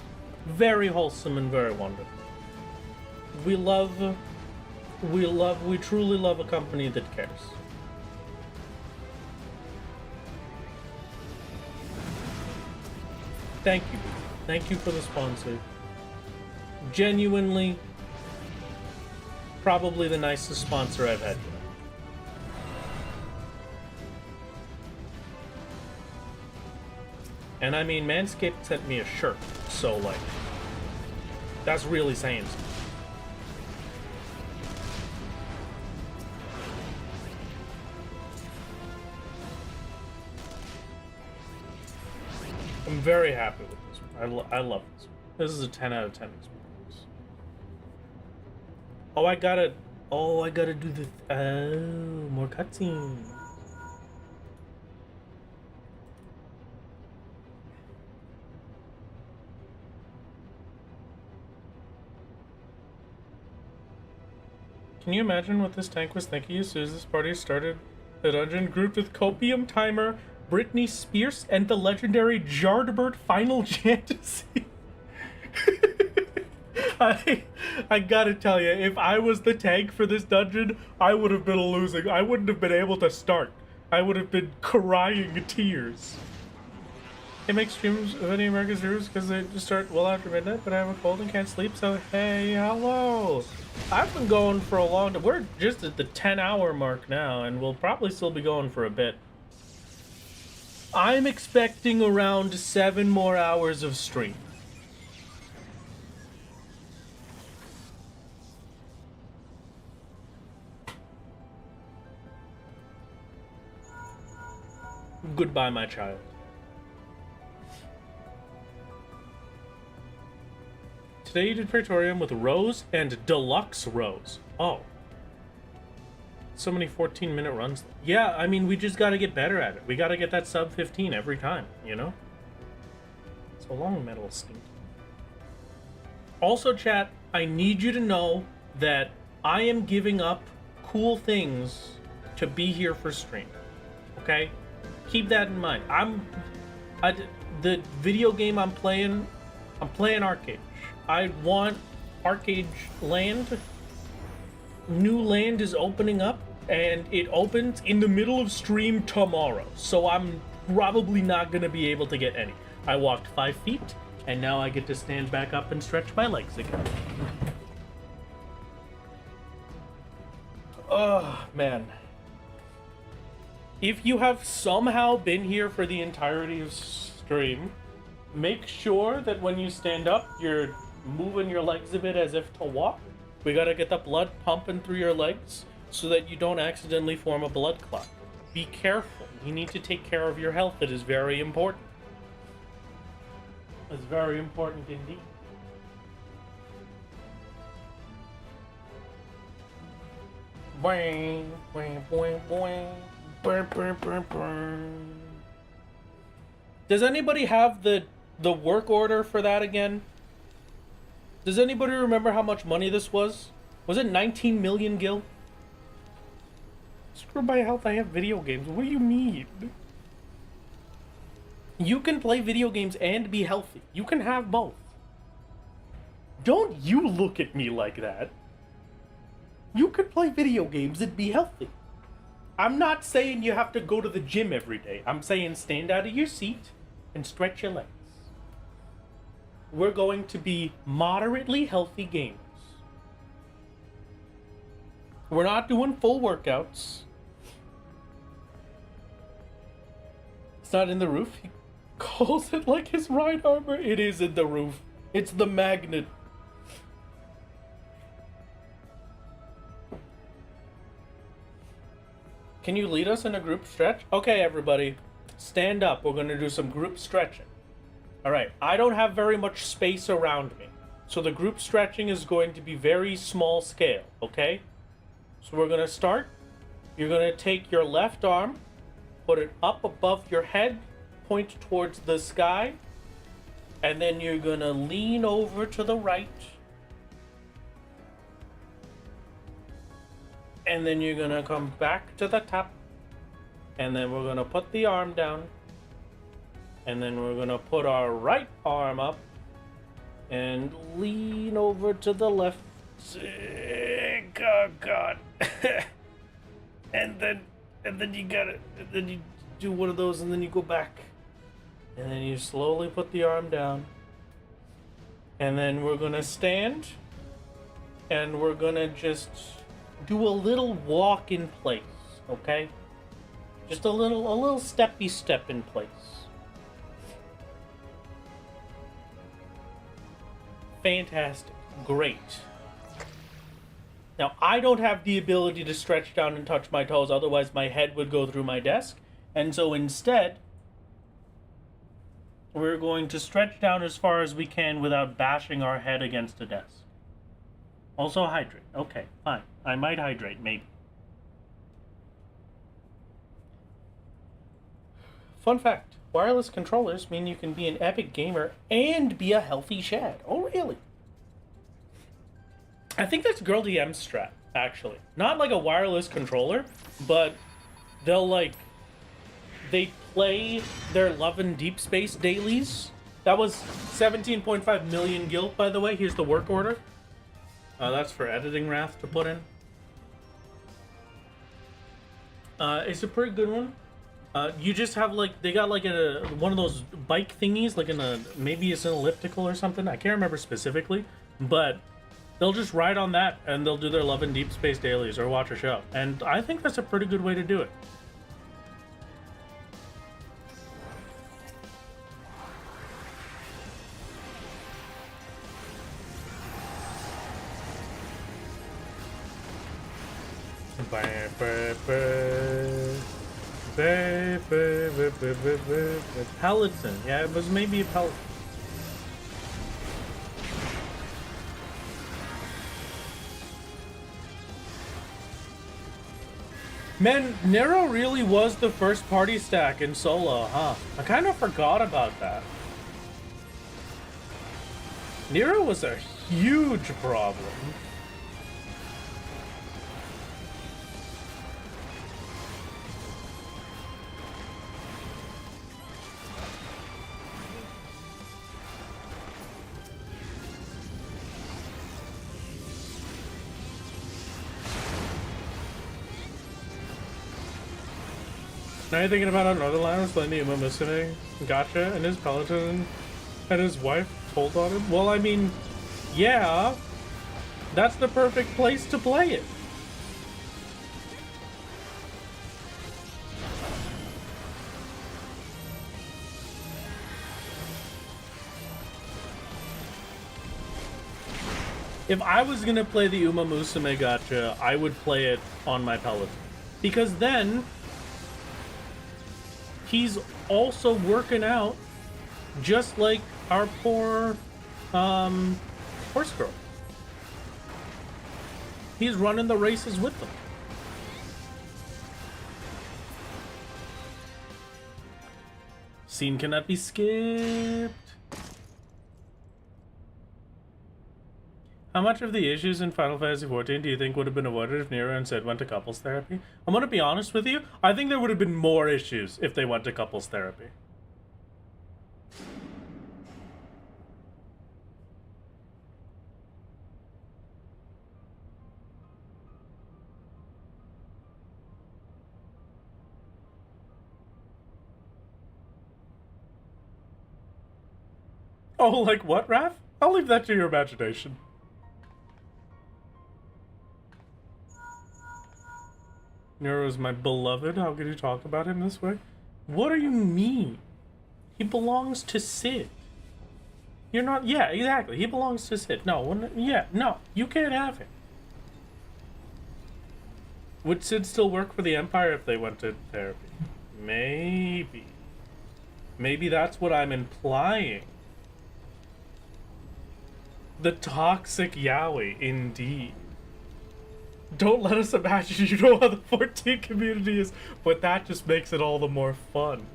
very wholesome and very wonderful. We truly love a company that cares. Thank you. Thank you for the sponsor. Genuinely, probably the nicest sponsor I've had. And I mean, Manscaped sent me a shirt, so like, That's really saying something. I'm very happy with this one. I love this one. This is a 10 out of 10 experience. Oh, I gotta do the... Oh, more cutscenes. Can you imagine what this tank was thinking as soon as this party started? The dungeon grouped with Copium Timer, Britney Spears, and the legendary Jardbird Final Fantasy. I gotta tell you, if I was the tank for this dungeon, I would have been losing. I wouldn't have been able to start. I would have been crying tears. They make streams of any American streamers because they just start well after midnight, but I have a cold and can't sleep, so hey, hello. I've been going for a long time. We're just at the 10-hour mark now, and we'll probably still be going for a bit. I'm expecting around 7 more hours of stream. Goodbye, my child. Today you did Praetorium with Rose and Deluxe Rose. Oh. So many 14-minute runs. Yeah, I mean, we just gotta get better at it. We gotta get that sub 15 every time, you know? So long, Metal Stink. Also, chat, I need you to know that I am giving up cool things to be here for stream. Okay? Keep that in mind. The video game I'm playing arcade. I want arcade land. New land is opening up, and it opens in the middle of stream tomorrow. So I'm probably not gonna be able to get any. I walked 5 feet, and now I get to stand back up and stretch my legs again. Oh, man. If you have somehow been here for the entirety of stream, make sure that when you stand up, you're moving your legs a bit as if to walk. We gotta get the blood pumping through your legs so that you don't accidentally form a blood clot. Be careful. You need to take care of your health. It is very important. It's very important indeed. Boing, boing, boing, boing. Burr, burr, burr, burr. Does anybody have the work order for that again? Does anybody remember how much money this was? Was it 19 million gil? Screw my health, I have video games. What do you mean? You can play video games and be healthy. You can have both. Don't you look at me like that. You can play video games and be healthy. I'm not saying you have to go to the gym every day. I'm saying stand out of your seat and stretch your legs. We're going to be moderately healthy gamers. We're not doing full workouts. It's not in the roof. He calls it like his right armor. It is in the roof. It's the magnet. Can you lead us in a group stretch? Okay, everybody, stand up. We're going to do some group stretching. All right, I don't have very much space around me, so the group stretching is going to be very small scale, okay? So we're going to start. You're going to take your left arm, put it up above your head, point towards the sky, and then you're going to lean over to the right. And then you're gonna come back to the top, and then we're gonna put the arm down, and then we're gonna put our right arm up and lean over to the left. Oh God. and then you gotta, and then you do one of those, and then you go back, and then you slowly put the arm down, and then we're gonna stand, and we're gonna just do a little walk in place, okay? Just a little steppy step in place. Fantastic. Great. Now, I don't have the ability to stretch down and touch my toes, otherwise my head would go through my desk. And so instead, we're going to stretch down as far as we can without bashing our head against a desk. Also hydrate. Okay, fine. I might hydrate, maybe. Fun fact. Wireless controllers mean you can be an epic gamer and be a healthy Shad. Oh, really? I think that's Girl DM's strat, actually. Not like a wireless controller, but they'll like... They play their Love and Deep Space dailies. That was 17.5 million guilt, by the way. Here's the work order. That's for editing Wrath to put in. It's a pretty good one. You just have like, they got like one of those bike thingies, like maybe it's an elliptical or something. I can't remember specifically, but they'll just ride on that and they'll do their Love and Deep Space dailies or watch a show. And I think that's a pretty good way to do it. Peloton. Yeah, it was maybe a Peloton. Man, Nero really was the first party stack in solo, huh? I kind of forgot about that. Nero was a huge problem. Now you're thinking about how Northernlanders letting the Musume gotcha and his Peloton and his wife told on him? Well, I mean, yeah, that's the perfect place to play it. If I was gonna play the Uma Musume gotcha, I would play it on my Peloton. Because then he's also working out just like our poor horse girl. He's running the races with them. Scene cannot be skipped. How much of the issues in Final Fantasy XIV do you think would have been avoided if Nero instead went to couples therapy? I'm gonna be honest with you, I think there would have been more issues if they went to couples therapy. Oh, like what, Raph? I'll leave that to your imagination. Nero is my beloved. How could you talk about him this way? What do you mean? He belongs to Sid. You're not... Yeah, exactly. He belongs to Sid. No, yeah, no. You can't have him. Would Sid still work for the Empire if they went to therapy? Maybe. Maybe that's what I'm implying. The toxic yaoi, indeed. Don't let us imagine you know how the 14 community is, but that just makes it all the more fun.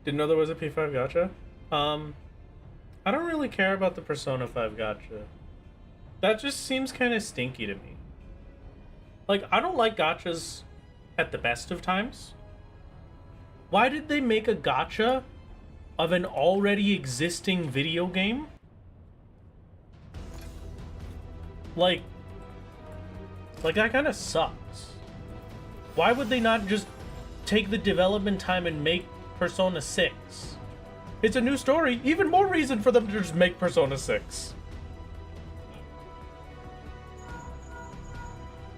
Didn't know there was a P5 gacha? I don't really care about the Persona 5 gacha. That just seems kind of stinky to me. Like, I don't like gachas at the best of times. Why did they make a gacha of an already existing video game? Like that kind of sucks. Why would they not just take the development time and make Persona 6? It's a new story. Even more reason for them to just make Persona 6.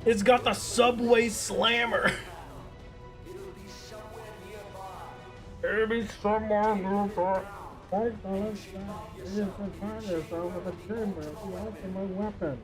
It's got the Subway Slammer. Maybe someone will fight the fighters over the chamber of the ultimate weapon.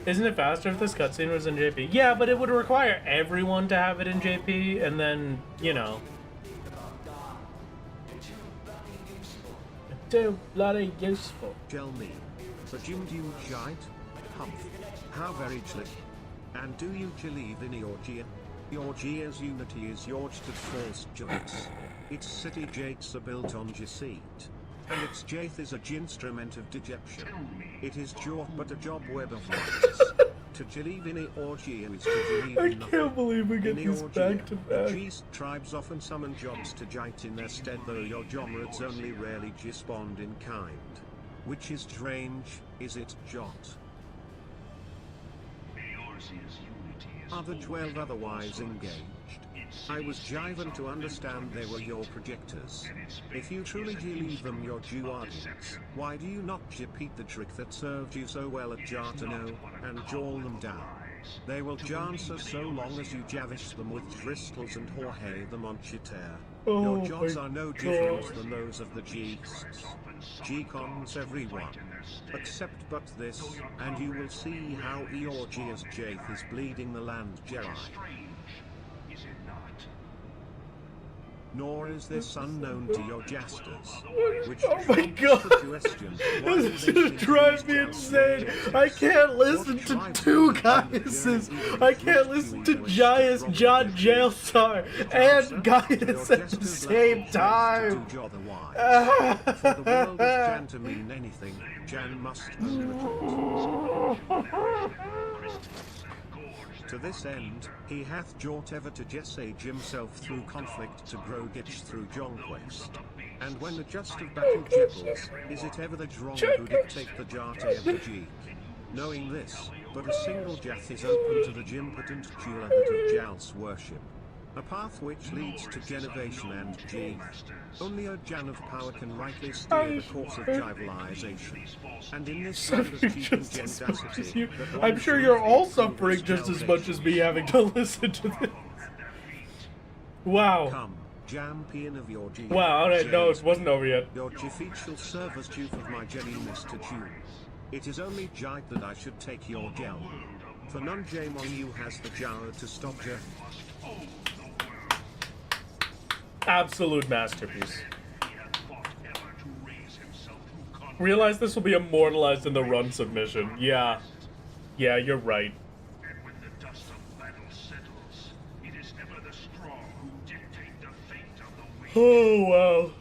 Isn't it faster if this cutscene was in JP? Yeah, but it would require everyone to have it in JP, and then, you know. Too bloody useful. Tell me, the Jim Jite? Humph. How very chlick. And do you believe in Georgia? Georgia's unity is yours to false joints. Its city jates are built on Jacete. And its Jaith is a instrument of deception. It is job but a job web of lies. To believe in Georgia is to believe in nothing. I can't believe we get these back to back. The Geist tribes often summon jobs to jite in their stead, though your jomrads only rarely respond in kind. Which is strange, is it, Jot? Are the 12 otherwise engaged? I was jiving to understand they were your projectors. If you truly believe them your Jew audience, why do you not repeat the trick that served you so well at Jartano, and jawl them down? They will answer so long as you javish them with crystals and Jorge them on Chiter. Your jobs are no different than those of the G-Sts. G-Cons everyone. Accept but this, and you will see how Eorgia's Jaith is bleeding the land Jedi. Nor is this unknown to your Jasters. Which oh my god! This is gonna drive me insane! I can't listen to two Gaiuses! I can't listen to Gaius John Jailstar and Gaius at the same time! For the world is Jan to mean anything, Jan must To this end, he hath jaught ever to jessage himself through conflict to grow gitch through jonquest. And when the just of battle jepples, is it ever the drong who dictate the jarte of the jeek? Knowing this, but a single jath is open to the jimpotent jula that of Jals worship. A path which leads to Genovation and G. Only a Jan of power can rightly steer the course of civilization. And in this you, I'm sure you're all suffering just as much as me having to listen to this. Wow. Come, champion of your G. Wow, alright, no, it wasn't over yet. Your Jafeet shall serve as dupe of my genuineness to June. It is only Jite that I should take your gel. For none Jamon you has the Jara to stop Jeff. Absolute masterpiece. Realize this will be immortalized in the run submission. Yeah. Yeah, you're right. Oh, wow.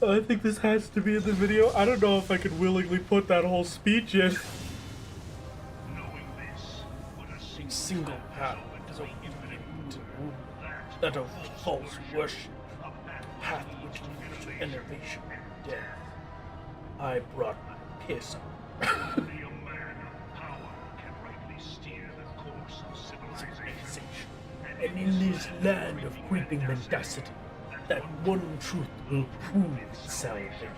I think this has to be in the video. I don't know if I could willingly put that whole speech in. A single path is open to that of false worship, a path which leads to enervation and death. I brought my piss on. Only a man of power can rightly steer the course of civilization. And in this land of creeping mendacity, that one truth will prove salvation.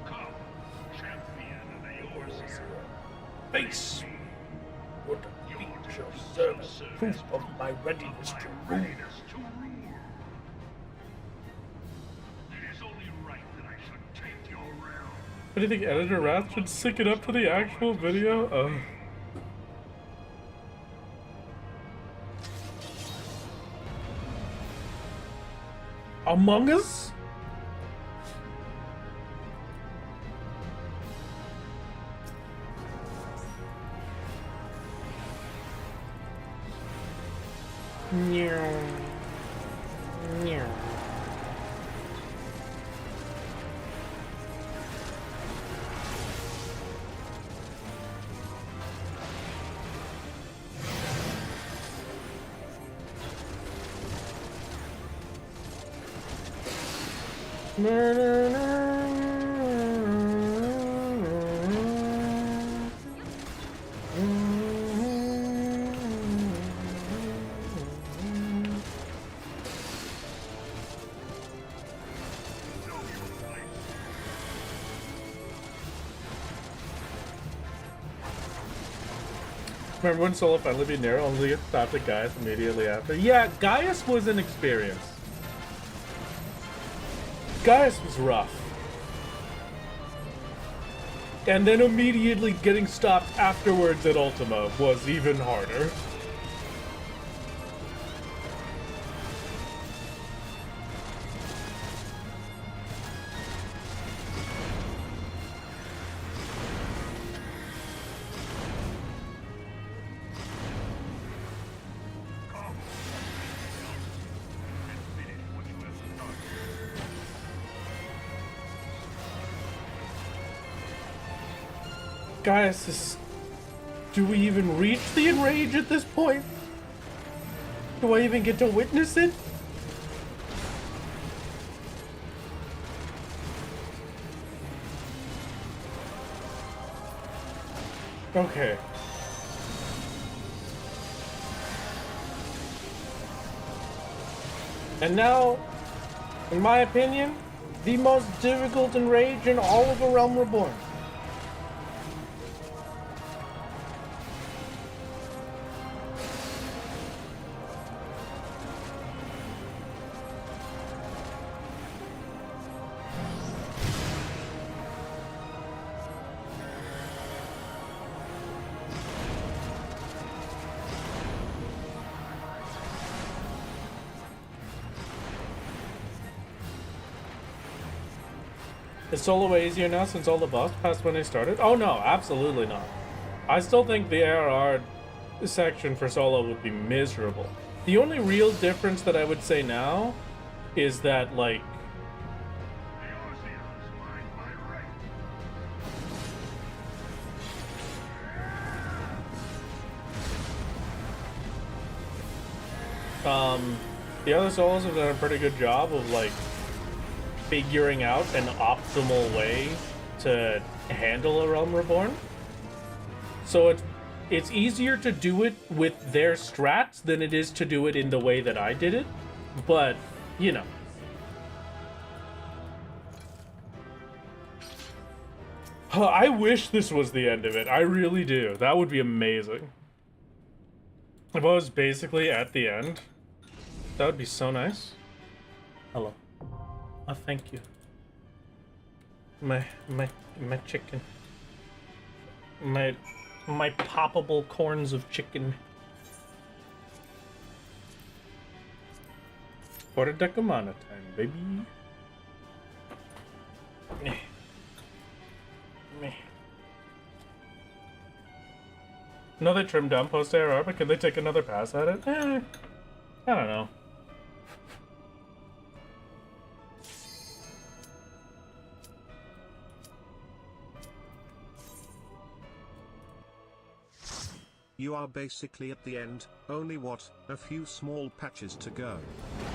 Come, champion of the Eorzean. Face what a feat shall serve as proof of my readiness to rule. It is only right that I should take your realm. What do you think, Editor Wrath should sync it up to the actual video? Among Us? Meow. Meow. Remember when Solo finally beat Nero, only to stop at Gaius immediately after? Yeah, Gaius was an experience. Gaius was rough. And then immediately getting stopped afterwards at Ultima was even harder. Guys, do we even reach the enrage at this point? Do I even get to witness it? Okay. And now, in my opinion, the most difficult enrage in all of A Realm Reborn. Is solo way easier now since all the boss passed when they started? Oh no, absolutely not. I still think the ARR section for solo would be miserable. The only real difference that I would say now is that, like, the other solos have done a pretty good job of, like, figuring out an optimal way to handle A Realm Reborn. So it's easier to do it with their strats than it is to do it in the way that I did it. But, you know. I wish this was the end of it. I really do. That would be amazing. If I was basically at the end, that would be so nice. Hello. Oh, thank you. My chicken. My poppable corns of chicken. Quarter Decumana time, baby. Meh. Meh. No, they trimmed down post ARR, but could they take another pass at it? I don't know. You are basically at the end, only what, a few small patches to go.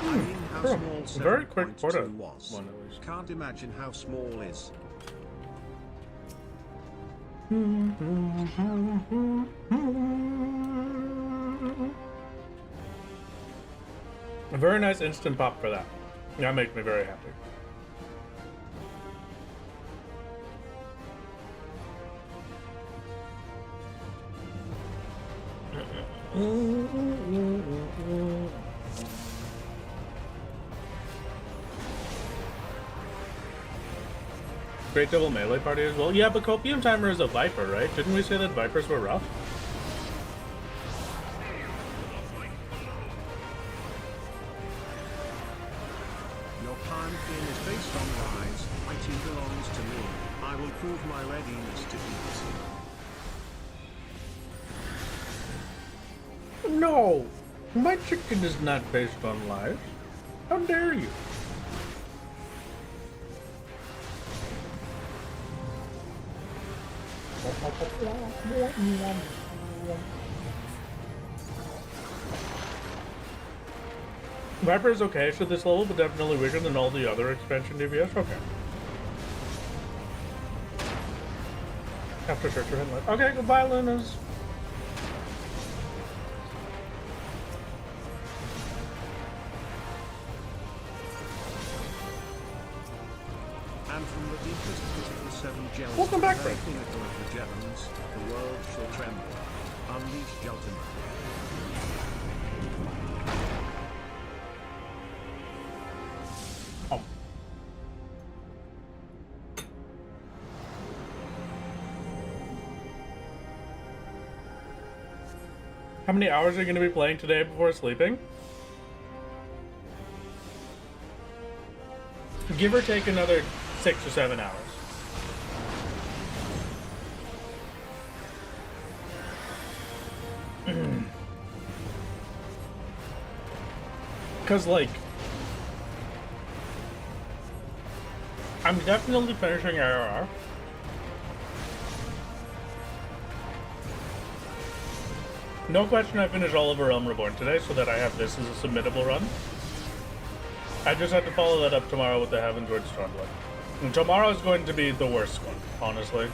I mean how small very quick 7.2 was. one at least. Can't imagine how small is. A very nice instant pop for that. That makes me very happy. Great double melee party as well. Yeah, but Copium Timer is a Viper, right? Didn't we say that Vipers were rough? Your pantheon is based on rise. Mighty belongs to me. I will prove my readiness to eat. No! My chicken is not based on lies. How dare you? Viper is okay to this level, but definitely weaker than all the other expansion DPS. Okay. After church, we're hitting life. Okay, goodbye, Lunas. And from the deepest pit of the seven gems, Welcome back, the Frank. pinnacle of the gems, the world shall tremble. Unleash Ultima. Oh. How many hours are you going to be playing today before sleeping? Give or take another 6 or 7 hours. Because, like, I'm definitely finishing IRR. No question I finished all of Realm Reborn today so that I have this as a submittable run. I just have to follow that up tomorrow with the Heavensward Stormblood. And tomorrow is going to be the worst one, honestly.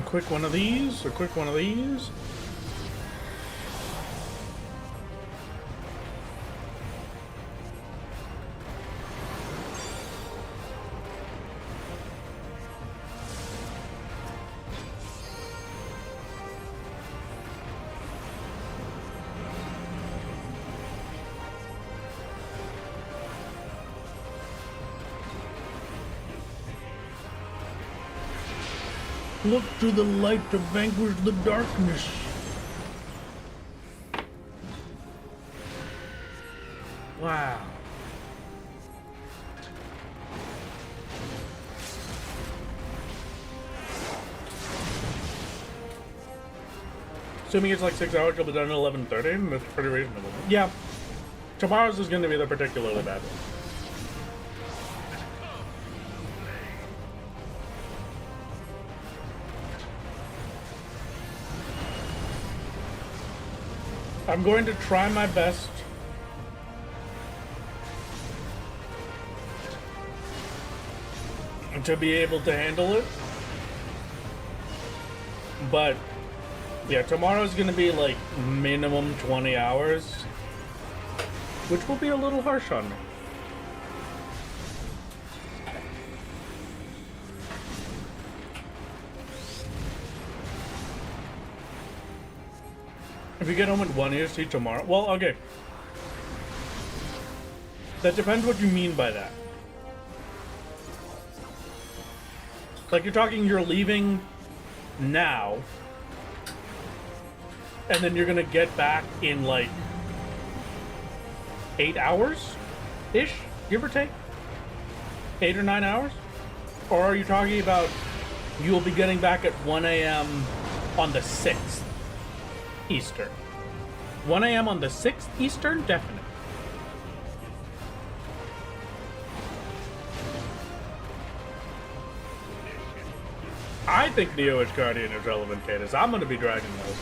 Quick one of these, a quick one of these. Look to the light to vanquish the darkness. Wow. Assuming it's like 6 hours, you'll be done at 11:30, and that's pretty reasonable. Yeah. Tomorrow's is going to be the particularly bad one. I'm going to try my best to be able to handle it. But yeah, tomorrow's gonna be like minimum 20 hours, which will be a little harsh on me. If you get home at 1 EST tomorrow, well, okay. That depends what you mean by that. Like, you're talking you're leaving now, and then you're gonna get back in like 8 hours-ish, give or take? 8 or 9 hours? Or are you talking about you'll be getting back at 1 a.m. on the 6th? Eastern. 1 a.m. on the 6th Eastern? Definite. I think Neo-Ish Guardian is relevant, Cadus. I'm going to be dragging those.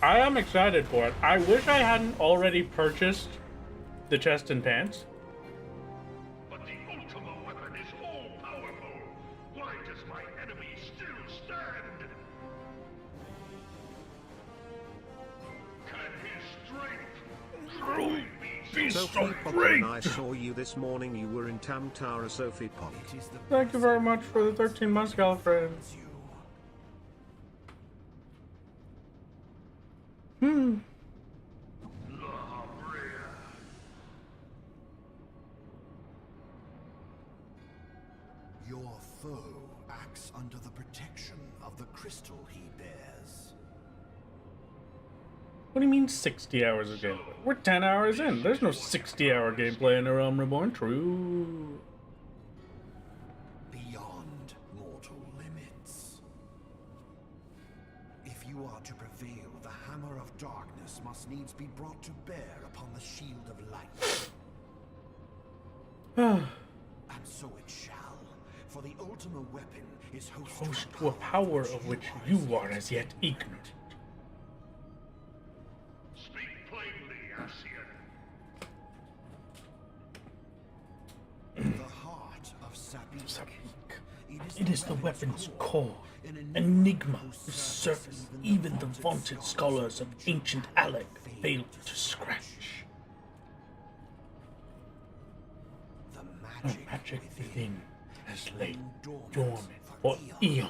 I am excited for it. I wish I hadn't already purchased the chest and pants. But the Ultima weapon is all-powerful. Why does my enemy still stand? Can his strength truly be Sophie so Pop, great? when I saw you this morning, you were in Tamtara, Sophie Pop. Thank you very much for the 13 months, Gallifrey. Your foe acts under the protection of the crystal he bears. What do you mean 60 hours of gameplay? We're 10 hours in. There's no 60-hour gameplay in A Realm Reborn. True. Beyond mortal limits. If you are to prevail, the hammer of darkness must needs be brought to bear upon the shield of light. And so it shall, for the Ultima weapon is host To a power of which you are as yet ignorant. Speak plainly, Ascian. It is the weapon's core, enigma whose surface even the vaunted scholars of ancient Alec failed to scratch. The The magic within has lain dormant for eons.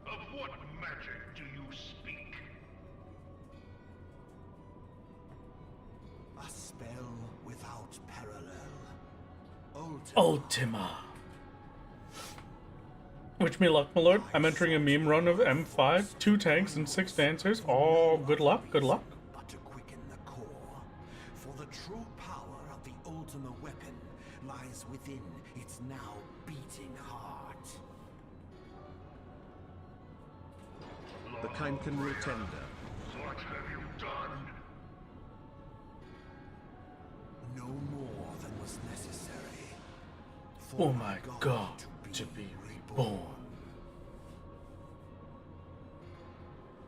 Of what magic do you speak? A spell without parallel. Ultima. Wish me luck, my lord. I'm entering a meme run of M5, 2 tanks, and 6 dancers. Oh, good luck, good luck. But to quicken the core. For the true power of the Ultima weapon lies within its now beating heart. The Kainkan Rotunda. What have you done? No more than was necessary. Oh my god, to be reborn.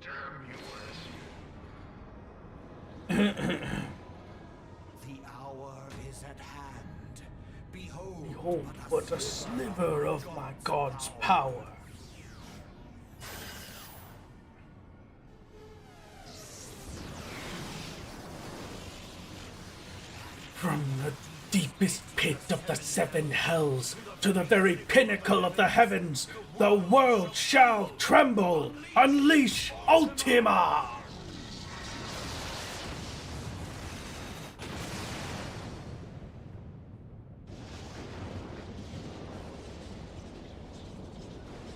Damn you, The hour is at hand. Behold, Behold, what a sliver of my god's power. From the deepest pit of the 7 hells to the very pinnacle of the heavens, the world shall tremble. Unleash Ultima!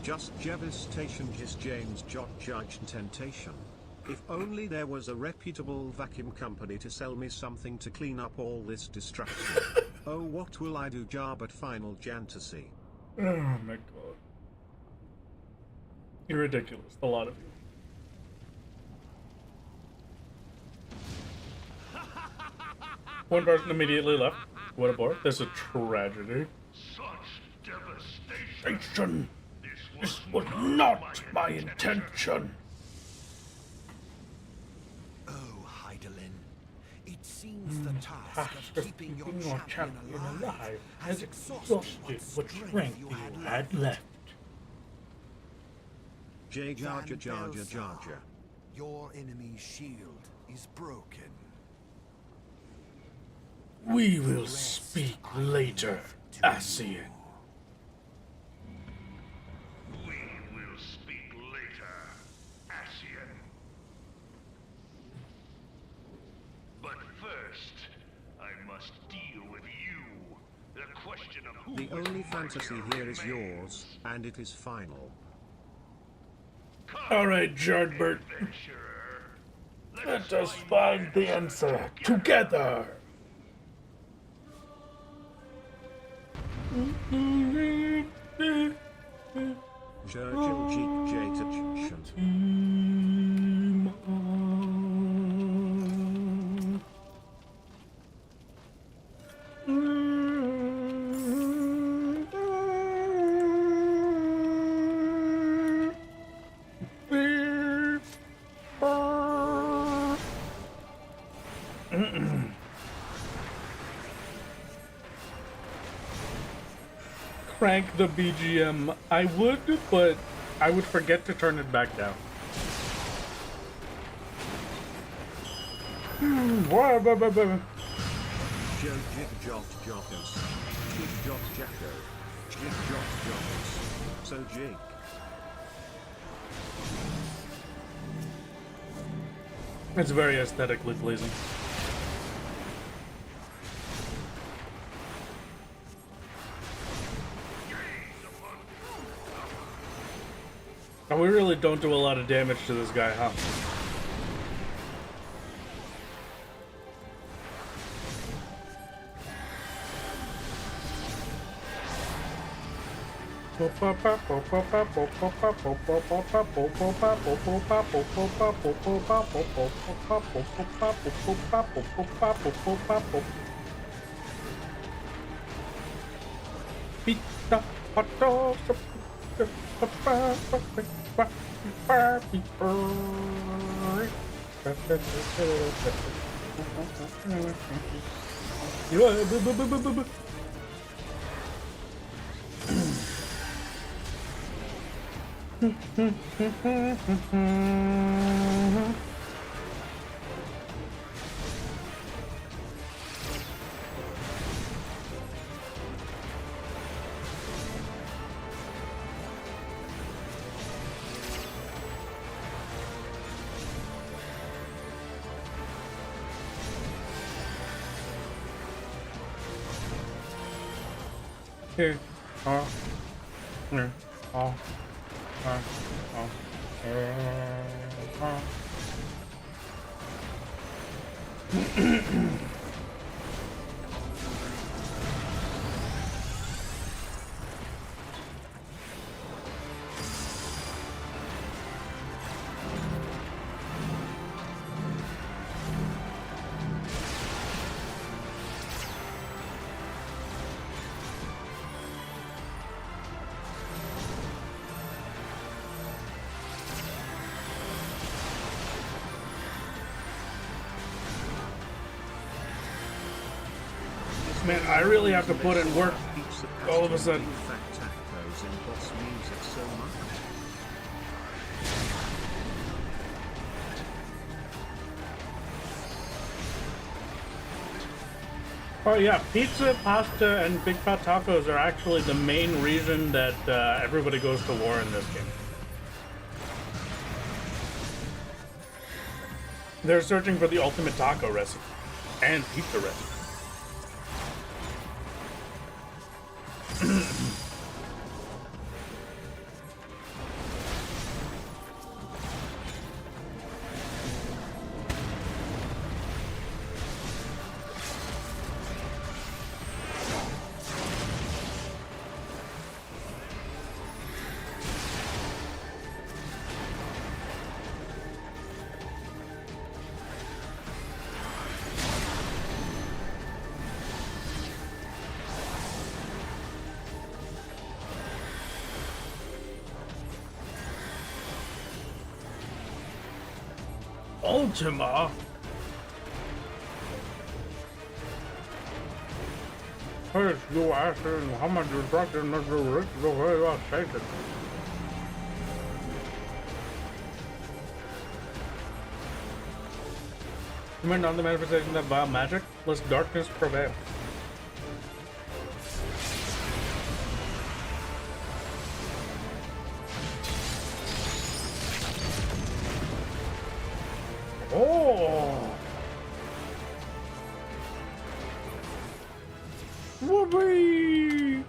Just devastation, just James Judge temptation. If only there was a reputable vacuum company to sell me something to clean up all this destruction. Oh, what will I do, but final fantasy. Oh my god. You're ridiculous, a lot of you. One person immediately left. What a bore. This is a tragedy. such devastation! Station! This was not my intention! Oh, Heidelin, it seems the task of keeping your champion alive has exhausted what strength you had left. Jar. Your enemy's shield is broken. We will speak later, Asian. We will speak later, Asian. But first, I must deal with you. The question of who The was only fantasy mightier here is remains. yours, and it is final. Come, Alright, Jardbert. adventurer. Let us find the answer together! Crank the BGM. I would, but I would forget to turn it back down. So Jake. It's very aesthetically pleasing. And we really don't do a lot of damage to this guy, huh? Here, here, Man, I really have to put in work all of a sudden. Fat tacos in boss music so much. Oh yeah, pizza, pasta, and big fat tacos are actually the main reason that everybody goes to war in this game. They're searching for the ultimate taco recipe and pizza recipe. Ultima? Hey, you asking how much destruction is the rich the way you are taken? You mean not the manifestation of vile magic? Lest darkness prevail. Oh! Whoopee!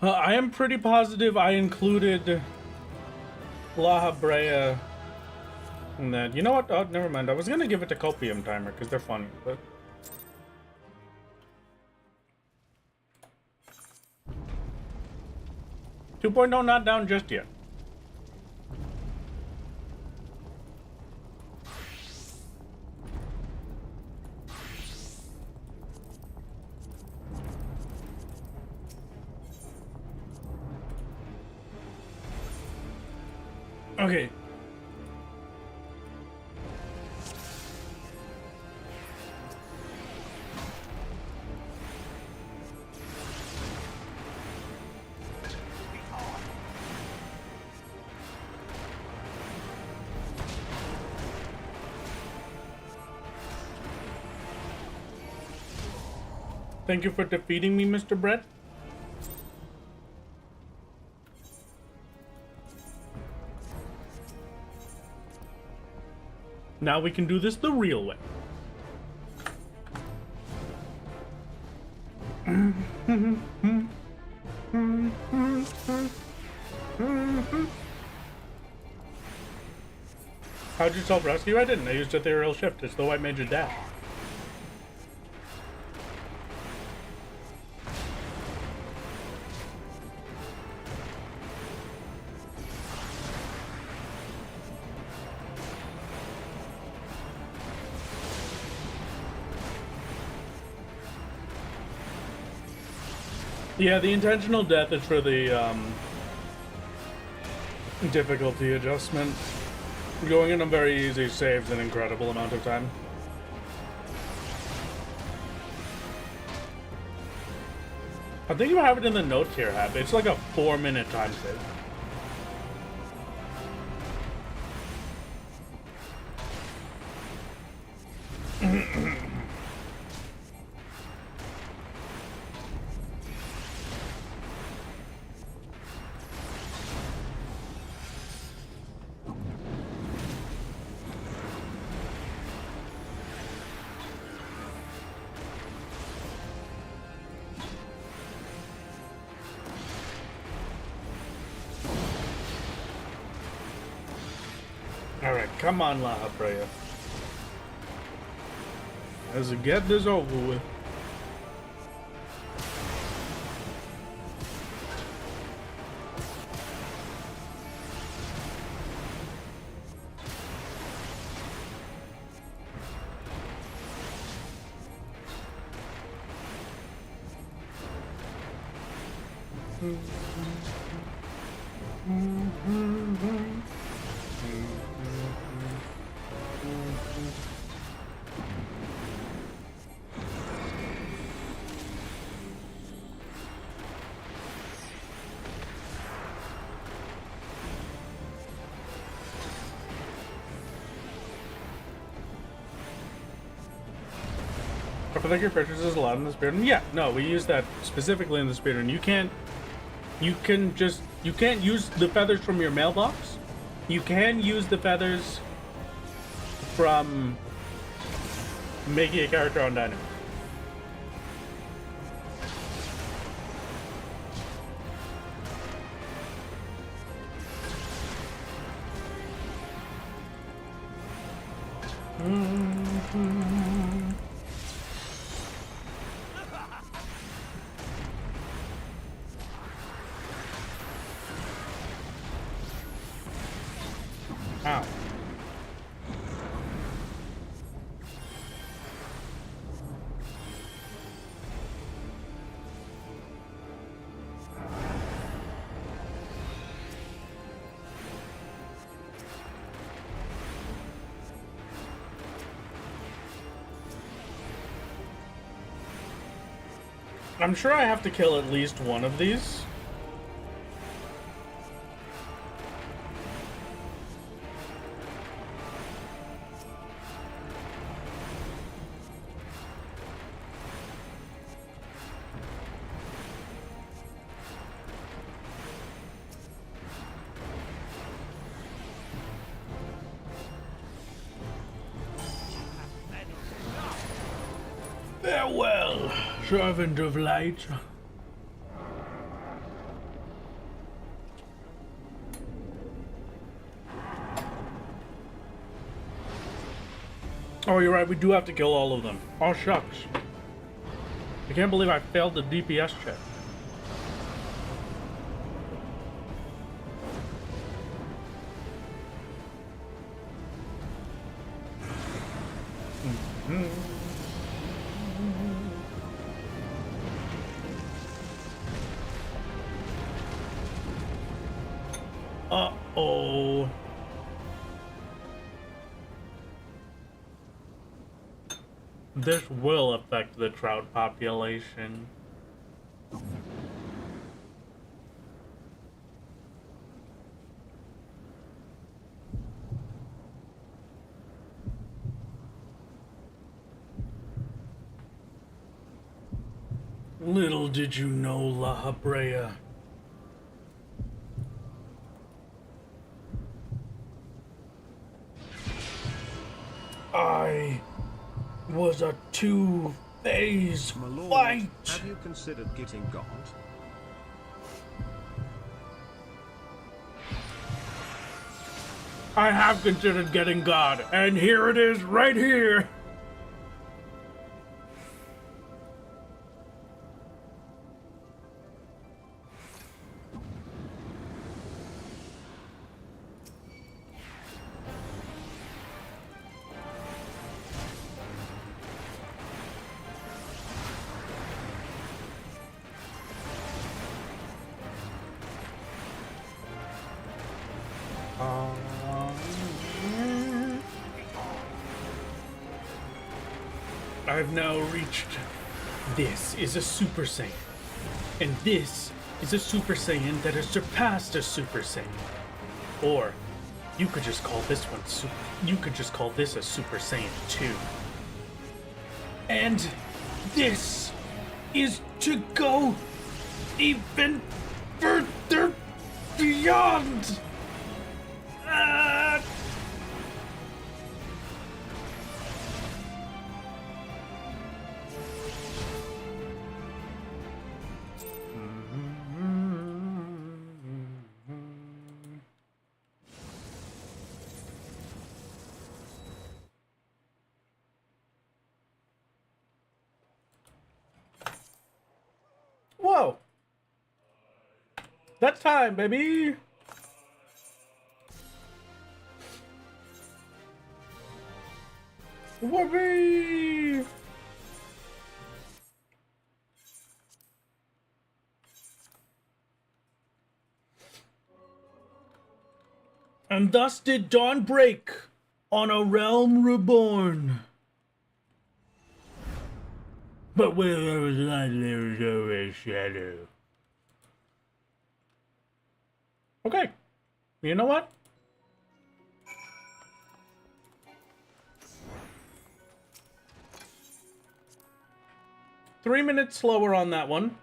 I am pretty positive I included La Habrea in that. You know what? Oh, never mind. I was gonna give it to Copium Timer because they're funny, but. 2.0 not down just yet. Okay. Thank you for defeating me, Mr. Brett. Now we can do this the real way. How'd you self-rescue? I didn't. I used ethereal shift. It's the white major dash. Yeah, the intentional death is for the difficulty adjustment. Going in a very easy saves an incredible amount of time. I think you have it in the notes here, Hab. It's like a 4-minute time save. Alright, come on, La Habrea. Let's get this over with. I think your purchase is allowed in the speedrun. Yeah, no, we use that specifically in the speedrun. You can't use the feathers from your mailbox. You can use the feathers from making a character on Dynamite. Ow. I'm sure I have to kill at least one of these. Farewell, servant of light. Oh, you're right, we do have to kill all of them. Oh, shucks. I can't believe I failed the DPS check. Uh-oh. This will affect the trout population. Little did you know, La Habrea. I was a two-phase My lord, fight. have you considered getting God? I have considered getting God, and here it is, right here. I've now reached. This is a Super Saiyan. And this is a Super Saiyan that has surpassed a Super Saiyan. Or you could just call this one you could just call this a Super Saiyan 2. And this is to go even further beyond. Whoa! That's time, baby! Whoopee! And thus did dawn break on a realm reborn. But where there was light, there was always shadow. Okay. You know what? Three minutes slower on that one.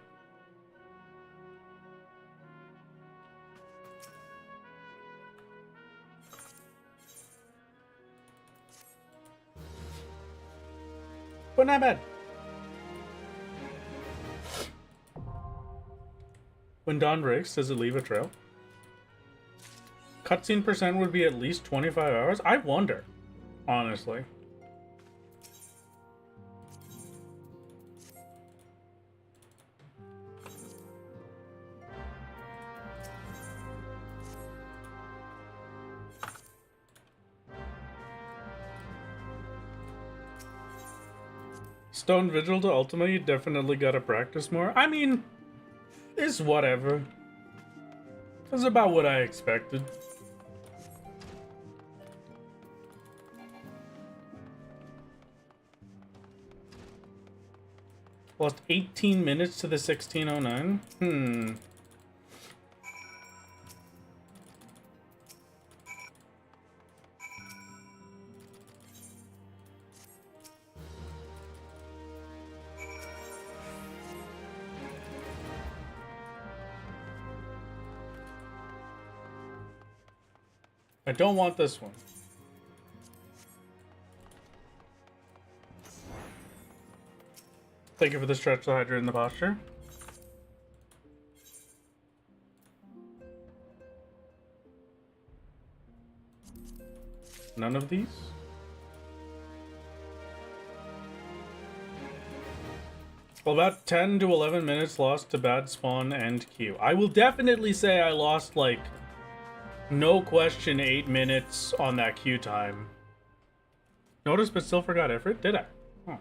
But not bad. When dawn breaks, does it leave a trail? Cutscene percent would be at least 25 hours? I wonder, honestly. Stone Vigil to Ultima, you definitely gotta practice more. I mean, it's whatever. It's about what I expected. Lost 18 minutes to the 1609. I don't want this one. Thank you for the stretch, the hydrate, and the posture. None of these? Well, about 10 to 11 minutes lost to bad spawn and queue. I will definitely say I lost, like, no question 8 minutes on that queue time. Notice but still forgot effort? Did I? Huh.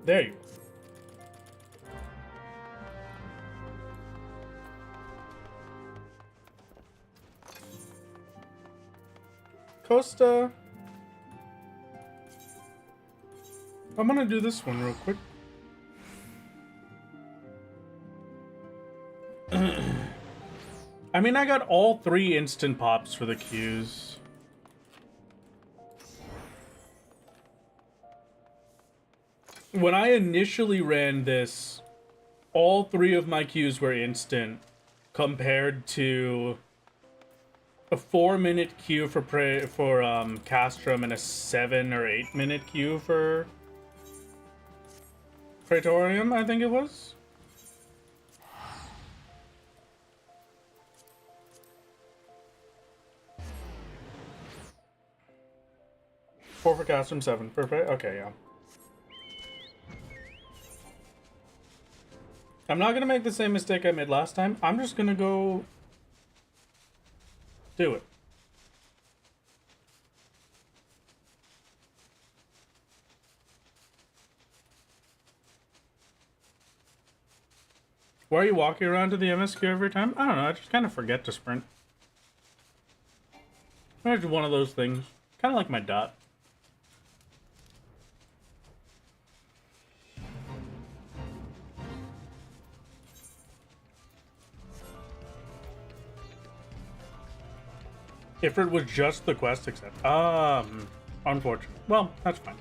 There you go. Costa. I'm gonna do this one real quick. I mean, I got all 3 instant pops for the queues. When I initially ran this, all 3 of my queues were instant, compared to a 4-minute queue for Castrum and a 7 or 8-minute queue for Praetorium, I think it was. Four for Castrum, 7 for okay, yeah. I'm not gonna make the same mistake I made last time. I'm just gonna go do it. Why are you walking around to the MSQ every time? I don't know, I just kind of forget to sprint. It's one of those things. Kind of like my dot. If it was just the quest accept. Unfortunate. Well, that's fine.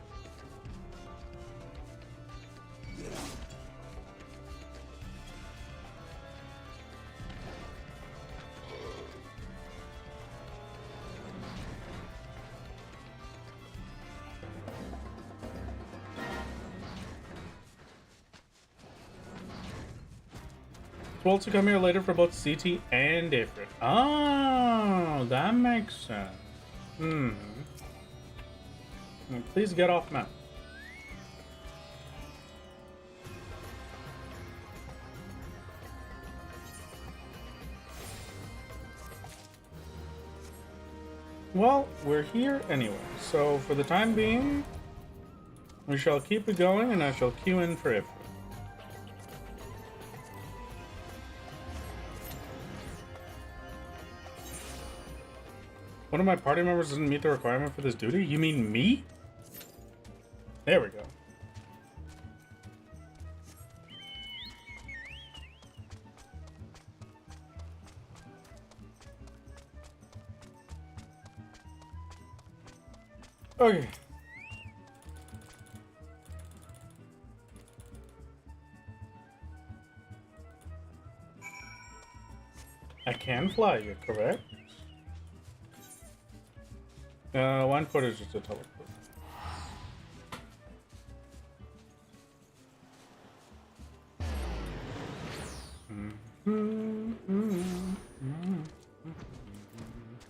We'll also come here later for both CT and Ifrit. Oh, that makes sense. Please get off map. Well, we're here anyway, so for the time being, we shall keep it going and I shall queue in for Ifrit. One of my party members doesn't meet the requirement for this duty? You mean me? There we go. Okay. I can fly you, correct? One foot is just a teleport.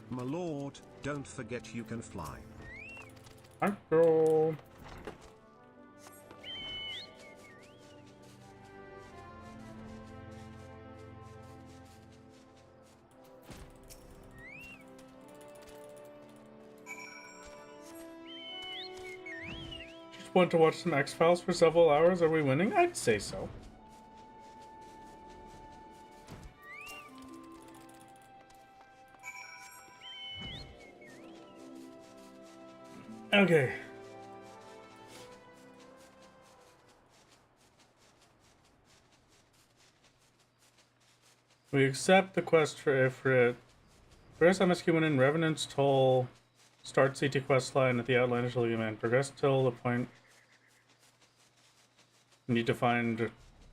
My lord, don't forget you can fly. Control. Want to watch some X-Files for several hours? Are we winning? I'd say so. Okay. We accept the quest for Ifrit. Progress MSQ when in Revenant's Toll. Start CT quest line at the Outlandish Legion. Progress till the point. Need to find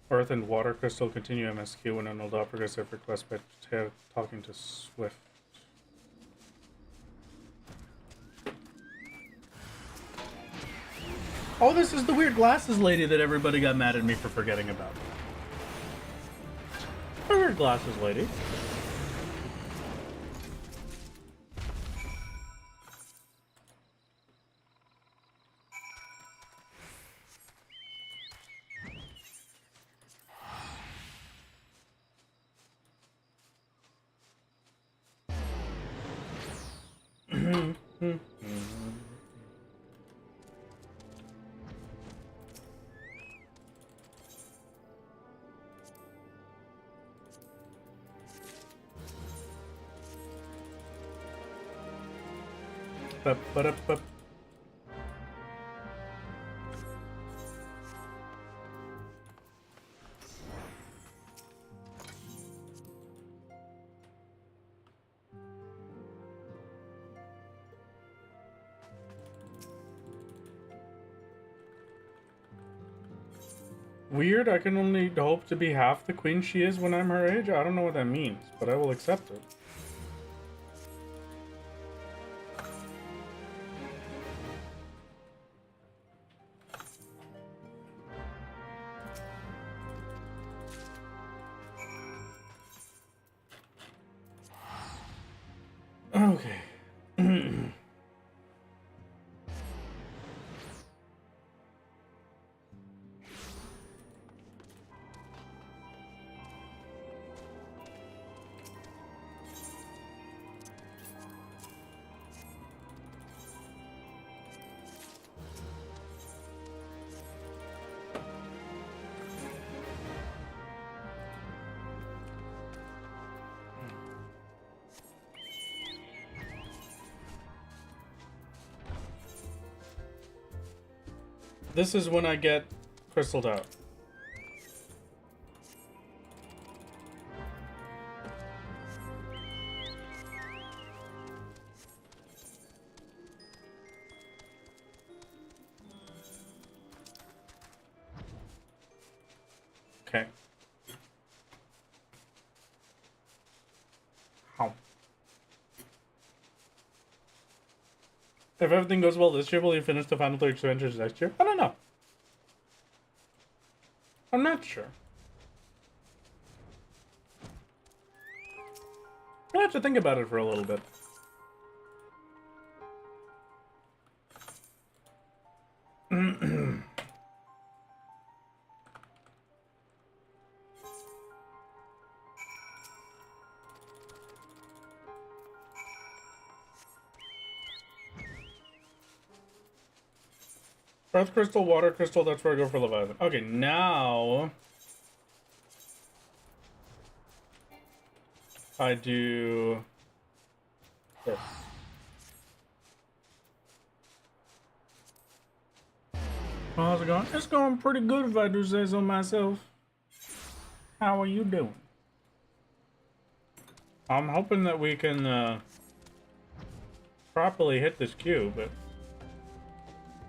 Earth and Water Crystal. Continue MSQ when an old progress Ifrit quest by talking to Swift. Oh, this is the weird glasses lady that everybody got mad at me for forgetting about. Weird glasses lady. Ba-ba-da-ba. Weird, I can only hope to be half the queen she is when I'm her age? I don't know what that means, but I will accept it. Okay. This is when I get crystalled out. Okay. How? If everything goes well this year, will you finish the final 3 expansions next year? I don't know. I'm not sure. I have to think about it for a little bit. Earth crystal, water crystal, that's where I go for Leviathan. Okay, now I do this. How's it going? It's going pretty good if I do say so myself. How are you doing? I'm hoping that we can properly hit this queue, but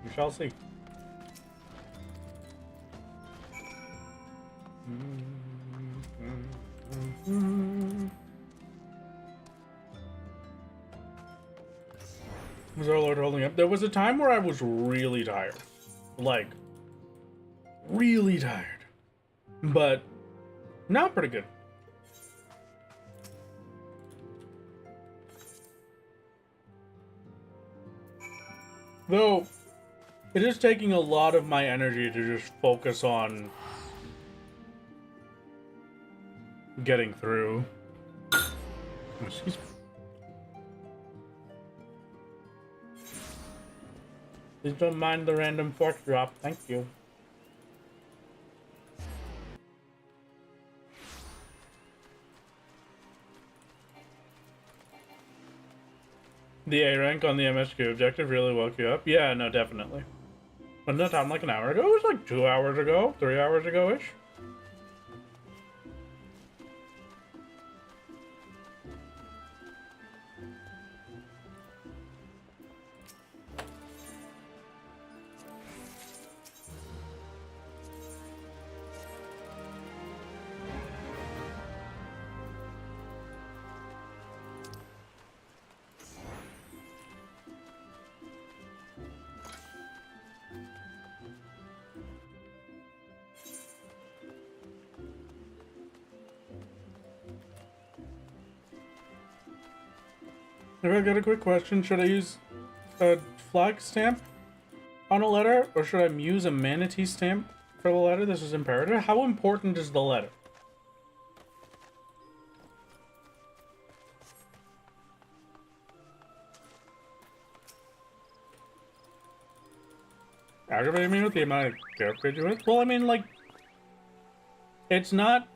we shall see. Was our Lord holding up? There was a time where I was really tired. Like, really tired. But now pretty good. Though, it is taking a lot of my energy to just focus on getting through. Excuse me. Please don't mind the random fork drop. Thank you. The A rank on the MSQ objective really woke you up? Yeah, no, definitely. Wasn't that time like an hour ago? It was like 2 hours ago, 3 hours ago-ish. I got a quick question. Should I use a flag stamp on a letter, or should I use a manatee stamp for the letter? This is imperative. How important is the letter? Aggravating me with the amount of character you with? Well, I mean, like, it's not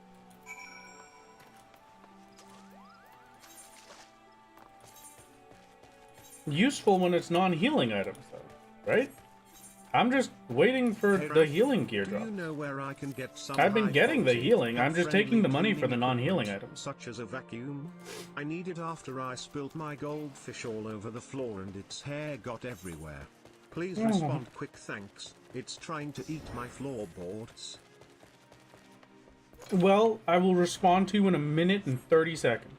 useful when it's non-healing items, though, right? I'm just waiting for the healing gear drop. Do you know where I can get some I've been getting the high-quality, healing. I'm just taking the money for the pet-friendly non-healing equipment, items. such as a vacuum. I need it after I spilled my goldfish all over the floor and its hair got everywhere. Please respond quick, thanks. It's trying to eat my floorboards. Well, I will respond to you in a minute and 30 seconds.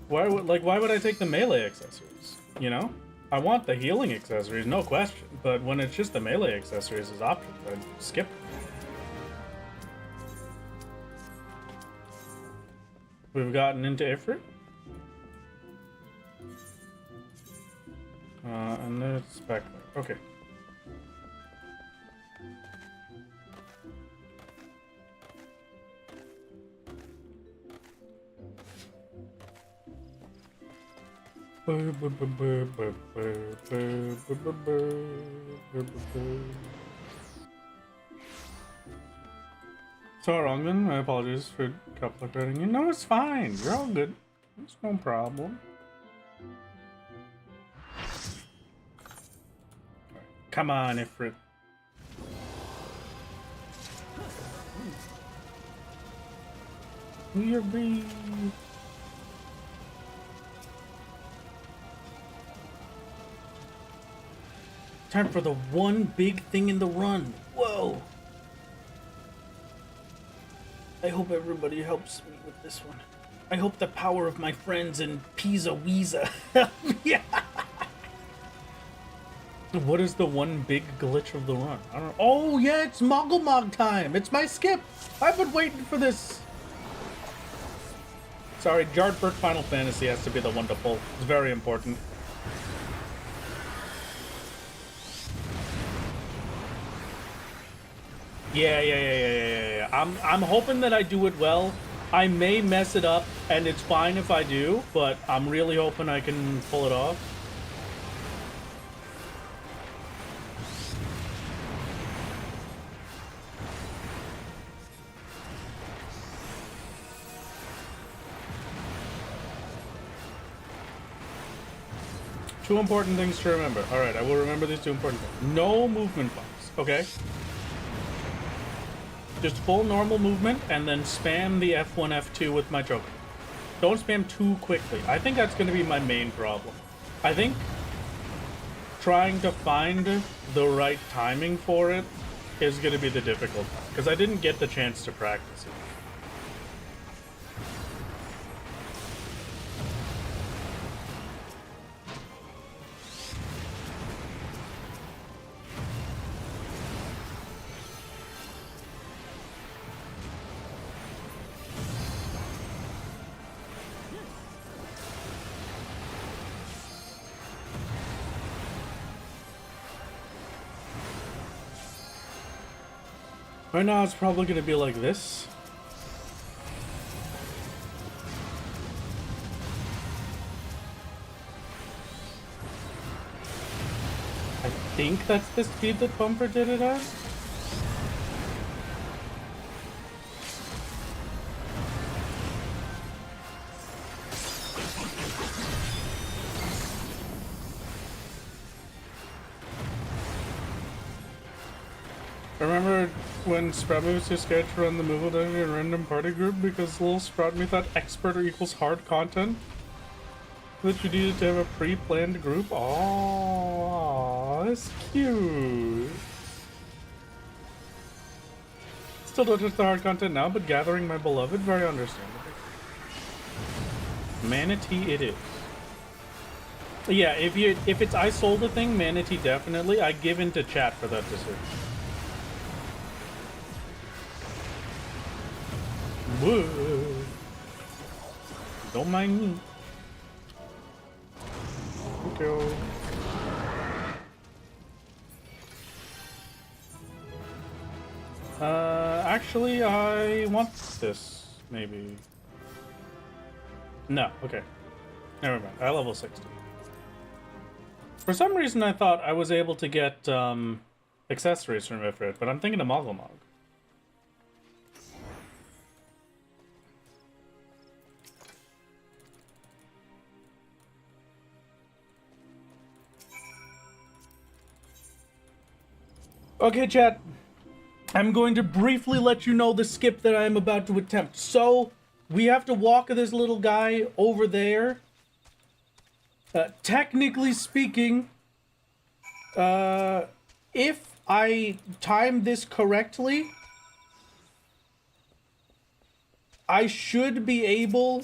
Why would I take the melee accessories? You know? I want the healing accessories, no question. But when it's just the melee accessories as options, I'd skip. We've gotten into Ifrit. And then it's back there. Okay. So wrong then. I apologize for couple of writing you. No, it's fine. You're all good. It's no problem. Come on, Ifrit. Weird. Time for the one big thing in the run. Whoa. I hope everybody helps me with this one. I hope the power of my friends in Pizza Weeza. Yeah. What is the one big glitch of the run? I don't know. Oh yeah, it's Moggle Mog time. It's my skip. I've been waiting for this. Sorry, Jardbert Final Fantasy has to be the one to pull. It's very important. Yeah. I'm hoping that I do it well. I may mess it up, and it's fine if I do, but I'm really hoping I can pull it off. Two important things to remember. Alright, I will remember these two important things. No movement bumps, okay? Just full normal movement, and then spam the F1, F2 with my joker. Don't spam too quickly. I think that's going to be my main problem. I think trying to find the right timing for it is going to be the difficult part, because I didn't get the chance to practice it. Right now, it's probably going to be like this. I think that's the speed that Bumper did it at. Remember when Sprout Me was too scared to run the Moogle Dungeon in random party group because little Sprout Me thought expert equals hard content? That you needed to have a pre-planned group? Aww, that's cute. Still don't touch the hard content now, but gathering my beloved, very understandable. Manatee it is. Yeah, if it's I sold a thing, Manatee definitely. I give in to chat for that decision. Whoa. Don't mind me. Okay. Actually, I want this, maybe. No, okay. Never mind. I level 60. For some reason, I thought I was able to get accessories from Ifrit, but I'm thinking of Moggle Mog. Okay, chat. I'm going to briefly let you know the skip that I am about to attempt. So, we have to walk this little guy over there. Technically speaking, if I time this correctly, I should be able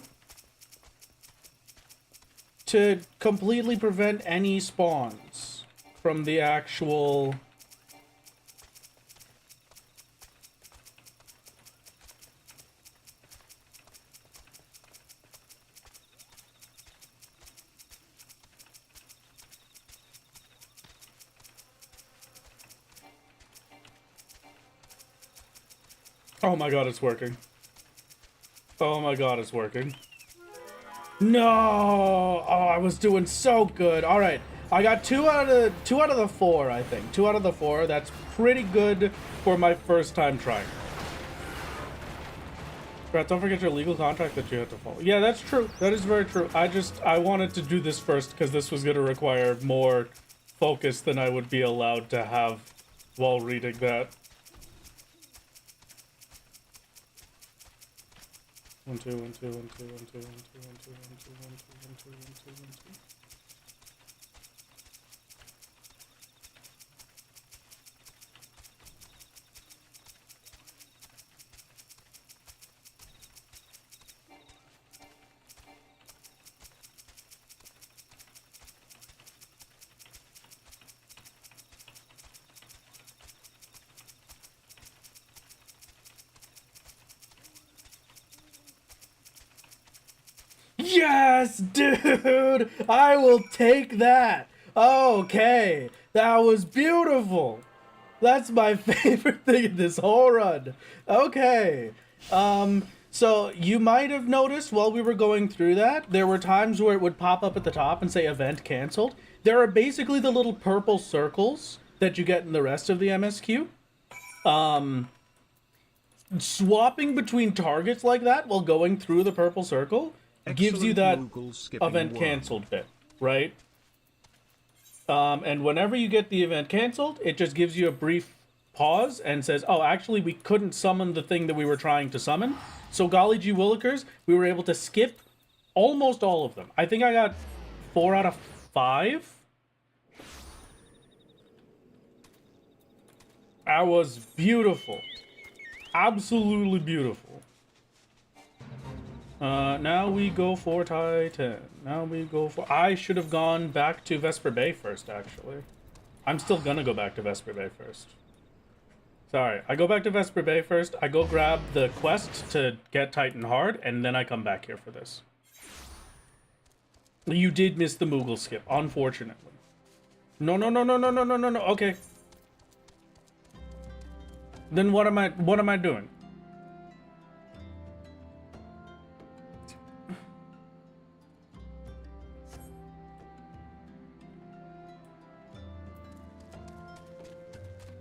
to completely prevent any spawns from the actual... Oh my god, it's working. Oh my god, it's working. No! Oh, I was doing so good. All right, I got two out of the 4, I think. 2 out of the 4. That's pretty good for my first time trying. Brett, don't forget your legal contract that you have to follow. Yeah, that's true. That is very true. I wanted to do this first because this was going to require more focus than I would be allowed to have while reading that. 1 2 1 2 1 2 1 2 1 2 1 2 1 2 1 2 1 2 1 2 1 2 1 2. Yes, dude! I will take that! Okay, that was beautiful! That's my favorite thing in this whole run. Okay. So you might have noticed while we were going through that, there were times where it would pop up at the top and say event canceled. There are basically the little purple circles that you get in the rest of the MSQ. Swapping between targets like that while going through the purple circle gives you that event canceled bit, right? And whenever you get the event canceled, it just gives you a brief pause and says, oh, actually, we couldn't summon the thing that we were trying to summon. So golly gee willikers, we were able to skip almost all of them. I think I got 4 out of 5. That was beautiful. Absolutely beautiful. Now we go for Titan. Now we go for... I should have gone back to Vesper Bay first, actually. I'm still gonna go back to Vesper Bay first. Sorry, I go back to Vesper Bay first, I go grab the quest to get Titan hard, and then I come back here for this. You did miss the Moogle skip, unfortunately. No, okay. Then what am I doing?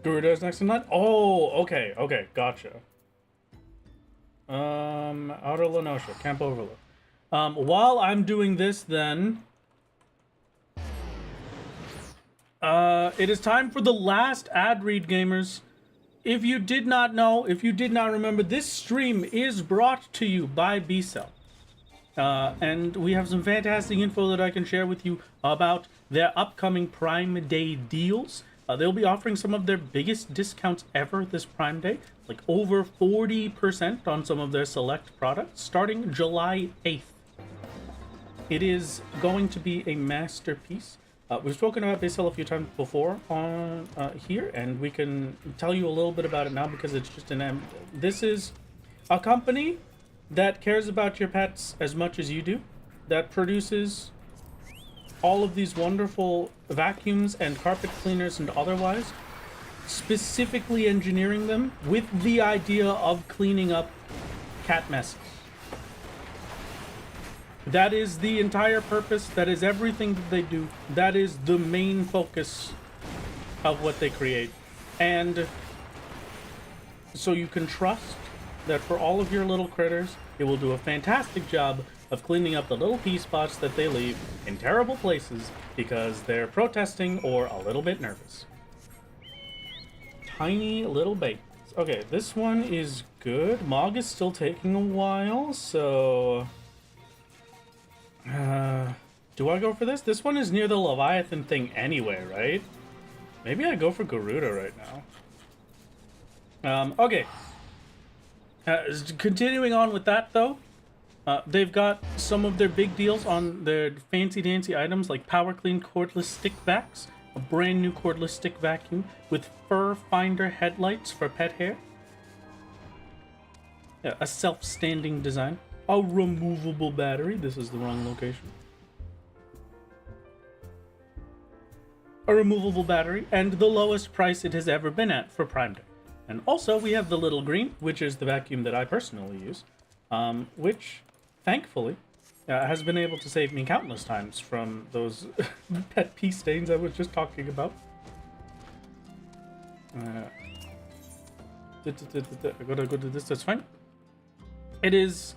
Garuda's next in line? Oh, okay, gotcha. Outer Lenosha, Camp Overlook. While I'm doing this, then... it is time for the last ad read, gamers. If you did not know, if you did not remember, this stream is brought to you by B-Cell. And we have some fantastic info that I can share with you about their upcoming Prime Day deals. They'll be offering some of their biggest discounts ever this Prime Day, like over 40% on some of their select products, starting July 8th. It is going to be a masterpiece. We've spoken about B-Cell a few times before on here, and we can tell you a little bit about it now because it's just an... This is a company that cares about your pets as much as you do, that produces all of these wonderful vacuums and carpet cleaners and otherwise, specifically engineering them with the idea of cleaning up cat messes. That is the entire purpose. That is everything that they do. That is the main focus of what they create. And so you can trust that for all of your little critters, it will do a fantastic job of cleaning up the little pee spots that they leave in terrible places because they're protesting or a little bit nervous. Tiny little babies. Okay, this one is good. Mog is still taking a while, so... do I go for this? This one is near the Leviathan thing anyway, right? Maybe I go for Garuda right now. Okay. Continuing on with that, though. They've got some of their big deals on their fancy-dancy items like Power Clean cordless stick vacs, a brand new cordless stick vacuum with fur finder headlights for pet hair. Yeah, a self-standing design. A removable battery. This is the wrong location. A removable battery, and the lowest price it has ever been at for Prime Day. And also, we have the Little Green, which is the vacuum that I personally use, which, thankfully, has been able to save me countless times from those pet pee stains I was just talking about. I gotta go to this, that's fine. It is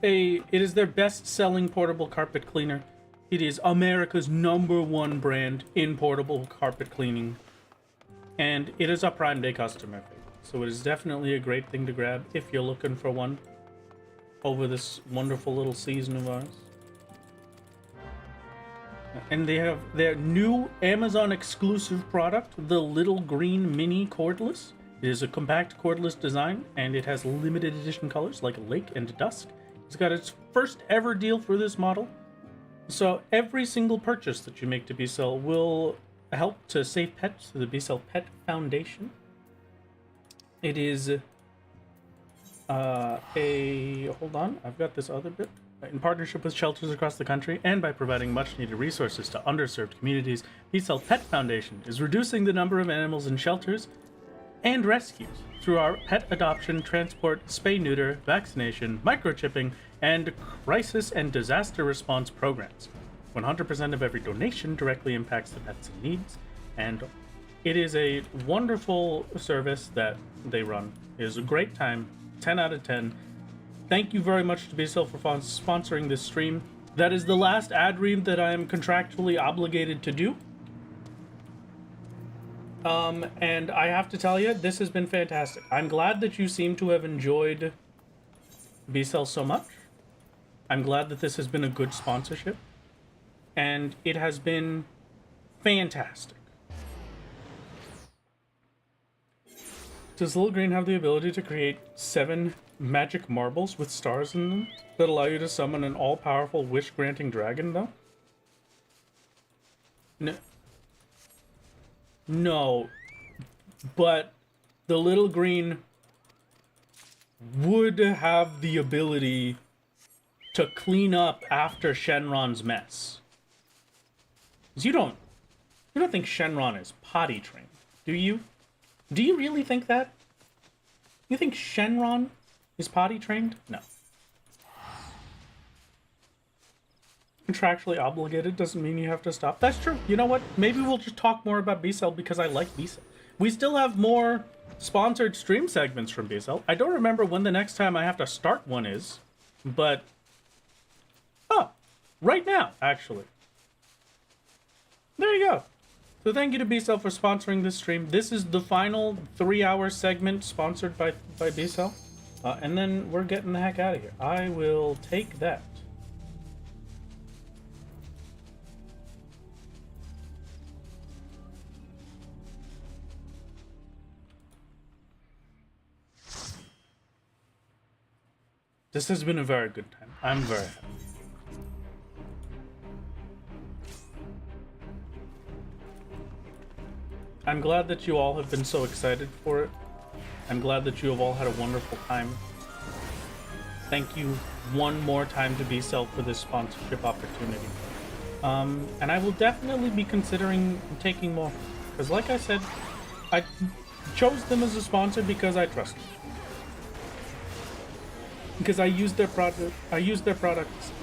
their best-selling portable carpet cleaner. It is America's #1 brand in portable carpet cleaning. And it is a Prime Day customer favorite. So it is definitely a great thing to grab if you're looking for one over this wonderful little season of ours. And they have their new Amazon exclusive product, the Little Green Mini Cordless. It is a compact cordless design, and it has limited edition colors like Lake and Dusk. It's got its first ever deal for this model. So every single purchase that you make to B-Cell will help to save pets through the B-Cell Pet Foundation. It is hold on, I've got this other bit. In partnership with shelters across the country and by providing much needed resources to underserved communities, B-Cell Pet Foundation is reducing the number of animals in shelters and rescues through our pet adoption, transport, spay-neuter, vaccination, microchipping, and crisis and disaster response programs. 100% of every donation directly impacts the pets in needs, and it is a wonderful service that they run. It is a great time, 10 out of 10. Thank you very much to B-Cell for sponsoring this stream. That is the last ad read that I am contractually obligated to do. And I have to tell you, this has been fantastic. I'm glad that you seem to have enjoyed B-Cell so much. I'm glad that this has been a good sponsorship. And it has been fantastic. Does Little Green have the ability to create 7 magic marbles with stars in them that allow you to summon an all-powerful wish-granting dragon, though? No. But the Little Green would have the ability to clean up after Shenron's mess. 'Cause you don't think Shenron is potty trained, do you? Do you really think that? You think Shenron is potty trained? No. Contractually obligated doesn't mean you have to stop. That's true. You know what? Maybe we'll just talk more about B-Cell because I like B-Cell. We still have more sponsored stream segments from B-Cell. I don't remember when the next time I have to start one is, but... oh, right now, actually. There you go. So thank you to B-Cell for sponsoring this stream. This is the final 3-hour segment sponsored by B-Cell. And then we're getting the heck out of here. I will take that. This has been a very good time. I'm very happy. I'm glad that you all have been so excited for it. I'm glad that you have all had a wonderful time. Thank you one more time to B-Cell for this sponsorship opportunity. And I will definitely be considering taking more. Because like I said, I chose them as a sponsor because I trust them. Because I use their product, I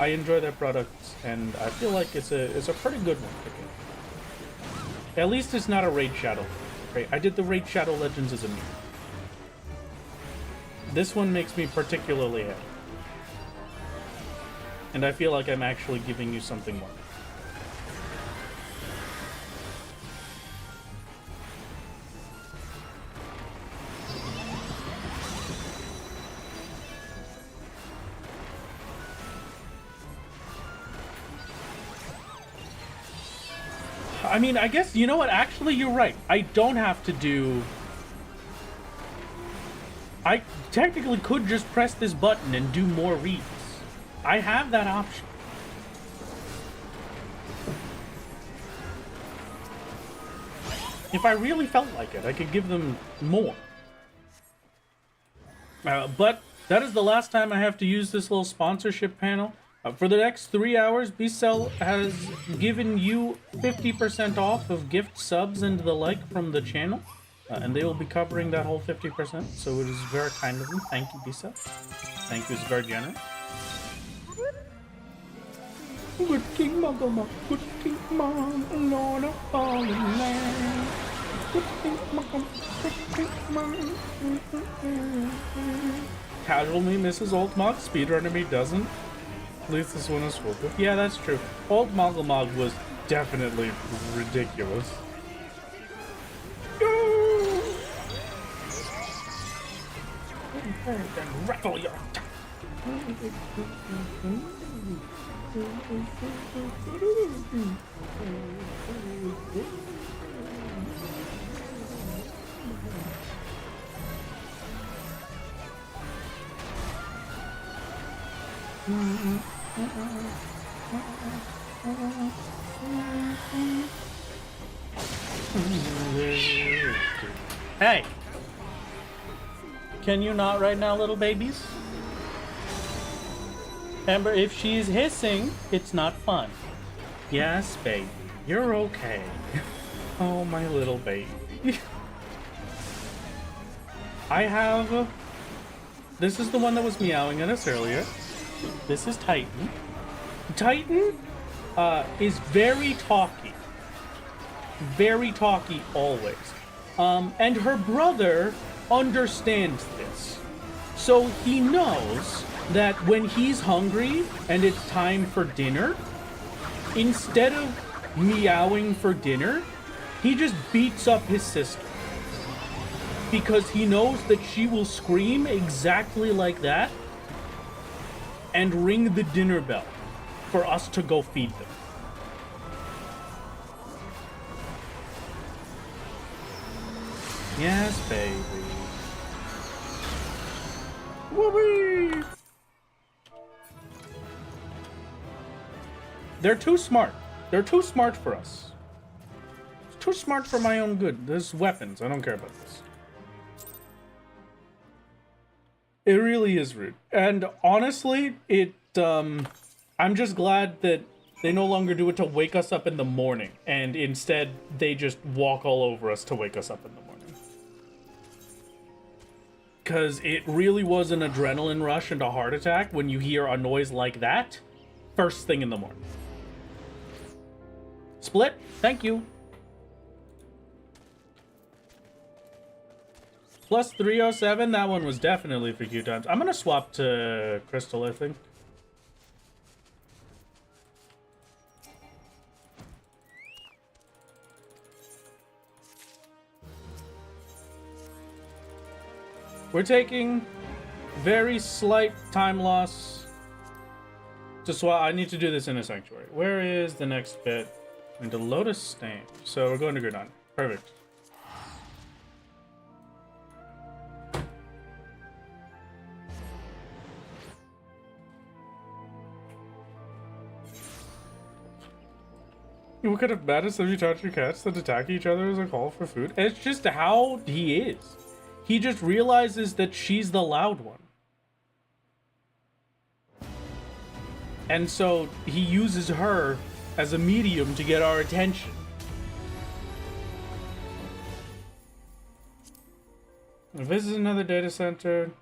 enjoy their products, and I feel like it's a pretty good one to get. At least it's not a Raid Shadow. Right? I did the Raid Shadow Legends as a meme. This one makes me particularly happy. And I feel like I'm actually giving you something more. I mean, I guess, you know what? Actually, you're right. I don't have to do... I technically could just press this button and do more reads. I have that option. If I really felt like it, I could give them more. But that is the last time I have to use this little sponsorship panel. For the next 3 hours, B-Cell has given you 50% off of gift subs and the like from the channel. And they will be covering that whole 50%, so it is very kind of them. Thank you, B-Cell. Thank you, it's very generous. Good King Mama, good King Mama, Lord of all the land. Good King Mama, good King Mama. Casual me misses Old Mod, speedrunner me doesn't. At least this one is foolproof. Yeah, that's true. Old Moggle was definitely ridiculous. Rattle your Hey! Can you not right now, little babies? Amber, if she's hissing, it's not fun. Yes, baby. You're okay. Oh, my little baby. I have... This is the one that was meowing at us earlier. This is Titan. Titan is very talky. Very talky always. And her brother understands this. So he knows that when he's hungry and it's time for dinner, instead of meowing for dinner, he just beats up his sister. Because he knows that she will scream exactly like that and ring the dinner bell for us to go feed them. Yes, baby. Whoopee! They're too smart. They're too smart for us. It's too smart for my own good. There's weapons. I don't care about this. It really is rude. And honestly, I'm just glad that they no longer do it to wake us up in the morning. And instead, they just walk all over us to wake us up in the morning. Because it really was an adrenaline rush and a heart attack when you hear a noise like that first thing in the morning. Split, thank you. Plus 307, that one was definitely for Q times. I'm gonna swap to Crystal, I think. We're taking very slight time loss to swap. I need to do this in a sanctuary. Where is the next bit? Into Lotus Stain. So we're going to Gridon. Perfect. What kind of madness have you taught your cats that attack each other as a call for food? It's just how he is. He just realizes that she's the loud one. And so he uses her as a medium to get our attention. Visit another data center.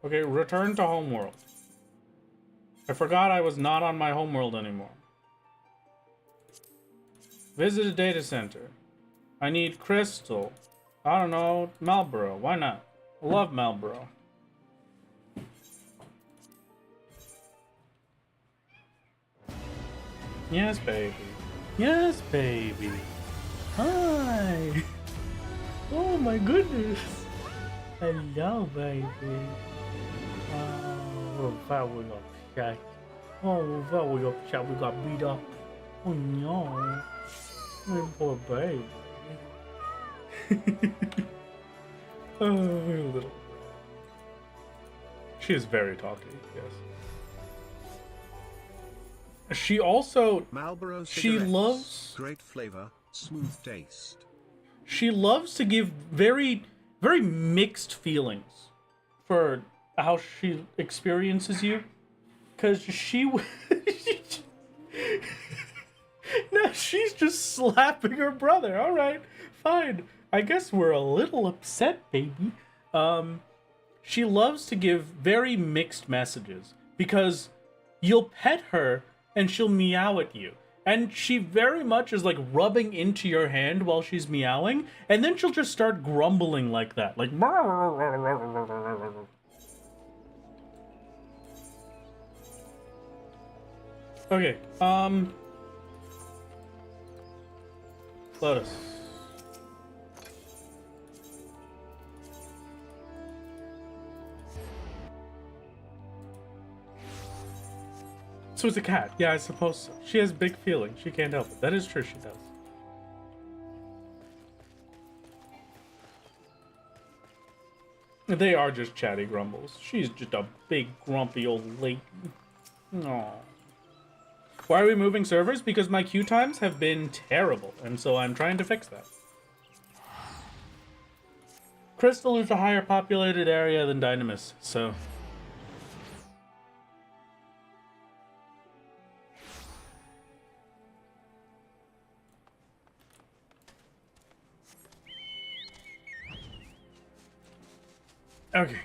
Okay, return to homeworld. I forgot I was not on my homeworld anymore. Visit a data center. I need Crystal. I don't know, Marlboro. Why not? I love Marlboro. Yes, baby. Yes, baby. Hi. Oh my goodness. Hello, baby. Oh, very upset. Oh, very upset. We got beat up. Oh no. My poor baby. Oh, little. She is very talky, yes. She also Marlboro she loves great flavor, smooth taste. She loves to give very mixed feelings for how she experiences you, because she now she's just slapping her brother. All right, fine. I guess we're a little upset, baby. She loves to give very mixed messages because you'll pet her and she'll meow at you. And she very much is like rubbing into your hand while she's meowing, and then she'll just start grumbling like that. Like, Okay, Lotus. So it's a cat. Yeah, I suppose so. She has big feelings. She can't help it. That is true, she does. They are just chatty grumbles. She's just a big, grumpy old lady. Aww. Why are we moving servers? Because my queue times have been terrible, and so I'm trying to fix that. Crystal is a higher populated area than Dynamis, so... Okay.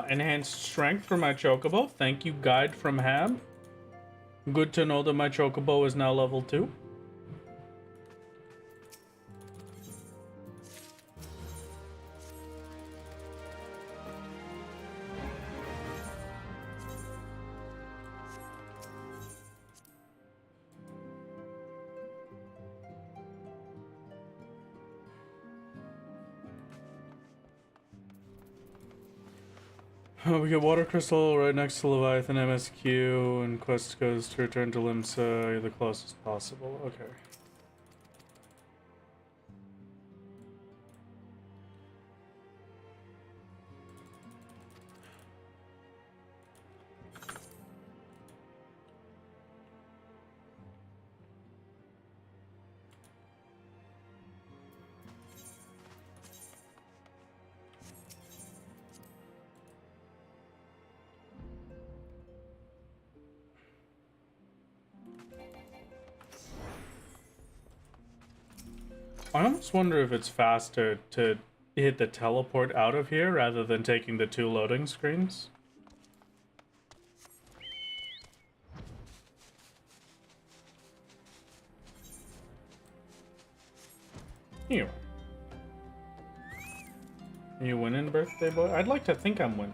Enhanced strength for my Chocobo. Thank you, guide from Hab. Good to know that my Chocobo is now level 2. We get Water Crystal right next to Leviathan MSQ, and quest goes to return to Limsa the closest possible. Okay. I almost wonder if it's faster to hit the teleport out of here rather than taking the 2 loading screens. Here. You winning, birthday boy? I'd like to think I'm winning.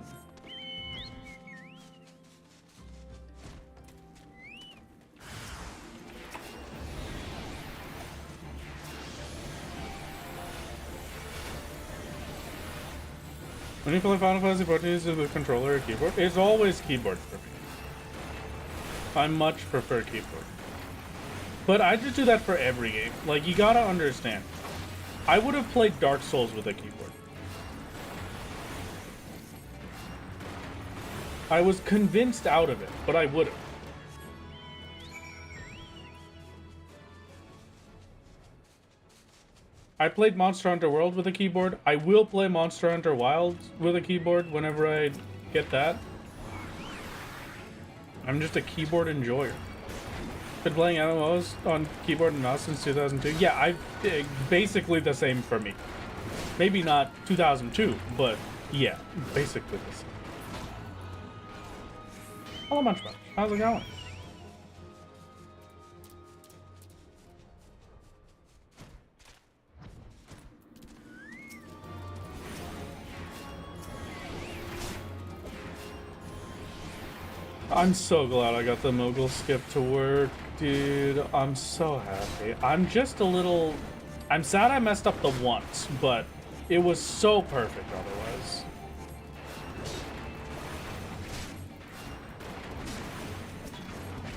When you play Final Fantasy XIV with controller or keyboard, it's always keyboard for me. I much prefer keyboard. But I just do that for every game. Like, you gotta understand. I would have played Dark Souls with a keyboard. I was convinced out of it, but I would have. I played Monster Hunter World with a keyboard. I will play Monster Hunter Wilds with a keyboard whenever I get that. I'm just a keyboard enjoyer. Been playing MMOs on keyboard and mouse since 2002. Yeah, basically the same for me. Maybe not 2002, but yeah, basically the same. Hello, Munchmunch. How's it going? I'm so glad I got the Moogle skip to work, dude. I'm so happy. I'm just a little... I'm sad I messed up the once, but it was so perfect otherwise.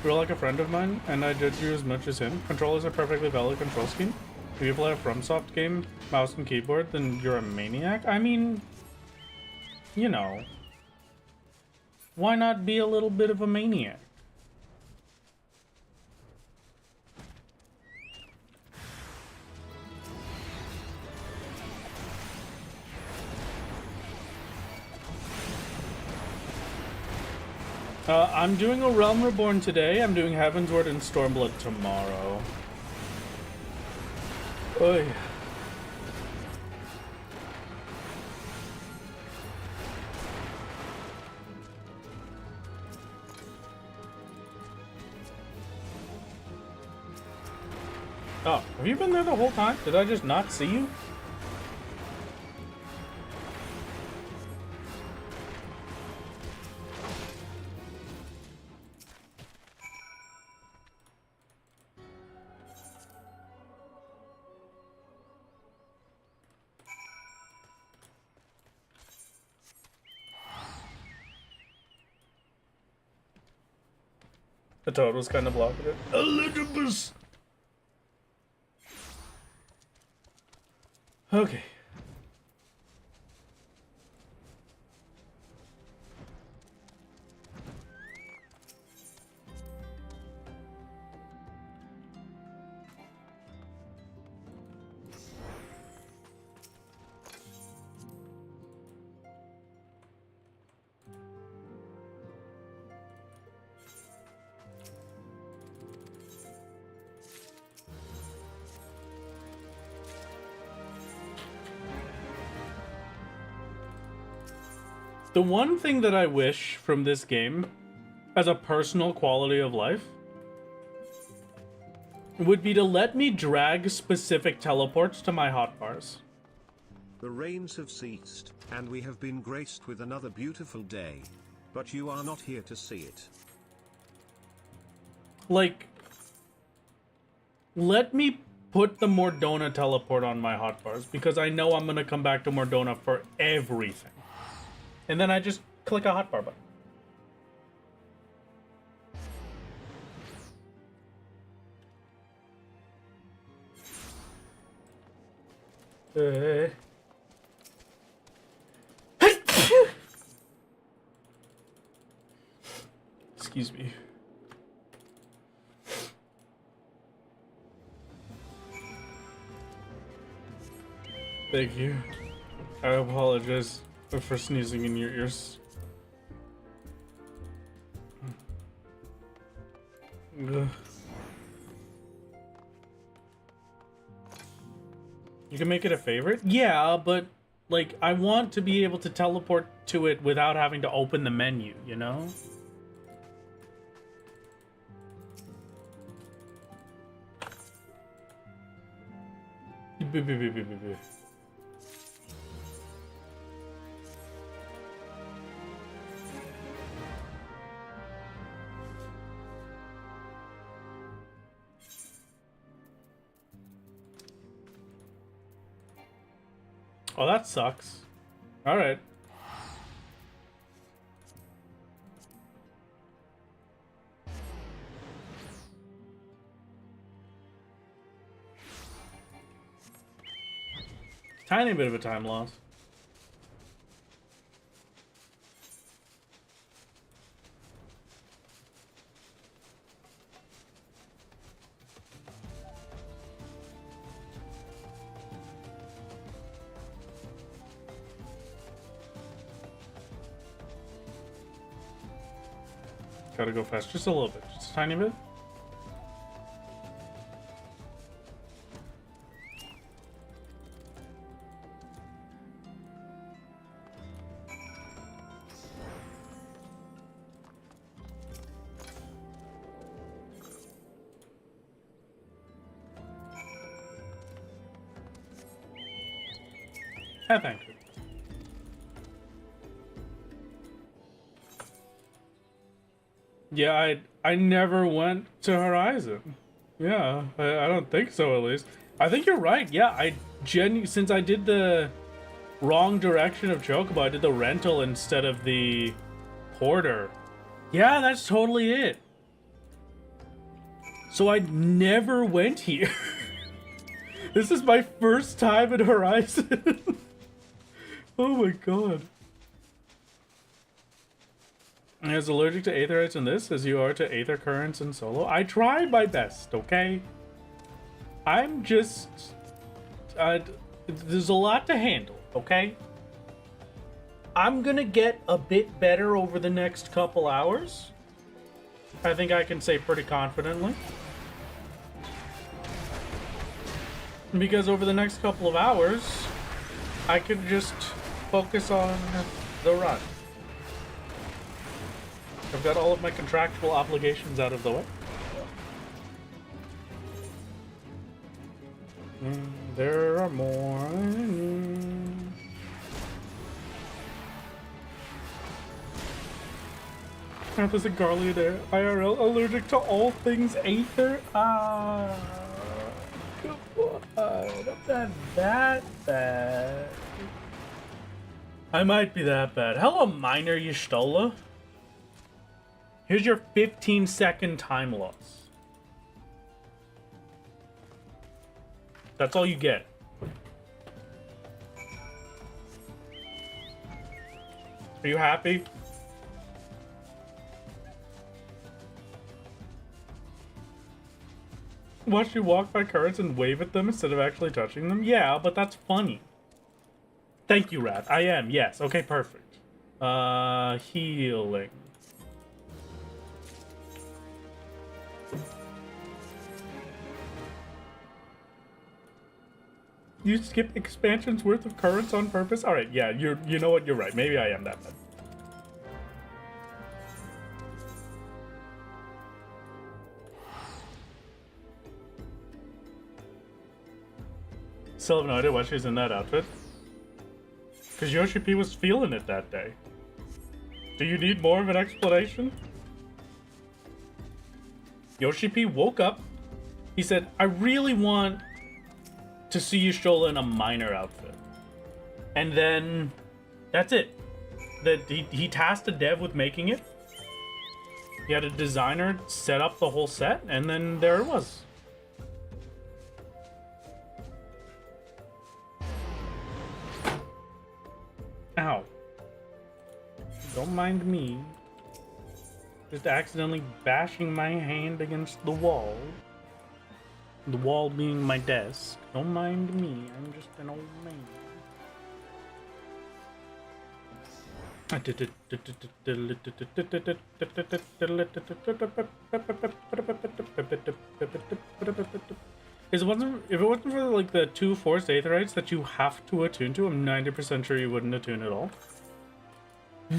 You're like a friend of mine, and I judge you as much as him. Control is a perfectly valid control scheme. If you play a FromSoft game, mouse and keyboard, then you're a maniac. I mean, you know... Why not be a little bit of a maniac? I'm doing a Realm Reborn today. I'm doing Heavensward and Stormblood tomorrow. Oy. Oh, have you been there the whole time? Did I just not see you? The toad was kind of blocking it. Elizabeth! Okay. The one thing that I wish from this game, as a personal quality of life, would be to let me drag specific teleports to my hotbars. The rains have ceased, and we have been graced with another beautiful day. But you are not here to see it. Like, let me put the Mordona teleport on my hotbars, because I know I'm gonna come back to Mordona for everything. And then I just click a hotbar button. Excuse me. Thank you. I apologize for sneezing in your ears. Ugh. You can make it a favorite? Yeah, but like I want to be able to teleport to it without having to open the menu, you know? Oh, that sucks. All right. Tiny bit of a time loss. Gotta go fast, just a little bit, just a tiny bit. Ah, thank you. Yeah, I never went to Horizon. Yeah, I don't think so, at least. I think you're right. Yeah, since I did the wrong direction of Chocobo, I did the rental instead of the porter. Yeah, that's totally it. So I never went here. This is my first time in Horizon. Oh my god. As allergic to aetherites in this as you are to aether currents in solo. I tried my best, okay? I'm just... there's a lot to handle, okay? I'm gonna get a bit better over the next couple hours. I think I can say pretty confidently. Because over the next couple of hours, I can just focus on the run. I've got all of my contractual obligations out of the way. There are more. There's a Garlic there. IRL allergic to all things Aether. Ah, come on. I'm not that bad. I might be that bad. Hello, Minor Y'shtola. Here's your 15-second time loss. That's all you get. Are you happy? Watch you walk by currents and wave at them instead of actually touching them? Yeah, but that's funny. Thank you, Rat. I am, yes. Okay, perfect. Healing. You skip expansion's worth of currents on purpose? Alright, yeah, you know what, you're right. Maybe I am that bad. Still have no idea why she's in that outfit. Because Yoshi P was feeling it that day. Do you need more of an explanation? Yoshi P woke up. He said, I really want to see Y'shtola in a minor outfit. And then that's it. That he tasked a dev with making it. He had a designer set up the whole set, and then there it was. Ow. Don't mind me. Just accidentally bashing my hand against the wall. The wall being my desk. Don't mind me. I'm just an old man. If it wasn't for like the 2 forced aetherites that you have to attune to, I'm 90% sure you wouldn't attune at all.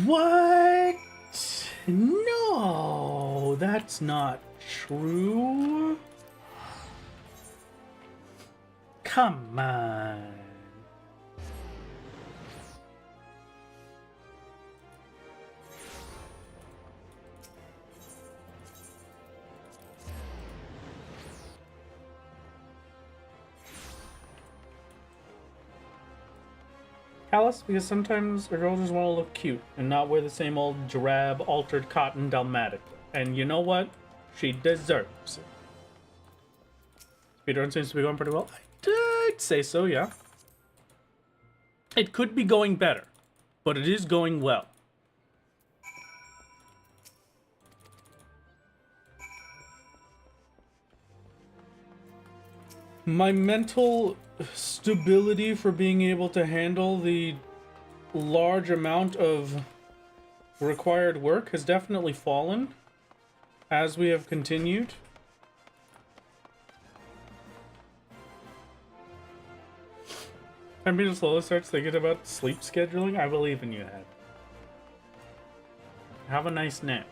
What? No, that's not true. Come on. Callous, because sometimes a girl just want to look cute and not wear the same old drab, altered cotton Dalmatic. And you know what? She deserves it. Speedrun seems to be going pretty well. I'd say so, yeah. It could be going better, but it is going well. My mental stability for being able to handle the large amount of required work has definitely fallen as we have continued. I'm being slowly starts thinking about sleep scheduling. I believe in you, Head. Have a nice nap.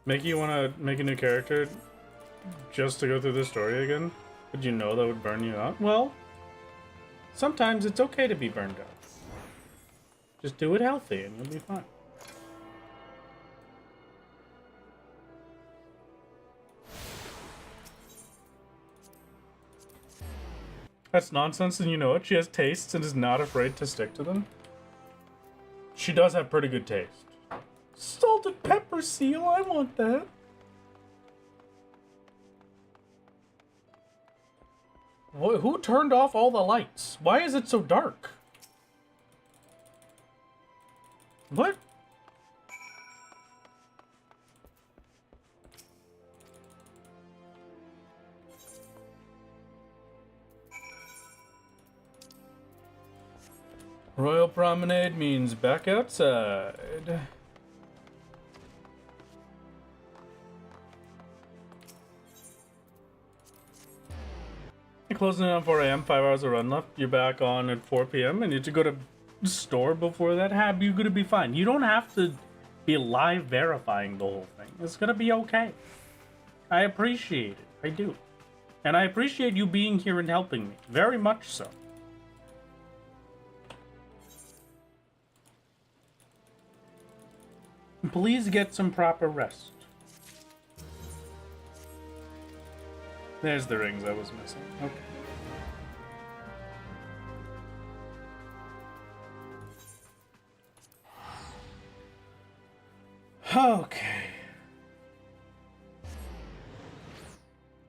Make you want to make a new character just to go through the story again? But you know that would burn you out? Well, sometimes it's okay to be burned out. Just do it healthy and you'll be fine. That's nonsense and you know it. She has tastes and is not afraid to stick to them. She does have pretty good taste. Salted pepper seal, I want that. Who turned off all the lights? Why is it so dark? What? Royal Promenade means back outside. You're closing in on 4 a.m., 5 hours of run left. You're back on at 4 p.m. and you need to go to store before that, Hab, you're gonna be fine. You don't have to be live verifying the whole thing. It's gonna be okay. I appreciate it. I do. And I appreciate you being here and helping me. Very much so. Please get some proper rest. There's the rings I was missing. Okay. Okay.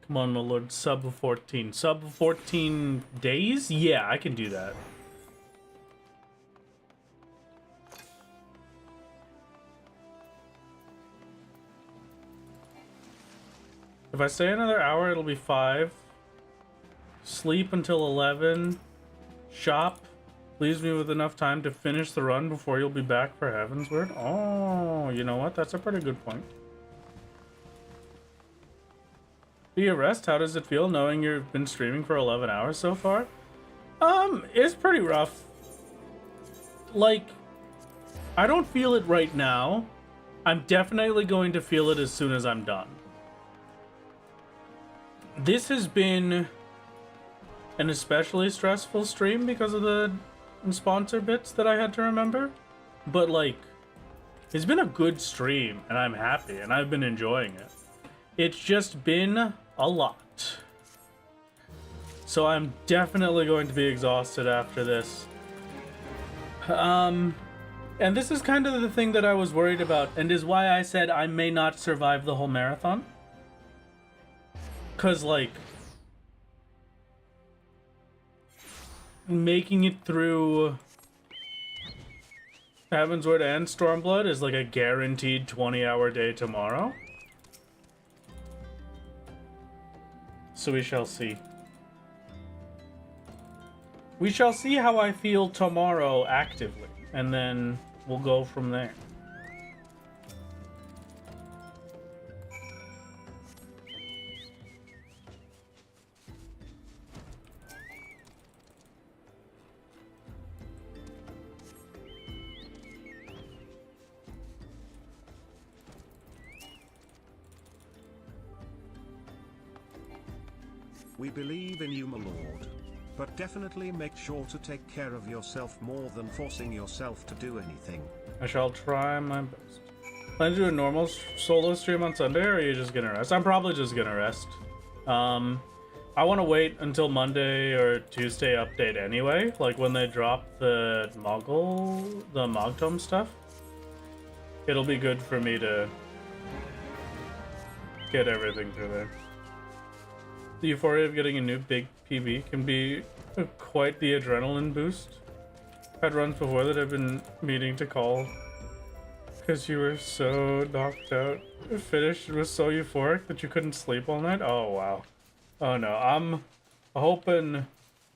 Come on, my lord. Sub 14. Sub 14 days? Yeah, I can do that. If I stay another hour, it'll be 5. Sleep until 11. Shop. Leaves me with enough time to finish the run before you'll be back for Heaven's Word. Oh, you know what? That's a pretty good point. Be a rest. How does it feel knowing you've been streaming for 11 hours so far? It's pretty rough. Like, I don't feel it right now. I'm definitely going to feel it as soon as I'm done. This has been an especially stressful stream because of the sponsor bits that I had to remember. But, like, it's been a good stream, and I'm happy, and I've been enjoying it. It's just been a lot. So I'm definitely going to be exhausted after this. And this is kind of the thing that I was worried about, and is why I said I may not survive the whole marathon. 'Cause, like, making it through Heaven's Word and Stormblood is like a guaranteed 20-hour day tomorrow. So we shall see. We shall see how I feel tomorrow actively, and then we'll go from there. We believe in you, my lord. But definitely make sure to take care of yourself more than forcing yourself to do anything. I shall try my best. Plan to do a normal solo stream on Sunday, or are you just gonna rest? I'm probably just gonna rest. I want to wait until Monday or Tuesday update anyway, like when they drop the Mogtome stuff. It'll be good for me to get everything through there. The euphoria of getting a new big PB can be quite the adrenaline boost. Had runs before that I've been meaning to call because you were so knocked out. Finished was so euphoric that you couldn't sleep all night. Oh wow. Oh no, I'm hoping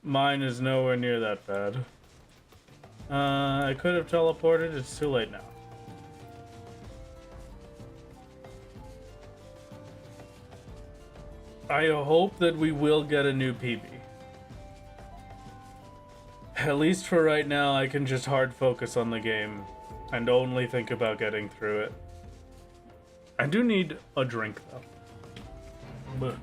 mine is nowhere near that bad. I could have teleported. It's too late now. I hope that we will get a new PB. At least for right now, I can just hard focus on the game and only think about getting through it. I do need a drink though. But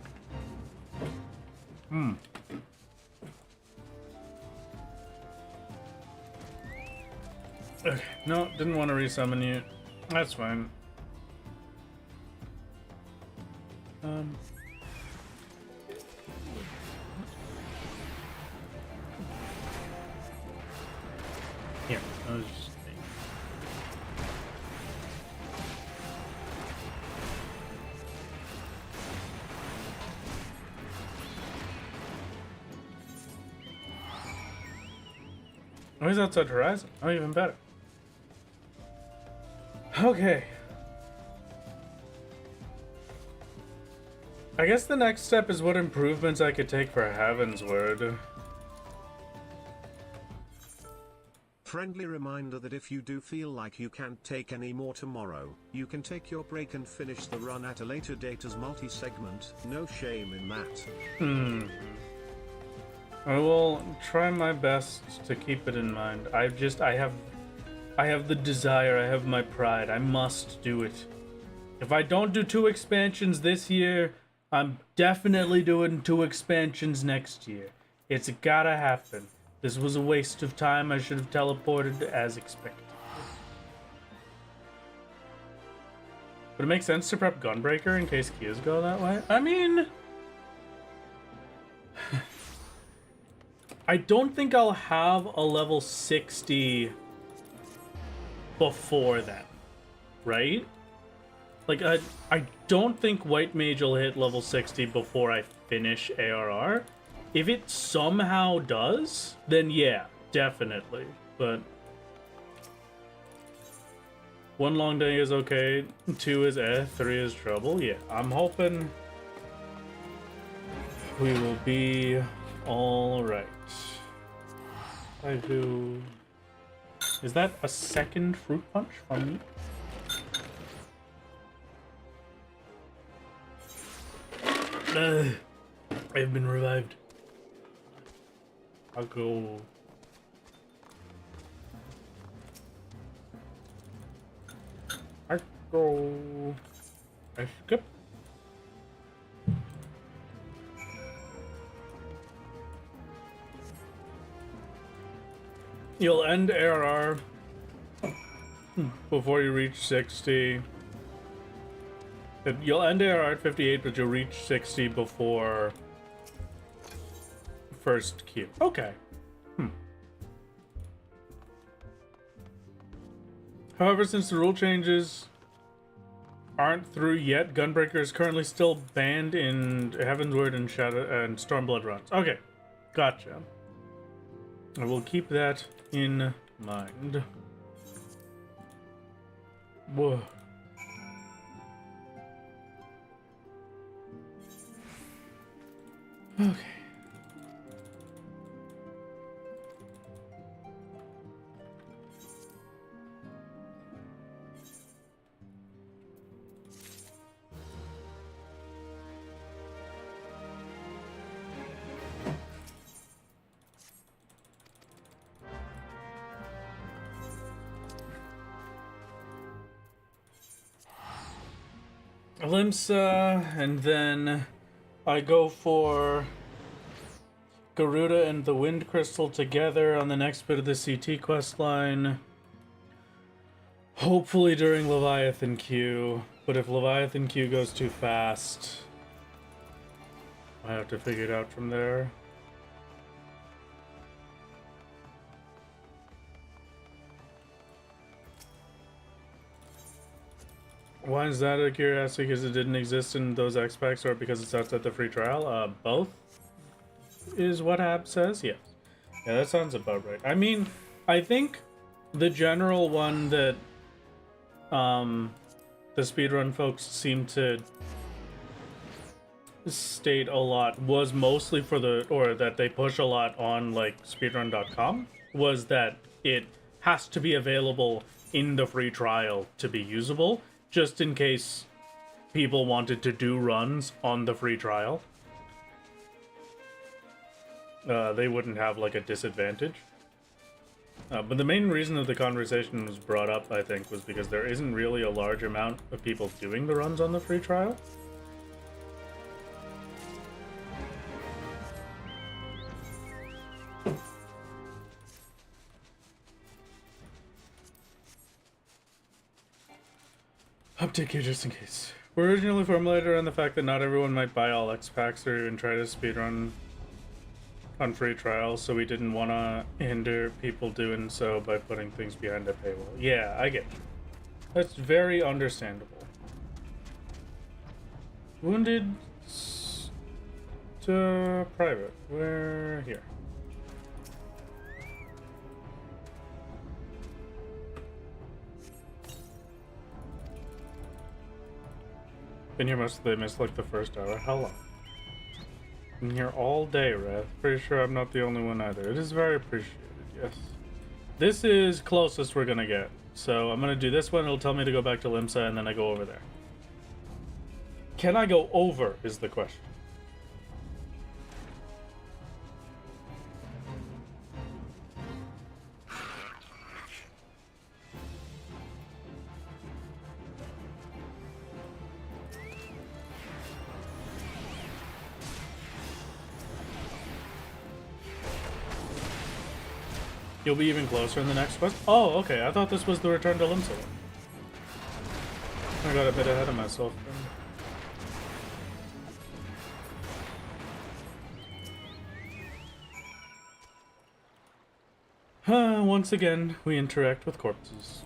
okay, no, didn't want to resummon you. That's fine. Here, I was just... Oh, he's outside Horizon. Oh, even better. Okay. I guess the next step is what improvements I could take for Heaven's Word. Friendly reminder that if you do feel like you can't take any more tomorrow, you can take your break and finish the run at a later date as multi-segment. No shame in that. I will try my best to keep it in mind. I have the desire, I have my pride. I must do it. If I don't do 2 expansions this year, I'm definitely doing 2 expansions next year. It's gotta happen. This was a waste of time. I should have teleported as expected. Would it make sense to prep Gunbreaker in case Qs go that way? I mean... I don't think I'll have a level 60 before then, right? Like, I don't think White Mage will hit level 60 before I finish ARR. If it somehow does, then yeah, definitely. But 1 long day is okay, 2 is 3 is trouble. Yeah, I'm hoping we will be all right. I do. Is that a second fruit punch from me? I've been revived. I'll go. I skip. You'll end ARR before you reach 60. You'll end ARR at 58, but you'll reach 60 before first Q. Okay. However, since the rule changes aren't through yet, Gunbreaker is currently still banned in Heavensward and Shadow and Stormblood runs. Okay, gotcha. I will keep that in mind. Whoa. Okay. Limsa, and then I go for Garuda and the Wind Crystal together on the next bit of the CT quest line. Hopefully during Leviathan Q, but if Leviathan Q goes too fast, I have to figure it out from there. Why is that a curiosity? Because it didn't exist in those X packs, or because it's outside the free trial? Both is what Ab says. Yes. Yeah, that sounds about right. I mean, I think the general one that the speedrun folks seem to state a lot was mostly for the, or that they push a lot on like speedrun.com, was that it has to be available in the free trial to be usable, just in case people wanted to do runs on the free trial. They wouldn't have like a disadvantage. But the main reason that the conversation was brought up, I think, was because there isn't really a large amount of people doing the runs on the free trial. Update here just in case. We're originally formulated around the fact that not everyone might buy all X packs or even try to speedrun on free trials, so we didn't want to hinder people doing so by putting things behind a paywall. Yeah, I get you. That's very understandable. Wounded to private. We're here. Been here most of the day, missed like the first hour. How long? Been here all day, Wrath. Pretty sure I'm not the only one either. It is very appreciated, yes. This is closest we're gonna get. So I'm gonna do this one, it'll tell me to go back to Limsa, and then I go over there. Can I go over, is the question. You'll be even closer in the next quest. Oh, okay. I thought this was the return to Limsa. I got a bit ahead of myself. Once again, we interact with corpses.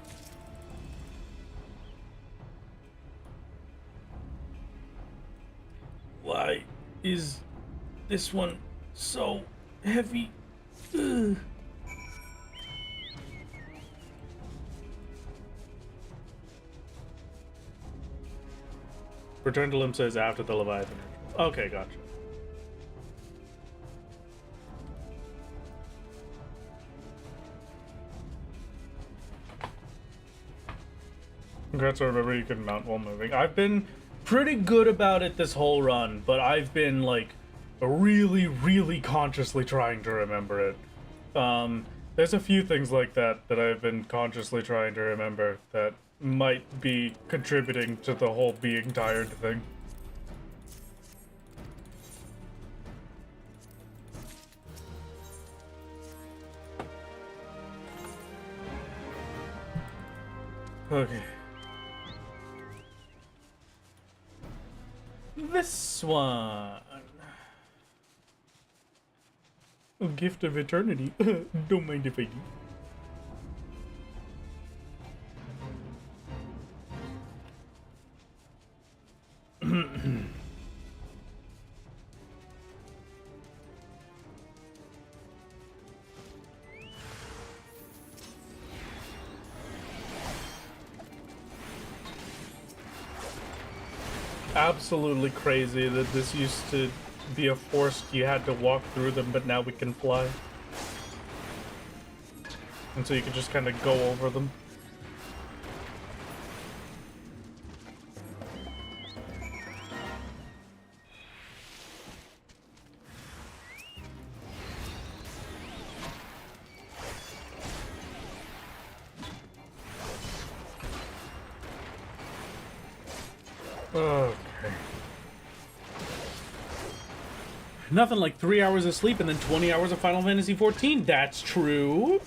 Why is this one so heavy? Ugh. Return to Limsa is after the Leviathan. Okay, gotcha. Congrats, I remember you can mount while moving. I've been pretty good about it this whole run, but I've been like really, really consciously trying to remember it. There's a few things like that I've been consciously trying to remember that might be contributing to the whole being tired thing. Okay. This one. A gift of eternity. Don't mind if I do. Absolutely crazy that this used to be a forest you had to walk through them, but now we can fly. And so you can just kind of go over them. Okay. Nothing like 3 hours of sleep and then 20 hours of Final Fantasy XIV. That's true.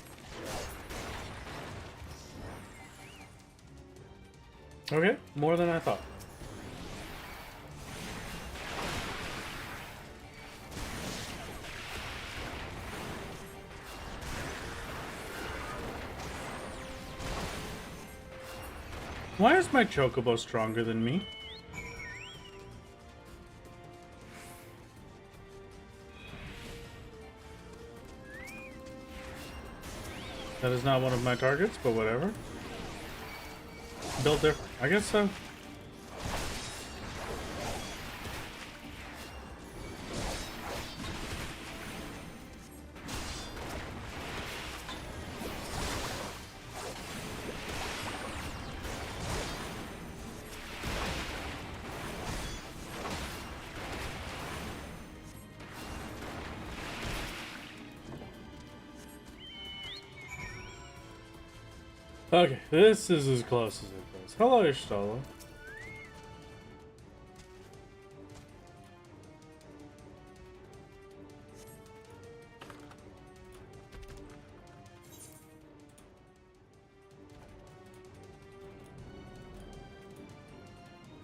Okay, more than I thought. Why is my Chocobo stronger than me? That is not one of my targets, but whatever. Built different. I guess so. Okay, this is as close as it goes. Hello, Ishtala.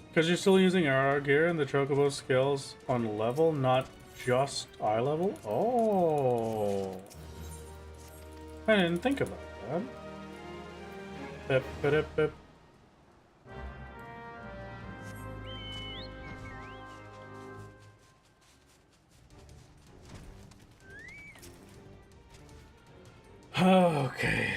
Because you're still using RR gear and the Chocobo skills on level, not just eye level? Oh. I didn't think about that. Bip, bip, bip. Okay.